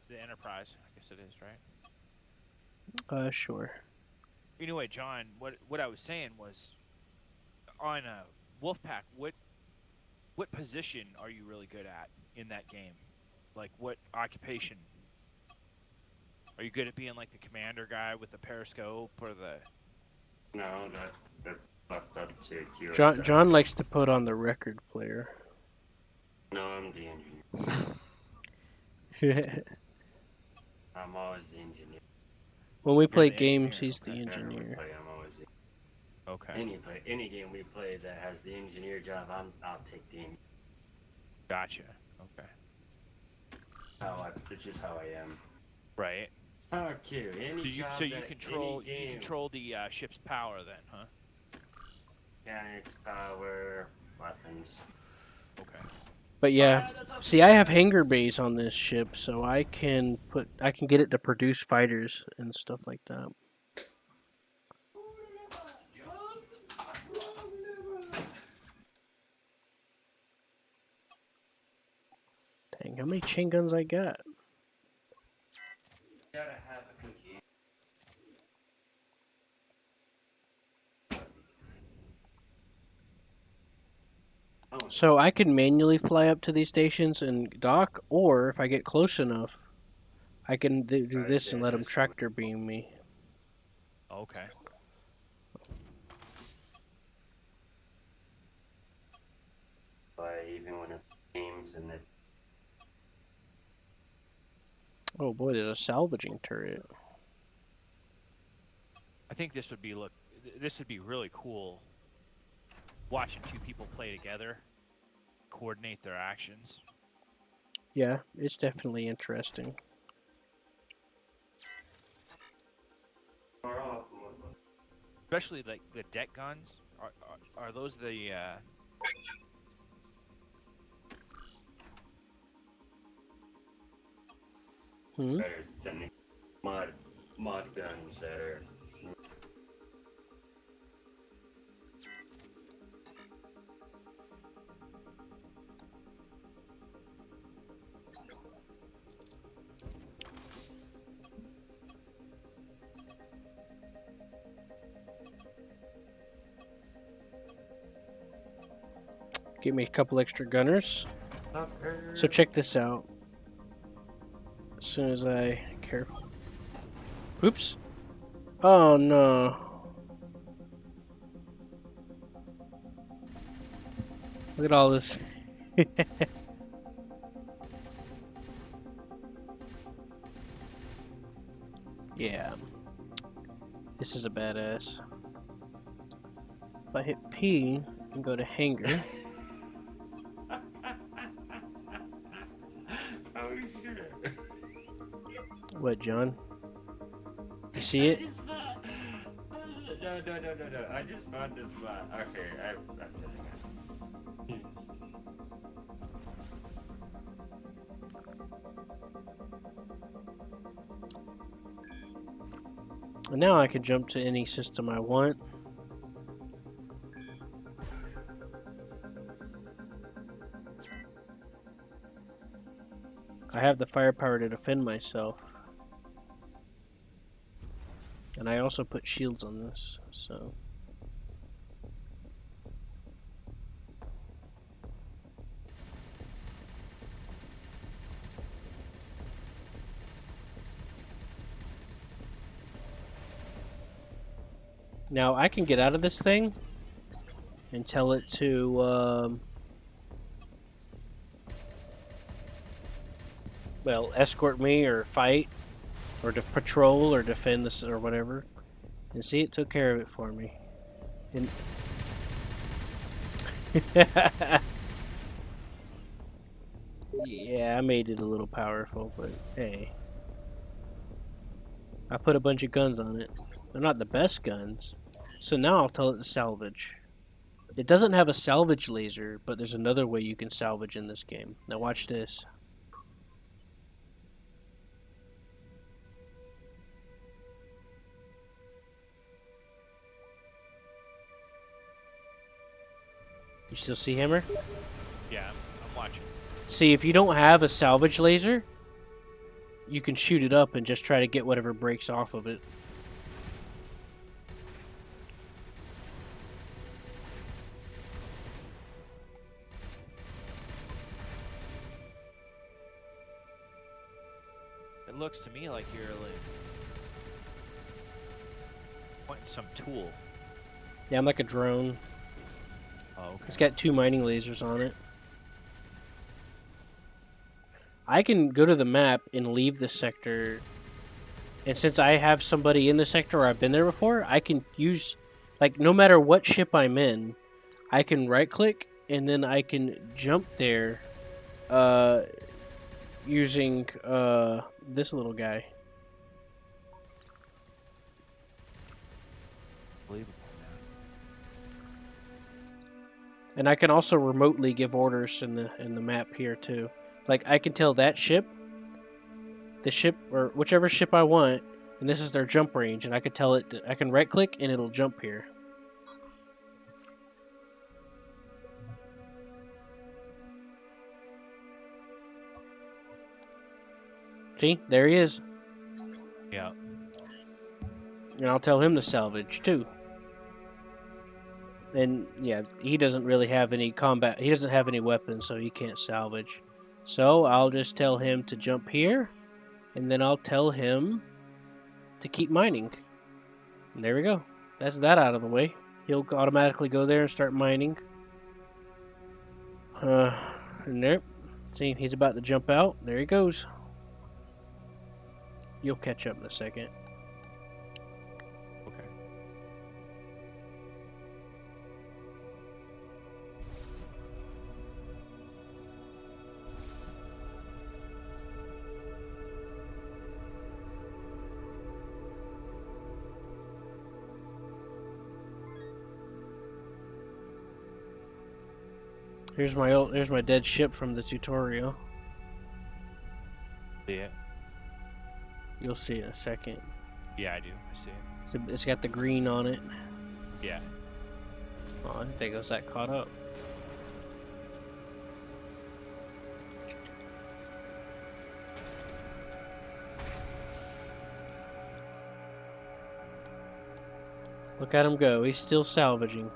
Speaker 18: The Enterprise, I guess it is, right?
Speaker 1: Sure.
Speaker 18: Anyway, John, what I was saying was, on Wolfpack, what position are you really good at in that game? Like, what occupation? Are you good at being like the commander guy with the periscope or the?
Speaker 11: No, that's left up to you.
Speaker 1: John likes to put on the record player.
Speaker 11: No, I'm the engineer. I'm always the engineer.
Speaker 1: When we play games, he's the engineer.
Speaker 18: Okay.
Speaker 11: Any game we play that has the engineer job, I'll take the engineer.
Speaker 18: Gotcha. Okay.
Speaker 11: It's just how I am.
Speaker 18: Right.
Speaker 11: Okay.
Speaker 18: So you control the ship's power then, huh?
Speaker 11: Mechanics, power, weapons.
Speaker 18: Okay.
Speaker 1: But yeah, see, I have hangar bays on this ship, so I can get it to produce fighters and stuff like that. Dang, how many chain guns I got?
Speaker 11: Gotta have a computer.
Speaker 1: So I can manually fly up to these stations and dock, or if I get close enough, I can do this and let them tractor beam me.
Speaker 18: Okay.
Speaker 11: Even when it games and it.
Speaker 1: Oh boy, there's a salvaging turret.
Speaker 18: I think this would be really cool. Watching two people play together, coordinate their actions.
Speaker 1: Yeah, it's definitely interesting.
Speaker 18: Especially like the deck guns. Are those the
Speaker 11: There's mod guns that are.
Speaker 1: Give me a couple extra gunners. So check this out. As soon as I care. Oops. Oh no. Look at all this. Yeah. This is a badass. If I hit P and go to hangar.
Speaker 11: Oh shit.
Speaker 1: What, John? You see it?
Speaker 11: No. I just found this spot. Okay,
Speaker 1: And now I can jump to any system I want. I have the firepower to defend myself. And I also put shields on this, so... Now I can get out of this thing and tell it to, well, escort me or fight or to patrol or defend this or whatever. And see, it took care of it for me. And yeah, I made it a little powerful, but hey. I put a bunch of guns on it. They're not the best guns. So now I'll tell it to salvage. It doesn't have a salvage laser, but there's another way you can salvage in this game. Now watch this. You still see Hammer?
Speaker 18: Yeah, I'm watching.
Speaker 1: See, if you don't have a salvage laser, you can shoot it up and just try to get whatever breaks off of it.
Speaker 18: It looks to me like you're like pointing some tool.
Speaker 1: Yeah, I'm like a drone.
Speaker 18: Oh, okay.
Speaker 1: It's got 2 mining lasers on it. I can go to the map and leave the sector. And since I have somebody in the sector or I've been there before, I can use Like, no matter what ship I'm in, I can right-click, and then I can jump there using this little guy.
Speaker 18: Unbelievable,
Speaker 1: And I can also remotely give orders in the map here too. Like, I can tell that ship, the ship, or whichever ship I want, and this is their jump range, and I can tell it, I can right-click, and it'll jump here. See, there he is.
Speaker 18: Yeah.
Speaker 1: And I'll tell him to salvage too. And yeah, he doesn't really have any combat. He doesn't have any weapons, so he can't salvage. So I'll just tell him to jump here, and then I'll tell him to keep mining. And there we go. That's that out of the way. He'll automatically go there and start mining. And there. See, he's about to jump out. There he goes. You'll catch up in a second.
Speaker 18: Okay.
Speaker 1: Here's my dead ship from the tutorial.
Speaker 18: See it?
Speaker 1: You'll see it in a second.
Speaker 18: Yeah, I do. I see it.
Speaker 1: It's got the green on it.
Speaker 18: Yeah.
Speaker 1: Oh, I didn't think it was that caught up. Look at him go. He's still salvaging.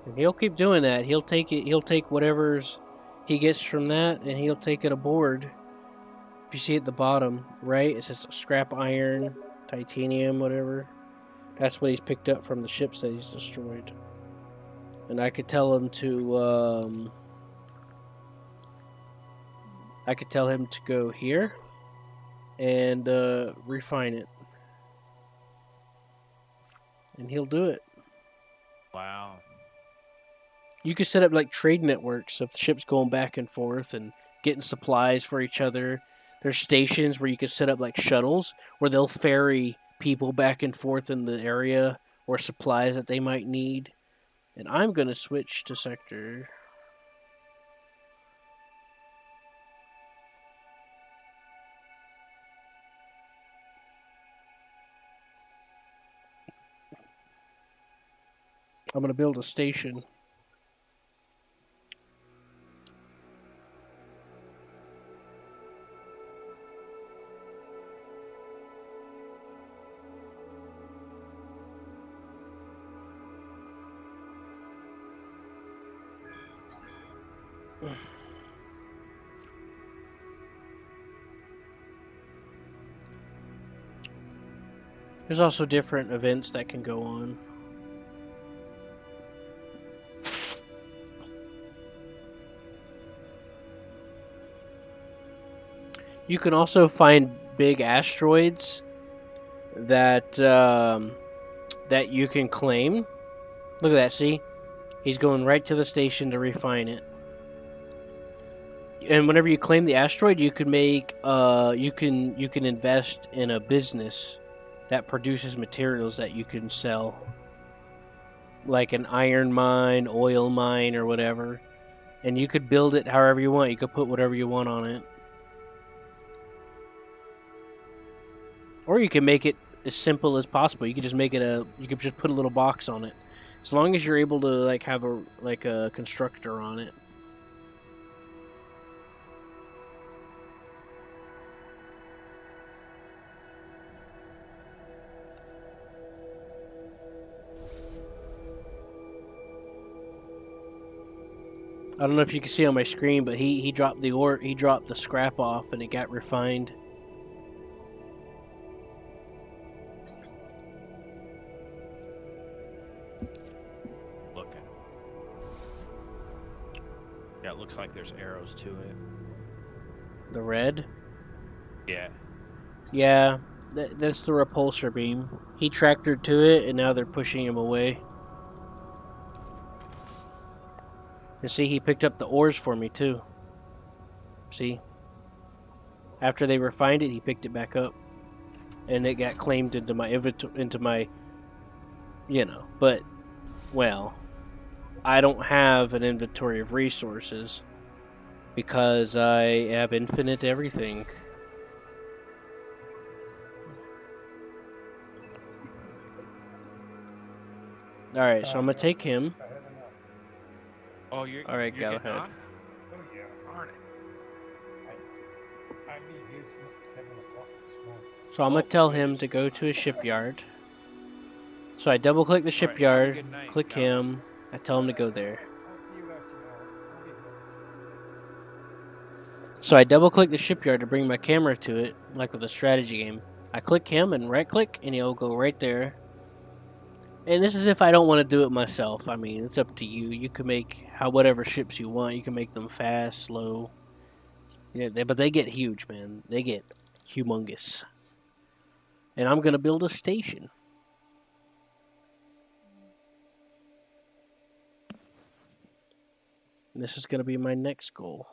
Speaker 1: And he'll keep doing that. He'll take it. He'll take whatever's he gets from that, and he'll take it aboard. If you see at the bottom, right, it says scrap iron, titanium, whatever. That's what he's picked up from the ships that he's destroyed. And I could tell him to, I could tell him to go here and refine it. And he'll do it.
Speaker 18: Wow.
Speaker 1: You could set up like trade networks of ships going back and forth and getting supplies for each other. There's stations where you could set up like shuttles where they'll ferry people back and forth in the area or supplies that they might need. And I'm going to switch to sector. I'm going to build a station. There's also different events that can go on. You can also find big asteroids that that you can claim. Look at that, see? He's going right to the station to refine it. And whenever you claim the asteroid, you can make you can invest in a business that produces materials that you can sell. Like an iron mine, oil mine, or whatever. And you could build it however you want. You could put whatever you want on it. Or you can make it as simple as possible. You could just make it you could just put a little box on it. As long as you're able to like have a constructor on it. I don't know if you can see on my screen, but he dropped the scrap off and it got refined.
Speaker 18: Looking. Yeah, it looks like there's arrows to it.
Speaker 1: The red?
Speaker 18: Yeah.
Speaker 1: Yeah. That's the repulsor beam. He tracked her to it, and now they're pushing him away. And see, he picked up the ores for me, too. See? After they refined it, he picked it back up. And it got claimed into my inventory, you know, but, well, I don't have an inventory of resources because I have infinite everything. Alright, so I'm gonna take him.
Speaker 18: Oh, you're.
Speaker 1: Alright,
Speaker 18: you're
Speaker 1: go
Speaker 18: getting
Speaker 1: ahead.
Speaker 18: off?
Speaker 12: Oh yeah.
Speaker 18: Darn it.
Speaker 12: I've been here since 7 o'clock this morning.
Speaker 1: So I'm gonna tell him to go to a shipyard. So I double click the
Speaker 18: Alright, have a
Speaker 1: shipyard,
Speaker 18: good night,
Speaker 1: click
Speaker 18: Calvin.
Speaker 1: him, I tell him to go there.
Speaker 12: I'll see you guys tomorrow. I'll be here.
Speaker 1: So I double click the shipyard to bring my camera to it, like with a strategy game. I click him and right click, and he'll go right there. And this is if I don't want to do it myself. I mean, it's up to you. You can make whatever ships you want. You can make them fast, slow. Yeah, but they get huge, man. They get humongous. And I'm gonna build a station. And this is gonna be my next goal.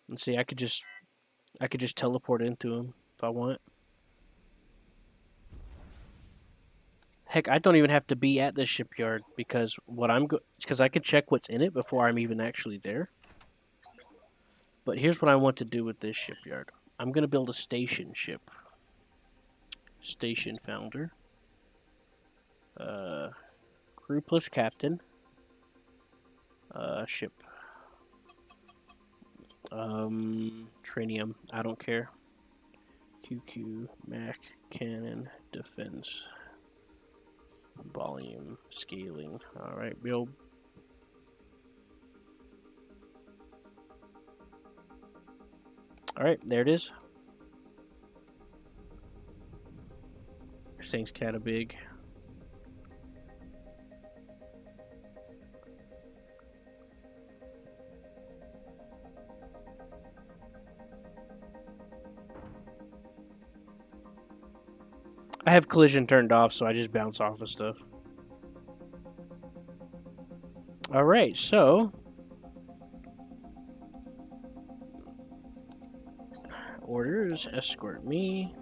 Speaker 1: And see, I could just teleport into him if I want. Heck, I don't even have to be at the shipyard because because I can check what's in it before I'm even actually there. But here's what I want to do with this shipyard. I'm gonna build a station ship. Station founder. Crew plus captain. Ship. Trinium. I don't care. QQ, Mac, Cannon, Defense. Volume, scaling. Alright, build. Alright, there it is. This thing's kinda big. I have collision turned off, so I just bounce off of stuff. Alright, so orders, escort me.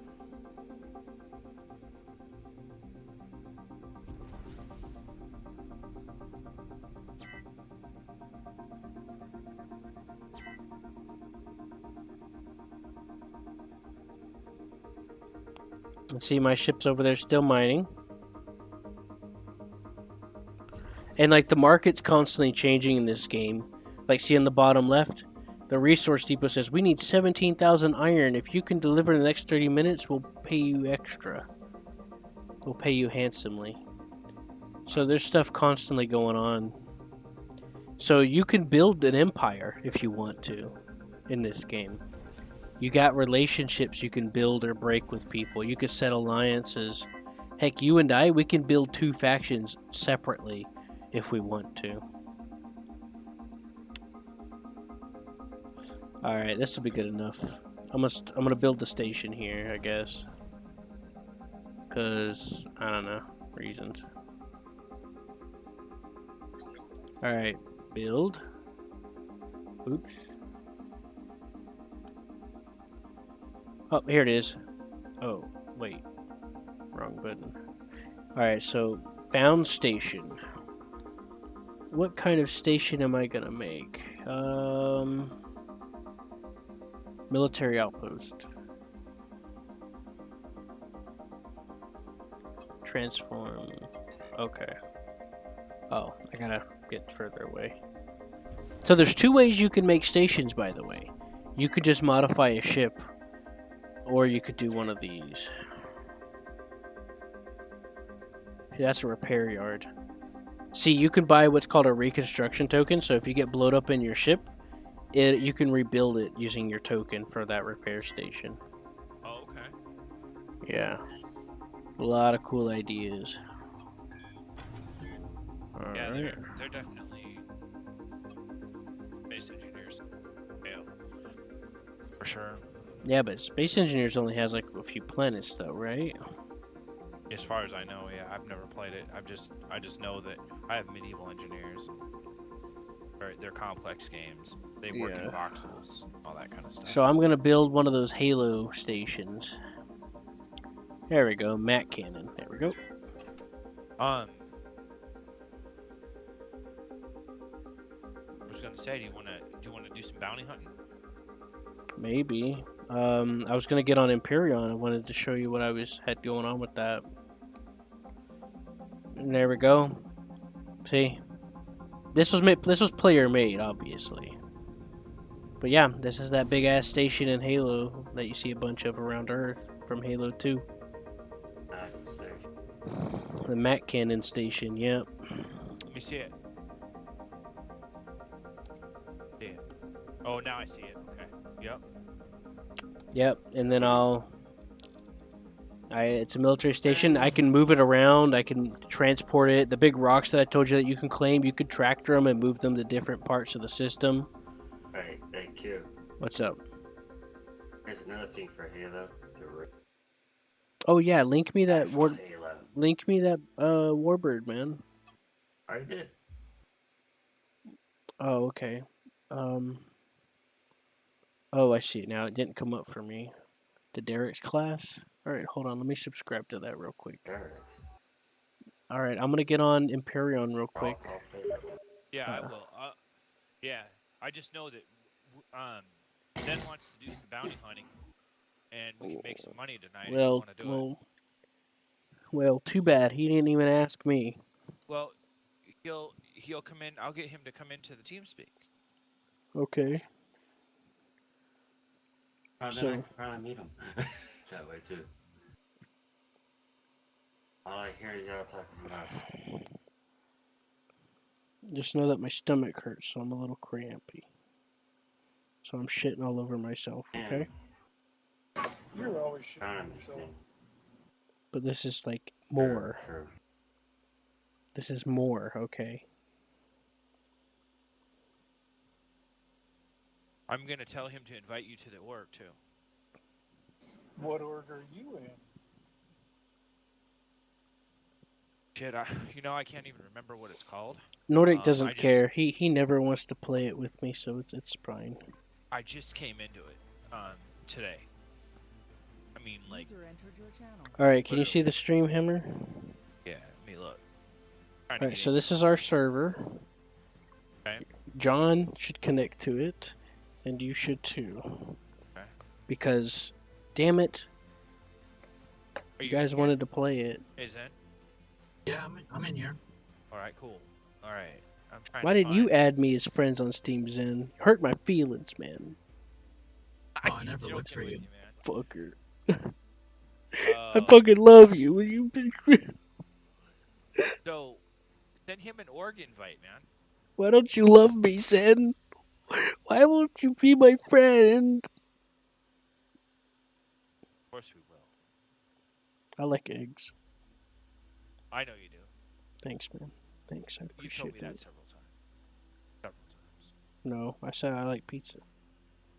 Speaker 1: Let's see, my ship's over there still mining. And like the market's constantly changing in this game. Like see in the bottom left, the resource depot says we need 17,000 iron. If you can deliver in the next 30 minutes, we'll pay you extra. We'll pay you handsomely. So there's stuff constantly going on. So you can build an empire if you want to in this game. You got relationships you can build or break with people. You can set alliances. Heck, you and I, we can build 2 factions separately if we want to. Alright, this will be good enough. I'm gonna build the station here, I guess. Because, I don't know, reasons. Alright, build. Oops. Oh, here it is. Oh, wait. Wrong button. Alright, so found station. What kind of station am I gonna make? Military outpost. Transform. Okay. Oh, I gotta get further away. So there's 2 ways you can make stations, by the way. You could just modify a ship, or you could do one of these. See, that's a repair yard. See, you can buy what's called a reconstruction token, so if you get blown up in your ship, you can rebuild it using your token for that repair station. Yeah. A lot of cool ideas.
Speaker 18: Yeah,
Speaker 1: Alright.
Speaker 18: they're definitely space engineers. Yeah, for sure.
Speaker 1: Yeah, but Space Engineers only has like a few planets though, right?
Speaker 18: As far as I know, yeah, I've never played it. I just know that I have medieval engineers. They're complex games. They work in
Speaker 1: Yeah.
Speaker 18: voxels, all that kind of stuff.
Speaker 1: So I'm gonna build one of those Halo stations. There we go, Mac Cannon. There we go.
Speaker 18: I was gonna say, do you wanna do some bounty hunting?
Speaker 1: Maybe. I was gonna get on Empyrean. I wanted to show you what had going on with that. And there we go. See, this was player made, obviously. But yeah, this is that big ass station in Halo that you see a bunch of around Earth from Halo 2. The Mac Cannon station. Yep.
Speaker 18: Let me see it. See it. Oh, now I see it. Okay. Yep.
Speaker 1: Yep. And then it's a military station. I can move it around. I can transport it. The big rocks that I told you that you can claim, you could tractor them and move them to different parts of the system.
Speaker 11: Right, thank you.
Speaker 1: What's up?
Speaker 11: There's another thing for Halo.
Speaker 1: Oh yeah, link me that
Speaker 11: Halo.
Speaker 1: Warbird, man.
Speaker 11: I did.
Speaker 1: Oh, okay. Oh, I see it now. It didn't come up for me. The Derek's class. All right, hold on. Let me subscribe to that real quick. All right, I'm gonna get on Empyrean real quick.
Speaker 18: Yeah, I will. Yeah, I just know that Zen wants to do some bounty hunting, and we can make some money tonight if you want to do it.
Speaker 1: Well, too bad. He didn't even ask me.
Speaker 18: Well, he'll come in. I'll get him to come into the TeamSpeak.
Speaker 1: Okay.
Speaker 11: Then I can probably meet him that way too. All I hear is y'all talking about.
Speaker 1: Just know that my stomach hurts, so I'm a little crampy. So I'm shitting all over myself, okay?
Speaker 19: You're always shitting on yourself.
Speaker 1: But this is like more.
Speaker 11: Sure.
Speaker 1: This is more, okay?
Speaker 18: I'm gonna tell him to invite you to the org too.
Speaker 19: What org are you in?
Speaker 18: Shit, I can't even remember what it's called.
Speaker 1: Nordic doesn't care. He never wants to play it with me, so it's fine.
Speaker 18: I just came into it today. I mean, like.
Speaker 1: All right, can you see the stream, Hammer?
Speaker 18: Yeah, let me look.
Speaker 1: All right, so this is our server.
Speaker 18: Okay.
Speaker 1: John should connect to it, and you should too.
Speaker 18: Okay.
Speaker 1: Because, damn it, you guys wanted to play it.
Speaker 18: Hey, Zen?
Speaker 20: Yeah, I'm in here.
Speaker 18: All right, cool. All right, I'm trying.
Speaker 1: Why didn't you add me as friends on Steam, Zen? Hurt my feelings, man.
Speaker 20: Oh, I never looked for you.
Speaker 1: Fucker. I fucking love you. You.
Speaker 18: So, send him an org invite, man.
Speaker 1: Why don't you love me, Zen? Why won't you be my friend?
Speaker 18: Of course we will.
Speaker 1: I like eggs.
Speaker 18: I know you do.
Speaker 1: Thanks, man. Thanks, I
Speaker 18: You've told
Speaker 1: appreciate
Speaker 18: me
Speaker 1: that.
Speaker 18: that several times.
Speaker 1: No, I said I like pizza.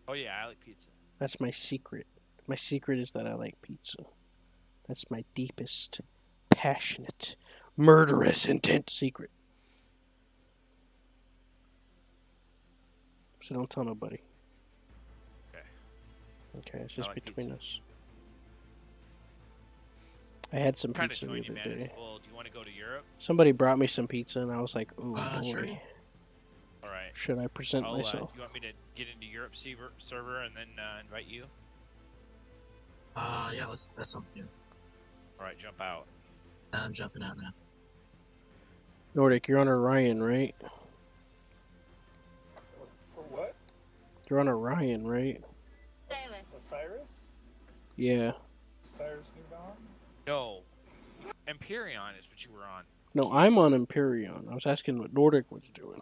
Speaker 18: Oh yeah, I like pizza.
Speaker 1: That's my secret. My secret is that I like pizza. That's my deepest, passionate, murderous, intense secret. So don't tell nobody.
Speaker 18: Okay.
Speaker 1: Okay, it's just
Speaker 18: like
Speaker 1: between
Speaker 18: pizza.
Speaker 1: us. I had some
Speaker 18: Trying to
Speaker 1: pizza the
Speaker 18: join
Speaker 1: other
Speaker 18: you, man.
Speaker 1: day.
Speaker 18: It's full. Do you want to go to Europe?
Speaker 1: Somebody brought me some pizza, and I was like, "Ooh, boy,
Speaker 20: Sure.
Speaker 18: All right.
Speaker 1: should I present
Speaker 18: You
Speaker 1: myself?"
Speaker 18: want me to get into Europe server and then invite you?
Speaker 20: Yeah, that sounds good.
Speaker 18: All right, jump out.
Speaker 20: I'm jumping out now.
Speaker 1: Nordic, you're on Orion, right?
Speaker 19: For what?
Speaker 1: You're on Orion, right?
Speaker 19: Osiris?
Speaker 1: Yeah.
Speaker 19: Osiris New Dawn?
Speaker 18: No, Empyrean is what you were on.
Speaker 1: No, I'm on Empyrean. I was asking what Nordic was doing.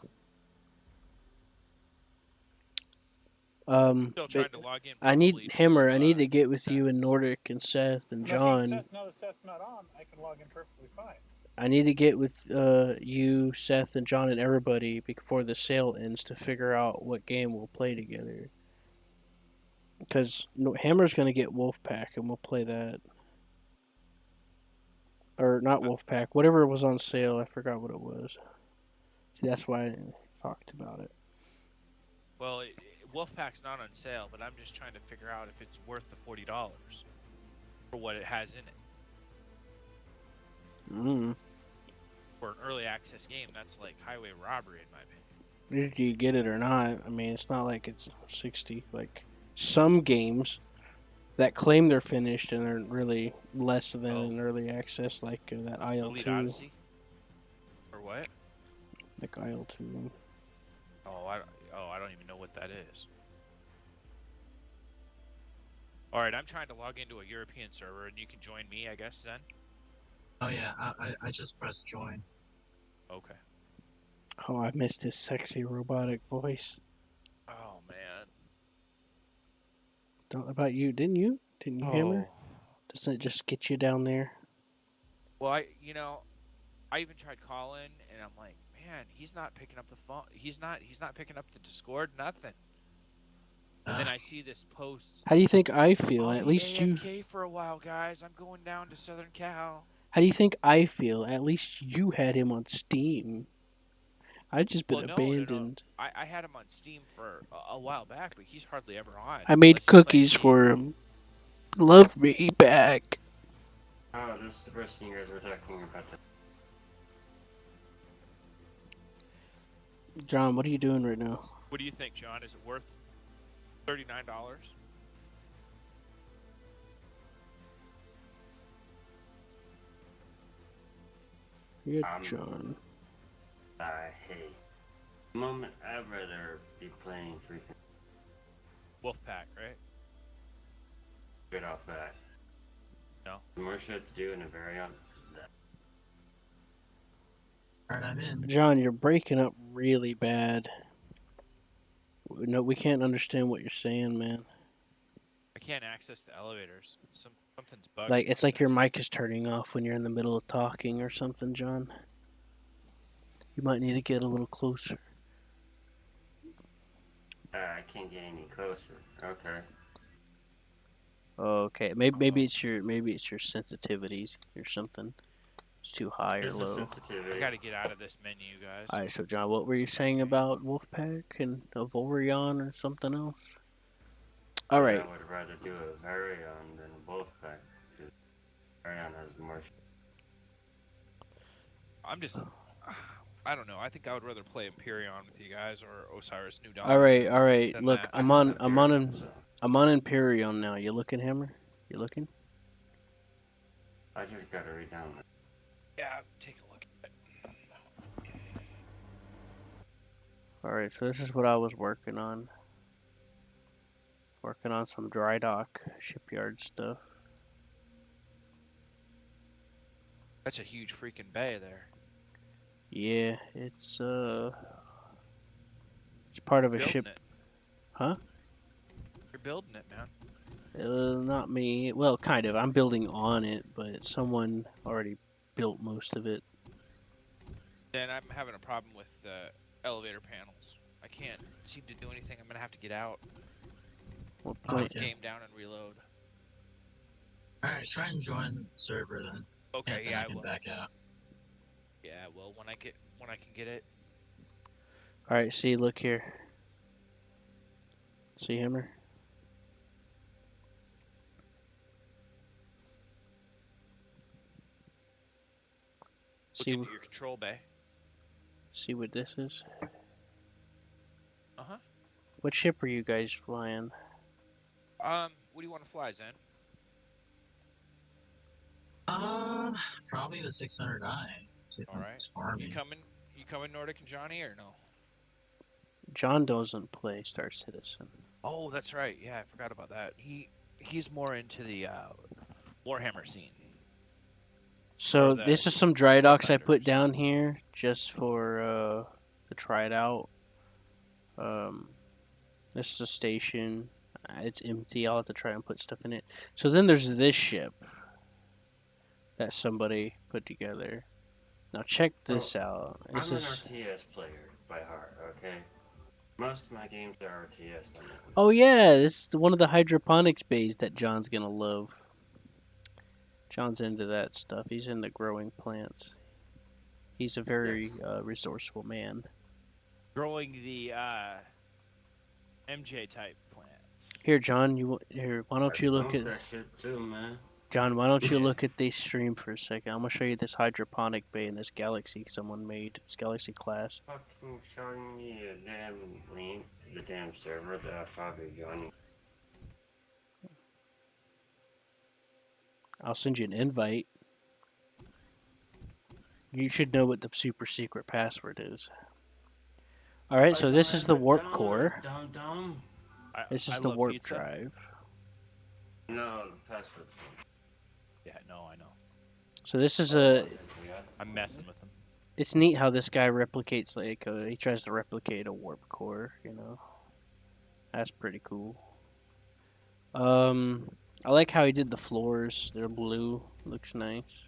Speaker 18: Still
Speaker 1: But
Speaker 18: trying to log in
Speaker 1: I need
Speaker 18: probably
Speaker 1: Hammer. I
Speaker 18: to
Speaker 1: need to get with you and Nordic and Seth and
Speaker 19: Now, see,
Speaker 1: John.
Speaker 19: Seth, now that Seth's not on, I can log in perfectly fine.
Speaker 1: I need to get with you, Seth, and John and everybody before the sale ends to figure out what game we'll play together. Because Hammer's gonna get Wolfpack and we'll play that. Or not Wolfpack, whatever was on sale. I forgot what it was. See, that's why I talked about it.
Speaker 18: Well, Wolfpack's not on sale, but I'm just trying to figure out if it's worth the $40 for what it has in it. For an early access game, that's like highway robbery in my opinion.
Speaker 1: Did you get it or not? I mean, it's not like it's 60. Like some games that claim they're finished and are really less than an early access, like that
Speaker 18: Elite
Speaker 1: IL2.
Speaker 18: Odyssey? Or what?
Speaker 1: Like IL2.
Speaker 18: Oh, I don't even know what that is. Alright, I'm trying to log into a European server, and you can join me, I guess, then?
Speaker 20: Oh yeah, I just pressed join.
Speaker 18: Okay.
Speaker 1: Oh, I missed his sexy robotic voice.
Speaker 18: Oh, man.
Speaker 1: Don't about you, didn't you? Didn't you, Hammer? Doesn't it just get you down there?
Speaker 18: Well, I even tried calling, and I'm like, man, he's not picking up the phone. He's not picking up the Discord, nothing. And then I see this post.
Speaker 1: How do you think I feel?
Speaker 18: I'll
Speaker 1: At
Speaker 18: be
Speaker 1: least you.
Speaker 18: AFK for a while, guys. I'm going down to Southern Cal.
Speaker 1: How do you think I feel? At least you had him on Steam. I just been abandoned.
Speaker 18: No. I had him on Steam for a while back, but he's hardly ever on.
Speaker 1: I made cookies for him. Love me back.
Speaker 11: Oh, this is the person you guys were talking about.
Speaker 1: John, what are you doing right now?
Speaker 18: What do you think, John? Is it worth $39?
Speaker 1: Yeah, John.
Speaker 11: Hey. The moment I'd rather be playing freaking
Speaker 18: Wolfpack, right?
Speaker 11: get off that.
Speaker 18: No.
Speaker 11: The more shit to do in a variant.
Speaker 20: Alright, I'm in.
Speaker 1: John, you're breaking up really bad. No, we can't understand what you're saying, man.
Speaker 18: I can't access the elevators. Something's bugging.
Speaker 1: Like it's like your mic is turning off when you're in the middle of talking or something, John. You might need to get a little closer.
Speaker 11: I can't get any closer. Okay.
Speaker 1: Okay, maybe it's your sensitivities or something. It's too high or low.
Speaker 18: I gotta get out of this menu, guys.
Speaker 1: Alright, so John, what were you saying about Wolfpack and a Volrion or something else? Alright.
Speaker 11: I would rather do a Varion than a Wolfpack, because Varion has more.
Speaker 18: I'm just, I don't know. I think I would rather play Empyreon with you guys or Osiris New Dawn.
Speaker 1: All right. Look,
Speaker 18: that.
Speaker 1: I'm on Empyreon now. You looking, Hammer? You looking?
Speaker 11: I just gotta read down.
Speaker 18: Yeah, take a look at it.
Speaker 1: All right, so this is what I was working on. Working on some dry dock shipyard stuff.
Speaker 18: That's a huge freaking bay there.
Speaker 1: Yeah, it's part of a ship. Huh?
Speaker 18: You're building it, man.
Speaker 1: Not me. Well, kind of. I'm building on it, but someone already built most of it.
Speaker 18: Then I'm having a problem with the elevator panels. I can't seem to do anything. I'm gonna have to get out.
Speaker 1: What
Speaker 18: Put the game down and reload.
Speaker 20: Alright, try and join the server then.
Speaker 18: Okay,
Speaker 20: and
Speaker 18: yeah,
Speaker 20: I can back out.
Speaker 18: Yeah, well, when I can get it.
Speaker 1: All right, see, look here. See, Hammer?
Speaker 18: Look into your control bay.
Speaker 1: See what this is?
Speaker 18: Uh-huh.
Speaker 1: What ship are you guys flying?
Speaker 18: What do you want to fly, Zen?
Speaker 20: Probably the 600i.
Speaker 18: All right. You coming, Nordic and Johnny, or no?
Speaker 1: John doesn't play Star Citizen.
Speaker 18: Oh, that's right. Yeah, I forgot about that. He's more into the Warhammer scene.
Speaker 1: So this is some dry docks I put down here just for to try it out. This is a station. It's empty. I'll have to try and put stuff in it. So then there's this ship that somebody put together. Now check this out. This
Speaker 11: I'm an
Speaker 1: is.
Speaker 11: RTS player by heart, okay? Most of my games are RTS.
Speaker 1: Oh yeah, this is one of the hydroponics bays that John's gonna love. John's into that stuff. He's into growing plants. He's a very resourceful man.
Speaker 18: Growing the MJ type plants.
Speaker 1: Here, John. Why don't you look at
Speaker 11: that shit too, man.
Speaker 1: John? Why don't you look at the stream for a second? I'm gonna show you this hydroponic bay in this galaxy someone made. It's Galaxy class.
Speaker 11: Fucking showing me a damn link to the damn server that I probably joined.
Speaker 1: I'll send you an invite. You should know what the super secret password is. All right, so this is the warp core. This is the warp
Speaker 18: pizza.
Speaker 1: drive.
Speaker 11: No, the password.
Speaker 18: Yeah, no, I know.
Speaker 1: So this is
Speaker 18: I'm messing with him.
Speaker 1: It's neat how this guy replicates he tries to replicate a warp core. You know, that's pretty cool. I like how he did the floors. They're blue. Looks nice.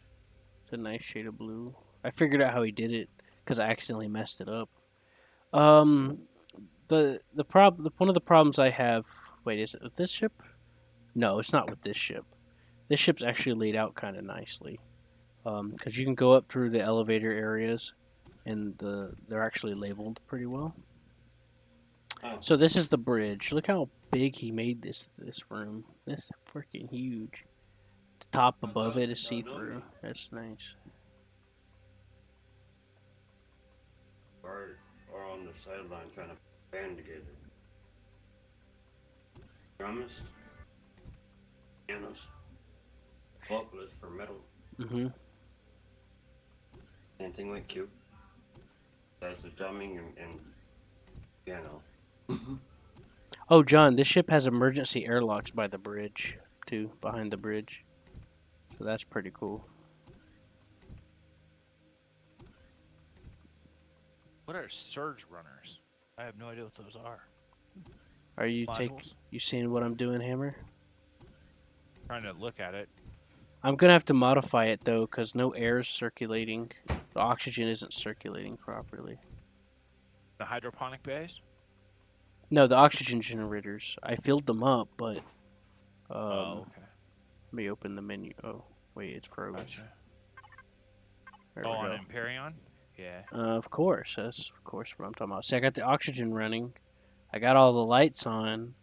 Speaker 1: It's a nice shade of blue. I figured out how he did it because I accidentally messed it up. One of the problems I have. Wait, is it with this ship? No, it's not with this ship. This ship's actually laid out kind of nicely, because you can go up through the elevator areas, and they're actually labeled pretty well. So this is the bridge. Look how big he made this room. This is freaking huge. The top above it is see-through. That's nice.
Speaker 11: Or on the sideline trying to band together. Drummist, pianist, vocalist for metal.
Speaker 1: Mm-hmm.
Speaker 11: Same thing with Cube. There's the drumming and piano.
Speaker 1: Oh, John, this ship has emergency airlocks by the bridge, too, behind the bridge. So that's pretty cool.
Speaker 18: What are surge runners? I have no idea what those are.
Speaker 1: Are you
Speaker 18: Modules?
Speaker 1: You seeing what I'm doing, Hammer?
Speaker 18: Trying to look at it.
Speaker 1: I'm gonna have to modify it though, because no air is circulating. The oxygen isn't circulating properly.
Speaker 18: The hydroponic bays?
Speaker 1: No, the oxygen generators. I filled them up, but
Speaker 18: okay.
Speaker 1: Let me open the menu. Oh, wait, it's froze.
Speaker 18: Gotcha.
Speaker 1: There we
Speaker 18: on
Speaker 1: go.
Speaker 18: Empyreon? Yeah.
Speaker 1: Of course, that's of course what I'm talking about. See, I got the oxygen running. I got all the lights on.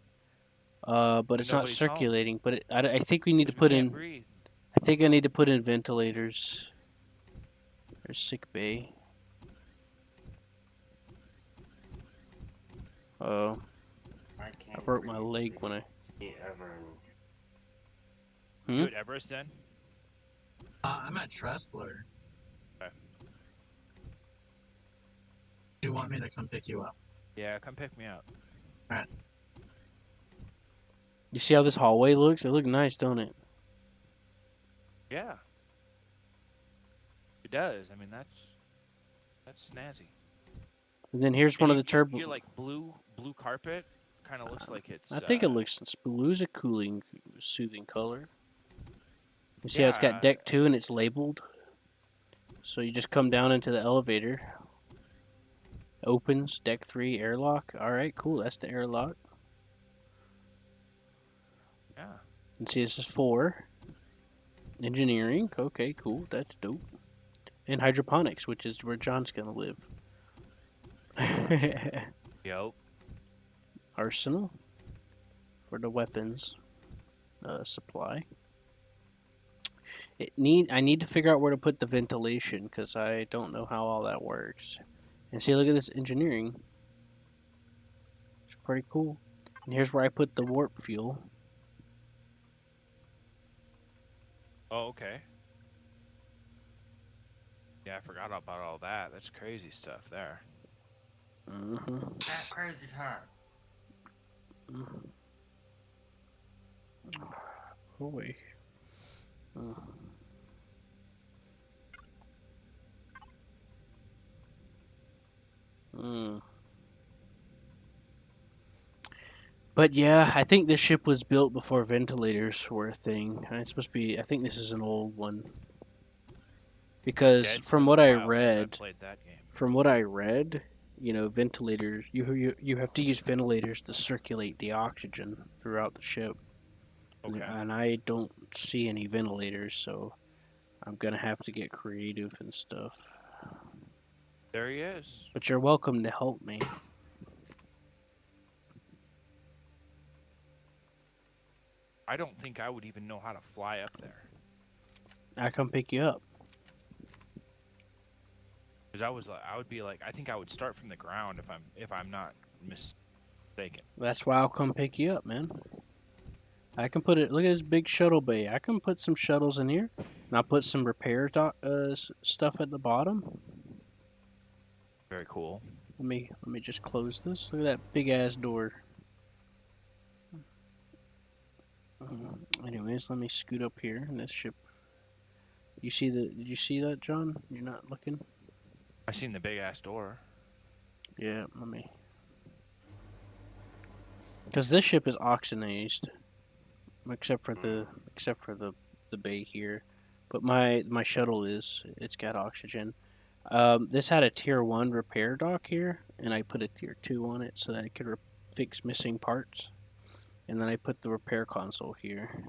Speaker 1: But it's not
Speaker 18: nobody's
Speaker 1: circulating. But I think we need to put in.
Speaker 18: Breathe.
Speaker 1: I think I need to put in ventilators. There's sick bay. Oh, I broke my leg when I.
Speaker 18: You at Everest then?
Speaker 20: I'm at Tressler.
Speaker 18: Okay.
Speaker 20: Do you want me to come pick you up?
Speaker 18: Yeah, come pick me up.
Speaker 20: Alright.
Speaker 1: You see how this hallway looks? It looks nice, don't it?
Speaker 18: Yeah. It does. I mean, that's snazzy.
Speaker 1: And then here's one of the turbo.
Speaker 18: You're like blue carpet. Kind of looks like it's.
Speaker 1: I think it looks. Blue's a cooling, soothing color. You see how it's got deck 2 and it's labeled? So you just come down into the elevator. Opens, deck 3, airlock. Alright, cool. That's the airlock.
Speaker 18: Yeah.
Speaker 1: And see, this is 4. Engineering. Okay, cool. That's dope. And hydroponics, which is where John's gonna live.
Speaker 18: Yep.
Speaker 1: Arsenal. For the weapons. Supply. I need to figure out where to put the ventilation because I don't know how all that works. And see, look at this engineering. It's pretty cool. And here's where I put the warp fuel.
Speaker 18: Oh, okay. Yeah, I forgot about all that. That's crazy stuff there.
Speaker 1: Mm-hmm.
Speaker 11: That crazy time.
Speaker 1: Oh wait. But yeah, I think this ship was built before ventilators were a thing. And it's supposed to be. I think this is an old one. Because
Speaker 18: Yeah, it's been a while since I played that game.
Speaker 1: from what I read, ventilators. You have to use ventilators to circulate the oxygen throughout the ship.
Speaker 18: Okay.
Speaker 1: And I don't see any ventilators, so I'm gonna have to get creative and stuff.
Speaker 18: There he is.
Speaker 1: But you're welcome to help me.
Speaker 18: I don't think I would even know how to fly up there.
Speaker 1: I come pick you up.
Speaker 18: Because I would be like, I think I would start from the ground if I'm not mistaken.
Speaker 1: That's why I'll come pick you up, man. I can put it. Look at this big shuttle bay. I can put some shuttles in here, and I'll put some repair stuff at the bottom.
Speaker 18: Very cool.
Speaker 1: Let me just close this. Look at that big ass door. Anyways, let me scoot up here in this ship. Did you see that, John? You're not looking?
Speaker 18: I seen the big ass door.
Speaker 1: Yeah, let me. Because this ship is oxygenized, except for the bay here, but my shuttle it's got oxygen. This had a tier 1 repair dock here, and I put a tier 2 on it so that I could fix missing parts. And then I put the repair console here.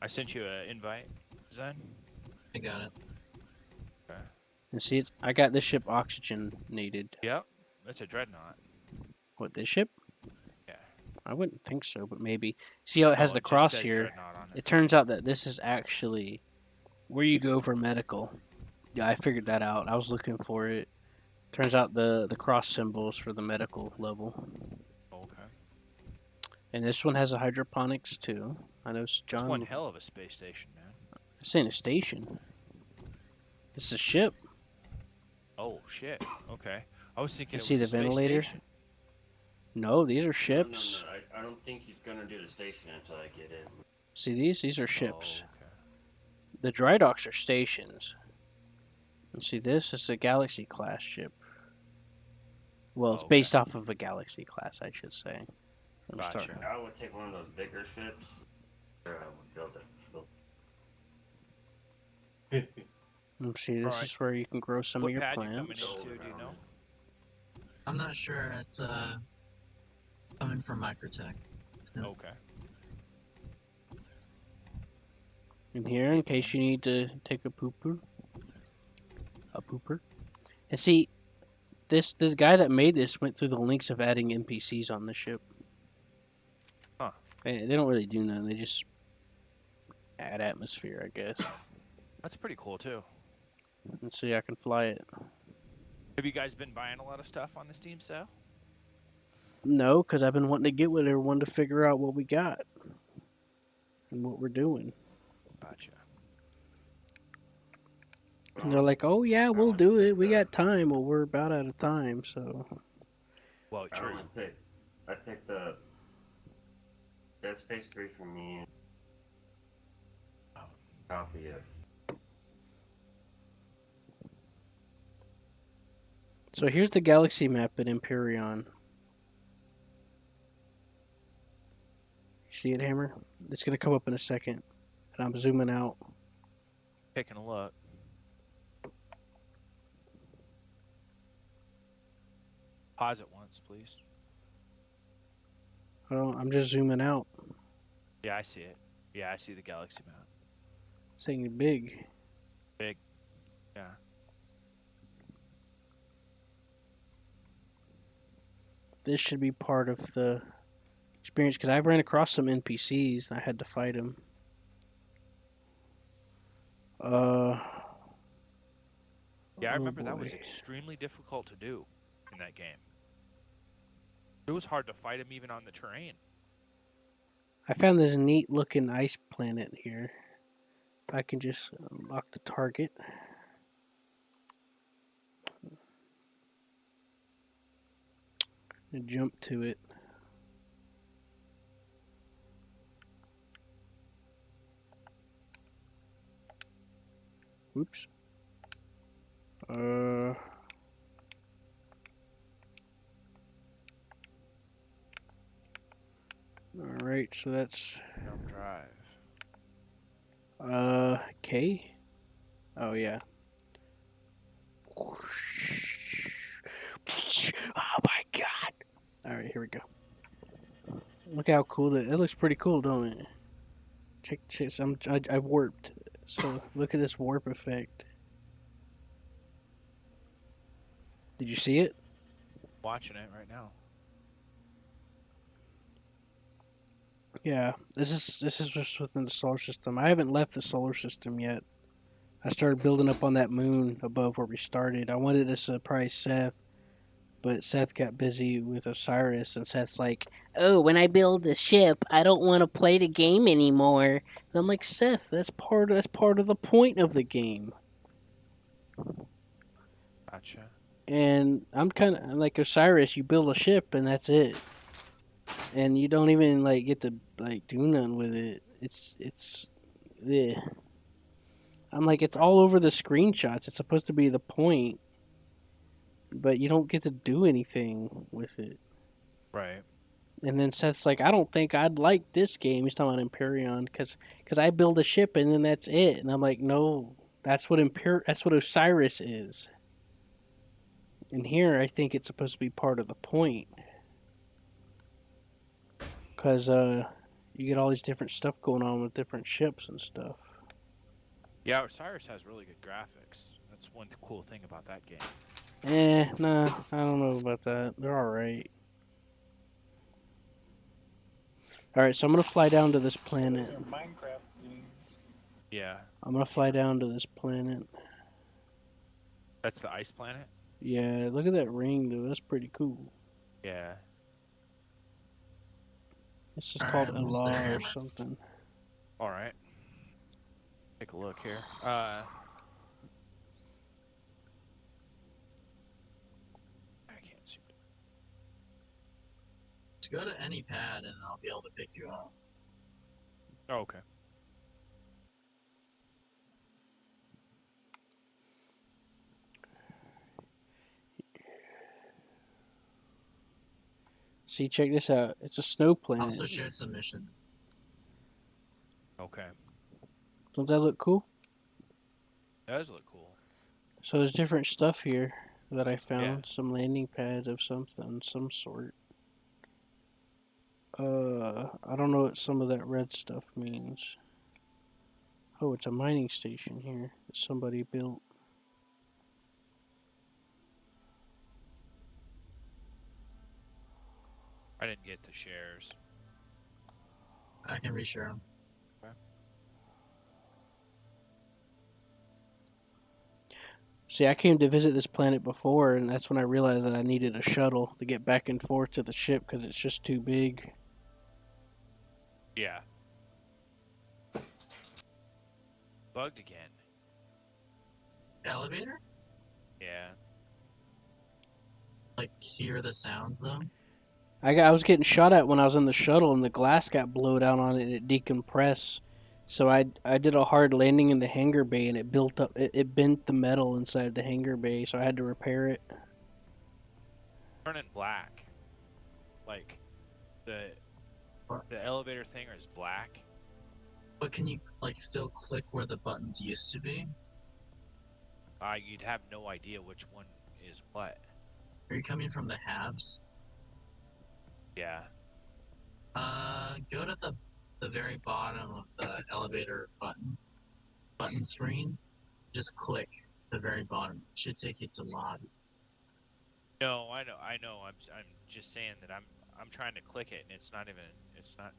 Speaker 18: I sent you an invite, Zen.
Speaker 20: I got it.
Speaker 18: Okay.
Speaker 1: And see, I got this ship oxygenated.
Speaker 18: Yep, that's a dreadnought.
Speaker 1: What, this ship?
Speaker 18: Yeah.
Speaker 1: I wouldn't think so, but maybe. See how it has the cross here? It turns out that this is actually where you go for medical. Yeah, I figured that out. I was looking for it. Turns out the cross symbols for the medical level.
Speaker 18: Okay.
Speaker 1: And this one has a hydroponics too. I know John.
Speaker 18: It's one hell of a space station, man.
Speaker 1: This ain't a station. This is a ship.
Speaker 18: Oh shit. Okay. I was thinking.
Speaker 1: You
Speaker 18: It
Speaker 1: see
Speaker 18: was
Speaker 1: the
Speaker 18: a space
Speaker 1: ventilator?
Speaker 18: station.
Speaker 1: No, these are ships.
Speaker 11: No, I don't think he's gonna do the station until I get in.
Speaker 1: See these? These are ships.
Speaker 18: Oh, okay.
Speaker 1: The dry docks are stations. And see this is a Galaxy class ship. Well, it's based off of a Galaxy class, I should say.
Speaker 11: Gotcha. I would take one of those bigger ships. Or I would build it.
Speaker 1: See, this is where you can grow some of your
Speaker 18: pad you coming
Speaker 1: plants.
Speaker 18: into, do you know?
Speaker 20: I'm not sure. It's coming from Microtech.
Speaker 18: Okay.
Speaker 1: In here, in case you need to take a pooper. And see, the guy that made this went through the links of adding NPCs on the ship.
Speaker 18: Huh.
Speaker 1: They don't really do nothing. They just add atmosphere, I guess.
Speaker 18: That's pretty cool too.
Speaker 1: And see, I can fly it.
Speaker 18: Have you guys been buying a lot of stuff on the Steam sale?
Speaker 1: No, because I've been wanting to get with everyone to figure out what we got and what we're doing.
Speaker 18: Gotcha.
Speaker 1: And they're like, "Oh yeah, we'll do it. We got time." Well, we're about out of time, so.
Speaker 18: Well,
Speaker 11: I only picked up Dead Space 3 for me. Copy it.
Speaker 1: So here's the galaxy map at Empyrean. See it, Hammer? It's gonna come up in a second, and I'm zooming out.
Speaker 18: Taking a look. Pause it once, please.
Speaker 1: I'm just zooming out.
Speaker 18: Yeah, I see it. Yeah, I see the galaxy map.
Speaker 1: Saying big.
Speaker 18: Big. Yeah.
Speaker 1: This should be part of the experience because I've ran across some NPCs and I had to fight them.
Speaker 18: Yeah, I remember that
Speaker 1: boy.
Speaker 18: was extremely difficult to do in that game. It was hard to fight him even on the terrain.
Speaker 1: I found this neat looking ice planet here. If I can just unlock the target. And jump to it. Whoops. right, so that's
Speaker 18: Jump drive.
Speaker 1: K. Oh yeah. Oh my god! All right, here we go. Look how cool that. It looks pretty cool, don't it? Check. I warped. So look at this warp effect. Did you see it?
Speaker 18: Watching it right now.
Speaker 1: Yeah. This is just within the solar system. I haven't left the solar system yet. I started building up on that moon above where we started. I wanted to surprise Seth, but Seth got busy with Osiris, and Seth's like, "Oh, when I build the ship, I don't want to play the game anymore." And I'm like, "Seth, that's part of the point of the game."
Speaker 18: Gotcha.
Speaker 1: And I'm kind of like Osiris. You build a ship, and that's it, and you don't even like get to like do nothing with it. Yeah. I'm like, it's all over the screenshots. It's supposed to be the point, but you don't get to do anything with it.
Speaker 18: Right.
Speaker 1: And then Seth's like, I don't think I'd like this game. He's talking about Empyrean because I build a ship and then that's it. And I'm like, no, that's what Osiris is. And here, I think it's supposed to be part of the point because you get all these different stuff going on with different ships and stuff.
Speaker 18: Yeah, Osiris has really good graphics. That's one cool thing about that game.
Speaker 1: Nah, I don't know about that. They're all right. All right, so I'm gonna fly down to this planet.
Speaker 19: They're Minecraft games.
Speaker 18: Yeah.
Speaker 1: I'm gonna fly down to this planet.
Speaker 18: That's the ice planet?
Speaker 1: Yeah, look at that ring, though. That's pretty cool.
Speaker 18: Yeah.
Speaker 1: This is called Elar or something.
Speaker 18: Alright. Take a look here. I can't see.
Speaker 20: Just go to any pad and I'll be able to pick you up.
Speaker 18: Oh, okay.
Speaker 1: See, check this out. It's a snow planet.
Speaker 20: Also shared submission.
Speaker 18: Okay.
Speaker 1: Don't that look cool?
Speaker 18: That does look cool.
Speaker 1: So there's different stuff here that I found.
Speaker 18: Yeah.
Speaker 1: Some landing pads of some sort. I don't know what some of that red stuff means. Oh, it's a mining station here that somebody built.
Speaker 18: I didn't get the shares.
Speaker 20: I can reshare them.
Speaker 18: Okay.
Speaker 1: See, I came to visit this planet before, and that's when I realized that I needed a shuttle to get back and forth to the ship because it's just too big.
Speaker 18: Yeah. Bugged again.
Speaker 20: Elevator?
Speaker 18: Yeah.
Speaker 20: Like, hear the sounds, though?
Speaker 1: I was getting shot at when I was in the shuttle, and the glass got blowed out on it, and it decompressed. So I did a hard landing in the hangar bay, and it built up. It bent the metal inside the hangar bay, so I had to repair it.
Speaker 18: Turning black. Like, the elevator thing is black.
Speaker 20: But can you, like, still click where the buttons used to be?
Speaker 18: You'd have no idea which one is what.
Speaker 20: Are you coming from the halves?
Speaker 18: Yeah.
Speaker 20: Go to the very bottom of the elevator button screen. Just click the very bottom. It should take you to lobby.
Speaker 18: No, I know. I'm just saying that I'm trying to click it and it's not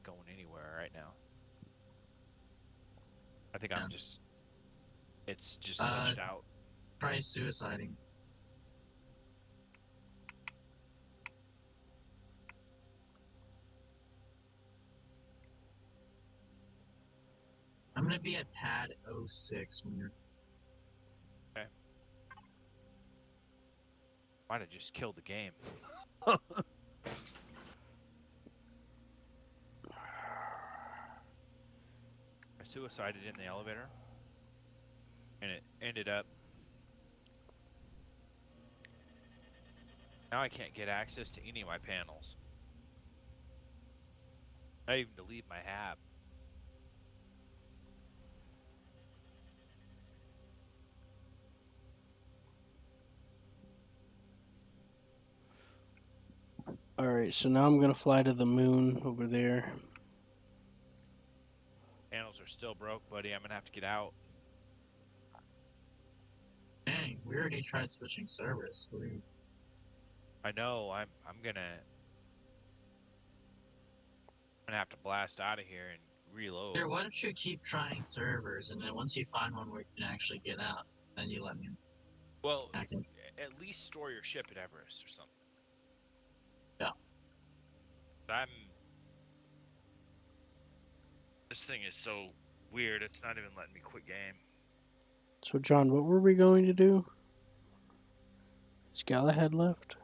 Speaker 18: going anywhere right now. I think it's just glitched out.
Speaker 20: Try suiciding. I'm gonna be at pad 06 when you're...
Speaker 18: Okay. Might have just killed the game. I suicided in the elevator, and it ended up... Now I can't get access to any of my panels. Not even to leave my hab.
Speaker 1: Alright, so now I'm gonna fly to the moon over there.
Speaker 18: Panels are still broke, buddy. I'm gonna have to get out.
Speaker 20: Dang, we already tried switching servers.
Speaker 18: I know. I'm gonna have to blast out of here and reload.
Speaker 20: Here, why don't you keep trying servers, and then once you find one where you can actually get out, then you let me know.
Speaker 18: Well, at least store your ship at Everest or something.
Speaker 20: Yeah.
Speaker 18: This thing is so weird. It's not even letting me quit game.
Speaker 1: So, John, what were we going to do? Is Galahad left?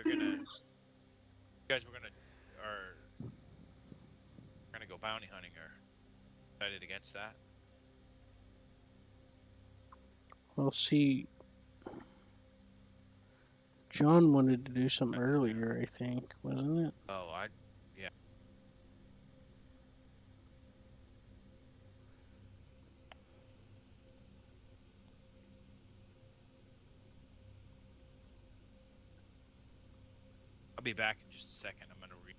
Speaker 18: You guys were gonna go bounty hunting, or decided against that?
Speaker 1: Well, see, John wanted to do something earlier, I think, wasn't it?
Speaker 18: Oh, yeah. I'll be back in just a second. I'm gonna read.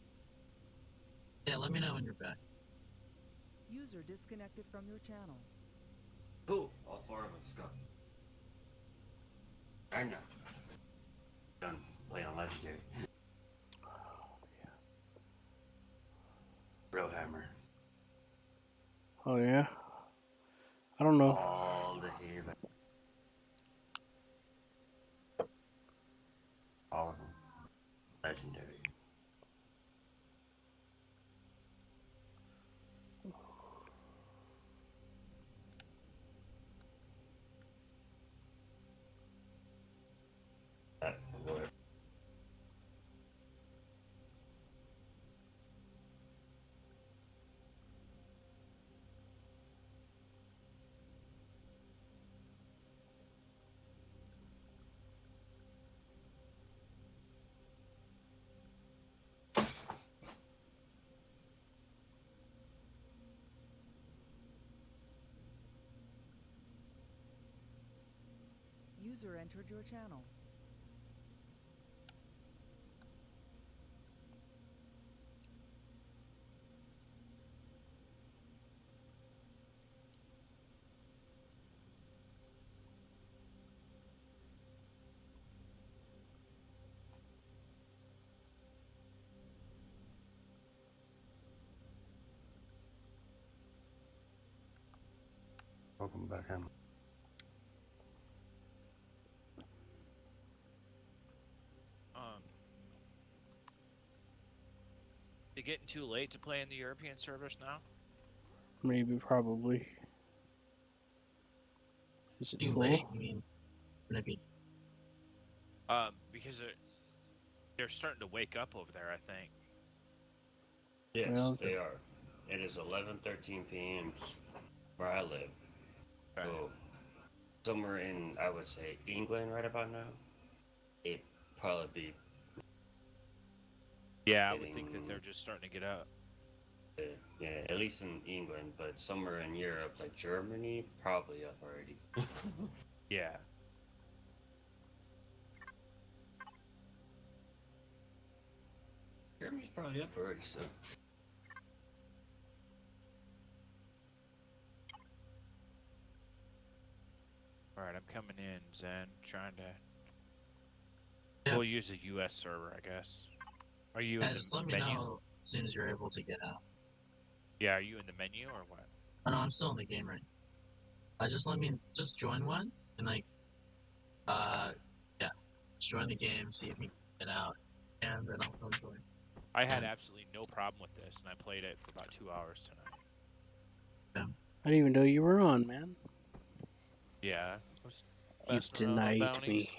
Speaker 20: Yeah, let me know when you're back.
Speaker 10: User disconnected from your channel.
Speaker 11: Cool. All 4 of us go. I know. Done playing on Legendary. Real hammer.
Speaker 1: Oh, yeah? I don't know.
Speaker 11: All the healing. All of them. Legendary.
Speaker 10: User entered your channel.
Speaker 11: Welcome back, Em.
Speaker 18: Is it getting too late to play in the European servers now?
Speaker 1: Maybe, probably. Is it
Speaker 20: Too
Speaker 1: full?
Speaker 20: late? I mean, maybe.
Speaker 18: Because they're starting to wake up over there, I think.
Speaker 11: Yes,
Speaker 1: Well,
Speaker 11: they are. It is 11:13 p.m. where I live. So, somewhere in, I would say, England right about now, it'd probably be.
Speaker 18: Yeah, I would think that they're just starting to get up.
Speaker 11: Yeah, at least in England, but somewhere in Europe, like Germany, probably up already.
Speaker 18: Yeah.
Speaker 11: Germany's probably up already, so.
Speaker 18: Alright, I'm coming in, Zen, trying to... We'll use a US server, I guess. Are you in
Speaker 20: Just
Speaker 18: the
Speaker 20: let me
Speaker 18: menu?
Speaker 20: know as soon as you're able to get out.
Speaker 18: Yeah, are you in the menu or what?
Speaker 20: Oh, no, I'm still in the game right now. Just join one, and yeah, just join the game, see if you can get out, and then I'll join.
Speaker 18: I had absolutely no problem with this, and I played it for about 2 hours tonight.
Speaker 1: I didn't even know you were on, man.
Speaker 18: Yeah.
Speaker 1: You've denied me.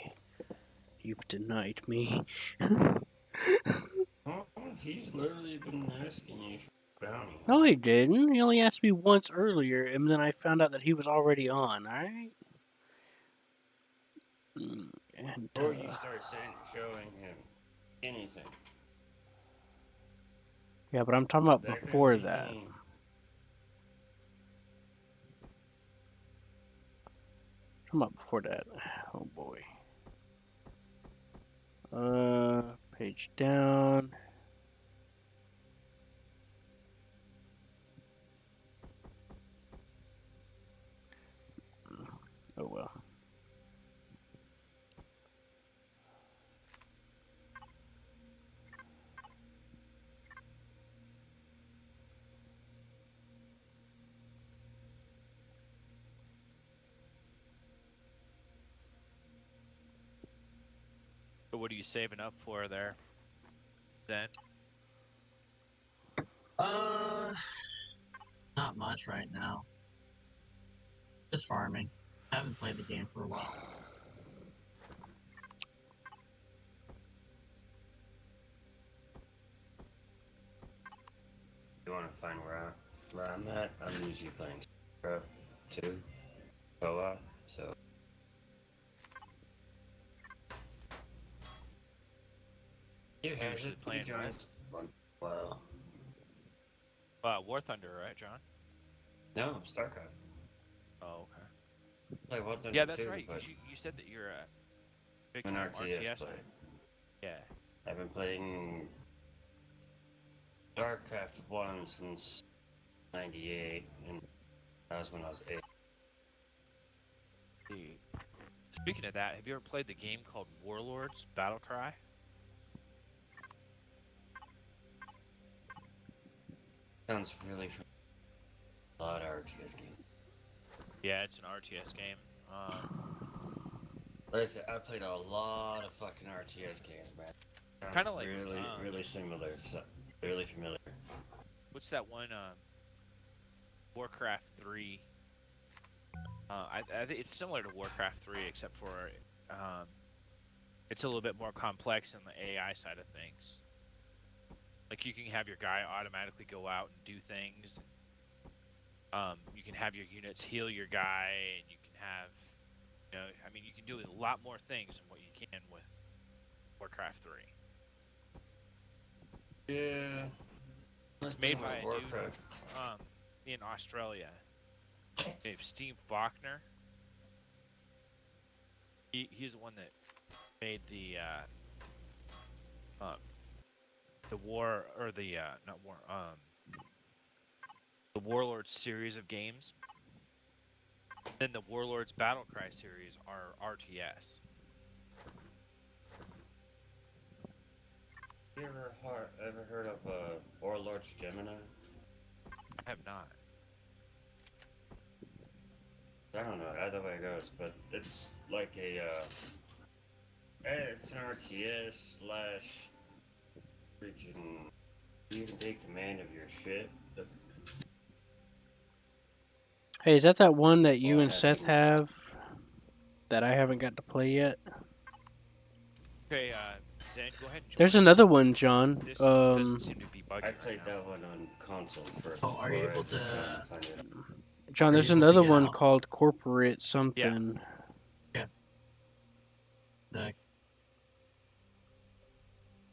Speaker 1: You've denied me.
Speaker 11: He's literally been asking you for bounty.
Speaker 1: No, he didn't. He only asked me once earlier, and then I found out that he was already on, alright?
Speaker 11: Or you start showing him anything.
Speaker 1: Yeah, but I'm talking about
Speaker 11: Back
Speaker 1: before
Speaker 11: in the
Speaker 1: that.
Speaker 11: game.
Speaker 1: Talking about before that. Oh boy. Page down. Oh well.
Speaker 18: So what are you saving up for there, then?
Speaker 20: Not much right now. Just farming. I haven't played the game for a while.
Speaker 11: You want to find where I'm at? I'm usually playing StarCraft 2 co-op, so. You
Speaker 18: Usually playing
Speaker 11: what? Well,
Speaker 18: War Thunder, right, John?
Speaker 11: no, StarCraft.
Speaker 18: Oh, okay.
Speaker 11: Play War Thunder
Speaker 18: Yeah, that's
Speaker 11: too,
Speaker 18: right.
Speaker 11: but
Speaker 18: Because you said that you're a big
Speaker 11: I'm an
Speaker 18: time
Speaker 11: RTS
Speaker 18: RTS
Speaker 11: player.
Speaker 18: Yeah.
Speaker 11: I've been playing StarCraft 1 since 98, and that was when I was 8.
Speaker 18: Speaking of that, have you ever played the game called Warlords Battlecry?
Speaker 11: Sounds really familiar. A lot of RTS games.
Speaker 18: Yeah, it's an RTS game.
Speaker 11: Like I said, I played a lot of fucking RTS games, man.
Speaker 18: Kind of like
Speaker 11: really similar, so really familiar.
Speaker 18: What's that one? Warcraft 3. I think it's similar to Warcraft 3, except for it's a little bit more complex on the AI side of things. Like you can have your guy automatically go out and do things. You can have your units heal your guy, and you can have, I mean, you can do a lot more things than what you can with Warcraft 3.
Speaker 11: Yeah.
Speaker 18: It's made by a dude in Australia. Named Steve Faulkner. He's the one that made the war, or the not war, the Warlords series of games. Then the Warlords Battlecry series are RTS.
Speaker 11: You ever heard of Warlords Gemini?
Speaker 18: I have not.
Speaker 11: I don't know, either way it goes, but it's like it's an RTS slash freaking, you can take command of your ship.
Speaker 1: Hey, is that one that you and Seth have that I haven't got to play yet?
Speaker 18: Okay, Zen, go ahead and join.
Speaker 1: There's another one, John.
Speaker 18: This doesn't seem to be bugging
Speaker 11: I played
Speaker 18: right now.
Speaker 11: that one on console first.
Speaker 20: Oh, are you able to?
Speaker 1: John, there's another one called Corporate something.
Speaker 20: Yeah.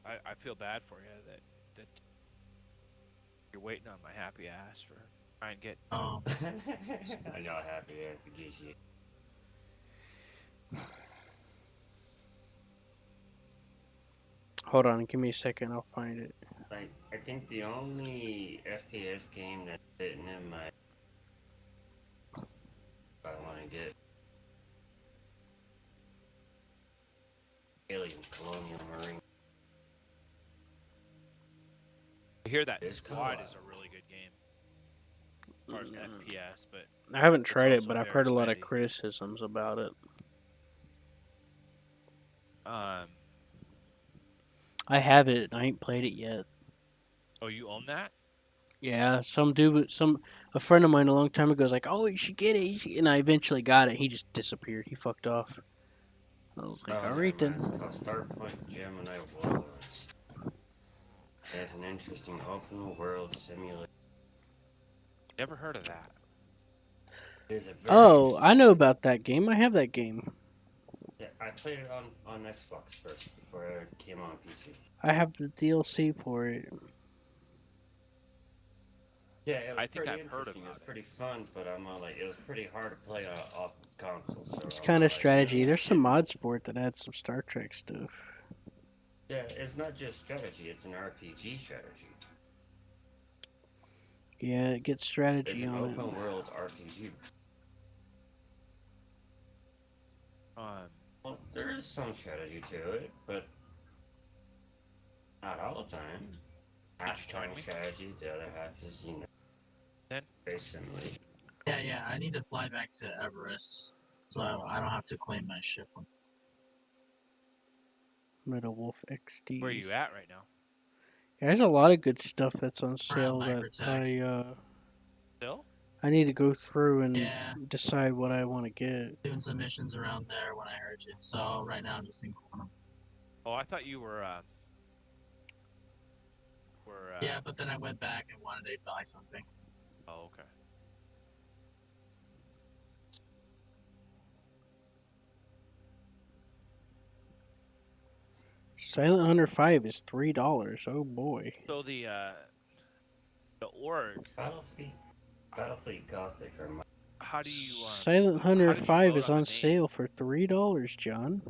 Speaker 18: I feel bad for you that you're waiting on my happy ass for trying to get.
Speaker 11: I know happy ass to get you.
Speaker 1: Hold on, give me a second. I'll find it.
Speaker 11: Like, I think the only FPS game that's sitting in my I want to get Alien Colonial Marine.
Speaker 18: I hear that
Speaker 11: It's
Speaker 18: Squad
Speaker 11: cool.
Speaker 18: is a really good game as far as FPS, but
Speaker 1: I haven't
Speaker 18: it's
Speaker 1: tried it,
Speaker 18: also
Speaker 1: but I've
Speaker 18: very
Speaker 1: heard a lot of
Speaker 18: smithy.
Speaker 1: criticisms about it. I have it. I ain't played it yet.
Speaker 18: Oh, you own that?
Speaker 1: Yeah, a friend of mine a long time ago was like, "Oh, you should get it," and I eventually got it. He just disappeared. He fucked off. I was like, "All right then."
Speaker 11: It's called Starpoint Gemini Warlords. It has an interesting open world simulator.
Speaker 18: Never heard of that.
Speaker 11: It is a very
Speaker 1: Oh, I know about that game. I have that game.
Speaker 11: Yeah, I played it on Xbox first before it came on PC.
Speaker 1: I have the DLC for it.
Speaker 11: Yeah, it was
Speaker 18: I think
Speaker 11: pretty
Speaker 18: I've heard
Speaker 11: interesting. It was
Speaker 18: about it.
Speaker 11: pretty fun, but I'm like, it was pretty hard to play off console, so
Speaker 1: It's
Speaker 11: I'm
Speaker 1: kind of
Speaker 11: like, no,
Speaker 1: strategy. There's some
Speaker 11: it,
Speaker 1: mods for it that add some Star Trek stuff.
Speaker 11: yeah, it's not just strategy; it's an RPG strategy.
Speaker 1: Yeah, it gets
Speaker 11: It's
Speaker 1: strategy
Speaker 11: an
Speaker 1: on it.
Speaker 11: open world RPG. Well, there is some strategy to it, but not all the time. Half time strategy, the other half is, very similar.
Speaker 20: Yeah, I need to fly back to Everest, so I don't have to claim my ship.
Speaker 1: Metal Wolf XD.
Speaker 18: Where are you at right now?
Speaker 1: Yeah, there's a lot of good stuff that's on
Speaker 20: Around
Speaker 1: sale that
Speaker 20: Microtech.
Speaker 18: Still?
Speaker 1: I need to go through and
Speaker 20: Yeah.
Speaker 1: decide what I want to get.
Speaker 20: Doing some missions around there when I heard you. So right now I'm just in Quantum.
Speaker 18: Oh, I thought you were.
Speaker 20: Yeah, but then I went back and wanted to buy something.
Speaker 18: Oh, okay.
Speaker 1: Silent Hunter 5 is $3. Oh boy.
Speaker 18: So the org.
Speaker 11: Battlefleet Gothic are my.
Speaker 18: How do you?
Speaker 1: Silent Hunter 5 is on sale for $3, John.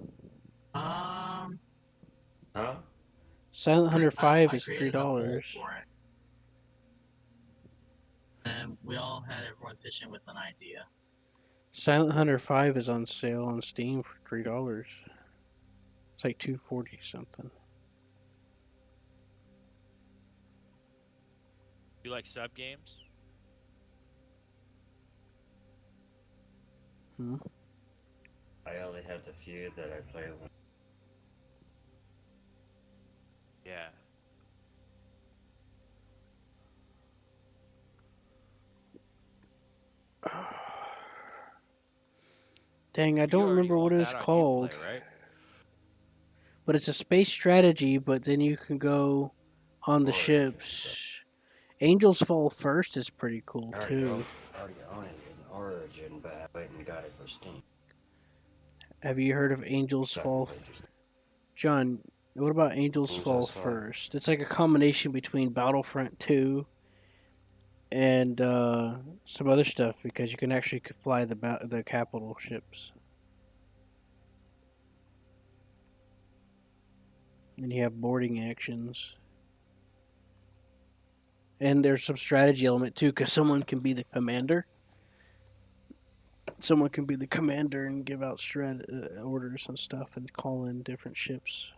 Speaker 20: Huh?
Speaker 1: Silent Hunter 5 is
Speaker 20: created a poll
Speaker 1: $3.
Speaker 20: for it. And we all had everyone pitch in with an idea.
Speaker 1: Silent Hunter 5 is on sale on Steam for $3. It's like $2.40 something.
Speaker 18: You like sub games?
Speaker 1: Hmm?
Speaker 11: I only have the few that I play with.
Speaker 18: Yeah.
Speaker 1: Dang, I don't remember what it was called.
Speaker 18: Play, right?
Speaker 1: But it's a space strategy, but then you can go on the ships. Angels Fall First is pretty cool, too.
Speaker 11: I already own it in Origin, but I went and got it for Steam.
Speaker 1: Have you heard of Angels Fall? John, what about Angels Fall
Speaker 11: Fall.
Speaker 1: First? It's like a combination between Battlefront 2 and some other stuff because you can actually fly the capital ships. And you have boarding actions. And there's some strategy element too, because someone can be the commander. Someone can be the commander and give out orders and stuff and call in different ships.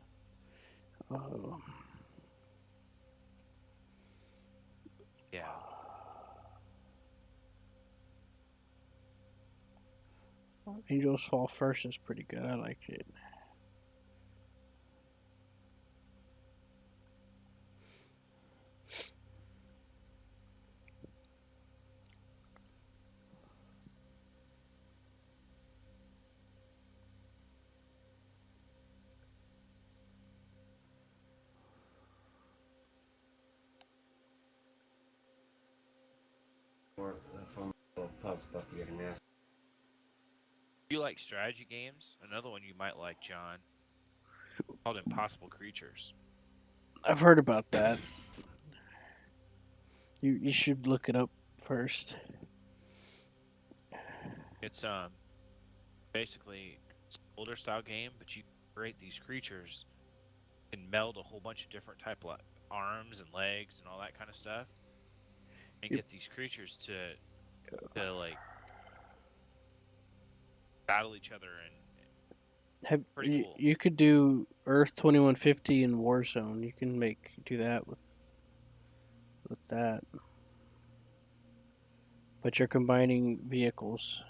Speaker 18: Yeah.
Speaker 1: Angels Fall First is pretty good. I liked it.
Speaker 18: You like strategy games? Another one you might like, John, called Impossible Creatures.
Speaker 1: I've heard about that. You should look it up first.
Speaker 18: It's basically it's an older style game, but you create these creatures and meld a whole bunch of different type of arms and legs and all that kind of stuff, and get these creatures to like battle each other and pretty cool.
Speaker 1: You could do Earth 2150 and Warzone. You can do that with that. But you're combining vehicles.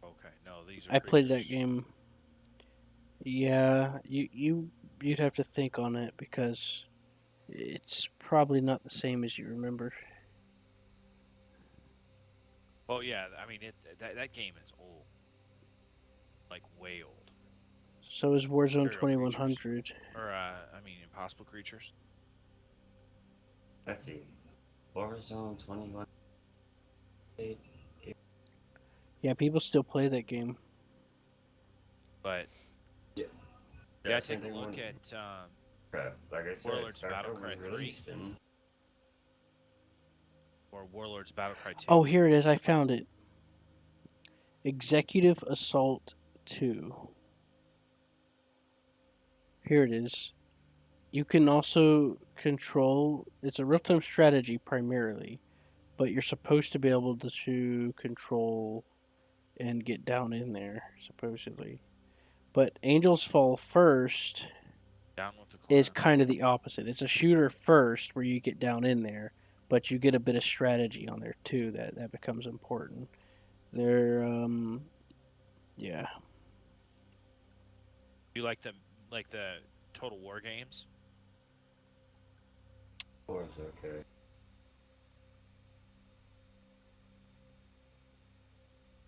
Speaker 18: Okay, no, these are.
Speaker 1: I played that game. Yeah, you'd have to think on it because it's probably not the same as you remember.
Speaker 18: Oh yeah, I mean that game is old, like way old.
Speaker 1: So is Warzone
Speaker 18: Imperial
Speaker 1: 2100.
Speaker 18: Creatures. Or I mean Impossible Creatures.
Speaker 11: Let's see. Warzone 21.
Speaker 1: Yeah, people still play that game.
Speaker 18: But
Speaker 11: yeah,
Speaker 18: take a look at
Speaker 11: Crap. Like I said,
Speaker 18: Warlords
Speaker 11: Starfield was
Speaker 18: Battlecry 3
Speaker 11: released in.
Speaker 18: or Warlords Battlecry 2.
Speaker 1: Oh, here it is. I found it. Executive Assault 2. Here it is. You can also control. It's a real-time strategy primarily, but you're supposed to be able to control and get down in there, supposedly. But Angels Fall First
Speaker 18: Down with the
Speaker 1: is
Speaker 18: clan.
Speaker 1: kind of the opposite. It's a shooter first where you get down in there, but you get a bit of strategy on there too that becomes important. They're yeah.
Speaker 18: You like the Total War games?
Speaker 11: Of course, okay.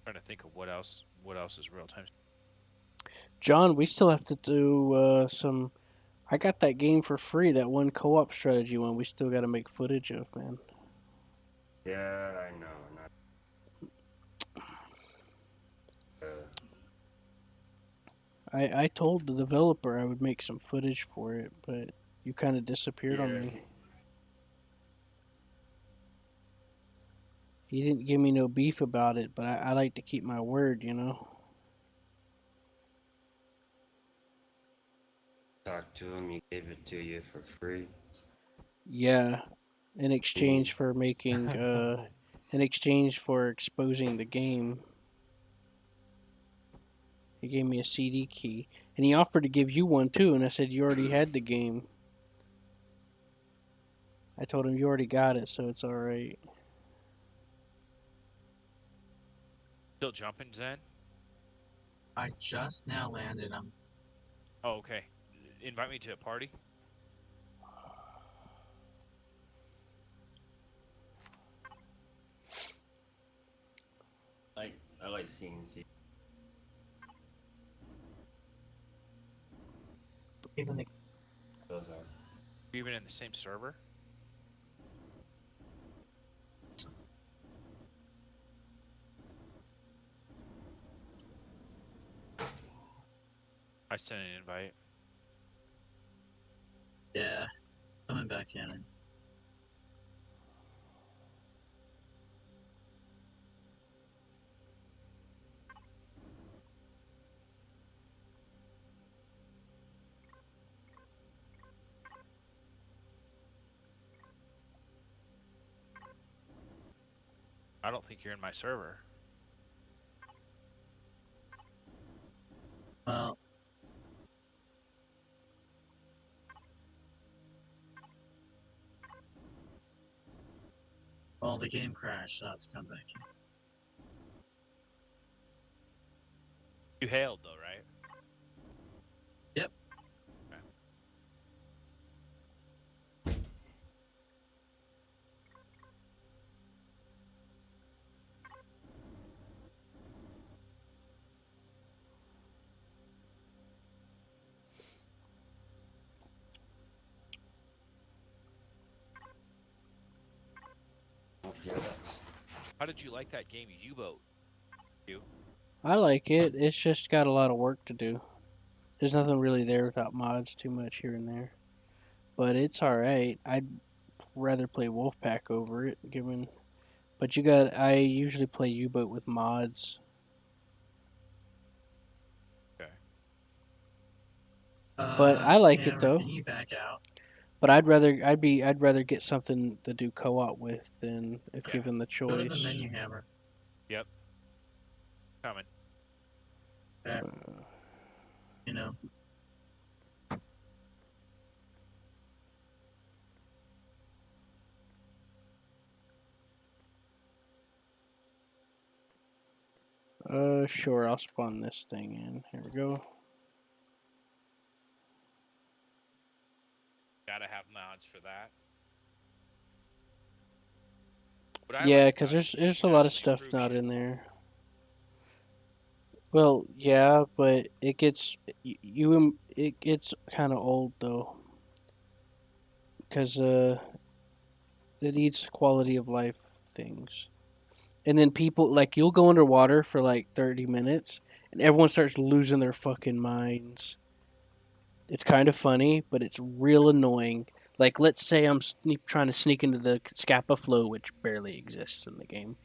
Speaker 18: Trying to think of what else is real time.
Speaker 1: John, we still have to do some. I got that game for free, that one co-op strategy one. We still got to make footage of, man.
Speaker 11: Yeah, I know. Not.
Speaker 1: I told the developer I would make some footage for it, but you kind of disappeared on
Speaker 11: Yeah,
Speaker 1: me. He didn't give me no beef about it, but I like to keep my word, you know.
Speaker 11: Talked to him. He gave it to you for free.
Speaker 1: Yeah, in exchange for making, in exchange for exposing the game. He gave me a CD key, and he offered to give you one too. And I said you already had the game. I told him you already got it, so it's all right.
Speaker 18: Still jumping, Zen?
Speaker 20: I just now landed.
Speaker 18: Oh, okay. Invite me to a party.
Speaker 11: I like CNC.
Speaker 20: Even the
Speaker 11: Those are.
Speaker 18: Even in the same server? I sent an invite.
Speaker 20: Yeah, coming back in.
Speaker 18: I don't think you're in my server.
Speaker 20: Well, the game crashed, so it's come back in.
Speaker 18: You hailed though, right?
Speaker 20: Yep.
Speaker 18: Okay. How did you like that game, U-Boat? You?
Speaker 1: I like it. It's just got a lot of work to do. There's nothing really there without mods, too much here and there. But it's all right. I'd rather play Wolfpack over it, given. But I usually play U-Boat with mods.
Speaker 18: Okay.
Speaker 1: But I like it
Speaker 20: Hammer,
Speaker 1: though.
Speaker 20: can you back out?
Speaker 1: But I'd rather get something to do co-op with than if given the
Speaker 20: Go to the
Speaker 1: choice.
Speaker 20: menu, Hammer.
Speaker 18: Yep. Coming.
Speaker 20: Okay. You know.
Speaker 1: Sure, I'll spawn this thing in. Here we go.
Speaker 18: Gotta have mods for that. What I
Speaker 1: Yeah,
Speaker 18: like
Speaker 1: because
Speaker 18: about
Speaker 1: there's a lot of stuff not in there. Well, yeah, but it gets it gets kind of old though, because it needs quality of life things. And then people like you'll go underwater for like 30 minutes, and everyone starts losing their fucking minds. It's kind of funny, but it's real annoying. Like, let's say I'm trying to sneak into the Scappa flow, which barely exists in the game.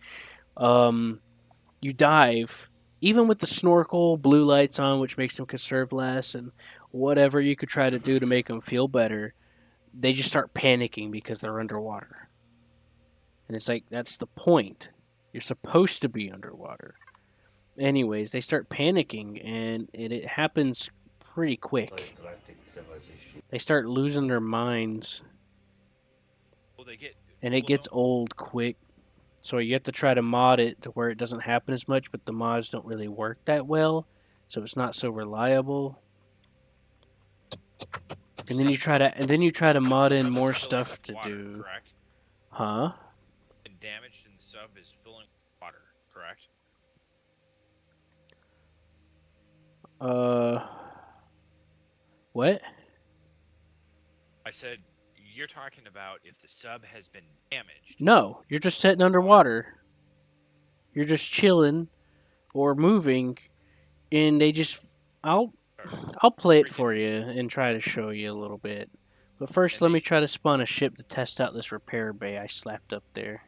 Speaker 1: You dive, even with the snorkel, blue lights on, which makes them conserve less, and whatever you could try to do to make them feel better, they just start panicking because they're underwater. And it's like, that's the point. You're supposed to be underwater. Anyways, they start panicking, and it happens pretty quick.
Speaker 11: Galactic civilization.
Speaker 1: They start losing their minds,
Speaker 18: Well, they get.
Speaker 1: and it gets old quick. So you have to try to mod it to where it doesn't happen as much, but the mods don't really work that well, so it's not so reliable. And then you try to mod in more stuff to do.
Speaker 18: Correct.
Speaker 1: Huh?
Speaker 18: And damaged in the sub is filling water. Correct.
Speaker 1: What?
Speaker 18: I said you're talking about if the sub has been damaged.
Speaker 1: No, you're just sitting underwater. You're just chilling or moving, and they just I'll play it for you and try to show you a little bit. But first, let me try to spawn a ship to test out this repair bay I slapped up there.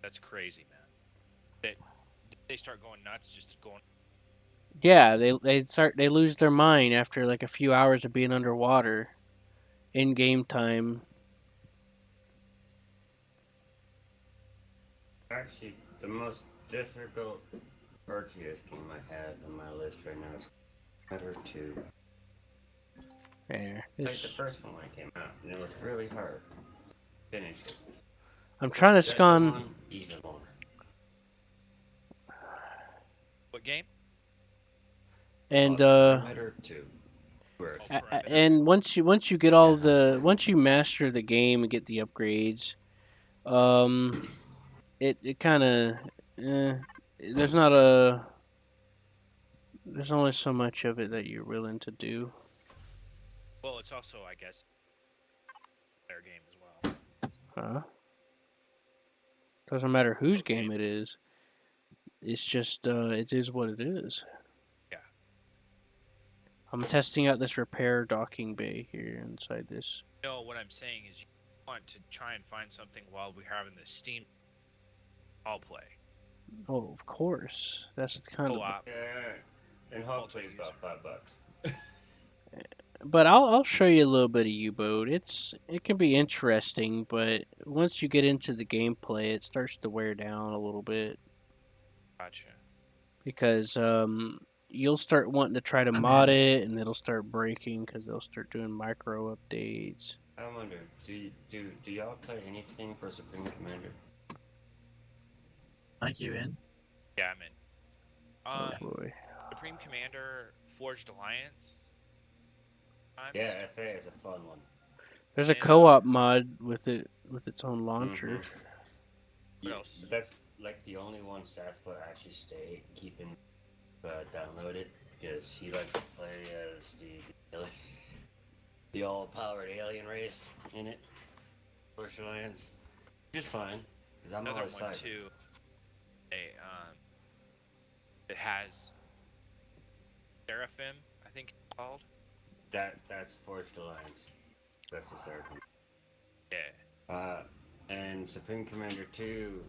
Speaker 18: That's crazy, man. They start going nuts, just going.
Speaker 1: Yeah, they lose their mind after like a few hours of being underwater in game time.
Speaker 11: Actually, the most difficult RTS game I have on my list right now is Commander 2.
Speaker 1: There.
Speaker 11: Like the first one when it came out, and it was really hard to finish it.
Speaker 1: I'm trying to
Speaker 11: Second one,
Speaker 1: scan.
Speaker 11: even more.
Speaker 18: What game?
Speaker 1: And
Speaker 11: Perimeter 2.
Speaker 1: and once you get all the once you master the game and get the upgrades, it kind of there's only so much of it that you're willing to do.
Speaker 18: Well, it's also, I guess, their game as well.
Speaker 1: Huh? Doesn't matter whose game it is. It's just it is what it is.
Speaker 18: Yeah.
Speaker 1: I'm testing out this repair docking bay here inside this.
Speaker 18: No, what I'm saying is you want to try and find something while we're having the Steam all play.
Speaker 1: Oh, of course. That's kind of.
Speaker 11: And hopefully it's about $5.
Speaker 1: But I'll show you a little bit of U-boat. It can be interesting, but once you get into the gameplay, it starts to wear down a little bit.
Speaker 18: Gotcha.
Speaker 1: Because you'll start wanting to try to mod it, and it'll start breaking because they'll start doing micro updates.
Speaker 11: I wonder, do y'all play anything for Supreme Commander?
Speaker 20: Like you in?
Speaker 18: Yeah, I'm in.
Speaker 1: Oh boy.
Speaker 18: Supreme Commander Forged Alliance.
Speaker 11: Yeah, FA is a fun one.
Speaker 1: There's a co-op mod with its own launcher.
Speaker 11: What else? That's like the only one Seth will actually keeping downloaded because he likes to play as the all-powered alien race in it. Forged Alliance, which is fine because I'm
Speaker 18: Another
Speaker 11: always
Speaker 18: one
Speaker 11: side.
Speaker 18: too. It has Seraphim, I think it's called.
Speaker 11: That's Forged Alliance. That's the Seraphim.
Speaker 18: Yeah.
Speaker 11: And Supreme Commander 2,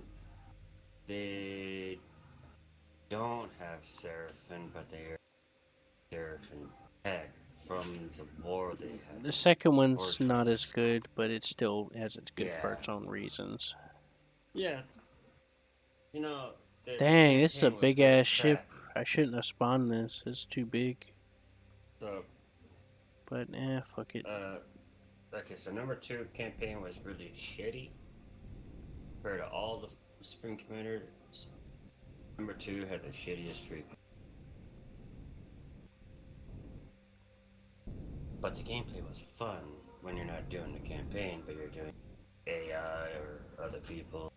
Speaker 11: they don't have Seraphim, but they are Seraphim tech from the war they had.
Speaker 1: The second one's not as good, but it still has its good for its own reasons.
Speaker 11: Yeah. You know.
Speaker 1: Dang, this is a big ass ship. I shouldn't have spawned this. It's too big.
Speaker 11: So.
Speaker 1: But fuck it.
Speaker 11: Okay, so number 2 campaign was really shitty compared to all the Supreme Commanders. Number 2 had the shittiest streak. But the gameplay was fun when you're not doing the campaign, but you're doing AI or other people.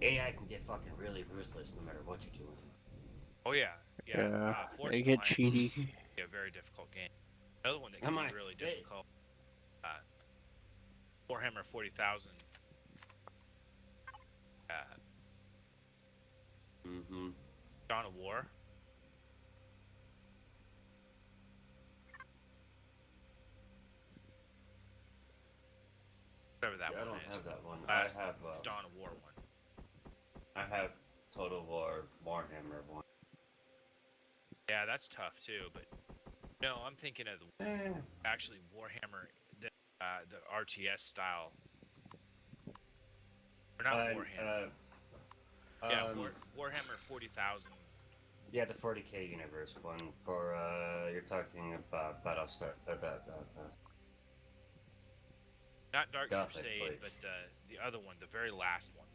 Speaker 11: AI can get fucking really ruthless no matter what you're doing.
Speaker 18: Oh yeah.
Speaker 1: Yeah,
Speaker 18: Forged
Speaker 1: they get
Speaker 18: Alliance
Speaker 1: cheaty.
Speaker 18: is a very difficult game. Another one that can be really difficult. Warhammer 40,000. Dawn of War. Whatever that
Speaker 11: Yeah, I
Speaker 18: one
Speaker 11: don't
Speaker 18: is.
Speaker 11: have that one.
Speaker 18: Last
Speaker 11: I have
Speaker 18: Dawn of War one.
Speaker 11: I have Total War Warhammer one.
Speaker 18: Yeah, that's tough too. But no, I'm thinking of the actually Warhammer, the RTS style. Or not Warhammer. Yeah, Warhammer 40,000.
Speaker 11: Yeah, the 40K universe one for you're talking about Battlestar.
Speaker 18: Not Dark
Speaker 11: Gothic
Speaker 18: Crusade,
Speaker 11: Blade.
Speaker 18: but the other one, the very last one.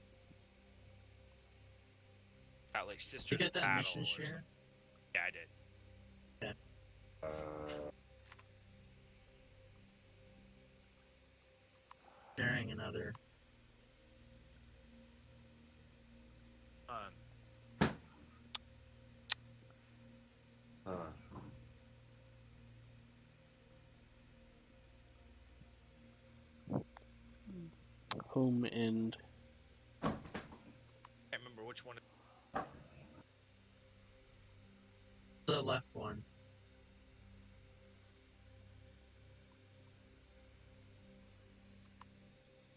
Speaker 18: Got like Sisters
Speaker 20: You get
Speaker 18: of
Speaker 20: that
Speaker 18: Battle
Speaker 20: mission
Speaker 18: or
Speaker 20: share?
Speaker 18: something. Yeah, I did.
Speaker 20: Sharing another.
Speaker 1: Home end.
Speaker 18: Can't remember which one.
Speaker 20: The left one.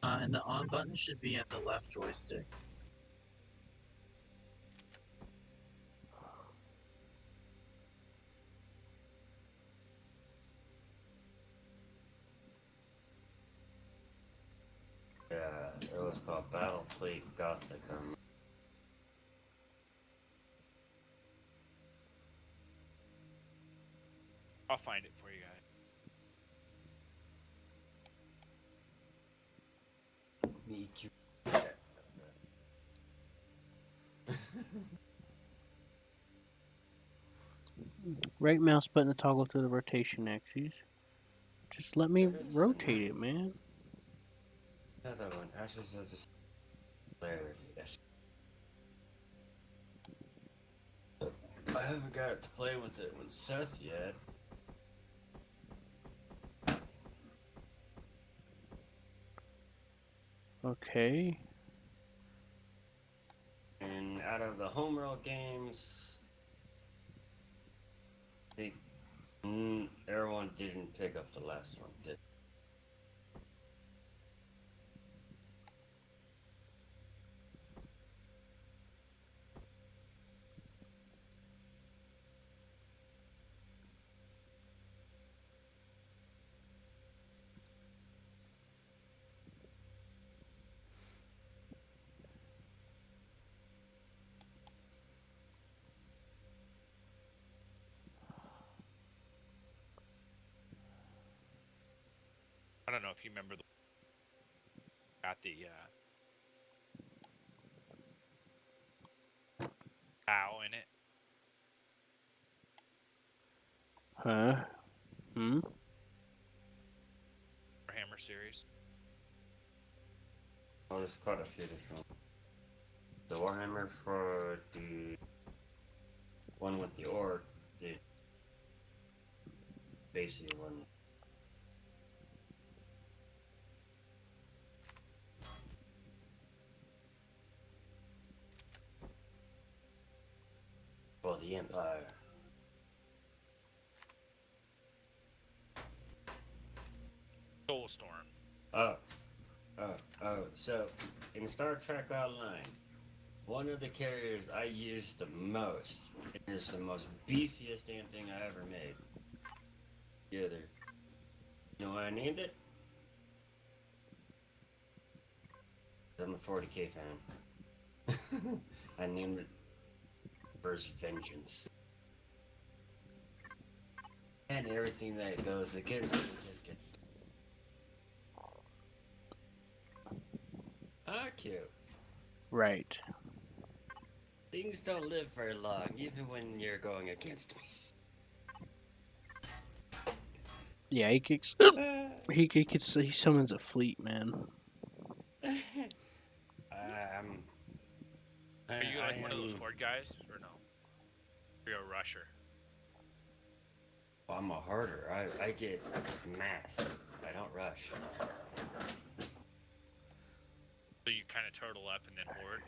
Speaker 20: And the on button should be at the left joystick.
Speaker 11: Yeah, it was called Battlefleet Gothic.
Speaker 18: I'll find it for you guys.
Speaker 11: Need you.
Speaker 1: Right mouse button to toggle through the rotation axes. Just let me rotate it, man.
Speaker 11: Another one. Ashes of the Clarity. Yes. I haven't got to play with it with Seth yet.
Speaker 1: Okay.
Speaker 11: And out of the homeworld games, I think everyone didn't pick up the last one, did?
Speaker 18: I don't know if you remember got the owl in it.
Speaker 1: Huh?
Speaker 18: Warhammer series.
Speaker 11: Oh, there's quite a few different. The Warhammer for the one with the orc, the basic one. For the Empire.
Speaker 18: Soulstorm.
Speaker 11: So in Star Trek Online, one of the carriers I use the most is the most beefiest damn thing I ever made. The other. You know why I named it? I'm a 40K fan. I named it First Vengeance. And everything that goes against it just gets... cute.
Speaker 1: Right.
Speaker 11: Things don't live very long, even when you're going against me.
Speaker 1: Yeah, he kicks. He summons a fleet, man.
Speaker 18: Are you like one of those horde guys, or no? Are you a rusher?
Speaker 11: Well, I'm a harder. I get mass. I don't rush.
Speaker 18: So you kind of turtle up and then horde?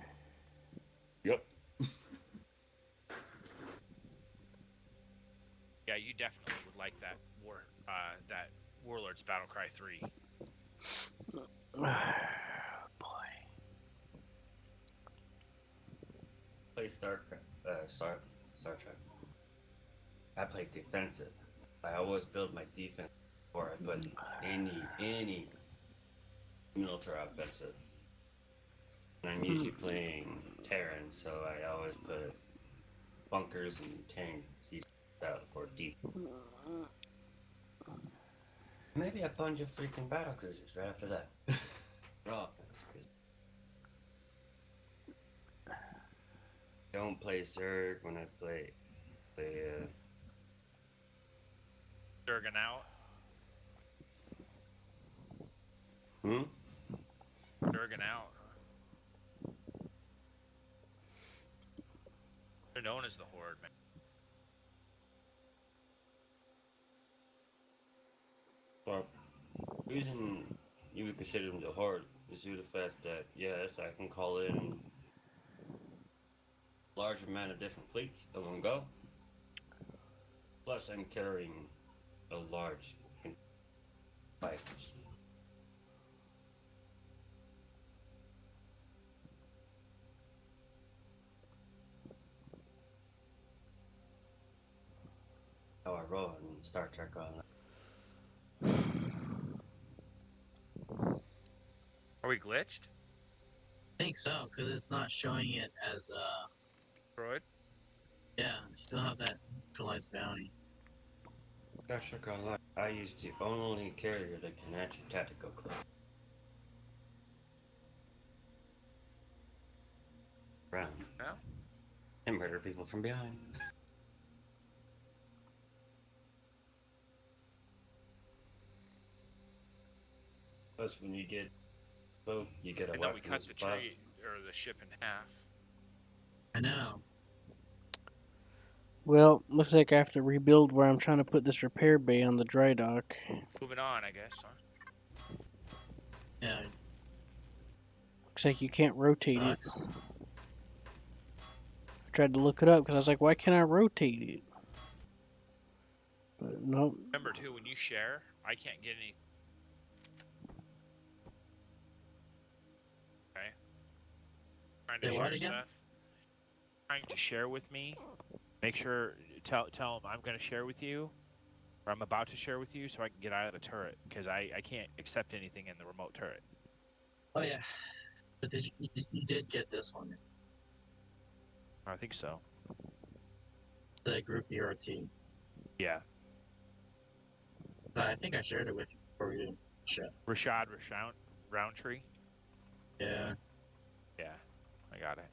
Speaker 11: Yep.
Speaker 18: Yeah, you definitely would like that that Warlords Battlecry 3.
Speaker 11: Play Star Trek. I play defensive. I always build my defense before I put any military offensive. And I'm usually playing Terran, so I always put bunkers and tanks out for deep. Maybe a bunch of freaking battle cruisers right after that. For offense. Don't play Zerg when I play
Speaker 18: Durgan out.
Speaker 11: Hmm?
Speaker 18: Durgan out. They're known as the Horde, man.
Speaker 11: Well, the reason you would consider them the Horde is due to the fact that, yes, I can call in a large amount of different fleets at one go. Plus, I'm carrying a large fighters. How I roll in Star Trek Online.
Speaker 18: Are we glitched?
Speaker 20: I think so, because it's not showing it as
Speaker 18: Droid?
Speaker 20: Yeah, still have that neutralized bounty.
Speaker 11: Star Trek Online. I use the only carrier that can actually tactical clip. Around.
Speaker 18: Yeah.
Speaker 11: And murder people from behind. Plus, when you get both, you get a
Speaker 18: And
Speaker 11: weapon.
Speaker 18: then we cut the tree or the ship in half.
Speaker 20: I know.
Speaker 1: Well, looks like I have to rebuild where I'm trying to put this repair bay on the dry dock.
Speaker 18: Moving on, I guess, huh?
Speaker 20: Yeah.
Speaker 1: Looks like you can't rotate
Speaker 20: Sucks.
Speaker 1: it. I tried to look it up because I was like, why can't I rotate it? But nope.
Speaker 18: Remember, too, when you share, I can't get any. Okay. Trying to share stuff. Trying to share with me. Make sure, tell them I'm going to share with you, or I'm about to share with you, so I can get out of the turret, because I can't accept anything in the remote turret.
Speaker 20: Oh yeah, but you did get this one.
Speaker 18: I think so.
Speaker 20: The group ERT.
Speaker 18: Yeah.
Speaker 20: I think I shared it with you before we did shit.
Speaker 18: Rashad Roundtree?
Speaker 20: Yeah.
Speaker 18: Yeah, I got it.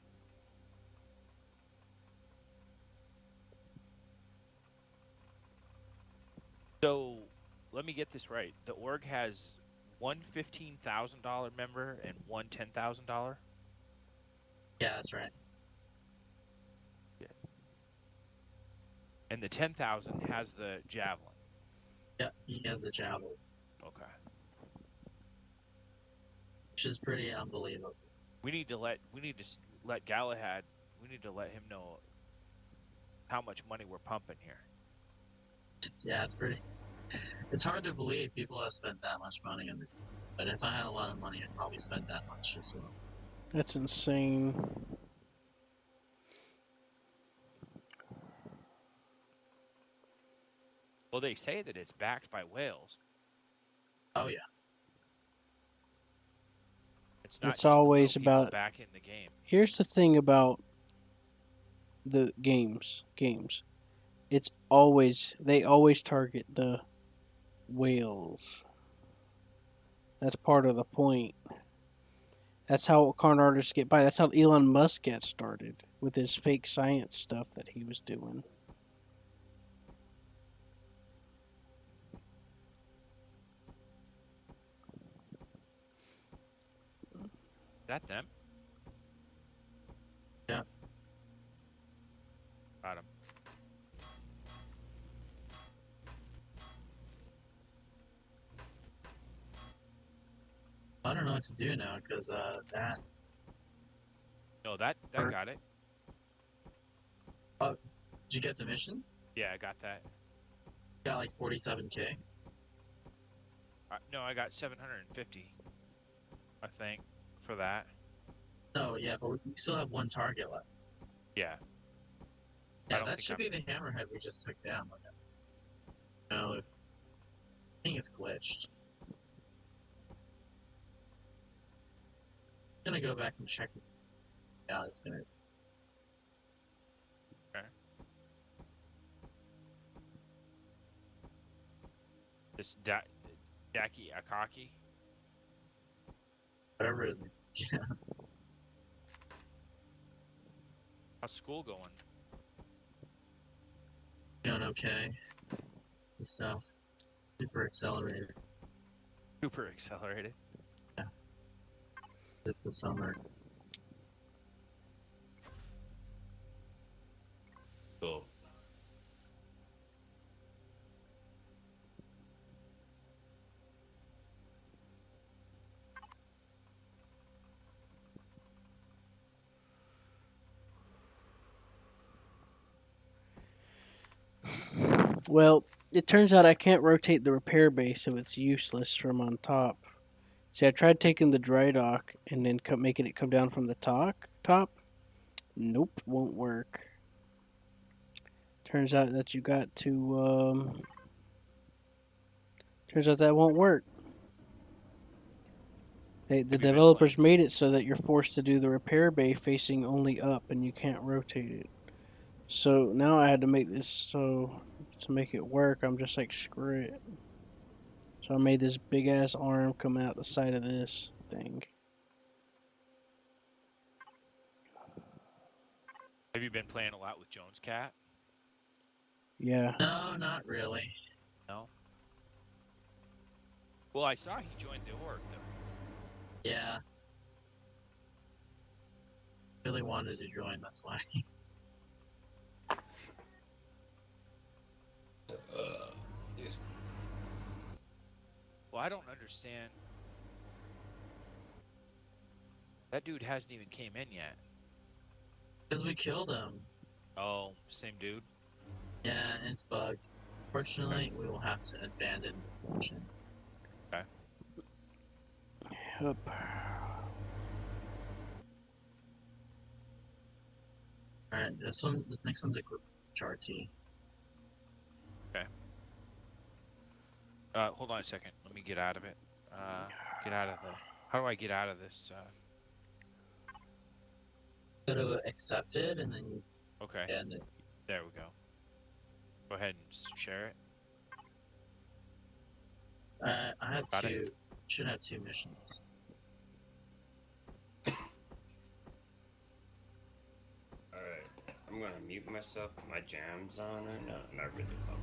Speaker 18: So, let me get this right. The org has one $15,000 member and one $10,000?
Speaker 20: Yeah, that's right.
Speaker 18: Yeah. And the 10,000 has the javelin.
Speaker 20: Yeah, he has the javelin.
Speaker 18: Okay.
Speaker 20: Which is pretty unbelievable.
Speaker 18: We need to let Galahad. We need to let him know how much money we're pumping here.
Speaker 20: Yeah, it's hard to believe people have spent that much money on this. But if I had a lot of money, I'd probably spend that much as well.
Speaker 1: That's insane.
Speaker 18: Well, they say that it's backed by whales.
Speaker 20: Oh yeah.
Speaker 18: It's not
Speaker 1: It's
Speaker 18: just
Speaker 1: always
Speaker 18: the people
Speaker 1: about.
Speaker 18: back in the game.
Speaker 1: Here's the thing about the games. It's always they always target the whales. That's part of the point. That's how con artists get by. That's how Elon Musk got started with his fake science stuff that he was doing.
Speaker 18: Is that them?
Speaker 20: Yeah.
Speaker 18: Got him.
Speaker 20: I don't know what to do now because that.
Speaker 18: No, that got it.
Speaker 20: Oh, did you get the mission?
Speaker 18: Yeah, I got that.
Speaker 20: Got like 47K.
Speaker 18: No, I got 750. I think for that.
Speaker 20: No, yeah, but we still have one target left.
Speaker 18: Yeah.
Speaker 20: Yeah, that should be the hammerhead we just took down. No, I think it's glitched. I'm gonna go back and check. Yeah, it's gonna.
Speaker 18: Okay. This Daki Akaki.
Speaker 20: Whatever it is. Yeah.
Speaker 18: How's school going?
Speaker 20: Doing okay. The stuff. Super accelerated.
Speaker 18: Super accelerated.
Speaker 20: Yeah. It's the summer.
Speaker 11: Cool.
Speaker 1: Well, it turns out I can't rotate the repair bay, so it's useless from on top. See, I tried taking the dry dock and then making it come down from the top. Nope, won't work. Turns out that you got to. Turns out that won't work. The developers made it so that you're forced to do the repair bay facing only up, and you can't rotate it. So now I had to make this so to make it work. I'm just like, screw it. So I made this big ass arm come out the side of this thing.
Speaker 18: Have you been playing a lot with Jones Cat?
Speaker 1: Yeah.
Speaker 20: No, not really.
Speaker 18: No. Well, I saw he joined the org though.
Speaker 20: Yeah. Really wanted to join, that's why.
Speaker 18: Well, I don't understand. That dude hasn't even came in yet.
Speaker 20: Because we killed him.
Speaker 18: Oh, same dude?
Speaker 20: Yeah, and it's bugged. Fortunately, we will have to abandon the mission.
Speaker 18: Okay.
Speaker 1: Yep.
Speaker 20: Alright, this next one's a group HRT.
Speaker 18: Okay. Hold on a second. Let me get out of it. Get out of the... How do I get out of this?
Speaker 20: Go to accepted, and then you
Speaker 18: Okay.
Speaker 20: end it.
Speaker 18: There we go. Go ahead and share it.
Speaker 20: I have
Speaker 18: Got
Speaker 20: two.
Speaker 18: it.
Speaker 20: Should have two missions.
Speaker 11: Alright, I'm gonna mute myself. My jam's on or no, not really low.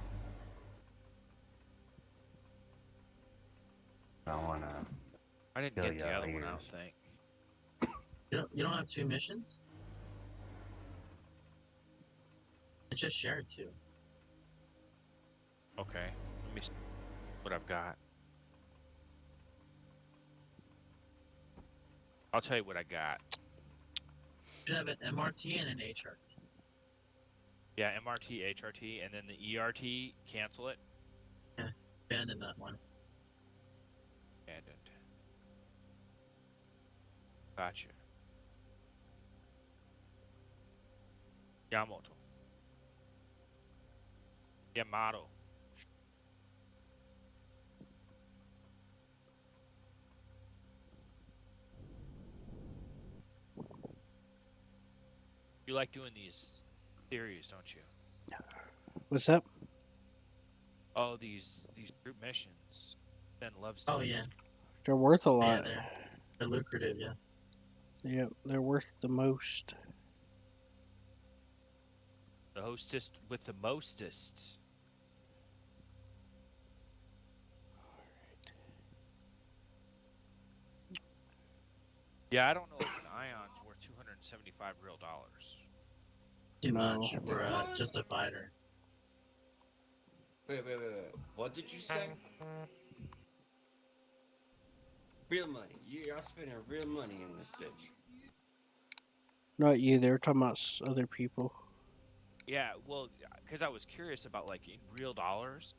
Speaker 11: I wanna.
Speaker 18: I didn't
Speaker 11: kill
Speaker 18: get the
Speaker 11: y'all
Speaker 18: other one, I don't
Speaker 11: ears.
Speaker 18: think.
Speaker 20: You don't have two missions? I just shared two.
Speaker 18: Okay. Let me see what I've got. I'll tell you what I got.
Speaker 20: You should have an MRT and an HRT.
Speaker 18: Yeah, MRT, HRT, and then the ERT, cancel it.
Speaker 20: Yeah, abandon that one.
Speaker 18: Abandoned. Gotcha. Yamato. Yamato. You like doing these theories, don't you?
Speaker 1: What's up?
Speaker 18: Oh, these group missions. Ben loves doing.
Speaker 20: Oh yeah.
Speaker 1: They're worth a
Speaker 20: Yeah,
Speaker 1: lot.
Speaker 20: they're lucrative, yeah.
Speaker 1: Yep, they're worth the most.
Speaker 18: The hostess with the mostest. Yeah, I don't know if an ion's worth 275 real dollars.
Speaker 20: Too
Speaker 1: No.
Speaker 20: much for just a fighter.
Speaker 11: Wait. What did you say? Real money. You're spending real money in this bitch.
Speaker 1: Not you. They were talking about other people.
Speaker 18: Yeah, well, because I was curious about like in real dollars,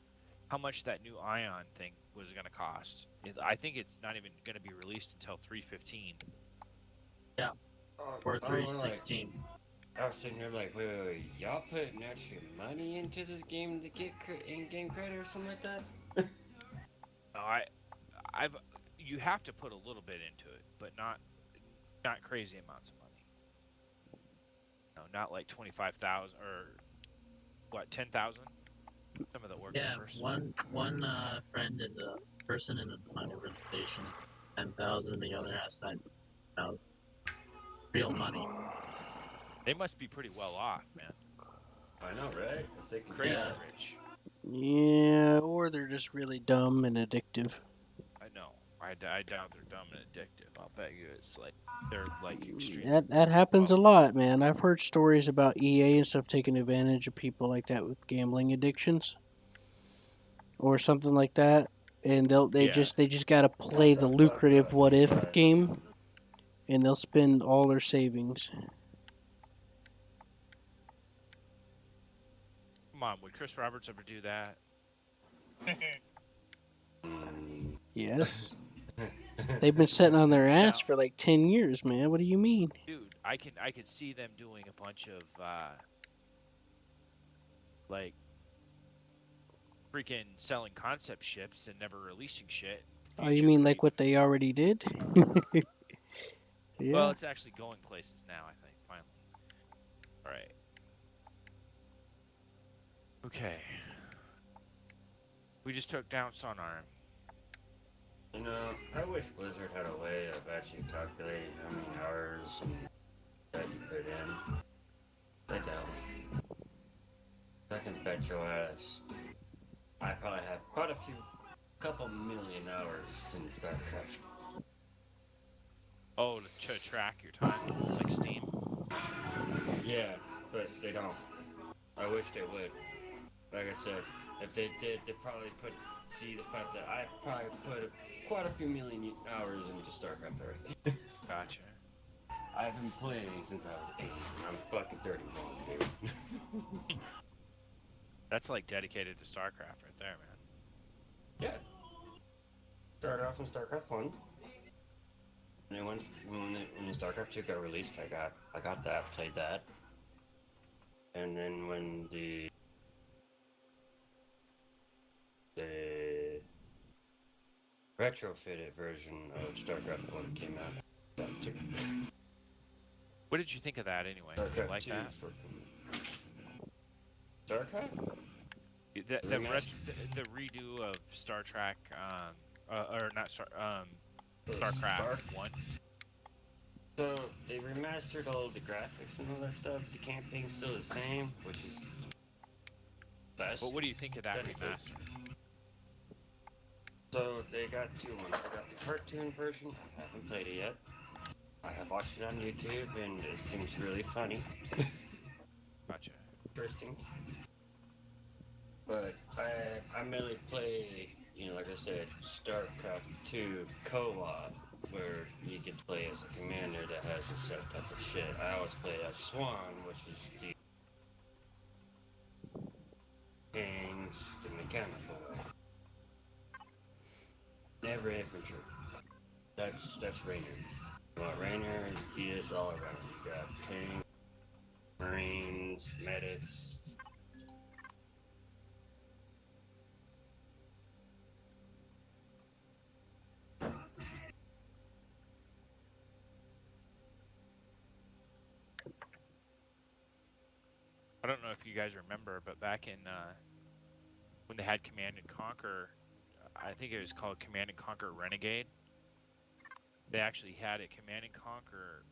Speaker 18: how much that new Ion thing was going to cost. I think it's not even going to be released until 3/15.
Speaker 20: Yeah. Or
Speaker 11: I was like,
Speaker 20: 316.
Speaker 11: I was sitting there like, wait, y'all putting extra money into this game to get in-game credit or something like that?
Speaker 18: I've you have to put a little bit into it, but not crazy amounts of money. No, not like 25,000 or what 10,000. Some of the org
Speaker 20: Yeah,
Speaker 18: members.
Speaker 20: one friend in the person in my organization, 10,000. The other has 9,000. Real money.
Speaker 18: They must be pretty well off, man.
Speaker 11: I know, right? If they can
Speaker 18: Crazy
Speaker 20: Yeah.
Speaker 18: rich.
Speaker 1: Yeah, or they're just really dumb and addictive.
Speaker 18: I know. I doubt they're dumb and addictive. I'll bet you it's like they're like extremely.
Speaker 1: That happens a lot, man. I've heard stories about EA and stuff taking advantage of people like that with gambling addictions or something like that, and they
Speaker 18: Yeah.
Speaker 1: just gotta play the lucrative what if game, and they'll spend all their savings.
Speaker 18: Come on, would Chris Roberts ever do that?
Speaker 1: Yes. They've been sitting on their ass for like 10 years, man. What do you mean?
Speaker 18: Dude, I could see them doing a bunch of like freaking selling concept ships and never releasing shit.
Speaker 1: Oh, you mean like what they already did?
Speaker 18: Well,
Speaker 1: Yeah.
Speaker 18: it's actually going places now, I think, finally. All right. Okay. We just took down Sonar.
Speaker 11: You know, I wish Blizzard had a way of actually calculating how many hours that you put in. They don't. I can bet your ass. I probably have quite a couple million hours in StarCraft.
Speaker 18: Oh, to track your time, like Steam.
Speaker 11: Yeah, but they don't. I wish they would. Like I said, if they did, they'd probably see the fact that I probably put quite a few million hours into StarCraft already.
Speaker 18: Gotcha.
Speaker 11: I've been playing since I was 8, and I'm fucking 31, dude.
Speaker 18: That's like dedicated to StarCraft right there, man.
Speaker 11: Yeah. Started off in StarCraft 1. And then when StarCraft 2 got released, I got that, played that. And then when the retrofitted version of StarCraft 1 came out, that too.
Speaker 18: What did you think of that anyway?
Speaker 11: StarCraft
Speaker 18: You like
Speaker 11: 2
Speaker 18: that?
Speaker 11: StarCraft?
Speaker 18: The redo of Star Trek, or not StarCraft 1.
Speaker 11: So they remastered all the graphics and all that stuff. The campaign's still the same, which is best.
Speaker 18: But what do you think of that remaster?
Speaker 11: So they got two ones. They got the cartoon version. I haven't played it yet. I have watched it on YouTube, and it seems really funny.
Speaker 18: Gotcha.
Speaker 11: Interesting. But I mainly play, like I said, StarCraft 2 co-op, where you get to play as a commander that has a set type of shit. I always play as Swan, which is the the mechanical one. Never infantry. That's Rainer. You want Rainer, he is all around. You got tanks, Marines, medics.
Speaker 18: I don't know if you guys remember, but back in when they had Command and Conquer, I think it was called Command and Conquer Renegade. They actually had a Command and Conquer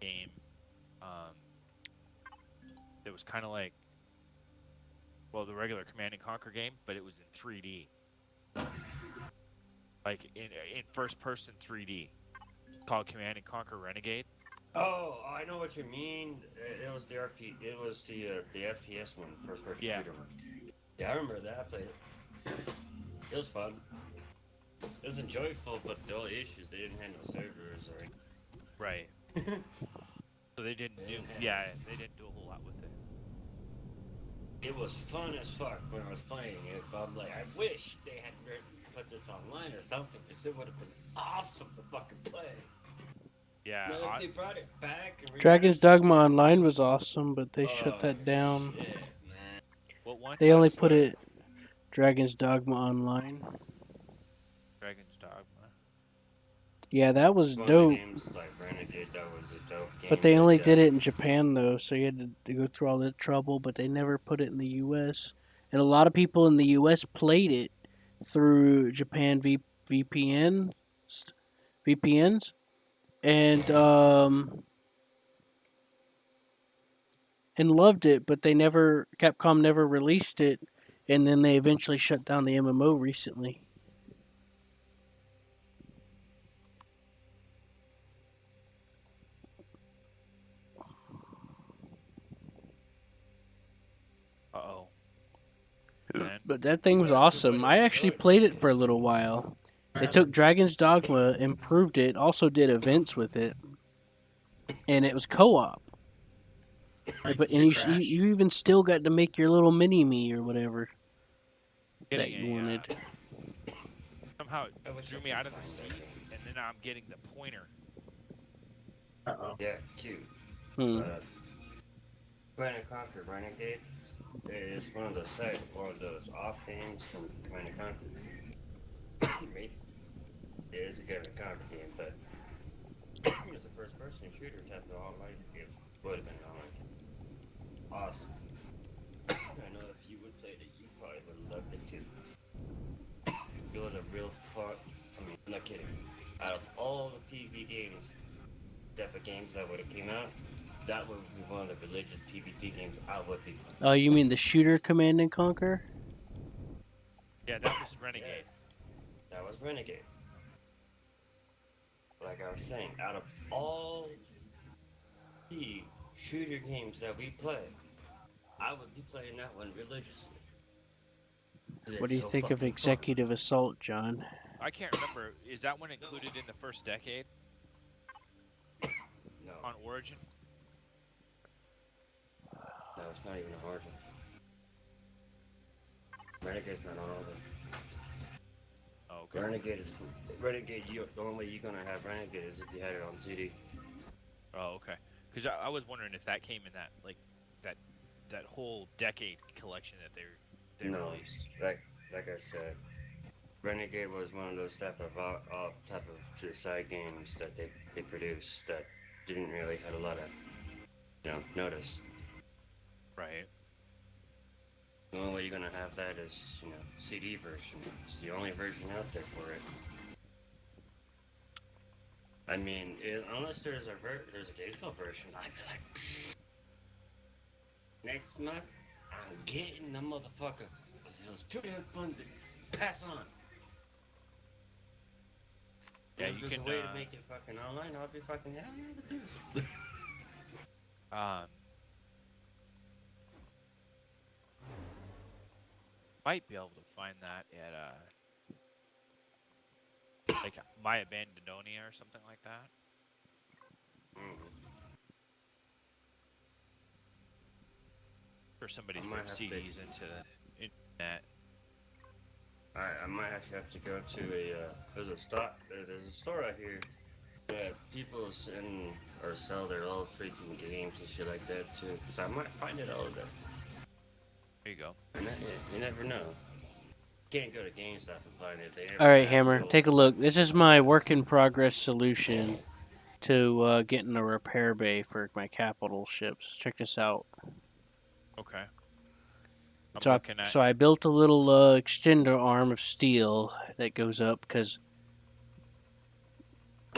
Speaker 18: game that was kind of like, well, the regular Command and Conquer game, but it was in 3D, like in first-person 3D, called Command and Conquer Renegade.
Speaker 11: Oh, I know what you mean. It was the It was the FPS one, first-person shooter one. Yeah, I remember that. I played it. It was fun. It was enjoyable, but the only issues they didn't have no servers or anything.
Speaker 18: Right. So they didn't do. Yeah, they didn't do a whole lot with it.
Speaker 11: It was fun as fuck when I was playing it, but I'm like, I wish they had put this online or something, because it would have been awesome to fucking play.
Speaker 18: Yeah,
Speaker 11: Now, if they brought it back and
Speaker 1: Dragon's
Speaker 11: remastered
Speaker 1: Dogma
Speaker 11: it,
Speaker 1: Online was awesome, but they shut
Speaker 11: oh
Speaker 1: that down.
Speaker 11: shit, man.
Speaker 18: what one?
Speaker 1: They
Speaker 11: I
Speaker 1: only put
Speaker 11: swear.
Speaker 1: it Dragon's Dogma Online.
Speaker 18: Dragon's Dogma.
Speaker 1: Yeah, that was
Speaker 11: One of the
Speaker 1: dope.
Speaker 11: games like Renegade, that was a dope game.
Speaker 1: But they only did it in Japan though, so you had to go through all that trouble. But they never put it in the U.S. And a lot of people in the U.S. played it through Japan VPNs, and loved it. But Capcom never released it, and then they eventually shut down the MMO recently.
Speaker 18: Uh-oh.
Speaker 1: But that thing was awesome. I actually played it for a little while. They took Dragon's Dogma, improved it, also did events with it, and it was co-op. But and you even still got to make your little mini me or whatever that you wanted.
Speaker 18: Somehow it drew me out of the seat, and then I'm getting the pointer.
Speaker 11: Yeah, cute.
Speaker 1: Hmm.
Speaker 11: Command and Conquer Renegade is one of those off games from Command and Conquer. It is a Command and Conquer game, but it's a first-person shooter type of online game. Would have been an online game. Awesome. I know if you would play it, you probably would have loved it too. It was a real fun. I mean, I'm not kidding. Out of all the PvP games, type of games that would have came out, that would be one of the religious PvP games I would be playing.
Speaker 1: Oh, you mean the shooter Command and Conquer?
Speaker 18: Yeah, that was Renegade.
Speaker 11: Yes, that was Renegade. Like I was saying, out of all the shooter games that we play, I would be playing that one religiously.
Speaker 1: What do you think of Executive Assault, John?
Speaker 18: I can't remember. Is that one included in the first decade?
Speaker 11: No.
Speaker 18: On Origin?
Speaker 11: No, it's not even an Origin. Renegade's not on all of them.
Speaker 18: Oh, okay.
Speaker 11: Renegade, the only way you're gonna have Renegade is if you had it on CD.
Speaker 18: Oh, okay. Because I was wondering if that came in that that whole decade collection that they released.
Speaker 11: Like I said, Renegade was one of those type of to the side games that they produced that didn't really have a lot of notice.
Speaker 18: Right.
Speaker 11: The only way you're gonna have that is CD version. It's the only version out there for it. I mean, unless there's a digital version, I'd be like, next month I'm getting the motherfucker. This is too damn fun to pass on.
Speaker 18: Yeah,
Speaker 11: if
Speaker 18: you
Speaker 11: there's
Speaker 18: can.
Speaker 11: a way to make it fucking online, I'll be fucking hell yeah, let's do this.
Speaker 18: Might be able to find that at like My Abandonia or something like that. For somebody to put CDs into internet.
Speaker 11: I might actually have to go to there's a store out here that people send or sell their old freaking games and shit like that too. So I might find it all there.
Speaker 18: There you go.
Speaker 11: You never know. Can't go to GameStop and find it.
Speaker 1: All right, Hammer, take a look. This is my work in progress solution to getting a repair bay for my capital ships. Check this out.
Speaker 18: Okay.
Speaker 1: So I built a little extender arm of steel that goes up because,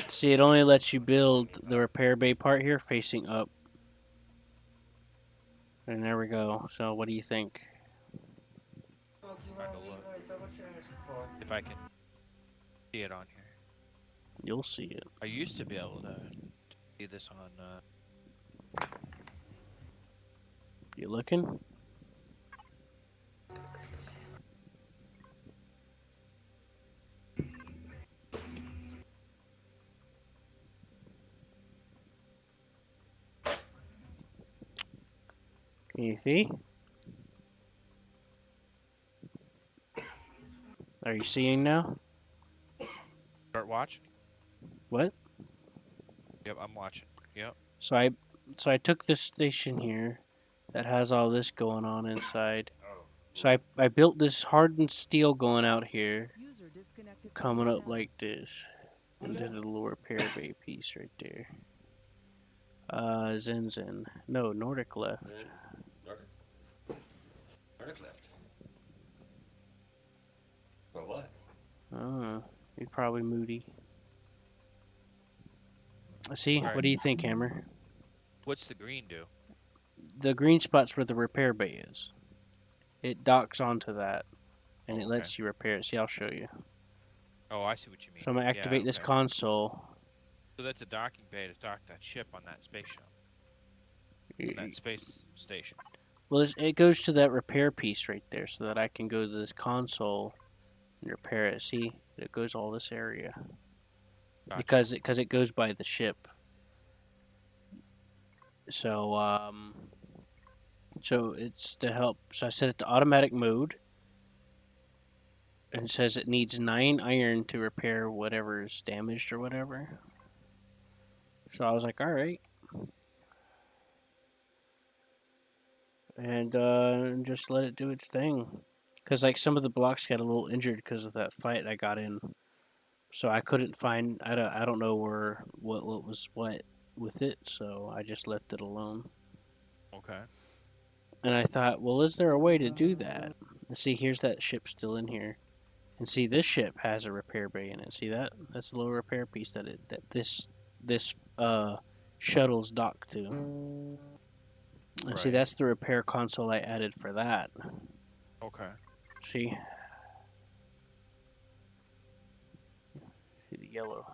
Speaker 1: see, it only lets you build the repair bay part here facing up. And there we go. So what do you think?
Speaker 18: If I can see it on here.
Speaker 1: You'll see it.
Speaker 18: I used to be able to see this on.
Speaker 1: You looking? Can you see? you seeing now?
Speaker 18: Start watching.
Speaker 1: What?
Speaker 18: Yep, I'm watching. Yep.
Speaker 1: So I took this station here that has all this going on inside.
Speaker 18: Oh.
Speaker 1: So I built this hardened steel going out here,
Speaker 10: User disconnected from
Speaker 1: coming
Speaker 10: your
Speaker 1: up
Speaker 10: channel.
Speaker 1: like this, into the little repair bay piece right there. Zen. No, Nordic left.
Speaker 11: Nordic. Nordic left. For what?
Speaker 1: He's probably moody. See,
Speaker 18: Alright.
Speaker 1: what do you think, Hammer?
Speaker 18: What's the green do?
Speaker 1: The green spot's where the repair bay is. It docks onto that, and it
Speaker 18: okay.
Speaker 1: lets you repair it. See, I'll show you.
Speaker 18: Oh, I see what you mean.
Speaker 1: So I'm gonna activate this console.
Speaker 18: So that's a docking bay to dock that ship on that space shuttle. On that space station.
Speaker 1: Well, it goes to that repair piece right there, so that I can go to this console and repair it. See, it goes all this area because it goes by the ship. So so it's to help. So I set it to automatic mode, and it says it needs 9 iron to repair whatever is damaged or whatever. So I was like, all right. And just let it do its thing. Because like some of the blocks got a little injured because of that fight I got in. So I couldn't find, I don't know what was what with it, so I just left it alone.
Speaker 18: Okay.
Speaker 1: And I thought, well, is there a way to do that? And see, here's that ship still in here. And see, this ship has a repair bay in it. See that? That's the little repair piece that this shuttle's docked to. And see, that's the repair console I added for that.
Speaker 18: Okay.
Speaker 1: See? See the yellow.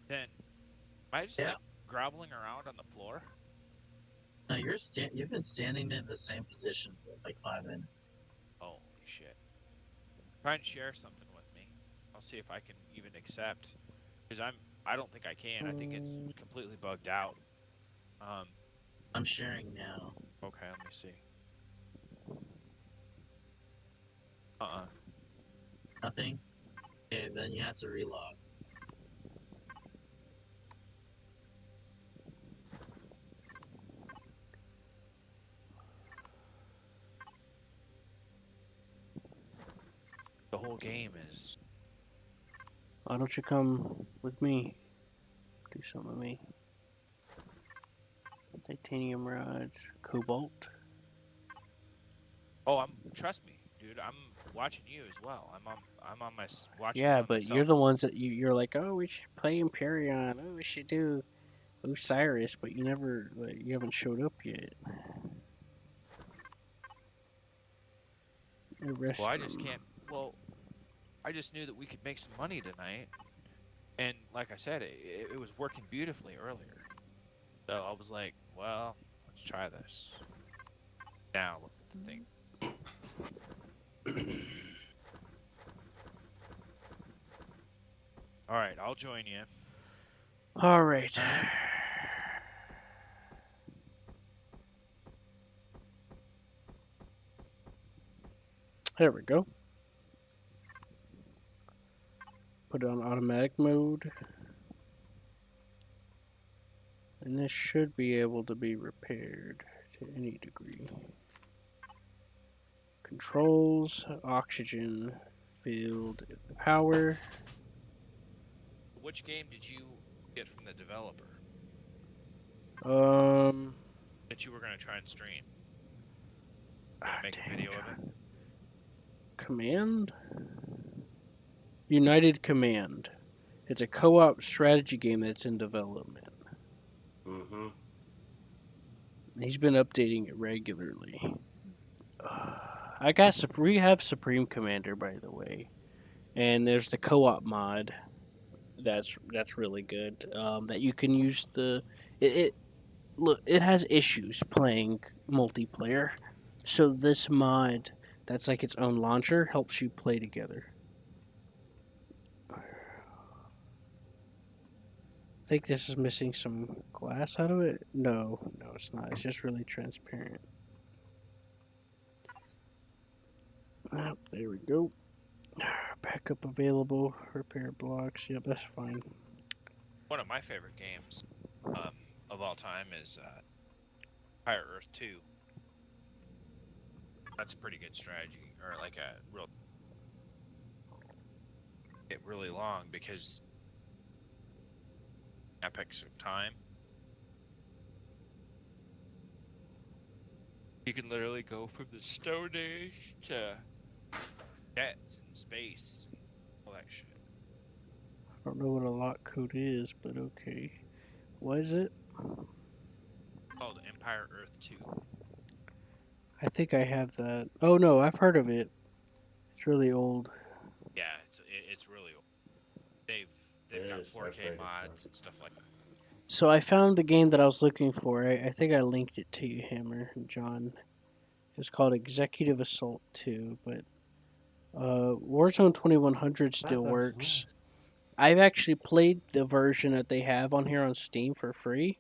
Speaker 18: Then, am I just like groveling around on the floor?
Speaker 20: No, you've been standing in the same position for like 5 minutes.
Speaker 18: Holy shit. Try and share something with me. I'll see if I can even accept. Because I don't think I can. I think it's completely bugged out.
Speaker 20: I'm sharing now.
Speaker 18: Okay, let me see.
Speaker 20: Nothing? Okay, then you have to relog.
Speaker 18: The whole game is...
Speaker 1: Why don't you come with me? Do something with me. Titanium rods, cobalt.
Speaker 18: Oh, trust me, dude. I'm watching you as well. I'm on my watching.
Speaker 1: Yeah,
Speaker 18: on
Speaker 1: but
Speaker 18: myself.
Speaker 1: you're the ones that you're like, oh, we should play Empyrean. Oh, we should do Osiris, but you haven't showed up yet.
Speaker 18: Well, I just can't. Well, I just knew that we could make some money tonight, and like I said, it was working beautifully earlier. So I was like, well, let's try this. Now look at the thing. All right, I'll join you.
Speaker 1: All right. There we go. Put it on automatic mode. And this should be able to be repaired to any degree. Controls, oxygen, field, power.
Speaker 18: Which game did you get from the developer that you were going to try and stream? Make a video of it?
Speaker 1: Command? United Command. It's a co-op strategy game that's in development.
Speaker 11: Mm-hmm.
Speaker 1: He's been updating it regularly. We have Supreme Commander, by the way, and there's the co-op mod. That's really good. That you can use it has issues playing multiplayer, so this mod that's like its own launcher helps you play together. I think this is missing some glass out of it. No, it's not. It's just really transparent. There we go. Backup available. Repair blocks. Yep, that's fine.
Speaker 18: One of my favorite games of all time is Empire Earth 2. That's a pretty good strategy, or like a real get really long because epics of time. You can literally go from the Stone Age to jets and space and all that shit.
Speaker 1: I don't know what a lock code is, but okay. What is it?
Speaker 18: Called Empire Earth 2.
Speaker 1: I think I have that. Oh no, I've heard of it. It's really old.
Speaker 18: Yeah, it's really old. They've got 4K mods and stuff like that.
Speaker 1: So I found the game that I was looking for. I think I linked it to you, Hammer and John. It's called Executive Assault 2, but Warzone 2100 still works. I've actually played the version that they have on here on Steam for free.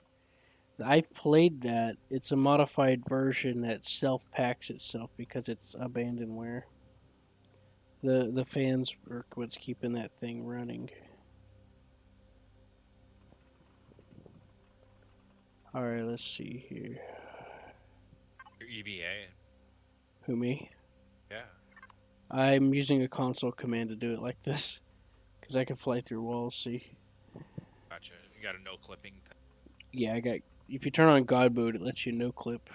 Speaker 1: I've played that. It's a modified version that self-packs itself because it's abandonware. The fans are what's keeping that thing running. Alright, let's see here.
Speaker 18: Your EVA.
Speaker 1: Who, me?
Speaker 18: Yeah.
Speaker 1: I'm using a console command to do it like this. Because I can fly through walls, see?
Speaker 18: Gotcha. You got a no clipping thing.
Speaker 1: Yeah, I got... If you turn on God mode, it lets you no clip.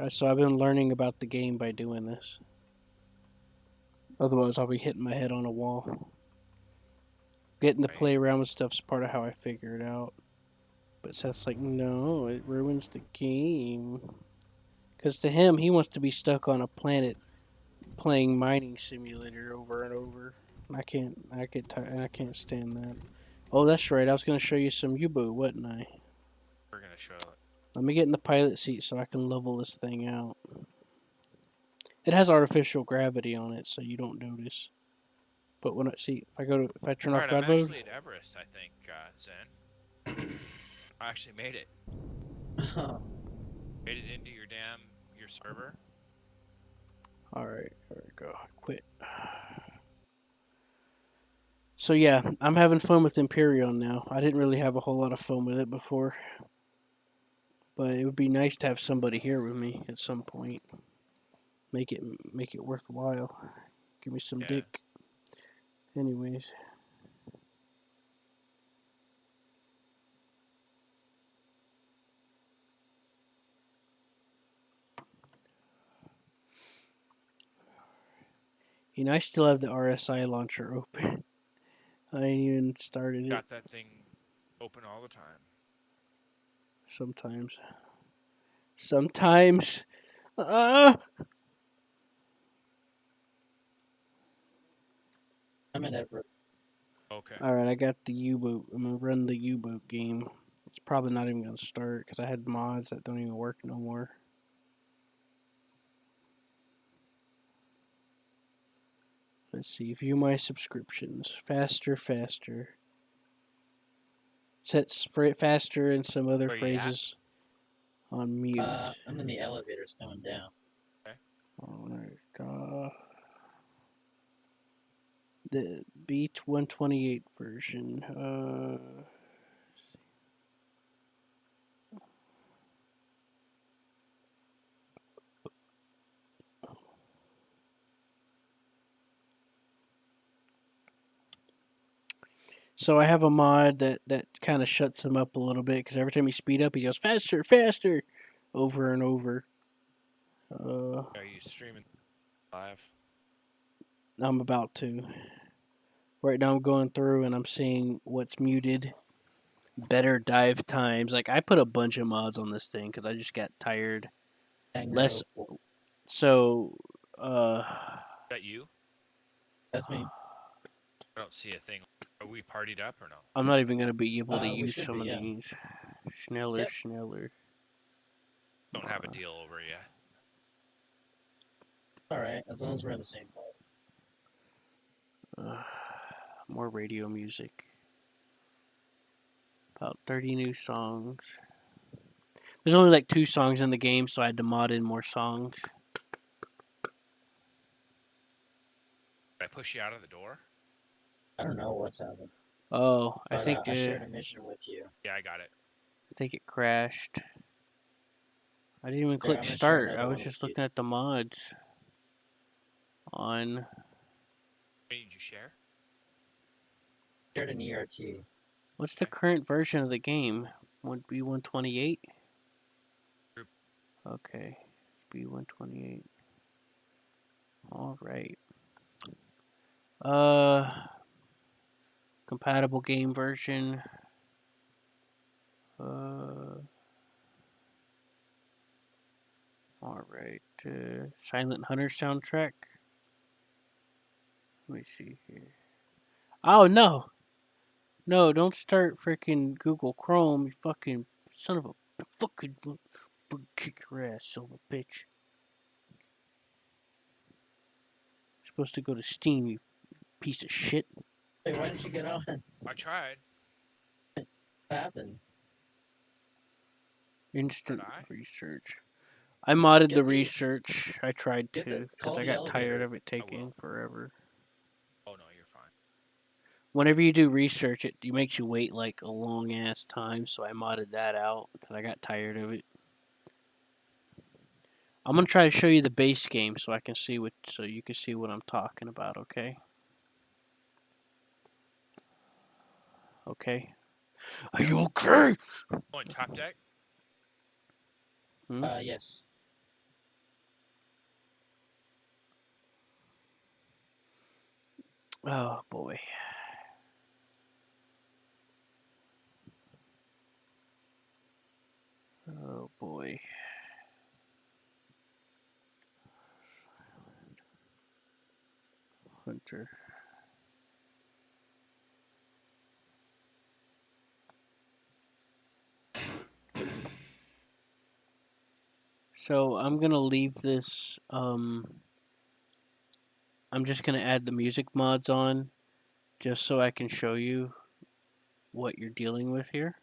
Speaker 1: So I've been learning about the game by doing this. Otherwise, I'll be hitting my head on a wall. Getting to play around with stuff's part of how I figure it out. But Seth's like, no, it ruins the game. Because to him, he wants to be stuck on a planet playing mining simulator over and over. I get tired. I can't stand that. Oh, that's right. I was going to show you some U-boot, wasn't I?
Speaker 18: We're gonna show it.
Speaker 1: Let me get in the pilot seat so I can level this thing out. It has artificial gravity on it, so you don't notice. But when if I turn off
Speaker 18: Alright, I'm
Speaker 1: God mode,
Speaker 18: actually at Everest, I think, Zen. I actually made it. Made it into your server.
Speaker 1: Alright, there we go. Quit. So yeah, I'm having fun with Imperion now. I didn't really have a whole lot of fun with it before. But it would be nice to have somebody here with me at some point. Make it worthwhile. Give me some dick. Anyways. You know, I still have the RSI launcher open. I ain't even started it.
Speaker 18: Got that thing open all the time.
Speaker 1: Sometimes. Sometimes.
Speaker 20: I'm in Everett.
Speaker 18: Okay.
Speaker 1: Alright, I got the U-boot. I'm going to run the U-boot game. It's probably not even going to start because I had mods that don't even work no more. Let's see. View my subscriptions. Faster, faster. Sets faster and some other phrases on mute.
Speaker 20: I'm in the elevators coming down.
Speaker 18: Okay.
Speaker 1: Alright. The Beat 128 version. So I have a mod that kind of shuts him up a little bit because every time you speed up, he goes faster, faster, over and over.
Speaker 18: Are you streaming live?
Speaker 1: I'm about to. Right now I'm going through and I'm seeing what's muted. Better dive times. Like I put a bunch of mods on this thing because I just got tired. Less. So.
Speaker 18: Is that you?
Speaker 20: That's me.
Speaker 18: I don't see a thing. Are we partied up or no?
Speaker 1: I'm not even gonna be able to
Speaker 20: We
Speaker 1: use
Speaker 20: should
Speaker 1: some
Speaker 20: be,
Speaker 1: of
Speaker 20: yeah.
Speaker 1: these. Schneller.
Speaker 18: Don't have a deal over yet.
Speaker 20: Alright, as long as we're in the same part.
Speaker 1: More radio music. About 30 new songs. There's only like 2 songs in the game, so I had to mod in more songs.
Speaker 18: Did I push you out of the door?
Speaker 20: I don't know what's happened.
Speaker 1: Oh, I
Speaker 20: But
Speaker 1: think
Speaker 20: I shared a mission with you.
Speaker 18: Yeah, I got it.
Speaker 1: I think it crashed. I didn't even
Speaker 20: Yeah,
Speaker 1: click
Speaker 20: I'm gonna share
Speaker 1: start.
Speaker 20: another
Speaker 1: I
Speaker 20: one
Speaker 1: was
Speaker 20: with
Speaker 1: just
Speaker 20: you.
Speaker 1: looking at the mods. On.
Speaker 18: Did you share?
Speaker 20: Shared an ERT.
Speaker 1: What's the current version of the game? Would be 128? Okay. Be 128. Alright. Compatible game version. Alright. Silent Hunter soundtrack. Let me see here. Oh, no! No, don't start freaking Google Chrome, you fucking son of a fucking kick your ass, son of a bitch. You're supposed to go to Steam, you piece of shit.
Speaker 20: Hey, why didn't you get on?
Speaker 18: I tried.
Speaker 20: What happened?
Speaker 1: Instant
Speaker 18: Did I?
Speaker 1: research. I modded
Speaker 20: Get
Speaker 1: the
Speaker 20: the-
Speaker 1: research. I tried
Speaker 20: get the-
Speaker 1: to, because
Speaker 20: call
Speaker 1: I
Speaker 20: the
Speaker 1: got tired
Speaker 20: elevator.
Speaker 1: of it taking forever.
Speaker 18: Oh no, you're fine.
Speaker 1: Whenever you do research, it makes you wait like a long ass time, so I modded that out because I got tired of it. I'm gonna try to show you the base game so I can see what, so you can see what I'm talking about. Okay. Okay. Are you okay?
Speaker 18: On top deck?
Speaker 1: Hmm?
Speaker 20: Yes.
Speaker 1: Oh boy. Oh boy. Hunter. So I'm gonna leave this. I'm just gonna add the music mods on, just so I can show you what you're dealing with here.